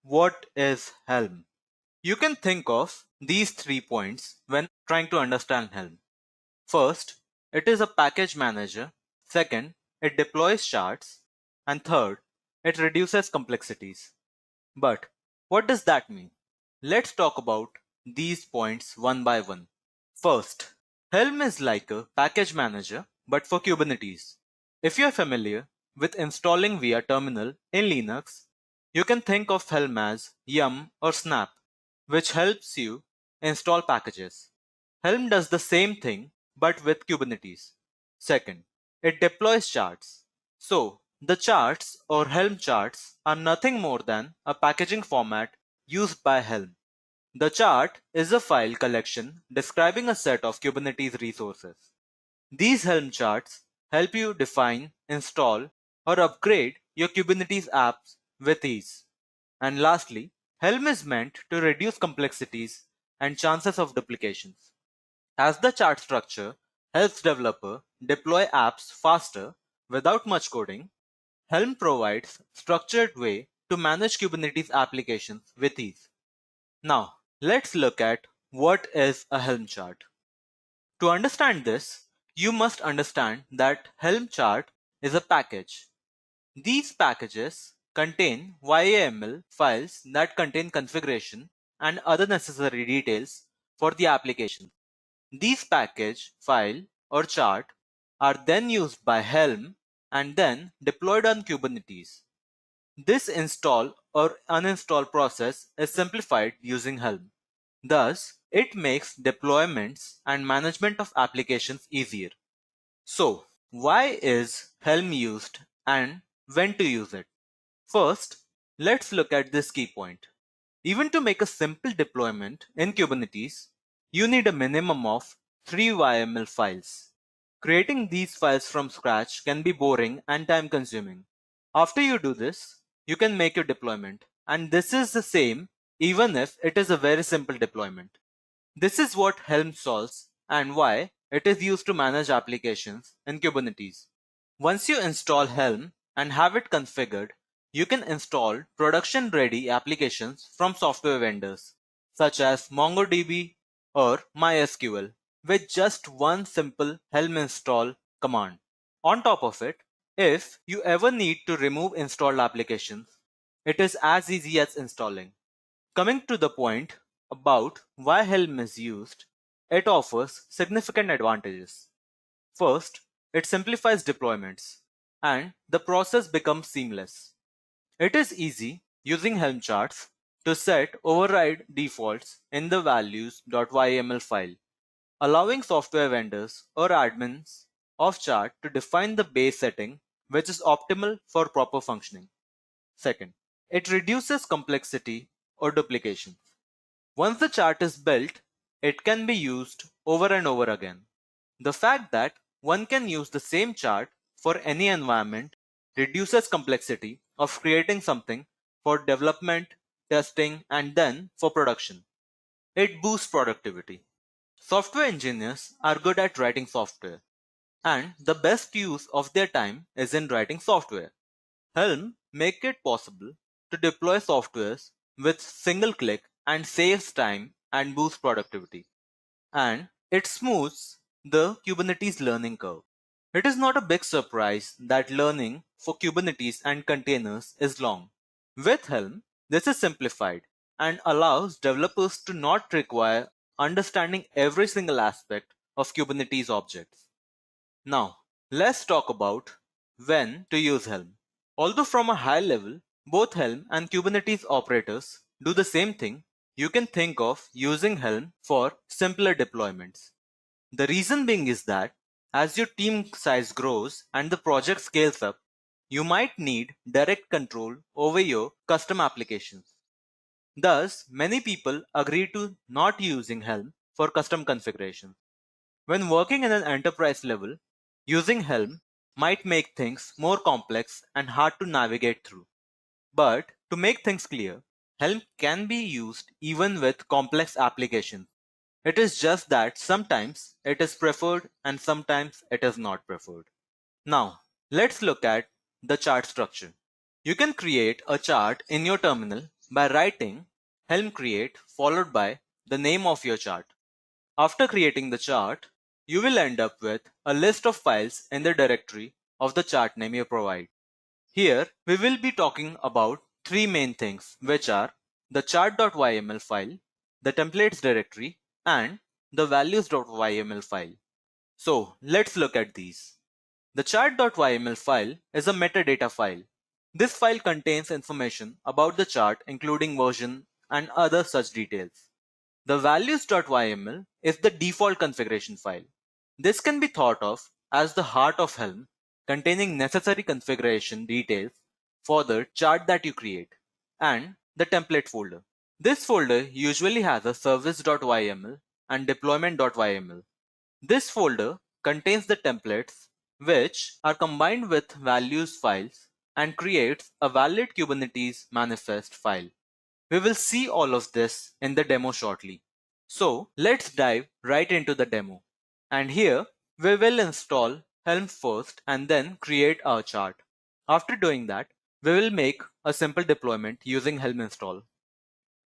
What is Helm? You can think of these 3 points when trying to understand Helm. First, it is a package manager. Second, it deploys charts. And third, it reduces complexities. But what does that mean? Let's talk about these points one by one. First, Helm is like a package manager, but for Kubernetes. If you're familiar with installing via terminal in Linux, you can think of Helm as yum or snap, which helps you install packages. Helm does the same thing, but with Kubernetes. Second, it deploys charts. So, the charts or Helm charts are nothing more than a packaging format used by Helm. The chart is a file collection describing a set of Kubernetes resources. These Helm charts help you define, install, or upgrade your Kubernetes apps with ease. And lastly, Helm is meant to reduce complexities and chances of duplications. As the chart structure helps developer deploy apps faster without much coding, Helm provides structured way to manage Kubernetes applications with ease. Now, let's look at what is a Helm chart. To understand this, you must understand that Helm chart is a package. These packages contain YAML files that contain configuration and other necessary details for the application. These package, file, or chart are then used by Helm and then deployed on Kubernetes. This install or uninstall process is simplified using Helm. Thus, it makes deployments and management of applications easier. So, why is Helm used and when to use it? First, let's look at this key point. Even to make a simple deployment in Kubernetes, you need a minimum of 3 YAML files. Creating these files from scratch can be boring and time consuming. After you do this, you can make your deployment, and this is the same even if it is a very simple deployment. This is what Helm solves and why it is used to manage applications in Kubernetes. Once you install Helm and have it configured, you can install production-ready applications from software vendors such as MongoDB or MySQL with just one simple Helm install command. On top of it, if you ever need to remove installed applications, it is as easy as installing. Coming to the point about why Helm is used, it offers significant advantages. First, it simplifies deployments, and the process becomes seamless. It is easy using Helm charts to set override defaults in the values.yml file, allowing software vendors or admins of chart to define the base setting which is optimal for proper functioning. Second, it reduces complexity or duplications. Once the chart is built, it can be used over and over again. The fact that one can use the same chart for any environment reduces complexity of creating something for development, testing, and then for production. It boosts productivity. Software engineers are good at writing software, and the best use of their time is in writing software. Helm make it possible to deploy softwares with single click and saves time and boosts productivity. And it smooths the Kubernetes learning curve. It is not a big surprise that learning for Kubernetes and containers is long. With Helm, this is simplified and allows developers to not require understanding every single aspect of Kubernetes objects. Now, let's talk about when to use Helm. Although from a high level, both Helm and Kubernetes operators do the same thing, you can think of using Helm for simpler deployments. The reason being is that as your team size grows and the project scales up, you might need direct control over your custom applications. Thus, many people agree to not using Helm for custom configurations. When working in an enterprise level, using Helm might make things more complex and hard to navigate through. But to make things clear, Helm can be used even with complex applications. It is just that sometimes it is preferred and sometimes it is not preferred. Now, let's look at the chart structure. You can create a chart in your terminal by writing Helm create followed by the name of your chart. After creating the chart, you will end up with a list of files in the directory of the chart name you provide. Here, we will be talking about three main things, which are the chart.yml file, the templates directory, and the values.yml file. So, let's look at these. The chart.yml file is a metadata file. This file contains information about the chart, including version and other such details. The values.yml is the default configuration file. This can be thought of as the heart of Helm, containing necessary configuration details for the chart that you create, and the template folder. This folder usually has a service.yml and deployment.yml. This folder contains the templates which are combined with values files and creates a valid Kubernetes manifest file. We will see all of this in the demo shortly. So let's dive right into the demo. And here we will install Helm first and then create our chart. After doing that, we will make a simple deployment using Helm install.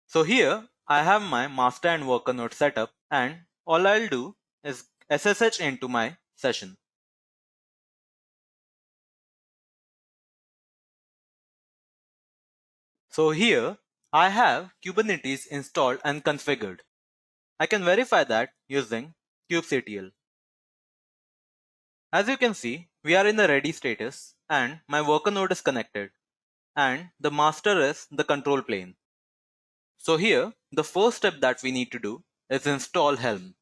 So here I have my master and worker node set up, and all I'll do is SSH into my session. So here I have Kubernetes installed and configured. I can verify that using kubectl. As you can see, we are in the ready status and my worker node is connected and the master is the control plane. So here, the first step that we need to do is install Helm.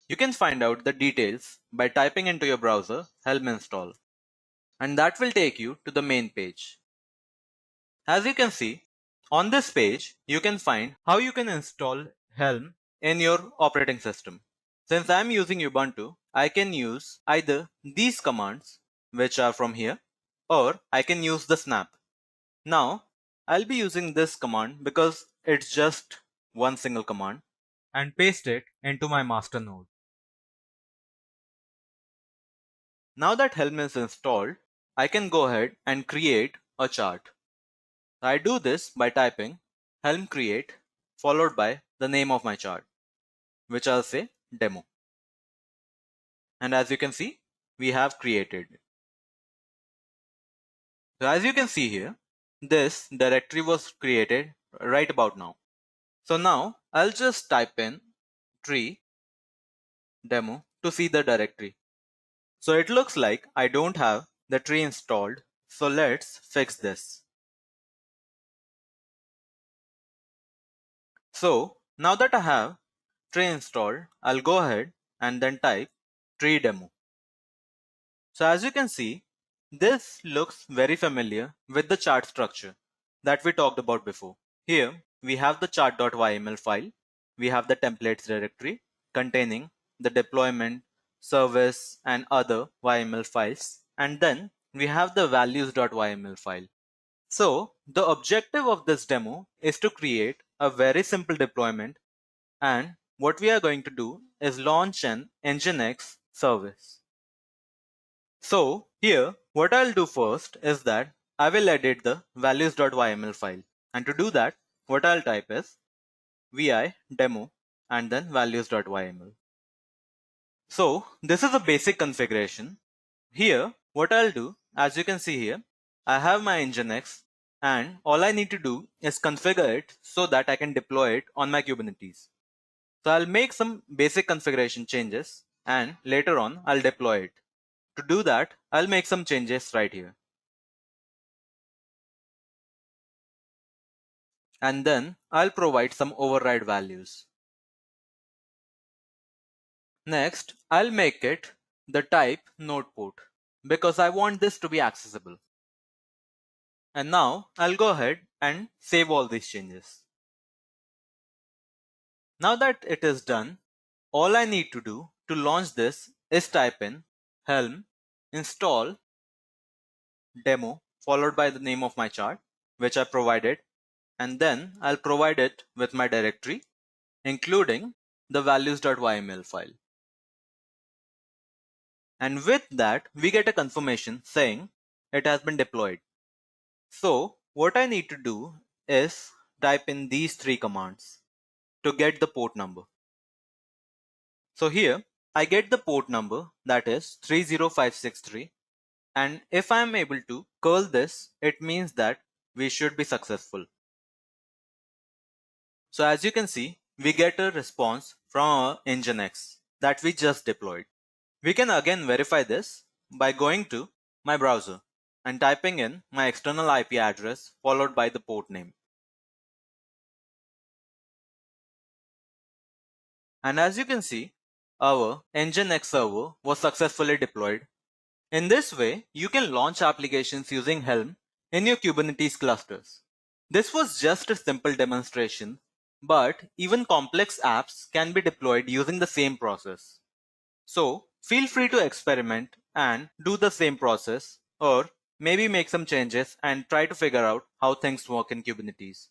You can find out the details by typing into your browser Helm install, and that will take you to the main page. As you can see, on this page, you can find how you can install Helm in your operating system. Since I'm using Ubuntu, I can use either these commands, which are from here, or I can use the snap. Now, I'll be using this command because it's just one single command, and paste it into my master node. Now that Helm is installed, I can go ahead and create a chart. I do this by typing helm create followed by the name of my chart, which I'll say demo. And as you can see, we have created it. So as you can see here, this directory was created right about now. So now I'll just type in tree demo to see the directory. So it looks like I don't have the tree installed. So let's fix this. So now that I have tree installed, I'll go ahead and then type tree demo. So as you can see, this looks very familiar with the chart structure that we talked about before. Here we have the chart.yml file. We have the templates directory containing the deployment, service, and other YML files. And then we have the values.yml file. So the objective of this demo is to create a very simple deployment, and what we are going to do is launch an Nginx service. So here what I'll do first is that I will edit the values.yml file, and to do that what I'll type is vi demo and then values.yml. So this is a basic configuration. Here what I'll do, as you can see here, I have my Nginx and all I need to do is configure it so that I can deploy it on my Kubernetes. So I'll make some basic configuration changes and later on I'll deploy it. To do that, I'll make some changes right here. And then I'll provide some override values. Next, I'll make it the type node port because I want this to be accessible. And now I'll go ahead and save all these changes. Now that it is done, all I need to do to launch this is type in helm install demo followed by the name of my chart, which I provided, and then I'll provide it with my directory, including the values.yml file. And with that, we get a confirmation saying it has been deployed. So what I need to do is type in these three commands to get the port number. So here I get the port number, that is 30563, and if I am able to curl this, it means that we should be successful. So as you can see, we get a response from our Nginx that we just deployed. We can again verify this by going to my browser and typing in my external IP address followed by the port name. And as you can see, our Nginx server was successfully deployed. In this way, you can launch applications using Helm in your Kubernetes clusters. This was just a simple demonstration, but even complex apps can be deployed using the same process. So feel free to experiment and do the same process, or maybe make some changes and try to figure out how things work in Kubernetes.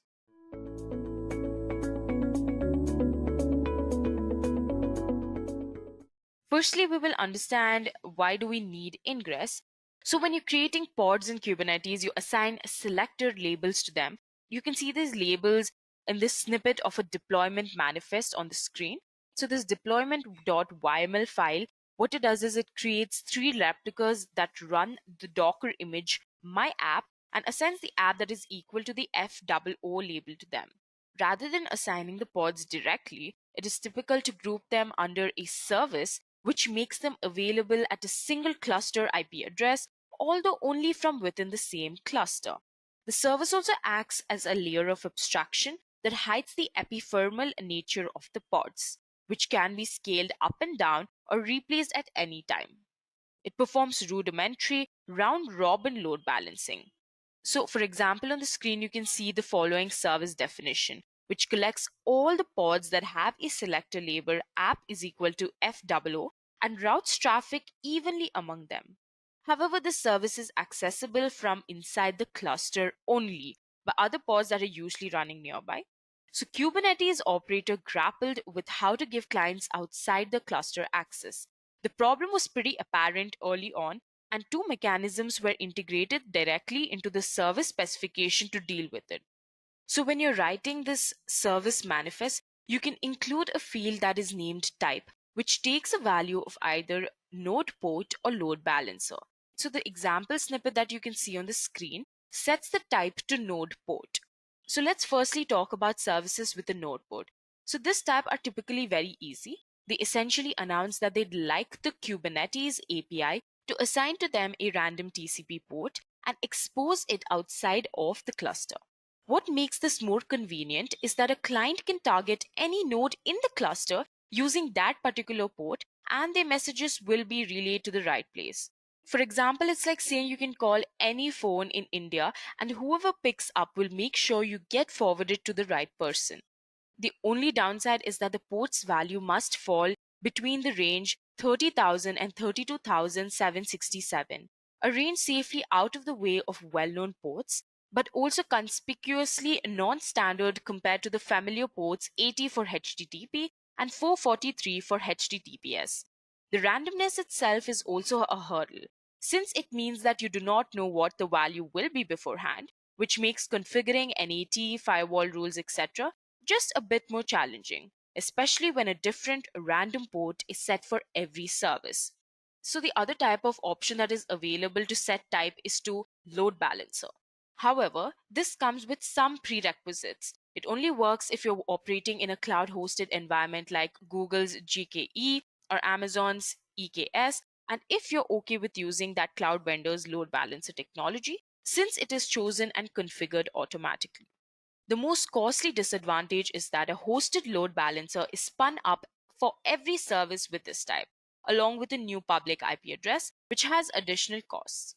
Firstly, we will understand why do we need Ingress. So when you're creating pods in Kubernetes, you assign selector labels to them. You can see these labels in this snippet of a deployment manifest on the screen. So this deployment.yml file, what it does is it creates three replicas that run the Docker image, my app, and assigns the app that is equal to the FOO label to them. Rather than assigning the pods directly, it is typical to group them under a service, which makes them available at a single cluster IP address, although only from within the same cluster. The service also acts as a layer of abstraction that hides the ephemeral nature of the pods, which can be scaled up and down or replaced at any time. It performs rudimentary round-robin load balancing. So, for example, on the screen, you can see the following service definition. which collects all the pods that have a selector label app is equal to FOO and routes traffic evenly among them. However, this service is accessible from inside the cluster only by other pods that are usually running nearby. So Kubernetes operator grappled with how to give clients outside the cluster access. The problem was pretty apparent early on, and two mechanisms were integrated directly into the service specification to deal with it. So when you're writing this service manifest, you can include a field that is named type, which takes a value of either node port or load balancer. So the example snippet that you can see on the screen sets the type to node port. So let's firstly talk about services with a node port. So this type are typically very easy. They essentially announce that they'd like the Kubernetes API to assign to them a random TCP port and expose it outside of the cluster. What makes this more convenient is that a client can target any node in the cluster using that particular port, and their messages will be relayed to the right place. For example, it's like saying you can call any phone in India and whoever picks up will make sure you get forwarded to the right person. The only downside is that the port's value must fall between the range 30,000 and 32,767, a range safely out of the way of well-known ports, but also conspicuously non-standard compared to the familiar ports 80 for HTTP and 443 for HTTPS. The randomness itself is also a hurdle, since it means that you do not know what the value will be beforehand, which makes configuring NAT, firewall rules, etc. just a bit more challenging, especially when a different random port is set for every service. So the other type of option that is available to set type is to load balancer. However, this comes with some prerequisites. It only works if you're operating in a cloud-hosted environment like Google's GKE or Amazon's EKS, and if you're okay with using that cloud vendor's load balancer technology, since it is chosen and configured automatically. The most costly disadvantage is that a hosted load balancer is spun up for every service with this type, along with a new public IP address, which has additional costs.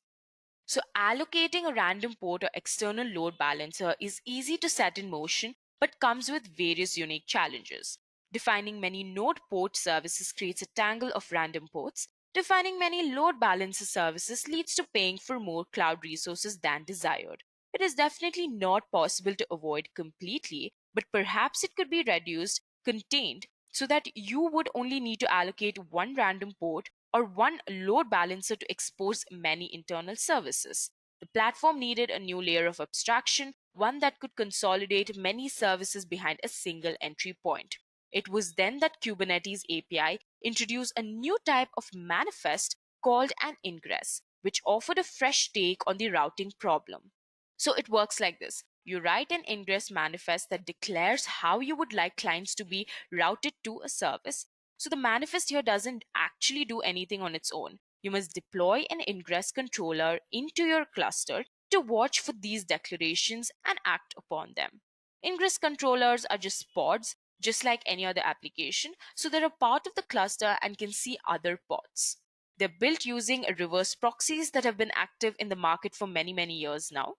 So allocating a random port or external load balancer is easy to set in motion, but comes with various unique challenges. Defining many node port services creates a tangle of random ports. Defining many load balancer services leads to paying for more cloud resources than desired. It is definitely not possible to avoid completely, but perhaps it could be reduced, contained, so that you would only need to allocate one random port or one load balancer to expose many internal services. The platform needed a new layer of abstraction, one that could consolidate many services behind a single entry point. It was then that Kubernetes API introduced a new type of manifest called an Ingress, which offered a fresh take on the routing problem. So it works like this. You write an Ingress manifest that declares how you would like clients to be routed to a service. So the manifest here doesn't actually do anything on its own. You must deploy an Ingress controller into your cluster to watch for these declarations and act upon them. Ingress controllers are just pods, just like any other application, so they're a part of the cluster and can see other pods. They're built using reverse proxies that have been active in the market for many, many years now.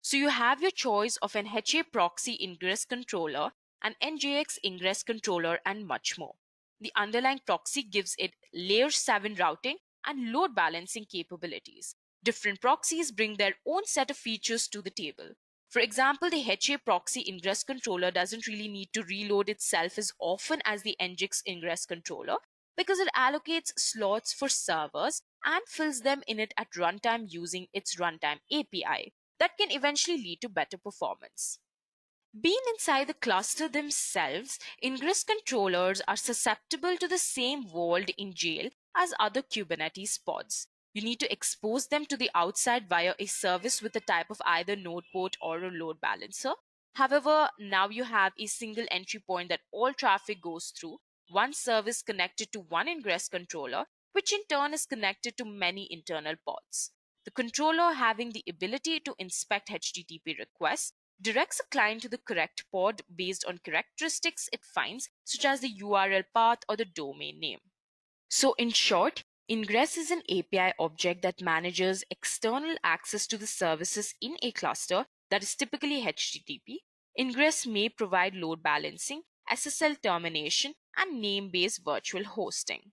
So you have your choice of an HA proxy ingress controller, an NJX ingress controller, and much more. The underlying proxy gives it layer 7 routing and load balancing capabilities. Different proxies bring their own set of features to the table. For example, the HA proxy ingress controller doesn't really need to reload itself as often as the NJX ingress controller because it allocates slots for servers and fills them in it at runtime using its runtime API. That can eventually lead to better performance. Being inside the cluster themselves, Ingress controllers are susceptible to the same vault in jail as other Kubernetes pods. You need to expose them to the outside via a service with a type of either node port or a load balancer. However, now you have a single entry point that all traffic goes through, one service connected to one Ingress controller, which in turn is connected to many internal pods. The controller, having the ability to inspect HTTP requests, directs a client to the correct pod based on characteristics it finds, such as the URL path or the domain name. So in short, Ingress is an API object that manages external access to the services in a cluster that is typically HTTP. Ingress may provide load balancing, SSL termination, and name-based virtual hosting.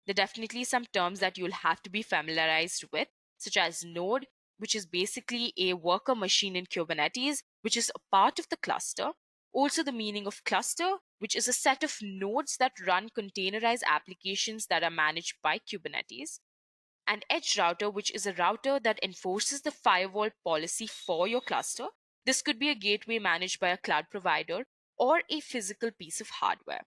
There are definitely some terms that you'll have to be familiarized with, such as node, which is basically a worker machine in Kubernetes, which is a part of the cluster. Also the meaning of cluster, which is a set of nodes that run containerized applications that are managed by Kubernetes. And edge router, which is a router that enforces the firewall policy for your cluster. This could be a gateway managed by a cloud provider or a physical piece of hardware.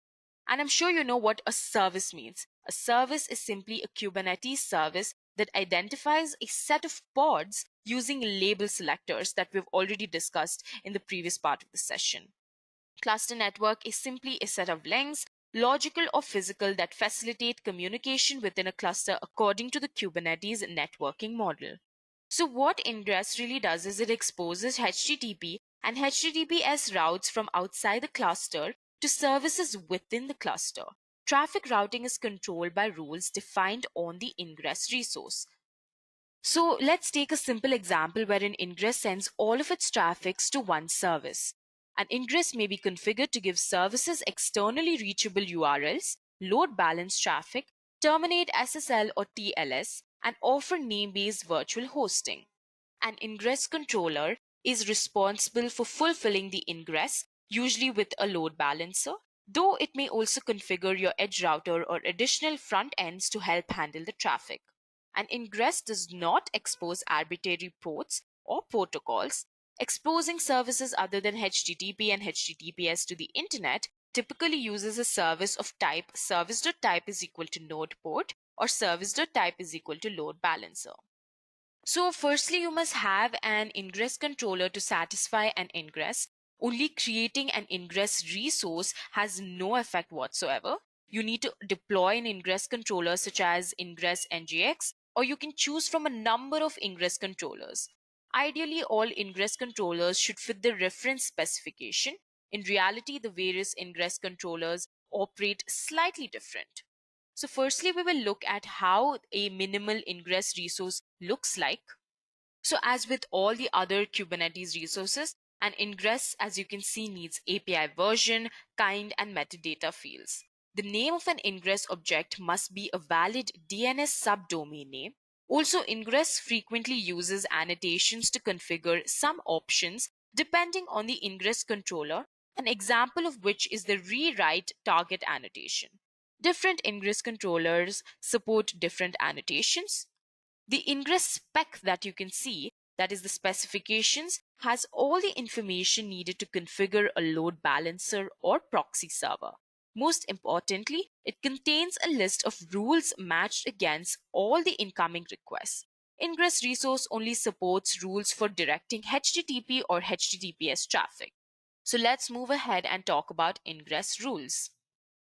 And I'm sure you know what a service means. A service is simply a Kubernetes service that identifies a set of pods using label selectors that we've already discussed in the previous part of the session. Cluster network is simply a set of links, logical or physical, that facilitate communication within a cluster according to the Kubernetes networking model. So what Ingress really does is it exposes HTTP and HTTPS routes from outside the cluster to services within the cluster. Traffic routing is controlled by rules defined on the Ingress resource. So let's take a simple example wherein Ingress sends all of its traffics to one service. An Ingress may be configured to give services externally reachable URLs, load balance traffic, terminate SSL or TLS, and offer name-based virtual hosting. An Ingress controller is responsible for fulfilling the ingress, usually with a load balancer, though it may also configure your edge router or additional front ends to help handle the traffic. An ingress does not expose arbitrary ports or protocols. Exposing services other than HTTP and HTTPS to the internet typically uses a service of type service.type is equal to node port or service.type is equal to load balancer. So firstly, you must have an ingress controller to satisfy an ingress. Only creating an ingress resource has no effect whatsoever. You need to deploy an ingress controller such as Ingress NGX, or you can choose from a number of ingress controllers. Ideally, all ingress controllers should fit the reference specification. In reality, the various ingress controllers operate slightly different. So firstly, we will look at how a minimal ingress resource looks like. So as with all the other Kubernetes resources, an ingress, as you can see, needs API version, kind, and metadata fields. The name of an ingress object must be a valid DNS subdomain name. Also, Ingress frequently uses annotations to configure some options depending on the ingress controller, an example of which is the rewrite target annotation. Different ingress controllers support different annotations. The ingress spec that you can see, that is the specifications, has all the information needed to configure a load balancer or proxy server. Most importantly, it contains a list of rules matched against all the incoming requests. Ingress resource only supports rules for directing HTTP or HTTPS traffic. So let's move ahead and talk about ingress rules.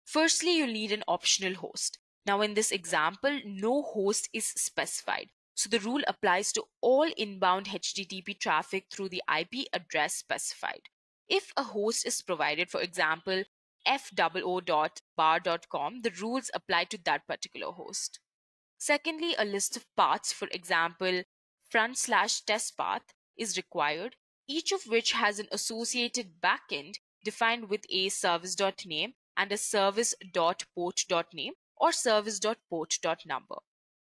Firstly, you'll need an optional host. Now in this example, no host is specified. So the rule applies to all inbound HTTP traffic through the IP address specified. If a host is provided, for example, foo.bar.com, the rules apply to that particular host. Secondly, a list of paths, for example, front/test path, is required, each of which has an associated backend defined with a service.name and a service.port.name or service.port.number.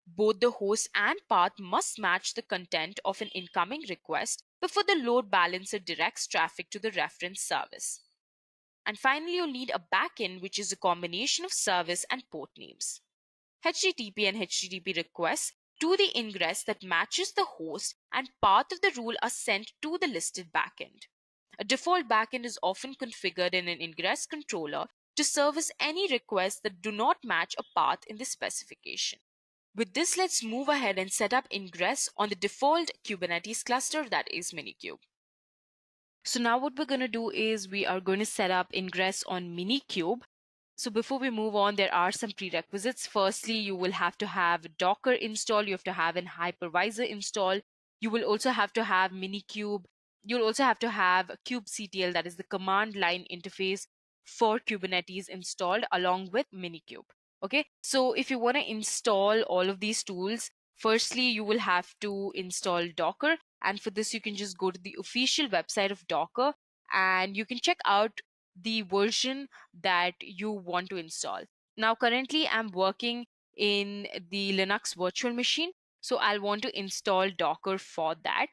Both the host and path must match the content of an incoming request before the load balancer directs traffic to the reference service. And finally, you'll need a backend, which is a combination of service and port names. HTTP and HTTP requests to the ingress that matches the host and path of the rule are sent to the listed backend. A default backend is often configured in an ingress controller to service any requests that do not match a path in the specification. With this, let's move ahead and set up Ingress on the default Kubernetes cluster, that is Minikube. So now what we're going to do is we are going to set up Ingress on Minikube. So before we move on, there are some prerequisites. Firstly, you will have to have Docker install. You have to have an hypervisor install. You will also have to have Minikube. You'll also have to have kubectl, that is the command line interface for Kubernetes installed along with Minikube. Okay, so if you want to install all of these tools, firstly, you will have to install Docker. And for this, you can just go to the official website of Docker and you can check out the version that you want to install. Now, currently I'm working in the Linux virtual machine, so I'll want to install Docker for that.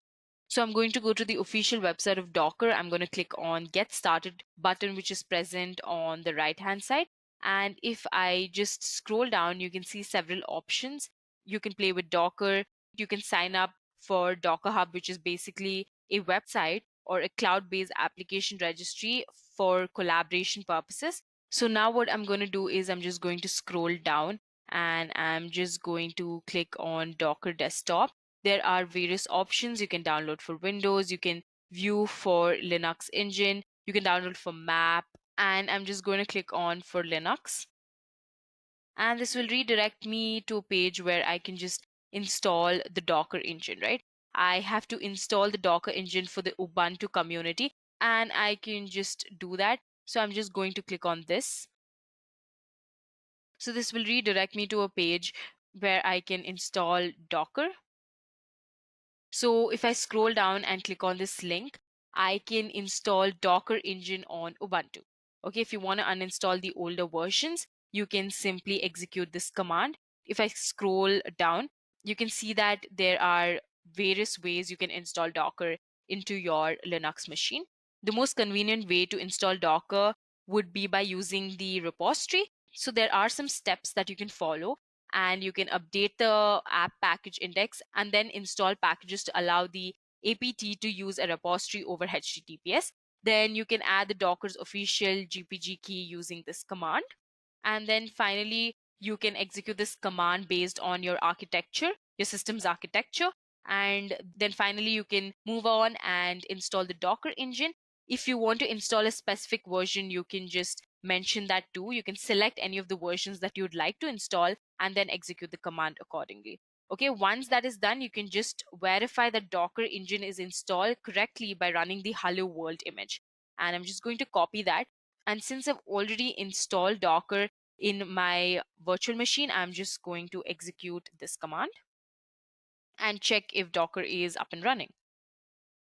So I'm going to go to the official website of Docker. I'm going to click on Get Started button, which is present on the right hand side. And if I just scroll down, you can see several options. You can play with Docker. You can sign up for Docker Hub, which is basically a website or a cloud-based application registry for collaboration purposes. So now what I'm going to do is I'm just going to scroll down and I'm just going to click on Docker Desktop. There are various options you can download for Windows, you can view for Linux engine, you can download for map, and I'm just going to click on for Linux. And this will redirect me to a page where I can just install the Docker engine, right? I have to install the Docker engine for the Ubuntu community, and I can just do that. So I'm just going to click on this. So this will redirect me to a page where I can install Docker. So if I scroll down and click on this link, I can install Docker engine on Ubuntu. Okay, if you want to uninstall the older versions, you can simply execute this command. If I scroll down, you can see that there are various ways you can install Docker into your Linux machine. The most convenient way to install Docker would be by using the repository. So there are some steps that you can follow, and you can update the app package index and then install packages to allow the apt to use a repository over HTTPS. Then you can add the Docker's official GPG key using this command. And then finally, you can execute this command based on your architecture, your system's architecture. And then finally, you can move on and install the Docker engine. If you want to install a specific version, you can just mention that too. You can select any of the versions that you'd like to install and then execute the command accordingly. Okay, once that is done, you can just verify that Docker engine is installed correctly by running the hello world image. And I'm just going to copy that. And since I've already installed Docker in my virtual machine, I'm just going to execute this command and check if Docker is up and running.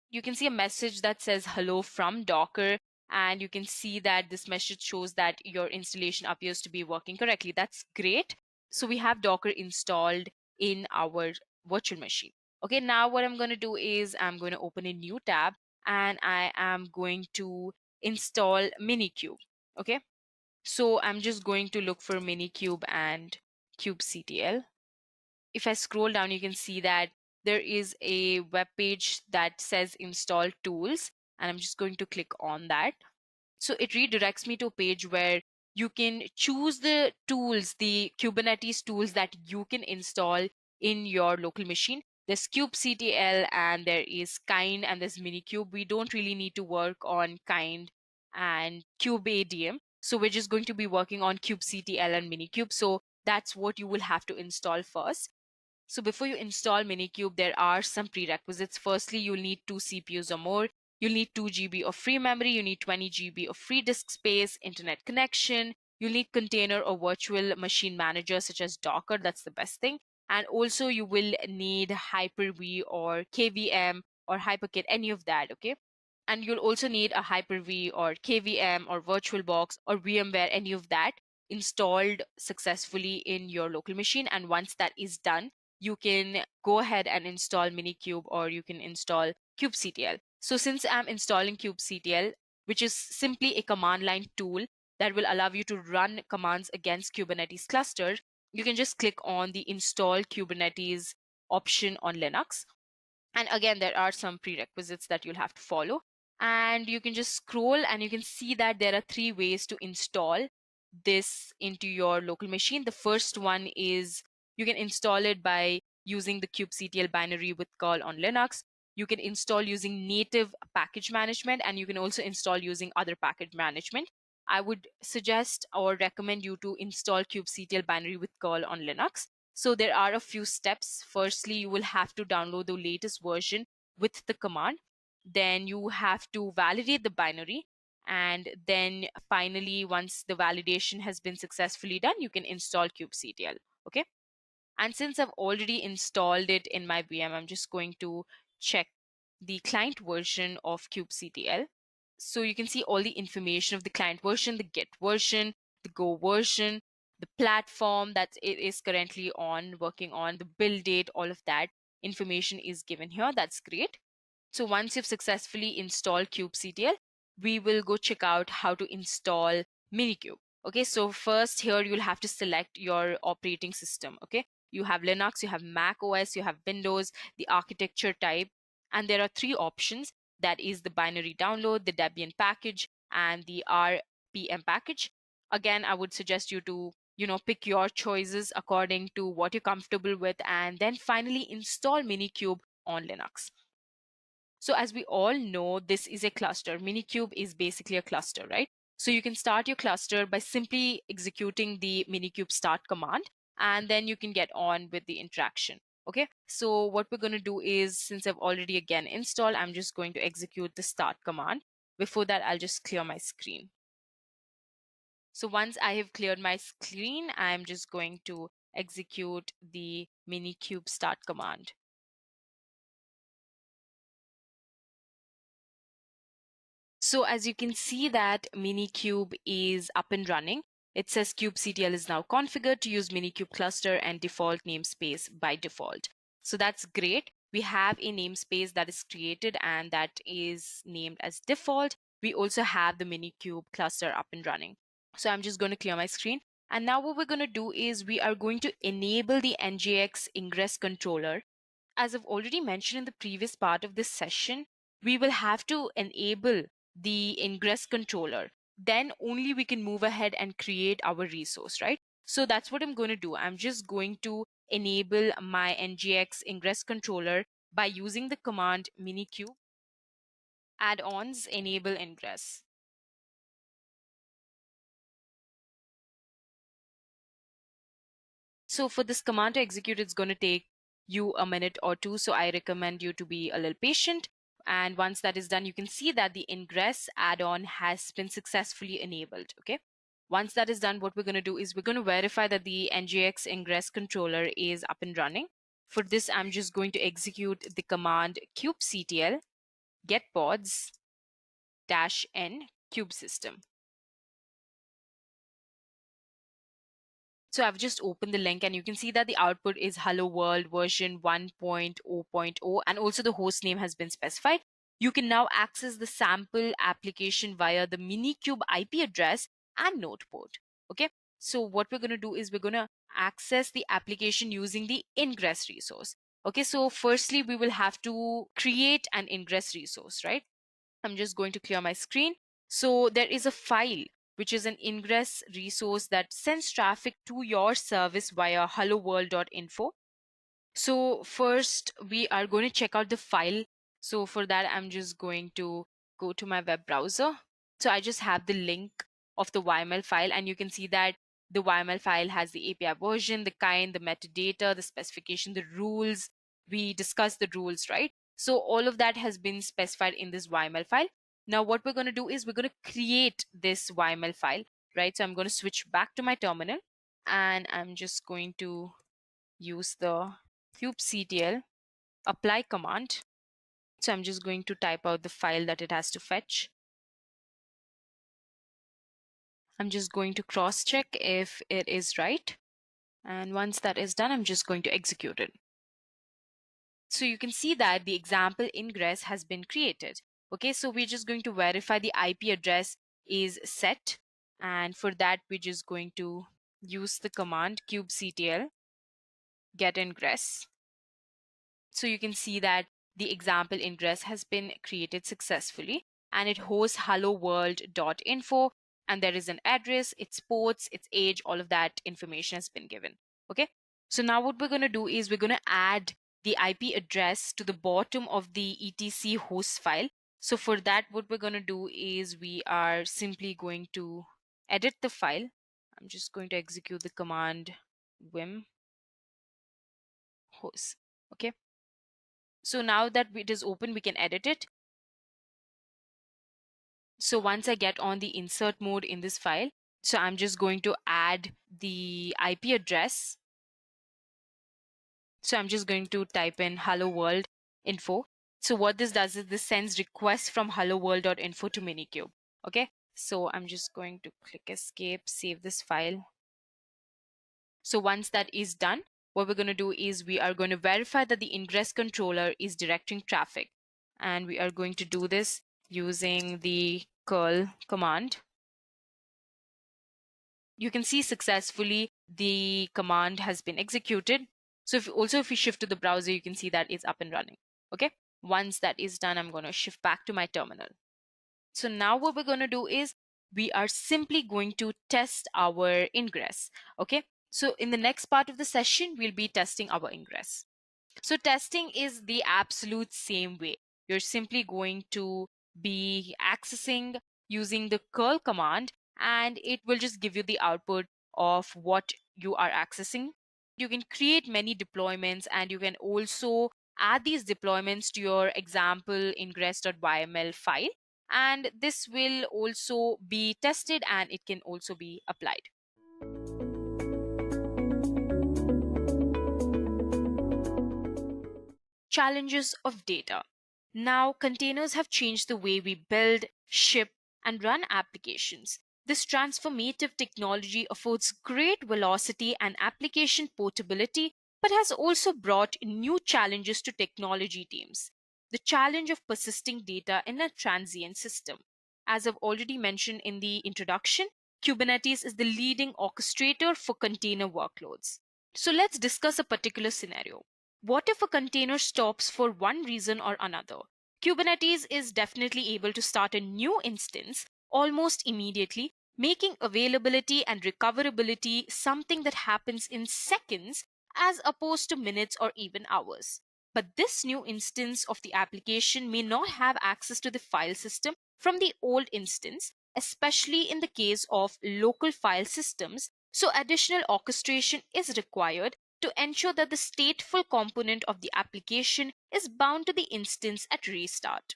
You can see a message that says hello from Docker, and you can see that this message shows that your installation appears to be working correctly. That's great. So we have Docker installed in our virtual machine. Okay, now what I'm going to do is I'm going to open a new tab and I am going to install Minikube. Okay, so I'm just going to look for Minikube and kubectl. If I scroll down, you can see that there is a web page that says install tools, and I'm just going to click on that. So it redirects me to a page where you can choose the tools, the Kubernetes tools that you can install in your local machine. There's kubectl and there is kind and there's Minikube. We don't really need to work on kind and kubeadm. So we're just going to be working on kubectl and Minikube. So that's what you will have to install first. So before you install Minikube, there are some prerequisites. Firstly, you'll need 2 CPUs or more. You'll need 2 GB of free memory. You need 20 GB of free disk space, internet connection. You'll need container or virtual machine manager such as Docker. That's the best thing. And also you will need Hyper-V or KVM or HyperKit, any of that, okay? And you'll also need a Hyper-V or KVM or VirtualBox or VMware, any of that installed successfully in your local machine. And once that is done, you can go ahead and install Minikube or you can install kubectl. So since I'm installing kubectl, which is simply a command line tool that will allow you to run commands against Kubernetes clusters, you can just click on the install Kubernetes option on Linux. And again, there are some prerequisites that you'll have to follow. And you can just scroll and you can see that there are 3 ways to install this into your local machine. The first one is you can install it by using the kubectl binary with curl on Linux. You can install using native package management, and you can also install using other package management. I would suggest or recommend you to install kubectl binary with curl on Linux. So there are a few steps. Firstly, you will have to download the latest version with the command. Then you have to validate the binary. And then finally, once the validation has been successfully done, you can install kubectl. Okay. And since I've already installed it in my VM, I'm just going to check the client version of kubectl. So you can see all the information of the client version, the Git version, the Go version, the platform that it is currently working on, the build date, all of that information is given here. That's great. So once you've successfully installed kubectl, we will go check out how to install Minikube. Okay, so first here you'll have to select your operating system. Okay, you have Linux, you have Mac OS, you have Windows, the architecture type, and there are three options. That is the binary download, the Debian package, and the RPM package. Again, I would suggest you to pick your choices according to what you're comfortable with, and then finally install Minikube on Linux. So as we all know, this is a cluster. Minikube is basically a cluster, right? So you can start your cluster by simply executing the Minikube start command, and then you can get on with the interaction. Okay, so what we're going to do is, since I've already again installed, I'm just going to execute the start command. Before that, I'll just clear my screen. So once I have cleared my screen, I'm just going to execute the Minikube start command. So as you can see that Minikube is up and running. It says kubectl is now configured to use Minikube cluster and default namespace by default. So that's great. We have a namespace that is created and that is named as default. We also have the Minikube cluster up and running. So I'm just going to clear my screen. And now what we're going to do is we are going to enable the NGX Ingress controller. As I've already mentioned in the previous part of this session, we will have to enable the Ingress controller. Then only we can move ahead and create our resource, right? So that's what I'm going to do. I'm just going to enable my NGX Ingress controller by using the command Minikube add-ons enable Ingress. So for this command to execute, it's going to take you a minute or two. So I recommend you to be a little patient. And once that is done, you can see that the Ingress add-on has been successfully enabled. Okay. Once that is done, what we're going to do is we're going to verify that the NGX Ingress controller is up and running. For this, I'm just going to execute the command kubectl get pods -n kubesystem. So I've just opened the link and you can see that the output is Hello World version 1.0.0 and also the host name has been specified. You can now access the sample application via the Minikube IP address and node port. Okay, so what we're going to do is we're going to access the application using the Ingress resource. Okay, so firstly, we will have to create an Ingress resource, right? I'm just going to clear my screen. So there is a file which is an Ingress resource that sends traffic to your service via helloworld.info. So first we are going to check out the file. So for that, I'm just going to go to my web browser. So I just have the link of the YAML file and you can see that the YAML file has the API version, the kind, the metadata, the specification, the rules. We discussed the rules, right? So all of that has been specified in this YAML file. Now what we're going to do is we're going to create this YAML file, right? So I'm going to switch back to my terminal and I'm just going to use the kubectl apply command. So I'm just going to type out the file that it has to fetch. I'm just going to cross check if it is right. And once that is done, I'm just going to execute it. So you can see that the example ingress has been created. Okay, so we're just going to verify the IP address is set. And for that, we're just going to use the command kubectl get ingress. So you can see that the example ingress has been created successfully and it hosts helloworld.info and there is an address, its ports, its age, all of that information has been given. Okay, so now what we're going to do is we're going to add the IP address to the bottom of the etc host file. So for that, what we're going to do is we are simply going to edit the file. I'm just going to execute the command vim host. Okay, so now that it is open, we can edit it. So once I get on the insert mode in this file, so I'm just going to add the IP address. So I'm just going to type in hello world info So what this does is this sends requests from hello-world.info to Minikube. Okay, so I'm just going to click escape, save this file. So once that is done, what we're going to do is we are going to verify that the Ingress controller is directing traffic. And we are going to do this using the curl command. You can see successfully the command has been executed. So if we shift to the browser, you can see that it's up and running. Okay, once that is done, I'm going to shift back to my terminal. So now what we're going to do is we are simply going to test our Ingress. Okay, so in the next part of the session, we'll be testing our Ingress. So testing is the absolute same way. You're simply going to be accessing using the curl command, and it will just give you the output of what you are accessing. You can create many deployments, and you can also add these deployments to your example ingress.yml file, and this will also be tested and it can also be applied. Challenges of data. Now, containers have changed the way we build, ship, and run applications. This transformative technology affords great velocity and application portability, but has also brought new challenges to technology teams. The challenge of persisting data in a transient system. As I've already mentioned in the introduction, Kubernetes is the leading orchestrator for container workloads. So let's discuss a particular scenario. What if a container stops for one reason or another? Kubernetes is definitely able to start a new instance almost immediately, making availability and recoverability something that happens in seconds as opposed to minutes or even hours. But this new instance of the application may not have access to the file system from the old instance, especially in the case of local file systems, so additional orchestration is required to ensure that the stateful component of the application is bound to the instance at restart.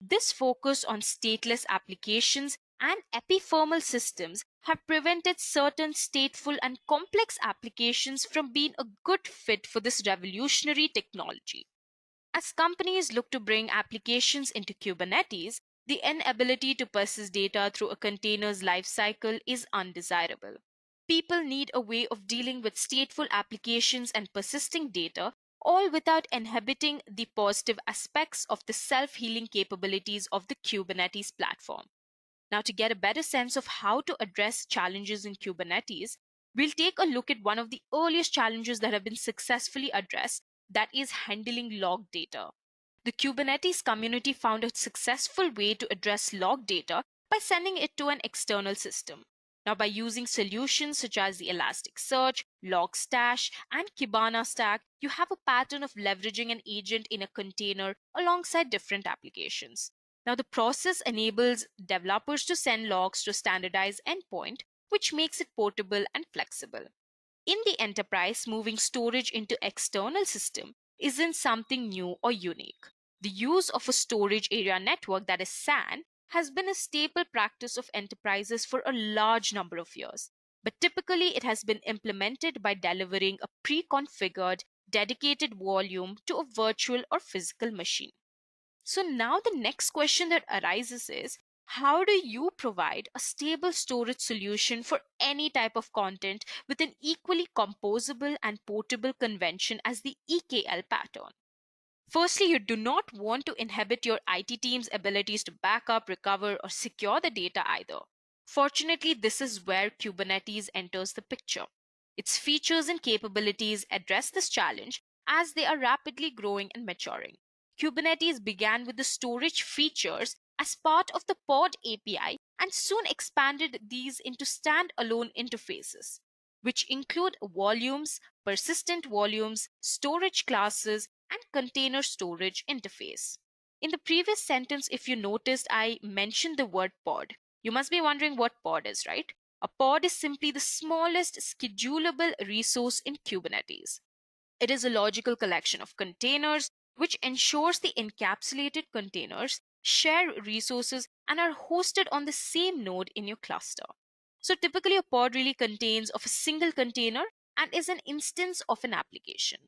This focus on stateless applications and epiphermal systems have prevented certain stateful and complex applications from being a good fit for this revolutionary technology. As companies look to bring applications into Kubernetes, the inability to persist data through a container's lifecycle is undesirable. People need a way of dealing with stateful applications and persisting data, all without inhibiting the positive aspects of the self-healing capabilities of the Kubernetes platform. Now, to get a better sense of how to address challenges in Kubernetes, we'll take a look at one of the earliest challenges that have been successfully addressed, that is handling log data. The Kubernetes community found a successful way to address log data by sending it to an external system. Now, by using solutions such as the Elasticsearch, Logstash, and Kibana stack, you have a pattern of leveraging an agent in a container alongside different applications. Now, the process enables developers to send logs to a standardized endpoint, which makes it portable and flexible. In the enterprise, moving storage into external system isn't something new or unique. The use of a storage area network, that is SAN, has been a staple practice of enterprises for a large number of years. But typically, it has been implemented by delivering a pre-configured, dedicated volume to a virtual or physical machine. So now the next question that arises is, how do you provide a stable storage solution for any type of content with an equally composable and portable convention as the EKL pattern? Firstly, you do not want to inhibit your IT team's abilities to back up, recover, or secure the data either. Fortunately, this is where Kubernetes enters the picture. Its features and capabilities address this challenge as they are rapidly growing and maturing. Kubernetes began with the storage features as part of the Pod API and soon expanded these into standalone interfaces, which include volumes, persistent volumes, storage classes, and container storage interface. In the previous sentence, if you noticed, I mentioned the word pod. You must be wondering what pod is, right? A pod is simply the smallest schedulable resource in Kubernetes. It is a logical collection of containers which ensures the encapsulated containers share resources and are hosted on the same node in your cluster. So typically a pod really contains of a single container and is an instance of an application.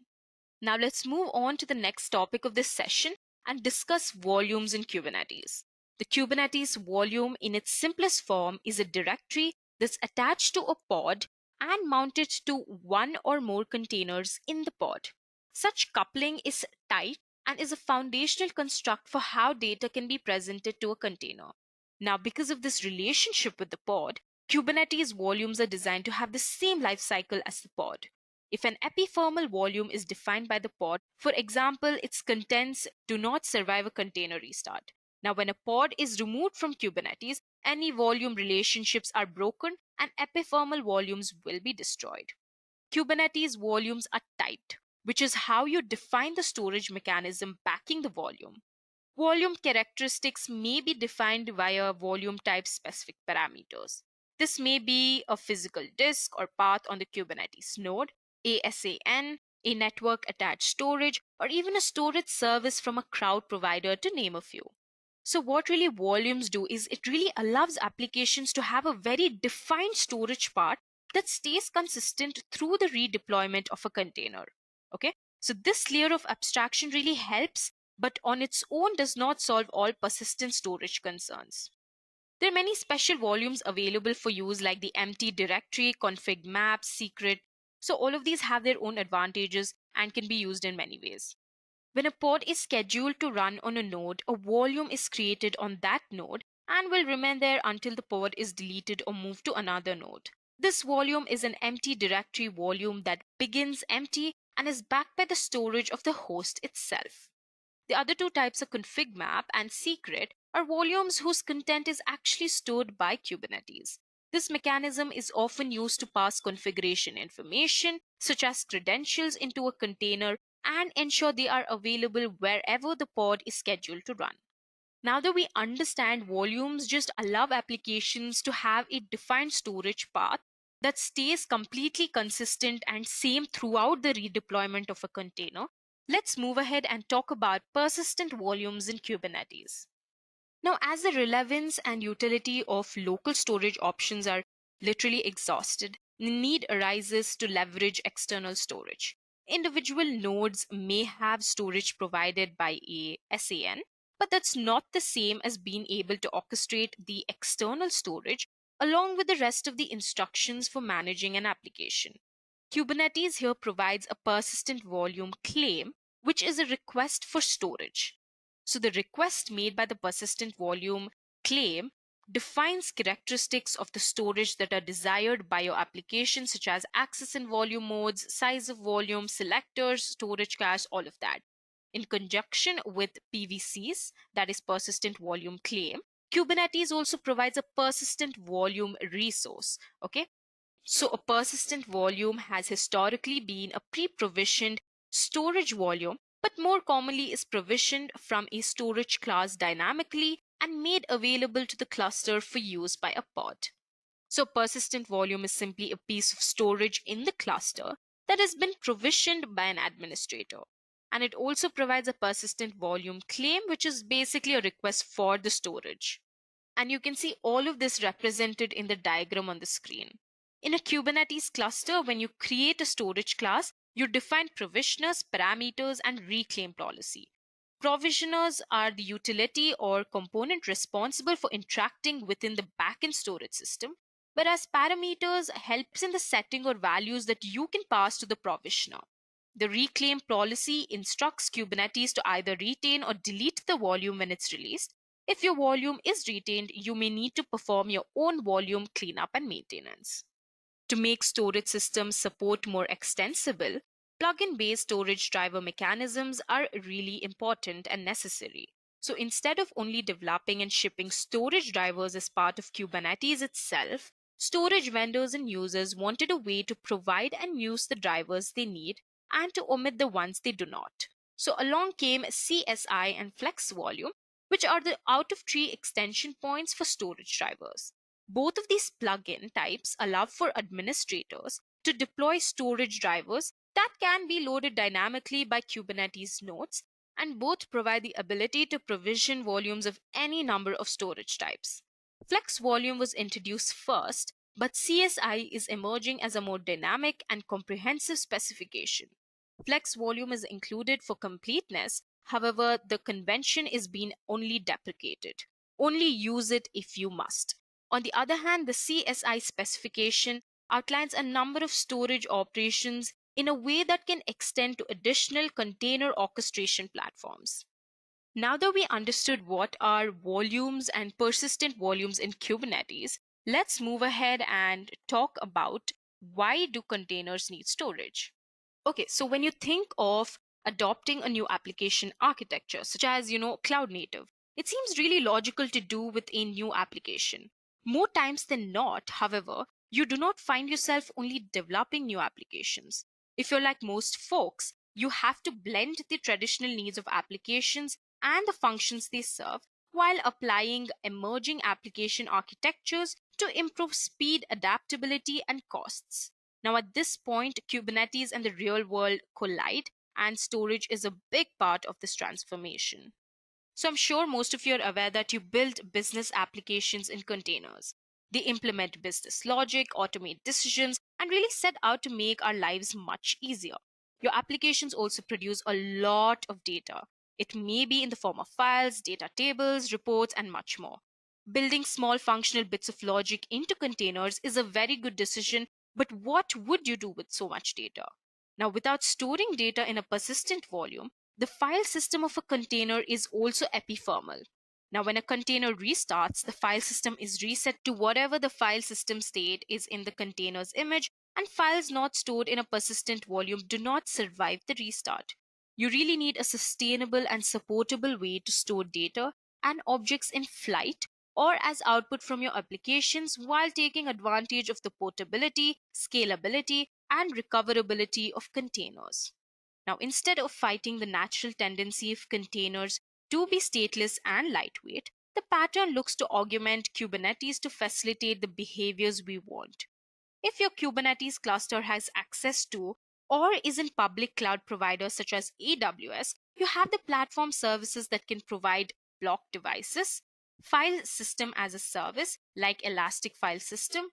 Now let's move on to the next topic of this session, and discuss volumes in Kubernetes. The Kubernetes volume in its simplest form is a directory that's attached to a pod and mounted to one or more containers in the pod. Such coupling is tight and is a foundational construct for how data can be presented to a container. Now, because of this relationship with the pod, Kubernetes volumes are designed to have the same life cycle as the pod. If an epithermal volume is defined by the pod, for example, its contents do not survive a container restart. Now, when a pod is removed from Kubernetes, any volume relationships are broken and epithermal volumes will be destroyed. Kubernetes volumes are typed, which is how you define the storage mechanism backing the volume. Volume characteristics may be defined via volume type specific parameters. This may be a physical disk or path on the Kubernetes node, a SAN, a network attached storage, or even a storage service from a cloud provider, to name a few. So what really volumes do is it really allows applications to have a very defined storage part that stays consistent through the redeployment of a container. Okay, so this layer of abstraction really helps, but on its own does not solve all persistent storage concerns. There are many special volumes available for use, like the empty directory, ConfigMaps Secret. So all of these have their own advantages and can be used in many ways. When a pod is scheduled to run on a node, a volume is created on that node and will remain there until the pod is deleted or moved to another node. This volume is an empty directory volume that begins empty and is backed by the storage of the host itself. The other two types of ConfigMap and Secret are volumes whose content is actually stored by Kubernetes. This mechanism is often used to pass configuration information, such as credentials, into a container and ensure they are available wherever the pod is scheduled to run. Now that we understand volumes just allow applications to have a defined storage path that stays completely consistent and same throughout the redeployment of a container, let's move ahead and talk about persistent volumes in Kubernetes. Now, as the relevance and utility of local storage options are literally exhausted, the need arises to leverage external storage. Individual nodes may have storage provided by a SAN, but that's not the same as being able to orchestrate the external storage along with the rest of the instructions for managing an application. Kubernetes here provides a persistent volume claim, which is a request for storage. So the request made by the persistent volume claim defines characteristics of the storage that are desired by your application, such as access and volume modes, size of volume, selectors, storage cache, all of that. In conjunction with PVCs, that is persistent volume claim, Kubernetes also provides a persistent volume resource. Okay, so a persistent volume has historically been a pre-provisioned storage volume, but more commonly is provisioned from a storage class dynamically and made available to the cluster for use by a pod. So persistent volume is simply a piece of storage in the cluster that has been provisioned by an administrator. And it also provides a persistent volume claim, which is basically a request for the storage. And you can see all of this represented in the diagram on the screen. In a Kubernetes cluster, when you create a storage class, you define provisioners, parameters, and reclaim policy. Provisioners are the utility or component responsible for interacting within the backend storage system, whereas parameters helps in the setting or values that you can pass to the provisioner. The reclaim policy instructs Kubernetes to either retain or delete the volume when it's released. If your volume is retained, you may need to perform your own volume cleanup and maintenance. To make storage systems support more extensible, plugin-based storage driver mechanisms are really important and necessary. So instead of only developing and shipping storage drivers as part of Kubernetes itself, storage vendors and users wanted a way to provide and use the drivers they need and to omit the ones they do not. So along came CSI and Flex Volume, which are the out-of-tree extension points for storage drivers. Both of these plugin types allow for administrators to deploy storage drivers that can be loaded dynamically by Kubernetes nodes, and both provide the ability to provision volumes of any number of storage types. Flex Volume was introduced first, but CSI is emerging as a more dynamic and comprehensive specification. Flex Volume is included for completeness. However, the convention is being only deprecated. Only use it if you must. On the other hand, the CSI specification outlines a number of storage operations in a way that can extend to additional container orchestration platforms. Now that we understood what are volumes and persistent volumes in Kubernetes, let's move ahead and talk about why do containers need storage. Okay, so when you think of adopting a new application architecture, such as, cloud native, it seems really logical to do with a new application. More times than not, however, you do not find yourself only developing new applications. If you're like most folks, you have to blend the traditional needs of applications and the functions they serve while applying emerging application architectures to improve speed, adaptability, and costs. Now, at this point, Kubernetes and the real world collide, and storage is a big part of this transformation. So I'm sure most of you are aware that you build business applications in containers. They implement business logic, automate decisions, and really set out to make our lives much easier. Your applications also produce a lot of data. It may be in the form of files, data tables, reports, and much more. Building small functional bits of logic into containers is a very good decision, but what would you do with so much data? Now, without storing data in a persistent volume, the file system of a container is also epithermal. Now, when a container restarts, the file system is reset to whatever the file system state is in the container's image, and files not stored in a persistent volume do not survive the restart. You really need a sustainable and supportable way to store data and objects in flight or as output from your applications while taking advantage of the portability, scalability, and recoverability of containers. Now, instead of fighting the natural tendency of containers to be stateless and lightweight, the pattern looks to augment Kubernetes to facilitate the behaviors we want. If your Kubernetes cluster has access to or is in public cloud providers such as AWS, you have the platform services that can provide block devices, file system as a service like Elastic File System,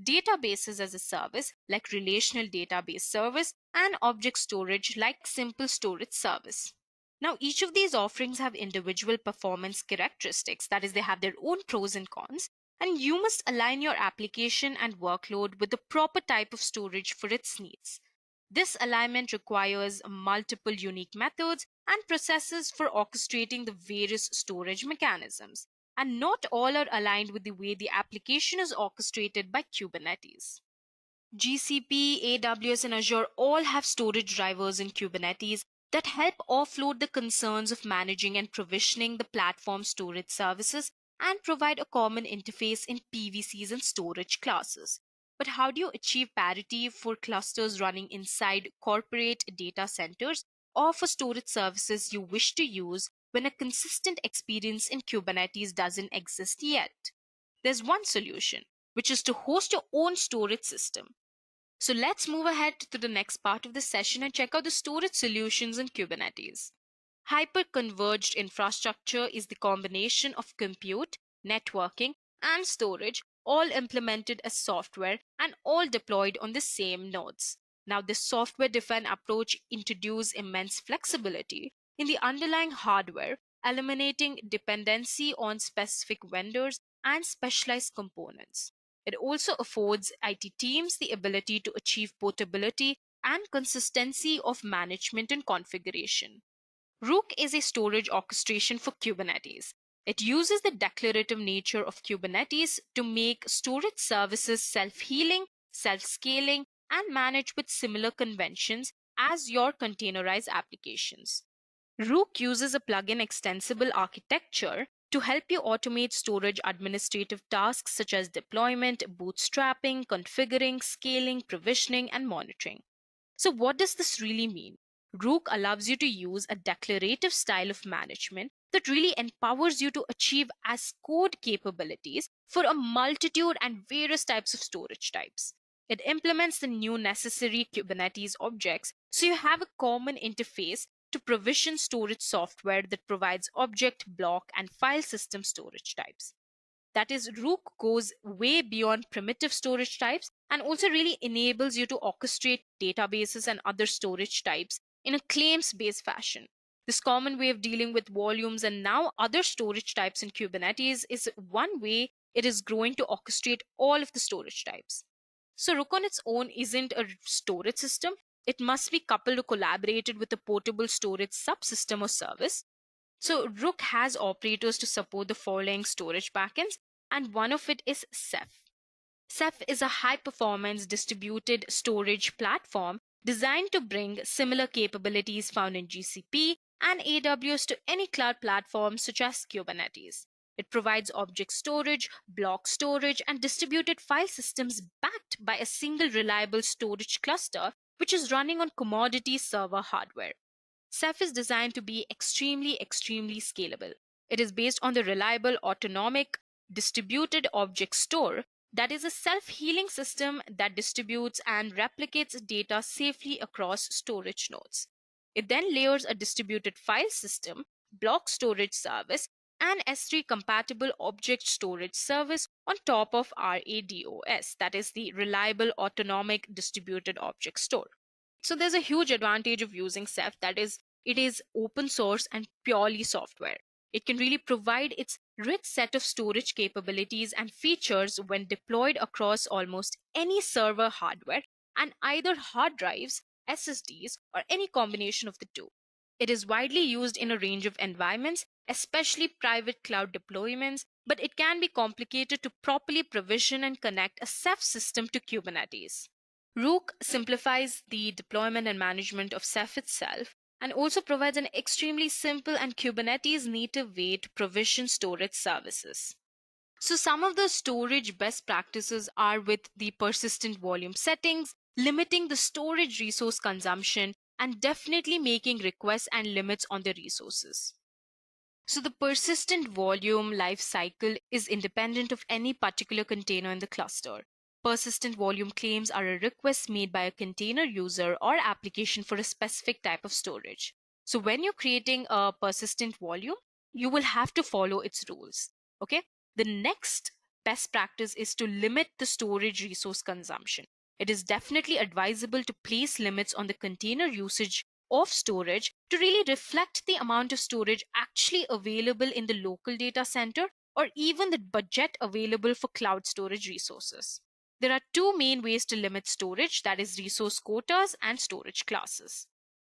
databases as a service like Relational Database Service, and object storage like Simple Storage Service. Now, each of these offerings have individual performance characteristics, that is, they have their own pros and cons, and you must align your application and workload with the proper type of storage for its needs. This alignment requires multiple unique methods and processes for orchestrating the various storage mechanisms, and not all are aligned with the way the application is orchestrated by Kubernetes. GCP, AWS, and Azure all have storage drivers in Kubernetes that help offload the concerns of managing and provisioning the platform storage services and provide a common interface in PVCs and storage classes. But how do you achieve parity for clusters running inside corporate data centers or for storage services you wish to use when a consistent experience in Kubernetes doesn't exist yet? There's one solution, which is to host your own storage system. So let's move ahead to the next part of the session and check out the storage solutions in Kubernetes. Hyper-converged infrastructure is the combination of compute, networking, and storage all implemented as software and all deployed on the same nodes. Now, this software-defined approach introduces immense flexibility in the underlying hardware, eliminating dependency on specific vendors and specialized components. It also affords IT teams the ability to achieve portability and consistency of management and configuration. Rook is a storage orchestration for Kubernetes. It uses the declarative nature of Kubernetes to make storage services self-healing, self-scaling, and managed with similar conventions as your containerized applications. Rook uses a plugin extensible architecture to help you automate storage administrative tasks such as deployment, bootstrapping, configuring, scaling, provisioning, and monitoring. So what does this really mean? Rook allows you to use a declarative style of management that really empowers you to achieve as code capabilities for a multitude and various types of storage types. It implements the new necessary Kubernetes objects, so you have a common interface to provision storage software that provides object, block, and file system storage types. That is, Rook goes way beyond primitive storage types and also really enables you to orchestrate databases and other storage types in a claims-based fashion. This common way of dealing with volumes and now other storage types in Kubernetes is one way it is growing to orchestrate all of the storage types. So Rook on its own isn't a storage system. It must be coupled or collaborated with a portable storage subsystem or service. So Rook has operators to support the following storage backends, and one of it is Ceph. Ceph is a high-performance distributed storage platform designed to bring similar capabilities found in GCP and AWS to any cloud platform such as Kubernetes. It provides object storage, block storage, and distributed file systems backed by a single reliable storage cluster, which is running on commodity server hardware. Ceph is designed to be extremely scalable. It is based on the reliable autonomic distributed object store that is a self-healing system that distributes and replicates data safely across storage nodes. It then layers a distributed file system, block storage service, and S3 compatible object storage service on top of RADOS, that is the Reliable Autonomic Distributed Object Store. So there's a huge advantage of using Ceph, that is, it is open source and purely software. It can really provide its rich set of storage capabilities and features when deployed across almost any server hardware and either hard drives, SSDs, or any combination of the two. It is widely used in a range of environments, especially private cloud deployments, but it can be complicated to properly provision and connect a Ceph system to Kubernetes. Rook simplifies the deployment and management of Ceph itself and also provides an extremely simple and Kubernetes native way to provision storage services. So some of the storage best practices are with the persistent volume settings, limiting the storage resource consumption, and definitely making requests and limits on the resources. So the persistent volume life cycle is independent of any particular container in the cluster. Persistent volume claims are a request made by a container user or application for a specific type of storage. So when you're creating a persistent volume, you will have to follow its rules. Okay. The next best practice is to limit the storage resource consumption. It is definitely advisable to place limits on the container usage of storage to really reflect the amount of storage actually available in the local data center or even the budget available for cloud storage resources. There are two main ways to limit storage, that is resource quotas and storage classes.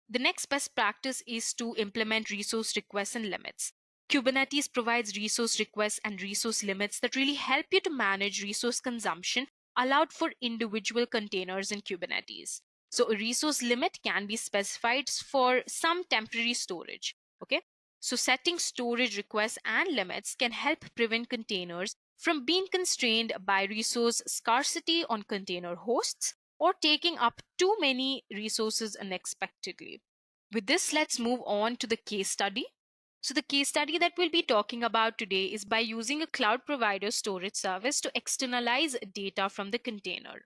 The next best practice is to implement resource requests and limits. Kubernetes provides resource requests and resource limits that really help you to manage resource consumption allowed for individual containers in Kubernetes. So a resource limit can be specified for some temporary storage. Okay. So setting storage requests and limits can help prevent containers from being constrained by resource scarcity on container hosts or taking up too many resources unexpectedly. With this, let's move on to the case study. So the case study that we'll be talking about today is by using a cloud provider storage service to externalize data from the container.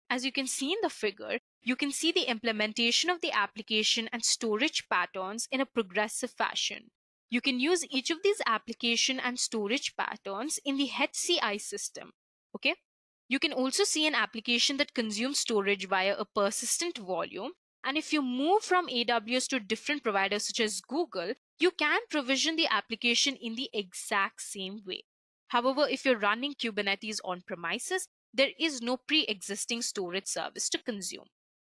As you can see in the figure, you can see the implementation of the application and storage patterns in a progressive fashion. You can use each of these application and storage patterns in the HCI system. Okay. You can also see an application that consumes storage via a persistent volume. And if you move from AWS to a different provider such as Google, you can provision the application in the exact same way. However, if you're running Kubernetes on premises, there is no pre-existing storage service to consume.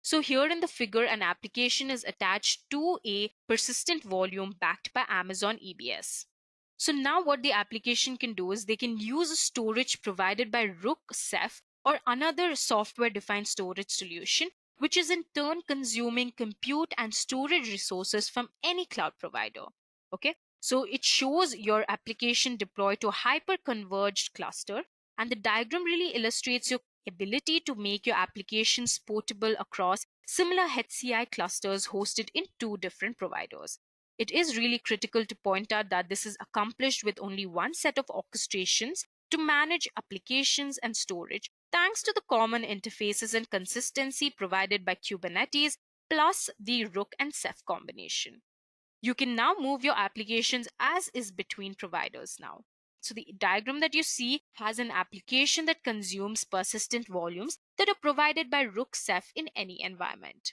So here in the figure, an application is attached to a persistent volume backed by Amazon EBS. So now what the application can do is they can use a storage provided by Rook, Ceph, or another software-defined storage solution, which is in turn consuming compute and storage resources from any cloud provider. Okay, so it shows your application deployed to a hyper-converged cluster, and the diagram really illustrates your ability to make your applications portable across similar HCI clusters hosted in two different providers. It is really critical to point out that this is accomplished with only one set of orchestrations to manage applications and storage, thanks to the common interfaces and consistency provided by Kubernetes plus the Rook and Ceph combination. You can now move your applications as is between providers now. So the diagram that you see has an application that consumes persistent volumes that are provided by Rook Ceph in any environment.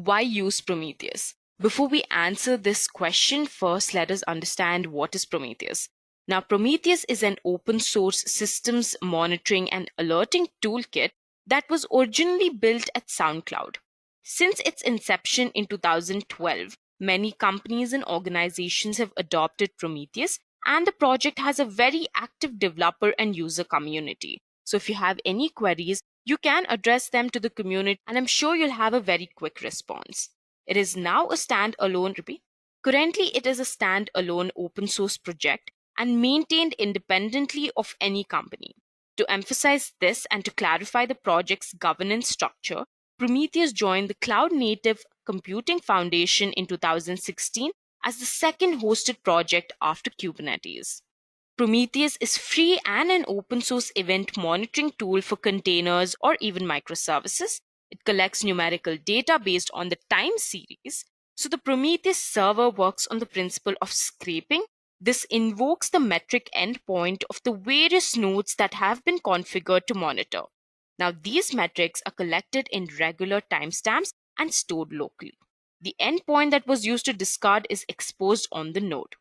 why use Prometheus? Before we answer this question, first let us understand what is Prometheus. Now, Prometheus is an open source systems monitoring and alerting toolkit that was originally built at SoundCloud. Since its inception in 2012, many companies and organizations have adopted Prometheus, and the project has a very active developer and user community. So if you have any queries, you can address them to the community, and I'm sure you'll have a very quick response. It is now a standalone, currently it is a standalone open source project and maintained independently of any company. To emphasize this and to clarify the project's governance structure, Prometheus joined the Cloud Native Computing Foundation in 2016 as the second hosted project after Kubernetes. Prometheus is free and an open source event monitoring tool for containers or even microservices. It collects numerical data based on the time series. So the Prometheus server works on the principle of scraping. This invokes the metric endpoint of the various nodes that have been configured to monitor. Now, these metrics are collected in regular timestamps and stored locally. The endpoint that was used to discard is exposed on the node.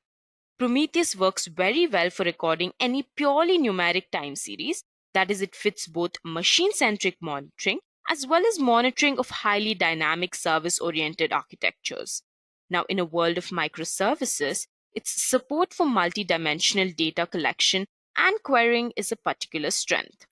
Prometheus works very well for recording any purely numeric time series. That is, it fits both machine-centric monitoring as well as monitoring of highly dynamic service-oriented architectures. Now, in a world of microservices, its support for multidimensional data collection and querying is a particular strength.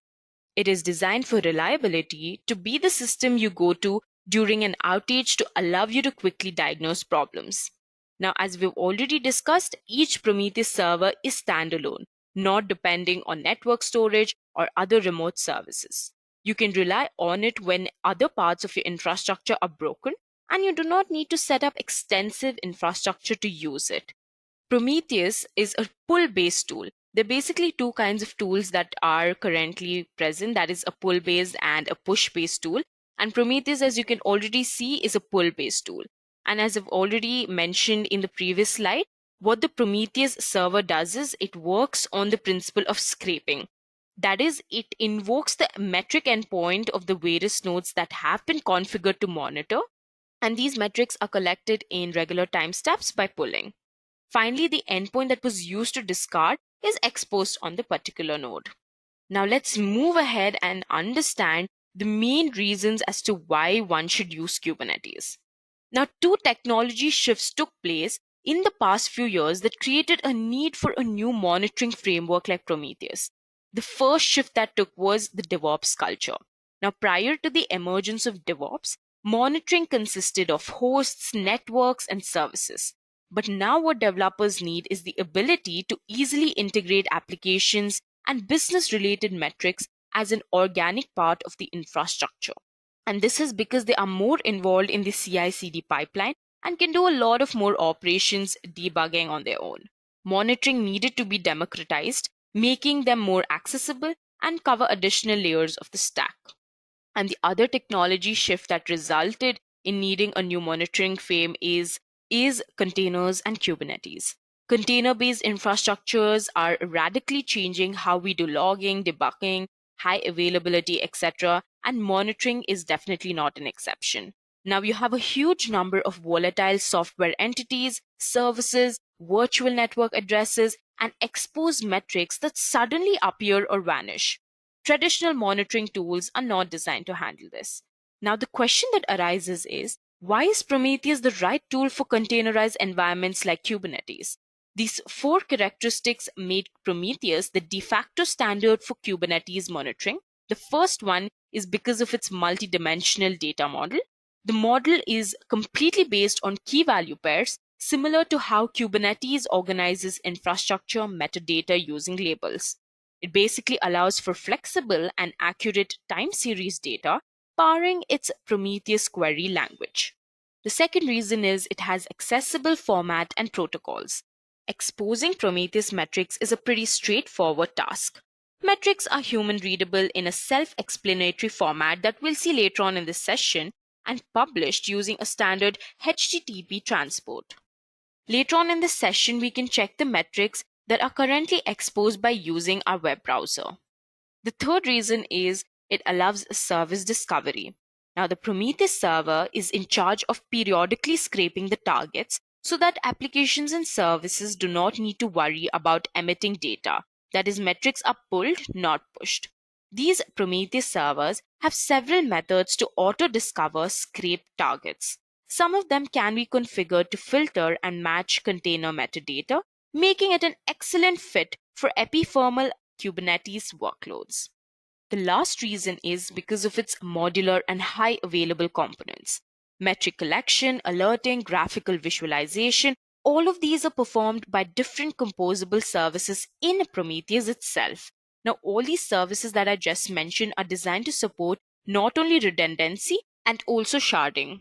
It is designed for reliability to be the system you go to during an outage to allow you to quickly diagnose problems. Now, as we've already discussed, each Prometheus server is standalone, not depending on network storage or other remote services. You can rely on it when other parts of your infrastructure are broken, and you do not need to set up extensive infrastructure to use it. Prometheus is a pull-based tool. There are basically two kinds of tools that are currently present, that is a pull-based and a push-based tool. And Prometheus, as you can already see, is a pull-based tool. And as I've already mentioned in the previous slide, what the Prometheus server does is it works on the principle of scraping. That is, it invokes the metric endpoint of the various nodes that have been configured to monitor, and these metrics are collected in regular timestamps by pulling. Finally, the endpoint that was used to discard is exposed on the particular node. Now let's move ahead and understand the main reasons as to why one should use Kubernetes. Now, two technology shifts took place in the past few years that created a need for a new monitoring framework like Prometheus. The first shift that took was the DevOps culture. Now, prior to the emergence of DevOps, monitoring consisted of hosts, networks, and services. But now what developers need is the ability to easily integrate applications and business-related metrics as an organic part of the infrastructure. And this is because they are more involved in the CI/CD pipeline and can do a lot of more operations debugging on their own. Monitoring needed to be democratized, making them more accessible and cover additional layers of the stack. And the other technology shift that resulted in needing a new monitoring frame is containers and Kubernetes. Container-based infrastructures are radically changing how we do logging, debugging, high availability, etc. And monitoring is definitely not an exception. Now you have a huge number of volatile software entities, services, virtual network addresses, and exposed metrics that suddenly appear or vanish. Traditional monitoring tools are not designed to handle this. Now the question that arises is, why is Prometheus the right tool for containerized environments like Kubernetes? These four characteristics made Prometheus the de facto standard for Kubernetes monitoring. The first one is because of its multidimensional data model. The model is completely based on key value pairs, similar to how Kubernetes organizes infrastructure metadata using labels. It basically allows for flexible and accurate time series data, powering its Prometheus query language. The second reason is it has accessible format and protocols. Exposing Prometheus metrics is a pretty straightforward task. Metrics are human readable in a self-explanatory format that we'll see later on in this session and published using a standard HTTP transport. Later on in this session, we can check the metrics that are currently exposed by using our web browser. The third reason is it allows service discovery. Now, the Prometheus server is in charge of periodically scraping the targets so that applications and services do not need to worry about emitting data. That is, metrics are pulled, not pushed. These Prometheus servers have several methods to auto-discover scraped targets. Some of them can be configured to filter and match container metadata, making it an excellent fit for epithermal Kubernetes workloads. The last reason is because of its modular and high available components. Metric collection, alerting, graphical visualization, all of these are performed by different composable services in Prometheus itself. Now, all these services that I just mentioned are designed to support not only redundancy and also sharding.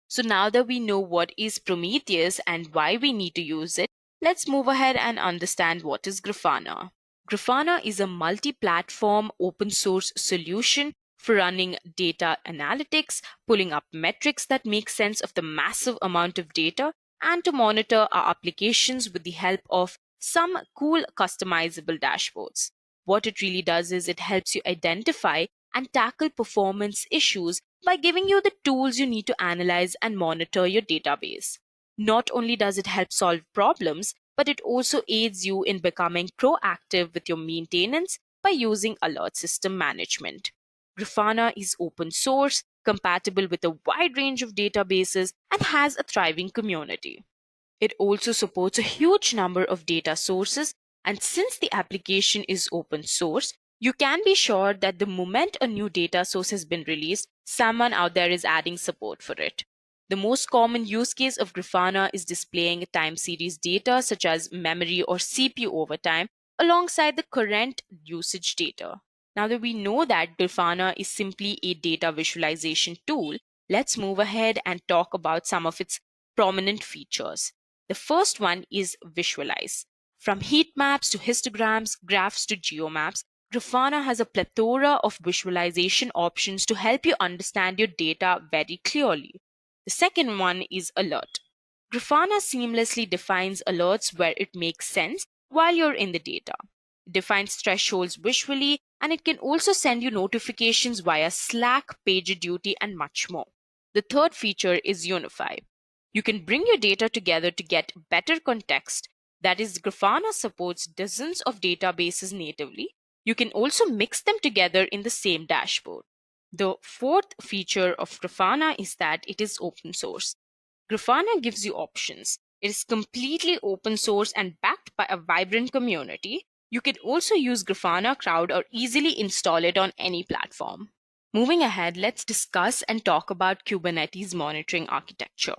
So now that we know what is Prometheus and why we need to use it, let's move ahead and understand what is Grafana. Grafana is a multi-platform open source solution for running data analytics, pulling up metrics that make sense of the massive amount of data, and to monitor our applications with the help of some cool customizable dashboards. What it really does is it helps you identify and tackle performance issues by giving you the tools you need to analyze and monitor your database. Not only does it help solve problems, but it also aids you in becoming proactive with your maintenance by using alert system management. Grafana is open source, compatible with a wide range of databases, and has a thriving community. It also supports a huge number of data sources, and since the application is open source, you can be sure that the moment a new data source has been released, someone out there is adding support for it. The most common use case of Grafana is displaying time series data such as memory or CPU overtime alongside the current usage data. Now that we know that Grafana is simply a data visualization tool, let's move ahead and talk about some of its prominent features. The first one is visualize. From heat maps to histograms, graphs to geomaps, Grafana has a plethora of visualization options to help you understand your data very clearly. The second one is alert. Grafana seamlessly defines alerts where it makes sense while you're in the data. It defines thresholds visually, and it can also send you notifications via Slack, PagerDuty, and much more. The third feature is unify. You can bring your data together to get better context. That is, Grafana supports dozens of databases natively. You can also mix them together in the same dashboard. The fourth feature of Grafana is that it is open source. Grafana gives you options. It is completely open source and backed by a vibrant community. You can also use Grafana Crowd or easily install it on any platform. Moving ahead, let's discuss and talk about Kubernetes monitoring architecture.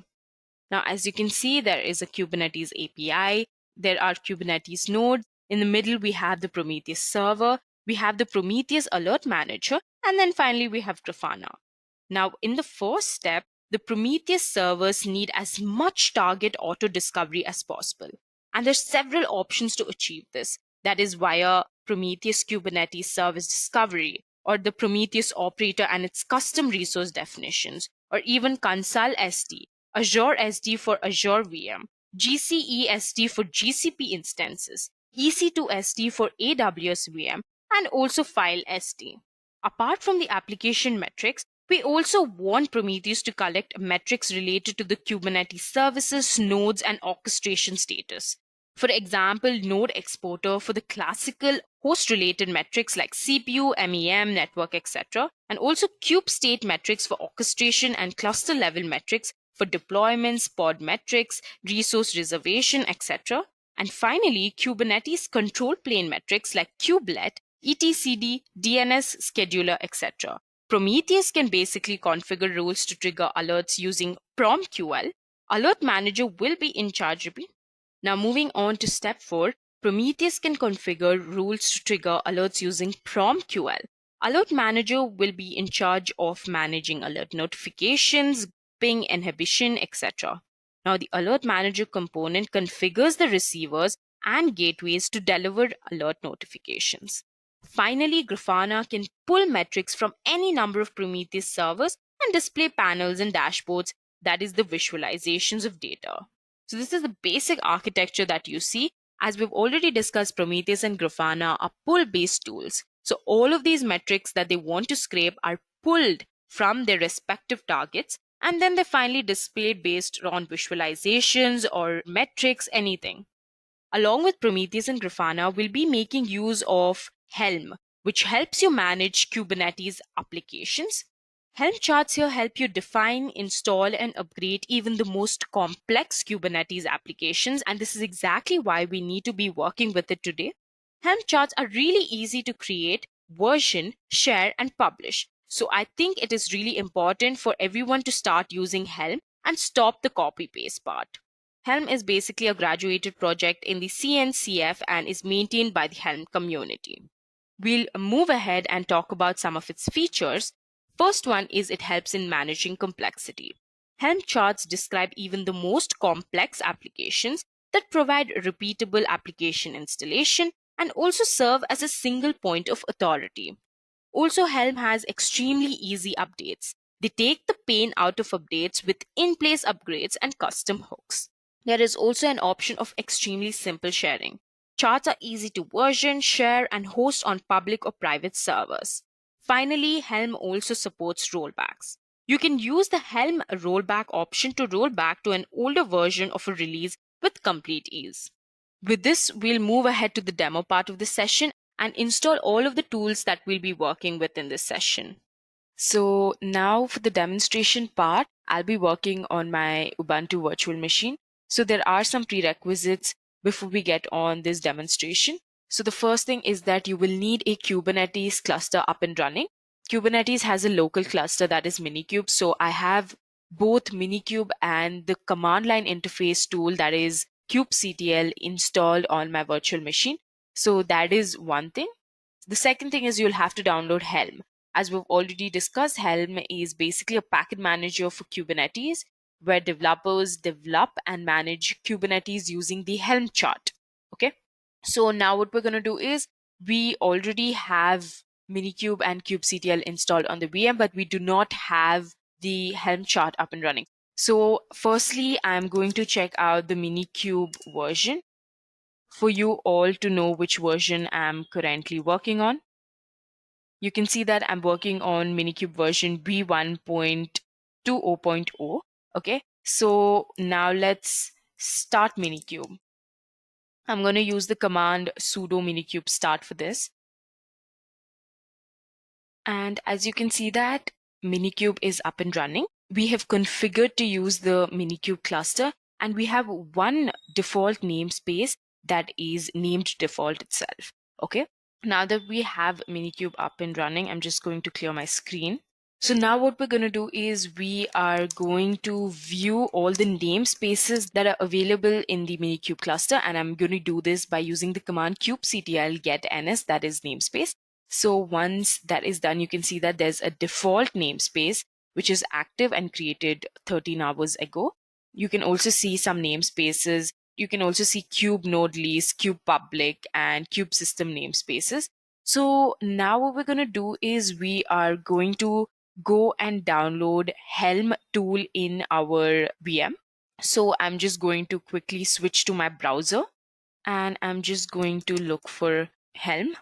Now, as you can see, there is a Kubernetes API. There are Kubernetes nodes. In the middle, we have the Prometheus server. We have the Prometheus Alert Manager. And then finally, we have Grafana. Now, in the first step, the Prometheus servers need as much target auto discovery as possible. And there's several options to achieve this. That is via Prometheus Kubernetes Service Discovery, or the Prometheus operator and its custom resource definitions, or even Consul SD, Azure SD for Azure VM, GCE SD for GCP instances, EC2 SD for AWS VM, and also File SD. Apart from the application metrics, we also want Prometheus to collect metrics related to the Kubernetes services, nodes, and orchestration status. For example, node exporter for the classical host-related metrics like CPU, MEM, network, etc. And also kube state metrics for orchestration and cluster-level metrics for deployments, pod metrics, resource reservation, etc. And finally, Kubernetes control plane metrics like kubelet, etcd, DNS scheduler, etc. Prometheus can basically configure rules to trigger alerts using PromQL. Alert Manager will be in charge of it. Now moving on to step 4, Prometheus can configure rules to trigger alerts using PromQL. Alert Manager will be in charge of managing alert notifications, ping, inhibition, etc. Now the Alert Manager component configures the receivers and gateways to deliver alert notifications. Finally, Grafana can pull metrics from any number of Prometheus servers and display panels and dashboards, that is the visualizations of data. So this is the basic architecture that you see. As we've already discussed, Prometheus and Grafana are pull-based tools. So all of these metrics that they want to scrape are pulled from their respective targets, and then they finally displayed based on visualizations or metrics, anything. Along with Prometheus and Grafana, we'll be making use of Helm, which helps you manage Kubernetes applications. Helm charts here help you define, install, and upgrade even the most complex Kubernetes applications, and this is exactly why we need to be working with it today. Helm charts are really easy to create, version, share, and publish. So I think it is really important for everyone to start using Helm and stop the copy-paste part. Helm is basically a graduated project in the CNCF and is maintained by the Helm community. We'll move ahead and talk about some of its features. First one is it helps in managing complexity. Helm charts describe even the most complex applications that provide repeatable application installation and also serve as a single point of authority. Also, Helm has extremely easy updates. They take the pain out of updates with in-place upgrades and custom hooks. There is also an option of extremely simple sharing. Charts are easy to version, share, and host on public or private servers. Finally, Helm also supports rollbacks. You can use the Helm rollback option to roll back to an older version of a release with complete ease. With this, we'll move ahead to the demo part of the session and install all of the tools that we'll be working with in this session. So now for the demonstration part, I'll be working on my Ubuntu virtual machine. So there are some prerequisites before we get on this demonstration. So the first thing is that you will need a Kubernetes cluster up and running. Kubernetes has a local cluster that is Minikube. So I have both Minikube and the command line interface tool that is kubectl installed on my virtual machine. So that is one thing. The second thing is you'll have to download Helm. As we've already discussed, Helm is basically a package manager for Kubernetes where developers develop and manage Kubernetes using the Helm chart. Okay. So now what we're going to do is we already have Minikube and kubectl installed on the VM, but we do not have the Helm chart up and running. So firstly, I'm going to check out the Minikube version for you all to know which version I'm currently working on. You can see that I'm working on Minikube version v1.20.0. Okay, so now let's start Minikube. I'm going to use the command sudo minikube start for this. And as you can see that Minikube is up and running. We have configured to use the Minikube cluster, and we have one default namespace that is named default itself. Okay. Now that we have Minikube up and running, I'm just going to clear my screen. So now what we're going to do is we are going to view all the namespaces that are available in the Minikube cluster. And I'm going to do this by using the command kubectl get ns, that is namespace. So once that is done, you can see that there's a default namespace, which is active and created 13 hours ago. You can also see some namespaces. You can also see kube node lease, kube public, and kube system namespaces. So now what we're going to do is we are going to go and download Helm tool in our VM. So I'm just going to quickly switch to my browser and I'm just going to look for Helm.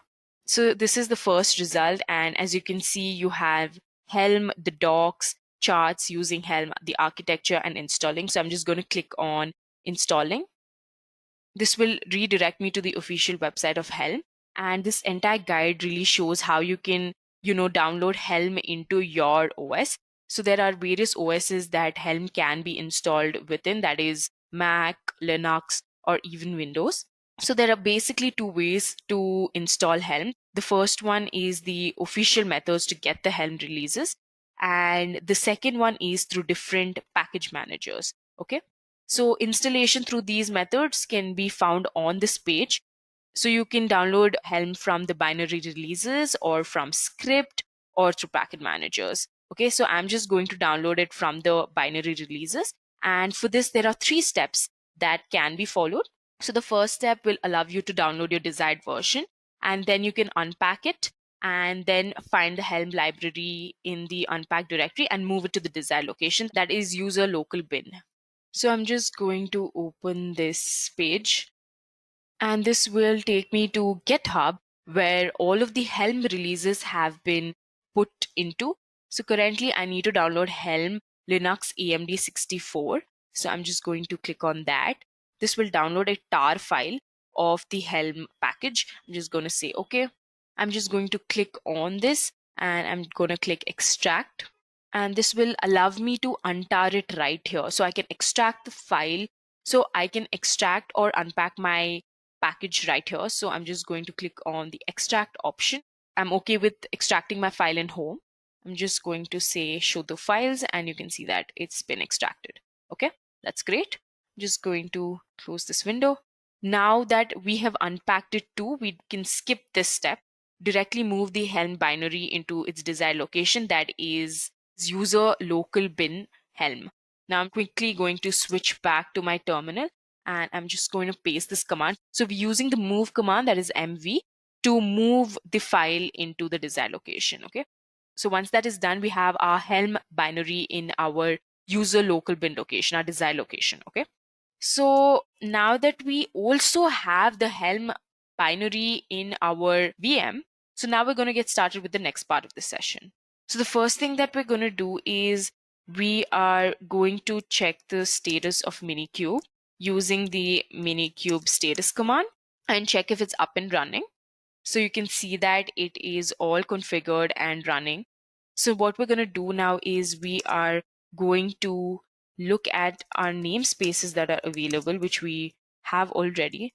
So this is the first result, and as you can see, you have Helm, the docs, charts using Helm, the architecture, and installing. So I'm just going to click on installing. This will redirect me to the official website of Helm, and this entire guide really shows how you can, download Helm into your OS. So there are various OSs that Helm can be installed within, that is Mac, Linux, or even Windows. So there are basically two ways to install Helm. The first one is the official methods to get the Helm releases. And the second one is through different package managers. Okay. So installation through these methods can be found on this page. So you can download Helm from the binary releases or from script or through package managers. Okay. So I'm just going to download it from the binary releases. And for this, there are 3 steps that can be followed. So the first step will allow you to download your desired version, and then you can unpack it and then find the Helm library in the unpacked directory and move it to the desired location, that is user local bin. So I'm just going to open this page, and this will take me to GitHub where all of the Helm releases have been put into. So currently I need to download Helm Linux AMD 64. So I'm just going to click on that. This will download a tar file of the Helm package. I'm just going to say okay. I'm just going to click on this and I'm going to click extract. And this will allow me to untar it right here. So I can extract the file. So I can extract or unpack my package right here. So I'm just going to click on the extract option. I'm okay with extracting my file in home. I'm just going to say show the files and you can see that it's been extracted. Okay, that's great. I'm just going to close this window. Now that we have unpacked it too, we can skip this step, directly move the Helm binary into its desired location, that is user local bin Helm. Now I'm quickly going to switch back to my terminal and I'm just going to paste this command. So we're using the move command, that is MV, to move the file into the desired location. Okay. So once that is done, we have our Helm binary in our user local bin location, our desired location. Okay. So now that we also have the Helm binary in our VM, so now we're going to get started with the next part of the session. So the first thing that we're going to do is we are going to check the status of Minikube using the Minikube status command and check if it's up and running. So you can see that it is all configured and running. So what we're going to do now is we are going to look at our namespaces that are available, which we have already.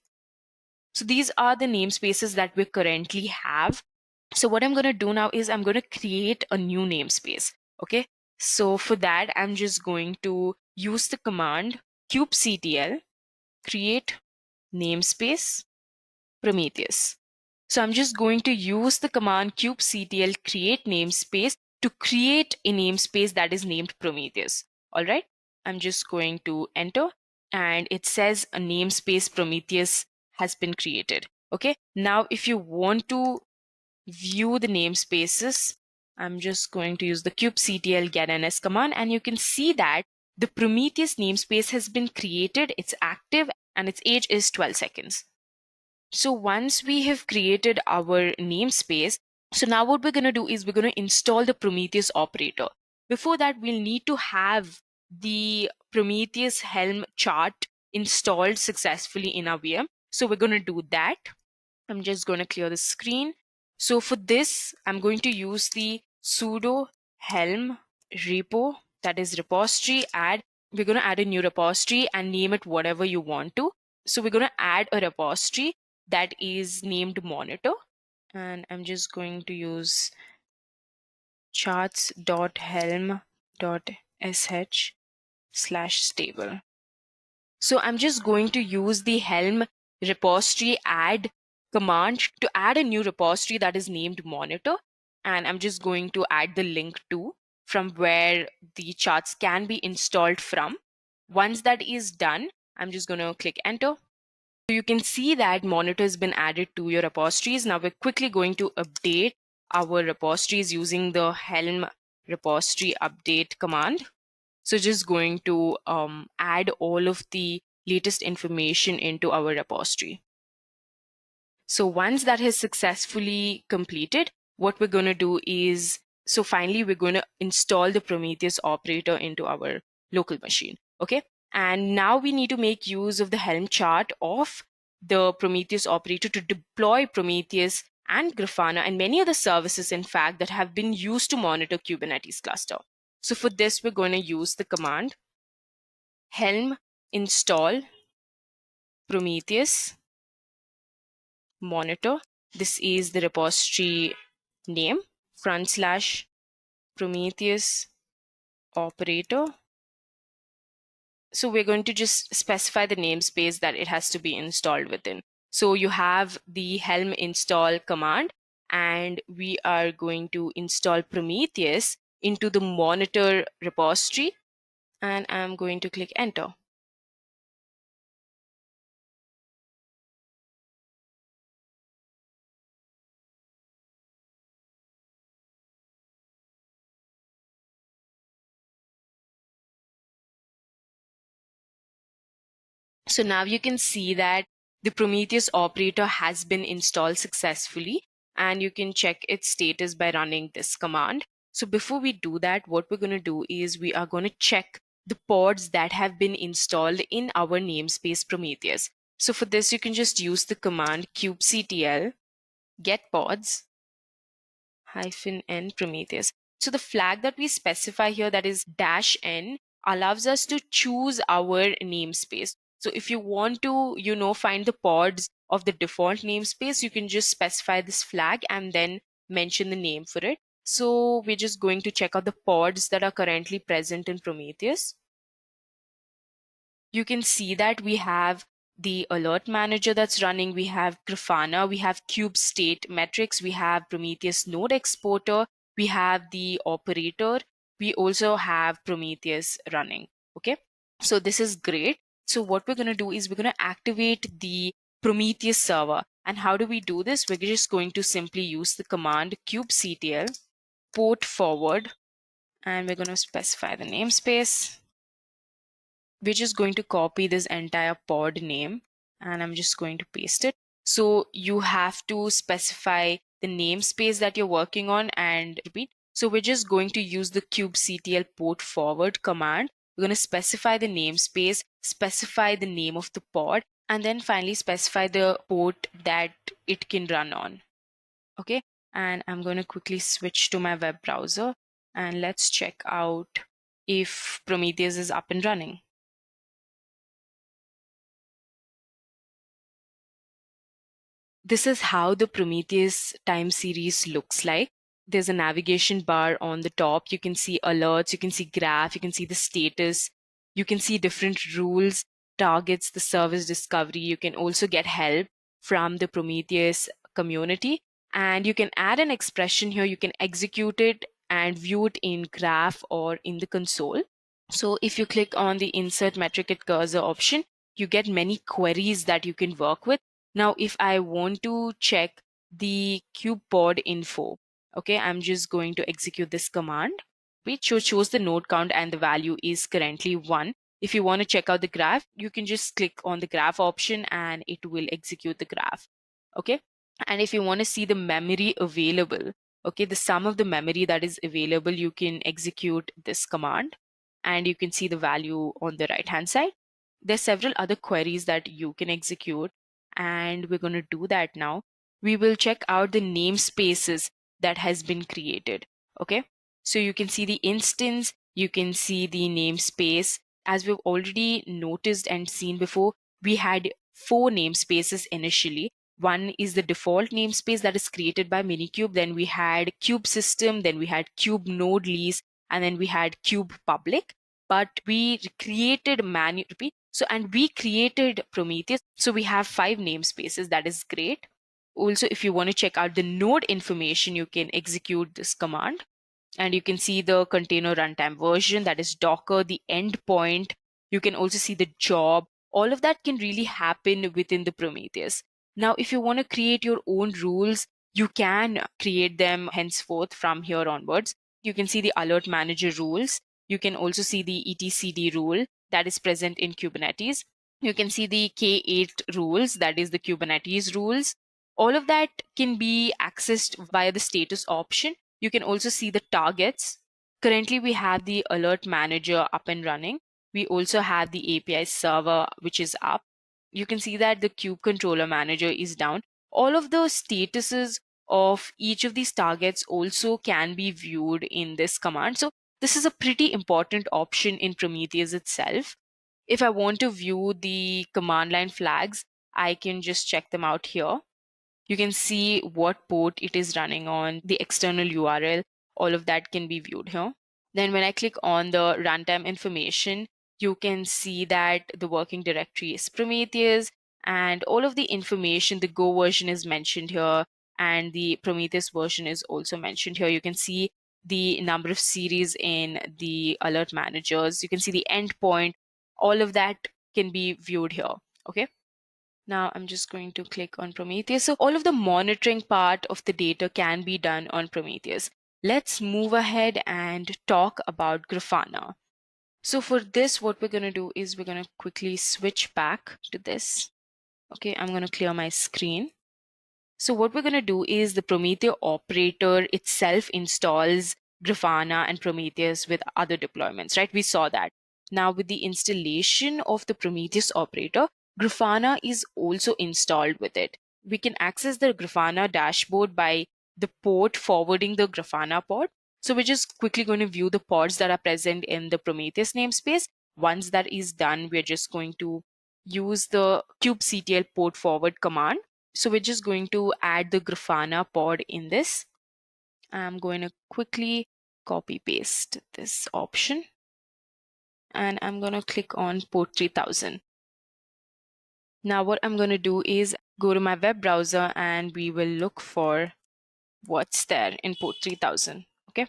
So these are the namespaces that we currently have. So what I'm going to do now is I'm going to create a new namespace. Okay. So for that, I'm just going to use the command kubectl create namespace Prometheus. So I'm just going to use the command kubectl create namespace to create a namespace that is named Prometheus. All right. I'm just going to enter and it says a namespace Prometheus has been created. Okay. Now, if you want to view the namespaces, I'm just going to use the kubectl getNS command and you can see that the Prometheus namespace has been created. It's active and its age is 12 seconds. So once we have created our namespace, so now what we're going to do is we're going to install the Prometheus operator. Before that, we'll need to have the Prometheus Helm chart installed successfully in our VM. So we're going to do that. I'm just going to clear the screen. So for this, I'm going to use the sudo helm repo, that is repository add. We're going to add a new repository and name it whatever you want to. So we're going to add a repository that is named monitor. And I'm just going to use charts.helm.sh/stable. So I'm just going to use the Helm repository add command to add a new repository that is named monitor. And I'm just going to add the link to from where the charts can be installed from. Once that is done, I'm just going to click enter. So you can see that monitor has been added to your repositories. Now we're quickly going to update our repositories using the Helm repository update command. So just going to add all of the latest information into our repository. So once that has successfully completed, what we're going to do is, so finally we're going to install the Prometheus operator into our local machine. Okay. And now we need to make use of the Helm chart of the Prometheus operator to deploy Prometheus and Grafana and many other services, in fact, that have been used to monitor Kubernetes cluster. So for this, we're going to use the command helm install Prometheus monitor. This is the repository name, /Prometheus operator. So we're going to just specify the namespace that it has to be installed within. So you have the helm install command, and we are going to install Prometheus into the monitor repository, and I'm going to click enter. So now you can see that the Prometheus operator has been installed successfully, and you can check its status by running this command. So before we do that, what we're going to do is we are going to check the pods that have been installed in our namespace Prometheus. So for this, you can just use the command kubectl get pods -n Prometheus. So the flag that we specify here, that is -n, allows us to choose our namespace. So if you want to, find the pods of the default namespace, you can just specify this flag and then mention the name for it. So we're just going to check out the pods that are currently present in Prometheus. You can see that we have the alert manager that's running, we have Grafana, we have Kube state metrics, we have Prometheus node exporter, we have the operator, we also have Prometheus running. Okay, so this is great. So what we're going to do is we're going to activate the Prometheus server. And how do we do this? We're just going to simply use the command kubectl port forward, and we're going to specify the namespace. We're just going to copy this entire pod name and I'm just going to paste it. So you have to specify the namespace that you're working on and repeat. So we're just going to use the kubectl port forward command. We're going to specify the namespace, specify the name of the pod, and then finally specify the port that it can run on. Okay, and I'm going to quickly switch to my web browser and let's check out if Prometheus is up and running. This is how the Prometheus time series looks like. There's a navigation bar on the top. You can see alerts, you can see graph, you can see the status, you can see different rules, targets, the service discovery. You can also get help from the Prometheus community. And you can add an expression here. You can execute it and view it in graph or in the console. So if you click on the insert metric at cursor option, you get many queries that you can work with. Now, if I want to check the kubepod info, okay, I'm just going to execute this command, which shows the node count and the value is currently 1. If you want to check out the graph, you can just click on the graph option and it will execute the graph. Okay. And if you want to see the memory available, okay, the sum of the memory that is available, you can execute this command and you can see the value on the right hand side. There's several other queries that you can execute, and we're going to do that now. We will check out the namespaces that has been created. Okay, so you can see the instance, you can see the namespace. As we've already noticed and seen before, we had 4 namespaces initially. One is the default namespace that is created by Minikube. Then we had Kube system, then we had Kube node lease, and then we had Kube public. But we created and we created Prometheus. So we have 5 namespaces. That is great. Also, if you want to check out the node information, you can execute this command. And you can see the container runtime version, that is Docker, the endpoint. You can also see the job. All of that can really happen within the Prometheus. Now, if you want to create your own rules, you can create them henceforth from here onwards. You can see the alert manager rules. You can also see the etcd rule that is present in Kubernetes. You can see the K8 rules, that is the Kubernetes rules. All of that can be accessed via the status option. You can also see the targets. Currently, we have the alert manager up and running. We also have the API server, which is up. You can see that the kube controller manager is down. All of the statuses of each of these targets also can be viewed in this command. So this is a pretty important option in Prometheus itself. If I want to view the command line flags, I can just check them out here. You can see what port it is running on, the external URL, all of that can be viewed here. Then when I click on the runtime information, you can see that the working directory is Prometheus and all of the information, the Go version is mentioned here and the Prometheus version is also mentioned here. You can see the number of series in the alert managers. You can see the endpoint. All of that can be viewed here. Okay. Now I'm just going to click on Prometheus. So all of the monitoring part of the data can be done on Prometheus. Let's move ahead and talk about Grafana. So for this, what we're going to do is we're going to quickly switch back to this. Okay, I'm going to clear my screen. So what we're going to do is the Prometheus operator itself installs Grafana and Prometheus with other deployments, right? We saw that. Now with the installation of the Prometheus operator, Grafana is also installed with it. We can access the Grafana dashboard by the port forwarding the Grafana pod. So we're just quickly going to view the pods that are present in the Prometheus namespace. Once that is done, we're just going to use the kubectl port forward command. So we're just going to add the Grafana pod in this. I'm going to quickly copy paste this option and I'm going to click on port 3000. Now what I'm going to do is go to my web browser and we will look for what's there in port 3000. Okay.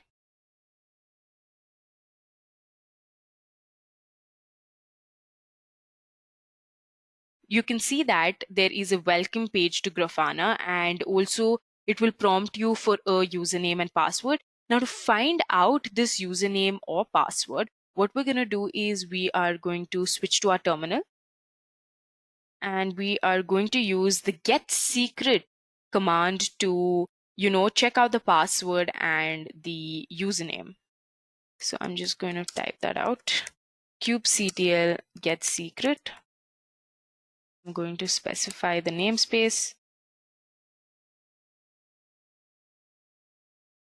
You can see that there is a welcome page to Grafana, and also it will prompt you for a username and password. Now to find out this username or password, what we're going to do is we are going to switch to our terminal and we are going to use the get secret command to, check out the password and the username. So I'm just going to type that out. kubectl get secret. I'm going to specify the namespace.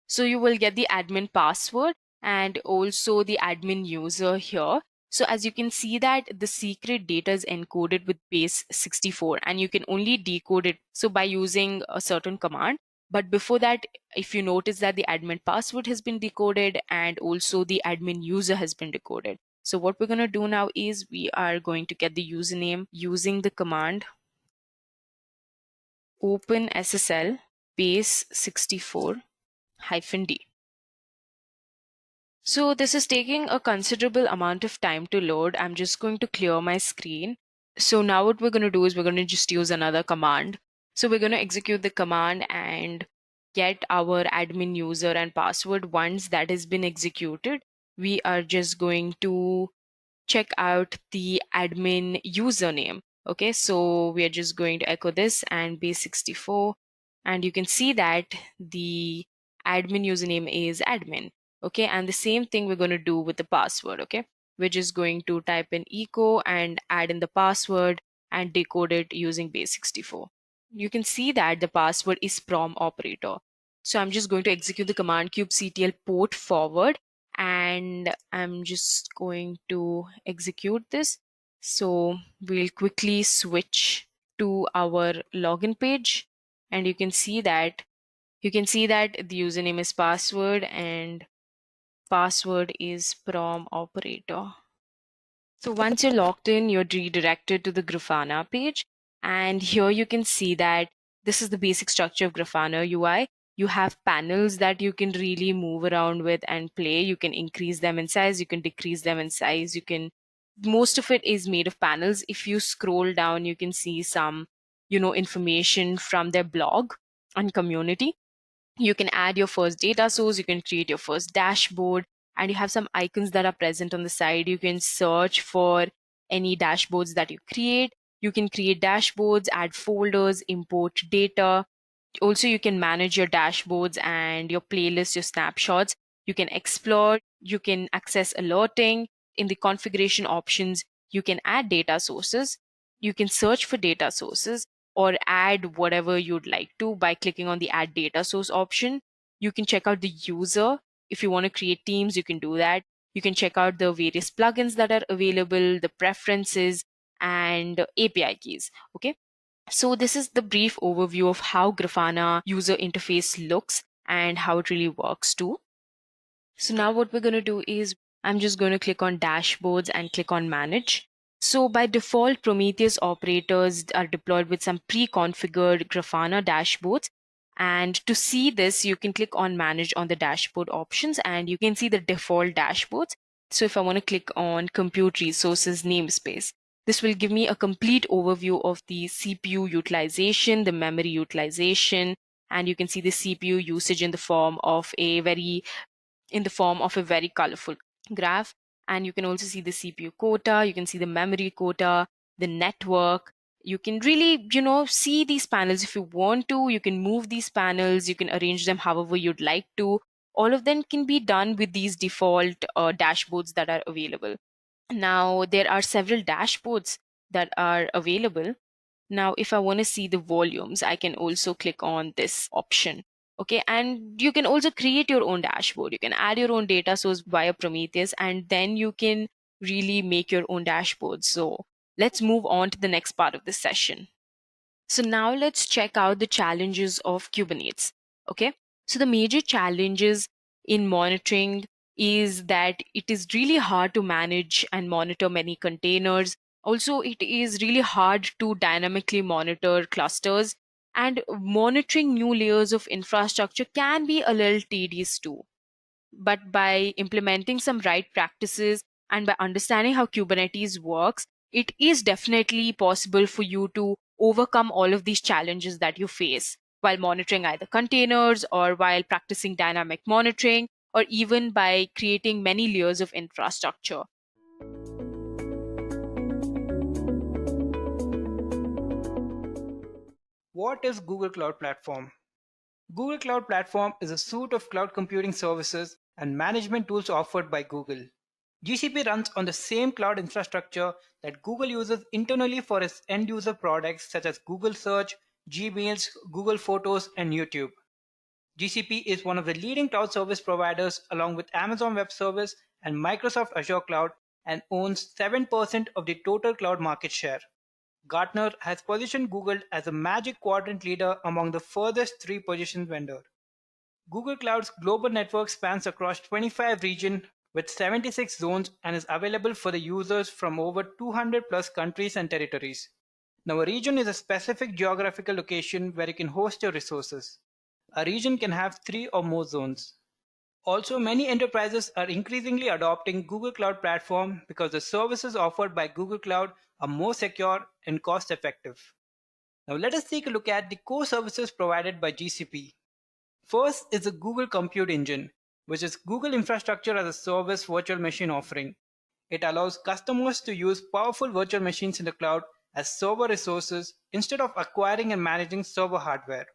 So you will get the admin password and also the admin user here. So as you can see that the secret data is encoded with base 64 and you can only decode it so by using a certain command. But before that, if you notice that the admin password has been decoded and also the admin user has been decoded. So what we're going to do now is we are going to get the username using the command OpenSSL base 64 -d. So this is taking a considerable amount of time to load. I'm just going to clear my screen. So now what we're going to do is we're going to just use another command. So we're going to execute the command and get our admin user and password. Once that has been executed, we are just going to check out the admin username. Okay, so we are just going to echo this and base 64, and you can see that the admin username is admin. Okay, and the same thing we're going to do with the password. Okay, we're just going to type in echo and add in the password and decode it using base 64. You can see that the password is prom operator. So I'm just going to execute the command kubectl port forward and I'm just going to execute this. So we'll quickly switch to our login page and you can see that the username is password and password is prom operator. So once you're logged in, you're redirected to the Grafana page. And here you can see that this is the basic structure of Grafana UI. You have panels that you can really move around with and play. You can increase them in size, you can decrease them in size. Most of it is made of panels. If you scroll down, you can see some, information from their blog and community. You can add your first data source, you can create your first dashboard, and you have some icons that are present on the side. You can search for any dashboards that you create. You can create dashboards, add folders, import data. Also, you can manage your dashboards and your playlists, your snapshots. You can explore, you can access alerting. In the configuration options, you can add data sources. You can search for data sources or add whatever you'd like to by clicking on the add data source option. You can check out the user. If you want to create teams, you can do that. You can check out the various plugins that are available, the preferences, and API keys. Okay. So this is the brief overview of how Grafana user interface looks and how it really works too. So now what we're going to do is I'm just going to click on dashboards and click on manage. So by default, Prometheus operators are deployed with some pre-configured Grafana dashboards. And to see this, you can click on manage on the dashboard options and you can see the default dashboards. So if I want to click on compute resources namespace, this will give me a complete overview of the CPU utilization, the memory utilization, and you can see the CPU usage in the form of a very colorful graph. And you can also see the CPU quota, you can see the memory quota, the network. You can really, see these panels. If you want to, you can move these panels, you can arrange them however you'd like to. all of them can be done with these default dashboards that are available. Now, there are several dashboards that are available. Now, if I want to see the volumes, I can also click on this option. Okay, and you can also create your own dashboard. You can add your own data source via Prometheus, and then you can really make your own dashboard. So let's move on to the next part of the session. So now let's check out the challenges of Kubernetes. Okay, so the major challenges in monitoring is that it is really hard to manage and monitor many containers. Also, it is really hard to dynamically monitor clusters, and monitoring new layers of infrastructure can be a little tedious too. But by implementing some right practices and by understanding how Kubernetes works, it is definitely possible for you to overcome all of these challenges that you face while monitoring either containers or while practicing dynamic monitoring or even by creating many layers of infrastructure. What is Google Cloud Platform? Google Cloud Platform is a suite of cloud computing services and management tools offered by Google. GCP runs on the same cloud infrastructure that Google uses internally for its end-user products such as Google Search, Gmails, Google Photos, and YouTube. GCP is one of the leading cloud service providers along with Amazon Web Service and Microsoft Azure Cloud and owns 7% of the total cloud market share. Gartner has positioned Google as a Magic Quadrant leader among the furthest 3 positioned vendor. Google Cloud's global network spans across 25 regions with 76 zones and is available for the users from over 200 plus countries and territories. Now, a region is a specific geographical location where you can host your resources. A region can have 3 or more zones. Also, many enterprises are increasingly adopting Google Cloud Platform because the services offered by Google Cloud are more secure and cost effective. Now let us take a look at the core services provided by GCP. First is the Google Compute Engine, which is Google Infrastructure as a Service virtual machine offering. It allows customers to use powerful virtual machines in the cloud as server resources instead of acquiring and managing server hardware.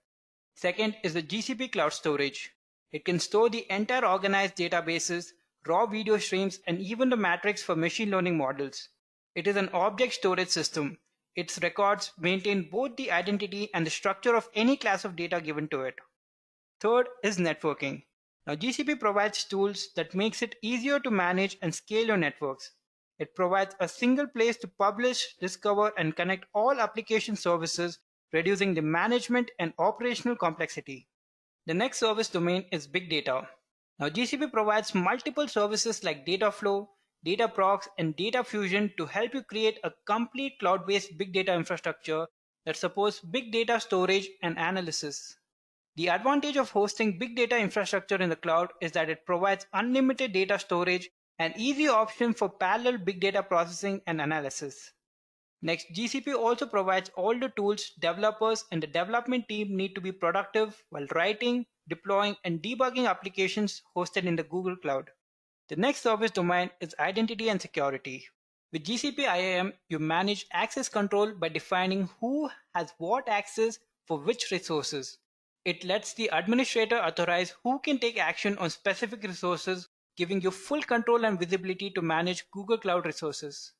Second is the GCP Cloud Storage. It can store the entire organized databases, raw video streams, and even the matrix for machine learning models. It is an object storage system. Its records maintain both the identity and the structure of any class of data given to it. Third is networking. Now GCP provides tools that makes it easier to manage and scale your networks. It provides a single place to publish, discover, and connect all application services, reducing the management and operational complexity. The next service domain is big data. Now GCP provides multiple services like Dataflow, Dataproc, and Data Fusion to help you create a complete cloud-based big data infrastructure that supports big data storage and analysis. The advantage of hosting big data infrastructure in the cloud is that it provides unlimited data storage and easy option for parallel big data processing and analysis. Next, GCP also provides all the tools developers and the development team need to be productive while writing, deploying, and debugging applications hosted in the Google Cloud. The next service domain is identity and security. With GCP IAM, you manage access control by defining who has what access for which resources. It lets the administrator authorize who can take action on specific resources, giving you full control and visibility to manage Google Cloud resources.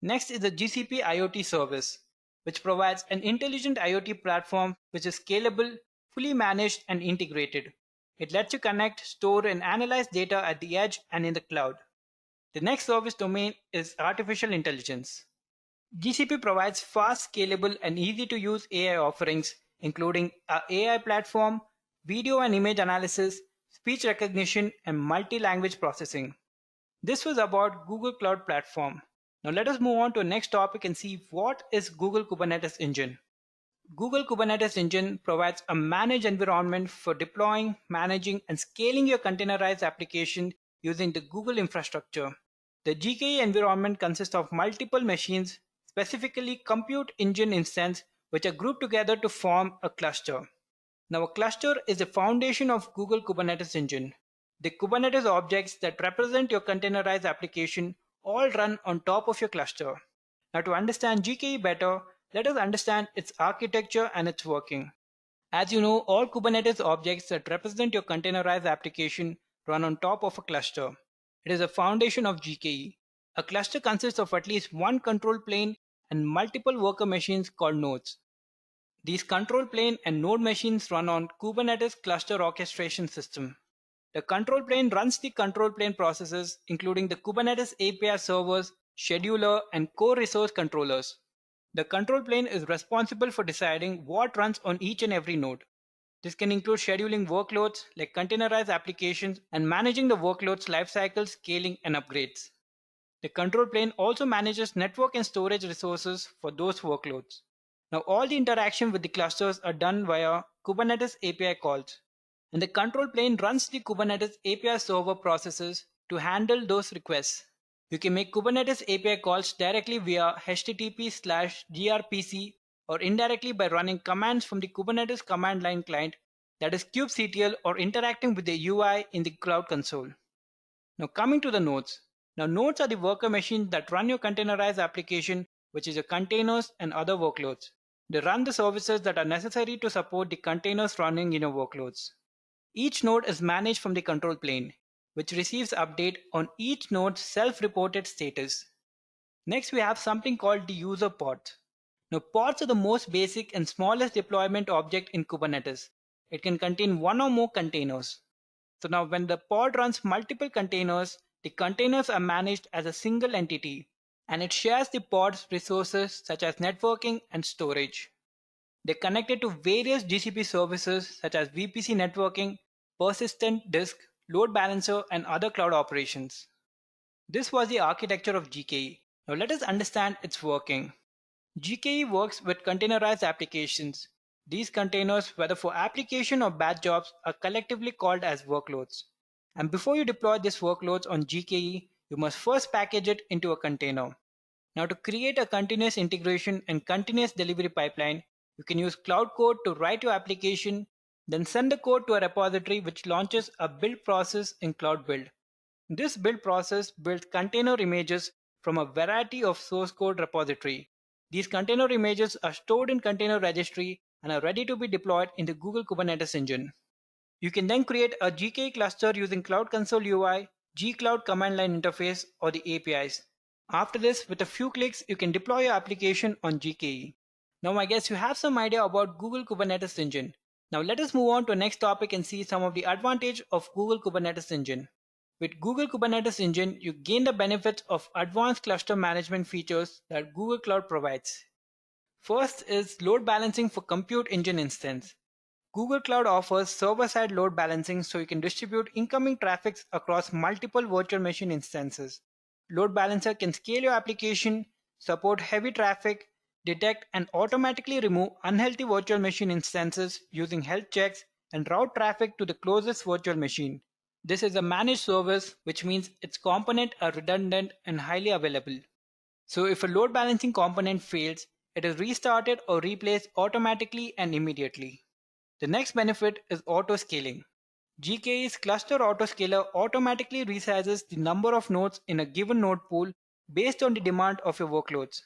Next is the GCP IoT service, which provides an intelligent IoT platform which is scalable, fully managed, and integrated. It lets you connect, store, and analyze data at the edge and in the cloud. The next service domain is artificial intelligence. GCP provides fast, scalable, and easy to use AI offerings, including an AI platform, video and image analysis, speech recognition, and multi-language processing. This was about Google Cloud Platform. Now let us move on to the next topic and see what is Google Kubernetes Engine. Google Kubernetes Engine provides a managed environment for deploying, managing, and scaling your containerized application using the Google infrastructure. The GKE environment consists of multiple machines, specifically compute engine instance, which are grouped together to form a cluster. Now a cluster is the foundation of Google Kubernetes Engine. The Kubernetes objects that represent your containerized application all run on top of your cluster. Now to understand GKE better, let us understand its architecture and its working. As you know, all Kubernetes objects that represent your containerized application run on top of a cluster. It is a foundation of GKE. A cluster consists of at least one control plane and multiple worker machines called nodes. These control plane and node machines run on Kubernetes Cluster Orchestration System. The control plane runs the control plane processes, including the Kubernetes API servers, scheduler, and core resource controllers. The control plane is responsible for deciding what runs on each and every node. This can include scheduling workloads like containerized applications and managing the workload's lifecycle, scaling, and upgrades. The control plane also manages network and storage resources for those workloads. Now all the interaction with the clusters are done via Kubernetes API calls, and the control plane runs the Kubernetes API server processes to handle those requests. You can make Kubernetes API calls directly via http/gRPC or indirectly by running commands from the Kubernetes command line client, that is kubectl, or interacting with the UI in the Cloud Console. Now coming to the nodes. Now nodes are the worker machines that run your containerized application, which is your containers and other workloads. They run the services that are necessary to support the containers running in your workloads. Each node is managed from the control plane, which receives update on each node's self-reported status. Next, we have something called the user pods. Now pods are the most basic and smallest deployment object in Kubernetes. It can contain one or more containers. So now when the pod runs multiple containers, the containers are managed as a single entity, and it shares the pod's resources such as networking and storage. They're connected to various GCP services such as VPC networking, persistent disk, load balancer, and other cloud operations. This was the architecture of GKE. Now let us understand its working. GKE works with containerized applications. These containers, whether for application or batch jobs, are collectively called as workloads. And before you deploy these workloads on GKE, you must first package it into a container. Now to create a continuous integration and continuous delivery pipeline, you can use Cloud Code to write your application, then send the code to a repository which launches a build process in Cloud Build. This build process builds container images from a variety of source code repository. These container images are stored in container registry and are ready to be deployed in the Google Kubernetes engine. You can then create a GKE cluster using Cloud Console UI, gcloud command line interface, or the APIs. After this, with a few clicks, you can deploy your application on GKE. Now I guess you have some idea about Google Kubernetes engine. Now let us move on to the next topic and see some of the advantage of Google Kubernetes engine. With Google Kubernetes engine, you gain the benefits of advanced cluster management features that Google Cloud provides. First is load balancing for compute engine instance. Google Cloud offers server-side load balancing so you can distribute incoming traffic across multiple virtual machine instances. Load balancer can scale your application, support heavy traffic, detect and automatically remove unhealthy virtual machine instances using health checks, and route traffic to the closest virtual machine. This is a managed service, which means its components are redundant and highly available. So if a load balancing component fails, it is restarted or replaced automatically and immediately. The next benefit is auto scaling. GKE's cluster autoscaler automatically resizes the number of nodes in a given node pool based on the demand of your workloads.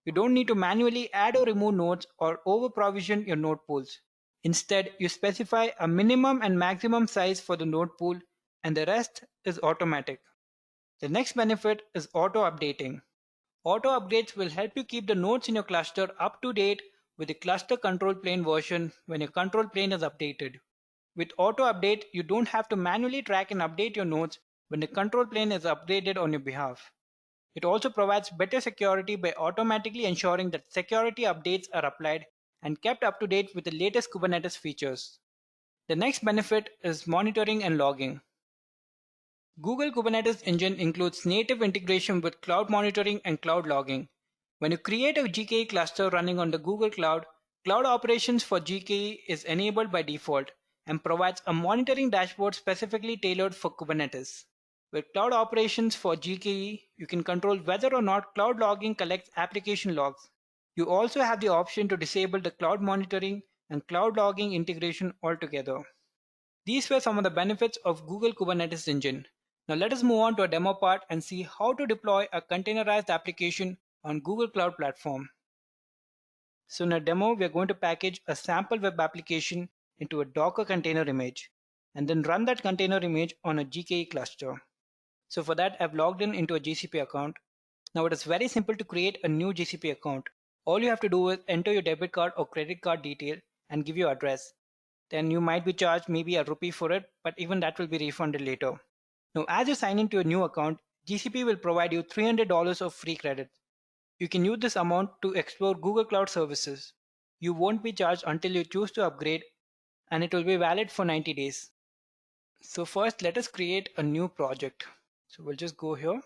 You don't need to manually add or remove nodes or over-provision your node pools. Instead, you specify a minimum and maximum size for the node pool, and the rest is automatic. The next benefit is auto updating. Auto updates will help you keep the nodes in your cluster up to date with the cluster control plane version when your control plane is updated. With auto update, you don't have to manually track and update your nodes when the control plane is updated on your behalf. It also provides better security by automatically ensuring that security updates are applied and kept up to date with the latest Kubernetes features. The next benefit is monitoring and logging. Google Kubernetes engine includes native integration with cloud monitoring and cloud logging. When you create a GKE cluster running on the Google Cloud, cloud operations for GKE is enabled by default and provides a monitoring dashboard specifically tailored for Kubernetes. With cloud operations for GKE, you can control whether or not cloud logging collects application logs. You also have the option to disable the cloud monitoring and cloud logging integration altogether. These were some of the benefits of Google Kubernetes engine. Now let us move on to a demo part and see how to deploy a containerized application on Google Cloud Platform. So in a demo, we are going to package a sample web application into a Docker container image and then run that container image on a GKE cluster. So for that, I've logged in into a GCP account. Now it is very simple to create a new GCP account. All you have to do is enter your debit card or credit card detail and give your address. Then you might be charged maybe ₹1 for it, but even that will be refunded later. Now as you sign into a new account, GCP will provide you $300 of free credits. You can use this amount to explore Google Cloud services. You won't be charged until you choose to upgrade, and it will be valid for 90 days. So first, let us create a new project. So we'll just go here,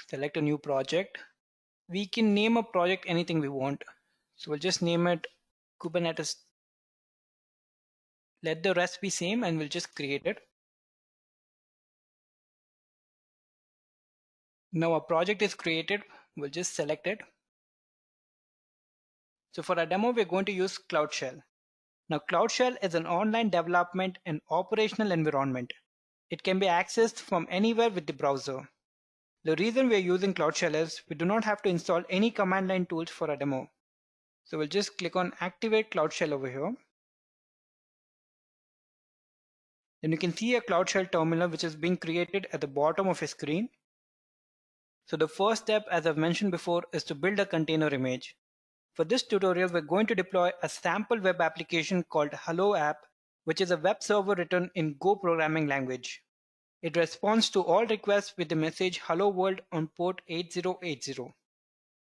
select a new project. We can name a project anything we want. So we'll just name it Kubernetes. Let the rest be same and we'll just create it. Now our project is created. We'll just select it. So for our demo, we're going to use Cloud Shell. Now Cloud Shell is an online development and operational environment. It can be accessed from anywhere with the browser. The reason we're using Cloud Shell is we do not have to install any command line tools for a demo. So we'll just click on Activate Cloud Shell over here. Then you can see a Cloud Shell terminal which is being created at the bottom of your screen. So the first step, as I've mentioned before, is to build a container image. For this tutorial, we're going to deploy a sample web application called Hello App, which is a web server written in Go programming language. It responds to all requests with the message Hello World on port 8080.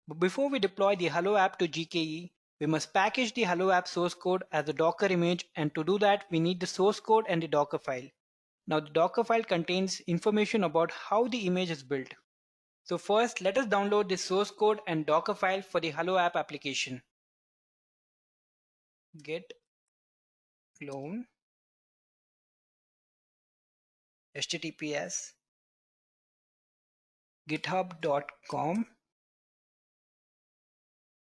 But before we deploy the Hello App to GKE, we must package the Hello App source code as a Docker image, and to do that, we need the source code and the Docker file. Now the Docker file contains information about how the image is built. So first, let us download the source code and Docker file for the Hello App application. Git clone https github.com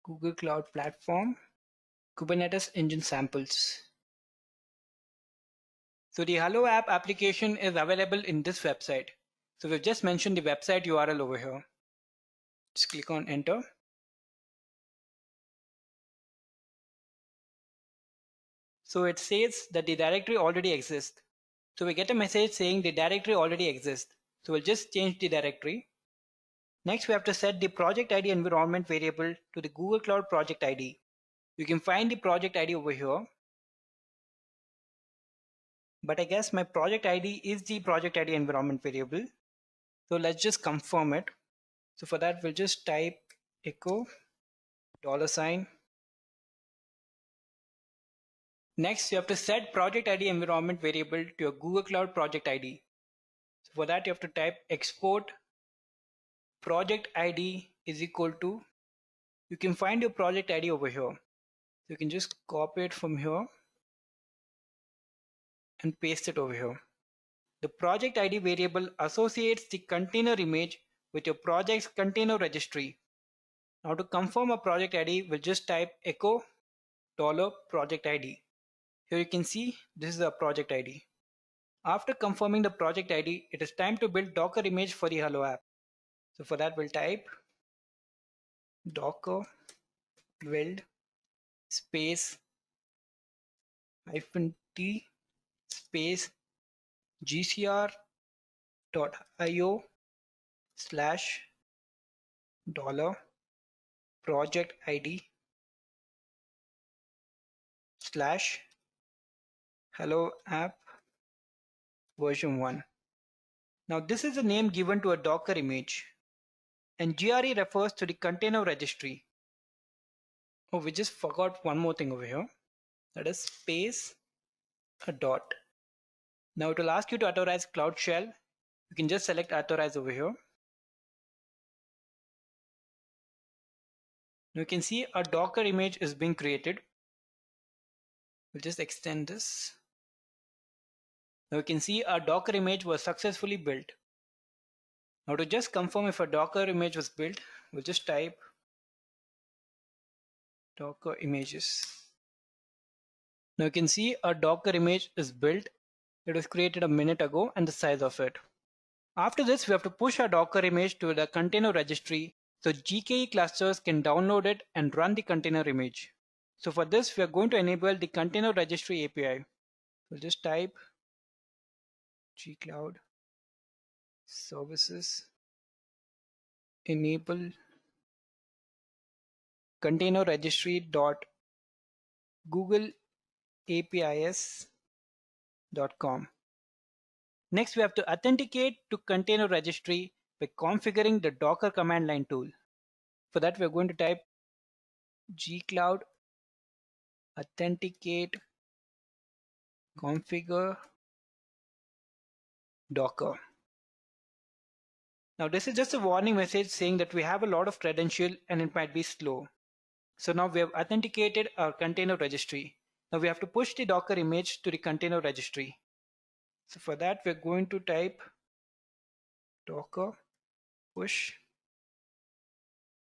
Google Cloud Platform Kubernetes engine samples. So the Hello App application is available in this website. So we've just mentioned the website URL over here. Just click on enter. So it says that the directory already exists. So we get a message saying the directory already exists. So we'll just change the directory. Next, we have to set the project ID environment variable to the Google Cloud project ID. You can find the project ID over here. But I guess my project ID is the project ID environment variable. So let's just confirm it. So for that, we'll just type echo $. Next, you have to set project ID environment variable to your Google Cloud project ID. So for that, you have to type export project ID is equal to, you can find your project ID over here. So you can just copy it from here and paste it over here. The project ID variable associates the container image with your project's container registry. Now to confirm a project ID, we'll just type echo $project ID. Here you can see this is a project ID. After confirming the project ID, it is time to build Docker image for the Hello App. So for that, we'll type docker build space -t space gcr.io/$ project ID / Hello App version 1. Now this is the name given to a Docker image, and GRE refers to the container registry. Oh, we just forgot one more thing over here. That is space a dot. Now it will ask you to authorize Cloud Shell. You can just select authorize over here. Now you can see a Docker image is being created. We'll just extend this. Now you can see our Docker image was successfully built. Now to just confirm if a Docker image was built, we'll just type Docker images. Now you can see a Docker image is built. It was created a minute ago and the size of it. After this, we have to push our Docker image to the container registry So GKE clusters can download it and run the container image. So for this, we are going to enable the container registry API. We'll just type gcloud services enable container registry dot google apis.com. Next, we have to authenticate to container registry by configuring the Docker command line tool. For that, we're going to type gcloud authenticate configure Docker. Now, this is just a warning message saying that we have a lot of credential and it might be slow. So now we have authenticated our container registry. Now we have to push the Docker image to the container registry. So for that, we're going to type Docker push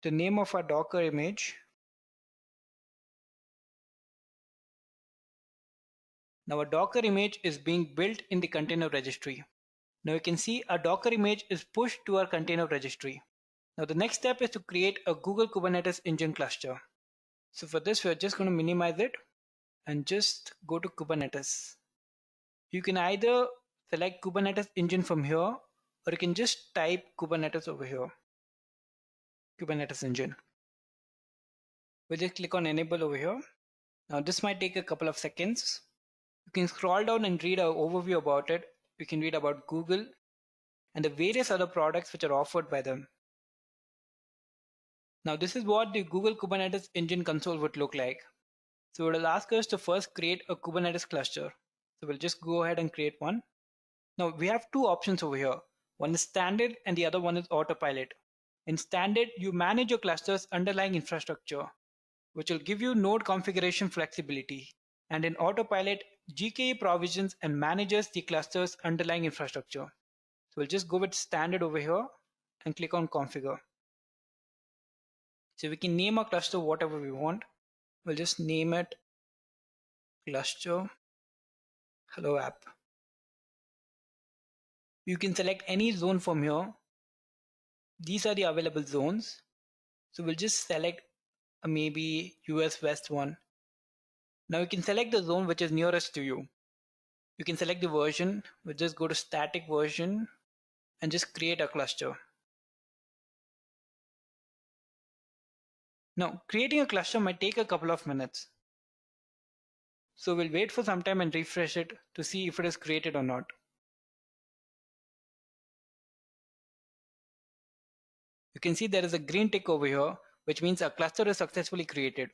the name of our Docker image. Now a Docker image is being built in the container registry. Now you can see a Docker image is pushed to our container registry. Now the next step is to create a Google Kubernetes engine cluster. So for this, we're just going to minimize it and just go to Kubernetes. You can either select Kubernetes engine from here, or you can just type Kubernetes over here, Kubernetes engine. We'll just click on enable over here. Now this might take a couple of seconds. You can scroll down and read an overview about it. You can read about Google and the various other products which are offered by them. Now this is what the Google Kubernetes engine console would look like. So it will ask us to first create a Kubernetes cluster. So we'll just go ahead and create one. Now we have two options over here. One is standard and the other one is autopilot. In standard, you manage your cluster's underlying infrastructure, which will give you node configuration flexibility. And in autopilot, GKE provisions and manages the cluster's underlying infrastructure. So we'll just go with standard over here and click on configure. So we can name our cluster whatever we want. We'll just name it cluster hello app. You can select any zone from here. These are the available zones. So we'll just select maybe US West one. Now you can select the zone which is nearest to you. You can select the version. We'll just go to static version and just create a cluster. Now, creating a cluster might take a couple of minutes. So we'll wait for some time and refresh it to see if it is created or not. You can see there is a green tick over here, which means our cluster is successfully created.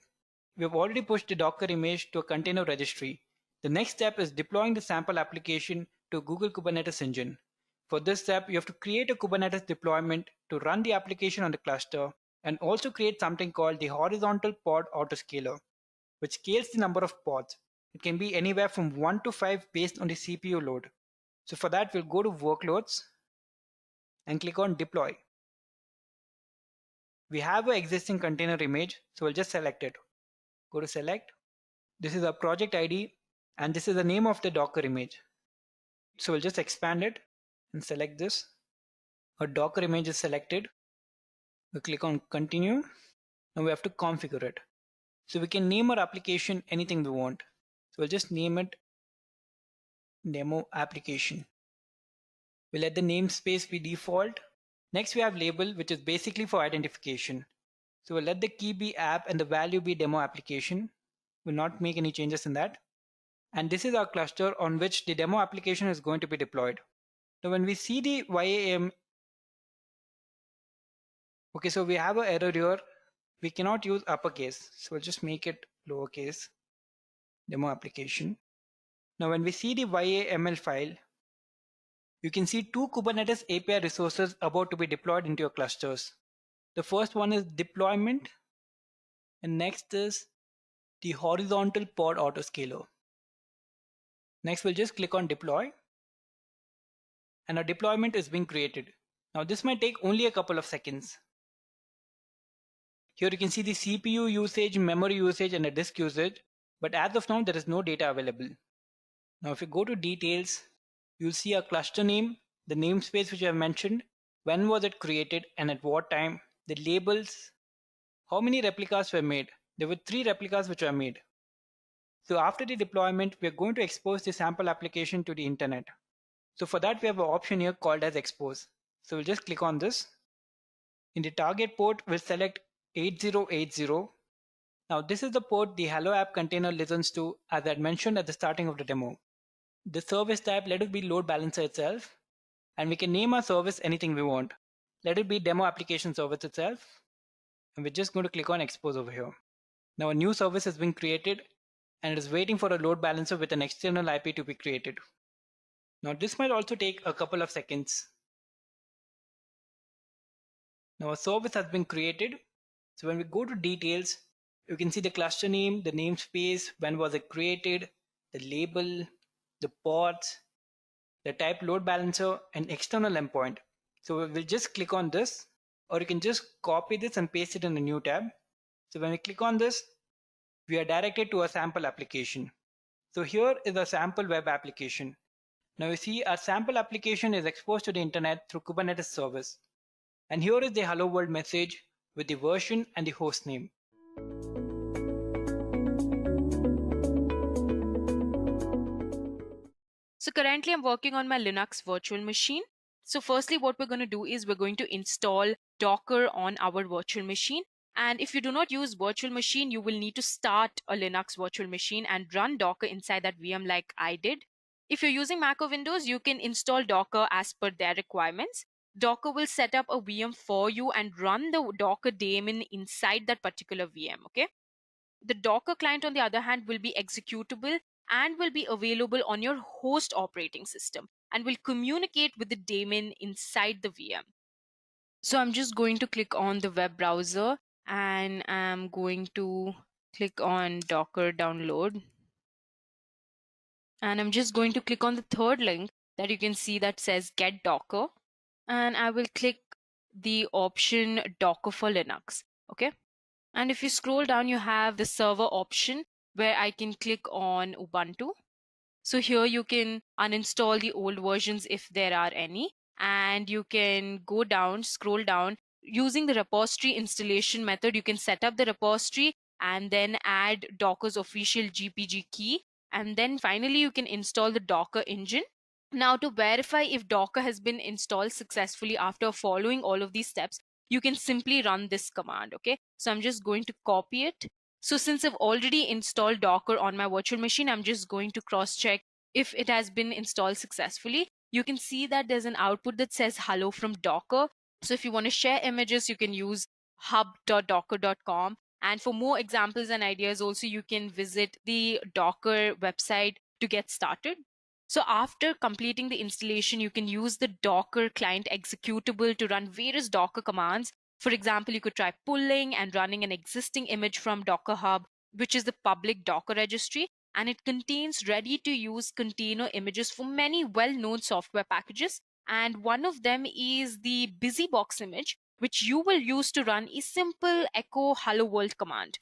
We have already pushed the Docker image to a container registry. The next step is deploying the sample application to Google Kubernetes engine. For this step, you have to create a Kubernetes deployment to run the application on the cluster and also create something called the horizontal pod autoscaler, which scales the number of pods. It can be anywhere from 1 to 5 based on the CPU load. So for that, we'll go to workloads and click on deploy. We have an existing container image, so we'll just select it. Go to select. This is our project ID and this is the name of the Docker image. So we'll just expand it and select this. Our Docker image is selected. We click on continue. Now we have to configure it. So we can name our application anything we want. So we'll just name it demo application. We'll let the namespace be default. Next we have label, which is basically for identification. So we'll let the key be app and the value be demo application. We'll not make any changes in that. And this is our cluster on which the demo application is going to be deployed. Now when we see the YAML, okay, so we have an error here. We cannot use uppercase. So we'll just make it lowercase, demo application. Now when we see the YAML file, you can see two Kubernetes API resources about to be deployed into your clusters. The first one is deployment and next is the horizontal pod autoscaler. Next we'll just click on deploy and our deployment is being created. Now this might take only a couple of seconds. Here you can see the CPU usage, memory usage and a disk usage, but as of now there is no data available. Now if you go to details, you'll see a cluster name, the namespace which I have mentioned, when was it created and at what time, the labels, how many replicas were made. There were 3 replicas which were made. So after the deployment, we're going to expose the sample application to the internet. So for that, we have an option here called as expose. So we'll just click on this. In the target port, we'll select 8080. Now this is the port the Hello app container listens to, as I had mentioned at the starting of the demo. The service type, let it be load balancer itself. And we can name our service anything we want. Let it be demo application service itself. And we're just going to click on expose over here. Now a new service has been created and it is waiting for a load balancer with an external IP to be created. Now this might also take a couple of seconds. Now a service has been created. So when we go to details, you can see the cluster name, the namespace, when was it created, the label, the ports, the type load balancer, and external endpoint. So we'll just click on this, or you can just copy this and paste it in a new tab. So when we click on this, we are directed to a sample application. So here is a sample web application. Now you see our sample application is exposed to the internet through Kubernetes service. And here is the hello world message with the version and the host name. So currently I'm working on my Linux virtual machine. So firstly, what we're going to do is we're going to install Docker on our virtual machine. And if you do not use virtual machine, you will need to start a Linux virtual machine and run Docker inside that VM like I did. If you're using Mac or Windows, you can install Docker as per their requirements. Docker will set up a VM for you and run the Docker daemon inside that particular VM, okay? The Docker client, on the other hand, will be executable and will be available on your host operating system and will communicate with the daemon inside the VM. So I'm just going to click on the web browser and I'm going to click on Docker download. And I'm just going to click on the third link that you can see that says Get Docker. And I will click the option Docker for Linux. Okay. And if you scroll down, you have the server option where I can click on Ubuntu. So here you can uninstall the old versions if there are any. And you can go down, scroll down. Using the repository installation method, you can set up the repository and then add Docker's official GPG key. And then finally, you can install the Docker engine. Now, to verify if Docker has been installed successfully after following all of these steps, you can simply run this command, okay? So I'm just going to copy it. So since I've already installed Docker on my virtual machine, I'm just going to cross-check if it has been installed successfully. You can see that there's an output that says hello from Docker. So if you want to share images, you can use hub.docker.com. And for more examples and ideas, also you can visit the Docker website to get started. So after completing the installation, you can use the Docker client executable to run various Docker commands. For example, you could try pulling and running an existing image from Docker Hub, which is the public Docker registry, and it contains ready-to-use container images for many well-known software packages. And one of them is the BusyBox image, which you will use to run a simple echo hello world command.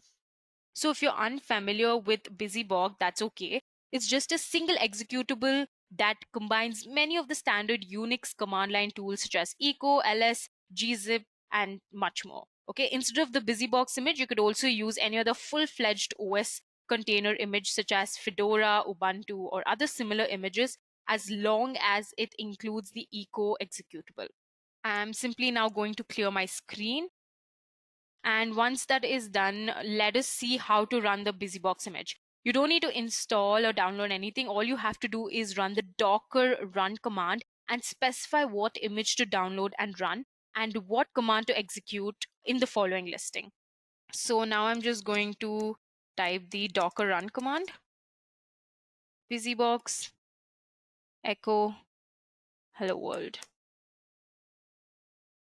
So if you're unfamiliar with BusyBox, that's okay. It's just a single executable that combines many of the standard Unix command line tools such as echo, ls, gzip, and much more. Okay, instead of the BusyBox image, you could also use any other full-fledged OS container image such as Fedora, Ubuntu, or other similar images, as long as it includes the echo executable. I'm simply now going to clear my screen. And once that is done, let us see how to run the BusyBox image. You don't need to install or download anything. All you have to do is run the docker run command and specify what image to download and run and what command to execute in the following listing. So now I'm just going to type the docker run command. BusyBox echo hello world.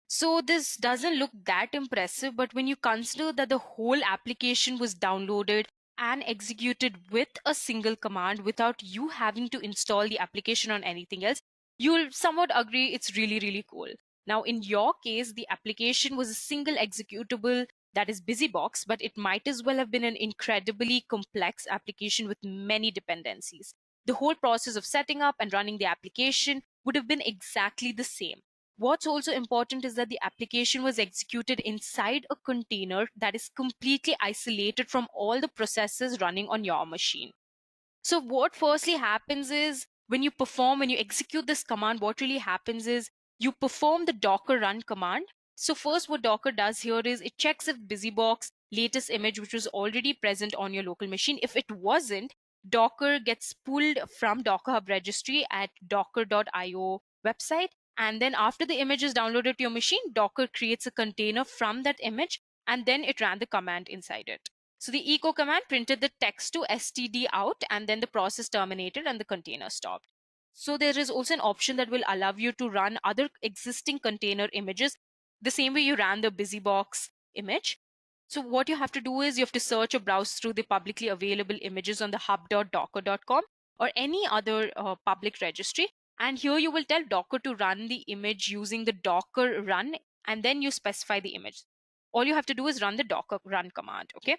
So this doesn't look that impressive, but when you consider that the whole application was downloaded and executed with a single command without you having to install the application on anything else, you'll somewhat agree it's really, really cool. Now, in your case, the application was a single executable, that is BusyBox, but it might as well have been an incredibly complex application with many dependencies. The whole process of setting up and running the application would have been exactly the same. What's also important is that the application was executed inside a container that is completely isolated from all the processes running on your machine. So what firstly happens is when you execute this command, what really happens is you perform the Docker run command. So first what Docker does here is it checks if BusyBox latest image, which was already present on your local machine. If it wasn't, Docker gets pulled from Docker Hub registry at docker.io website. And then after the image is downloaded to your machine, Docker creates a container from that image, and then it ran the command inside it. So the echo command printed the text to std out, and then the process terminated and the container stopped. So there is also an option that will allow you to run other existing container images the same way you ran the BusyBox image. So what you have to do is you have to search or browse through the publicly available images on the hub.docker.com or any other public registry. And here you will tell Docker to run the image using the Docker run, and then you specify the image. All you have to do is run the Docker run command, okay?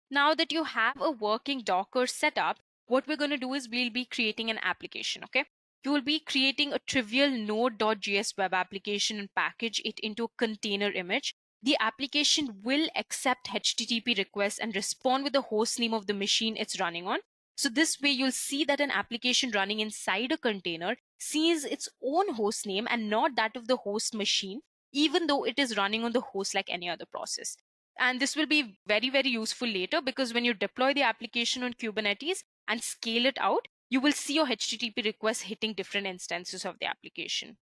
Now that you have a working Docker setup, what we're going to do is we'll be creating an application, okay? You will be creating a trivial node.js web application and package it into a container image. The application will accept HTTP requests and respond with the host name of the machine it's running on. So this way you'll see that an application running inside a container sees its own host name and not that of the host machine, even though it is running on the host like any other process. And this will be very, very useful later, because when you deploy the application on Kubernetes and scale it out, you will see your HTTP requests hitting different instances of the application.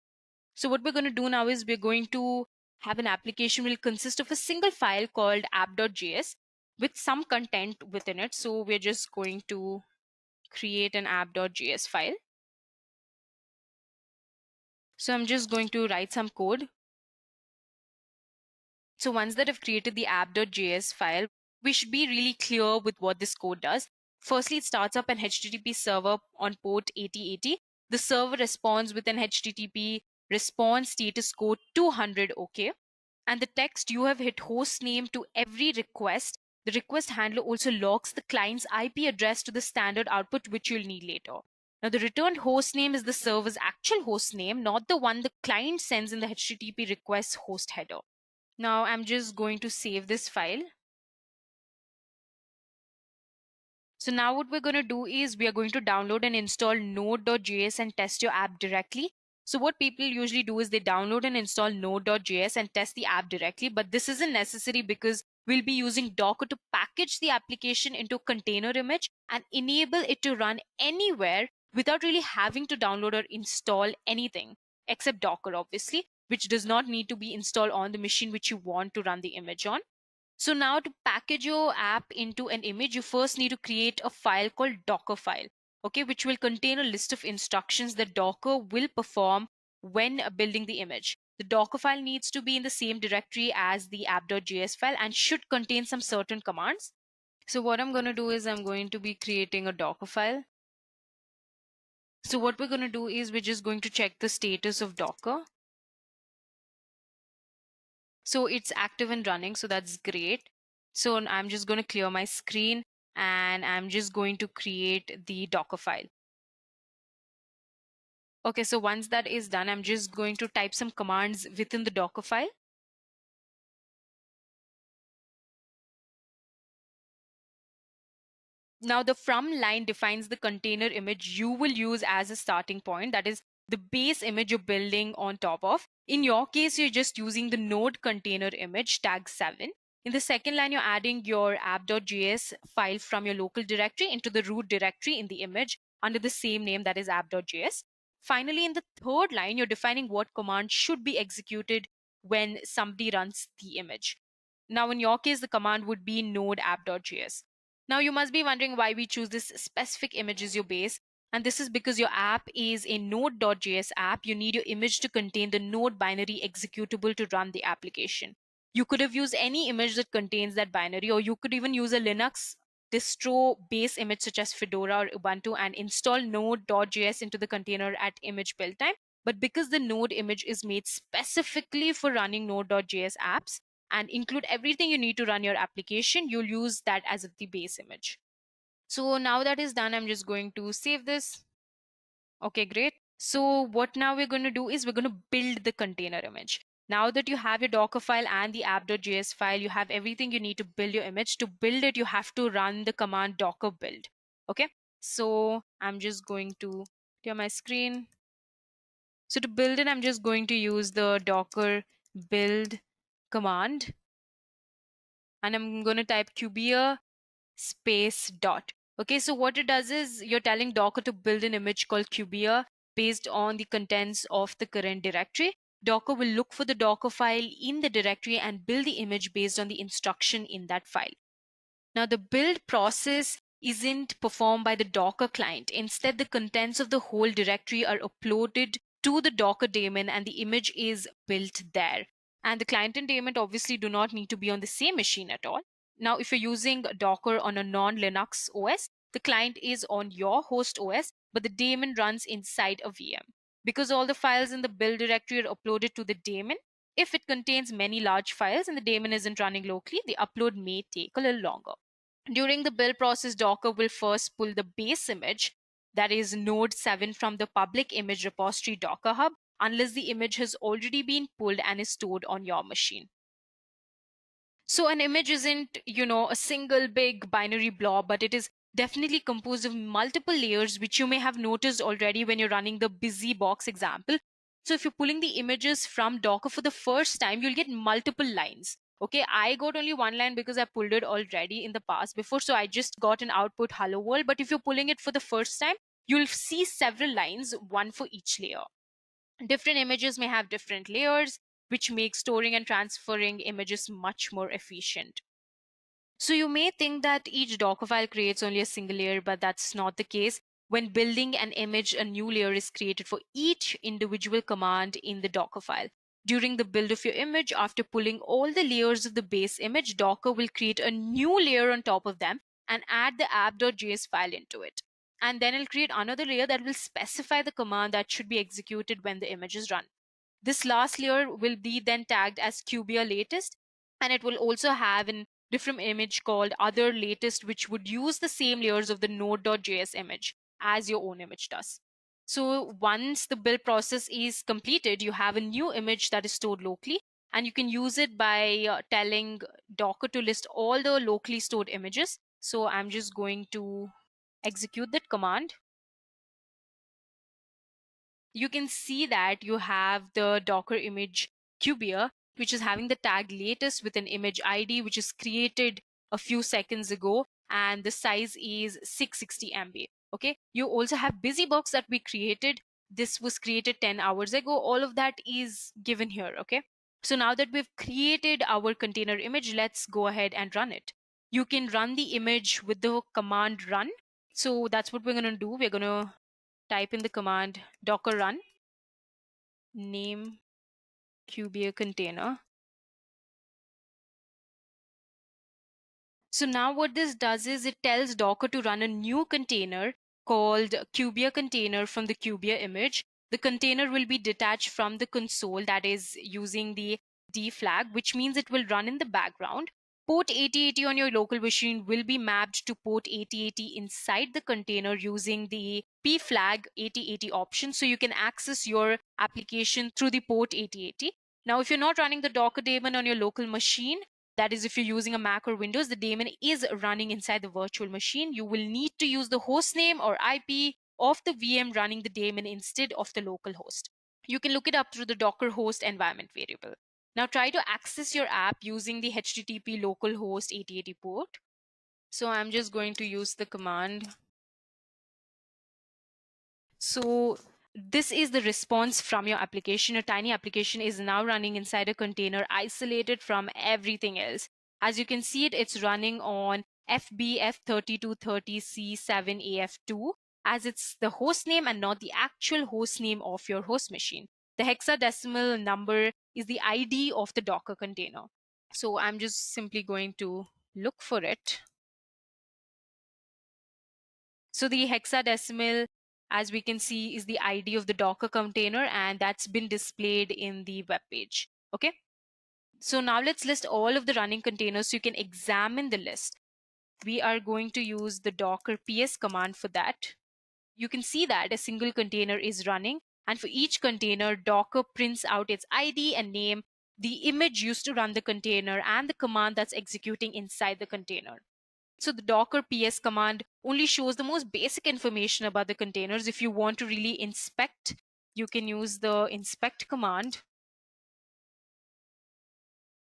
So what we're going to do now is we're going to have an application will consist of a single file called app.js with some content within it. So we're just going to create an app.js file. So I'm just going to write some code. So once that I've created the app.js file, we should be really clear with what this code does. Firstly, it starts up an HTTP server on port 8080. The server responds with an HTTP response status code 200 OK. And the text you have hit host name to every request. The request handler also logs the client's IP address to the standard output, which you'll need later. Now, the returned host name is the server's actual host name, not the one the client sends in the HTTP request host header. Now I'm just going to save this file. So now what we're going to do is we are going to download and install node.js and test your app directly. So what people usually do is they download and install node.js and test the app directly, but this isn't necessary because we'll be using Docker to package the application into a container image and enable it to run anywhere without really having to download or install anything except Docker, obviously, which does not need to be installed on the machine which you want to run the image on. So now to package your app into an image, you first need to create a file called Dockerfile, okay, which will contain a list of instructions that Docker will perform when building the image. The Dockerfile needs to be in the same directory as the app.js file and should contain some certain commands. So what I'm going to do is I'm going to be creating a Dockerfile. So what we're going to do is we're just going to check the status of Docker. So it's active and running, so that's great. So I'm just going to clear my screen and I'm just going to create the Docker file. Okay, so once that is done, I'm just going to type some commands within the Docker file. Now the from line defines the container image you will use as a starting point. That is the base image you're building on top of. In your case, you're just using the node container image tag 7. In the second line, you're adding your app.js file from your local directory into the root directory in the image under the same name, that is app.js. Finally, in the third line, you're defining what command should be executed when somebody runs the image. Now, in your case, the command would be node app.js. Now, you must be wondering why we choose this specific image as your base. And this is because your app is a node.js app. You need your image to contain the node binary executable to run the application. You could have used any image that contains that binary, or you could even use a Linux distro base image such as Fedora or Ubuntu and install node.js into the container at image build time. But because the node image is made specifically for running node.js apps and include everything you need to run your application, you'll use that as the base image. So now that is done, I'm just going to save this. Okay, great. So what now we're going to do is we're going to build the container image. Now that you have your Docker file and the app.js file, you have everything you need to build your image. To build it, you have to run the command docker build. Okay, so I'm just going to clear my screen. So to build it, I'm just going to use the docker build command, and I'm going to type kubia space dot. Okay, so what it does is you're telling Docker to build an image called kubia based on the contents of the current directory. Docker will look for the Docker file in the directory and build the image based on the instruction in that file. Now, the build process isn't performed by the Docker client. Instead, the contents of the whole directory are uploaded to the Docker daemon and the image is built there. And the client and daemon obviously do not need to be on the same machine at all. Now, if you're using Docker on a non-Linux OS, the client is on your host OS, but the daemon runs inside a VM. Because all the files in the build directory are uploaded to the daemon, if it contains many large files and the daemon isn't running locally, the upload may take a little longer. During the build process, Docker will first pull the base image, that is node 7, from the public image repository Docker Hub, unless the image has already been pulled and is stored on your machine. So an image isn't, a single big binary blob, but it is definitely composed of multiple layers, which you may have noticed already when you're running the busy box example. So if you're pulling the images from Docker for the first time, you'll get multiple lines. Okay, I got only one line because I pulled it already in the past before, so I just got an output hello world. But if you're pulling it for the first time, you'll see several lines, one for each layer. Different images may have different layers, which makes storing and transferring images much more efficient. So you may think that each Docker file creates only a single layer, but that's not the case. When building an image, a new layer is created for each individual command in the Docker file. During the build of your image, after pulling all the layers of the base image, Docker will create a new layer on top of them and add the app.js file into it. And then it'll create another layer that will specify the command that should be executed when the image is run. This last layer will be then tagged as kubia latest, and it will also have a different image called other latest, which would use the same layers of the node.js image as your own image does. So once the build process is completed, you have a new image that is stored locally, and you can use it by telling Docker to list all the locally stored images. So I'm just going to execute that command. You can see that you have the Docker image kubia, which is having the tag latest with an image ID, which is created a few seconds ago, and the size is 660 MB. Okay, you also have busybox that we created. This was created 10 hours ago. All of that is given here. Okay, so now that we've created our container image, let's go ahead and run it. You can run the image with the command run. So that's what we're going to do. We're going to type in the command docker run name kubia container. So now what this does is it tells Docker to run a new container called kubia container from the kubia image. The container will be detached from the console, that is using the D flag, which means it will run in the background. Port 8080 on your local machine will be mapped to port 8080 inside the container using the P flag 8080 option. So you can access your application through the port 8080. Now, if you're not running the Docker daemon on your local machine, that is, if you're using a Mac or Windows, the daemon is running inside the virtual machine. You will need to use the hostname or IP of the VM running the daemon instead of the local host. You can look it up through the Docker host environment variable. Now try to access your app using the HTTP localhost 8080 port. So I'm just going to use the command. So this is the response from your application. A tiny application is now running inside a container isolated from everything else. As you can see it's running on FBF3230C7AF2 as it's the host name and not the actual host name of your host machine. The hexadecimal number is the ID of the Docker container. So I'm just simply going to look for it. So the hexadecimal, as we can see, is the ID of the Docker container, and that's been displayed in the web page. Okay. So now let's list all of the running containers so you can examine the list. We are going to use the docker ps command for that. you can see that a single container is running, and for each container, Docker prints out its ID and name, the image used to run the container, and the command that's executing inside the container. So the Docker PS command only shows the most basic information about the containers. If you want to really inspect, you can use the inspect command.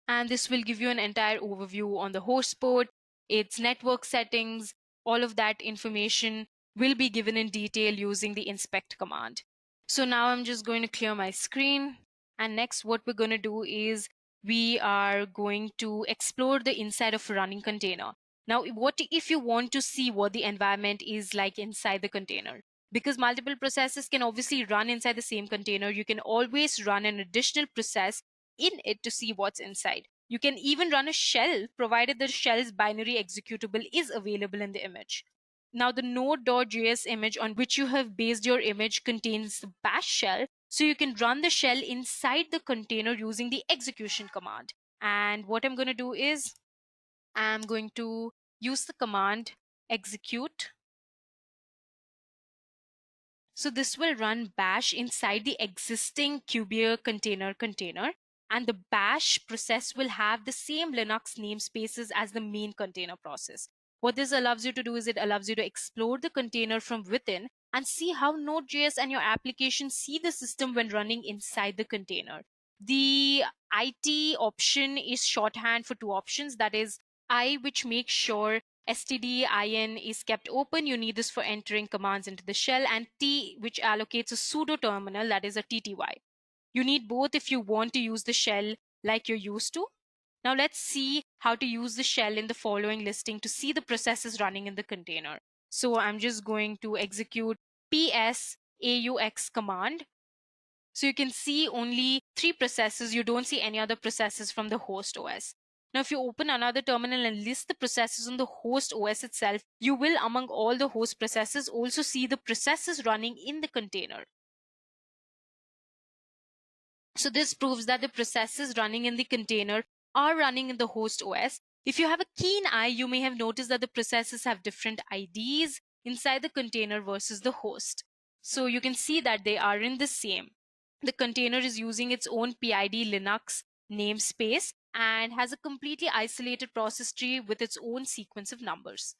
And this will give you an entire overview on the host port, its network settings, all of that information will be given in detail using the inspect command. So now I'm just going to clear my screen. And next, what we're going to do is we are going to explore the inside of a running container. Now, what if you want to see what the environment is like inside the container? Because multiple processes can obviously run inside the same container, you can always run an additional process in it to see what's inside. You can even run a shell, provided the shell's binary executable is available in the image. Now, the node.js image on which you have based your image contains the bash shell, so you can run the shell inside the container using the execution command. And what I'm going to do is I'm going to use the command execute. So this will run bash inside the existing Kubernetes container, and the bash process will have the same Linux namespaces as the main container process. What this allows you to do is it allows you to explore the container from within and see how Node.js and your application see the system when running inside the container. The IT option is shorthand for two options, that is I, which makes sure stdin is kept open. You need this for entering commands into the shell, and T, which allocates a pseudo terminal, that is a TTY. You need both if you want to use the shell like you're used to. Now let's see how to use the shell in the following listing to see the processes running in the container. So I'm just going to execute ps-aux command. So you can see only 3 processes. You don't see any other processes from the host OS. Now, if you open another terminal and list the processes on the host OS itself, you will, among all the host processes, also see the processes running in the container. So this proves that the processes running in the container are running in the host OS. If you have a keen eye, you may have noticed that the processes have different IDs inside the container versus the host. So you can see that they are in the same. The container is using its own PID Linux namespace and has a completely isolated process tree with its own sequence of numbers.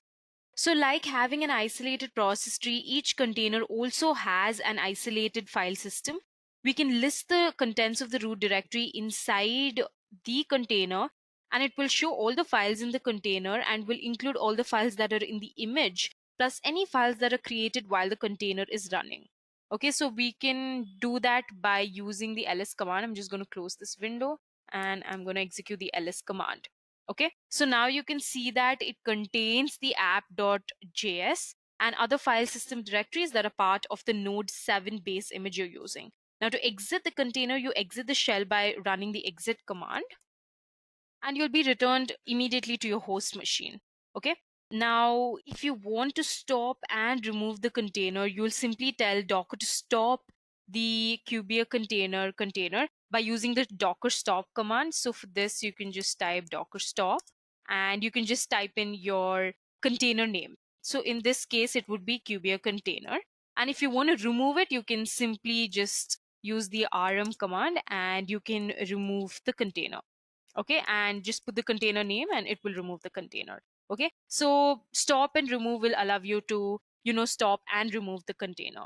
So like having an isolated process tree, each container also has an isolated file system. We can list the contents of the root directory inside the container, and it will show all the files in the container and will include all the files that are in the image, plus any files that are created while the container is running. Okay, so we can do that by using the ls command. I'm just going to close this window and I'm going to execute the ls command. Okay, so now you can see that it contains the app.js and other file system directories that are part of the node 7 base image you're using. Now to exit the container, you exit the shell by running the exit command, and you'll be returned immediately to your host machine. Okay, now if you want to stop and remove the container, you'll simply tell Docker to stop the Kubernetes container by using the docker stop command. So for this, you can just type docker stop and you can just type in your container name. So in this case, it would be Kubernetes container. And if you want to remove it, you can simply just use the rm command and you can remove the container. Okay, and just put the container name and it will remove the container. Okay, so stop and remove will allow you to, stop and remove the container.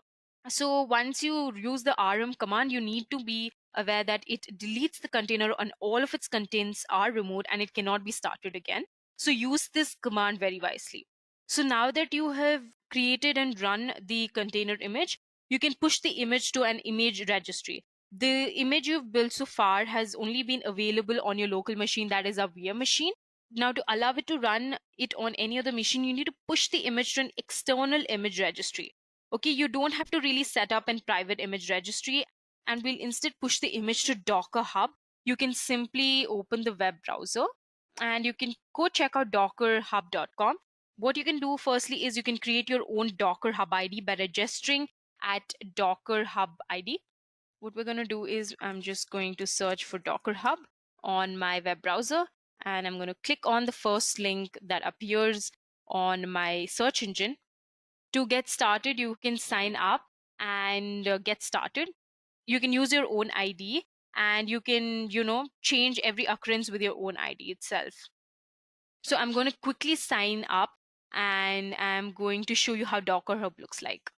So once you use the rm command, you need to be aware that it deletes the container and all of its contents are removed and it cannot be started again. So use this command very wisely. So now that you have created and run the container image, you can push the image to an image registry. The image you've built so far has only been available on your local machine, that is a VM machine. Now to allow it to run it on any other machine, you need to push the image to an external image registry. Okay, you don't have to really set up a private image registry, and we'll instead push the image to Docker Hub. You can simply open the web browser and you can go check out dockerhub.com. What you can do firstly is you can create your own Docker Hub ID by registering at Docker Hub ID. What we're going to do is I'm just going to search for Docker Hub on my web browser, and I'm going to click on the first link that appears on my search engine. To get started, you can sign up and get started. You can use your own ID, and you can, change every occurrence with your own ID itself. So I'm going to quickly sign up, and I'm going to show you how Docker Hub looks like.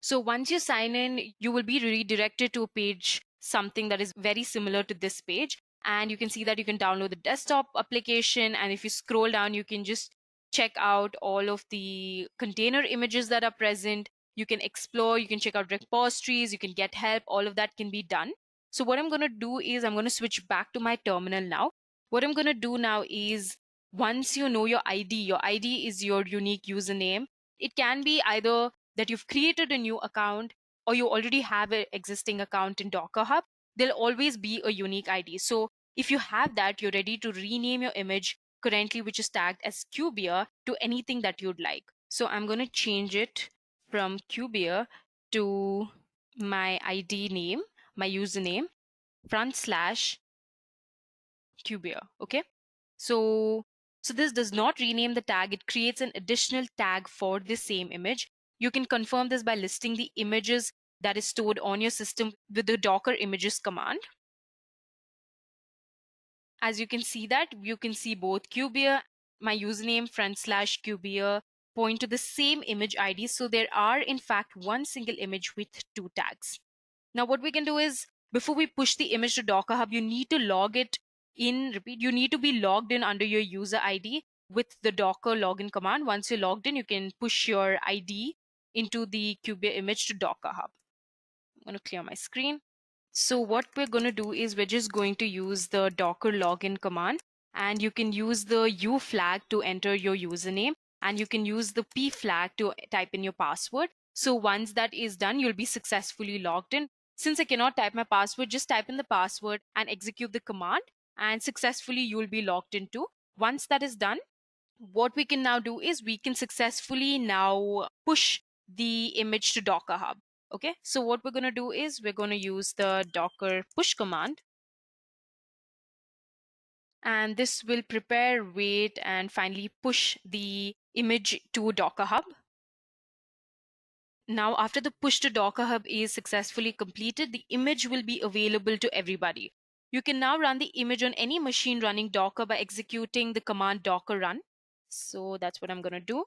So once you sign in, you will be redirected to a page, something that is very similar to this page. And you can see that you can download the desktop application. And if you scroll down, you can just check out all of the container images that are present. You can explore, you can check out repositories, you can get help, all of that can be done. So what I'm going to do is I'm going to switch back to my terminal now. What I'm going to do now is, once you know your ID is your unique username. It can be either that you've created a new account or you already have an existing account in Docker Hub. There'll always be a unique ID. So if you have that, you're ready to rename your image currently, which is tagged as Kubia, to anything that you'd like. So I'm going to change it from Kubia to my ID name, my username, /Kubia. Okay. So this does not rename the tag. It creates an additional tag for the same image. You can confirm this by listing the images that is stored on your system with the Docker images command. As you can see that, you can see both Kubia, my username, /Kubia, point to the same image ID. So there are in fact one single image with two tags. Now what we can do is, before we push the image to Docker Hub, you need to log it in. Repeat, you need to be logged in under your user ID with the Docker login command. Once you're logged in, you can push your ID into the Kubia image to Docker Hub. I'm going to clear my screen. So what we're going to do is we're just going to use the Docker login command, and you can use the U flag to enter your username, and you can use the P flag to type in your password. So once that is done, you'll be successfully logged in. Since I cannot type my password, just type in the password and execute the command, and successfully you'll be logged in too. Once that is done, what we can now do is we can successfully now push the image to Docker Hub. Okay, so what we're going to do is we're going to use the Docker push command. And this will prepare, wait, and finally push the image to Docker Hub. Now, after the push to Docker Hub is successfully completed, the image will be available to everybody. You can now run the image on any machine running Docker by executing the command docker run. So that's what I'm going to do.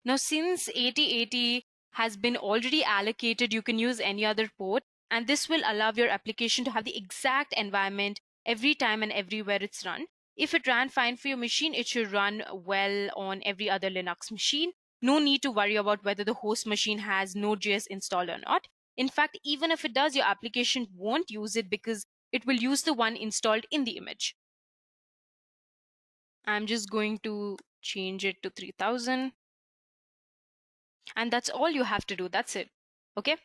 Now, since 8080 has been already allocated, you can use any other port, and this will allow your application to have the exact environment every time and everywhere it's run. If it ran fine for your machine, it should run well on every other Linux machine. No need to worry about whether the host machine has Node.js installed or not. In fact, even if it does, your application won't use it because it will use the one installed in the image. I'm just going to change it to 3000. And that's all you have to do. That's it. Okay.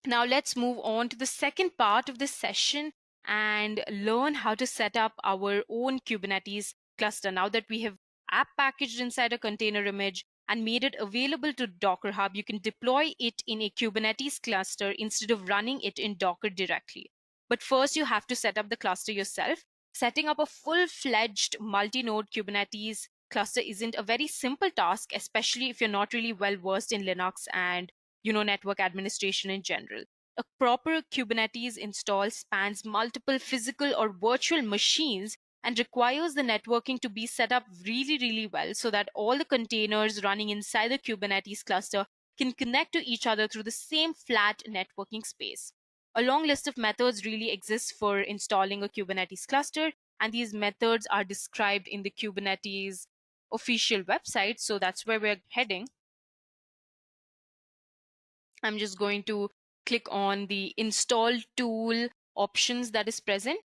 Now let's move on to the second part of this session and learn how to set up our own Kubernetes cluster. Now that we have app packaged inside a container image and made it available to Docker Hub, you can deploy it in a Kubernetes cluster instead of running it in Docker directly. But first, you have to set up the cluster yourself. Setting up a full-fledged multi-node Kubernetes cluster isn't a very simple task, especially if you're not really well versed in Linux and network administration in general. A proper Kubernetes install spans multiple physical or virtual machines and requires the networking to be set up really, really well so that all the containers running inside the Kubernetes cluster can connect to each other through the same flat networking space. A long list of methods really exists for installing a Kubernetes cluster, and these methods are described in the Kubernetes official website. So that's where we're heading. I'm just going to click on the install tool options that is present.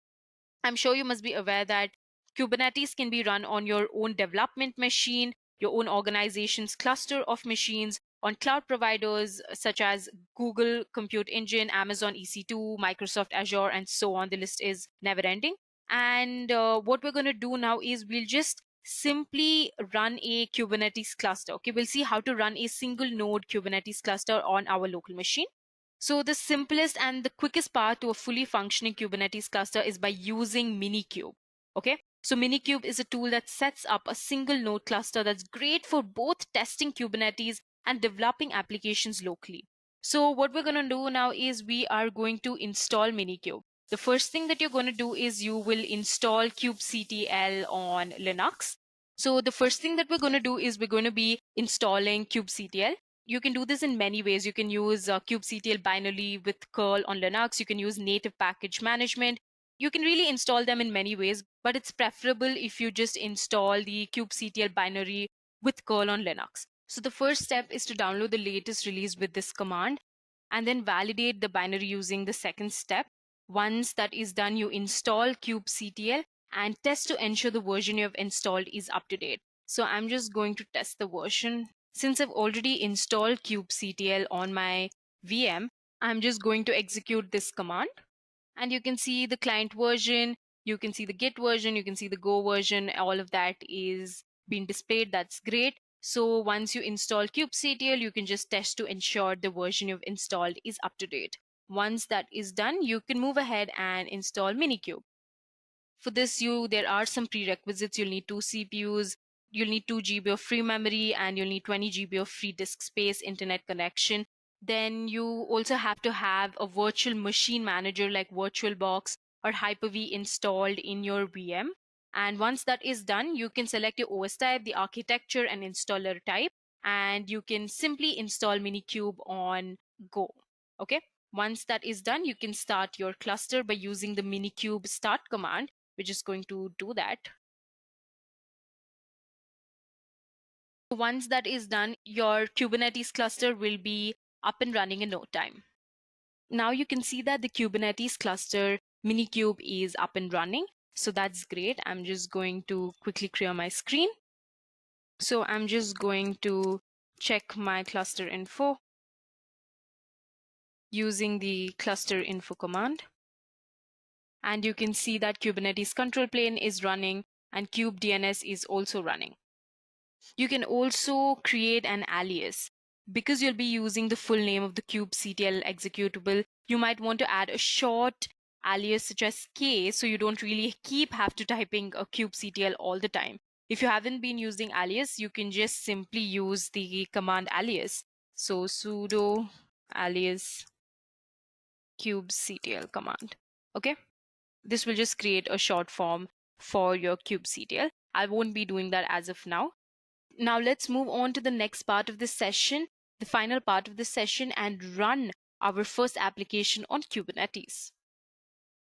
I'm sure you must be aware that Kubernetes can be run on your own development machine, your own organization's cluster of machines, on cloud providers such as Google Compute Engine, Amazon EC2, Microsoft Azure, and so on. The list is never ending. And what we're going to do now is we'll just simply run a Kubernetes cluster. Okay, we'll see how to run a single node Kubernetes cluster on our local machine. So the simplest and the quickest path to a fully functioning Kubernetes cluster is by using Minikube. Okay, So Minikube is a tool that sets up a single node cluster that's great for both testing Kubernetes and developing applications locally. So what we're going to do now is we are going to install Minikube. The first thing that you're going to do is you will install kubectl on Linux. So the first thing that we're going to do is we're going to be installing kubectl. You can do this in many ways. You can use kubectl binary with curl on Linux. You can use native package management. You can really install them in many ways, but it's preferable if you just install the kubectl binary with curl on Linux. So the first step is to download the latest release with this command and then validate the binary using the second step. Once that is done, you install kubectl and test to ensure the version you have installed is up to date. So I'm just going to test the version. Since I've already installed kubectl on my VM, I'm just going to execute this command. And you can see the client version, you can see the Git version, you can see the Go version, all of that is being displayed. That's great. So once you install kubectl, you can just test to ensure the version you've installed is up to date. Once that is done, you can move ahead and install Minikube. For this, there are some prerequisites. You'll need 2 CPUs, you'll need 2 GB of free memory, and you'll need 20 GB of free disk space, internet connection. Then you also have to have a virtual machine manager like VirtualBox or Hyper-V installed in your VM. And once that is done, you can select your OS type, the architecture, and installer type, and you can simply install Minikube on Go. Okay. Once that is done, you can start your cluster by using the Minikube start command. We're just going to do that. Once that is done, your Kubernetes cluster will be up and running in no time. Now you can see that the Kubernetes cluster Minikube is up and running. So that's great. I'm just going to quickly clear my screen. So I'm just going to check my cluster info using the cluster info command. And you can see that Kubernetes control plane is running and kubedns is also running. You can also create an alias. Because you'll be using the full name of the kubectl executable, you might want to add a short alias such as k, so you don't really have to typing a kubectl all the time. If you haven't been using alias, you can just simply use the command alias. So sudo alias kubectl command. Okay. This will just create a short form for your kubectl. I won't be doing that as of now. Now let's move on to the next part of this session, the final part of this session, and run our first application on Kubernetes.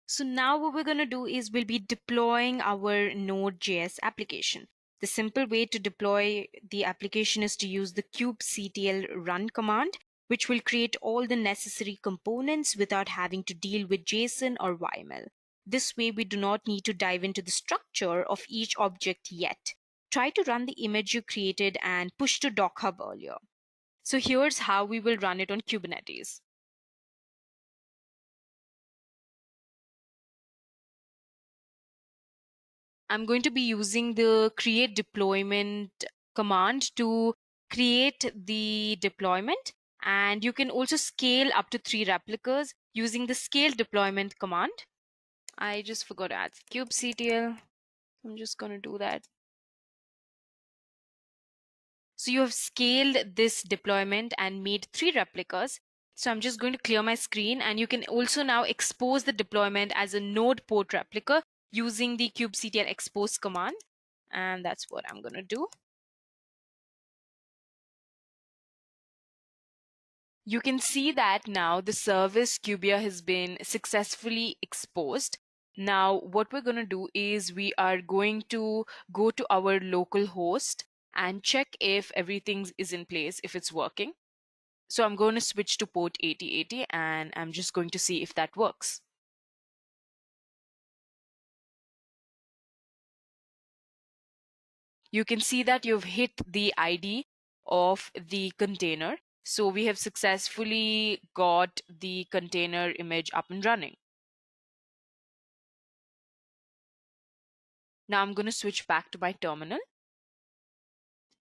So now what we're going to do is we'll be deploying our Node.js application. The simple way to deploy the application is to use the kubectl run command, which will create all the necessary components without having to deal with JSON or YAML. This way, we do not need to dive into the structure of each object yet. Try to run the image you created and push to Doc Hub earlier. So here's how we will run it on Kubernetes. I'm going to be using the create deployment command to create the deployment, and you can also scale up to 3 replicas using the scale deployment command. I just forgot to add kubectl. I'm just going to do that. So you have scaled this deployment and made 3 replicas. So I'm just going to clear my screen, and you can also now expose the deployment as a node port replica using the kubectl expose command. And that's what I'm going to do. You can see that now the service Kubia has been successfully exposed. Now what we're going to do is we are going to go to our local host and check if everything is in place, if it's working. So I'm going to switch to port 8080 and I'm just going to see if that works. You can see that you've hit the ID of the container. So we have successfully got the container image up and running. Now I'm going to switch back to my terminal.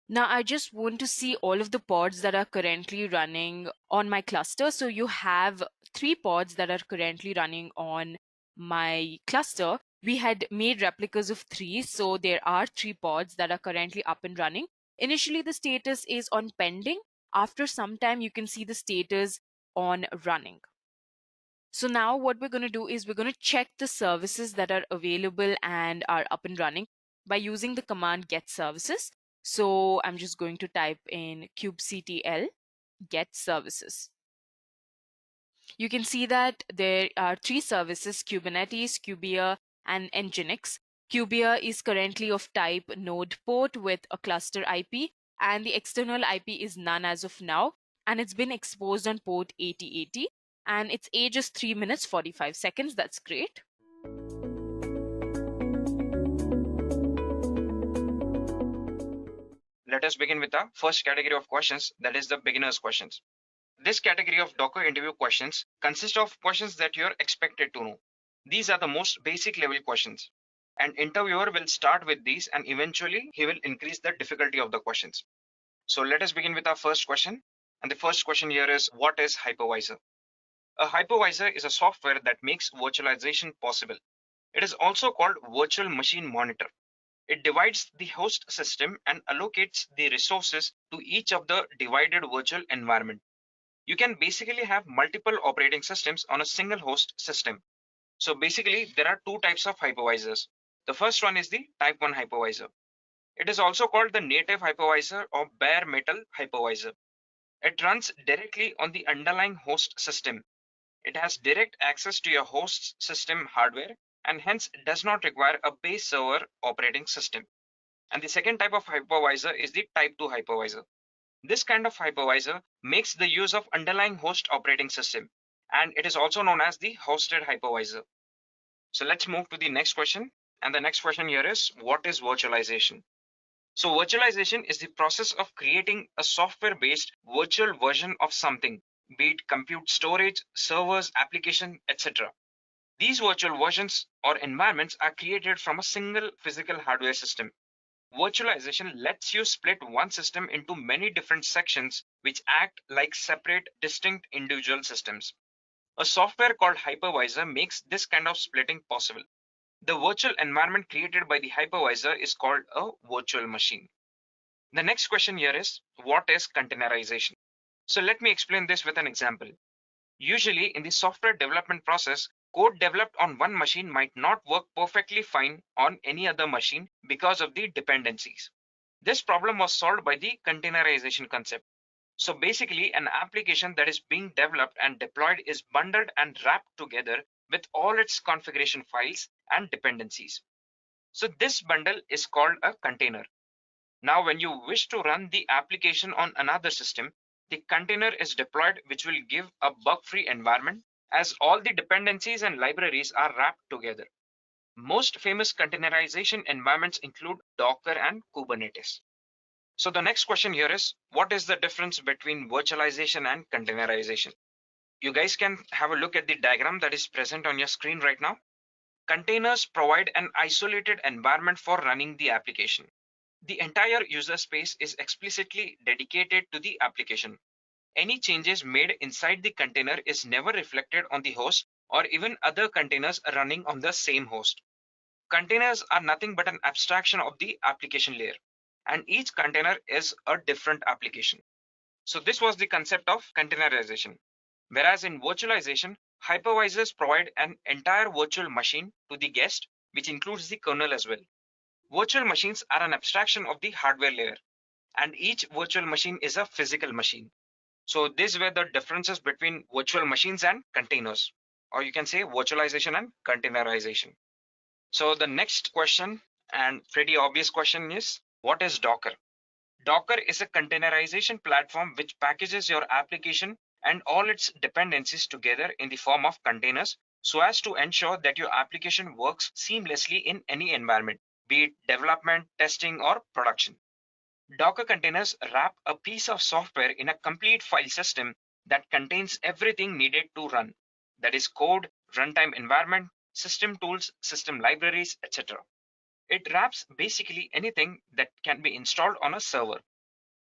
Now I just want to see all of the pods that are currently running on my cluster. So you have 3 pods that are currently running on my cluster. we had made replicas of 3, so there are 3 pods that are currently up and running. Initially, the status is on pending. After some time, you can see the status on running. So now what we're going to do is we're going to check the services that are available and are up and running by using the command get services. So I'm just going to type in kubectl get services. You can see that there are 3 services: Kubernetes, Kubia, and Nginx. Kubia is currently of type node port with a cluster IP, and the external IP is none as of now, and it's been exposed on port 8080, and its age is 3 minutes 45 seconds. That's great. Let us begin with the first category of questions, that is the beginner's questions. This category of Docker interview questions consists of questions that you're expected to know. These are the most basic level questions. An interviewer will start with these and eventually he will increase the difficulty of the questions. So let us begin with our first question. And the first question here is, what is hypervisor? A hypervisor is a software that makes virtualization possible. It is also called virtual machine monitor. It divides the host system and allocates the resources to each of the divided virtual environment. You can basically have multiple operating systems on a single host system. So basically, there are 2 types of hypervisors. The first one is the type 1 hypervisor. It is also called the native hypervisor or bare metal hypervisor. It runs directly on the underlying host system. It has direct access to your host's system hardware and hence does not require a base server operating system. And the second type of hypervisor is the type 2 hypervisor. This kind of hypervisor makes the use of underlying host operating system, and it is also known as the hosted hypervisor. So let's move to the next question. And the next question here is, what is virtualization? So virtualization is the process of creating a software-based virtual version of something, be it compute storage, servers, application, etc. These virtual versions or environments are created from a single physical hardware system. Virtualization lets you split one system into many different sections which act like separate, distinct individual systems. A software called hypervisor makes this kind of splitting possible. The virtual environment created by the hypervisor is called a virtual machine. The next question here is, what is containerization? So let me explain this with an example. Usually in the software development process, code developed on one machine might not work perfectly fine on any other machine because of the dependencies. This problem was solved by the containerization concept. So basically, an application that is being developed and deployed is bundled and wrapped together with all its configuration files and dependencies. So this bundle is called a container. Now, when you wish to run the application on another system, the container is deployed, which will give a bug-free environment as all the dependencies and libraries are wrapped together. Most famous containerization environments include Docker and Kubernetes. So the next question here is, what is the difference between virtualization and containerization? You guys can have a look at the diagram that is present on your screen right now. Containers provide an isolated environment for running the application. The entire user space is explicitly dedicated to the application. Any changes made inside the container is never reflected on the host or even other containers running on the same host. Containers are nothing but an abstraction of the application layer, and each container is a different application. So this was the concept of containerization. Whereas in virtualization, hypervisors provide an entire virtual machine to the guest, which includes the kernel as well. Virtual machines are an abstraction of the hardware layer, and each virtual machine is a physical machine. So these were the differences between virtual machines and containers, or you can say virtualization and containerization. So the next question, and pretty obvious question, is, what is Docker? Docker is a containerization platform which packages your application and all its dependencies together in the form of containers so as to ensure that your application works seamlessly in any environment, be it development, testing, or production. Docker containers wrap a piece of software in a complete file system that contains everything needed to run. That is code, runtime environment, system tools, system libraries, etc. It wraps basically anything that can be installed on a server.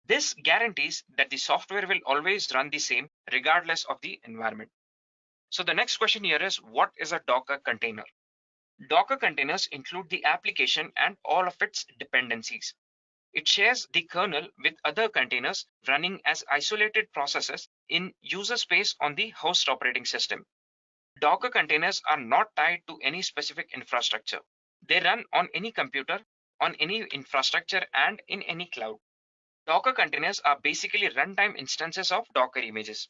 This guarantees that the software will always run the same regardless of the environment. So the next question here is, what is a Docker container? Docker containers include the application and all of its dependencies. It shares the kernel with other containers running as isolated processes in user space on the host operating system. Docker containers are not tied to any specific infrastructure. They run on any computer, on any infrastructure, and in any cloud. Docker containers are basically runtime instances of Docker images.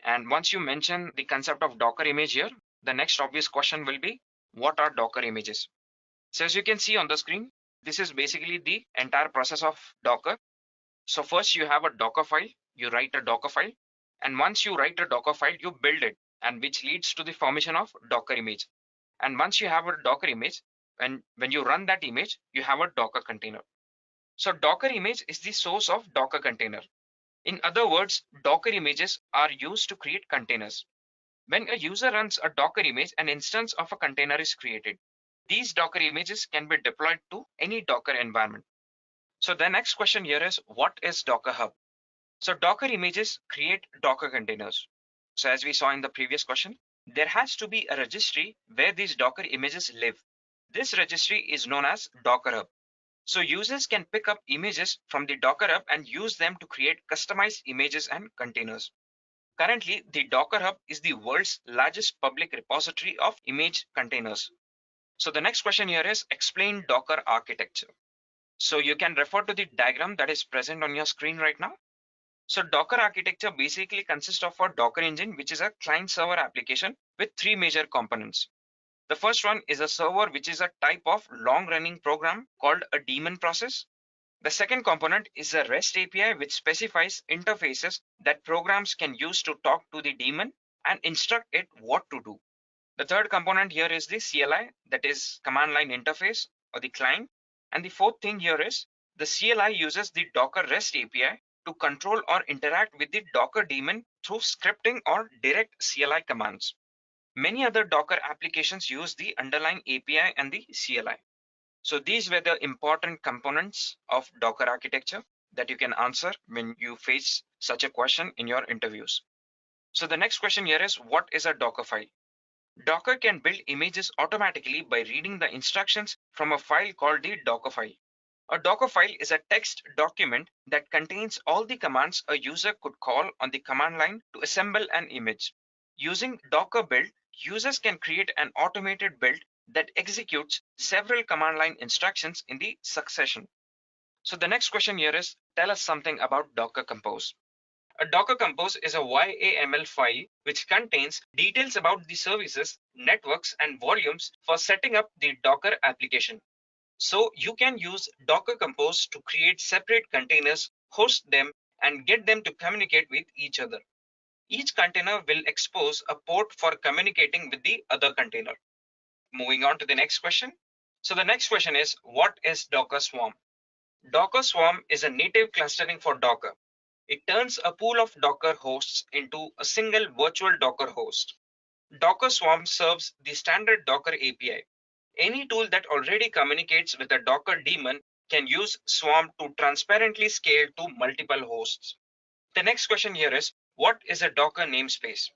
And once you mention the concept of Docker image here, the next obvious question will be, what are Docker images? So as you can see on the screen, this is basically the entire process of Docker. So first you have a Docker file, you write a Docker file, and once you write a Docker file, you build it, and which leads to the formation of Docker image. And once you have a Docker image, and when you run that image, you have a Docker container. So Docker image is the source of Docker container. In other words, Docker images are used to create containers. When a user runs a Docker image, an instance of a container is created. These Docker images can be deployed to any Docker environment. So the next question here is, what is Docker Hub? So Docker images create Docker containers. So as we saw in the previous question, there has to be a registry where these Docker images live. This registry is known as Docker Hub. So users can pick up images from the Docker Hub and use them to create customized images and containers. Currently, the Docker Hub is the world's largest public repository of image containers. So the next question here is, explain Docker architecture. So you can refer to the diagram that is present on your screen right now. So Docker architecture basically consists of a Docker engine, which is a client-server application with three major components. The first one is a server, which is a type of long-running program called a daemon process. The second component is a REST API, which specifies interfaces that programs can use to talk to the daemon and instruct it what to do. The third component here is the CLI, that is command line interface or the client. And the fourth thing here is the CLI uses the Docker REST API to control or interact with the Docker daemon through scripting or direct CLI commands. Many other Docker applications use the underlying API and the CLI. So these were the important components of Docker architecture that you can answer when you face such a question in your interviews. So the next question here is, what is a Docker file? Docker can build images automatically by reading the instructions from a file called the Dockerfile. A Dockerfile is a text document that contains all the commands a user could call on the command line to assemble an image. Using Docker build, users can create an automated build that executes several command line instructions in the succession. So the next question here is, tell us something about Docker Compose. A Docker Compose is a YAML file which contains details about the services, networks, and volumes for setting up the Docker application. So you can use Docker Compose to create separate containers, host them, and get them to communicate with each other. Each container will expose a port for communicating with the other container. Moving on to the next question. So the next question is, what is Docker Swarm? Docker Swarm is a native clustering for Docker. It turns a pool of Docker hosts into a single virtual Docker host. Docker Swarm serves the standard Docker API. Any tool that already communicates with a Docker daemon can use Swarm to transparently scale to multiple hosts. The next question here is, what is a Docker namespace?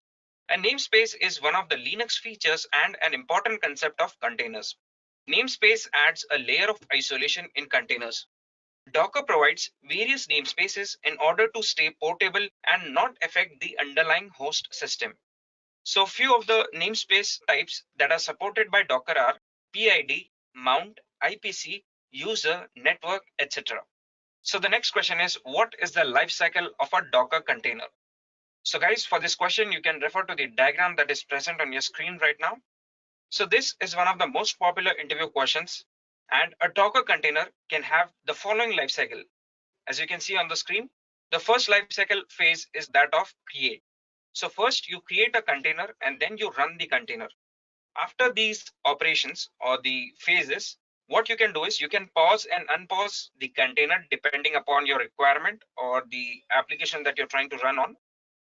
A namespace is one of the Linux features and an important concept of containers. Namespace adds a layer of isolation in containers. Docker provides various namespaces in order to stay portable and not affect the underlying host system. So few of the namespace types that are supported by Docker are PID, mount, IPC, user, network, etc. So the next question is, what is the lifecycle of a Docker container? So guys, for this question, you can refer to the diagram that is present on your screen right now. So this is one of the most popular interview questions, and a Docker container can have the following lifecycle. As you can see on the screen, the first lifecycle phase is that of create. So first you create a container and then you run the container. After these operations or the phases, what you can do is you can pause and unpause the container depending upon your requirement or the application that you're trying to run on.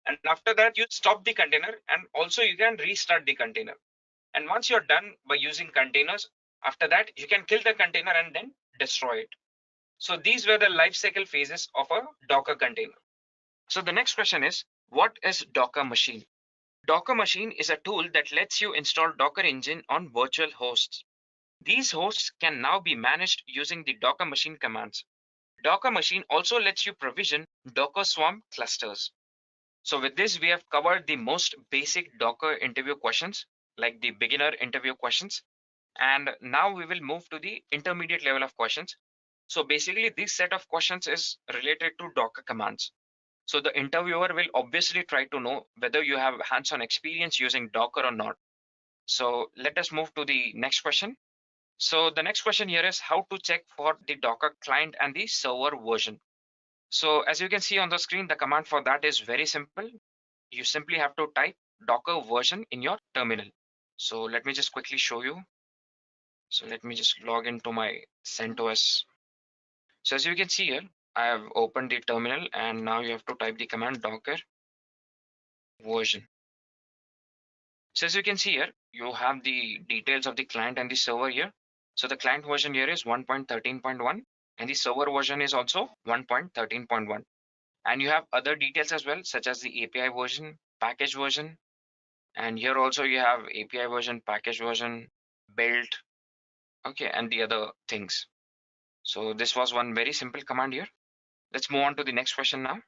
And after that, you stop the container, and also you can restart the container. And once you're done by using containers, after that, you can kill the container and then destroy it. So these were the life cycle phases of a Docker container. So the next question is, what is Docker Machine? Docker Machine is a tool that lets you install Docker engine on virtual hosts. These hosts can now be managed using the Docker machine commands. Docker machine also lets you provision Docker Swarm clusters. So with this, we have covered the most basic Docker interview questions, like the beginner interview questions. And now we will move to the intermediate level of questions. So basically, this set of questions is related to Docker commands. So the interviewer will obviously try to know whether you have hands-on experience using Docker or not. So let us move to the next question. So the next question here is how to check for the Docker client and the server version. So as you can see on the screen, the command for that is very simple. You simply have to type Docker version in your terminal. So let me just quickly show you. So let me just log into my CentOS. So as you can see here, I have opened the terminal and now you have to type the command Docker version. So as you can see here, you have the details of the client and the server here. So the client version here is 1.13.1 and the server version is also 1.13.1. And you have other details as well, such as the API version, package version. And here also you have API version, package version, build, okay, and the other things. So this was one very simple command here. Let's move on to the next question now.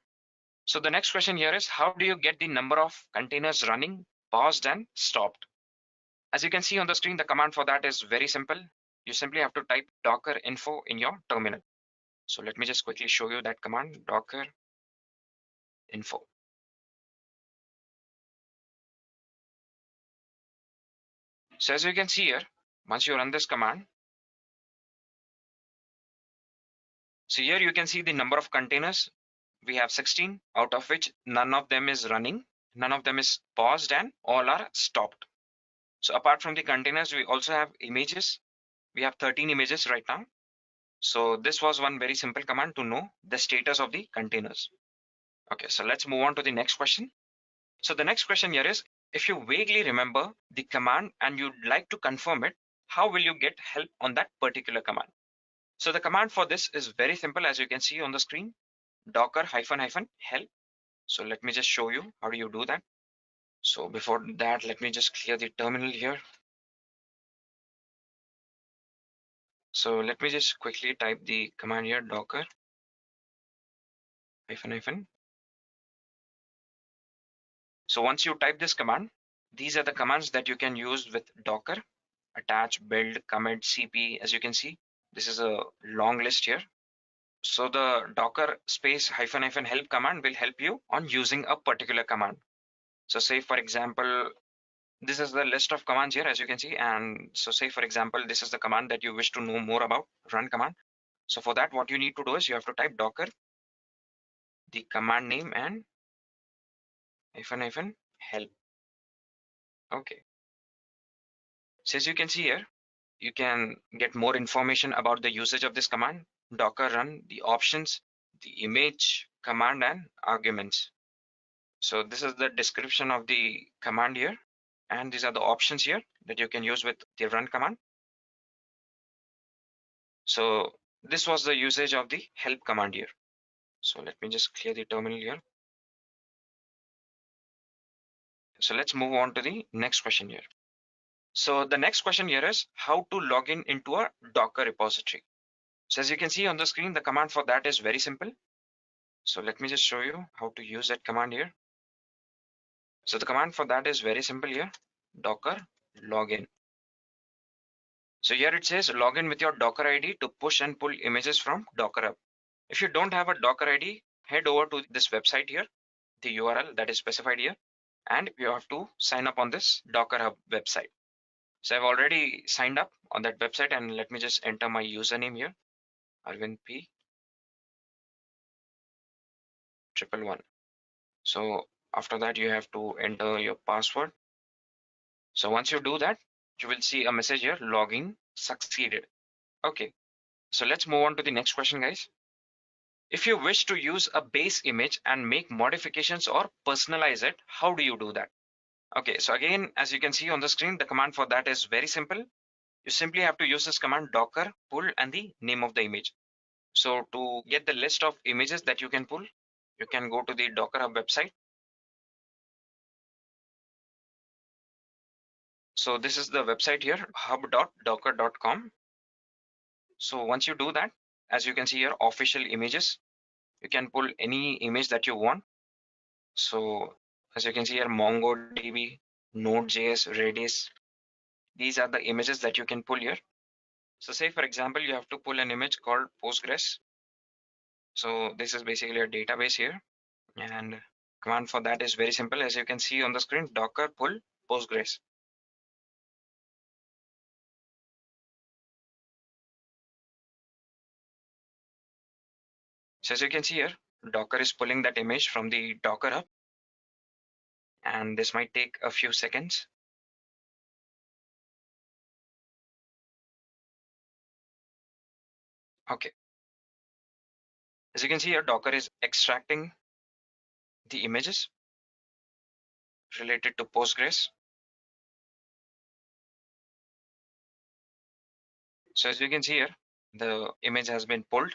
So the next question here is how do you get the number of containers running, paused and stopped? As you can see on the screen, the command for that is very simple. You simply have to type docker info in your terminal. So let me just quickly show you that command, docker info. So as you can see here, once you run this command, so here you can see the number of containers. We have 16, out of which none of them is running, none of them is paused and all are stopped. So apart from the containers, we also have images. We have 13 images right now. So this was one very simple command to know the status of the containers. Okay, so let's move on to the next question. So the next question here is, if you vaguely remember the command and you'd like to confirm it, how will you get help on that particular command? So the command for this is very simple, as you can see on the screen, docker -help. So let me just show you how do you do that. So before that, let me just clear the terminal here. So let me just quickly type the command here, docker -. So once you type this command, these are the commands that you can use with Docker: attach, build, commit, cp. As you can see, this is a long list here. So the docker space -help command will help you on using a particular command. So say for example, this is the list of commands here, as you can see. And so say for example, this is the command that you wish to know more about, run command. So for that, what you need to do is you have to type docker, the command name, and -help. Okay. So as you can see here, you can get more information about the usage of this command, docker run, the options, the image, command, and arguments. So this is the description of the command here. And these are the options here that you can use with the run command. So this was the usage of the help command here. So let me just clear the terminal here. So let's move on to the next question here. So the next question here is how to log in into a Docker repository. So as you can see on the screen, the command for that is very simple. So let me just show you how to use that command here. So the command for that is very simple here, docker login. So here it says login with your Docker ID to push and pull images from Docker Hub. If you don't have a Docker ID, head over to this website here, the URL that is specified here, and you have to sign up on this Docker Hub website. So I've already signed up on that website, and let me just enter my username here, Arvind P 111. So after that, you have to enter your password. So once you do that, you will see a message here, login succeeded. Okay, so let's move on to the next question, guys. If you wish to use a base image and make modifications or personalize it, how do you do that? Okay, so again, as you can see on the screen, the command for that is very simple. You simply have to use this command, docker pull, and the name of the image. So to get the list of images that you can pull, you can go to the Docker Hub website. So this is the website here, hub.docker.com. So once you do that, as you can see here, official images, you can pull any image that you want. So as you can see here, MongoDB, Node.js, Redis, these are the images that you can pull here. So say for example, you have to pull an image called Postgres. So this is basically a database here, and command for that is very simple. As you can see on the screen, docker pull Postgres. So as you can see here, Docker is pulling that image from the Docker hub, and this might take a few seconds. Okay. As you can see here, Docker is extracting the images related to Postgres. So as you can see here, the image has been pulled.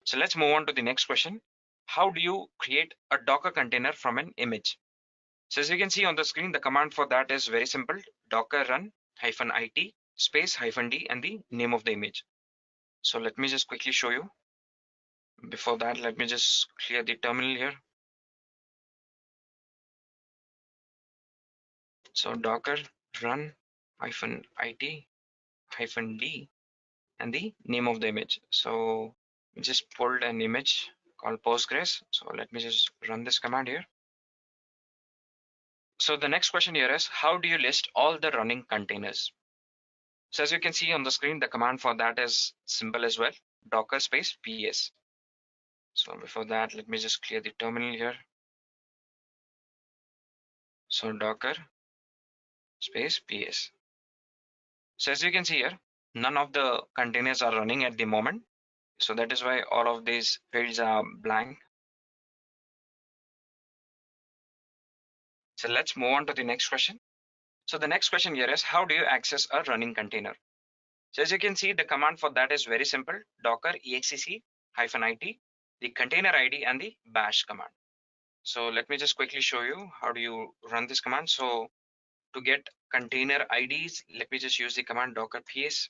So let's move on to the next question. How do you create a Docker container from an image? So as you can see on the screen, the command for that is very simple. Docker run -it space -d and the name of the image. So let me just quickly show you. Before that, let me just clear the terminal here. So Docker run -it -d and the name of the image. So we just pulled an image called Postgres. So let me just run this command here. So the next question here is, how do you list all the running containers? So as you can see on the screen, the command for that is simple as well. Docker space ps. So before that, let me just clear the terminal here. So Docker space ps. So as you can see here, none of the containers are running at the moment. So that is why all of these fields are blank. So let's move on to the next question. So the next question here is, how do you access a running container? So as you can see, the command for that is very simple. Docker exec -it, the container ID and the bash command. So let me just quickly show you how do you run this command. So to get container IDs, let me just use the command docker ps.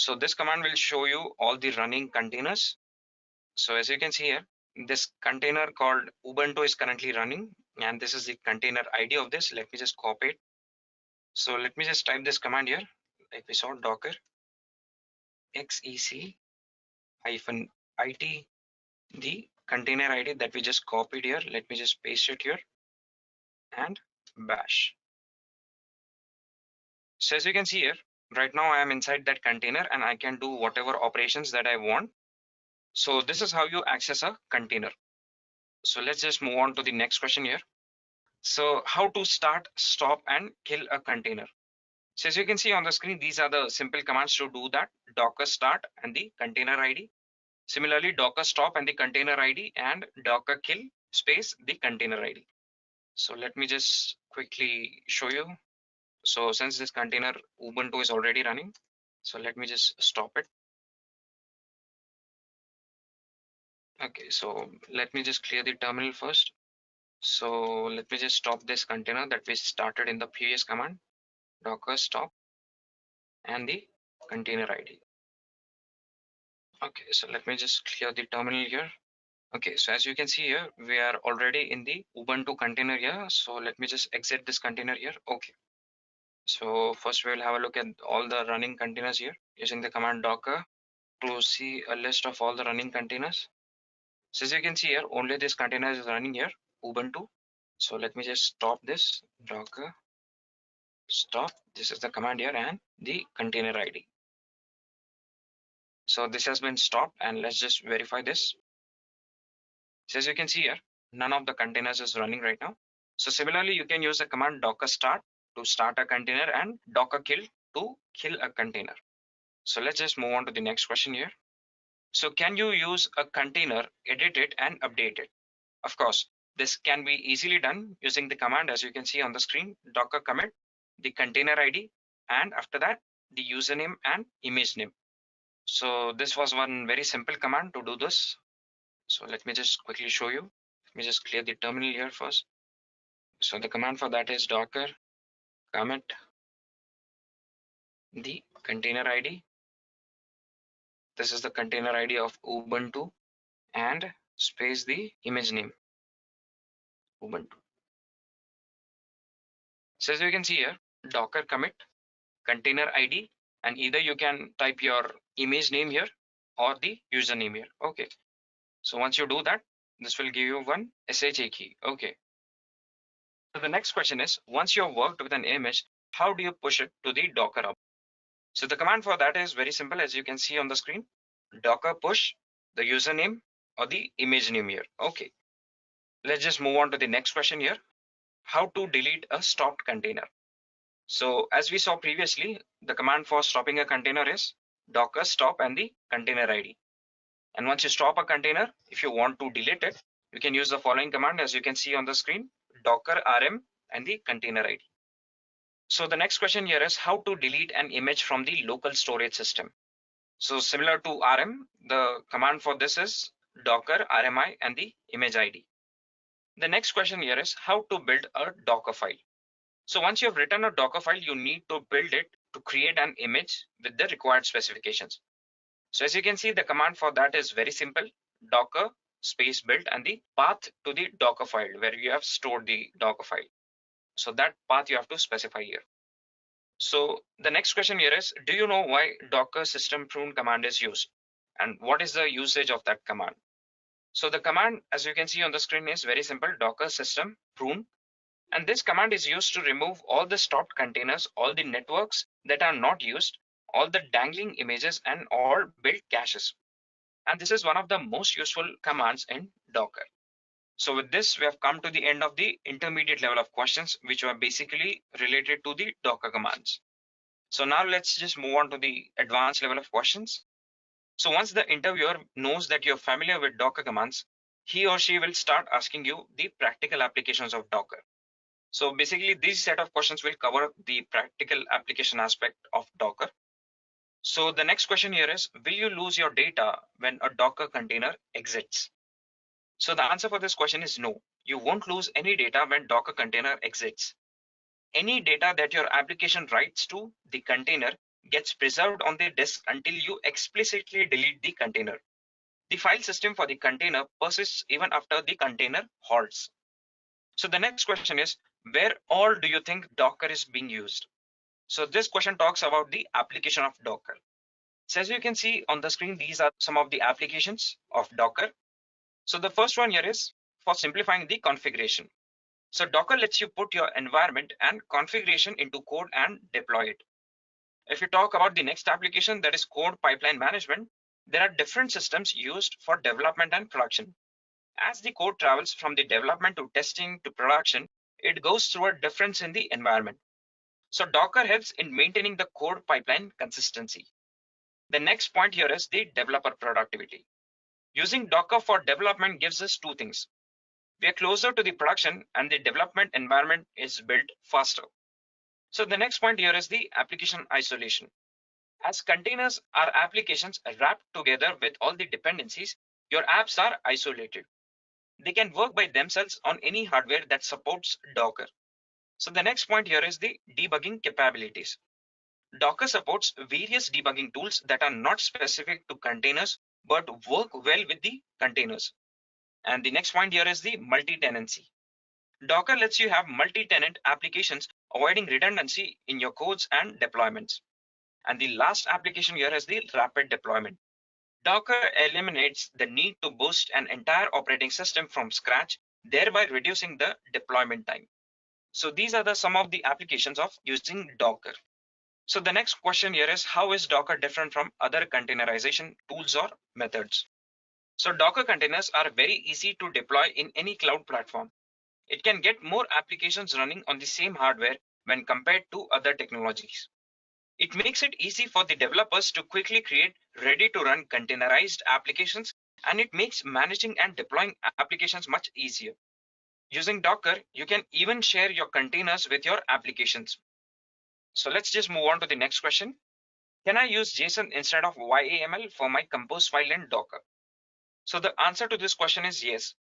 So this command will show you all the running containers. So as you can see here, this container called Ubuntu is currently running, and this is the container ID of this. Let me just copy it. So let me just type this command here. Like we saw, docker exec -it, the container ID that we just copied here. Let me just paste it here, and bash. So as you can see here, right now I am inside that container and I can do whatever operations that I want. So this is how you access a container. So let's just move on to the next question here. So how to start, stop and kill a container? So as you can see on the screen, these are the simple commands to do that. Docker start and the container ID. Similarly, docker stop and the container ID, and docker kill space the container ID. So let me just quickly show you. So since this container Ubuntu is already running, so let me just stop it. Okay, so let me just clear the terminal first. So let me just stop this container that we started in the previous command, docker stop and the container ID. Okay, so let me just clear the terminal here. Okay, so as you can see here, we are already in the Ubuntu container here. So let me just exit this container here. Okay. So first we will have a look at all the running containers here using the command docker to see a list of all the running containers. So as you can see here, only this container is running here, Ubuntu. So let me just stop this, docker stop. This is the command here and the container ID. So this has been stopped, and let's just verify this. So as you can see here, none of the containers is running right now. So similarly, you can use the command docker start to start a container and docker kill to kill a container. So let's just move on to the next question here. So can you use a container, edit it and update it? Of course, this can be easily done using the command as you can see on the screen, docker commit, the container ID, and after that, the username and image name. So this was one very simple command to do this. So let me just quickly show you. Let me just clear the terminal here first. So the command for that is docker commit the container ID. This is the container ID of Ubuntu, and space the image name Ubuntu. So as you can see here, Docker commit container ID, and either you can type your image name here or the username here. Okay. So once you do that, this will give you one SHA key. Okay. So the next question is, once you have worked with an image, how do you push it to the Docker hub? So the command for that is very simple, as you can see on the screen. Docker push the username or the image name here. Okay. Let's just move on to the next question here. How to delete a stopped container? So as we saw previously, the command for stopping a container is docker stop and the container ID. And once you stop a container, if you want to delete it, you can use the following command, as you can see on the screen, docker rm and the container ID. So the next question here is how to delete an image from the local storage system. So similar to rm, the command for this is docker rmi and the image ID. The next question here is how to build a Docker file. So once you have written a Docker file, you need to build it to create an image with the required specifications. So as you can see, the command for that is very simple, docker space build and the path to the Docker file where you have stored the Docker file. So that path you have to specify here. So the next question here is, do you know why docker system prune command is used? And what is the usage of that command? So the command, as you can see on the screen, is very simple, docker system prune. And this command is used to remove all the stopped containers, all the networks that are not used, all the dangling images, and all built caches. And this is one of the most useful commands in Docker. So with this, we have come to the end of the intermediate level of questions, which were basically related to the Docker commands. So now let's just move on to the advanced level of questions. So once the interviewer knows that you're familiar with Docker commands, he or she will start asking you the practical applications of Docker. So basically, this set of questions will cover the practical application aspect of Docker. So the next question here is, will you lose your data when a Docker container exits? So the answer for this question is no. You won't lose any data when Docker container exits. Any data that your application writes to the container gets preserved on the disk until you explicitly delete the container. The file system for the container persists even after the container halts. So the next question is, where all do you think Docker is being used? So this question talks about the application of Docker. So as you can see on the screen, these are some of the applications of Docker. So the first one here is for simplifying the configuration. So Docker lets you put your environment and configuration into code and deploy it. If you talk about the next application, that is code pipeline management, there are different systems used for development and production. As the code travels from the development to testing to production, it goes through a difference in the environment. So Docker helps in maintaining the code pipeline consistency. The next point here is the developer productivity. Using Docker for development gives us two things. We are closer to the production and the development environment is built faster. So the next point here is the application isolation. As containers are applications wrapped together with all the dependencies, your apps are isolated. They can work by themselves on any hardware that supports Docker. So the next point here is the debugging capabilities. Docker supports various debugging tools that are not specific to containers, but work well with the containers. And the next point here is the multi-tenancy. Docker lets you have multi-tenant applications, avoiding redundancy in your codes and deployments. And the last application here is the rapid deployment. Docker eliminates the need to boost an entire operating system from scratch, thereby reducing the deployment time. So these are some of the applications of using Docker. So the next question here is, how is Docker different from other containerization tools or methods? So Docker containers are very easy to deploy in any cloud platform. It can get more applications running on the same hardware when compared to other technologies. It makes it easy for the developers to quickly create ready-to-run containerized applications, and it makes managing and deploying applications much easier. Using Docker, you can even share your containers with your applications. So let's just move on to the next question. Can I use JSON instead of YAML for my compose file in Docker? So the answer to this question is yes.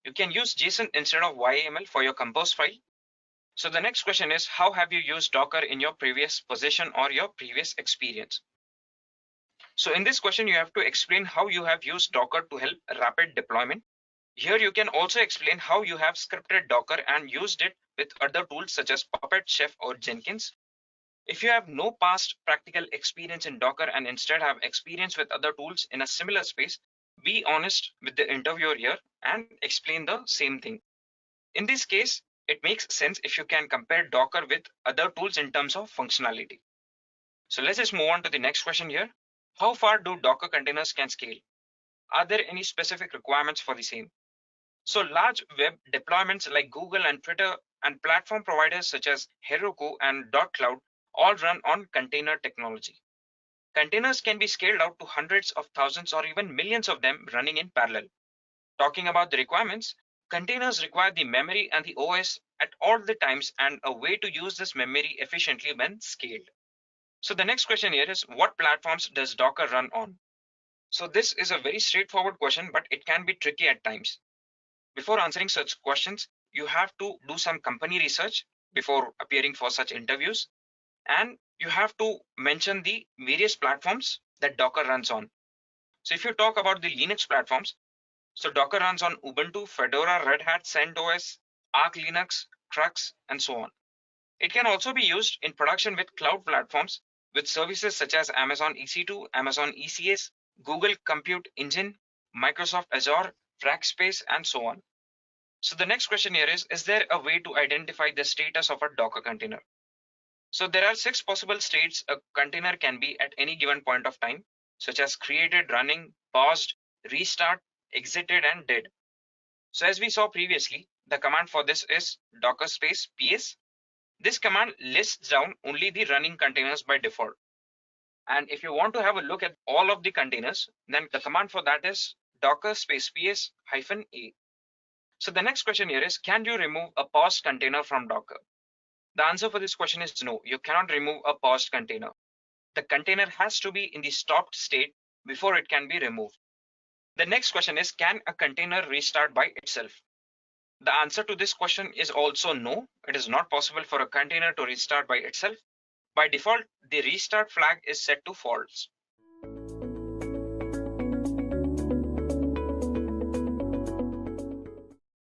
You can use JSON instead of YAML for your compose file. So the next question is, how have you used Docker in your previous position or your previous experience? So in this question, you have to explain how you have used Docker to help rapid deployment. Here you can also explain how you have scripted Docker and used it with other tools such as Puppet, Chef, or Jenkins. If you have no past practical experience in Docker and instead have experience with other tools in a similar space, be honest with the interviewer here and explain the same thing. In this case, it makes sense if you can compare Docker with other tools in terms of functionality. So let's just move on to the next question here. How far do Docker containers can scale? Are there any specific requirements for the same? So large web deployments like Google and Twitter and platform providers such as Heroku and .cloud all run on container technology. Containers can be scaled out to hundreds of thousands or even millions of them running in parallel. Talking about the requirements, containers require the memory and the OS at all the times and a way to use this memory efficiently when scaled. So the next question here is, what platforms does Docker run on? So this is a very straightforward question, but it can be tricky at times. Before answering such questions, you have to do some company research before appearing for such interviews, and you have to mention the various platforms that Docker runs on. So if you talk about the Linux platforms, so Docker runs on Ubuntu, Fedora, Red Hat, CentOS, Arch Linux, Crux, and so on. It can also be used in production with cloud platforms with services such as Amazon EC2, Amazon ECS, Google Compute Engine, Microsoft Azure, Rackspace, and so on. So the next question here is there a way to identify the status of a Docker container? So there are 6 possible states a container can be at any given point of time, such as created, running, paused, restart, exited, and dead. So as we saw previously, the command for this is docker space ps. This command lists down only the running containers by default. And if you want to have a look at all of the containers, then the command for that is docker space ps -a. So the next question here is, can you remove a paused container from Docker? The answer for this question is no, you cannot remove a paused container. The container has to be in the stopped state before it can be removed. The next question is, can a container restart by itself? The answer to this question is also no, it is not possible for a container to restart by itself. By default, the restart flag is set to false.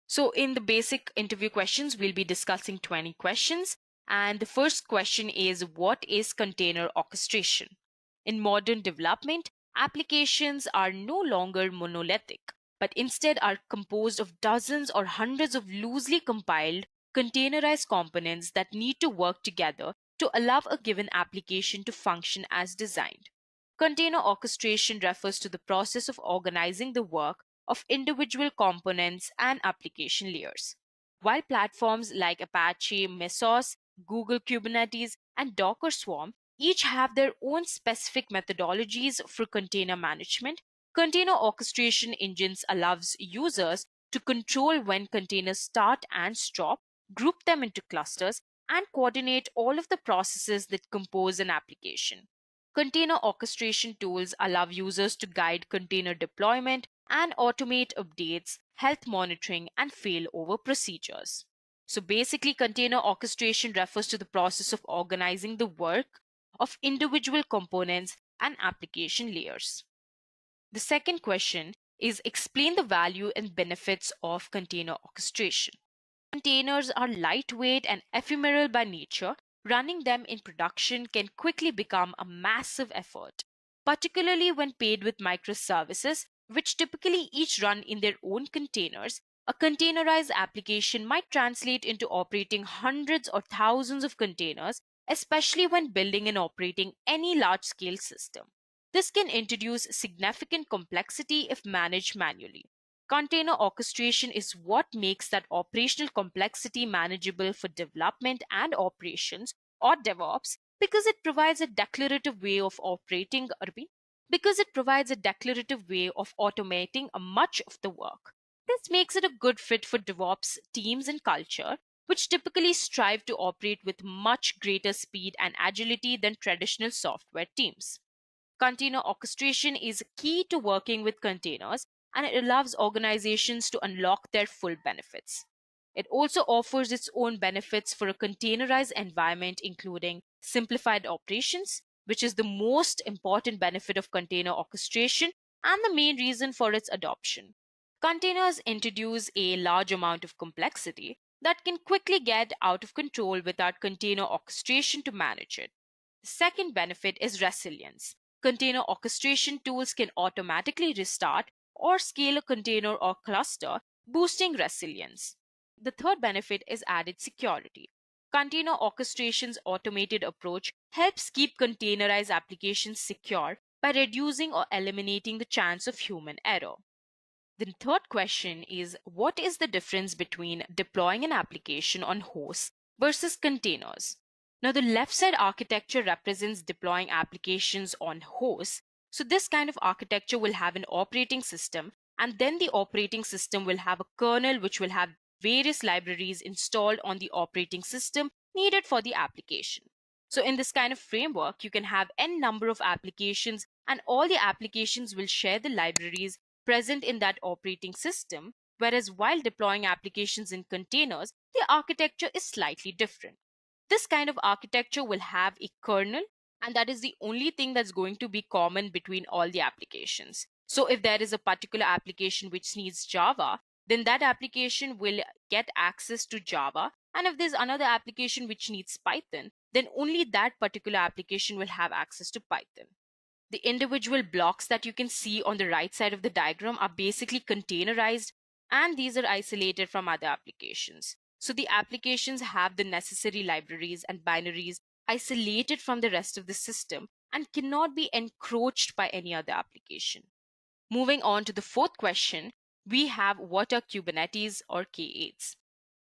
So in the basic interview questions, we'll be discussing 20 questions. And the first question is, what is container orchestration? In modern development, applications are no longer monolithic, but instead are composed of dozens or hundreds of loosely compiled, containerized components that need to work together to allow a given application to function as designed. Container orchestration refers to the process of organizing the work of individual components and application layers. While platforms like Apache, Mesos, Google Kubernetes, and Docker Swarm each have their own specific methodologies for container management, container orchestration engines allows users to control when containers start and stop, group them into clusters, and coordinate all of the processes that compose an application. Container orchestration tools allow users to guide container deployment and automate updates, health monitoring, and failover procedures. So basically, container orchestration refers to the process of organizing the work of individual components and application layers. The second question is, explain the value and benefits of container orchestration. Containers are lightweight and ephemeral by nature. Running them in production can quickly become a massive effort, particularly when paired with microservices, which typically each run in their own containers. A containerized application might translate into operating hundreds or thousands of containers, especially when building and operating any large-scale system. This can introduce significant complexity if managed manually. Container orchestration is what makes that operational complexity manageable for development and operations, or DevOps, because it provides a declarative way of operating automating much of the work. This makes it a good fit for DevOps teams and culture, which typically strive to operate with much greater speed and agility than traditional software teams. Container orchestration is key to working with containers, and it allows organizations to unlock their full benefits. It also offers its own benefits for a containerized environment, including simplified operations, which is the most important benefit of container orchestration and the main reason for its adoption. Containers introduce a large amount of complexity that can quickly get out of control without container orchestration to manage it. The second benefit is resilience. Container orchestration tools can automatically restart or scale a container or cluster, boosting resilience. The third benefit is added security. Container orchestration's automated approach helps keep containerized applications secure by reducing or eliminating the chance of human error. The third question is, what is the difference between deploying an application on hosts versus containers? Now, the left side architecture represents deploying applications on hosts. So this kind of architecture will have an operating system, and then the operating system will have a kernel which will have various libraries installed on the operating system needed for the application. So in this kind of framework, you can have n number of applications, and all the applications will share the libraries present in that operating system, whereas while deploying applications in containers, the architecture is slightly different. This kind of architecture will have a kernel, and that is the only thing that's going to be common between all the applications. So if there is a particular application which needs Java, then that application will get access to Java. And if there's another application which needs Python, then only that particular application will have access to Python. The individual blocks that you can see on the right side of the diagram are basically containerized, and these are isolated from other applications. So the applications have the necessary libraries and binaries isolated from the rest of the system and cannot be encroached by any other application. Moving on to the fourth question, we have what are Kubernetes or K8s?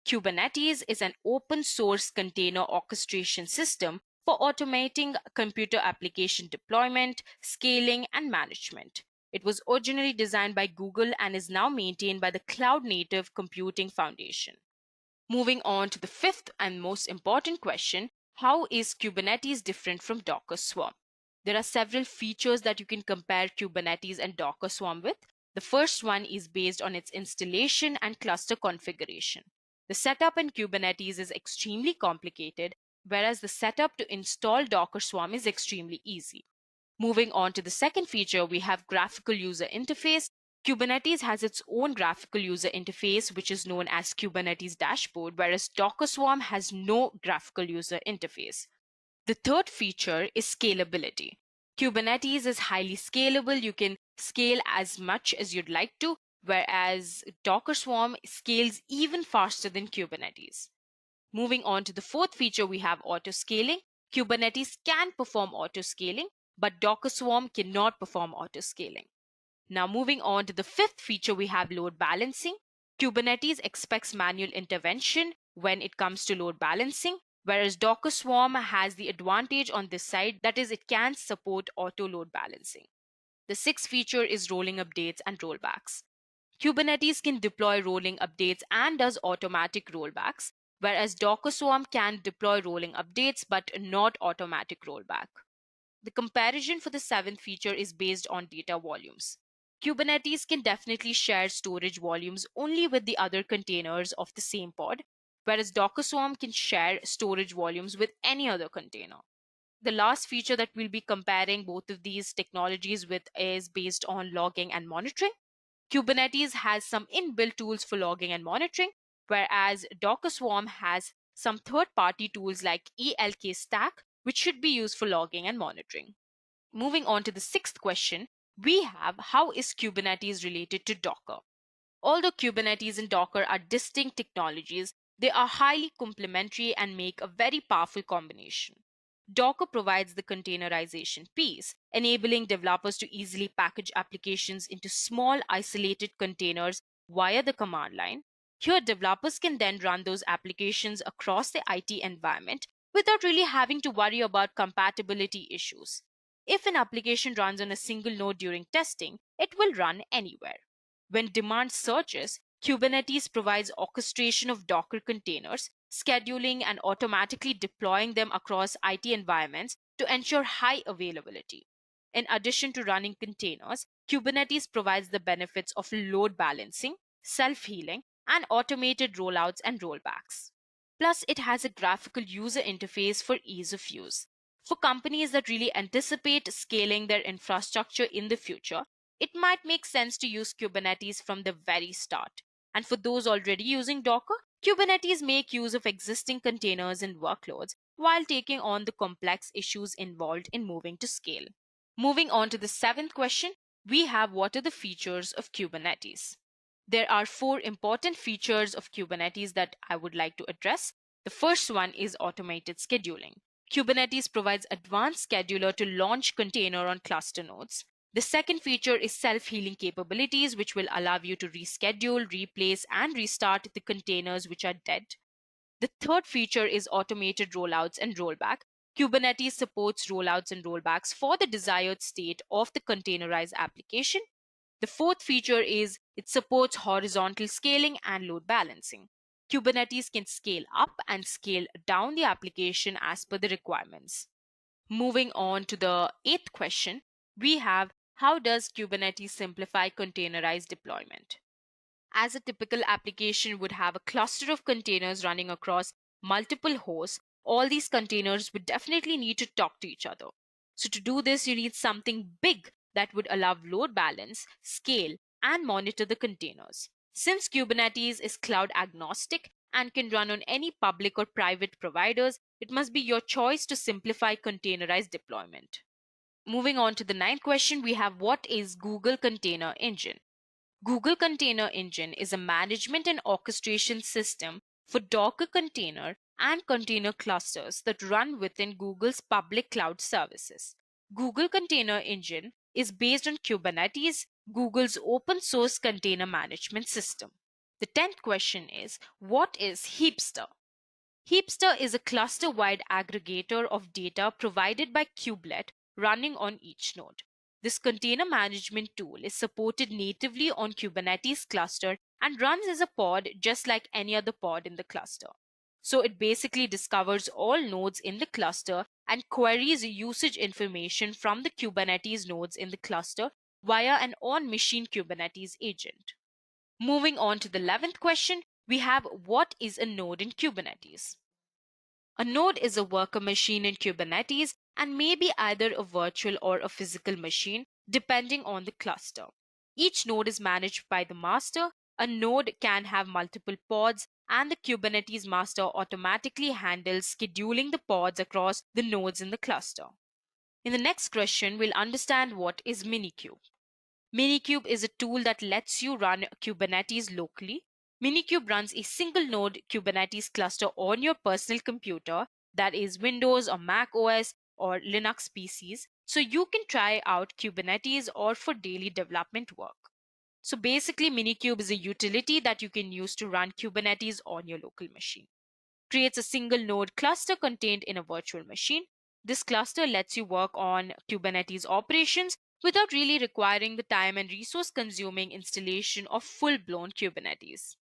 Kubernetes is an open source container orchestration system for automating computer application deployment, scaling, and management. It was originally designed by Google and is now maintained by the Cloud Native Computing Foundation. Moving on to the fifth and most important question, how is Kubernetes different from Docker Swarm? There are several features that you can compare Kubernetes and Docker Swarm with. The first one is based on its installation and cluster configuration. The setup in Kubernetes is extremely complicated, whereas the setup to install Docker Swarm is extremely easy. Moving on to the second feature, we have graphical user interface. Kubernetes has its own graphical user interface, which is known as Kubernetes dashboard, whereas Docker Swarm has no graphical user interface. The third feature is scalability. Kubernetes is highly scalable. You can scale as much as you'd like to, whereas Docker Swarm scales even faster than Kubernetes. Moving on to the fourth feature, we have auto-scaling. Kubernetes can perform auto-scaling, but Docker Swarm cannot perform auto-scaling. Now moving on to the fifth feature, we have load balancing. Kubernetes expects manual intervention when it comes to load balancing, whereas Docker Swarm has the advantage on this side, that is, it can support auto load balancing. The sixth feature is rolling updates and rollbacks. Kubernetes can deploy rolling updates and does automatic rollbacks, whereas Docker Swarm can deploy rolling updates but not automatic rollback. The comparison for the seventh feature is based on data volumes. Kubernetes can definitely share storage volumes only with the other containers of the same pod, whereas Docker Swarm can share storage volumes with any other container. The last feature that we'll be comparing both of these technologies with is based on logging and monitoring. Kubernetes has some inbuilt tools for logging and monitoring, whereas Docker Swarm has some third-party tools like ELK Stack, which should be used for logging and monitoring. Moving on to the sixth question, we have how is Kubernetes related to Docker? Although Kubernetes and Docker are distinct technologies, they are highly complementary and make a very powerful combination. Docker provides the containerization piece, enabling developers to easily package applications into small isolated containers via the command line. Here, developers can then run those applications across the IT environment without really having to worry about compatibility issues. If an application runs on a single node during testing, it will run anywhere. When demand surges, Kubernetes provides orchestration of Docker containers, scheduling and automatically deploying them across IT environments to ensure high availability. In addition to running containers, Kubernetes provides the benefits of load balancing, self-healing, and automated rollouts and rollbacks. Plus, it has a graphical user interface for ease of use. For companies that really anticipate scaling their infrastructure in the future, it might make sense to use Kubernetes from the very start. And for those already using Docker, Kubernetes make use of existing containers and workloads while taking on the complex issues involved in moving to scale. Moving on to the seventh question, we have what are the features of Kubernetes? There are 4 important features of Kubernetes that I would like to address. The first one is automated scheduling. Kubernetes provides advanced scheduler to launch container on cluster nodes. The second feature is self-healing capabilities, which will allow you to reschedule, replace, and restart the containers which are dead. The third feature is automated rollouts and rollback. Kubernetes supports rollouts and rollbacks for the desired state of the containerized application. The fourth feature is it supports horizontal scaling and load balancing. Kubernetes can scale up and scale down the application as per the requirements. Moving on to the 8th question, we have how does Kubernetes simplify containerized deployment? As a typical application would have a cluster of containers running across multiple hosts, all these containers would definitely need to talk to each other. So to do this, you need something big that would allow load balance, scale, and monitor the containers. Since Kubernetes is cloud agnostic and can run on any public or private providers, it must be your choice to simplify containerized deployment. Moving on to the 9th question, we have what is Google Container Engine? Google Container Engine is a management and orchestration system for Docker container and container clusters that run within Google's public cloud services. Google Container Engine is based on Kubernetes, Google's open source container management system. The 10th question is, what is Heapster? Heapster is a cluster-wide aggregator of data provided by Kubelet running on each node. This container management tool is supported natively on Kubernetes cluster and runs as a pod just like any other pod in the cluster. So it basically discovers all nodes in the cluster and queries usage information from the Kubernetes nodes in the cluster via an on-machine Kubernetes agent. Moving on to the 11th question, we have what is a node in Kubernetes? A node is a worker machine in Kubernetes and may be either a virtual or a physical machine depending on the cluster. Each node is managed by the master. A node can have multiple pods and the Kubernetes master automatically handles scheduling the pods across the nodes in the cluster. In the next question, we'll understand what is Minikube. Minikube is a tool that lets you run Kubernetes locally. Minikube runs a single node Kubernetes cluster on your personal computer, that is Windows or Mac OS or Linux PCs, so you can try out Kubernetes or for daily development work. So basically, Minikube is a utility that you can use to run Kubernetes on your local machine. Creates a single node cluster contained in a virtual machine. This cluster lets you work on Kubernetes operations without really requiring the time and resource consuming installation of full-blown Kubernetes.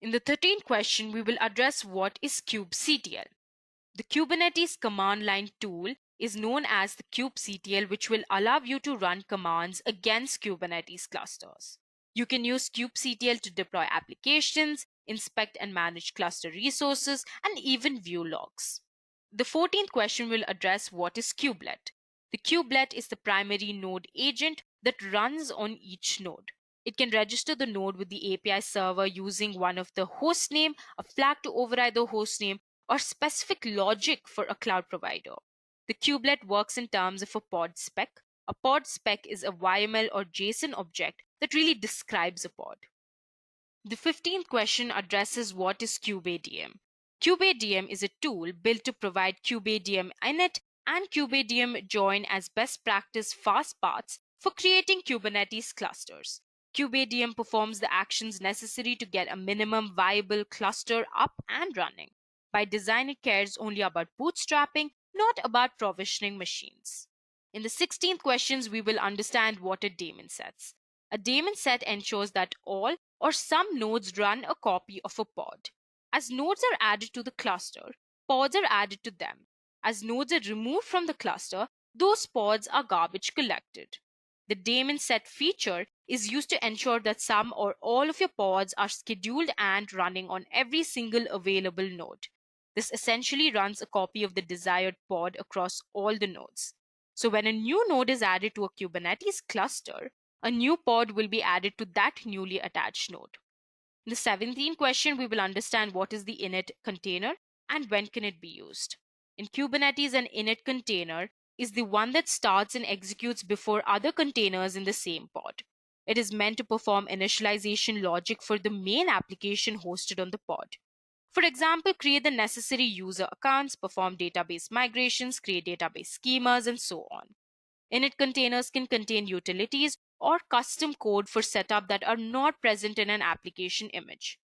In the 13th question, we will address what is kubectl. The Kubernetes command line tool is known as the kubectl, which will allow you to run commands against Kubernetes clusters. You can use kubectl to deploy applications, inspect and manage cluster resources, and even view logs. The 14th question will address what is kubelet. The kubelet is the primary node agent that runs on each node. It can register the node with the API server using one of the host name, a flag to override the host name, or specific logic for a cloud provider. The kubelet works in terms of a pod spec. A pod spec is a YAML or JSON object that really describes a pod. The 15th question addresses what is kubeadm. Kubeadm is a tool built to provide kubeadm init and kubeadm join as best practice fast paths for creating Kubernetes clusters. Kubeadm performs the actions necessary to get a minimum viable cluster up and running. By design, it cares only about bootstrapping, not about provisioning machines. In the 16th questions, we will understand what are daemon sets. A daemon set ensures that all or some nodes run a copy of a pod. As nodes are added to the cluster, pods are added to them. As nodes are removed from the cluster, those pods are garbage collected. The daemon set feature is used to ensure that some or all of your pods are scheduled and running on every single available node. This essentially runs a copy of the desired pod across all the nodes. So when a new node is added to a Kubernetes cluster, a new pod will be added to that newly attached node. In the 17th question, we will understand what is the init container and when can it be used. In Kubernetes, an init container is the one that starts and executes before other containers in the same pod. It is meant to perform initialization logic for the main application hosted on the pod. For example, create the necessary user accounts, perform database migrations, create database schemas, and so on. Init containers can contain utilities or custom code for setup that are not present in an application image.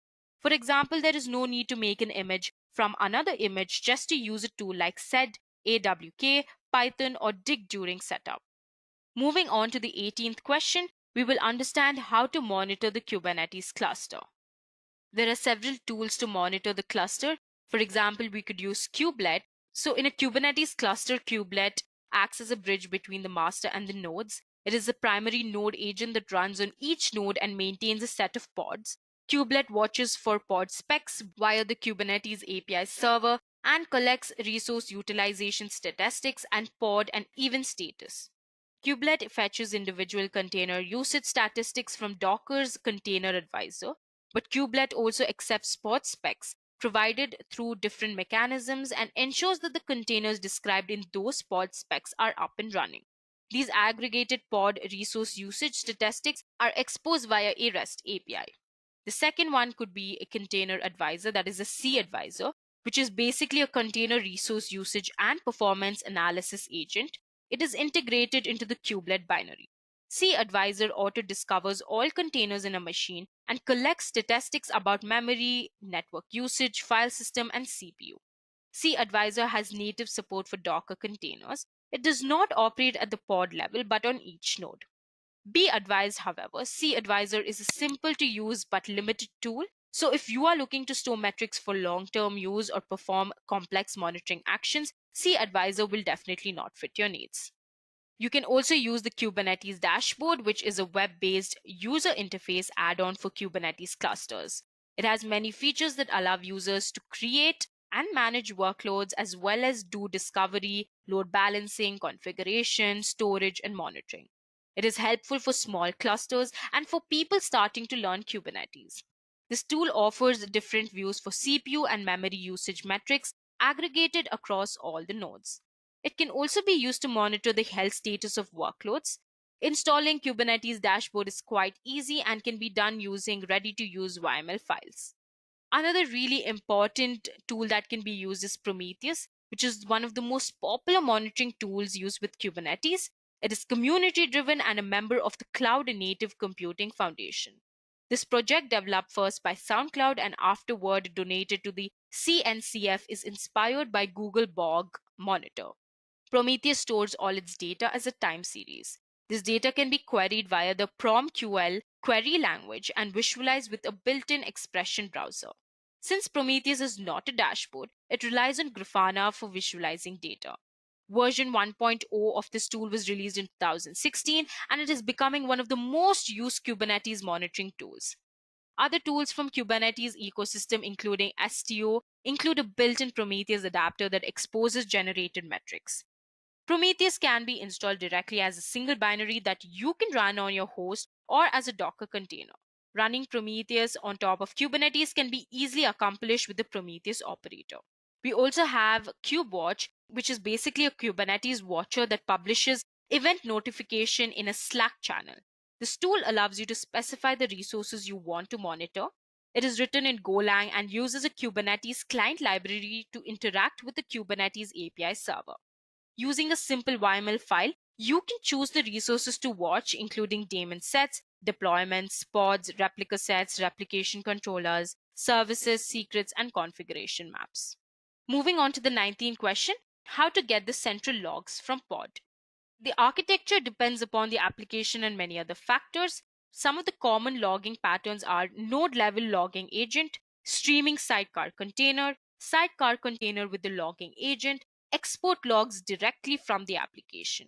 For example, there is no need to make an image from another image just to use a tool like sed, awk, Python, or dig during setup. Moving on to the 18th question, we will understand how to monitor the Kubernetes cluster. There are several tools to monitor the cluster. For example, we could use kubelet. So in a Kubernetes cluster, kubelet acts as a bridge between the master and the nodes. It is the primary node agent that runs on each node and maintains a set of pods. Kubelet watches for pod specs via the Kubernetes API server and collects resource utilization statistics and pod and event status. Kubelet fetches individual container usage statistics from Docker's Container Advisor, but Kubelet also accepts pod specs provided through different mechanisms and ensures that the containers described in those pod specs are up and running. These aggregated pod resource usage statistics are exposed via a REST API. The second one could be a container advisor, that is a C advisor, which is basically a container resource usage and performance analysis agent. It is integrated into the kubelet binary. C advisor auto discovers all containers in a machine and collects statistics about memory, network usage, file system, and CPU. C advisor has native support for Docker containers. It does not operate at the pod level but on each node. Be advised, however, C advisor is a simple to use but limited tool. So if you are looking to store metrics for long-term use or perform complex monitoring actions, C advisor will definitely not fit your needs. You can also use the Kubernetes dashboard, which is a web-based user interface add-on for Kubernetes clusters. It has many features that allow users to create and manage workloads as well as do discovery, load balancing, configuration, storage, and monitoring. It is helpful for small clusters and for people starting to learn Kubernetes. This tool offers different views for CPU and memory usage metrics aggregated across all the nodes. It can also be used to monitor the health status of workloads. Installing Kubernetes dashboard is quite easy and can be done using ready-to-use YAML files. Another really important tool that can be used is Prometheus, which is one of the most popular monitoring tools used with Kubernetes. It is community-driven and a member of the Cloud Native Computing Foundation. This project, developed first by SoundCloud and afterward donated to the CNCF, is inspired by Google Bog Monitor. Prometheus stores all its data as a time series. This data can be queried via the PromQL query language and visualized with a built-in expression browser. Since Prometheus is not a dashboard, it relies on Grafana for visualizing data. Version 1.0 of this tool was released in 2016, and it is becoming one of the most used Kubernetes monitoring tools. Other tools from Kubernetes ecosystem, including STO, include a built-in Prometheus adapter that exposes generated metrics. Prometheus can be installed directly as a single binary that you can run on your host or as a Docker container. Running Prometheus on top of Kubernetes can be easily accomplished with the Prometheus operator. We also have KubeWatch, which is basically a Kubernetes watcher that publishes event notification in a Slack channel. This tool allows you to specify the resources you want to monitor. It is written in Golang and uses a Kubernetes client library to interact with the Kubernetes API server. Using a simple YAML file, you can choose the resources to watch, including daemon sets, deployments, pods, replica sets, replication controllers, services, secrets, and configuration maps. Moving on to the 19th question, how to get the central logs from pod. The architecture depends upon the application and many other factors. Some of the common logging patterns are node-level logging agent, streaming sidecar container with the logging agent, export logs directly from the application.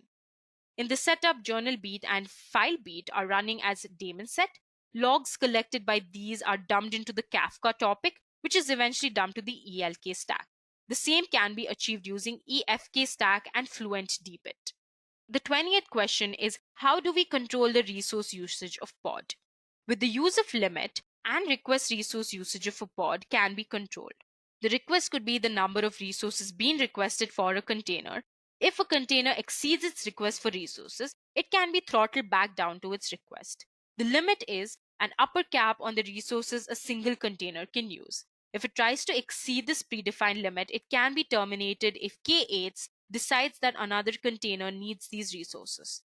In the setup, journal beat and file beat are running as daemon set. Logs collected by these are dumped into the Kafka topic, which is eventually dumped to the ELK stack. The same can be achieved using EFK stack and Fluent dbit. The 20th question is, how do we control the resource usage of pod? With the use of limit and request, resource usage of a pod can be controlled. The request could be the number of resources being requested for a container. If a container exceeds its request for resources, it can be throttled back down to its request. The limit is an upper cap on the resources a single container can use. If it tries to exceed this predefined limit, it can be terminated if K8s decides that another container needs these resources.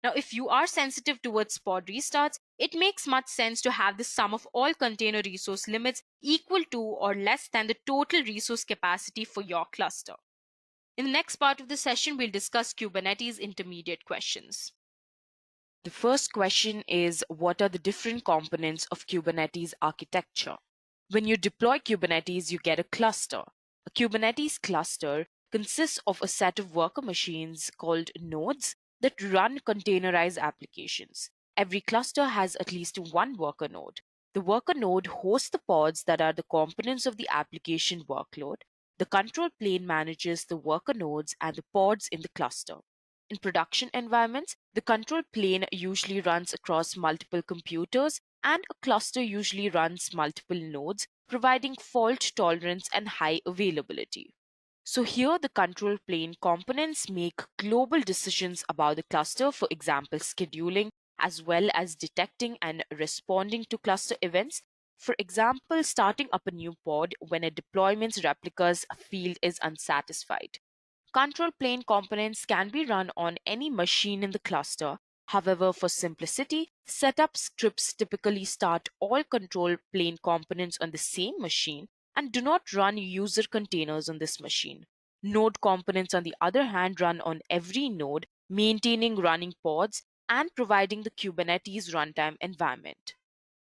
Now, if you are sensitive towards pod restarts, it makes much sense to have the sum of all container resource limits equal to or less than the total resource capacity for your cluster. In the next part of the session, we'll discuss Kubernetes intermediate questions. The first question is, what are the different components of Kubernetes architecture? When you deploy Kubernetes, you get a cluster. A Kubernetes cluster consists of a set of worker machines called nodes that run containerized applications. Every cluster has at least one worker node. The worker node hosts the pods that are the components of the application workload. The control plane manages the worker nodes and the pods in the cluster. In production environments, the control plane usually runs across multiple computers, and a cluster usually runs multiple nodes, providing fault tolerance and high availability. So here the control plane components make global decisions about the cluster, for example, scheduling, as well as detecting and responding to cluster events. For example, starting up a new pod when a deployment's replica's field is unsatisfied. Control plane components can be run on any machine in the cluster. However, for simplicity, setup scripts typically start all control plane components on the same machine and do not run user containers on this machine. Node components, on the other hand, run on every node, maintaining running pods and providing the Kubernetes runtime environment.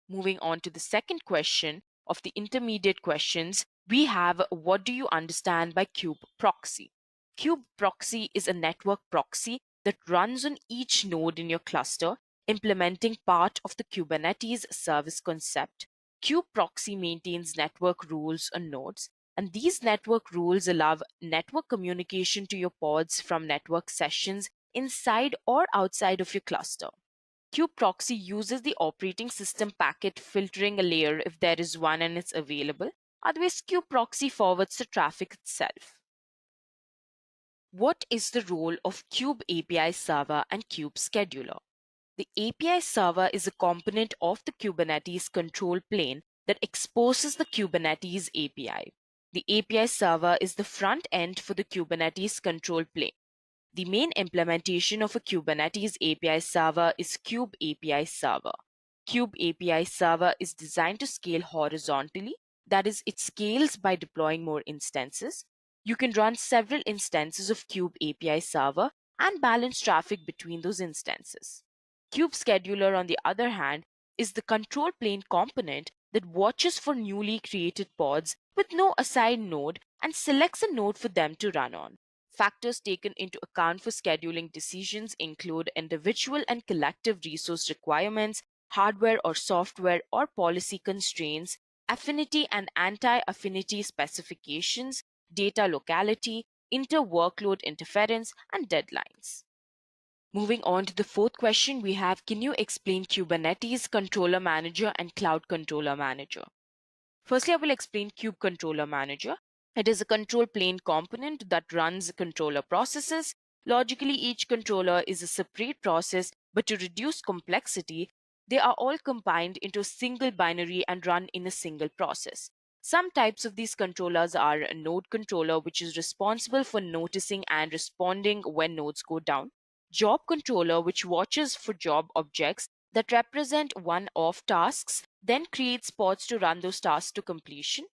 Moving on to the second question of the intermediate questions, we have, what do you understand by kube proxy? Kube proxy is a network proxy that runs on each node in your cluster, implementing part of the Kubernetes service concept. Kube proxy maintains network rules on nodes, and these network rules allow network communication to your pods from network sessions inside or outside of your cluster. Kube proxy uses the operating system packet filtering a layer if there is one and it's available. Otherwise, kube proxy forwards the traffic itself. What is the role of Kube API Server and Kube Scheduler? The API Server is a component of the Kubernetes control plane that exposes the Kubernetes API. The API Server is the front end for the Kubernetes control plane. The main implementation of a Kubernetes API Server is Kube API Server. Kube API Server is designed to scale horizontally, that is, it scales by deploying more instances. You can run several instances of Kube API Server and balance traffic between those instances. Kube Scheduler, on the other hand, is the control plane component that watches for newly created pods with no assigned node and selects a node for them to run on. Factors taken into account for scheduling decisions include individual and collective resource requirements, hardware or software or policy constraints, affinity and anti-affinity specifications, data locality, inter-workload interference, and deadlines. Moving on to the fourth question, we have, can you explain Kubernetes Controller Manager and Cloud Controller Manager? Firstly, I will explain Kube Controller Manager. It is a control plane component that runs controller processes. Logically, each controller is a separate process, but to reduce complexity, they are all combined into a single binary and run in a single process. Some types of these controllers are a node controller, which is responsible for noticing and responding when nodes go down. Job controller, which watches for job objects that represent one-off tasks, then creates pods to run those tasks to completion.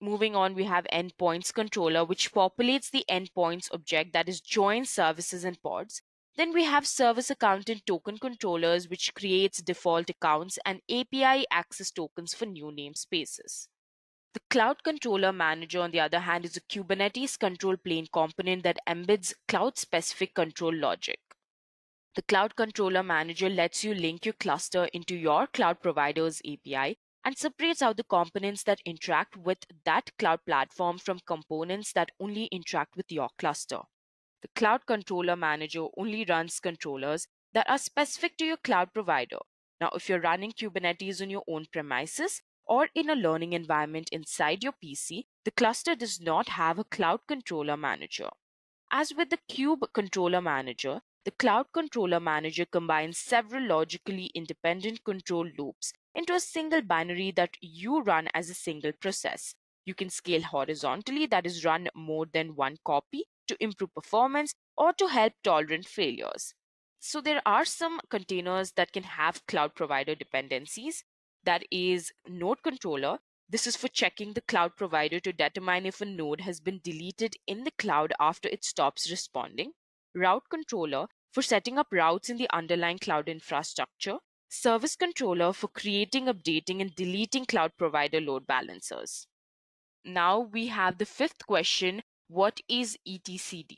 Moving on, we have endpoints controller, which populates the endpoints object, that is, joins services and pods. Then we have service account and token controllers, which creates default accounts and API access tokens for new namespaces. The Cloud Controller Manager, on the other hand, is a Kubernetes control plane component that embeds cloud-specific control logic. The Cloud Controller Manager lets you link your cluster into your cloud provider's API and separates out the components that interact with that cloud platform from components that only interact with your cluster. The Cloud Controller Manager only runs controllers that are specific to your cloud provider. Now, if you're running Kubernetes on your own premises or in a learning environment inside your PC, the cluster does not have a Cloud Controller Manager. As with the Kube Controller Manager, the Cloud Controller Manager combines several logically independent control loops into a single binary that you run as a single process. You can scale horizontally, that is, run more than one copy to improve performance or to help tolerate failures. So there are some containers that can have cloud provider dependencies. That is node controller. This is for checking the cloud provider to determine if a node has been deleted in the cloud after it stops responding. Route controller for setting up routes in the underlying cloud infrastructure. Service controller for creating, updating, and deleting cloud provider load balancers. Now we have the fifth question. What is etcd?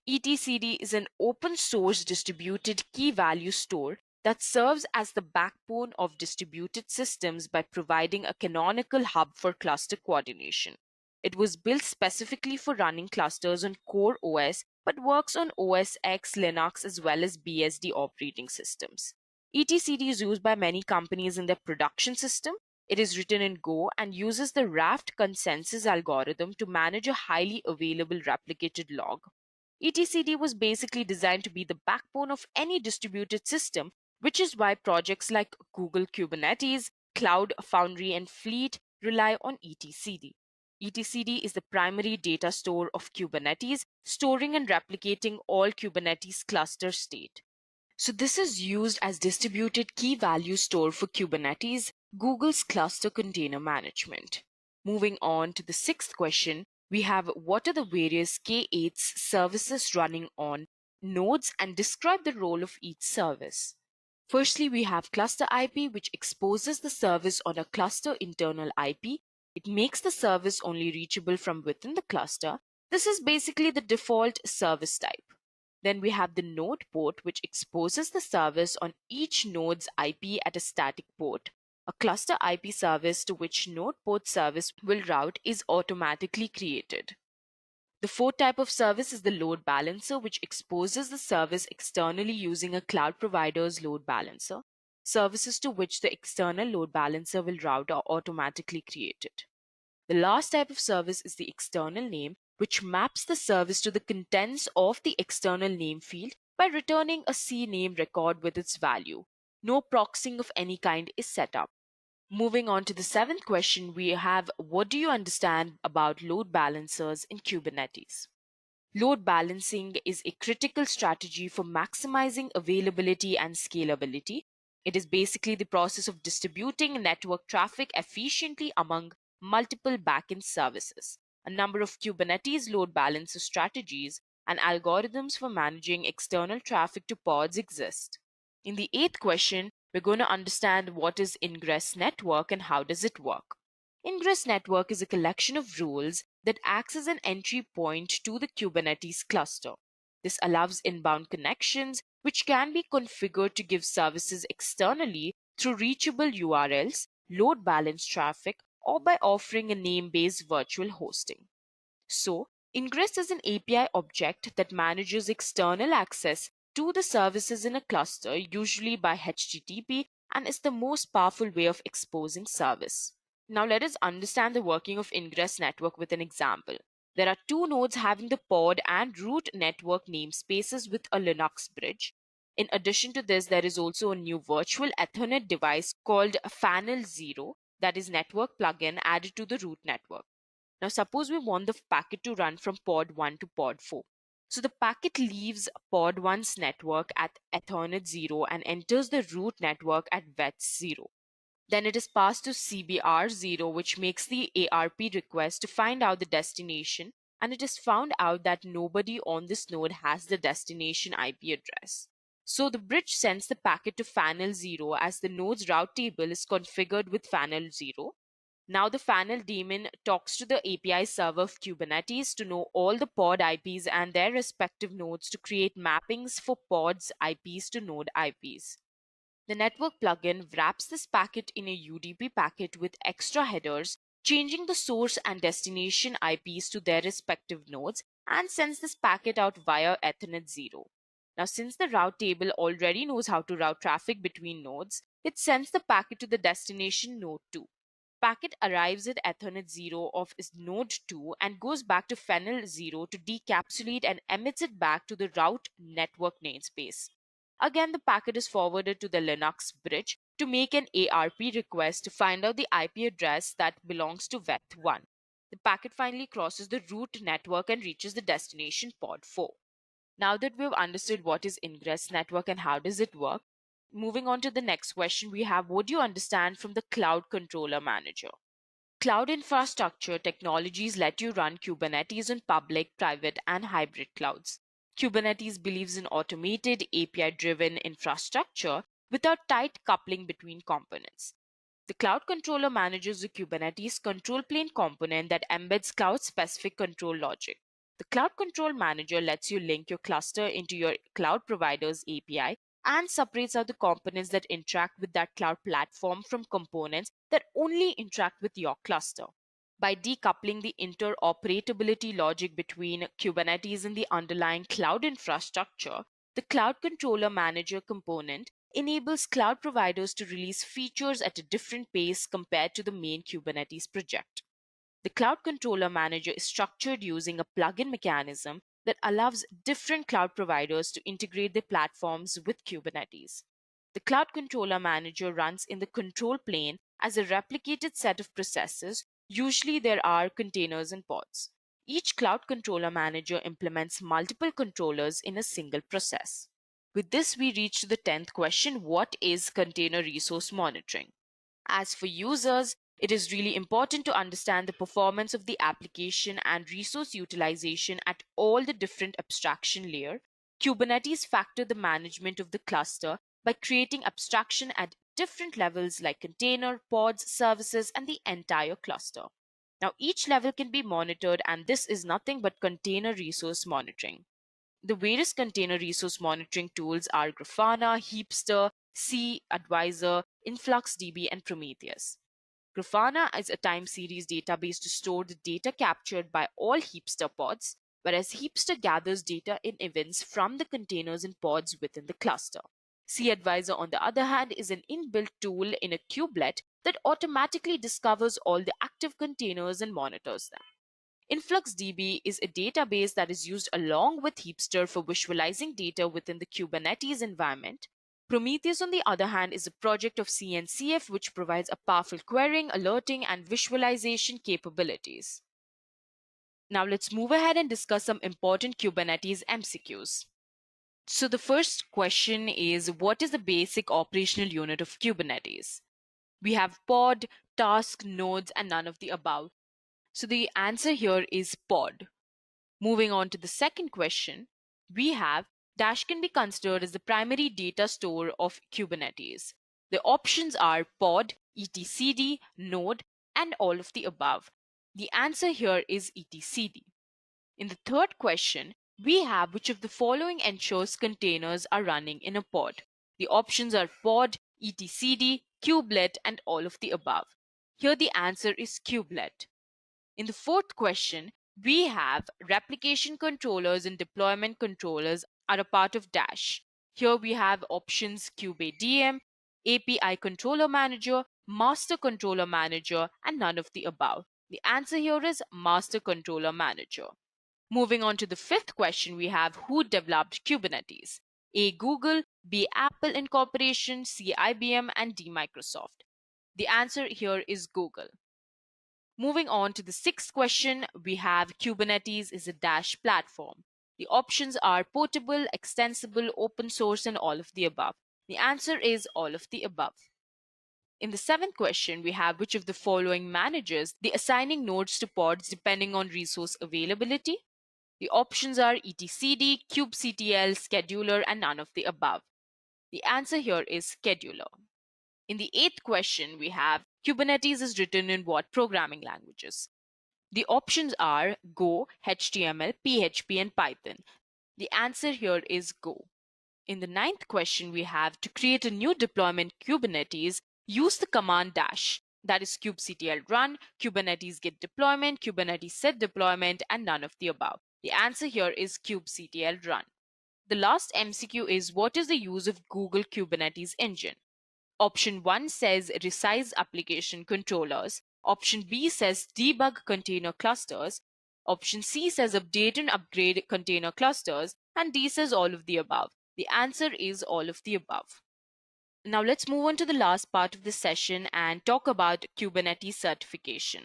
etcd is an open source distributed key value store that serves as the backbone of distributed systems by providing a canonical hub for cluster coordination. It was built specifically for running clusters on Core OS, but works on OS X, Linux, as well as BSD operating systems. etcd is used by many companies in their production system. It is written in Go and uses the Raft consensus algorithm to manage a highly available replicated log. etcd was basically designed to be the backbone of any distributed system, which is why projects like Google Kubernetes, Cloud Foundry, and Fleet rely on etcd. etcd is the primary data store of Kubernetes, storing and replicating all Kubernetes cluster state. So this is used as distributed key value store for Kubernetes, Google's cluster container management. Moving on to the sixth question, we have what are the various K8s services running on nodes and describe the role of each service. Firstly, we have cluster IP, which exposes the service on a cluster internal IP. It makes the service only reachable from within the cluster. This is basically the default service type. Then we have the node port, which exposes the service on each node's IP at a static port. A cluster IP service to which node port service will route is automatically created. The fourth type of service is the load balancer, which exposes the service externally using a cloud provider's load balancer. Services to which the external load balancer will route are automatically created. The last type of service is the external name, which maps the service to the contents of the external name field by returning a CNAME record with its value. No proxying of any kind is set up. Moving on to the seventh question, we have what do you understand about load balancers in Kubernetes? Load balancing is a critical strategy for maximizing availability and scalability. It is basically the process of distributing network traffic efficiently among multiple backend services. A number of Kubernetes load balancer strategies and algorithms for managing external traffic to pods exist. In the eighth question, we're going to understand what is Ingress network and how does it work. Ingress network is a collection of rules that acts as an entry point to the Kubernetes cluster. This allows inbound connections, which can be configured to give services externally through reachable URLs, load balance traffic, or by offering a name-based virtual hosting. So, Ingress is an API object that manages external access to the services in a cluster, usually by HTTP, and is the most powerful way of exposing service. Now let us understand the working of Ingress network with an example. There are two nodes having the pod and root network namespaces with a Linux bridge. In addition to this, there is also a new virtual Ethernet device called Fanel0, that is network plugin added to the root network. Now suppose we want the packet to run from pod 1 to pod 4. So the packet leaves pod 1's network at Ethernet 0 and enters the root network at VETS 0. Then it is passed to CBR 0, which makes the ARP request to find out the destination, and it is found out that nobody on this node has the destination IP address. So the bridge sends the packet to Fanel 0 as the node's route table is configured with Fanel 0. Now the funnel daemon talks to the API server of Kubernetes to know all the pod IPs and their respective nodes to create mappings for pods IPs to node IPs. The network plugin wraps this packet in a UDP packet with extra headers, changing the source and destination IPs to their respective nodes, and sends this packet out via Ethernet 0. Now, since the route table already knows how to route traffic between nodes, it sends the packet to the destination node 2. Packet arrives at Ethernet 0 of node 2 and goes back to funnel 0 to decapsulate and emits it back to the route network namespace. Again, the packet is forwarded to the Linux bridge to make an ARP request to find out the IP address that belongs to VET1. The packet finally crosses the root network and reaches the destination pod 4. Now that we've understood what is Ingress network and how does it work, moving on to the next question we have, what do you understand from the Cloud Controller Manager? Cloud infrastructure technologies let you run Kubernetes on public, private, and hybrid clouds. Kubernetes believes in automated, API-driven infrastructure without tight coupling between components. The Cloud Controller Manager is a Kubernetes control plane component that embeds cloud-specific control logic. The Cloud Control Manager lets you link your cluster into your cloud provider's API and separates out the components that interact with that cloud platform from components that only interact with your cluster. By decoupling the interoperability logic between Kubernetes and the underlying cloud infrastructure, the Cloud Controller Manager component enables cloud providers to release features at a different pace compared to the main Kubernetes project. The Cloud Controller Manager is structured using a plugin mechanism that allows different cloud providers to integrate their platforms with Kubernetes. The Cloud Controller Manager runs in the control plane as a replicated set of processes. Usually there are containers and pods. Each Cloud Controller Manager implements multiple controllers in a single process. With this, we reach to the 10th question, what is container resource monitoring? As for users, it is really important to understand the performance of the application and resource utilization at all the different abstraction layers. Kubernetes factor the management of the cluster by creating abstraction at different levels like container, pods, services, and the entire cluster. Now, each level can be monitored, and this is nothing but container resource monitoring. The various container resource monitoring tools are Grafana, Heapster, C-Advisor, InfluxDB, and Prometheus. Grafana is a time series database to store the data captured by all Heapster pods, whereas Heapster gathers data in events from the containers and pods within the cluster. C-Advisor, on the other hand, is an inbuilt tool in a kubelet that automatically discovers all the active containers and monitors them. InfluxDB is a database that is used along with Heapster for visualizing data within the Kubernetes environment. Prometheus, on the other hand, is a project of CNCF which provides a powerful querying, alerting, and visualization capabilities. Now let's move ahead and discuss some important Kubernetes MCQs. So the first question is, what is the basic operational unit of Kubernetes? We have pod, task, nodes, and none of the above. So the answer here is pod. Moving on to the second question, we have Dash can be considered as the primary data store of Kubernetes. The options are pod, etcd, node, and all of the above. The answer here is etcd. In the third question, we have which of the following ensures containers are running in a pod. The options are pod, etcd, kubelet, and all of the above. Here the answer is kubelet. In the fourth question, we have replication controllers and deployment controllers are a part of Dash. Here we have options kubeadm, API Controller Manager, Master Controller Manager, and none of the above. The answer here is Master Controller Manager. Moving on to the fifth question, we have who developed Kubernetes? A. Google, B. Apple Incorporation, C. IBM, and D. Microsoft. The answer here is Google. Moving on to the sixth question, we have Kubernetes is a Dash platform. The options are portable, extensible, open source, and all of the above. The answer is all of the above. In the seventh question, we have which of the following manages the assigning nodes to pods depending on resource availability? The options are etcd, kubectl, scheduler, and none of the above. The answer here is scheduler. In the eighth question, we have Kubernetes is written in what programming languages? The options are Go, HTML, PHP, and Python. The answer here is Go. In the 9th question, we have to create a new deployment Kubernetes, use the command dash. That is kubectl run, Kubernetes git deployment, Kubernetes set deployment, and none of the above. The answer here is kubectl run. The last MCQ is what is the use of Google Kubernetes engine? Option 1 says resize application controllers. Option B says debug container clusters. Option C says update and upgrade container clusters. And D says all of the above. The answer is all of the above. Now let's move on to the last part of the session and talk about Kubernetes certification.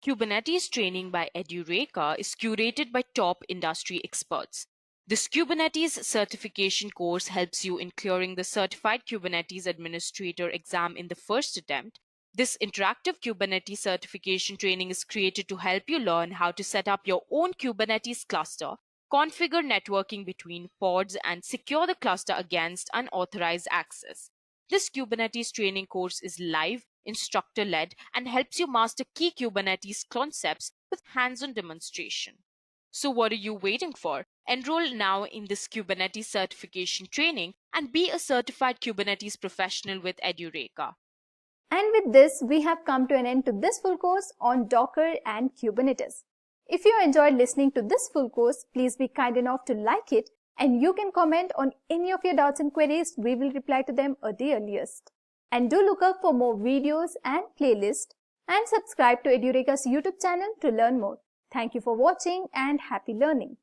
Kubernetes training by Edureka is curated by top industry experts. This Kubernetes certification course helps you in clearing the Certified Kubernetes Administrator exam in the first attempt. This interactive Kubernetes certification training is created to help you learn how to set up your own Kubernetes cluster, configure networking between pods, and secure the cluster against unauthorized access. This Kubernetes training course is live, instructor-led, and helps you master key Kubernetes concepts with hands-on demonstration. So what are you waiting for? Enroll now in this Kubernetes certification training and be a certified Kubernetes professional with Edureka. And with this, we have come to an end to this full course on Docker and Kubernetes. If you enjoyed listening to this full course, please be kind enough to like it, and you can comment on any of your doubts and queries. We will reply to them at the earliest. And do look up for more videos and playlists, and subscribe to Edureka's YouTube channel to learn more. Thank you for watching and happy learning.